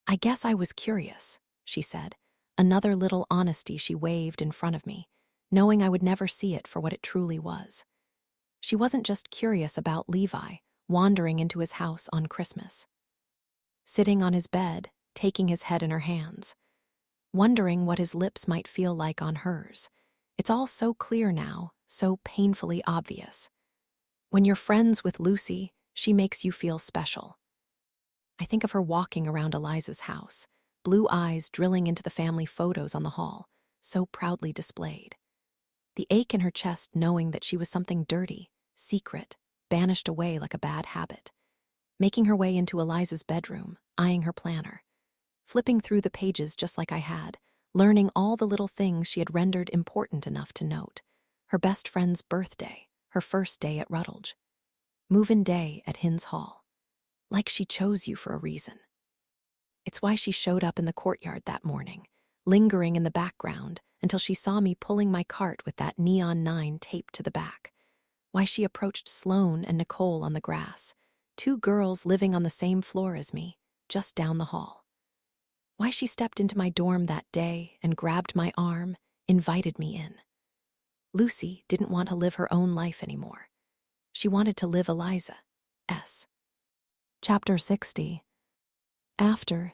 I guess I was curious, she said, another little honesty she waved in front of me, knowing I would never see it for what it truly was. She wasn't just curious about Levi wandering into his house on Christmas. Sitting on his bed, taking his head in her hands, wondering what his lips might feel like on hers. It's all so clear now, so painfully obvious. When you're friends with Lucy, she makes you feel special. I think of her walking around Eliza's house, blue eyes drilling into the family photos on the hall, so proudly displayed. The ache in her chest knowing that she was something dirty, secret, banished away like a bad habit. Making her way into Eliza's bedroom, eyeing her planner. Flipping through the pages just like I had, learning all the little things she had rendered important enough to note. Her best friend's birthday, her first day at Rutledge. Move-in day at Hinds Hall. Like she chose you for a reason. It's why she showed up in the courtyard that morning, lingering in the background until she saw me pulling my cart with that neon 9 taped to the back. Why she approached Sloane and Nicole on the grass, 2 girls living on the same floor as me, just down the hall. Why she stepped into my dorm that day and grabbed my arm, invited me in. Lucy didn't want to live her own life anymore. She wanted to live Eliza's. Chapter 60. After.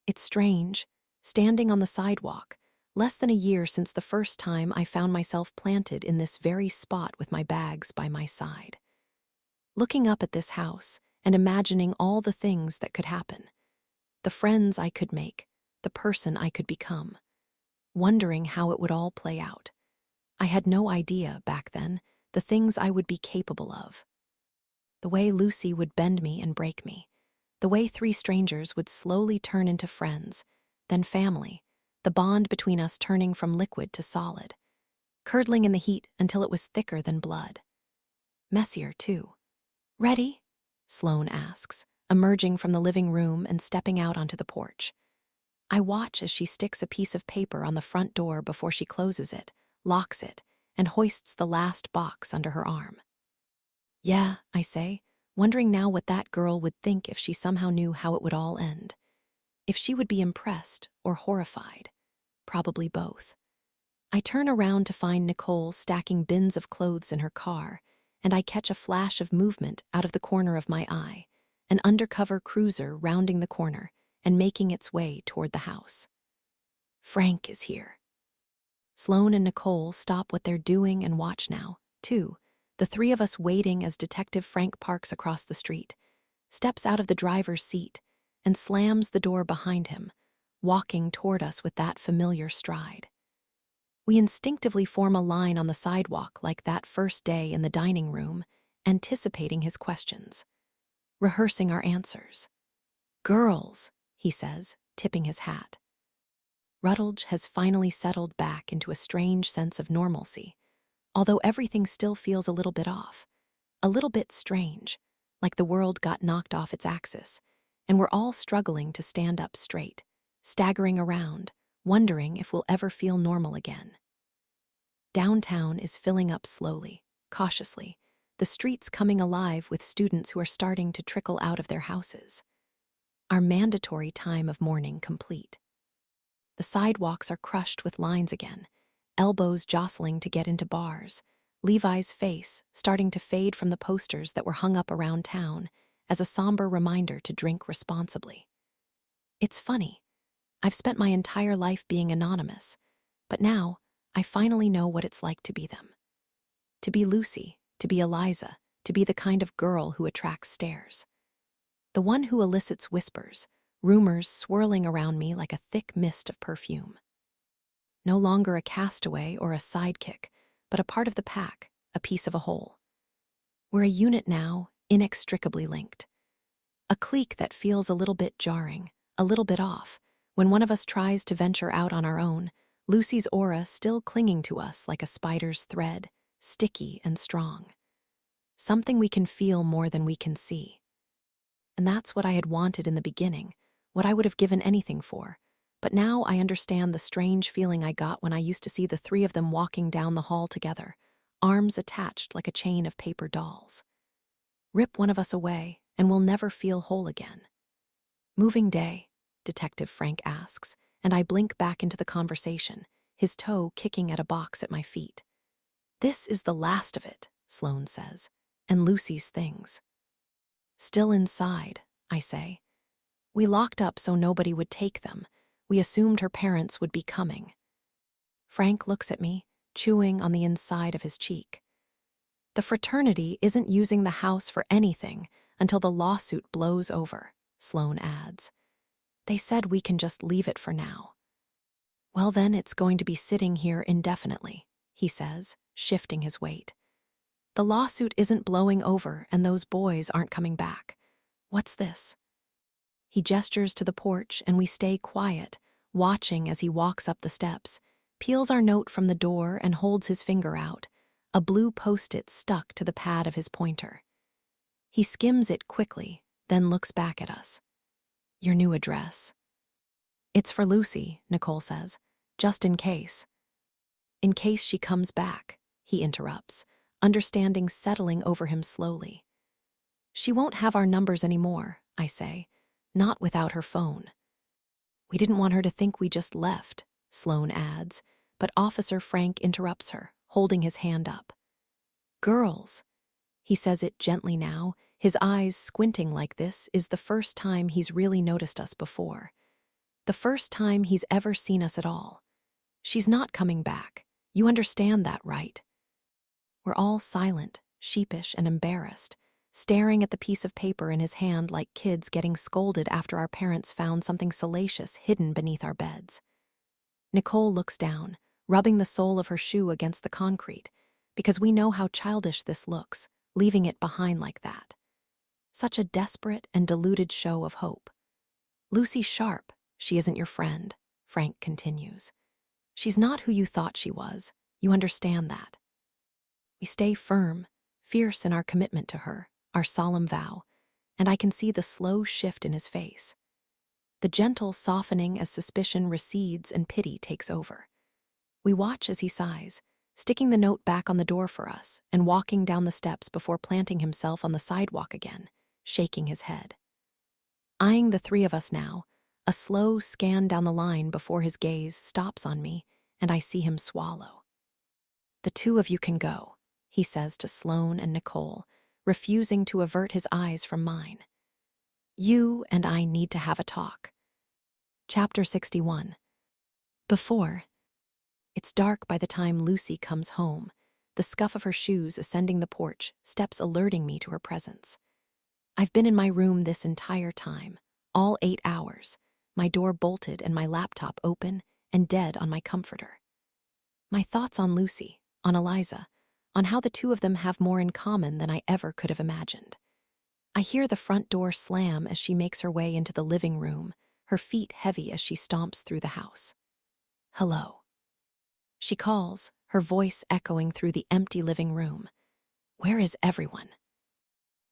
It's strange, standing on the sidewalk, less than a year since the first time I found myself planted in this very spot with my bags by my side. Looking up at this house and imagining all the things that could happen. The friends I could make, the person I could become. Wondering how it would all play out. I had no idea, back then, the things I would be capable of. The way Lucy would bend me and break me. The way 3 strangers would slowly turn into friends, then family, the bond between us turning from liquid to solid. Curdling in the heat until it was thicker than blood. Messier, too. Ready? Sloane asks, emerging from the living room and stepping out onto the porch. I watch as she sticks a piece of paper on the front door before she closes it, locks it, and hoists the last box under her arm. Yeah, I say, wondering now what that girl would think if she somehow knew how it would all end. If she would be impressed or horrified. Probably both. I turn around to find Nicole stacking bins of clothes in her car, and I catch a flash of movement out of the corner of my eye, an undercover cruiser rounding the corner and making its way toward the house. Frank is here. Sloane and Nicole stop what they're doing and watch now, too, the 3 of us waiting as Detective Frank parks across the street, steps out of the driver's seat, and slams the door behind him, walking toward us with that familiar stride. We instinctively form a line on the sidewalk like that first day in the dining room, anticipating his questions, rehearsing our answers. Girls, he says, tipping his hat. Rutledge has finally settled back into a strange sense of normalcy, although everything still feels a little bit off, a little bit strange, like the world got knocked off its axis, and we're all struggling to stand up straight, staggering around, wondering if we'll ever feel normal again. Downtown is filling up slowly, cautiously, the streets coming alive with students who are starting to trickle out of their houses. Our mandatory time of mourning complete. The sidewalks are crushed with lines again, elbows jostling to get into bars, Levi's face starting to fade from the posters that were hung up around town as a somber reminder to drink responsibly. It's funny. I've spent my entire life being anonymous, but now I finally know what it's like to be them. To be Lucy, to be Eliza, to be the kind of girl who attracts stares. The one who elicits whispers, rumors swirling around me like a thick mist of perfume. No longer a castaway or a sidekick, but a part of the pack, a piece of a whole. We're a unit now, inextricably linked. A clique that feels a little bit jarring, a little bit off. When one of us tries to venture out on our own, Lucy's aura still clinging to us like a spider's thread, sticky and strong. Something we can feel more than we can see. And that's what I had wanted in the beginning, what I would have given anything for. But now I understand the strange feeling I got when I used to see the three of them walking down the hall together, arms attached like a chain of paper dolls. Rip one of us away, and we'll never feel whole again. Moving day, Detective Frank asks, and I blink back into the conversation, his toe kicking at a box at my feet. This is the last of it, Sloane says, and Lucy's things. Still inside, I say. We locked up so nobody would take them. We assumed her parents would be coming. Frank looks at me, chewing on the inside of his cheek. The fraternity isn't using the house for anything until the lawsuit blows over, Sloane adds. They said we can just leave it for now. Well, then it's going to be sitting here indefinitely, he says, shifting his weight. The lawsuit isn't blowing over and those boys aren't coming back. What's this? He gestures to the porch and we stay quiet, watching as he walks up the steps, peels our note from the door and holds his finger out, a blue post-it stuck to the pad of his pointer. He skims it quickly, then looks back at us. Your new address. It's for Lucy, Nicole says, just in case. In case she comes back, he interrupts, understanding settling over him slowly. She won't have our numbers anymore, I say, not without her phone. We didn't want her to think we just left, Sloane adds, but Officer Frank interrupts her, holding his hand up. Girls. He says it gently now, his eyes squinting like this is the first time he's really noticed us before. The first time he's ever seen us at all. She's not coming back. You understand that, right? We're all silent, sheepish and embarrassed, staring at the piece of paper in his hand like kids getting scolded after our parents found something salacious hidden beneath our beds. Nicole looks down, rubbing the sole of her shoe against the concrete, because we know how childish this looks, leaving it behind like that. Such a desperate and deluded show of hope. Lucy Sharp, she isn't your friend, Frank continues. She's not who you thought she was. You understand that. We stay firm, fierce in our commitment to her, our solemn vow, and I can see the slow shift in his face. The gentle softening as suspicion recedes and pity takes over. We watch as he sighs, sticking the note back on the door for us and walking down the steps before planting himself on the sidewalk again, shaking his head. Eyeing the three of us now, a slow scan down the line before his gaze stops on me and I see him swallow. The two of you can go, he says to Sloane and Nicole, refusing to avert his eyes from mine. You and I need to have a talk. Chapter 61. Before. It's dark by the time Lucy comes home, the scuff of her shoes ascending the porch, steps alerting me to her presence. I've been in my room this entire time, all 8 hours, my door bolted and my laptop open and dead on my comforter. My thoughts on Lucy, on Eliza, on how the two of them have more in common than I ever could have imagined. I hear the front door slam as she makes her way into the living room, her feet heavy as she stomps through the house. Hello. She calls, her voice echoing through the empty living room. Where is everyone?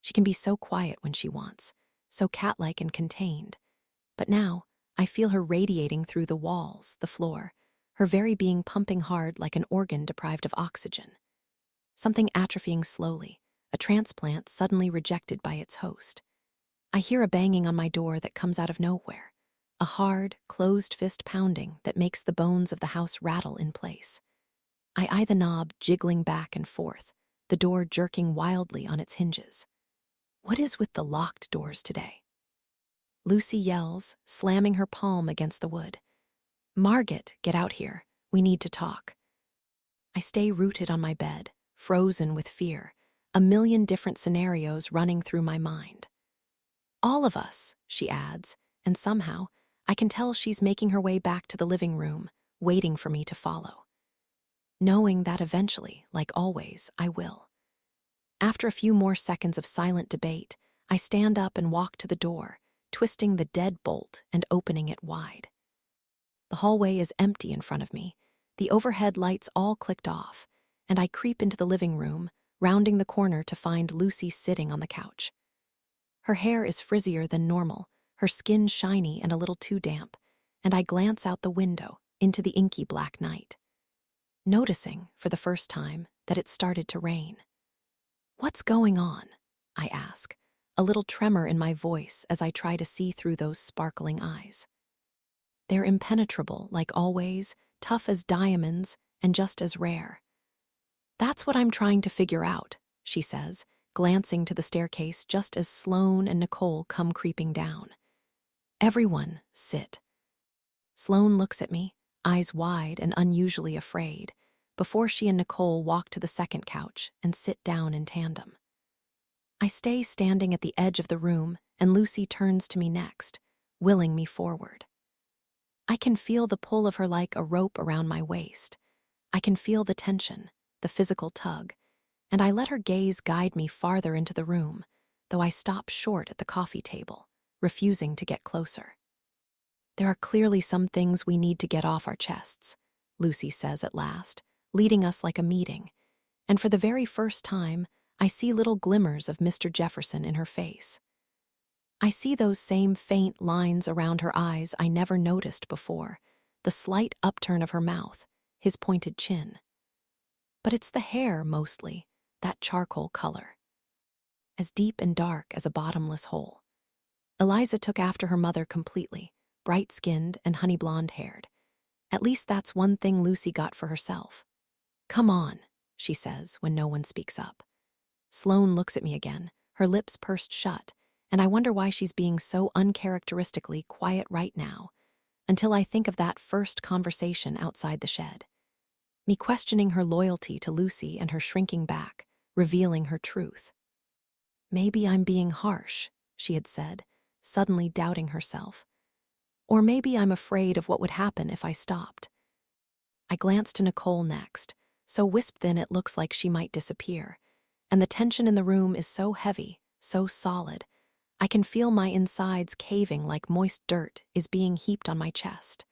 She can be so quiet when she wants, so cat-like and contained. But now, I feel her radiating through the walls, the floor, her very being pumping hard like an organ deprived of oxygen. Something atrophying slowly, a transplant suddenly rejected by its host. I hear a banging on my door that comes out of nowhere, a hard, closed fist pounding that makes the bones of the house rattle in place. I eye the knob jiggling back and forth, the door jerking wildly on its hinges. What is with the locked doors today? Lucy yells, slamming her palm against the wood. Margaret, get out here. We need to talk. I stay rooted on my bed, frozen with fear, a million different scenarios running through my mind. All of us, she adds, and somehow, I can tell she's making her way back to the living room, waiting for me to follow. Knowing that eventually, like always, I will. After a few more seconds of silent debate, I stand up and walk to the door, twisting the dead bolt and opening it wide. The hallway is empty in front of me. The overhead lights all clicked off, and I creep into the living room, rounding the corner to find Lucy sitting on the couch. Her hair is frizzier than normal, her skin shiny and a little too damp, and I glance out the window into the inky black night, noticing, for the first time, that it started to rain. "What's going on?" I ask, a little tremor in my voice as I try to see through those sparkling eyes. They're impenetrable, like always, tough as diamonds, and just as rare. "That's what I'm trying to figure out," she says, glancing to the staircase just as Sloane and Nicole come creeping down. "Everyone, sit." Sloane looks at me, eyes wide and unusually afraid, before she and Nicole walk to the second couch and sit down in tandem. I stay standing at the edge of the room, and Lucy turns to me next, willing me forward. I can feel the pull of her like a rope around my waist. I can feel the tension, the physical tug, and I let her gaze guide me farther into the room, though I stop short at the coffee table, refusing to get closer. "There are clearly some things we need to get off our chests," Lucy says at last, leading us like a meeting, and for the very first time, I see little glimmers of Mr. Jefferson in her face. I see those same faint lines around her eyes I never noticed before, the slight upturn of her mouth, his pointed chin. But it's the hair, mostly, that charcoal color, as deep and dark as a bottomless hole. Eliza took after her mother completely, bright-skinned and honey-blonde-haired. At least that's one thing Lucy got for herself. "Come on," she says when no one speaks up. Sloane looks at me again, her lips pursed shut, and I wonder why she's being so uncharacteristically quiet right now, until I think of that first conversation outside the shed. Me questioning her loyalty to Lucy and her shrinking back, revealing her truth. "Maybe I'm being harsh," she had said, suddenly doubting herself. "Or maybe I'm afraid of what would happen if I stopped." I glance to Nicole next, so wisp-thin it looks like she might disappear, and the tension in the room is so heavy, so solid, I can feel my insides caving like moist dirt is being heaped on my chest.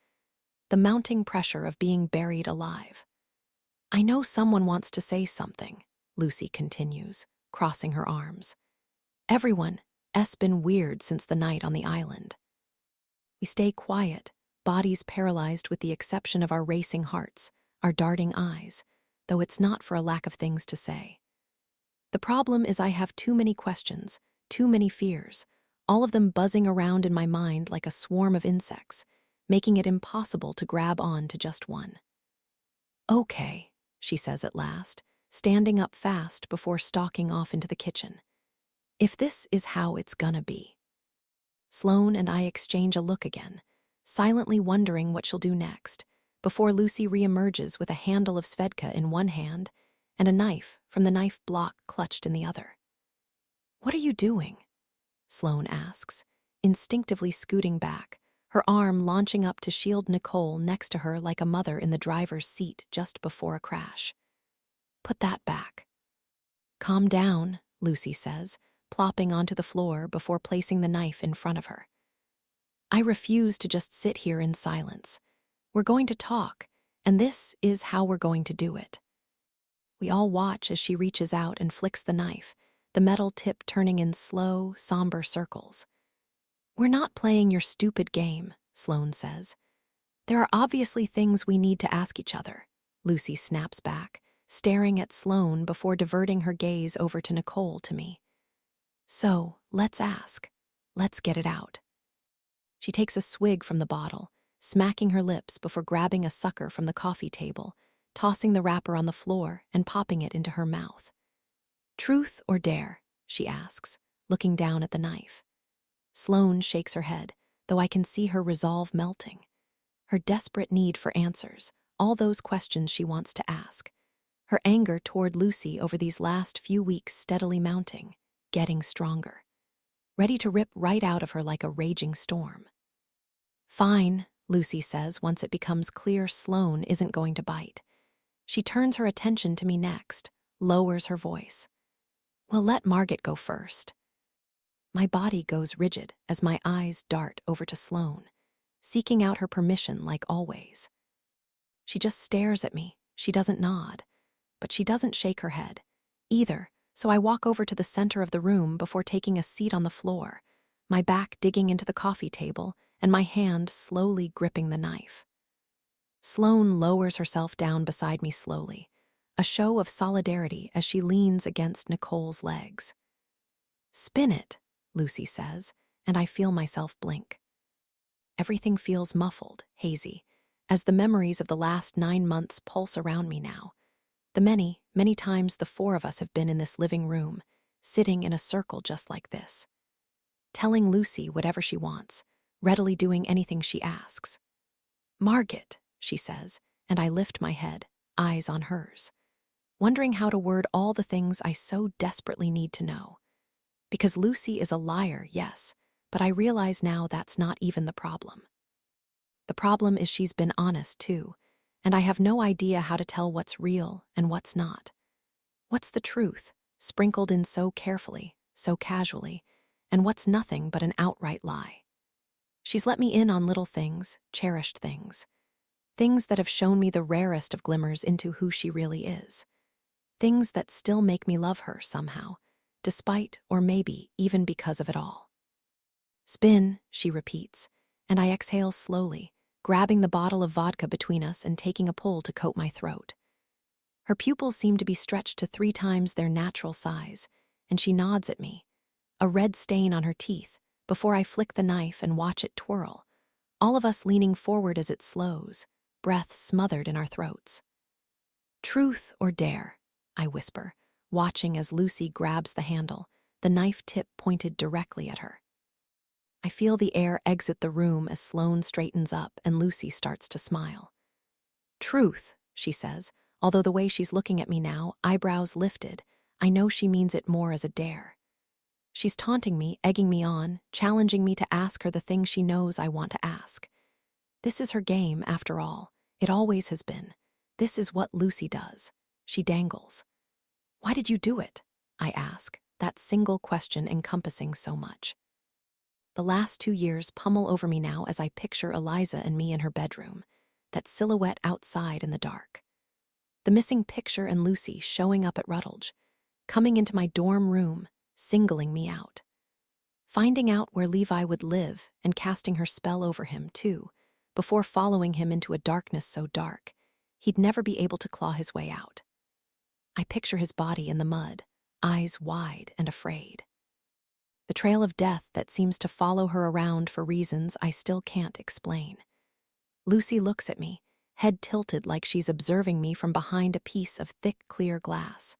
The mounting pressure of being buried alive. "I know someone wants to say something," Lucy continues, crossing her arms. "Everyone, it's been weird since the night on the island." We stay quiet, bodies paralyzed with the exception of our racing hearts, our darting eyes, though it's not for a lack of things to say. The problem is I have too many questions, too many fears, all of them buzzing around in my mind like a swarm of insects, making it impossible to grab on to just one. "Okay," she says at last, standing up fast before stalking off into the kitchen. "If this is how it's gonna be." Sloane and I exchange a look again, silently wondering what she'll do next, before Lucy reemerges with a handle of Svedka in one hand and a knife from the knife block clutched in the other. "What are you doing?" Sloane asks, instinctively scooting back, her arm launching up to shield Nicole next to her like a mother in the driver's seat just before a crash. "Put that back." "Calm down," Lucy says, plopping onto the floor before placing the knife in front of her. I refuse to just sit here in silence. We're going to talk, and this is how we're going to do it. We all watch as she reaches out and flicks the knife, the metal tip turning in slow, somber circles. "We're not playing your stupid game," Sloane says. "There are obviously things we need to ask each other," Lucy snaps back, staring at Sloane before diverting her gaze over to Nicole to me. "So, let's ask. Let's get it out." She takes a swig from the bottle, smacking her lips before grabbing a sucker from the coffee table, tossing the wrapper on the floor and popping it into her mouth. "Truth or dare?" she asks, looking down at the knife. Sloane shakes her head, though I can see her resolve melting. Her desperate need for answers, all those questions she wants to ask. Her anger toward Lucy over these last few weeks steadily mounting, getting stronger. Ready to rip right out of her like a raging storm. "Fine," Lucy says once it becomes clear Sloane isn't going to bite. She turns her attention to me next, lowers her voice. "We'll let Margaret go first." My body goes rigid as my eyes dart over to Sloane, seeking out her permission like always. She just stares at me. She doesn't nod, but she doesn't shake her head either, so I walk over to the center of the room before taking a seat on the floor, my back digging into the coffee table and my hand slowly gripping the knife. Sloane lowers herself down beside me slowly, a show of solidarity as she leans against Nicole's legs. "Spin it," Lucy says, and I feel myself blink. Everything feels muffled, hazy, as the memories of the last 9 months pulse around me now. The many, many times the four of us have been in this living room, sitting in a circle just like this, telling Lucy whatever she wants, readily doing anything she asks. "Margit," she says, and I lift my head, eyes on hers, wondering how to word all the things I so desperately need to know. Because Lucy is a liar, yes, but I realize now that's not even the problem. The problem is she's been honest, too, and I have no idea how to tell what's real and what's not. What's the truth, sprinkled in so carefully, so casually, and what's nothing but an outright lie? She's let me in on little things, cherished things. Things that have shown me the rarest of glimmers into who she really is. Things that still make me love her somehow, despite or maybe even because of it all. "Spin," she repeats, and I exhale slowly, grabbing the bottle of vodka between us and taking a pull to coat my throat. Her pupils seem to be stretched to 3 times their natural size, and she nods at me, a red stain on her teeth, before I flick the knife and watch it twirl, all of us leaning forward as it slows, breath smothered in our throats. "Truth or dare?" I whisper, watching as Lucy grabs the handle, the knife tip pointed directly at her. I feel the air exit the room as Sloane straightens up and Lucy starts to smile. "Truth," she says, although the way she's looking at me now, eyebrows lifted, I know she means it more as a dare. She's taunting me, egging me on, challenging me to ask her the thing she knows I want to ask. This is her game, after all. It always has been. This is what Lucy does. She dangles. "Why did you do it?" I ask, that single question encompassing so much. The last 2 years pummel over me now as I picture Eliza and me in her bedroom, that silhouette outside in the dark. The missing picture and Lucy showing up at Rutledge, coming into my dorm room, singling me out. Finding out where Levi would live and casting her spell over him, too, before following him into a darkness so dark, he'd never be able to claw his way out. I picture his body in the mud, eyes wide and afraid. The trail of death that seems to follow her around for reasons I still can't explain. Lucy looks at me, head tilted like she's observing me from behind a piece of thick, clear glass.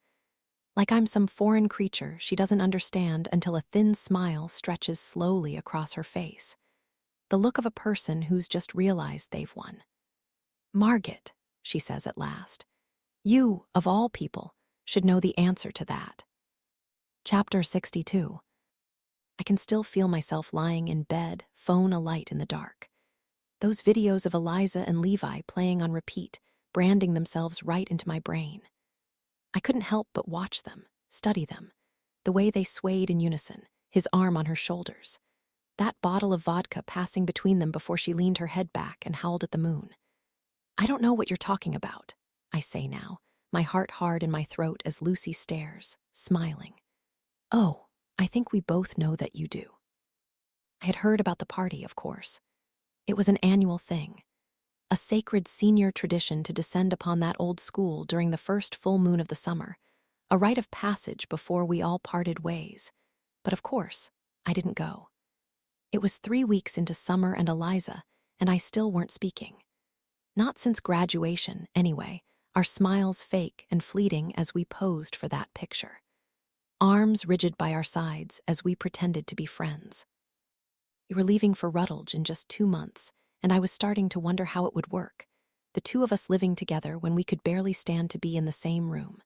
Like I'm some foreign creature she doesn't understand until a thin smile stretches slowly across her face. The look of a person who's just realized they've won. "Margit," she says at last, "you, of all people, should know the answer to that." Chapter 62. I can still feel myself lying in bed, phone alight in the dark. Those videos of Eliza and Levi playing on repeat, branding themselves right into my brain. I couldn't help but watch them, study them, the way they swayed in unison, his arm on her shoulders, that bottle of vodka passing between them before she leaned her head back and howled at the moon. "I don't know what you're talking about," I say now, my heart hard in my throat as Lucy stares, smiling. "Oh, I think we both know that you do." I had heard about the party, of course. It was an annual thing, a sacred senior tradition to descend upon that old school during the first full moon of the summer, a rite of passage before we all parted ways. But of course, I didn't go. It was 3 weeks into summer and Eliza, and I still weren't speaking. Not since graduation, anyway, our smiles fake and fleeting as we posed for that picture. Arms rigid by our sides as we pretended to be friends. We were leaving for Rutledge in just 2 months, and I was starting to wonder how it would work, the two of us living together when we could barely stand to be in the same room.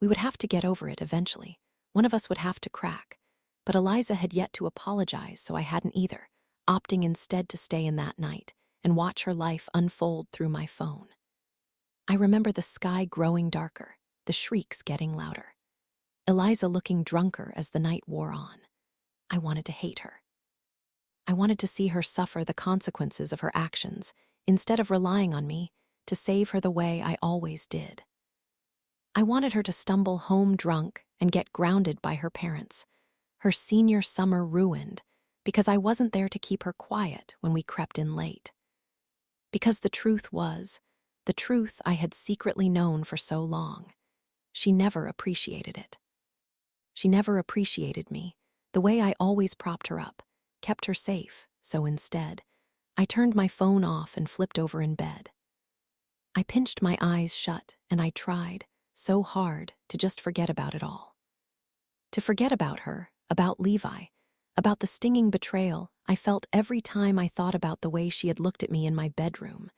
We would have to get over it eventually. One of us would have to crack, but Eliza had yet to apologize, so I hadn't either, opting instead to stay in that night and watch her life unfold through my phone. I remember the sky growing darker, the shrieks getting louder. Eliza looking drunker as the night wore on. I wanted to hate her. I wanted to see her suffer the consequences of her actions instead of relying on me to save her the way I always did. I wanted her to stumble home drunk and get grounded by her parents, her senior summer ruined because I wasn't there to keep her quiet when we crept in late. Because the truth I had secretly known for so long, she never appreciated it. She never appreciated me, the way I always propped her up, kept her safe, so instead, I turned my phone off and flipped over in bed. I pinched my eyes shut and I tried, so hard, to just forget about it all. To forget about her, about Levi, about the stinging betrayal I felt every time I thought about the way she had looked at me in my bedroom,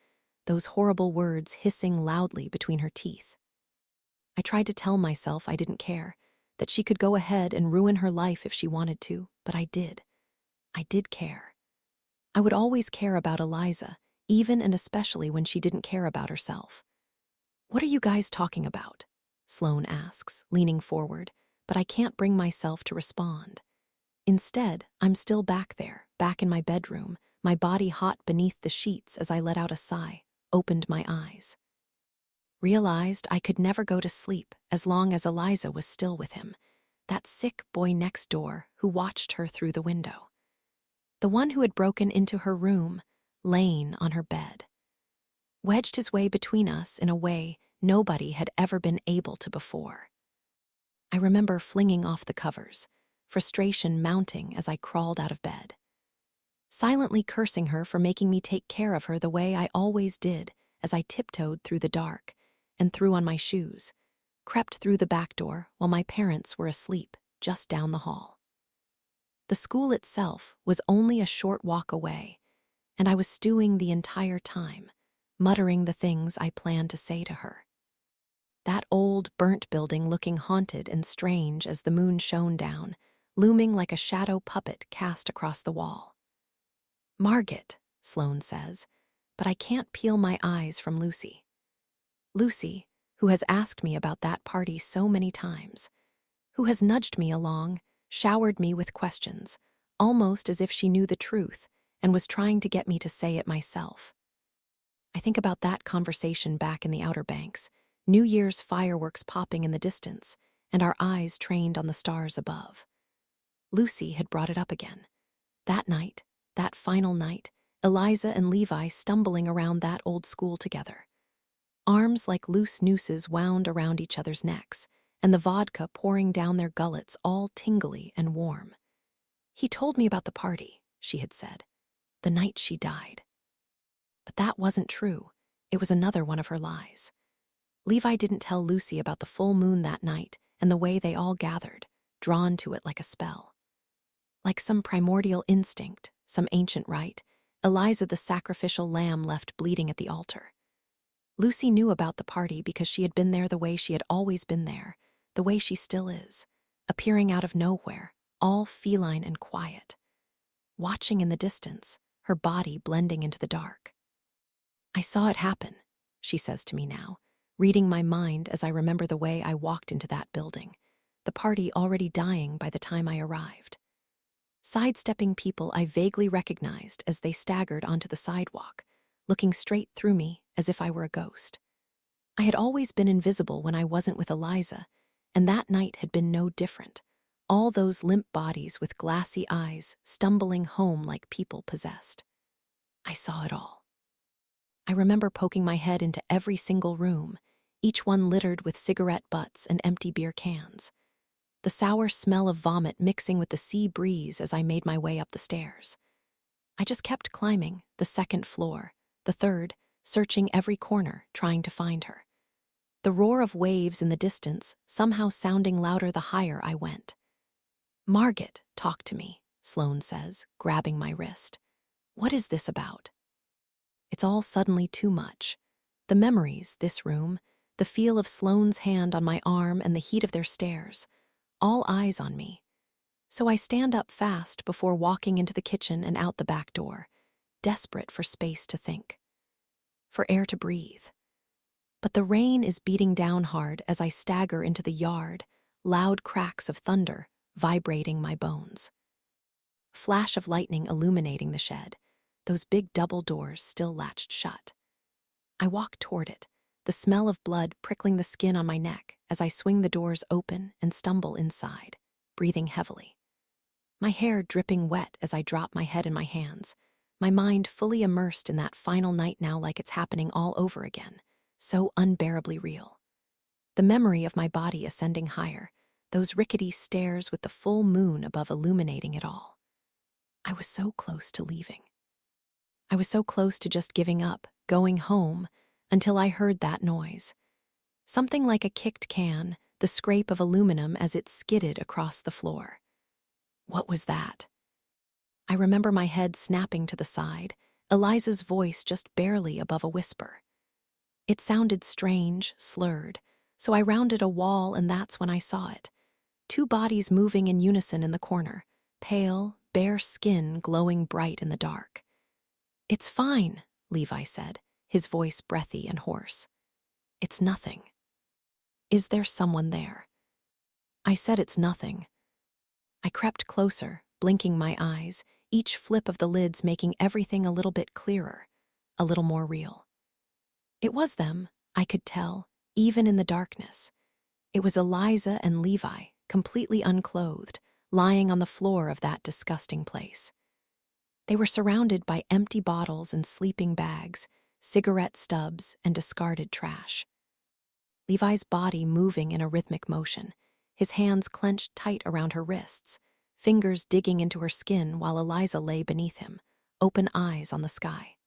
those horrible words hissing loudly between her teeth. I tried to tell myself I didn't care, that she could go ahead and ruin her life if she wanted to, but I did. I did care. I would always care about Eliza, even and especially when she didn't care about herself. "What are you guys talking about?" Sloane asks, leaning forward, but I can't bring myself to respond. Instead, I'm still back there, back in my bedroom, my body hot beneath the sheets as I let out a sigh, opened my eyes. Realized I could never go to sleep as long as Eliza was still with him, that sick boy next door who watched her through the window. The one who had broken into her room, laying on her bed. Wedged his way between us in a way nobody had ever been able to before. I remember flinging off the covers, frustration mounting as I crawled out of bed. Silently cursing her for making me take care of her the way I always did as I tiptoed through the dark and threw on my shoes, crept through the back door while my parents were asleep just down the hall. The school itself was only a short walk away, and I was stewing the entire time, muttering the things I planned to say to her. That old, burnt building looking haunted and strange as the moon shone down, looming like a shadow puppet cast across the wall. "Margit," Sloane says, but I can't peel my eyes from Lucy. Lucy, who has asked me about that party so many times, who has nudged me along, showered me with questions, almost as if she knew the truth and was trying to get me to say it myself. I think about that conversation back in the Outer Banks, New Year's fireworks popping in the distance, and our eyes trained on the stars above. Lucy had brought it up again. That night, that final night, Eliza and Levi stumbling around that old school together. Arms like loose nooses wound around each other's necks, and the vodka pouring down their gullets all tingly and warm. "He told me about the party," she had said, "the night she died." But that wasn't true. It was another one of her lies. Levi didn't tell Lucy about the full moon that night and the way they all gathered, drawn to it like a spell. Like some primordial instinct, some ancient rite, Eliza the sacrificial lamb left bleeding at the altar. Lucy knew about the party because she had been there the way she had always been there, the way she still is, appearing out of nowhere, all feline and quiet. Watching in the distance, her body blending into the dark. "I saw it happen," she says to me now, reading my mind as I remember the way I walked into that building, the party already dying by the time I arrived. Sidestepping people I vaguely recognized as they staggered onto the sidewalk, looking straight through me as if I were a ghost. I had always been invisible when I wasn't with Eliza, and that night had been no different. All those limp bodies with glassy eyes stumbling home like people possessed. I saw it all. I remember poking my head into every single room, each one littered with cigarette butts and empty beer cans. The sour smell of vomit mixing with the sea breeze as I made my way up the stairs. I just kept climbing, the second floor, the third, searching every corner, trying to find her. The roar of waves in the distance somehow sounding louder the higher I went. "Margit, talk to me," Sloane says, grabbing my wrist. "What is this about?" It's all suddenly too much. The memories, this room, the feel of Sloane's hand on my arm and the heat of their stares, all eyes on me. So I stand up fast before walking into the kitchen and out the back door, desperate for space to think, for air to breathe. But the rain is beating down hard as I stagger into the yard, loud cracks of thunder vibrating my bones. flash of lightning illuminating the shed, those big double doors still latched shut. I walk toward it, the smell of blood prickling the skin on my neck as I swing the doors open and stumble inside, breathing heavily. My hair dripping wet as I drop my head in my hands, my mind fully immersed in that final night now like it's happening all over again, so unbearably real. The memory of my body ascending higher, those rickety stairs with the full moon above illuminating it all. I was so close to leaving. I was so close to just giving up, going home, until I heard that noise. Something like a kicked can, the scrape of aluminum as it skidded across the floor. What was that? I remember my head snapping to the side, Eliza's voice just barely above a whisper. It sounded strange, slurred, so I rounded a wall and that's when I saw it. Two bodies moving in unison in the corner, pale, bare skin glowing bright in the dark. "It's fine," Levi said, his voice breathy and hoarse. "It's nothing." "Is there someone there?" I said it's nothing. I crept closer, blinking my eyes, each flip of the lids making everything a little bit clearer, a little more real. It was them, I could tell, even in the darkness. It was Eliza and Levi, completely unclothed, lying on the floor of that disgusting place. They were surrounded by empty bottles and sleeping bags, cigarette stubs, and discarded trash. Levi's body moving in a rhythmic motion, his hands clenched tight around her wrists, fingers digging into her skin while Eliza lay beneath him, open eyes on the sky.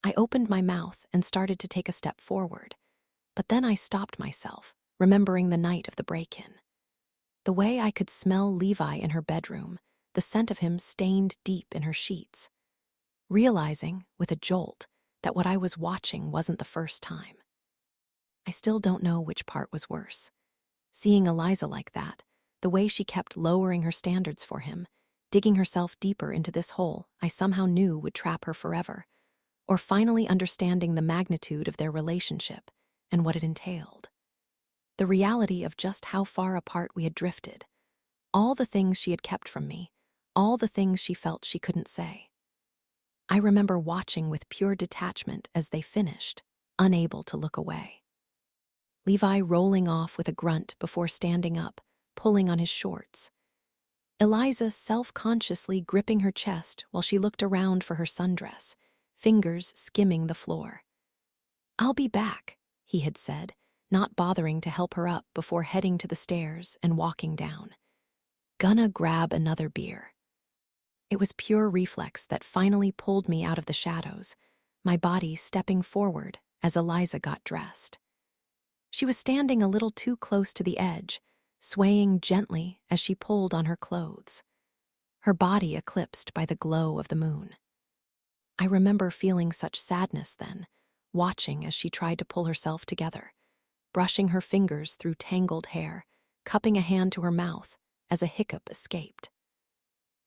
I opened my mouth and started to take a step forward, but then I stopped myself, remembering the night of the break-in. The way I could smell Levi in her bedroom, the scent of him stained deep in her sheets. Realizing, with a jolt, that what I was watching wasn't the first time. I still don't know which part was worse. Seeing Eliza like that, the way she kept lowering her standards for him, digging herself deeper into this hole I somehow knew would trap her forever, or finally understanding the magnitude of their relationship and what it entailed. The reality of just how far apart we had drifted, all the things she had kept from me, all the things she felt she couldn't say. I remember watching with pure detachment as they finished, unable to look away. Levi rolling off with a grunt before standing up, pulling on his shorts. Eliza self-consciously gripping her chest while she looked around for her sundress, fingers skimming the floor. "I'll be back," he had said, not bothering to help her up before heading to the stairs and walking down. "Gonna grab another beer." It was pure reflex that finally pulled me out of the shadows, my body stepping forward as Eliza got dressed. She was standing a little too close to the edge, swaying gently as she pulled on her clothes, her body eclipsed by the glow of the moon. I remember feeling such sadness then, watching as she tried to pull herself together, brushing her fingers through tangled hair, cupping a hand to her mouth as a hiccup escaped.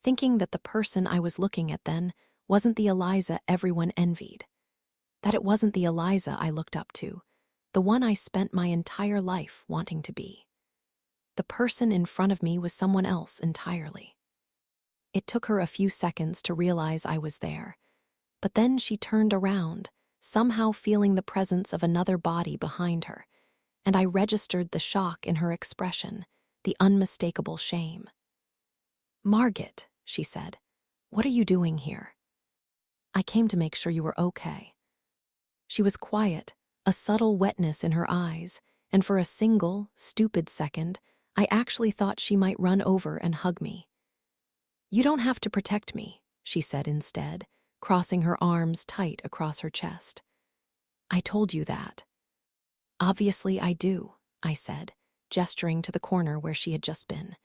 Thinking that the person I was looking at then wasn't the Eliza everyone envied, that it wasn't the Eliza I looked up to, the one I spent my entire life wanting to be. The person in front of me was someone else entirely. It took her a few seconds to realize I was there, but then she turned around, somehow feeling the presence of another body behind her, and I registered the shock in her expression, the unmistakable shame. "Margit," she said, "what are you doing here?" "I came to make sure you were okay." She was quiet, a subtle wetness in her eyes, and for a single, stupid second, I actually thought she might run over and hug me. "You don't have to protect me," she said instead, crossing her arms tight across her chest. "I told you that." "Obviously I do," I said, gesturing to the corner where she had just been,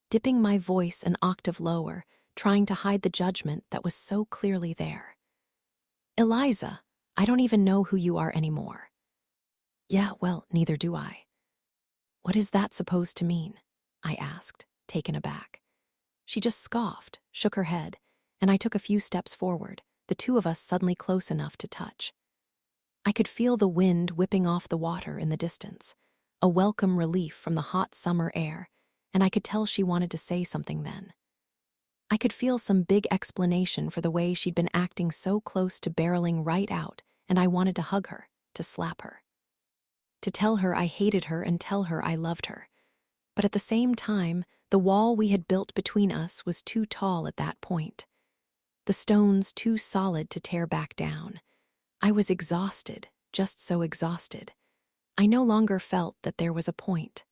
dipping my voice an octave lower, trying to hide the judgment that was so clearly there. "Eliza, I don't even know who you are anymore." "Yeah, well, neither do I." "What is that supposed to mean?" I asked, taken aback. She just scoffed, shook her head, and I took a few steps forward, the two of us suddenly close enough to touch. I could feel the wind whipping off the water in the distance, a welcome relief from the hot summer air, and I could tell she wanted to say something then. I could feel some big explanation for the way she'd been acting so close to barreling right out, and I wanted to hug her, to slap her, to tell her I hated her and tell her I loved her. But at the same time, the wall we had built between us was too tall at that point. The stones too solid to tear back down. I was exhausted, just so exhausted. I no longer felt that there was a point.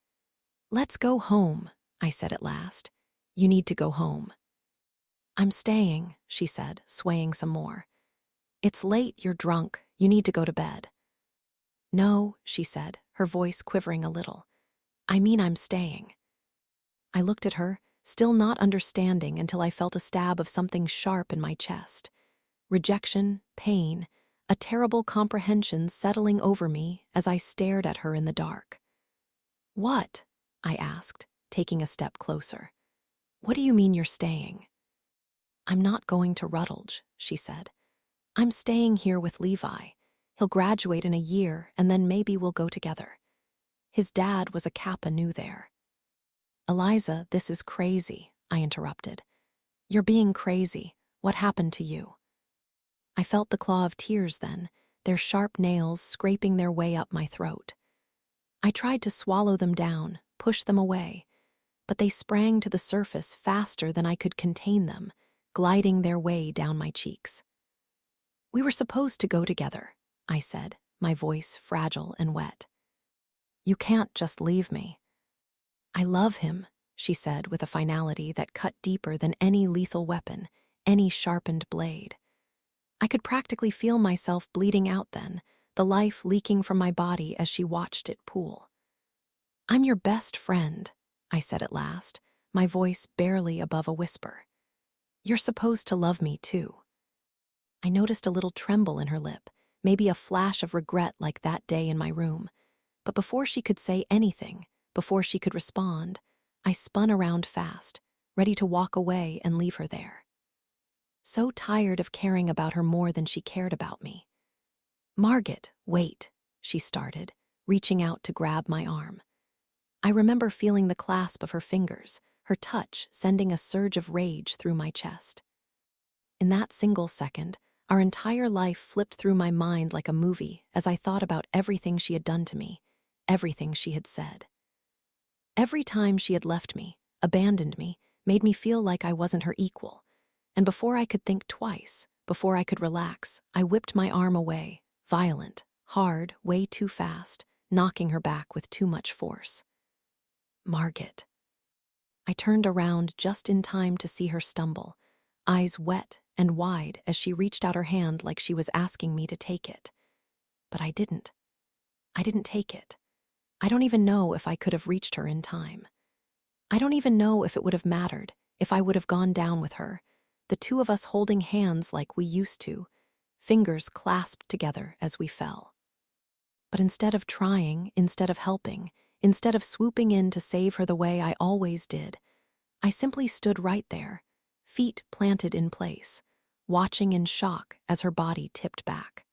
"Let's go home," I said at last. "You need to go home." "I'm staying," she said, swaying some more. "It's late, you're drunk, you need to go to bed." "No," she said, her voice quivering a little. "I mean I'm staying." I looked at her, still not understanding until I felt a stab of something sharp in my chest. Rejection, pain, a terrible comprehension settling over me as I stared at her in the dark. "What?" I asked, taking a step closer. "What do you mean you're staying?" "I'm not going to Rutledge," she said. "I'm staying here with Levi. He'll graduate in a year, and then maybe we'll go together. His dad was a Kappa Nu there." "Eliza, this is crazy," I interrupted. "You're being crazy. What happened to you?" I felt the claw of tears then, their sharp nails scraping their way up my throat. I tried to swallow them down, push them away, but they sprang to the surface faster than I could contain them, gliding their way down my cheeks. "We were supposed to go together," I said, my voice fragile and wet. "You can't just leave me." "I love him," she said with a finality that cut deeper than any lethal weapon, any sharpened blade. I could practically feel myself bleeding out then, the life leaking from my body as she watched it pool. "I'm your best friend," I said at last, my voice barely above a whisper. "You're supposed to love me too." I noticed a little tremble in her lip, maybe a flash of regret like that day in my room. But before she could say anything, before she could respond, I spun around fast, ready to walk away and leave her there. So tired of caring about her more than she cared about me. "Margaret, wait," she started, reaching out to grab my arm. I remember feeling the clasp of her fingers, her touch sending a surge of rage through my chest. In that single second, our entire life flipped through my mind like a movie as I thought about everything she had done to me, everything she had said. Every time she had left me, abandoned me, made me feel like I wasn't her equal. And before I could think twice, before I could relax, I whipped my arm away, violent, hard, way too fast, knocking her back with too much force. "Margaret." I turned around just in time to see her stumble, eyes wet and wide as she reached out her hand like she was asking me to take it. But I didn't. I didn't take it. I don't even know if I could have reached her in time. I don't even know if it would have mattered, if I would have gone down with her, the two of us holding hands like we used to, fingers clasped together as we fell. But instead of trying, instead of helping, instead of swooping in to save her the way I always did, I simply stood right there, feet planted in place, watching in shock as her body tipped back.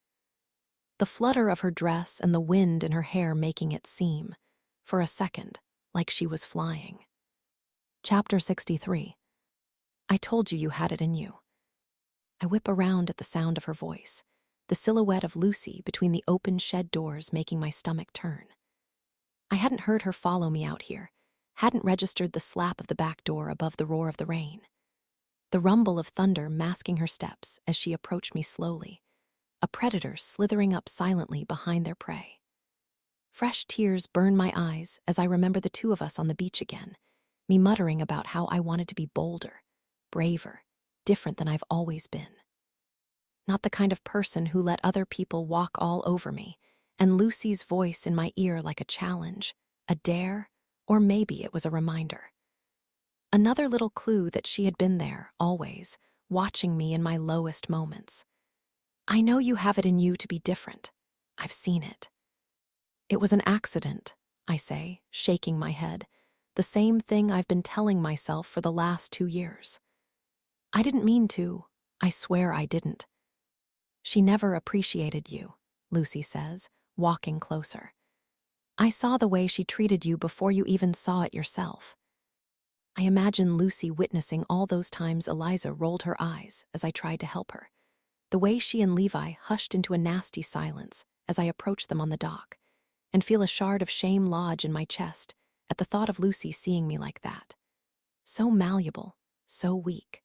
The flutter of her dress and the wind in her hair making it seem, for a second, like she was flying. Chapter 63. I told you had it in you. I whip around at the sound of her voice, the silhouette of Lucy between the open shed doors making my stomach turn. I hadn't heard her follow me out here, hadn't registered the slap of the back door above the roar of the rain. The rumble of thunder masking her steps as she approached me slowly, a predator slithering up silently behind their prey. Fresh tears burn my eyes as I remember the two of us on the beach again, me muttering about how I wanted to be bolder, braver, different than I've always been. Not the kind of person who let other people walk all over me, and Lucy's voice in my ear like a challenge, a dare, or maybe it was a reminder. Another little clue that she had been there, always, watching me in my lowest moments. "I know you have it in you to be different. I've seen it." "It was an accident," I say, shaking my head, the same thing I've been telling myself for the last 2 years. "I didn't mean to. I swear I didn't." "She never appreciated you," Lucy says, walking closer. "I saw the way she treated you before you even saw it yourself." I imagine Lucy witnessing all those times Eliza rolled her eyes as I tried to help her. The way she and Levi hushed into a nasty silence as I approached them on the dock, and feel a shard of shame lodge in my chest at the thought of Lucy seeing me like that. So malleable, so weak.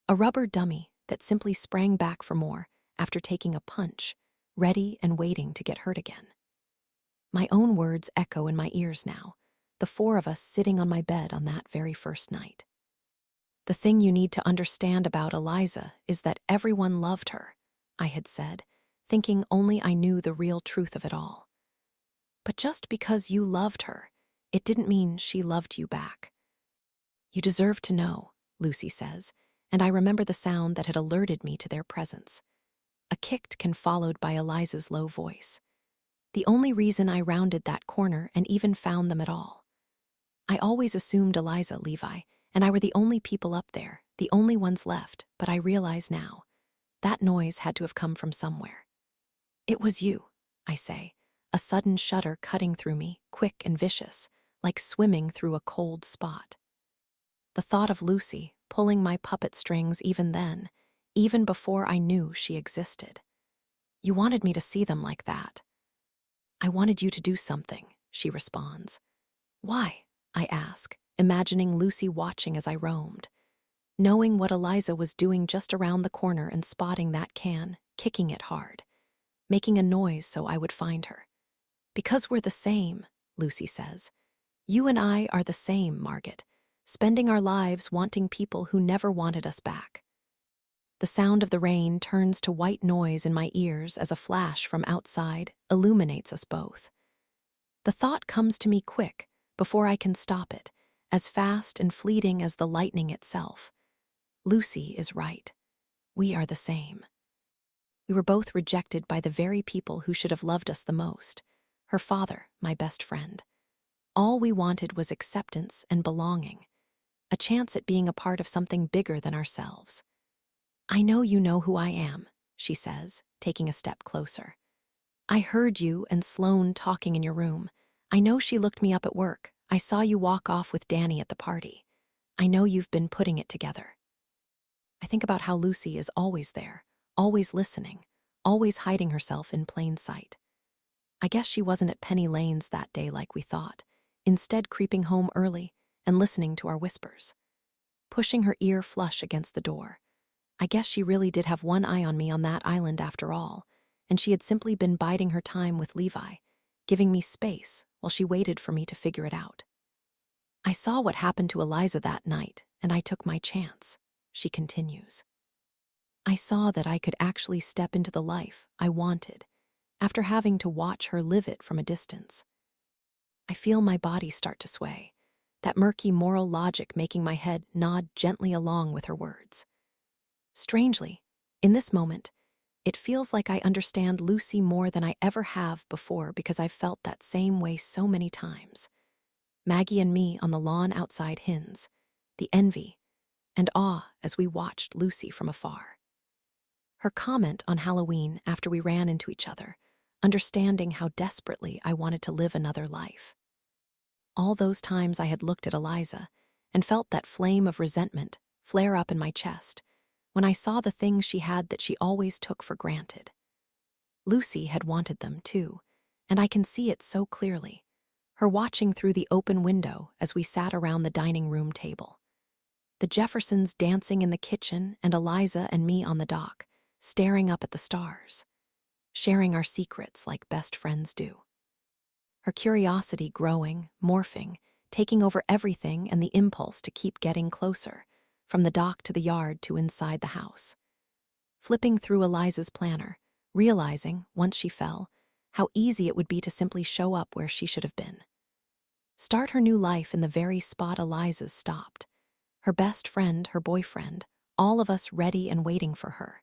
A rubber dummy that simply sprang back for more after taking a punch, ready and waiting to get hurt again. My own words echo in my ears now, the four of us sitting on my bed on that very first night. The thing you need to understand about Eliza is that everyone loved her, I had said, thinking only I knew the real truth of it all. But just because you loved her, it didn't mean she loved you back. You deserve to know, Lucy says, and I remember the sound that had alerted me to their presence. A kick followed by Eliza's low voice. The only reason I rounded that corner and even found them at all. I always assumed Eliza, Levi, and I were the only people up there, the only ones left, but I realize now, that noise had to have come from somewhere. It was you, I say, a sudden shudder cutting through me, quick and vicious, like swimming through a cold spot. The thought of Lucy pulling my puppet strings even then, even before I knew she existed. You wanted me to see them like that. I wanted you to do something, she responds. Why? I ask, imagining Lucy watching as I roamed. Knowing what Eliza was doing just around the corner and spotting that can, kicking it hard. Making a noise so I would find her. Because we're the same, Lucy says. You and I are the same, Margaret, spending our lives wanting people who never wanted us back. The sound of the rain turns to white noise in my ears as a flash from outside illuminates us both. The thought comes to me quick, before I can stop it, as fast and fleeting as the lightning itself. Lucy is right. We are the same. We were both rejected by the very people who should have loved us the most. Her father, my best friend. All we wanted was acceptance and belonging, a chance at being a part of something bigger than ourselves. I know you know who I am, she says, taking a step closer. I heard you and Sloane talking in your room. I know she looked me up at work. I saw you walk off with Danny at the party. I know you've been putting it together. I think about how Lucy is always there, always listening, always hiding herself in plain sight. I guess she wasn't at Penny Lane's that day like we thought, instead creeping home early and listening to our whispers. Pushing her ear flush against the door. I guess she really did have one eye on me on that island after all, and she had simply been biding her time with Levi, giving me space while she waited for me to figure it out. I saw what happened to Eliza that night, and I took my chance, she continues. I saw that I could actually step into the life I wanted, after having to watch her live it from a distance. I feel my body start to sway, that murky moral logic making my head nod gently along with her words. Strangely, in this moment, it feels like I understand Lucy more than I ever have before because I've felt that same way so many times. Maggie and me on the lawn outside Hin's, the envy and awe as we watched Lucy from afar. Her comment on Halloween after we ran into each other, understanding how desperately I wanted to live another life. All those times I had looked at Eliza and felt that flame of resentment flare up in my chest when I saw the things she had that she always took for granted. Lucy had wanted them too, and I can see it so clearly, her watching through the open window as we sat around the dining room table. The Jeffersons dancing in the kitchen and Eliza and me on the dock, staring up at the stars, sharing our secrets like best friends do. Her curiosity growing, morphing, taking over everything and the impulse to keep getting closer, from the dock to the yard to inside the house. Flipping through Eliza's planner, realizing, once she fell, how easy it would be to simply show up where she should have been. Start her new life in the very spot Eliza's stopped. Her best friend, her boyfriend, all of us ready and waiting for her.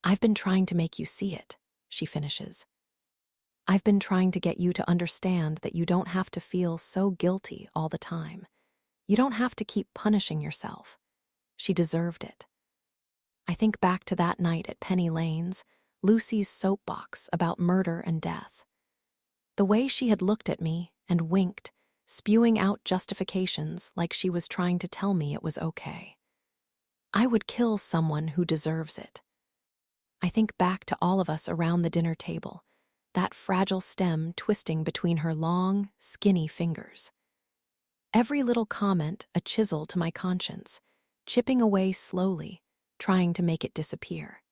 I've been trying to make you see it, she finishes. I've been trying to get you to understand that you don't have to feel so guilty all the time. You don't have to keep punishing yourself. She deserved it. I think back to that night at Penny Lane's, Lucy's soapbox about murder and death. The way she had looked at me and winked, spewing out justifications like she was trying to tell me it was okay. I would kill someone who deserves it. I think back to all of us around the dinner table, that fragile stem twisting between her long, skinny fingers. Every little comment a chisel to my conscience, chipping away slowly, trying to make it disappear.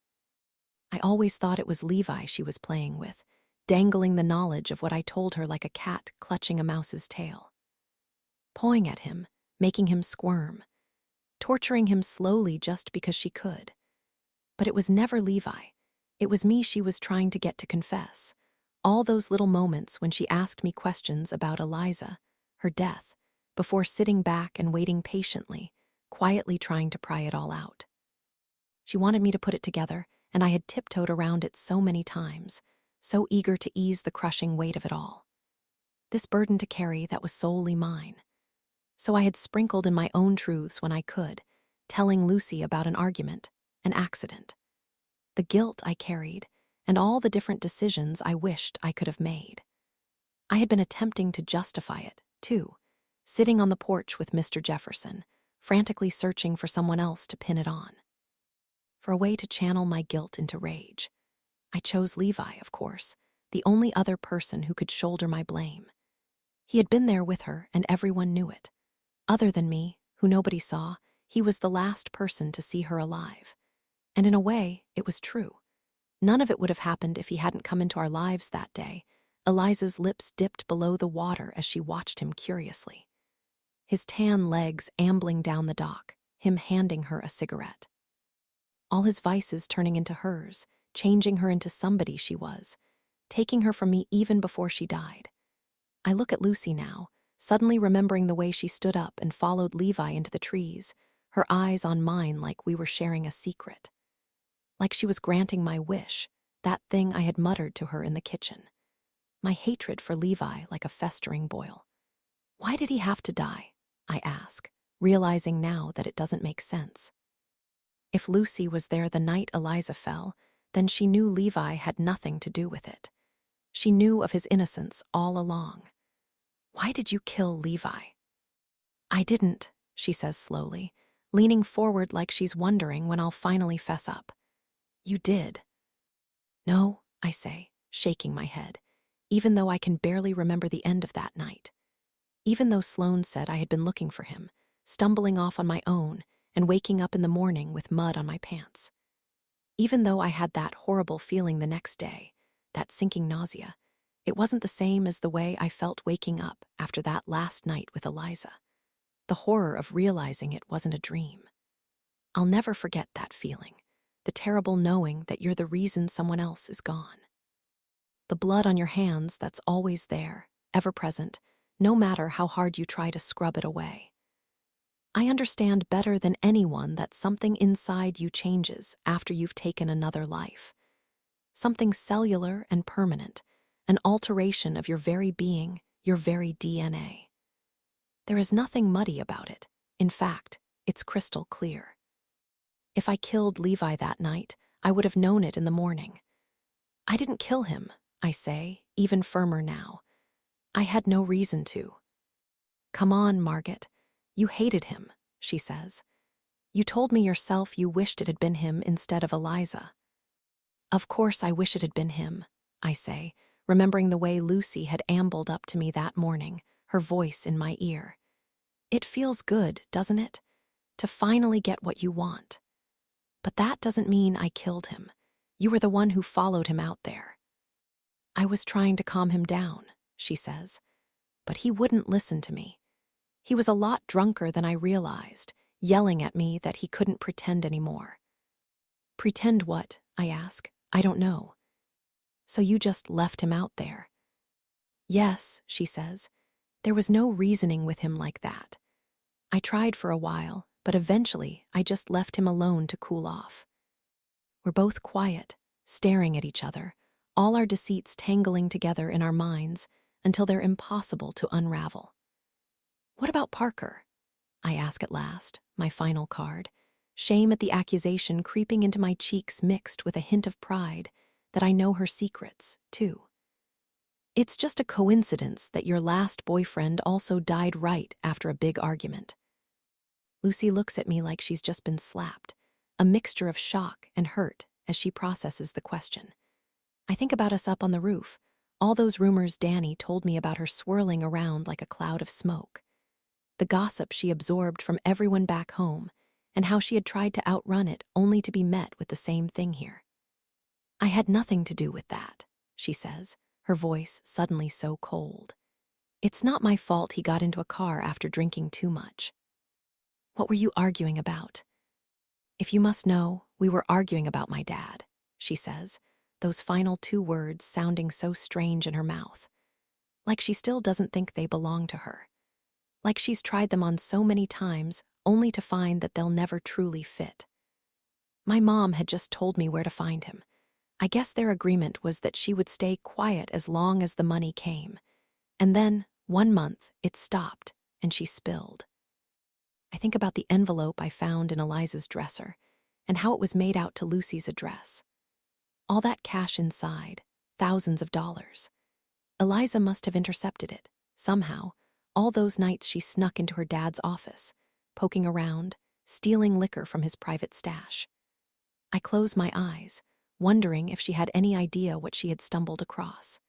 I always thought it was Levi she was playing with, dangling the knowledge of what I told her like a cat clutching a mouse's tail. Pawing at him, making him squirm, torturing him slowly just because she could. But it was never Levi. It was me she was trying to get to confess. All those little moments when she asked me questions about Eliza, her death, before sitting back and waiting patiently, quietly trying to pry it all out. She wanted me to put it together, and I had tiptoed around it so many times, so eager to ease the crushing weight of it all. This burden to carry that was solely mine. So I had sprinkled in my own truths when I could, telling Lucy about an argument, an accident, the guilt I carried, and all the different decisions I wished I could have made. I had been attempting to justify it, too, sitting on the porch with Mr. Jefferson, frantically searching for someone else to pin it on. For a way to channel my guilt into rage. I chose Levi, of course, the only other person who could shoulder my blame. He had been there with her, and everyone knew it. Other than me, who nobody saw, he was the last person to see her alive. And in a way, it was true. None of it would have happened if he hadn't come into our lives that day. Eliza's lips dipped below the water as she watched him curiously. His tan legs ambling down the dock, him handing her a cigarette. All his vices turning into hers, changing her into somebody she was, taking her from me even before she died. I look at Lucy now, suddenly remembering the way she stood up and followed Levi into the trees, her eyes on mine like we were sharing a secret. Like she was granting my wish, that thing I had muttered to her in the kitchen. My hatred for Levi like a festering boil. Why did he have to die? I ask, realizing now that it doesn't make sense. If Lucy was there the night Eliza fell, then she knew Levi had nothing to do with it. She knew of his innocence all along. Why did you kill Levi? I didn't, she says slowly, leaning forward like she's wondering when I'll finally fess up. You did. No, I say, shaking my head, even though I can barely remember the end of that night. Even though Sloane said I had been looking for him, stumbling off on my own, and waking up in the morning with mud on my pants. Even though I had that horrible feeling the next day, that sinking nausea, it wasn't the same as the way I felt waking up after that last night with Eliza. The horror of realizing it wasn't a dream. I'll never forget that feeling, the terrible knowing that you're the reason someone else is gone. The blood on your hands that's always there, ever present, no matter how hard you try to scrub it away. I understand better than anyone that something inside you changes after you've taken another life. Something cellular and permanent, an alteration of your very being, your very DNA. There is nothing muddy about it. In fact, it's crystal clear. If I killed Levi that night, I would have known it in the morning. I didn't kill him, I say, even firmer now. I had no reason to. Come on, Margaret. You hated him, she says. You told me yourself you wished it had been him instead of Eliza. Of course I wish it had been him, I say, remembering the way Lucy had ambled up to me that morning, her voice in my ear. It feels good, doesn't it? To finally get what you want. But that doesn't mean I killed him. You were the one who followed him out there. I was trying to calm him down, she says, but he wouldn't listen to me. He was a lot drunker than I realized, yelling at me that he couldn't pretend anymore. Pretend what? I ask. I don't know. So you just left him out there? Yes, she says. There was no reasoning with him like that. I tried for a while, but eventually I just left him alone to cool off. We're both quiet, staring at each other, all our deceits tangling together in our minds until they're impossible to unravel. What about Parker? I ask at last, my final card, shame at the accusation creeping into my cheeks mixed with a hint of pride that I know her secrets, too. It's just a coincidence that your last boyfriend also died right after a big argument. Lucy looks at me like she's just been slapped, a mixture of shock and hurt as she processes the question. I think about us up on the roof, all those rumors Danny told me about her swirling around like a cloud of smoke. The gossip she absorbed from everyone back home, and how she had tried to outrun it only to be met with the same thing here. I had nothing to do with that, she says, her voice suddenly so cold. It's not my fault he got into a car after drinking too much. What were you arguing about? If you must know, we were arguing about my dad, she says, those final 2 words sounding so strange in her mouth. Like she still doesn't think they belong to her. Like she's tried them on so many times only to find that they'll never truly fit. My mom had just told me where to find him. I guess their agreement was that she would stay quiet as long as the money came. And then, 1 month, it stopped, and she spilled. I think about the envelope I found in Eliza's dresser, and how it was made out to Lucy's address. All that cash inside, thousands of dollars. Eliza must have intercepted it, somehow, all those nights she snuck into her dad's office, poking around, stealing liquor from his private stash. I close my eyes, wondering if she had any idea what she had stumbled across.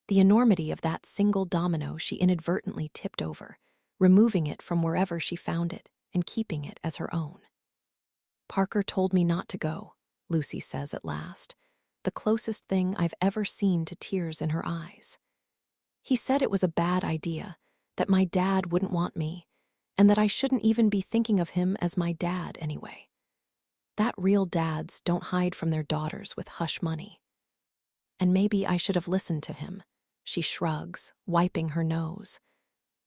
The enormity of that single domino she inadvertently tipped over, removing it from wherever she found it and keeping it as her own. Parker told me not to go, Lucy says at last, the closest thing I've ever seen to tears in her eyes. He said it was a bad idea, that my dad wouldn't want me, and that I shouldn't even be thinking of him as my dad anyway. That real dads don't hide from their daughters with hush money. And maybe I should have listened to him, she shrugs, wiping her nose.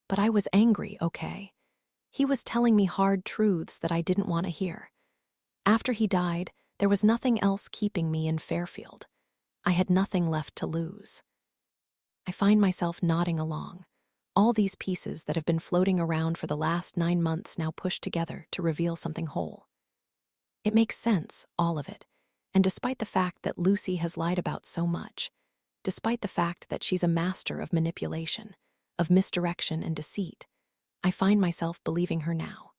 But I was angry, okay? He was telling me hard truths that I didn't want to hear. After he died, there was nothing else keeping me in Fairfield. I had nothing left to lose. I find myself nodding along, all these pieces that have been floating around for the last 9 months now pushed together to reveal something whole. It makes sense, all of it, and despite the fact that Lucy has lied about so much, despite the fact that she's a master of manipulation, of misdirection and deceit, I find myself believing her now.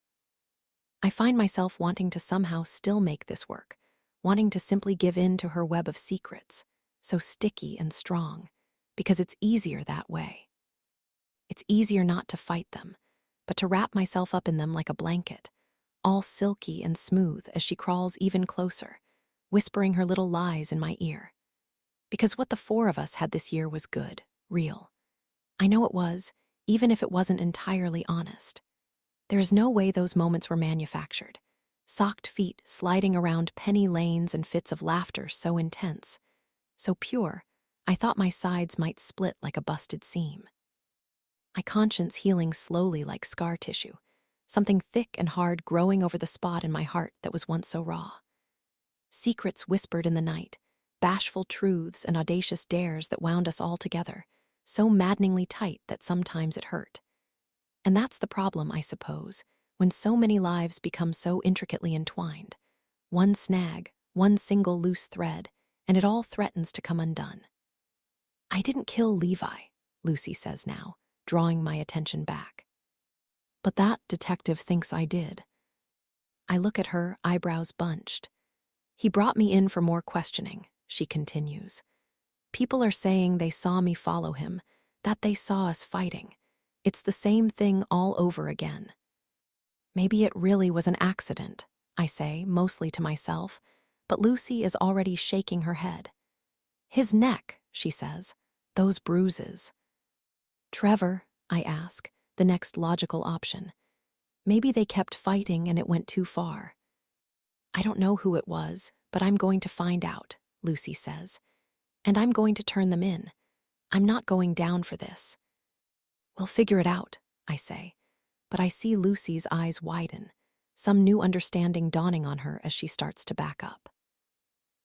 I find myself wanting to somehow still make this work, wanting to simply give in to her web of secrets, so sticky and strong, because it's easier that way. It's easier not to fight them, but to wrap myself up in them like a blanket, all silky and smooth as she crawls even closer, whispering her little lies in my ear. Because what the 4 of us had this year was good, real. I know it was, even if it wasn't entirely honest. There is no way those moments were manufactured. Socked feet sliding around penny lanes and fits of laughter so intense, so pure, I thought my sides might split like a busted seam. My conscience healing slowly like scar tissue, something thick and hard growing over the spot in my heart that was once so raw. Secrets whispered in the night, bashful truths and audacious dares that wound us all together, so maddeningly tight that sometimes it hurt. And that's the problem, I suppose, when so many lives become so intricately entwined. One snag, one single loose thread, and it all threatens to come undone. I didn't kill Levi, Lucy says now, drawing my attention back. But that detective thinks I did. I look at her, eyebrows bunched. He brought me in for more questioning, she continues. People are saying they saw me follow him, that they saw us fighting. It's the same thing all over again. Maybe it really was an accident, I say, mostly to myself, but Lucy is already shaking her head. His neck, she says, those bruises. Trevor, I ask, the next logical option. Maybe they kept fighting and it went too far. I don't know who it was, but I'm going to find out, Lucy says. And I'm going to turn them in. I'm not going down for this. We'll figure it out, I say, but I see Lucy's eyes widen, some new understanding dawning on her as she starts to back up.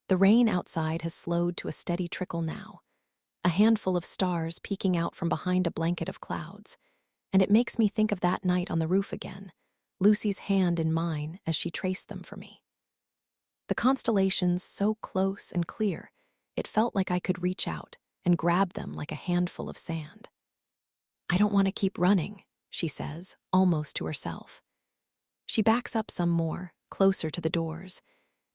The rain outside has slowed to a steady trickle now, a handful of stars peeking out from behind a blanket of clouds, and it makes me think of that night on the roof again, Lucy's hand in mine as she traced them for me. The constellations so close and clear, it felt like I could reach out and grab them like a handful of sand. "I don't want to keep running," she says, almost to herself. She backs up some more, closer to the doors,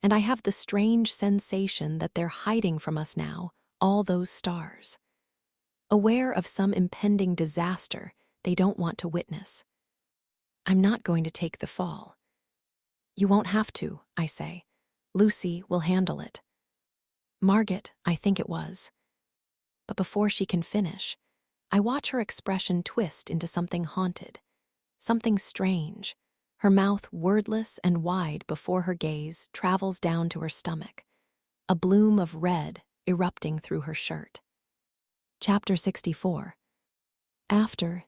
and I have the strange sensation that they're hiding from us now, all those stars. Aware of some impending disaster they don't want to witness. I'm not going to take the fall. "You won't have to," I say. "Lucy will handle it." "Margaret, I think it was." But before she can finish, I watch her expression twist into something haunted, something strange, her mouth wordless and wide before her gaze travels down to her stomach, a bloom of red erupting through her shirt. Chapter 64. After,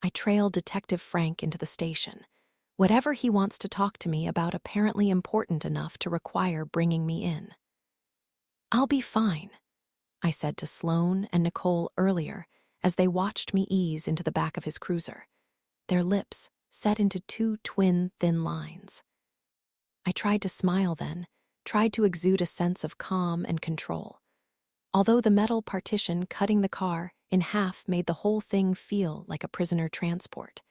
I trail Detective Frank into the station. Whatever he wants to talk to me about apparently important enough to require bringing me in. "I'll be fine," I said to Sloane and Nicole earlier as they watched me ease into the back of his cruiser, their lips set into two twin thin lines. I tried to smile then, tried to exude a sense of calm and control. Although the metal partition cutting the car in half made the whole thing feel like a prisoner transport,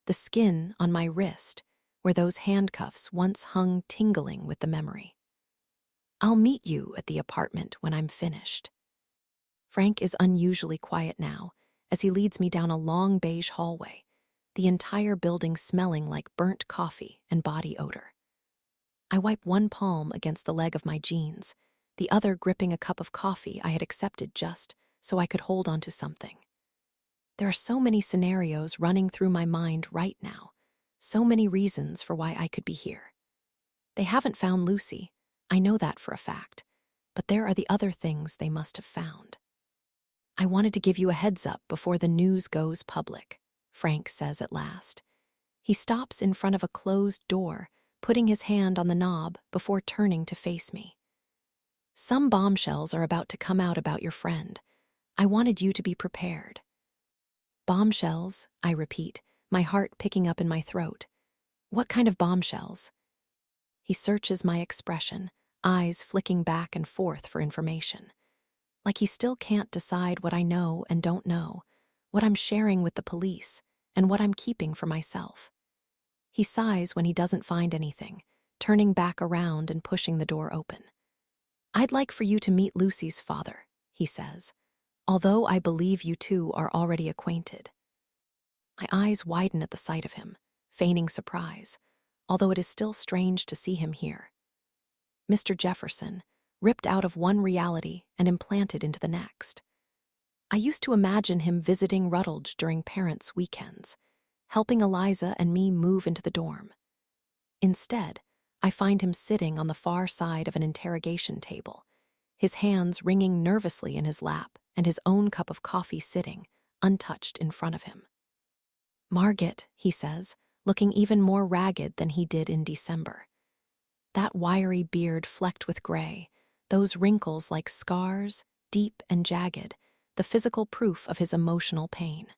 the skin on my wrist, where those handcuffs once hung tingling with the memory. "I'll meet you at the apartment when I'm finished." Frank is unusually quiet now as he leads me down a long beige hallway, the entire building smelling like burnt coffee and body odor. I wipe one palm against the leg of my jeans, the other gripping a cup of coffee I had accepted just so I could hold onto something. There are so many scenarios running through my mind right now, so many reasons for why I could be here. They haven't found Lucy, I know that for a fact, but there are the other things they must have found. "I wanted to give you a heads up before the news goes public," Frank says at last. He stops in front of a closed door, putting his hand on the knob before turning to face me. "Some bombshells are about to come out about your friend. I wanted you to be prepared." "Bombshells," I repeat, my heart picking up in my throat. "What kind of bombshells?" He searches my expression, eyes flicking back and forth for information. Like he still can't decide what I know and don't know, what I'm sharing with the police, and what I'm keeping for myself. He sighs when he doesn't find anything, turning back around and pushing the door open. "I'd like for you to meet Lucy's father," he says, "although I believe you two are already acquainted." My eyes widen at the sight of him, feigning surprise, although it is still strange to see him here. Mr. Jefferson, ripped out of one reality and implanted into the next. I used to imagine him visiting Rutledge during parents' weekends, helping Eliza and me move into the dorm. Instead, I find him sitting on the far side of an interrogation table, his hands ringing nervously in his lap and his own cup of coffee sitting, untouched in front of him. "Margaret," he says, looking even more ragged than he did in December. That wiry beard flecked with gray, those wrinkles like scars, deep and jagged, the physical proof of his emotional pain.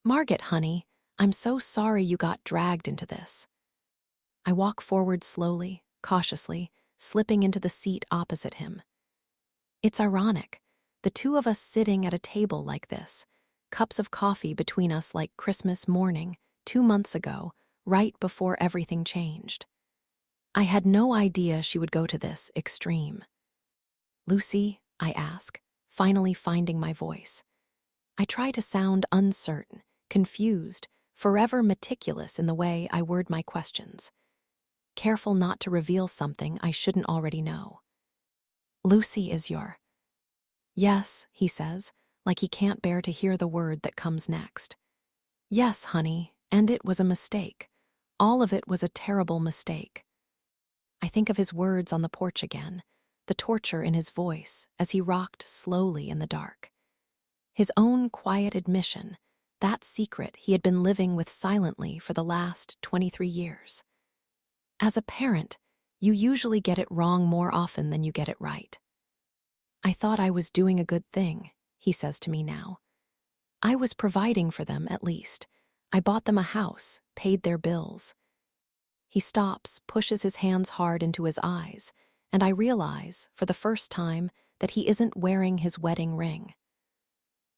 "Margaret, honey, I'm so sorry you got dragged into this." I walk forward slowly, cautiously, slipping into the seat opposite him. It's ironic, the two of us sitting at a table like this, cups of coffee between us like Christmas morning, 2 months ago, right before everything changed. I had no idea she would go to this extreme. "Lucy," I ask, finally finding my voice. I try to sound uncertain, confused, forever meticulous in the way I word my questions, careful not to reveal something I shouldn't already know. "Lucy is your—" "Yes," he says, like he can't bear to hear the word that comes next. "Yes, honey, and it was a mistake. All of it was a terrible mistake." I think of his words on the porch again, the torture in his voice as he rocked slowly in the dark. His own quiet admission, that secret he had been living with silently for the last 23 years. As a parent, you usually get it wrong more often than you get it right. "I thought I was doing a good thing," he says to me now. "I was providing for them, at least. I bought them a house, paid their bills." He stops, pushes his hands hard into his eyes, and I realize, for the first time, that he isn't wearing his wedding ring.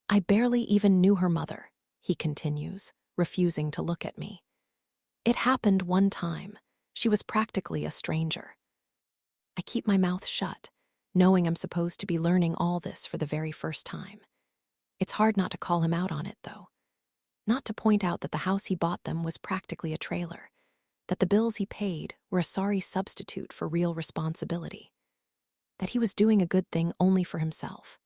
I barely even knew her mother, he continues, refusing to look at me. It happened one time. She was practically a stranger. I keep my mouth shut, knowing I'm supposed to be learning all this for the very first time. It's hard not to call him out on it, though. Not to point out that the house he bought them was practically a trailer, that the bills he paid were a sorry substitute for real responsibility, that he was doing a good thing only for himself.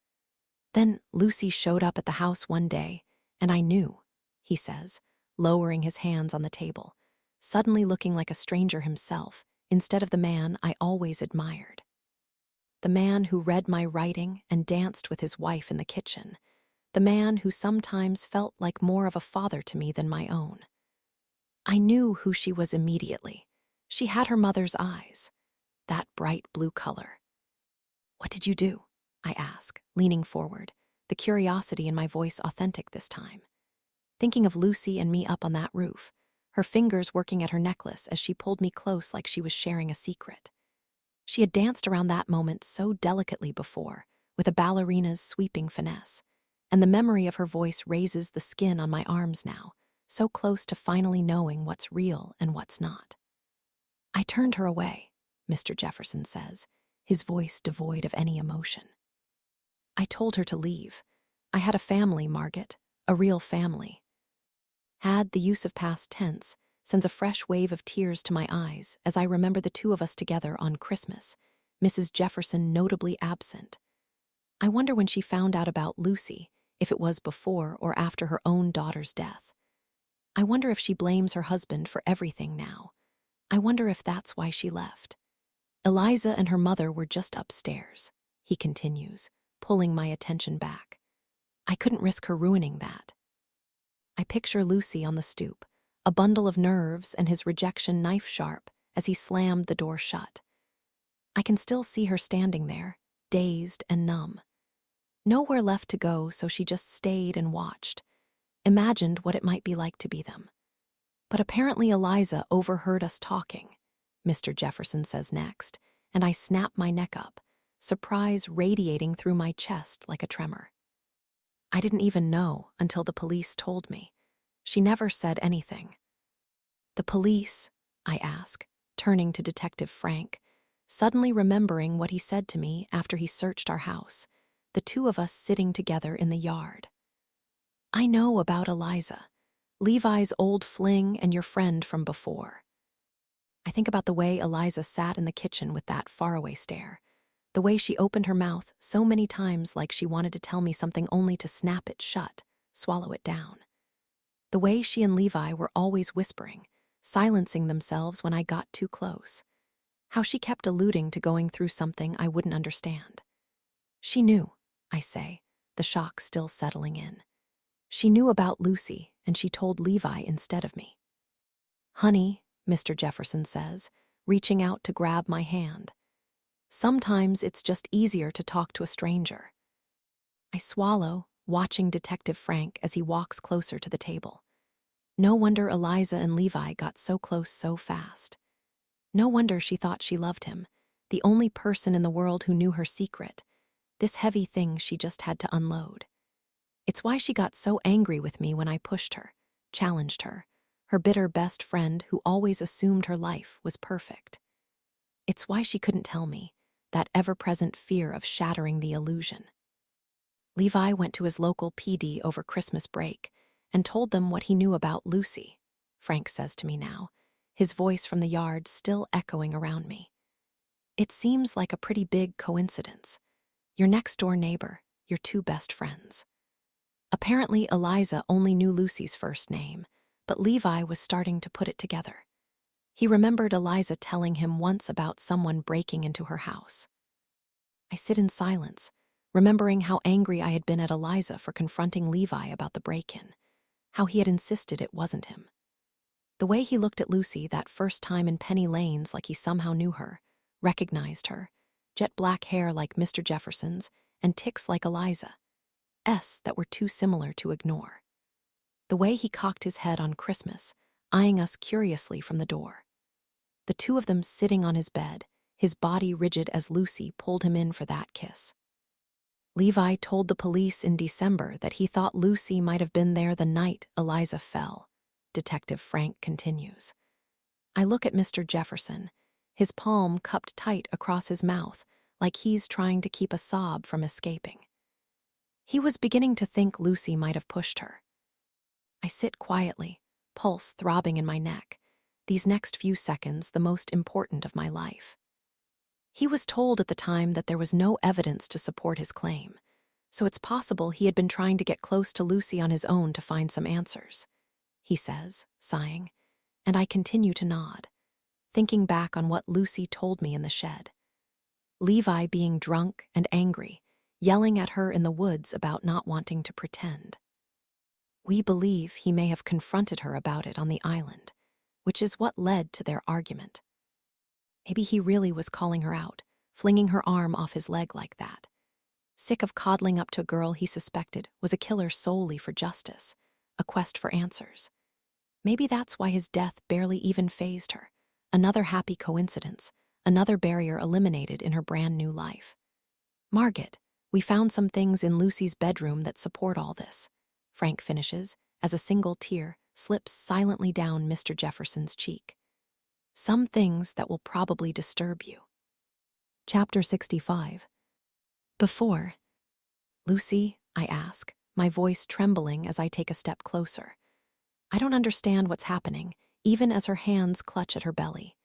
Then Lucy showed up at the house one day, and I knew, he says, lowering his hands on the table, suddenly looking like a stranger himself instead of the man I always admired. The man who read my writing and danced with his wife in the kitchen. The man who sometimes felt like more of a father to me than my own. I knew who she was immediately. She had her mother's eyes, that bright blue color. "What did you do?" I ask, leaning forward, the curiosity in my voice authentic this time. Thinking of Lucy and me up on that roof, her fingers working at her necklace as she pulled me close like she was sharing a secret. She had danced around that moment so delicately before, with a ballerina's sweeping finesse, and the memory of her voice raises the skin on my arms now, so close to finally knowing what's real and what's not. "I turned her away," Mr. Jefferson says, his voice devoid of any emotion. "I told her to leave. I had a family, Margaret, a real family." Had, the use of past tense, sends a fresh wave of tears to my eyes as I remember the two of us together on Christmas, Mrs. Jefferson notably absent. I wonder when she found out about Lucy, if it was before or after her own daughter's death. I wonder if she blames her husband for everything now. I wonder if that's why she left. Eliza and her mother were just upstairs, he continues, pulling my attention back. I couldn't risk her ruining that. I picture Lucy on the stoop, a bundle of nerves and his rejection knife-sharp as he slammed the door shut. I can still see her standing there, dazed and numb. Nowhere left to go, so she just stayed and watched, imagined what it might be like to be them. But apparently Eliza overheard us talking, Mr. Jefferson says next, and I snap my neck up, surprise radiating through my chest like a tremor. I didn't even know until the police told me. She never said anything. "The police?" I ask, turning to Detective Frank, suddenly remembering what he said to me after he searched our house, the two of us sitting together in the yard. "I know about Eliza, Levi's old fling and your friend from before." I think about the way Eliza sat in the kitchen with that faraway stare, the way she opened her mouth so many times like she wanted to tell me something only to snap it shut, swallow it down. The way she and Levi were always whispering, silencing themselves when I got too close. How she kept alluding to going through something I wouldn't understand. She knew, I say, the shock still settling in. She knew about Lucy, and she told Levi instead of me. "Honey," Mr. Jefferson says, reaching out to grab my hand. "Sometimes it's just easier to talk to a stranger." I swallow, watching Detective Frank as he walks closer to the table. No wonder Eliza and Levi got so close so fast. No wonder she thought she loved him, the only person in the world who knew her secret, this heavy thing she just had to unload. It's why she got so angry with me when I pushed her, challenged her bitter best friend who always assumed her life was perfect. It's why she couldn't tell me, that ever-present fear of shattering the illusion. Levi went to his local PD over Christmas break and told them what he knew about Lucy, Frank says to me now, his voice from the yard still echoing around me. "It seems like a pretty big coincidence. Your next-door neighbor, your two best friends." Apparently, Eliza only knew Lucy's first name, but Levi was starting to put it together. He remembered Eliza telling him once about someone breaking into her house. I sit in silence, remembering how angry I had been at Eliza for confronting Levi about the break-in, how he had insisted it wasn't him. The way he looked at Lucy that first time in Penny Lane's like he somehow knew her, recognized her, jet black hair like Mr. Jefferson's, and tics like Eliza, that were too similar to ignore. The way he cocked his head on Christmas, eyeing us curiously from the door. The two of them sitting on his bed, his body rigid as Lucy pulled him in for that kiss. Levi told the police in December that he thought Lucy might have been there the night Eliza fell. Detective Frank continues. I look at Mr. Jefferson, his palm cupped tight across his mouth, like he's trying to keep a sob from escaping. He was beginning to think Lucy might have pushed her. I sit quietly, pulse throbbing in my neck, these next few seconds the most important of my life. He was told at the time that there was no evidence to support his claim, so it's possible he had been trying to get close to Lucy on his own to find some answers, he says, sighing, and I continue to nod, thinking back on what Lucy told me in the shed. Levi being drunk and angry, yelling at her in the woods about not wanting to pretend. We believe he may have confronted her about it on the island, which is what led to their argument. Maybe he really was calling her out, flinging her arm off his leg like that. Sick of coddling up to a girl he suspected was a killer solely for justice, a quest for answers. Maybe that's why his death barely even fazed her. Another happy coincidence, another barrier eliminated in her brand new life. Margaret, we found some things in Lucy's bedroom that support all this, Frank finishes, as a single tear slips silently down Mr. Jefferson's cheek. Some things that will probably disturb you. Chapter 65. Before. Lucy, I ask, my voice trembling as I take a step closer. I don't understand what's happening, even as her hands clutch at her belly.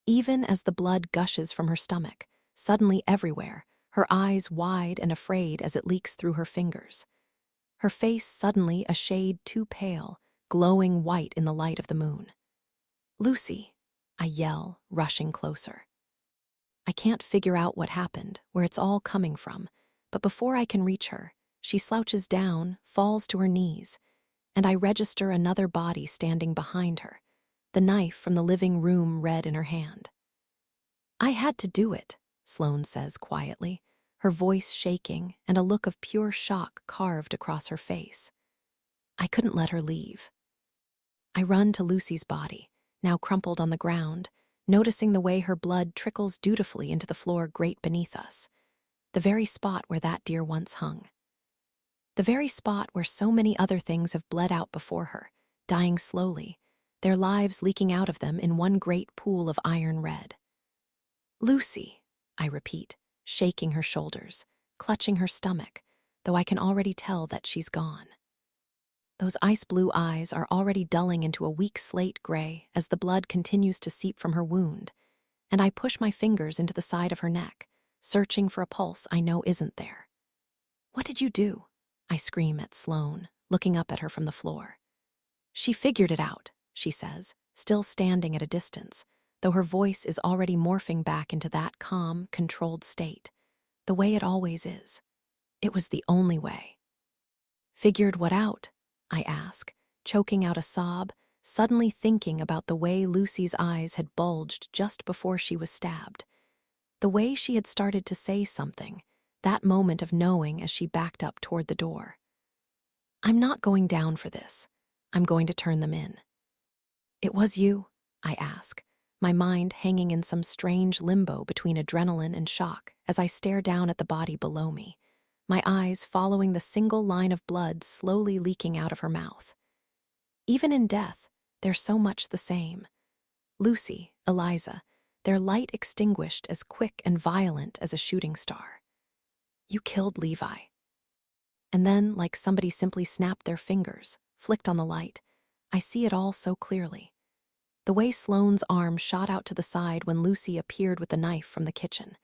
Even as the blood gushes from her stomach, suddenly everywhere, her eyes wide and afraid as it leaks through her fingers. Her face suddenly a shade too pale, glowing white in the light of the moon. Lucy, I yell, rushing closer. I can't figure out what happened, where it's all coming from, but before I can reach her, she slouches down, falls to her knees, and I register another body standing behind her, the knife from the living room red in her hand. I had to do it, Sloane says quietly, her voice shaking and a look of pure shock carved across her face. I couldn't let her leave. I run to Lucy's body, now crumpled on the ground, noticing the way her blood trickles dutifully into the floor grate beneath us, the very spot where that deer once hung. The very spot where so many other things have bled out before her, dying slowly, their lives leaking out of them in one great pool of iron red. Lucy, I repeat, shaking her shoulders, clutching her stomach, though I can already tell that she's gone. Those ice-blue eyes are already dulling into a weak slate gray as the blood continues to seep from her wound, and I push my fingers into the side of her neck, searching for a pulse I know isn't there. What did you do? I scream at Sloane, looking up at her from the floor. She figured it out, she says, still standing at a distance, though her voice is already morphing back into that calm, controlled state, the way it always is. It was the only way. Figured what out? I ask, choking out a sob, suddenly thinking about the way Lucy's eyes had bulged just before she was stabbed. The way she had started to say something, that moment of knowing as she backed up toward the door. I'm not going down for this. I'm going to turn them in. It was you, I ask, my mind hanging in some strange limbo between adrenaline and shock as I stare down at the body below me, my eyes following the single line of blood slowly leaking out of her mouth. Even in death, they're so much the same. Lucy, Eliza, their light extinguished as quick and violent as a shooting star. You killed Levi. And then, like somebody simply snapped their fingers, flicked on the light, I see it all so clearly. The way Sloane's arm shot out to the side when Lucy appeared with the knife from the kitchen.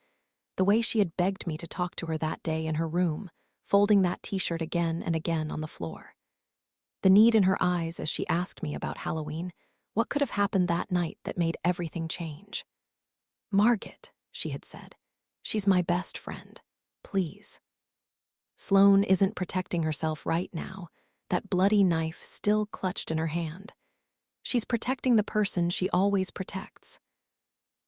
The way she had begged me to talk to her that day in her room, folding that t-shirt again and again on the floor. The need in her eyes as she asked me about Halloween, what could have happened that night that made everything change. Margaret, she had said, she's my best friend. Please. Sloane isn't protecting herself right now, that bloody knife still clutched in her hand. She's protecting the person she always protects.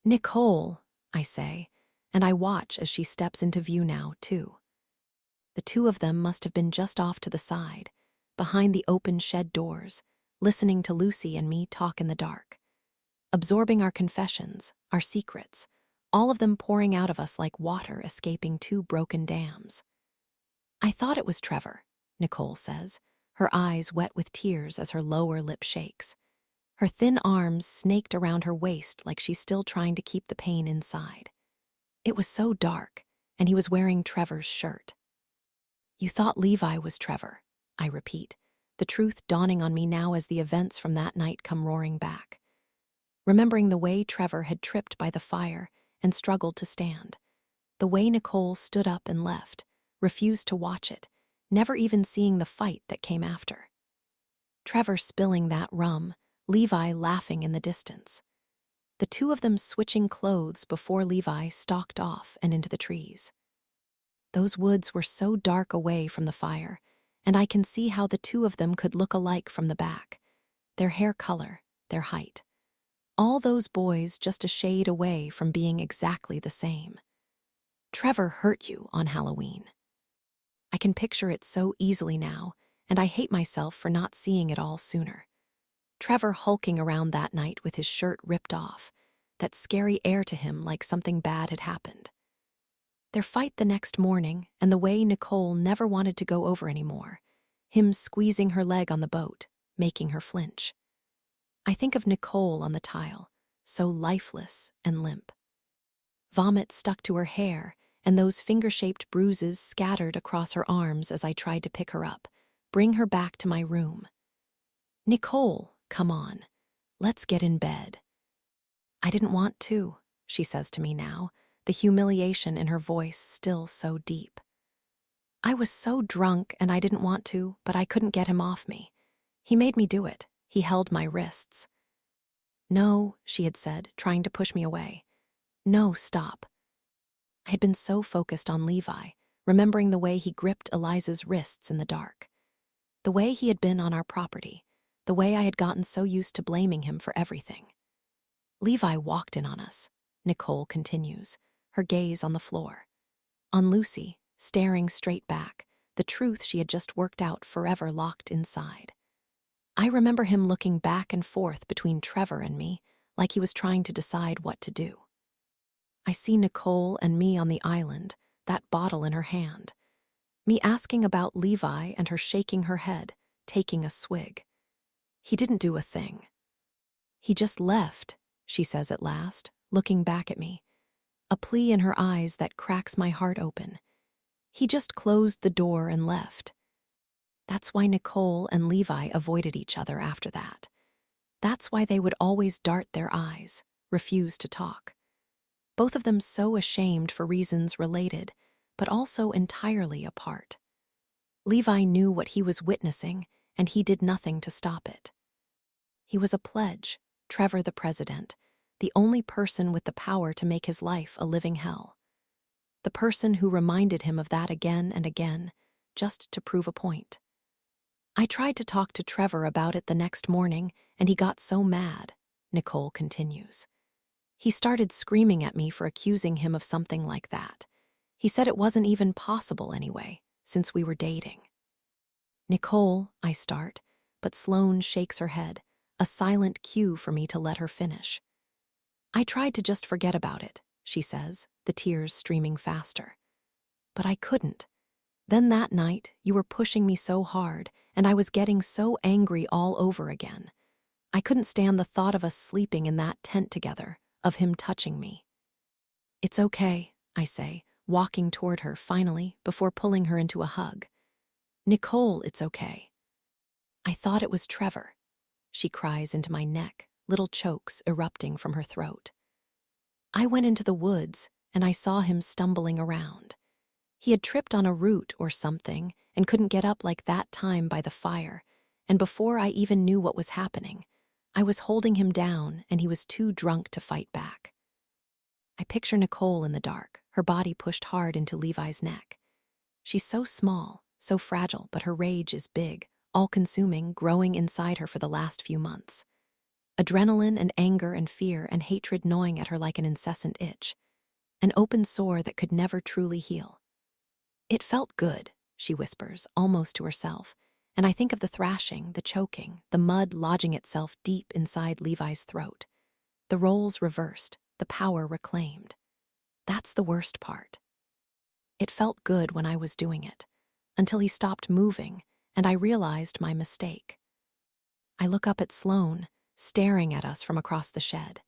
Nicole, I say, and I watch as she steps into view now, too. The two of them must have been just off to the side, behind the open shed doors, listening to Lucy and me talk in the dark. Absorbing our confessions, our secrets, all of them pouring out of us like water escaping two broken dams. I thought it was Trevor, Nicole says, her eyes wet with tears as her lower lip shakes. Her thin arms snaked around her waist like she's still trying to keep the pain inside. It was so dark, and he was wearing Trevor's shirt. You thought Levi was Trevor, I repeat, the truth dawning on me now as the events from that night come roaring back. Remembering the way Trevor had tripped by the fire and struggled to stand. The way Nicole stood up and left, refused to watch it, never even seeing the fight that came after. Trevor spilling that rum, Levi laughing in the distance. The two of them switching clothes before Levi stalked off and into the trees. Those woods were so dark away from the fire, and I can see how the two of them could look alike from the back. Their hair color, their height. All those boys just a shade away from being exactly the same. Trevor hurt you on Halloween. I can picture it so easily now, and I hate myself for not seeing it all sooner. Trevor hulking around that night with his shirt ripped off, that scary air to him like something bad had happened. Their fight the next morning, and the way Nicole never wanted to go over anymore, him squeezing her leg on the boat, making her flinch. I think of Nicole on the tile, so lifeless and limp. Vomit stuck to her hair, and those finger-shaped bruises scattered across her arms as I tried to pick her up, bring her back to my room. Nicole, come on, let's get in bed. I didn't want to, she says to me now, the humiliation in her voice still so deep. I was so drunk and I didn't want to, but I couldn't get him off me. He made me do it. He held my wrists. No, she had said, trying to push me away. No, stop. I had been so focused on Levi, remembering the way he gripped Eliza's wrists in the dark. The way he had been on our property, the way I had gotten so used to blaming him for everything. Levi walked in on us, Nicole continues, her gaze on the floor. On Lucy, staring straight back, the truth she had just worked out forever locked inside. I remember him looking back and forth between Trevor and me, like he was trying to decide what to do. I see Nicole and me on the island, that bottle in her hand. Me asking about Levi and her shaking her head, taking a swig. He didn't do a thing. He just left, she says at last, looking back at me. A plea in her eyes that cracks my heart open. He just closed the door and left. That's why Nicole and Levi avoided each other after that. That's why they would always dart their eyes, refuse to talk. Both of them so ashamed for reasons related, but also entirely apart. Levi knew what he was witnessing, and he did nothing to stop it. He was a pledge, Trevor the president, the only person with the power to make his life a living hell. The person who reminded him of that again and again, just to prove a point. I tried to talk to Trevor about it the next morning, and he got so mad, Nicole continues. He started screaming at me for accusing him of something like that. He said it wasn't even possible anyway, since we were dating. Nicole, I start, but Sloane shakes her head, a silent cue for me to let her finish. I tried to just forget about it, she says, the tears streaming faster. But I couldn't. Then that night, you were pushing me so hard, and I was getting so angry all over again. I couldn't stand the thought of us sleeping in that tent together, of him touching me. It's okay, I say, walking toward her finally before pulling her into a hug. Nicole, it's okay. I thought it was Trevor, she cries into my neck, little chokes erupting from her throat. I went into the woods, and I saw him stumbling around. He had tripped on a root or something and couldn't get up like that time by the fire, and before I even knew what was happening, I was holding him down and he was too drunk to fight back. I picture Nicole in the dark, her body pushed hard into Levi's neck. She's so small, so fragile, but her rage is big, all-consuming, growing inside her for the last few months. Adrenaline and anger and fear and hatred gnawing at her like an incessant itch. An open sore that could never truly heal. It felt good, she whispers, almost to herself, and I think of the thrashing, the choking, the mud lodging itself deep inside Levi's throat. The roles reversed, the power reclaimed. That's the worst part. It felt good when I was doing it. until he stopped moving, and I realized my mistake. I look up at Sloane, staring at us from across the shed.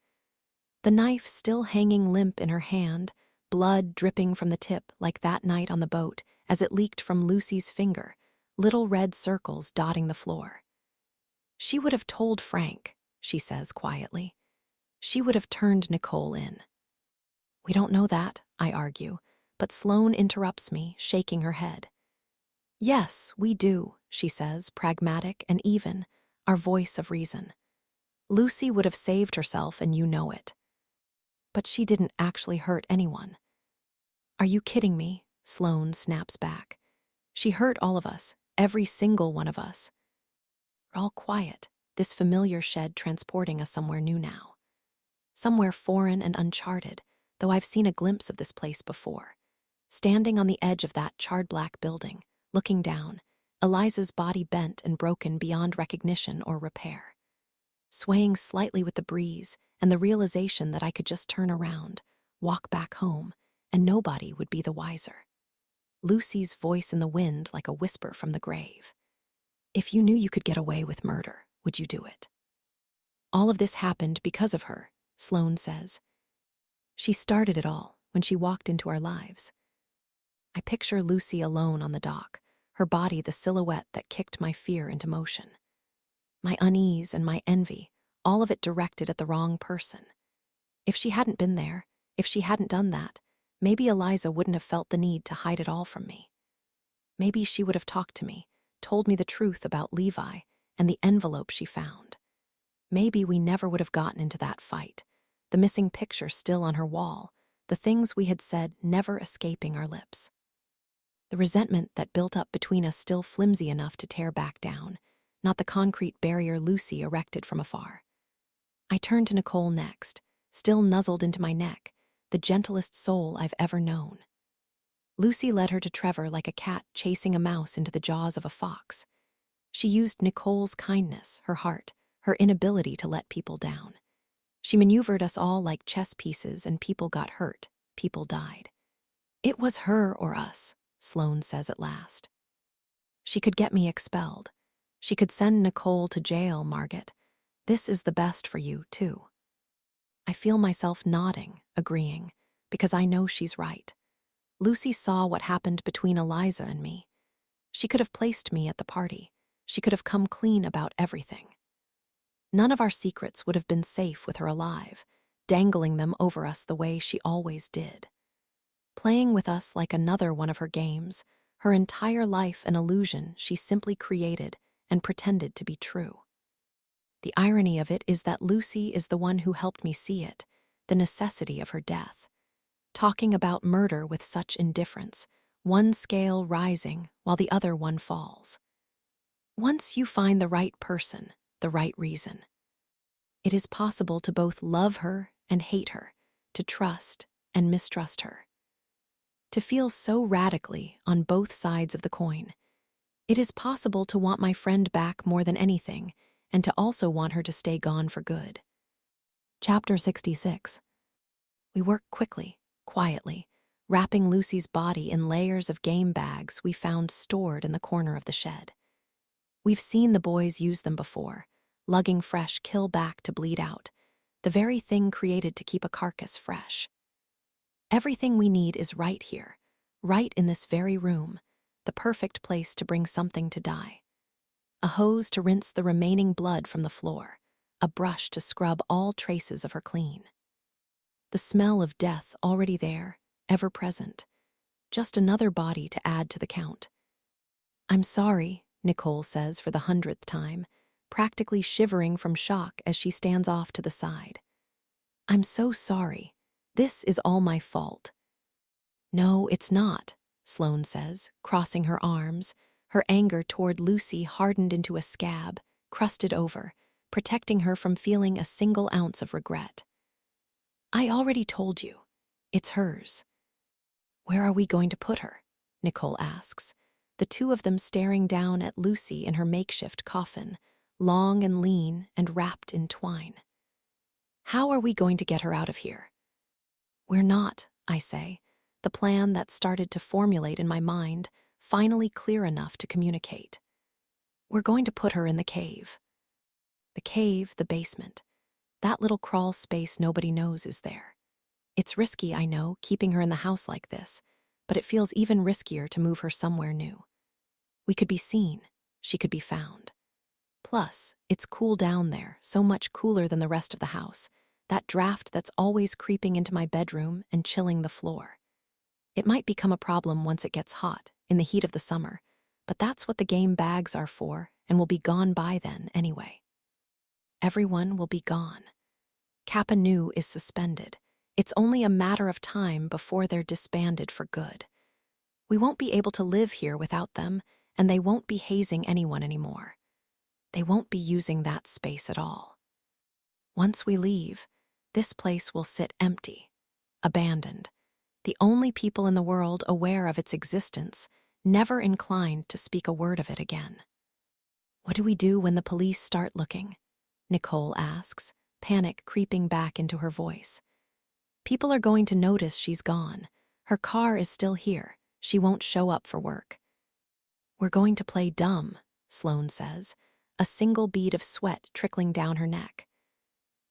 The knife still hanging limp in her hand, blood dripping from the tip like that night on the boat as it leaked from Lucy's finger, little red circles dotting the floor. She would have told Frank, she says quietly. She would have turned Nicole in. We don't know that, I argue, but Sloane interrupts me, shaking her head. Yes, we do, she says, pragmatic and even, our voice of reason. Lucy would have saved herself and you know it. But she didn't actually hurt anyone. Are you kidding me? Sloane snaps back. She hurt all of us, every single one of us. We're all quiet, this familiar shed transporting us somewhere new now. Somewhere foreign and uncharted, though I've seen a glimpse of this place before. Standing on the edge of that charred black building, looking down, Eliza's body bent and broken beyond recognition or repair. Swaying slightly with the breeze and the realization that I could just turn around, walk back home, and nobody would be the wiser. Lucy's voice in the wind like a whisper from the grave. If you knew you could get away with murder, would you do it? All of this happened because of her, Sloane says. She started it all when she walked into our lives. I picture Lucy alone on the dock, her body the silhouette that kicked my fear into motion. My unease and my envy, all of it directed at the wrong person. If she hadn't been there, if she hadn't done that, maybe Eliza wouldn't have felt the need to hide it all from me. Maybe she would have talked to me, told me the truth about Levi and the envelope she found. Maybe we never would have gotten into that fight, the missing picture still on her wall, the things we had said never escaping our lips. The resentment that built up between us still flimsy enough to tear back down, not the concrete barrier Lucy erected from afar. I turned to Nicole next, still nuzzled into my neck, the gentlest soul I've ever known. Lucy led her to Trevor like a cat chasing a mouse into the jaws of a fox. She used Nicole's kindness, her heart, her inability to let people down. She maneuvered us all like chess pieces, and people got hurt, people died. It was her or us, Sloane says at last. She could get me expelled. She could send Nicole to jail, Margaret. This is the best for you, too. I feel myself nodding, agreeing, because I know she's right. Lucy saw what happened between Eliza and me. She could have placed me at the party. She could have come clean about everything. None of our secrets would have been safe with her alive, dangling them over us the way she always did. Playing with us like another one of her games, her entire life an illusion she simply created and pretended to be true. The irony of it is that Lucy is the one who helped me see it, the necessity of her death. Talking about murder with such indifference, one scale rising while the other one falls. Once you find the right person, the right reason, it is possible to both love her and hate her, to trust and mistrust her. To feel so radically on both sides of the coin. It is possible to want my friend back more than anything, and to also want her to stay gone for good. Chapter 66. We work quickly, quietly, wrapping Lucy's body in layers of game bags we found stored in the corner of the shed. We've seen the boys use them before, lugging fresh kill back to bleed out, the very thing created to keep a carcass fresh. Everything we need is right here, right in this very room, the perfect place to bring something to die. A hose to rinse the remaining blood from the floor, a brush to scrub all traces of her clean. The smell of death already there, ever present. Just another body to add to the count. I'm sorry, Nicole says for the 100th time, practically shivering from shock as she stands off to the side. I'm so sorry. This is all my fault. No, it's not, Sloane says, crossing her arms, her anger toward Lucy hardened into a scab, crusted over, protecting her from feeling a single ounce of regret. I already told you. It's hers. Where are we going to put her? Nicole asks, the two of them staring down at Lucy in her makeshift coffin, long and lean and wrapped in twine. How are we going to get her out of here? We're not, I say, the plan that started to formulate in my mind, finally clear enough to communicate. We're going to put her in the cave. The cave, the basement. That little crawl space nobody knows is there. It's risky, I know, keeping her in the house like this, but it feels even riskier to move her somewhere new. We could be seen. She could be found. Plus, it's cool down there, so much cooler than the rest of the house. That draft that's always creeping into my bedroom and chilling the floor. It might become a problem once it gets hot, in the heat of the summer, but that's what the game bags are for, and will be gone by then anyway. Everyone will be gone. Kappa Nu is suspended. It's only a matter of time before they're disbanded for good. We won't be able to live here without them, and they won't be hazing anyone anymore. They won't be using that space at all. Once we leave, this place will sit empty, abandoned. The only people in the world aware of its existence, never inclined to speak a word of it again. What do we do when the police start looking? Nicole asks, panic creeping back into her voice. People are going to notice she's gone. Her car is still here. She won't show up for work. We're going to play dumb, Sloane says, a single bead of sweat trickling down her neck.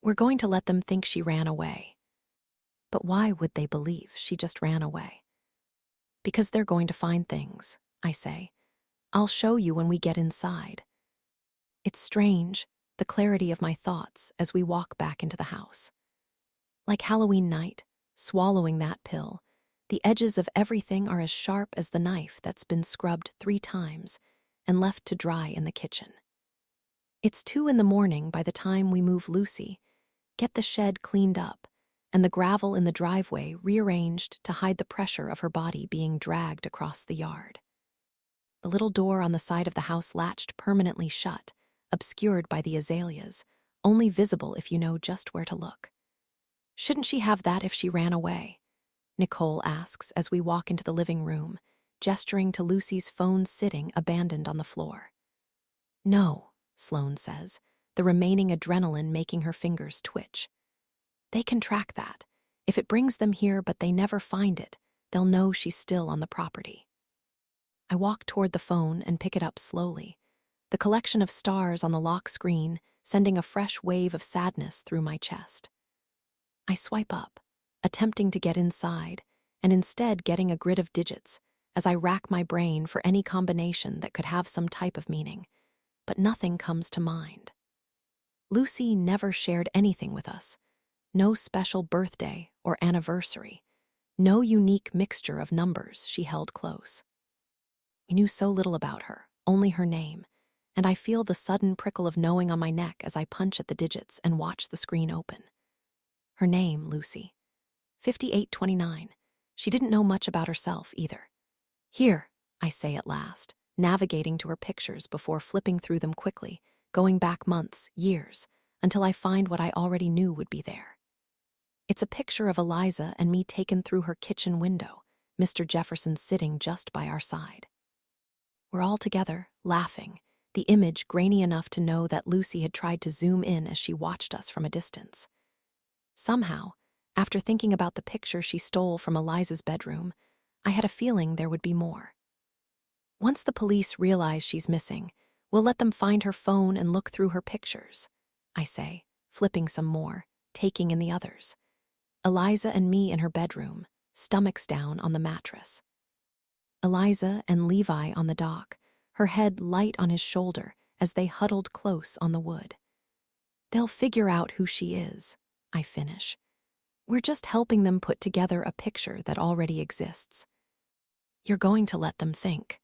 We're going to let them think she ran away. But why would they believe she just ran away? Because they're going to find things, I say. I'll show you when we get inside. It's strange, the clarity of my thoughts as we walk back into the house. Like Halloween night, swallowing that pill, the edges of everything are as sharp as the knife that's been scrubbed 3 times and left to dry in the kitchen. It's 2 a.m. by the time we move Lucy, get the shed cleaned up, and the gravel in the driveway rearranged to hide the pressure of her body being dragged across the yard. The little door on the side of the house latched permanently shut, obscured by the azaleas, only visible if you know just where to look. Shouldn't she have that if she ran away? Nicole asks as we walk into the living room, gesturing to Lucy's phone sitting abandoned on the floor. No, Sloane says, the remaining adrenaline making her fingers twitch. They can track that. If it brings them here but they never find it, they'll know she's still on the property. I walk toward the phone and pick it up slowly, the collection of stars on the lock screen sending a fresh wave of sadness through my chest. I swipe up, attempting to get inside, and instead getting a grid of digits as I rack my brain for any combination that could have some type of meaning, but nothing comes to mind. Lucy never shared anything with us. No special birthday or anniversary. No unique mixture of numbers she held close. We knew so little about her, only her name, and I feel the sudden prickle of knowing on my neck as I punch at the digits and watch the screen open. Her name, Lucy. 5829. She didn't know much about herself either. Here, I say at last, navigating to her pictures before flipping through them quickly, going back months, years, until I find what I already knew would be there. It's a picture of Eliza and me taken through her kitchen window, Mr. Jefferson sitting just by our side. We're all together, laughing, the image grainy enough to know that Lucy had tried to zoom in as she watched us from a distance. Somehow, after thinking about the picture she stole from Eliza's bedroom, I had a feeling there would be more. Once the police realize she's missing, we'll let them find her phone and look through her pictures, I say, flipping some more, taking in the others. Eliza and me in her bedroom, stomachs down on the mattress. Eliza and Levi on the dock, her head light on his shoulder as they huddled close on the wood. They'll figure out who she is, I finish. We're just helping them put together a picture that already exists. You're going to let them think.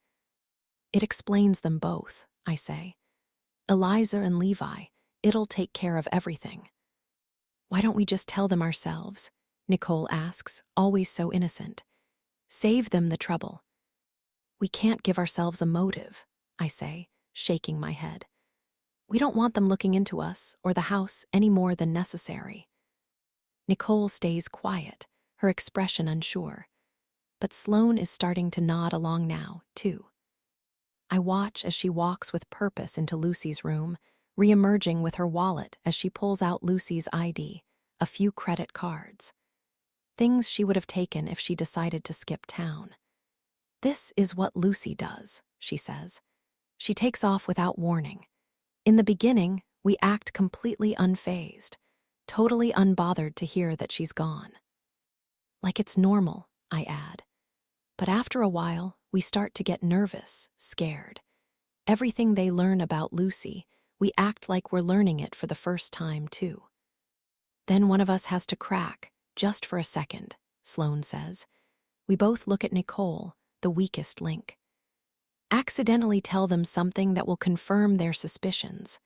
It explains them both, I say. Eliza and Levi, it'll take care of everything. Why don't we just tell them ourselves? Nicole asks, always so innocent. Save them the trouble. We can't give ourselves a motive, I say, shaking my head. We don't want them looking into us or the house any more than necessary. Nicole stays quiet, her expression unsure. But Sloane is starting to nod along now, too. I watch as she walks with purpose into Lucy's room, re-emerging with her wallet as she pulls out Lucy's ID, a few credit cards. Things she would have taken if she decided to skip town. This is what Lucy does, she says. She takes off without warning. In the beginning, we act completely unfazed, totally unbothered to hear that she's gone. Like it's normal, I add. But after a while, we start to get nervous, scared. Everything they learn about Lucy, we act like we're learning it for the first time, too. Then one of us has to crack, just for a second, Sloane says. We both look at Nicole, the weakest link. Accidentally tell them something that will confirm their suspicions.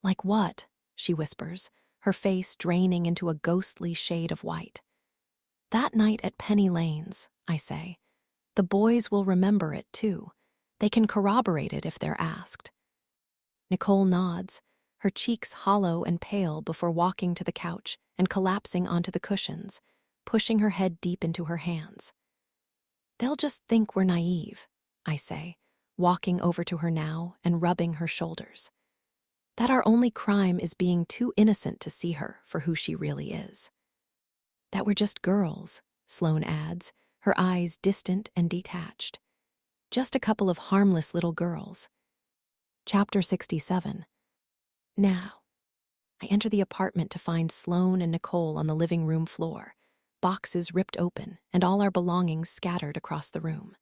Like what? She whispers, her face draining into a ghostly shade of white. That night at Penny Lane's, I say. The boys will remember it, too. They can corroborate it if they're asked. Nicole nods, her cheeks hollow and pale before walking to the couch and collapsing onto the cushions, pushing her head deep into her hands. They'll just think we're naive, I say, walking over to her now and rubbing her shoulders. That our only crime is being too innocent to see her for who she really is. That we're just girls, Sloane adds, her eyes distant and detached. Just a couple of harmless little girls. Chapter 67. Now, I enter the apartment to find Sloane and Nicole on the living room floor, boxes ripped open and all our belongings scattered across the room.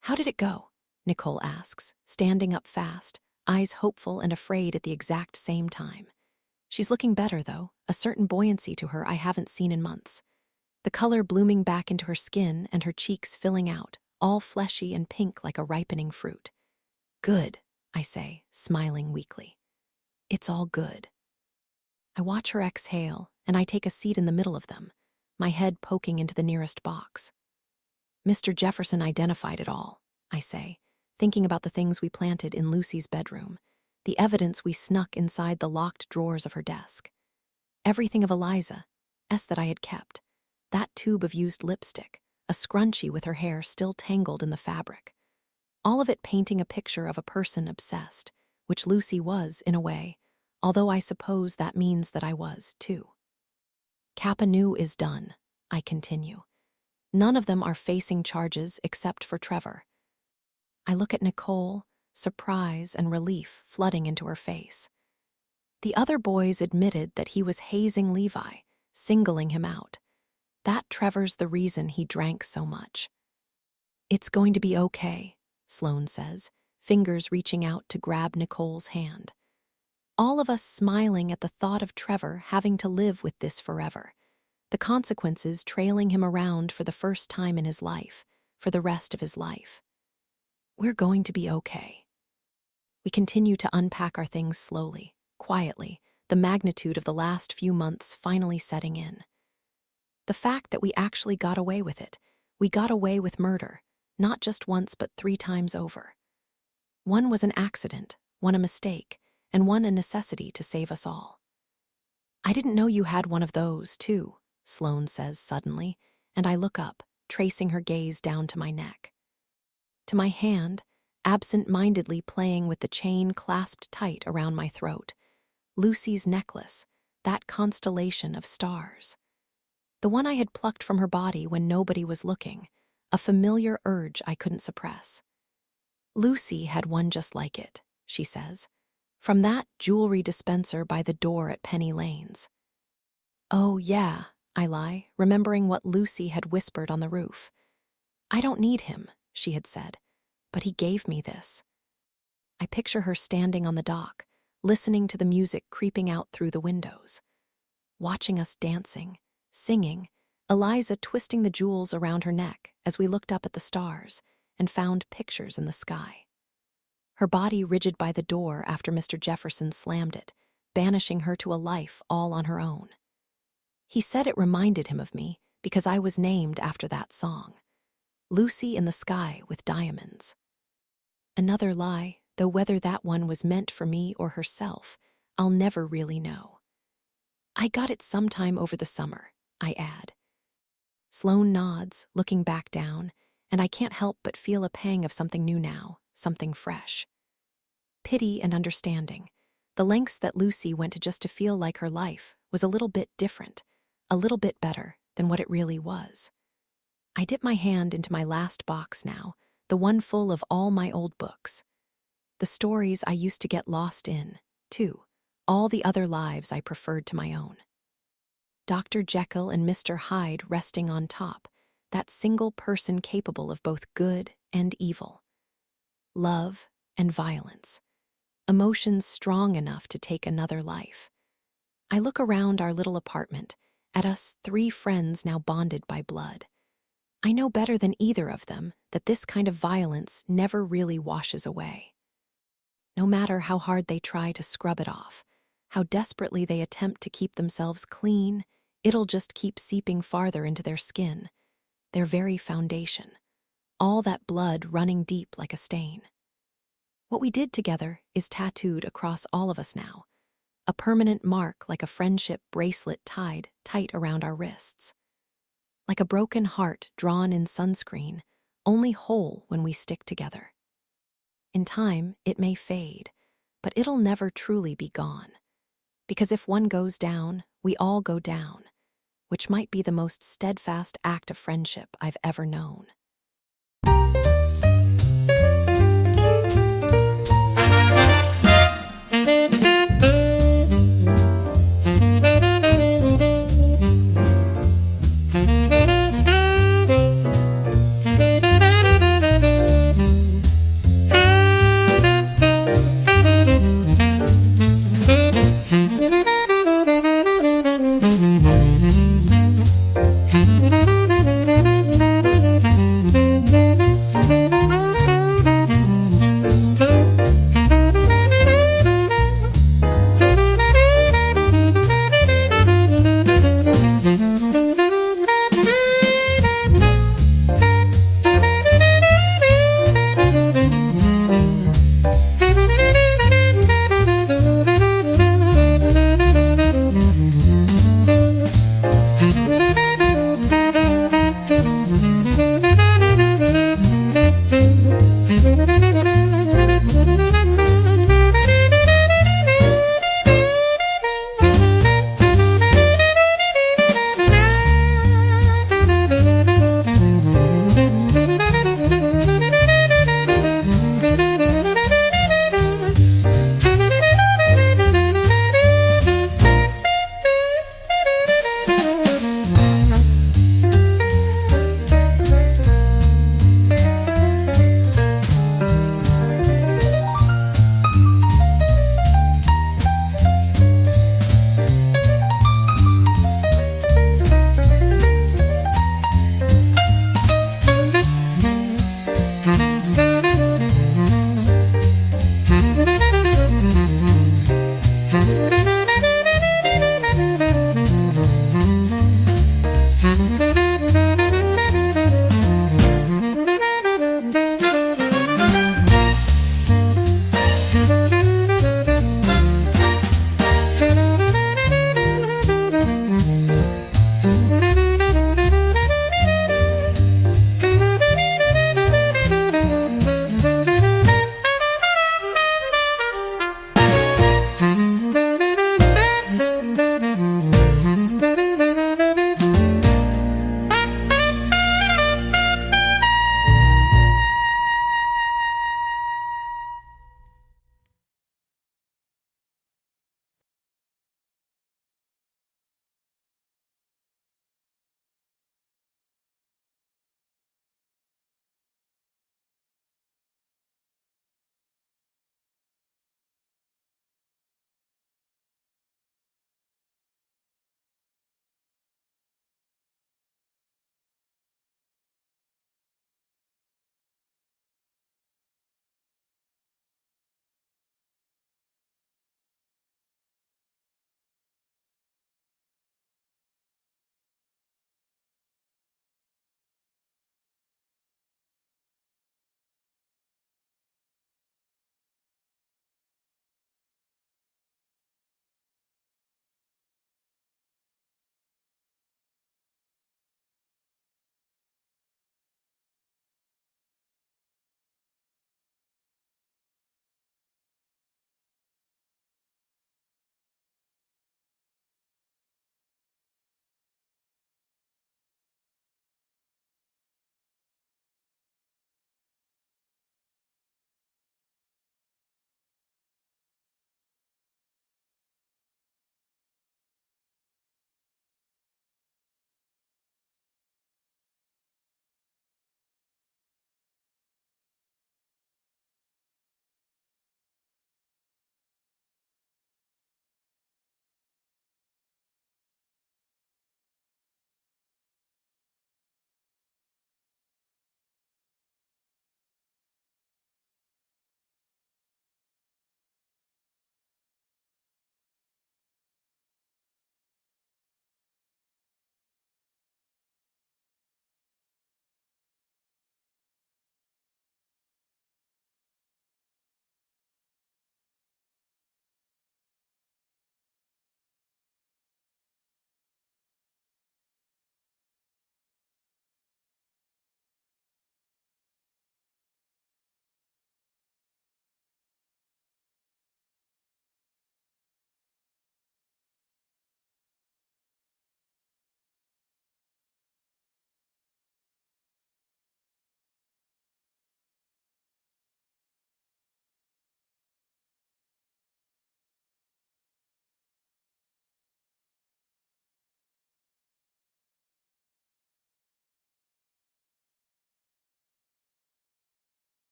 How did it go? Nicole asks, standing up fast, eyes hopeful and afraid at the exact same time. She's looking better, though, a certain buoyancy to her I haven't seen in months. The color blooming back into her skin and her cheeks filling out, all fleshy and pink like a ripening fruit. Good, I say, smiling weakly. It's all good. I watch her exhale, and I take a seat in the middle of them, my head poking into the nearest box. Mr. Jefferson identified it all, I say, thinking about the things we planted in Lucy's bedroom, the evidence we snuck inside the locked drawers of her desk. Everything of Eliza, that I had kept, that tube of used lipstick, a scrunchie with her hair still tangled in the fabric. All of it painting a picture of a person obsessed, which Lucy was, in a way, although I suppose that means that I was, too. Kappa Nu is done, I continue. None of them are facing charges except for Trevor. I look at Nicole, surprise and relief flooding into her face. The other boys admitted that he was hazing Levi, singling him out. That Trevor's the reason he drank so much. It's going to be okay, Sloane says, fingers reaching out to grab Nicole's hand. All of us smiling at the thought of Trevor having to live with this forever, the consequences trailing him around for the first time in his life, for the rest of his life. We're going to be okay. We continue to unpack our things slowly, quietly, the magnitude of the last few months finally setting in. The fact that we actually got away with it, we got away with murder, not just once but 3 times over. One was an accident, one a mistake, and one a necessity to save us all. I didn't know you had one of those, too, Sloane says suddenly, and I look up, tracing her gaze down to my neck. To my hand, absent-mindedly playing with the chain clasped tight around my throat. Lucy's necklace, that constellation of stars. The one I had plucked from her body when nobody was looking, a familiar urge I couldn't suppress. Lucy had one just like it, she says, from that jewelry dispenser by the door at Penny Lane's. Oh, yeah, I lie, remembering what Lucy had whispered on the roof. I don't need him, she had said, but he gave me this. I picture her standing on the dock, listening to the music creeping out through the windows, watching us dancing, singing, Eliza twisting the jewels around her neck as we looked up at the stars and found pictures in the sky. Her body rigid by the door after Mr. Jefferson slammed it, banishing her to a life all on her own. He said it reminded him of me because I was named after that song, Lucy in the Sky with Diamonds. Another lie, though whether that one was meant for me or herself, I'll never really know. I got it sometime over the summer, I add. Sloane nods, looking back down, and I can't help but feel a pang of something new now, something fresh. Pity and understanding, the lengths that Lucy went to just to feel like her life was a little bit different, a little bit better than what it really was. I dip my hand into my last box now, the one full of all my old books. The stories I used to get lost in, too. All the other lives I preferred to my own. Dr. Jekyll and Mr. Hyde resting on top, that single person capable of both good and evil. Love and violence. Emotions strong enough to take another life. I look around our little apartment, at us three friends now bonded by blood. I know better than either of them that this kind of violence never really washes away. No matter how hard they try to scrub it off, how desperately they attempt to keep themselves clean, it'll just keep seeping farther into their skin, their very foundation, all that blood running deep like a stain. What we did together is tattooed across all of us now, a permanent mark like a friendship bracelet tied tight around our wrists. Like a broken heart drawn in sunscreen, only whole when we stick together. In time, it may fade, but it'll never truly be gone. Because if one goes down, we all go down, which might be the most steadfast act of friendship I've ever known.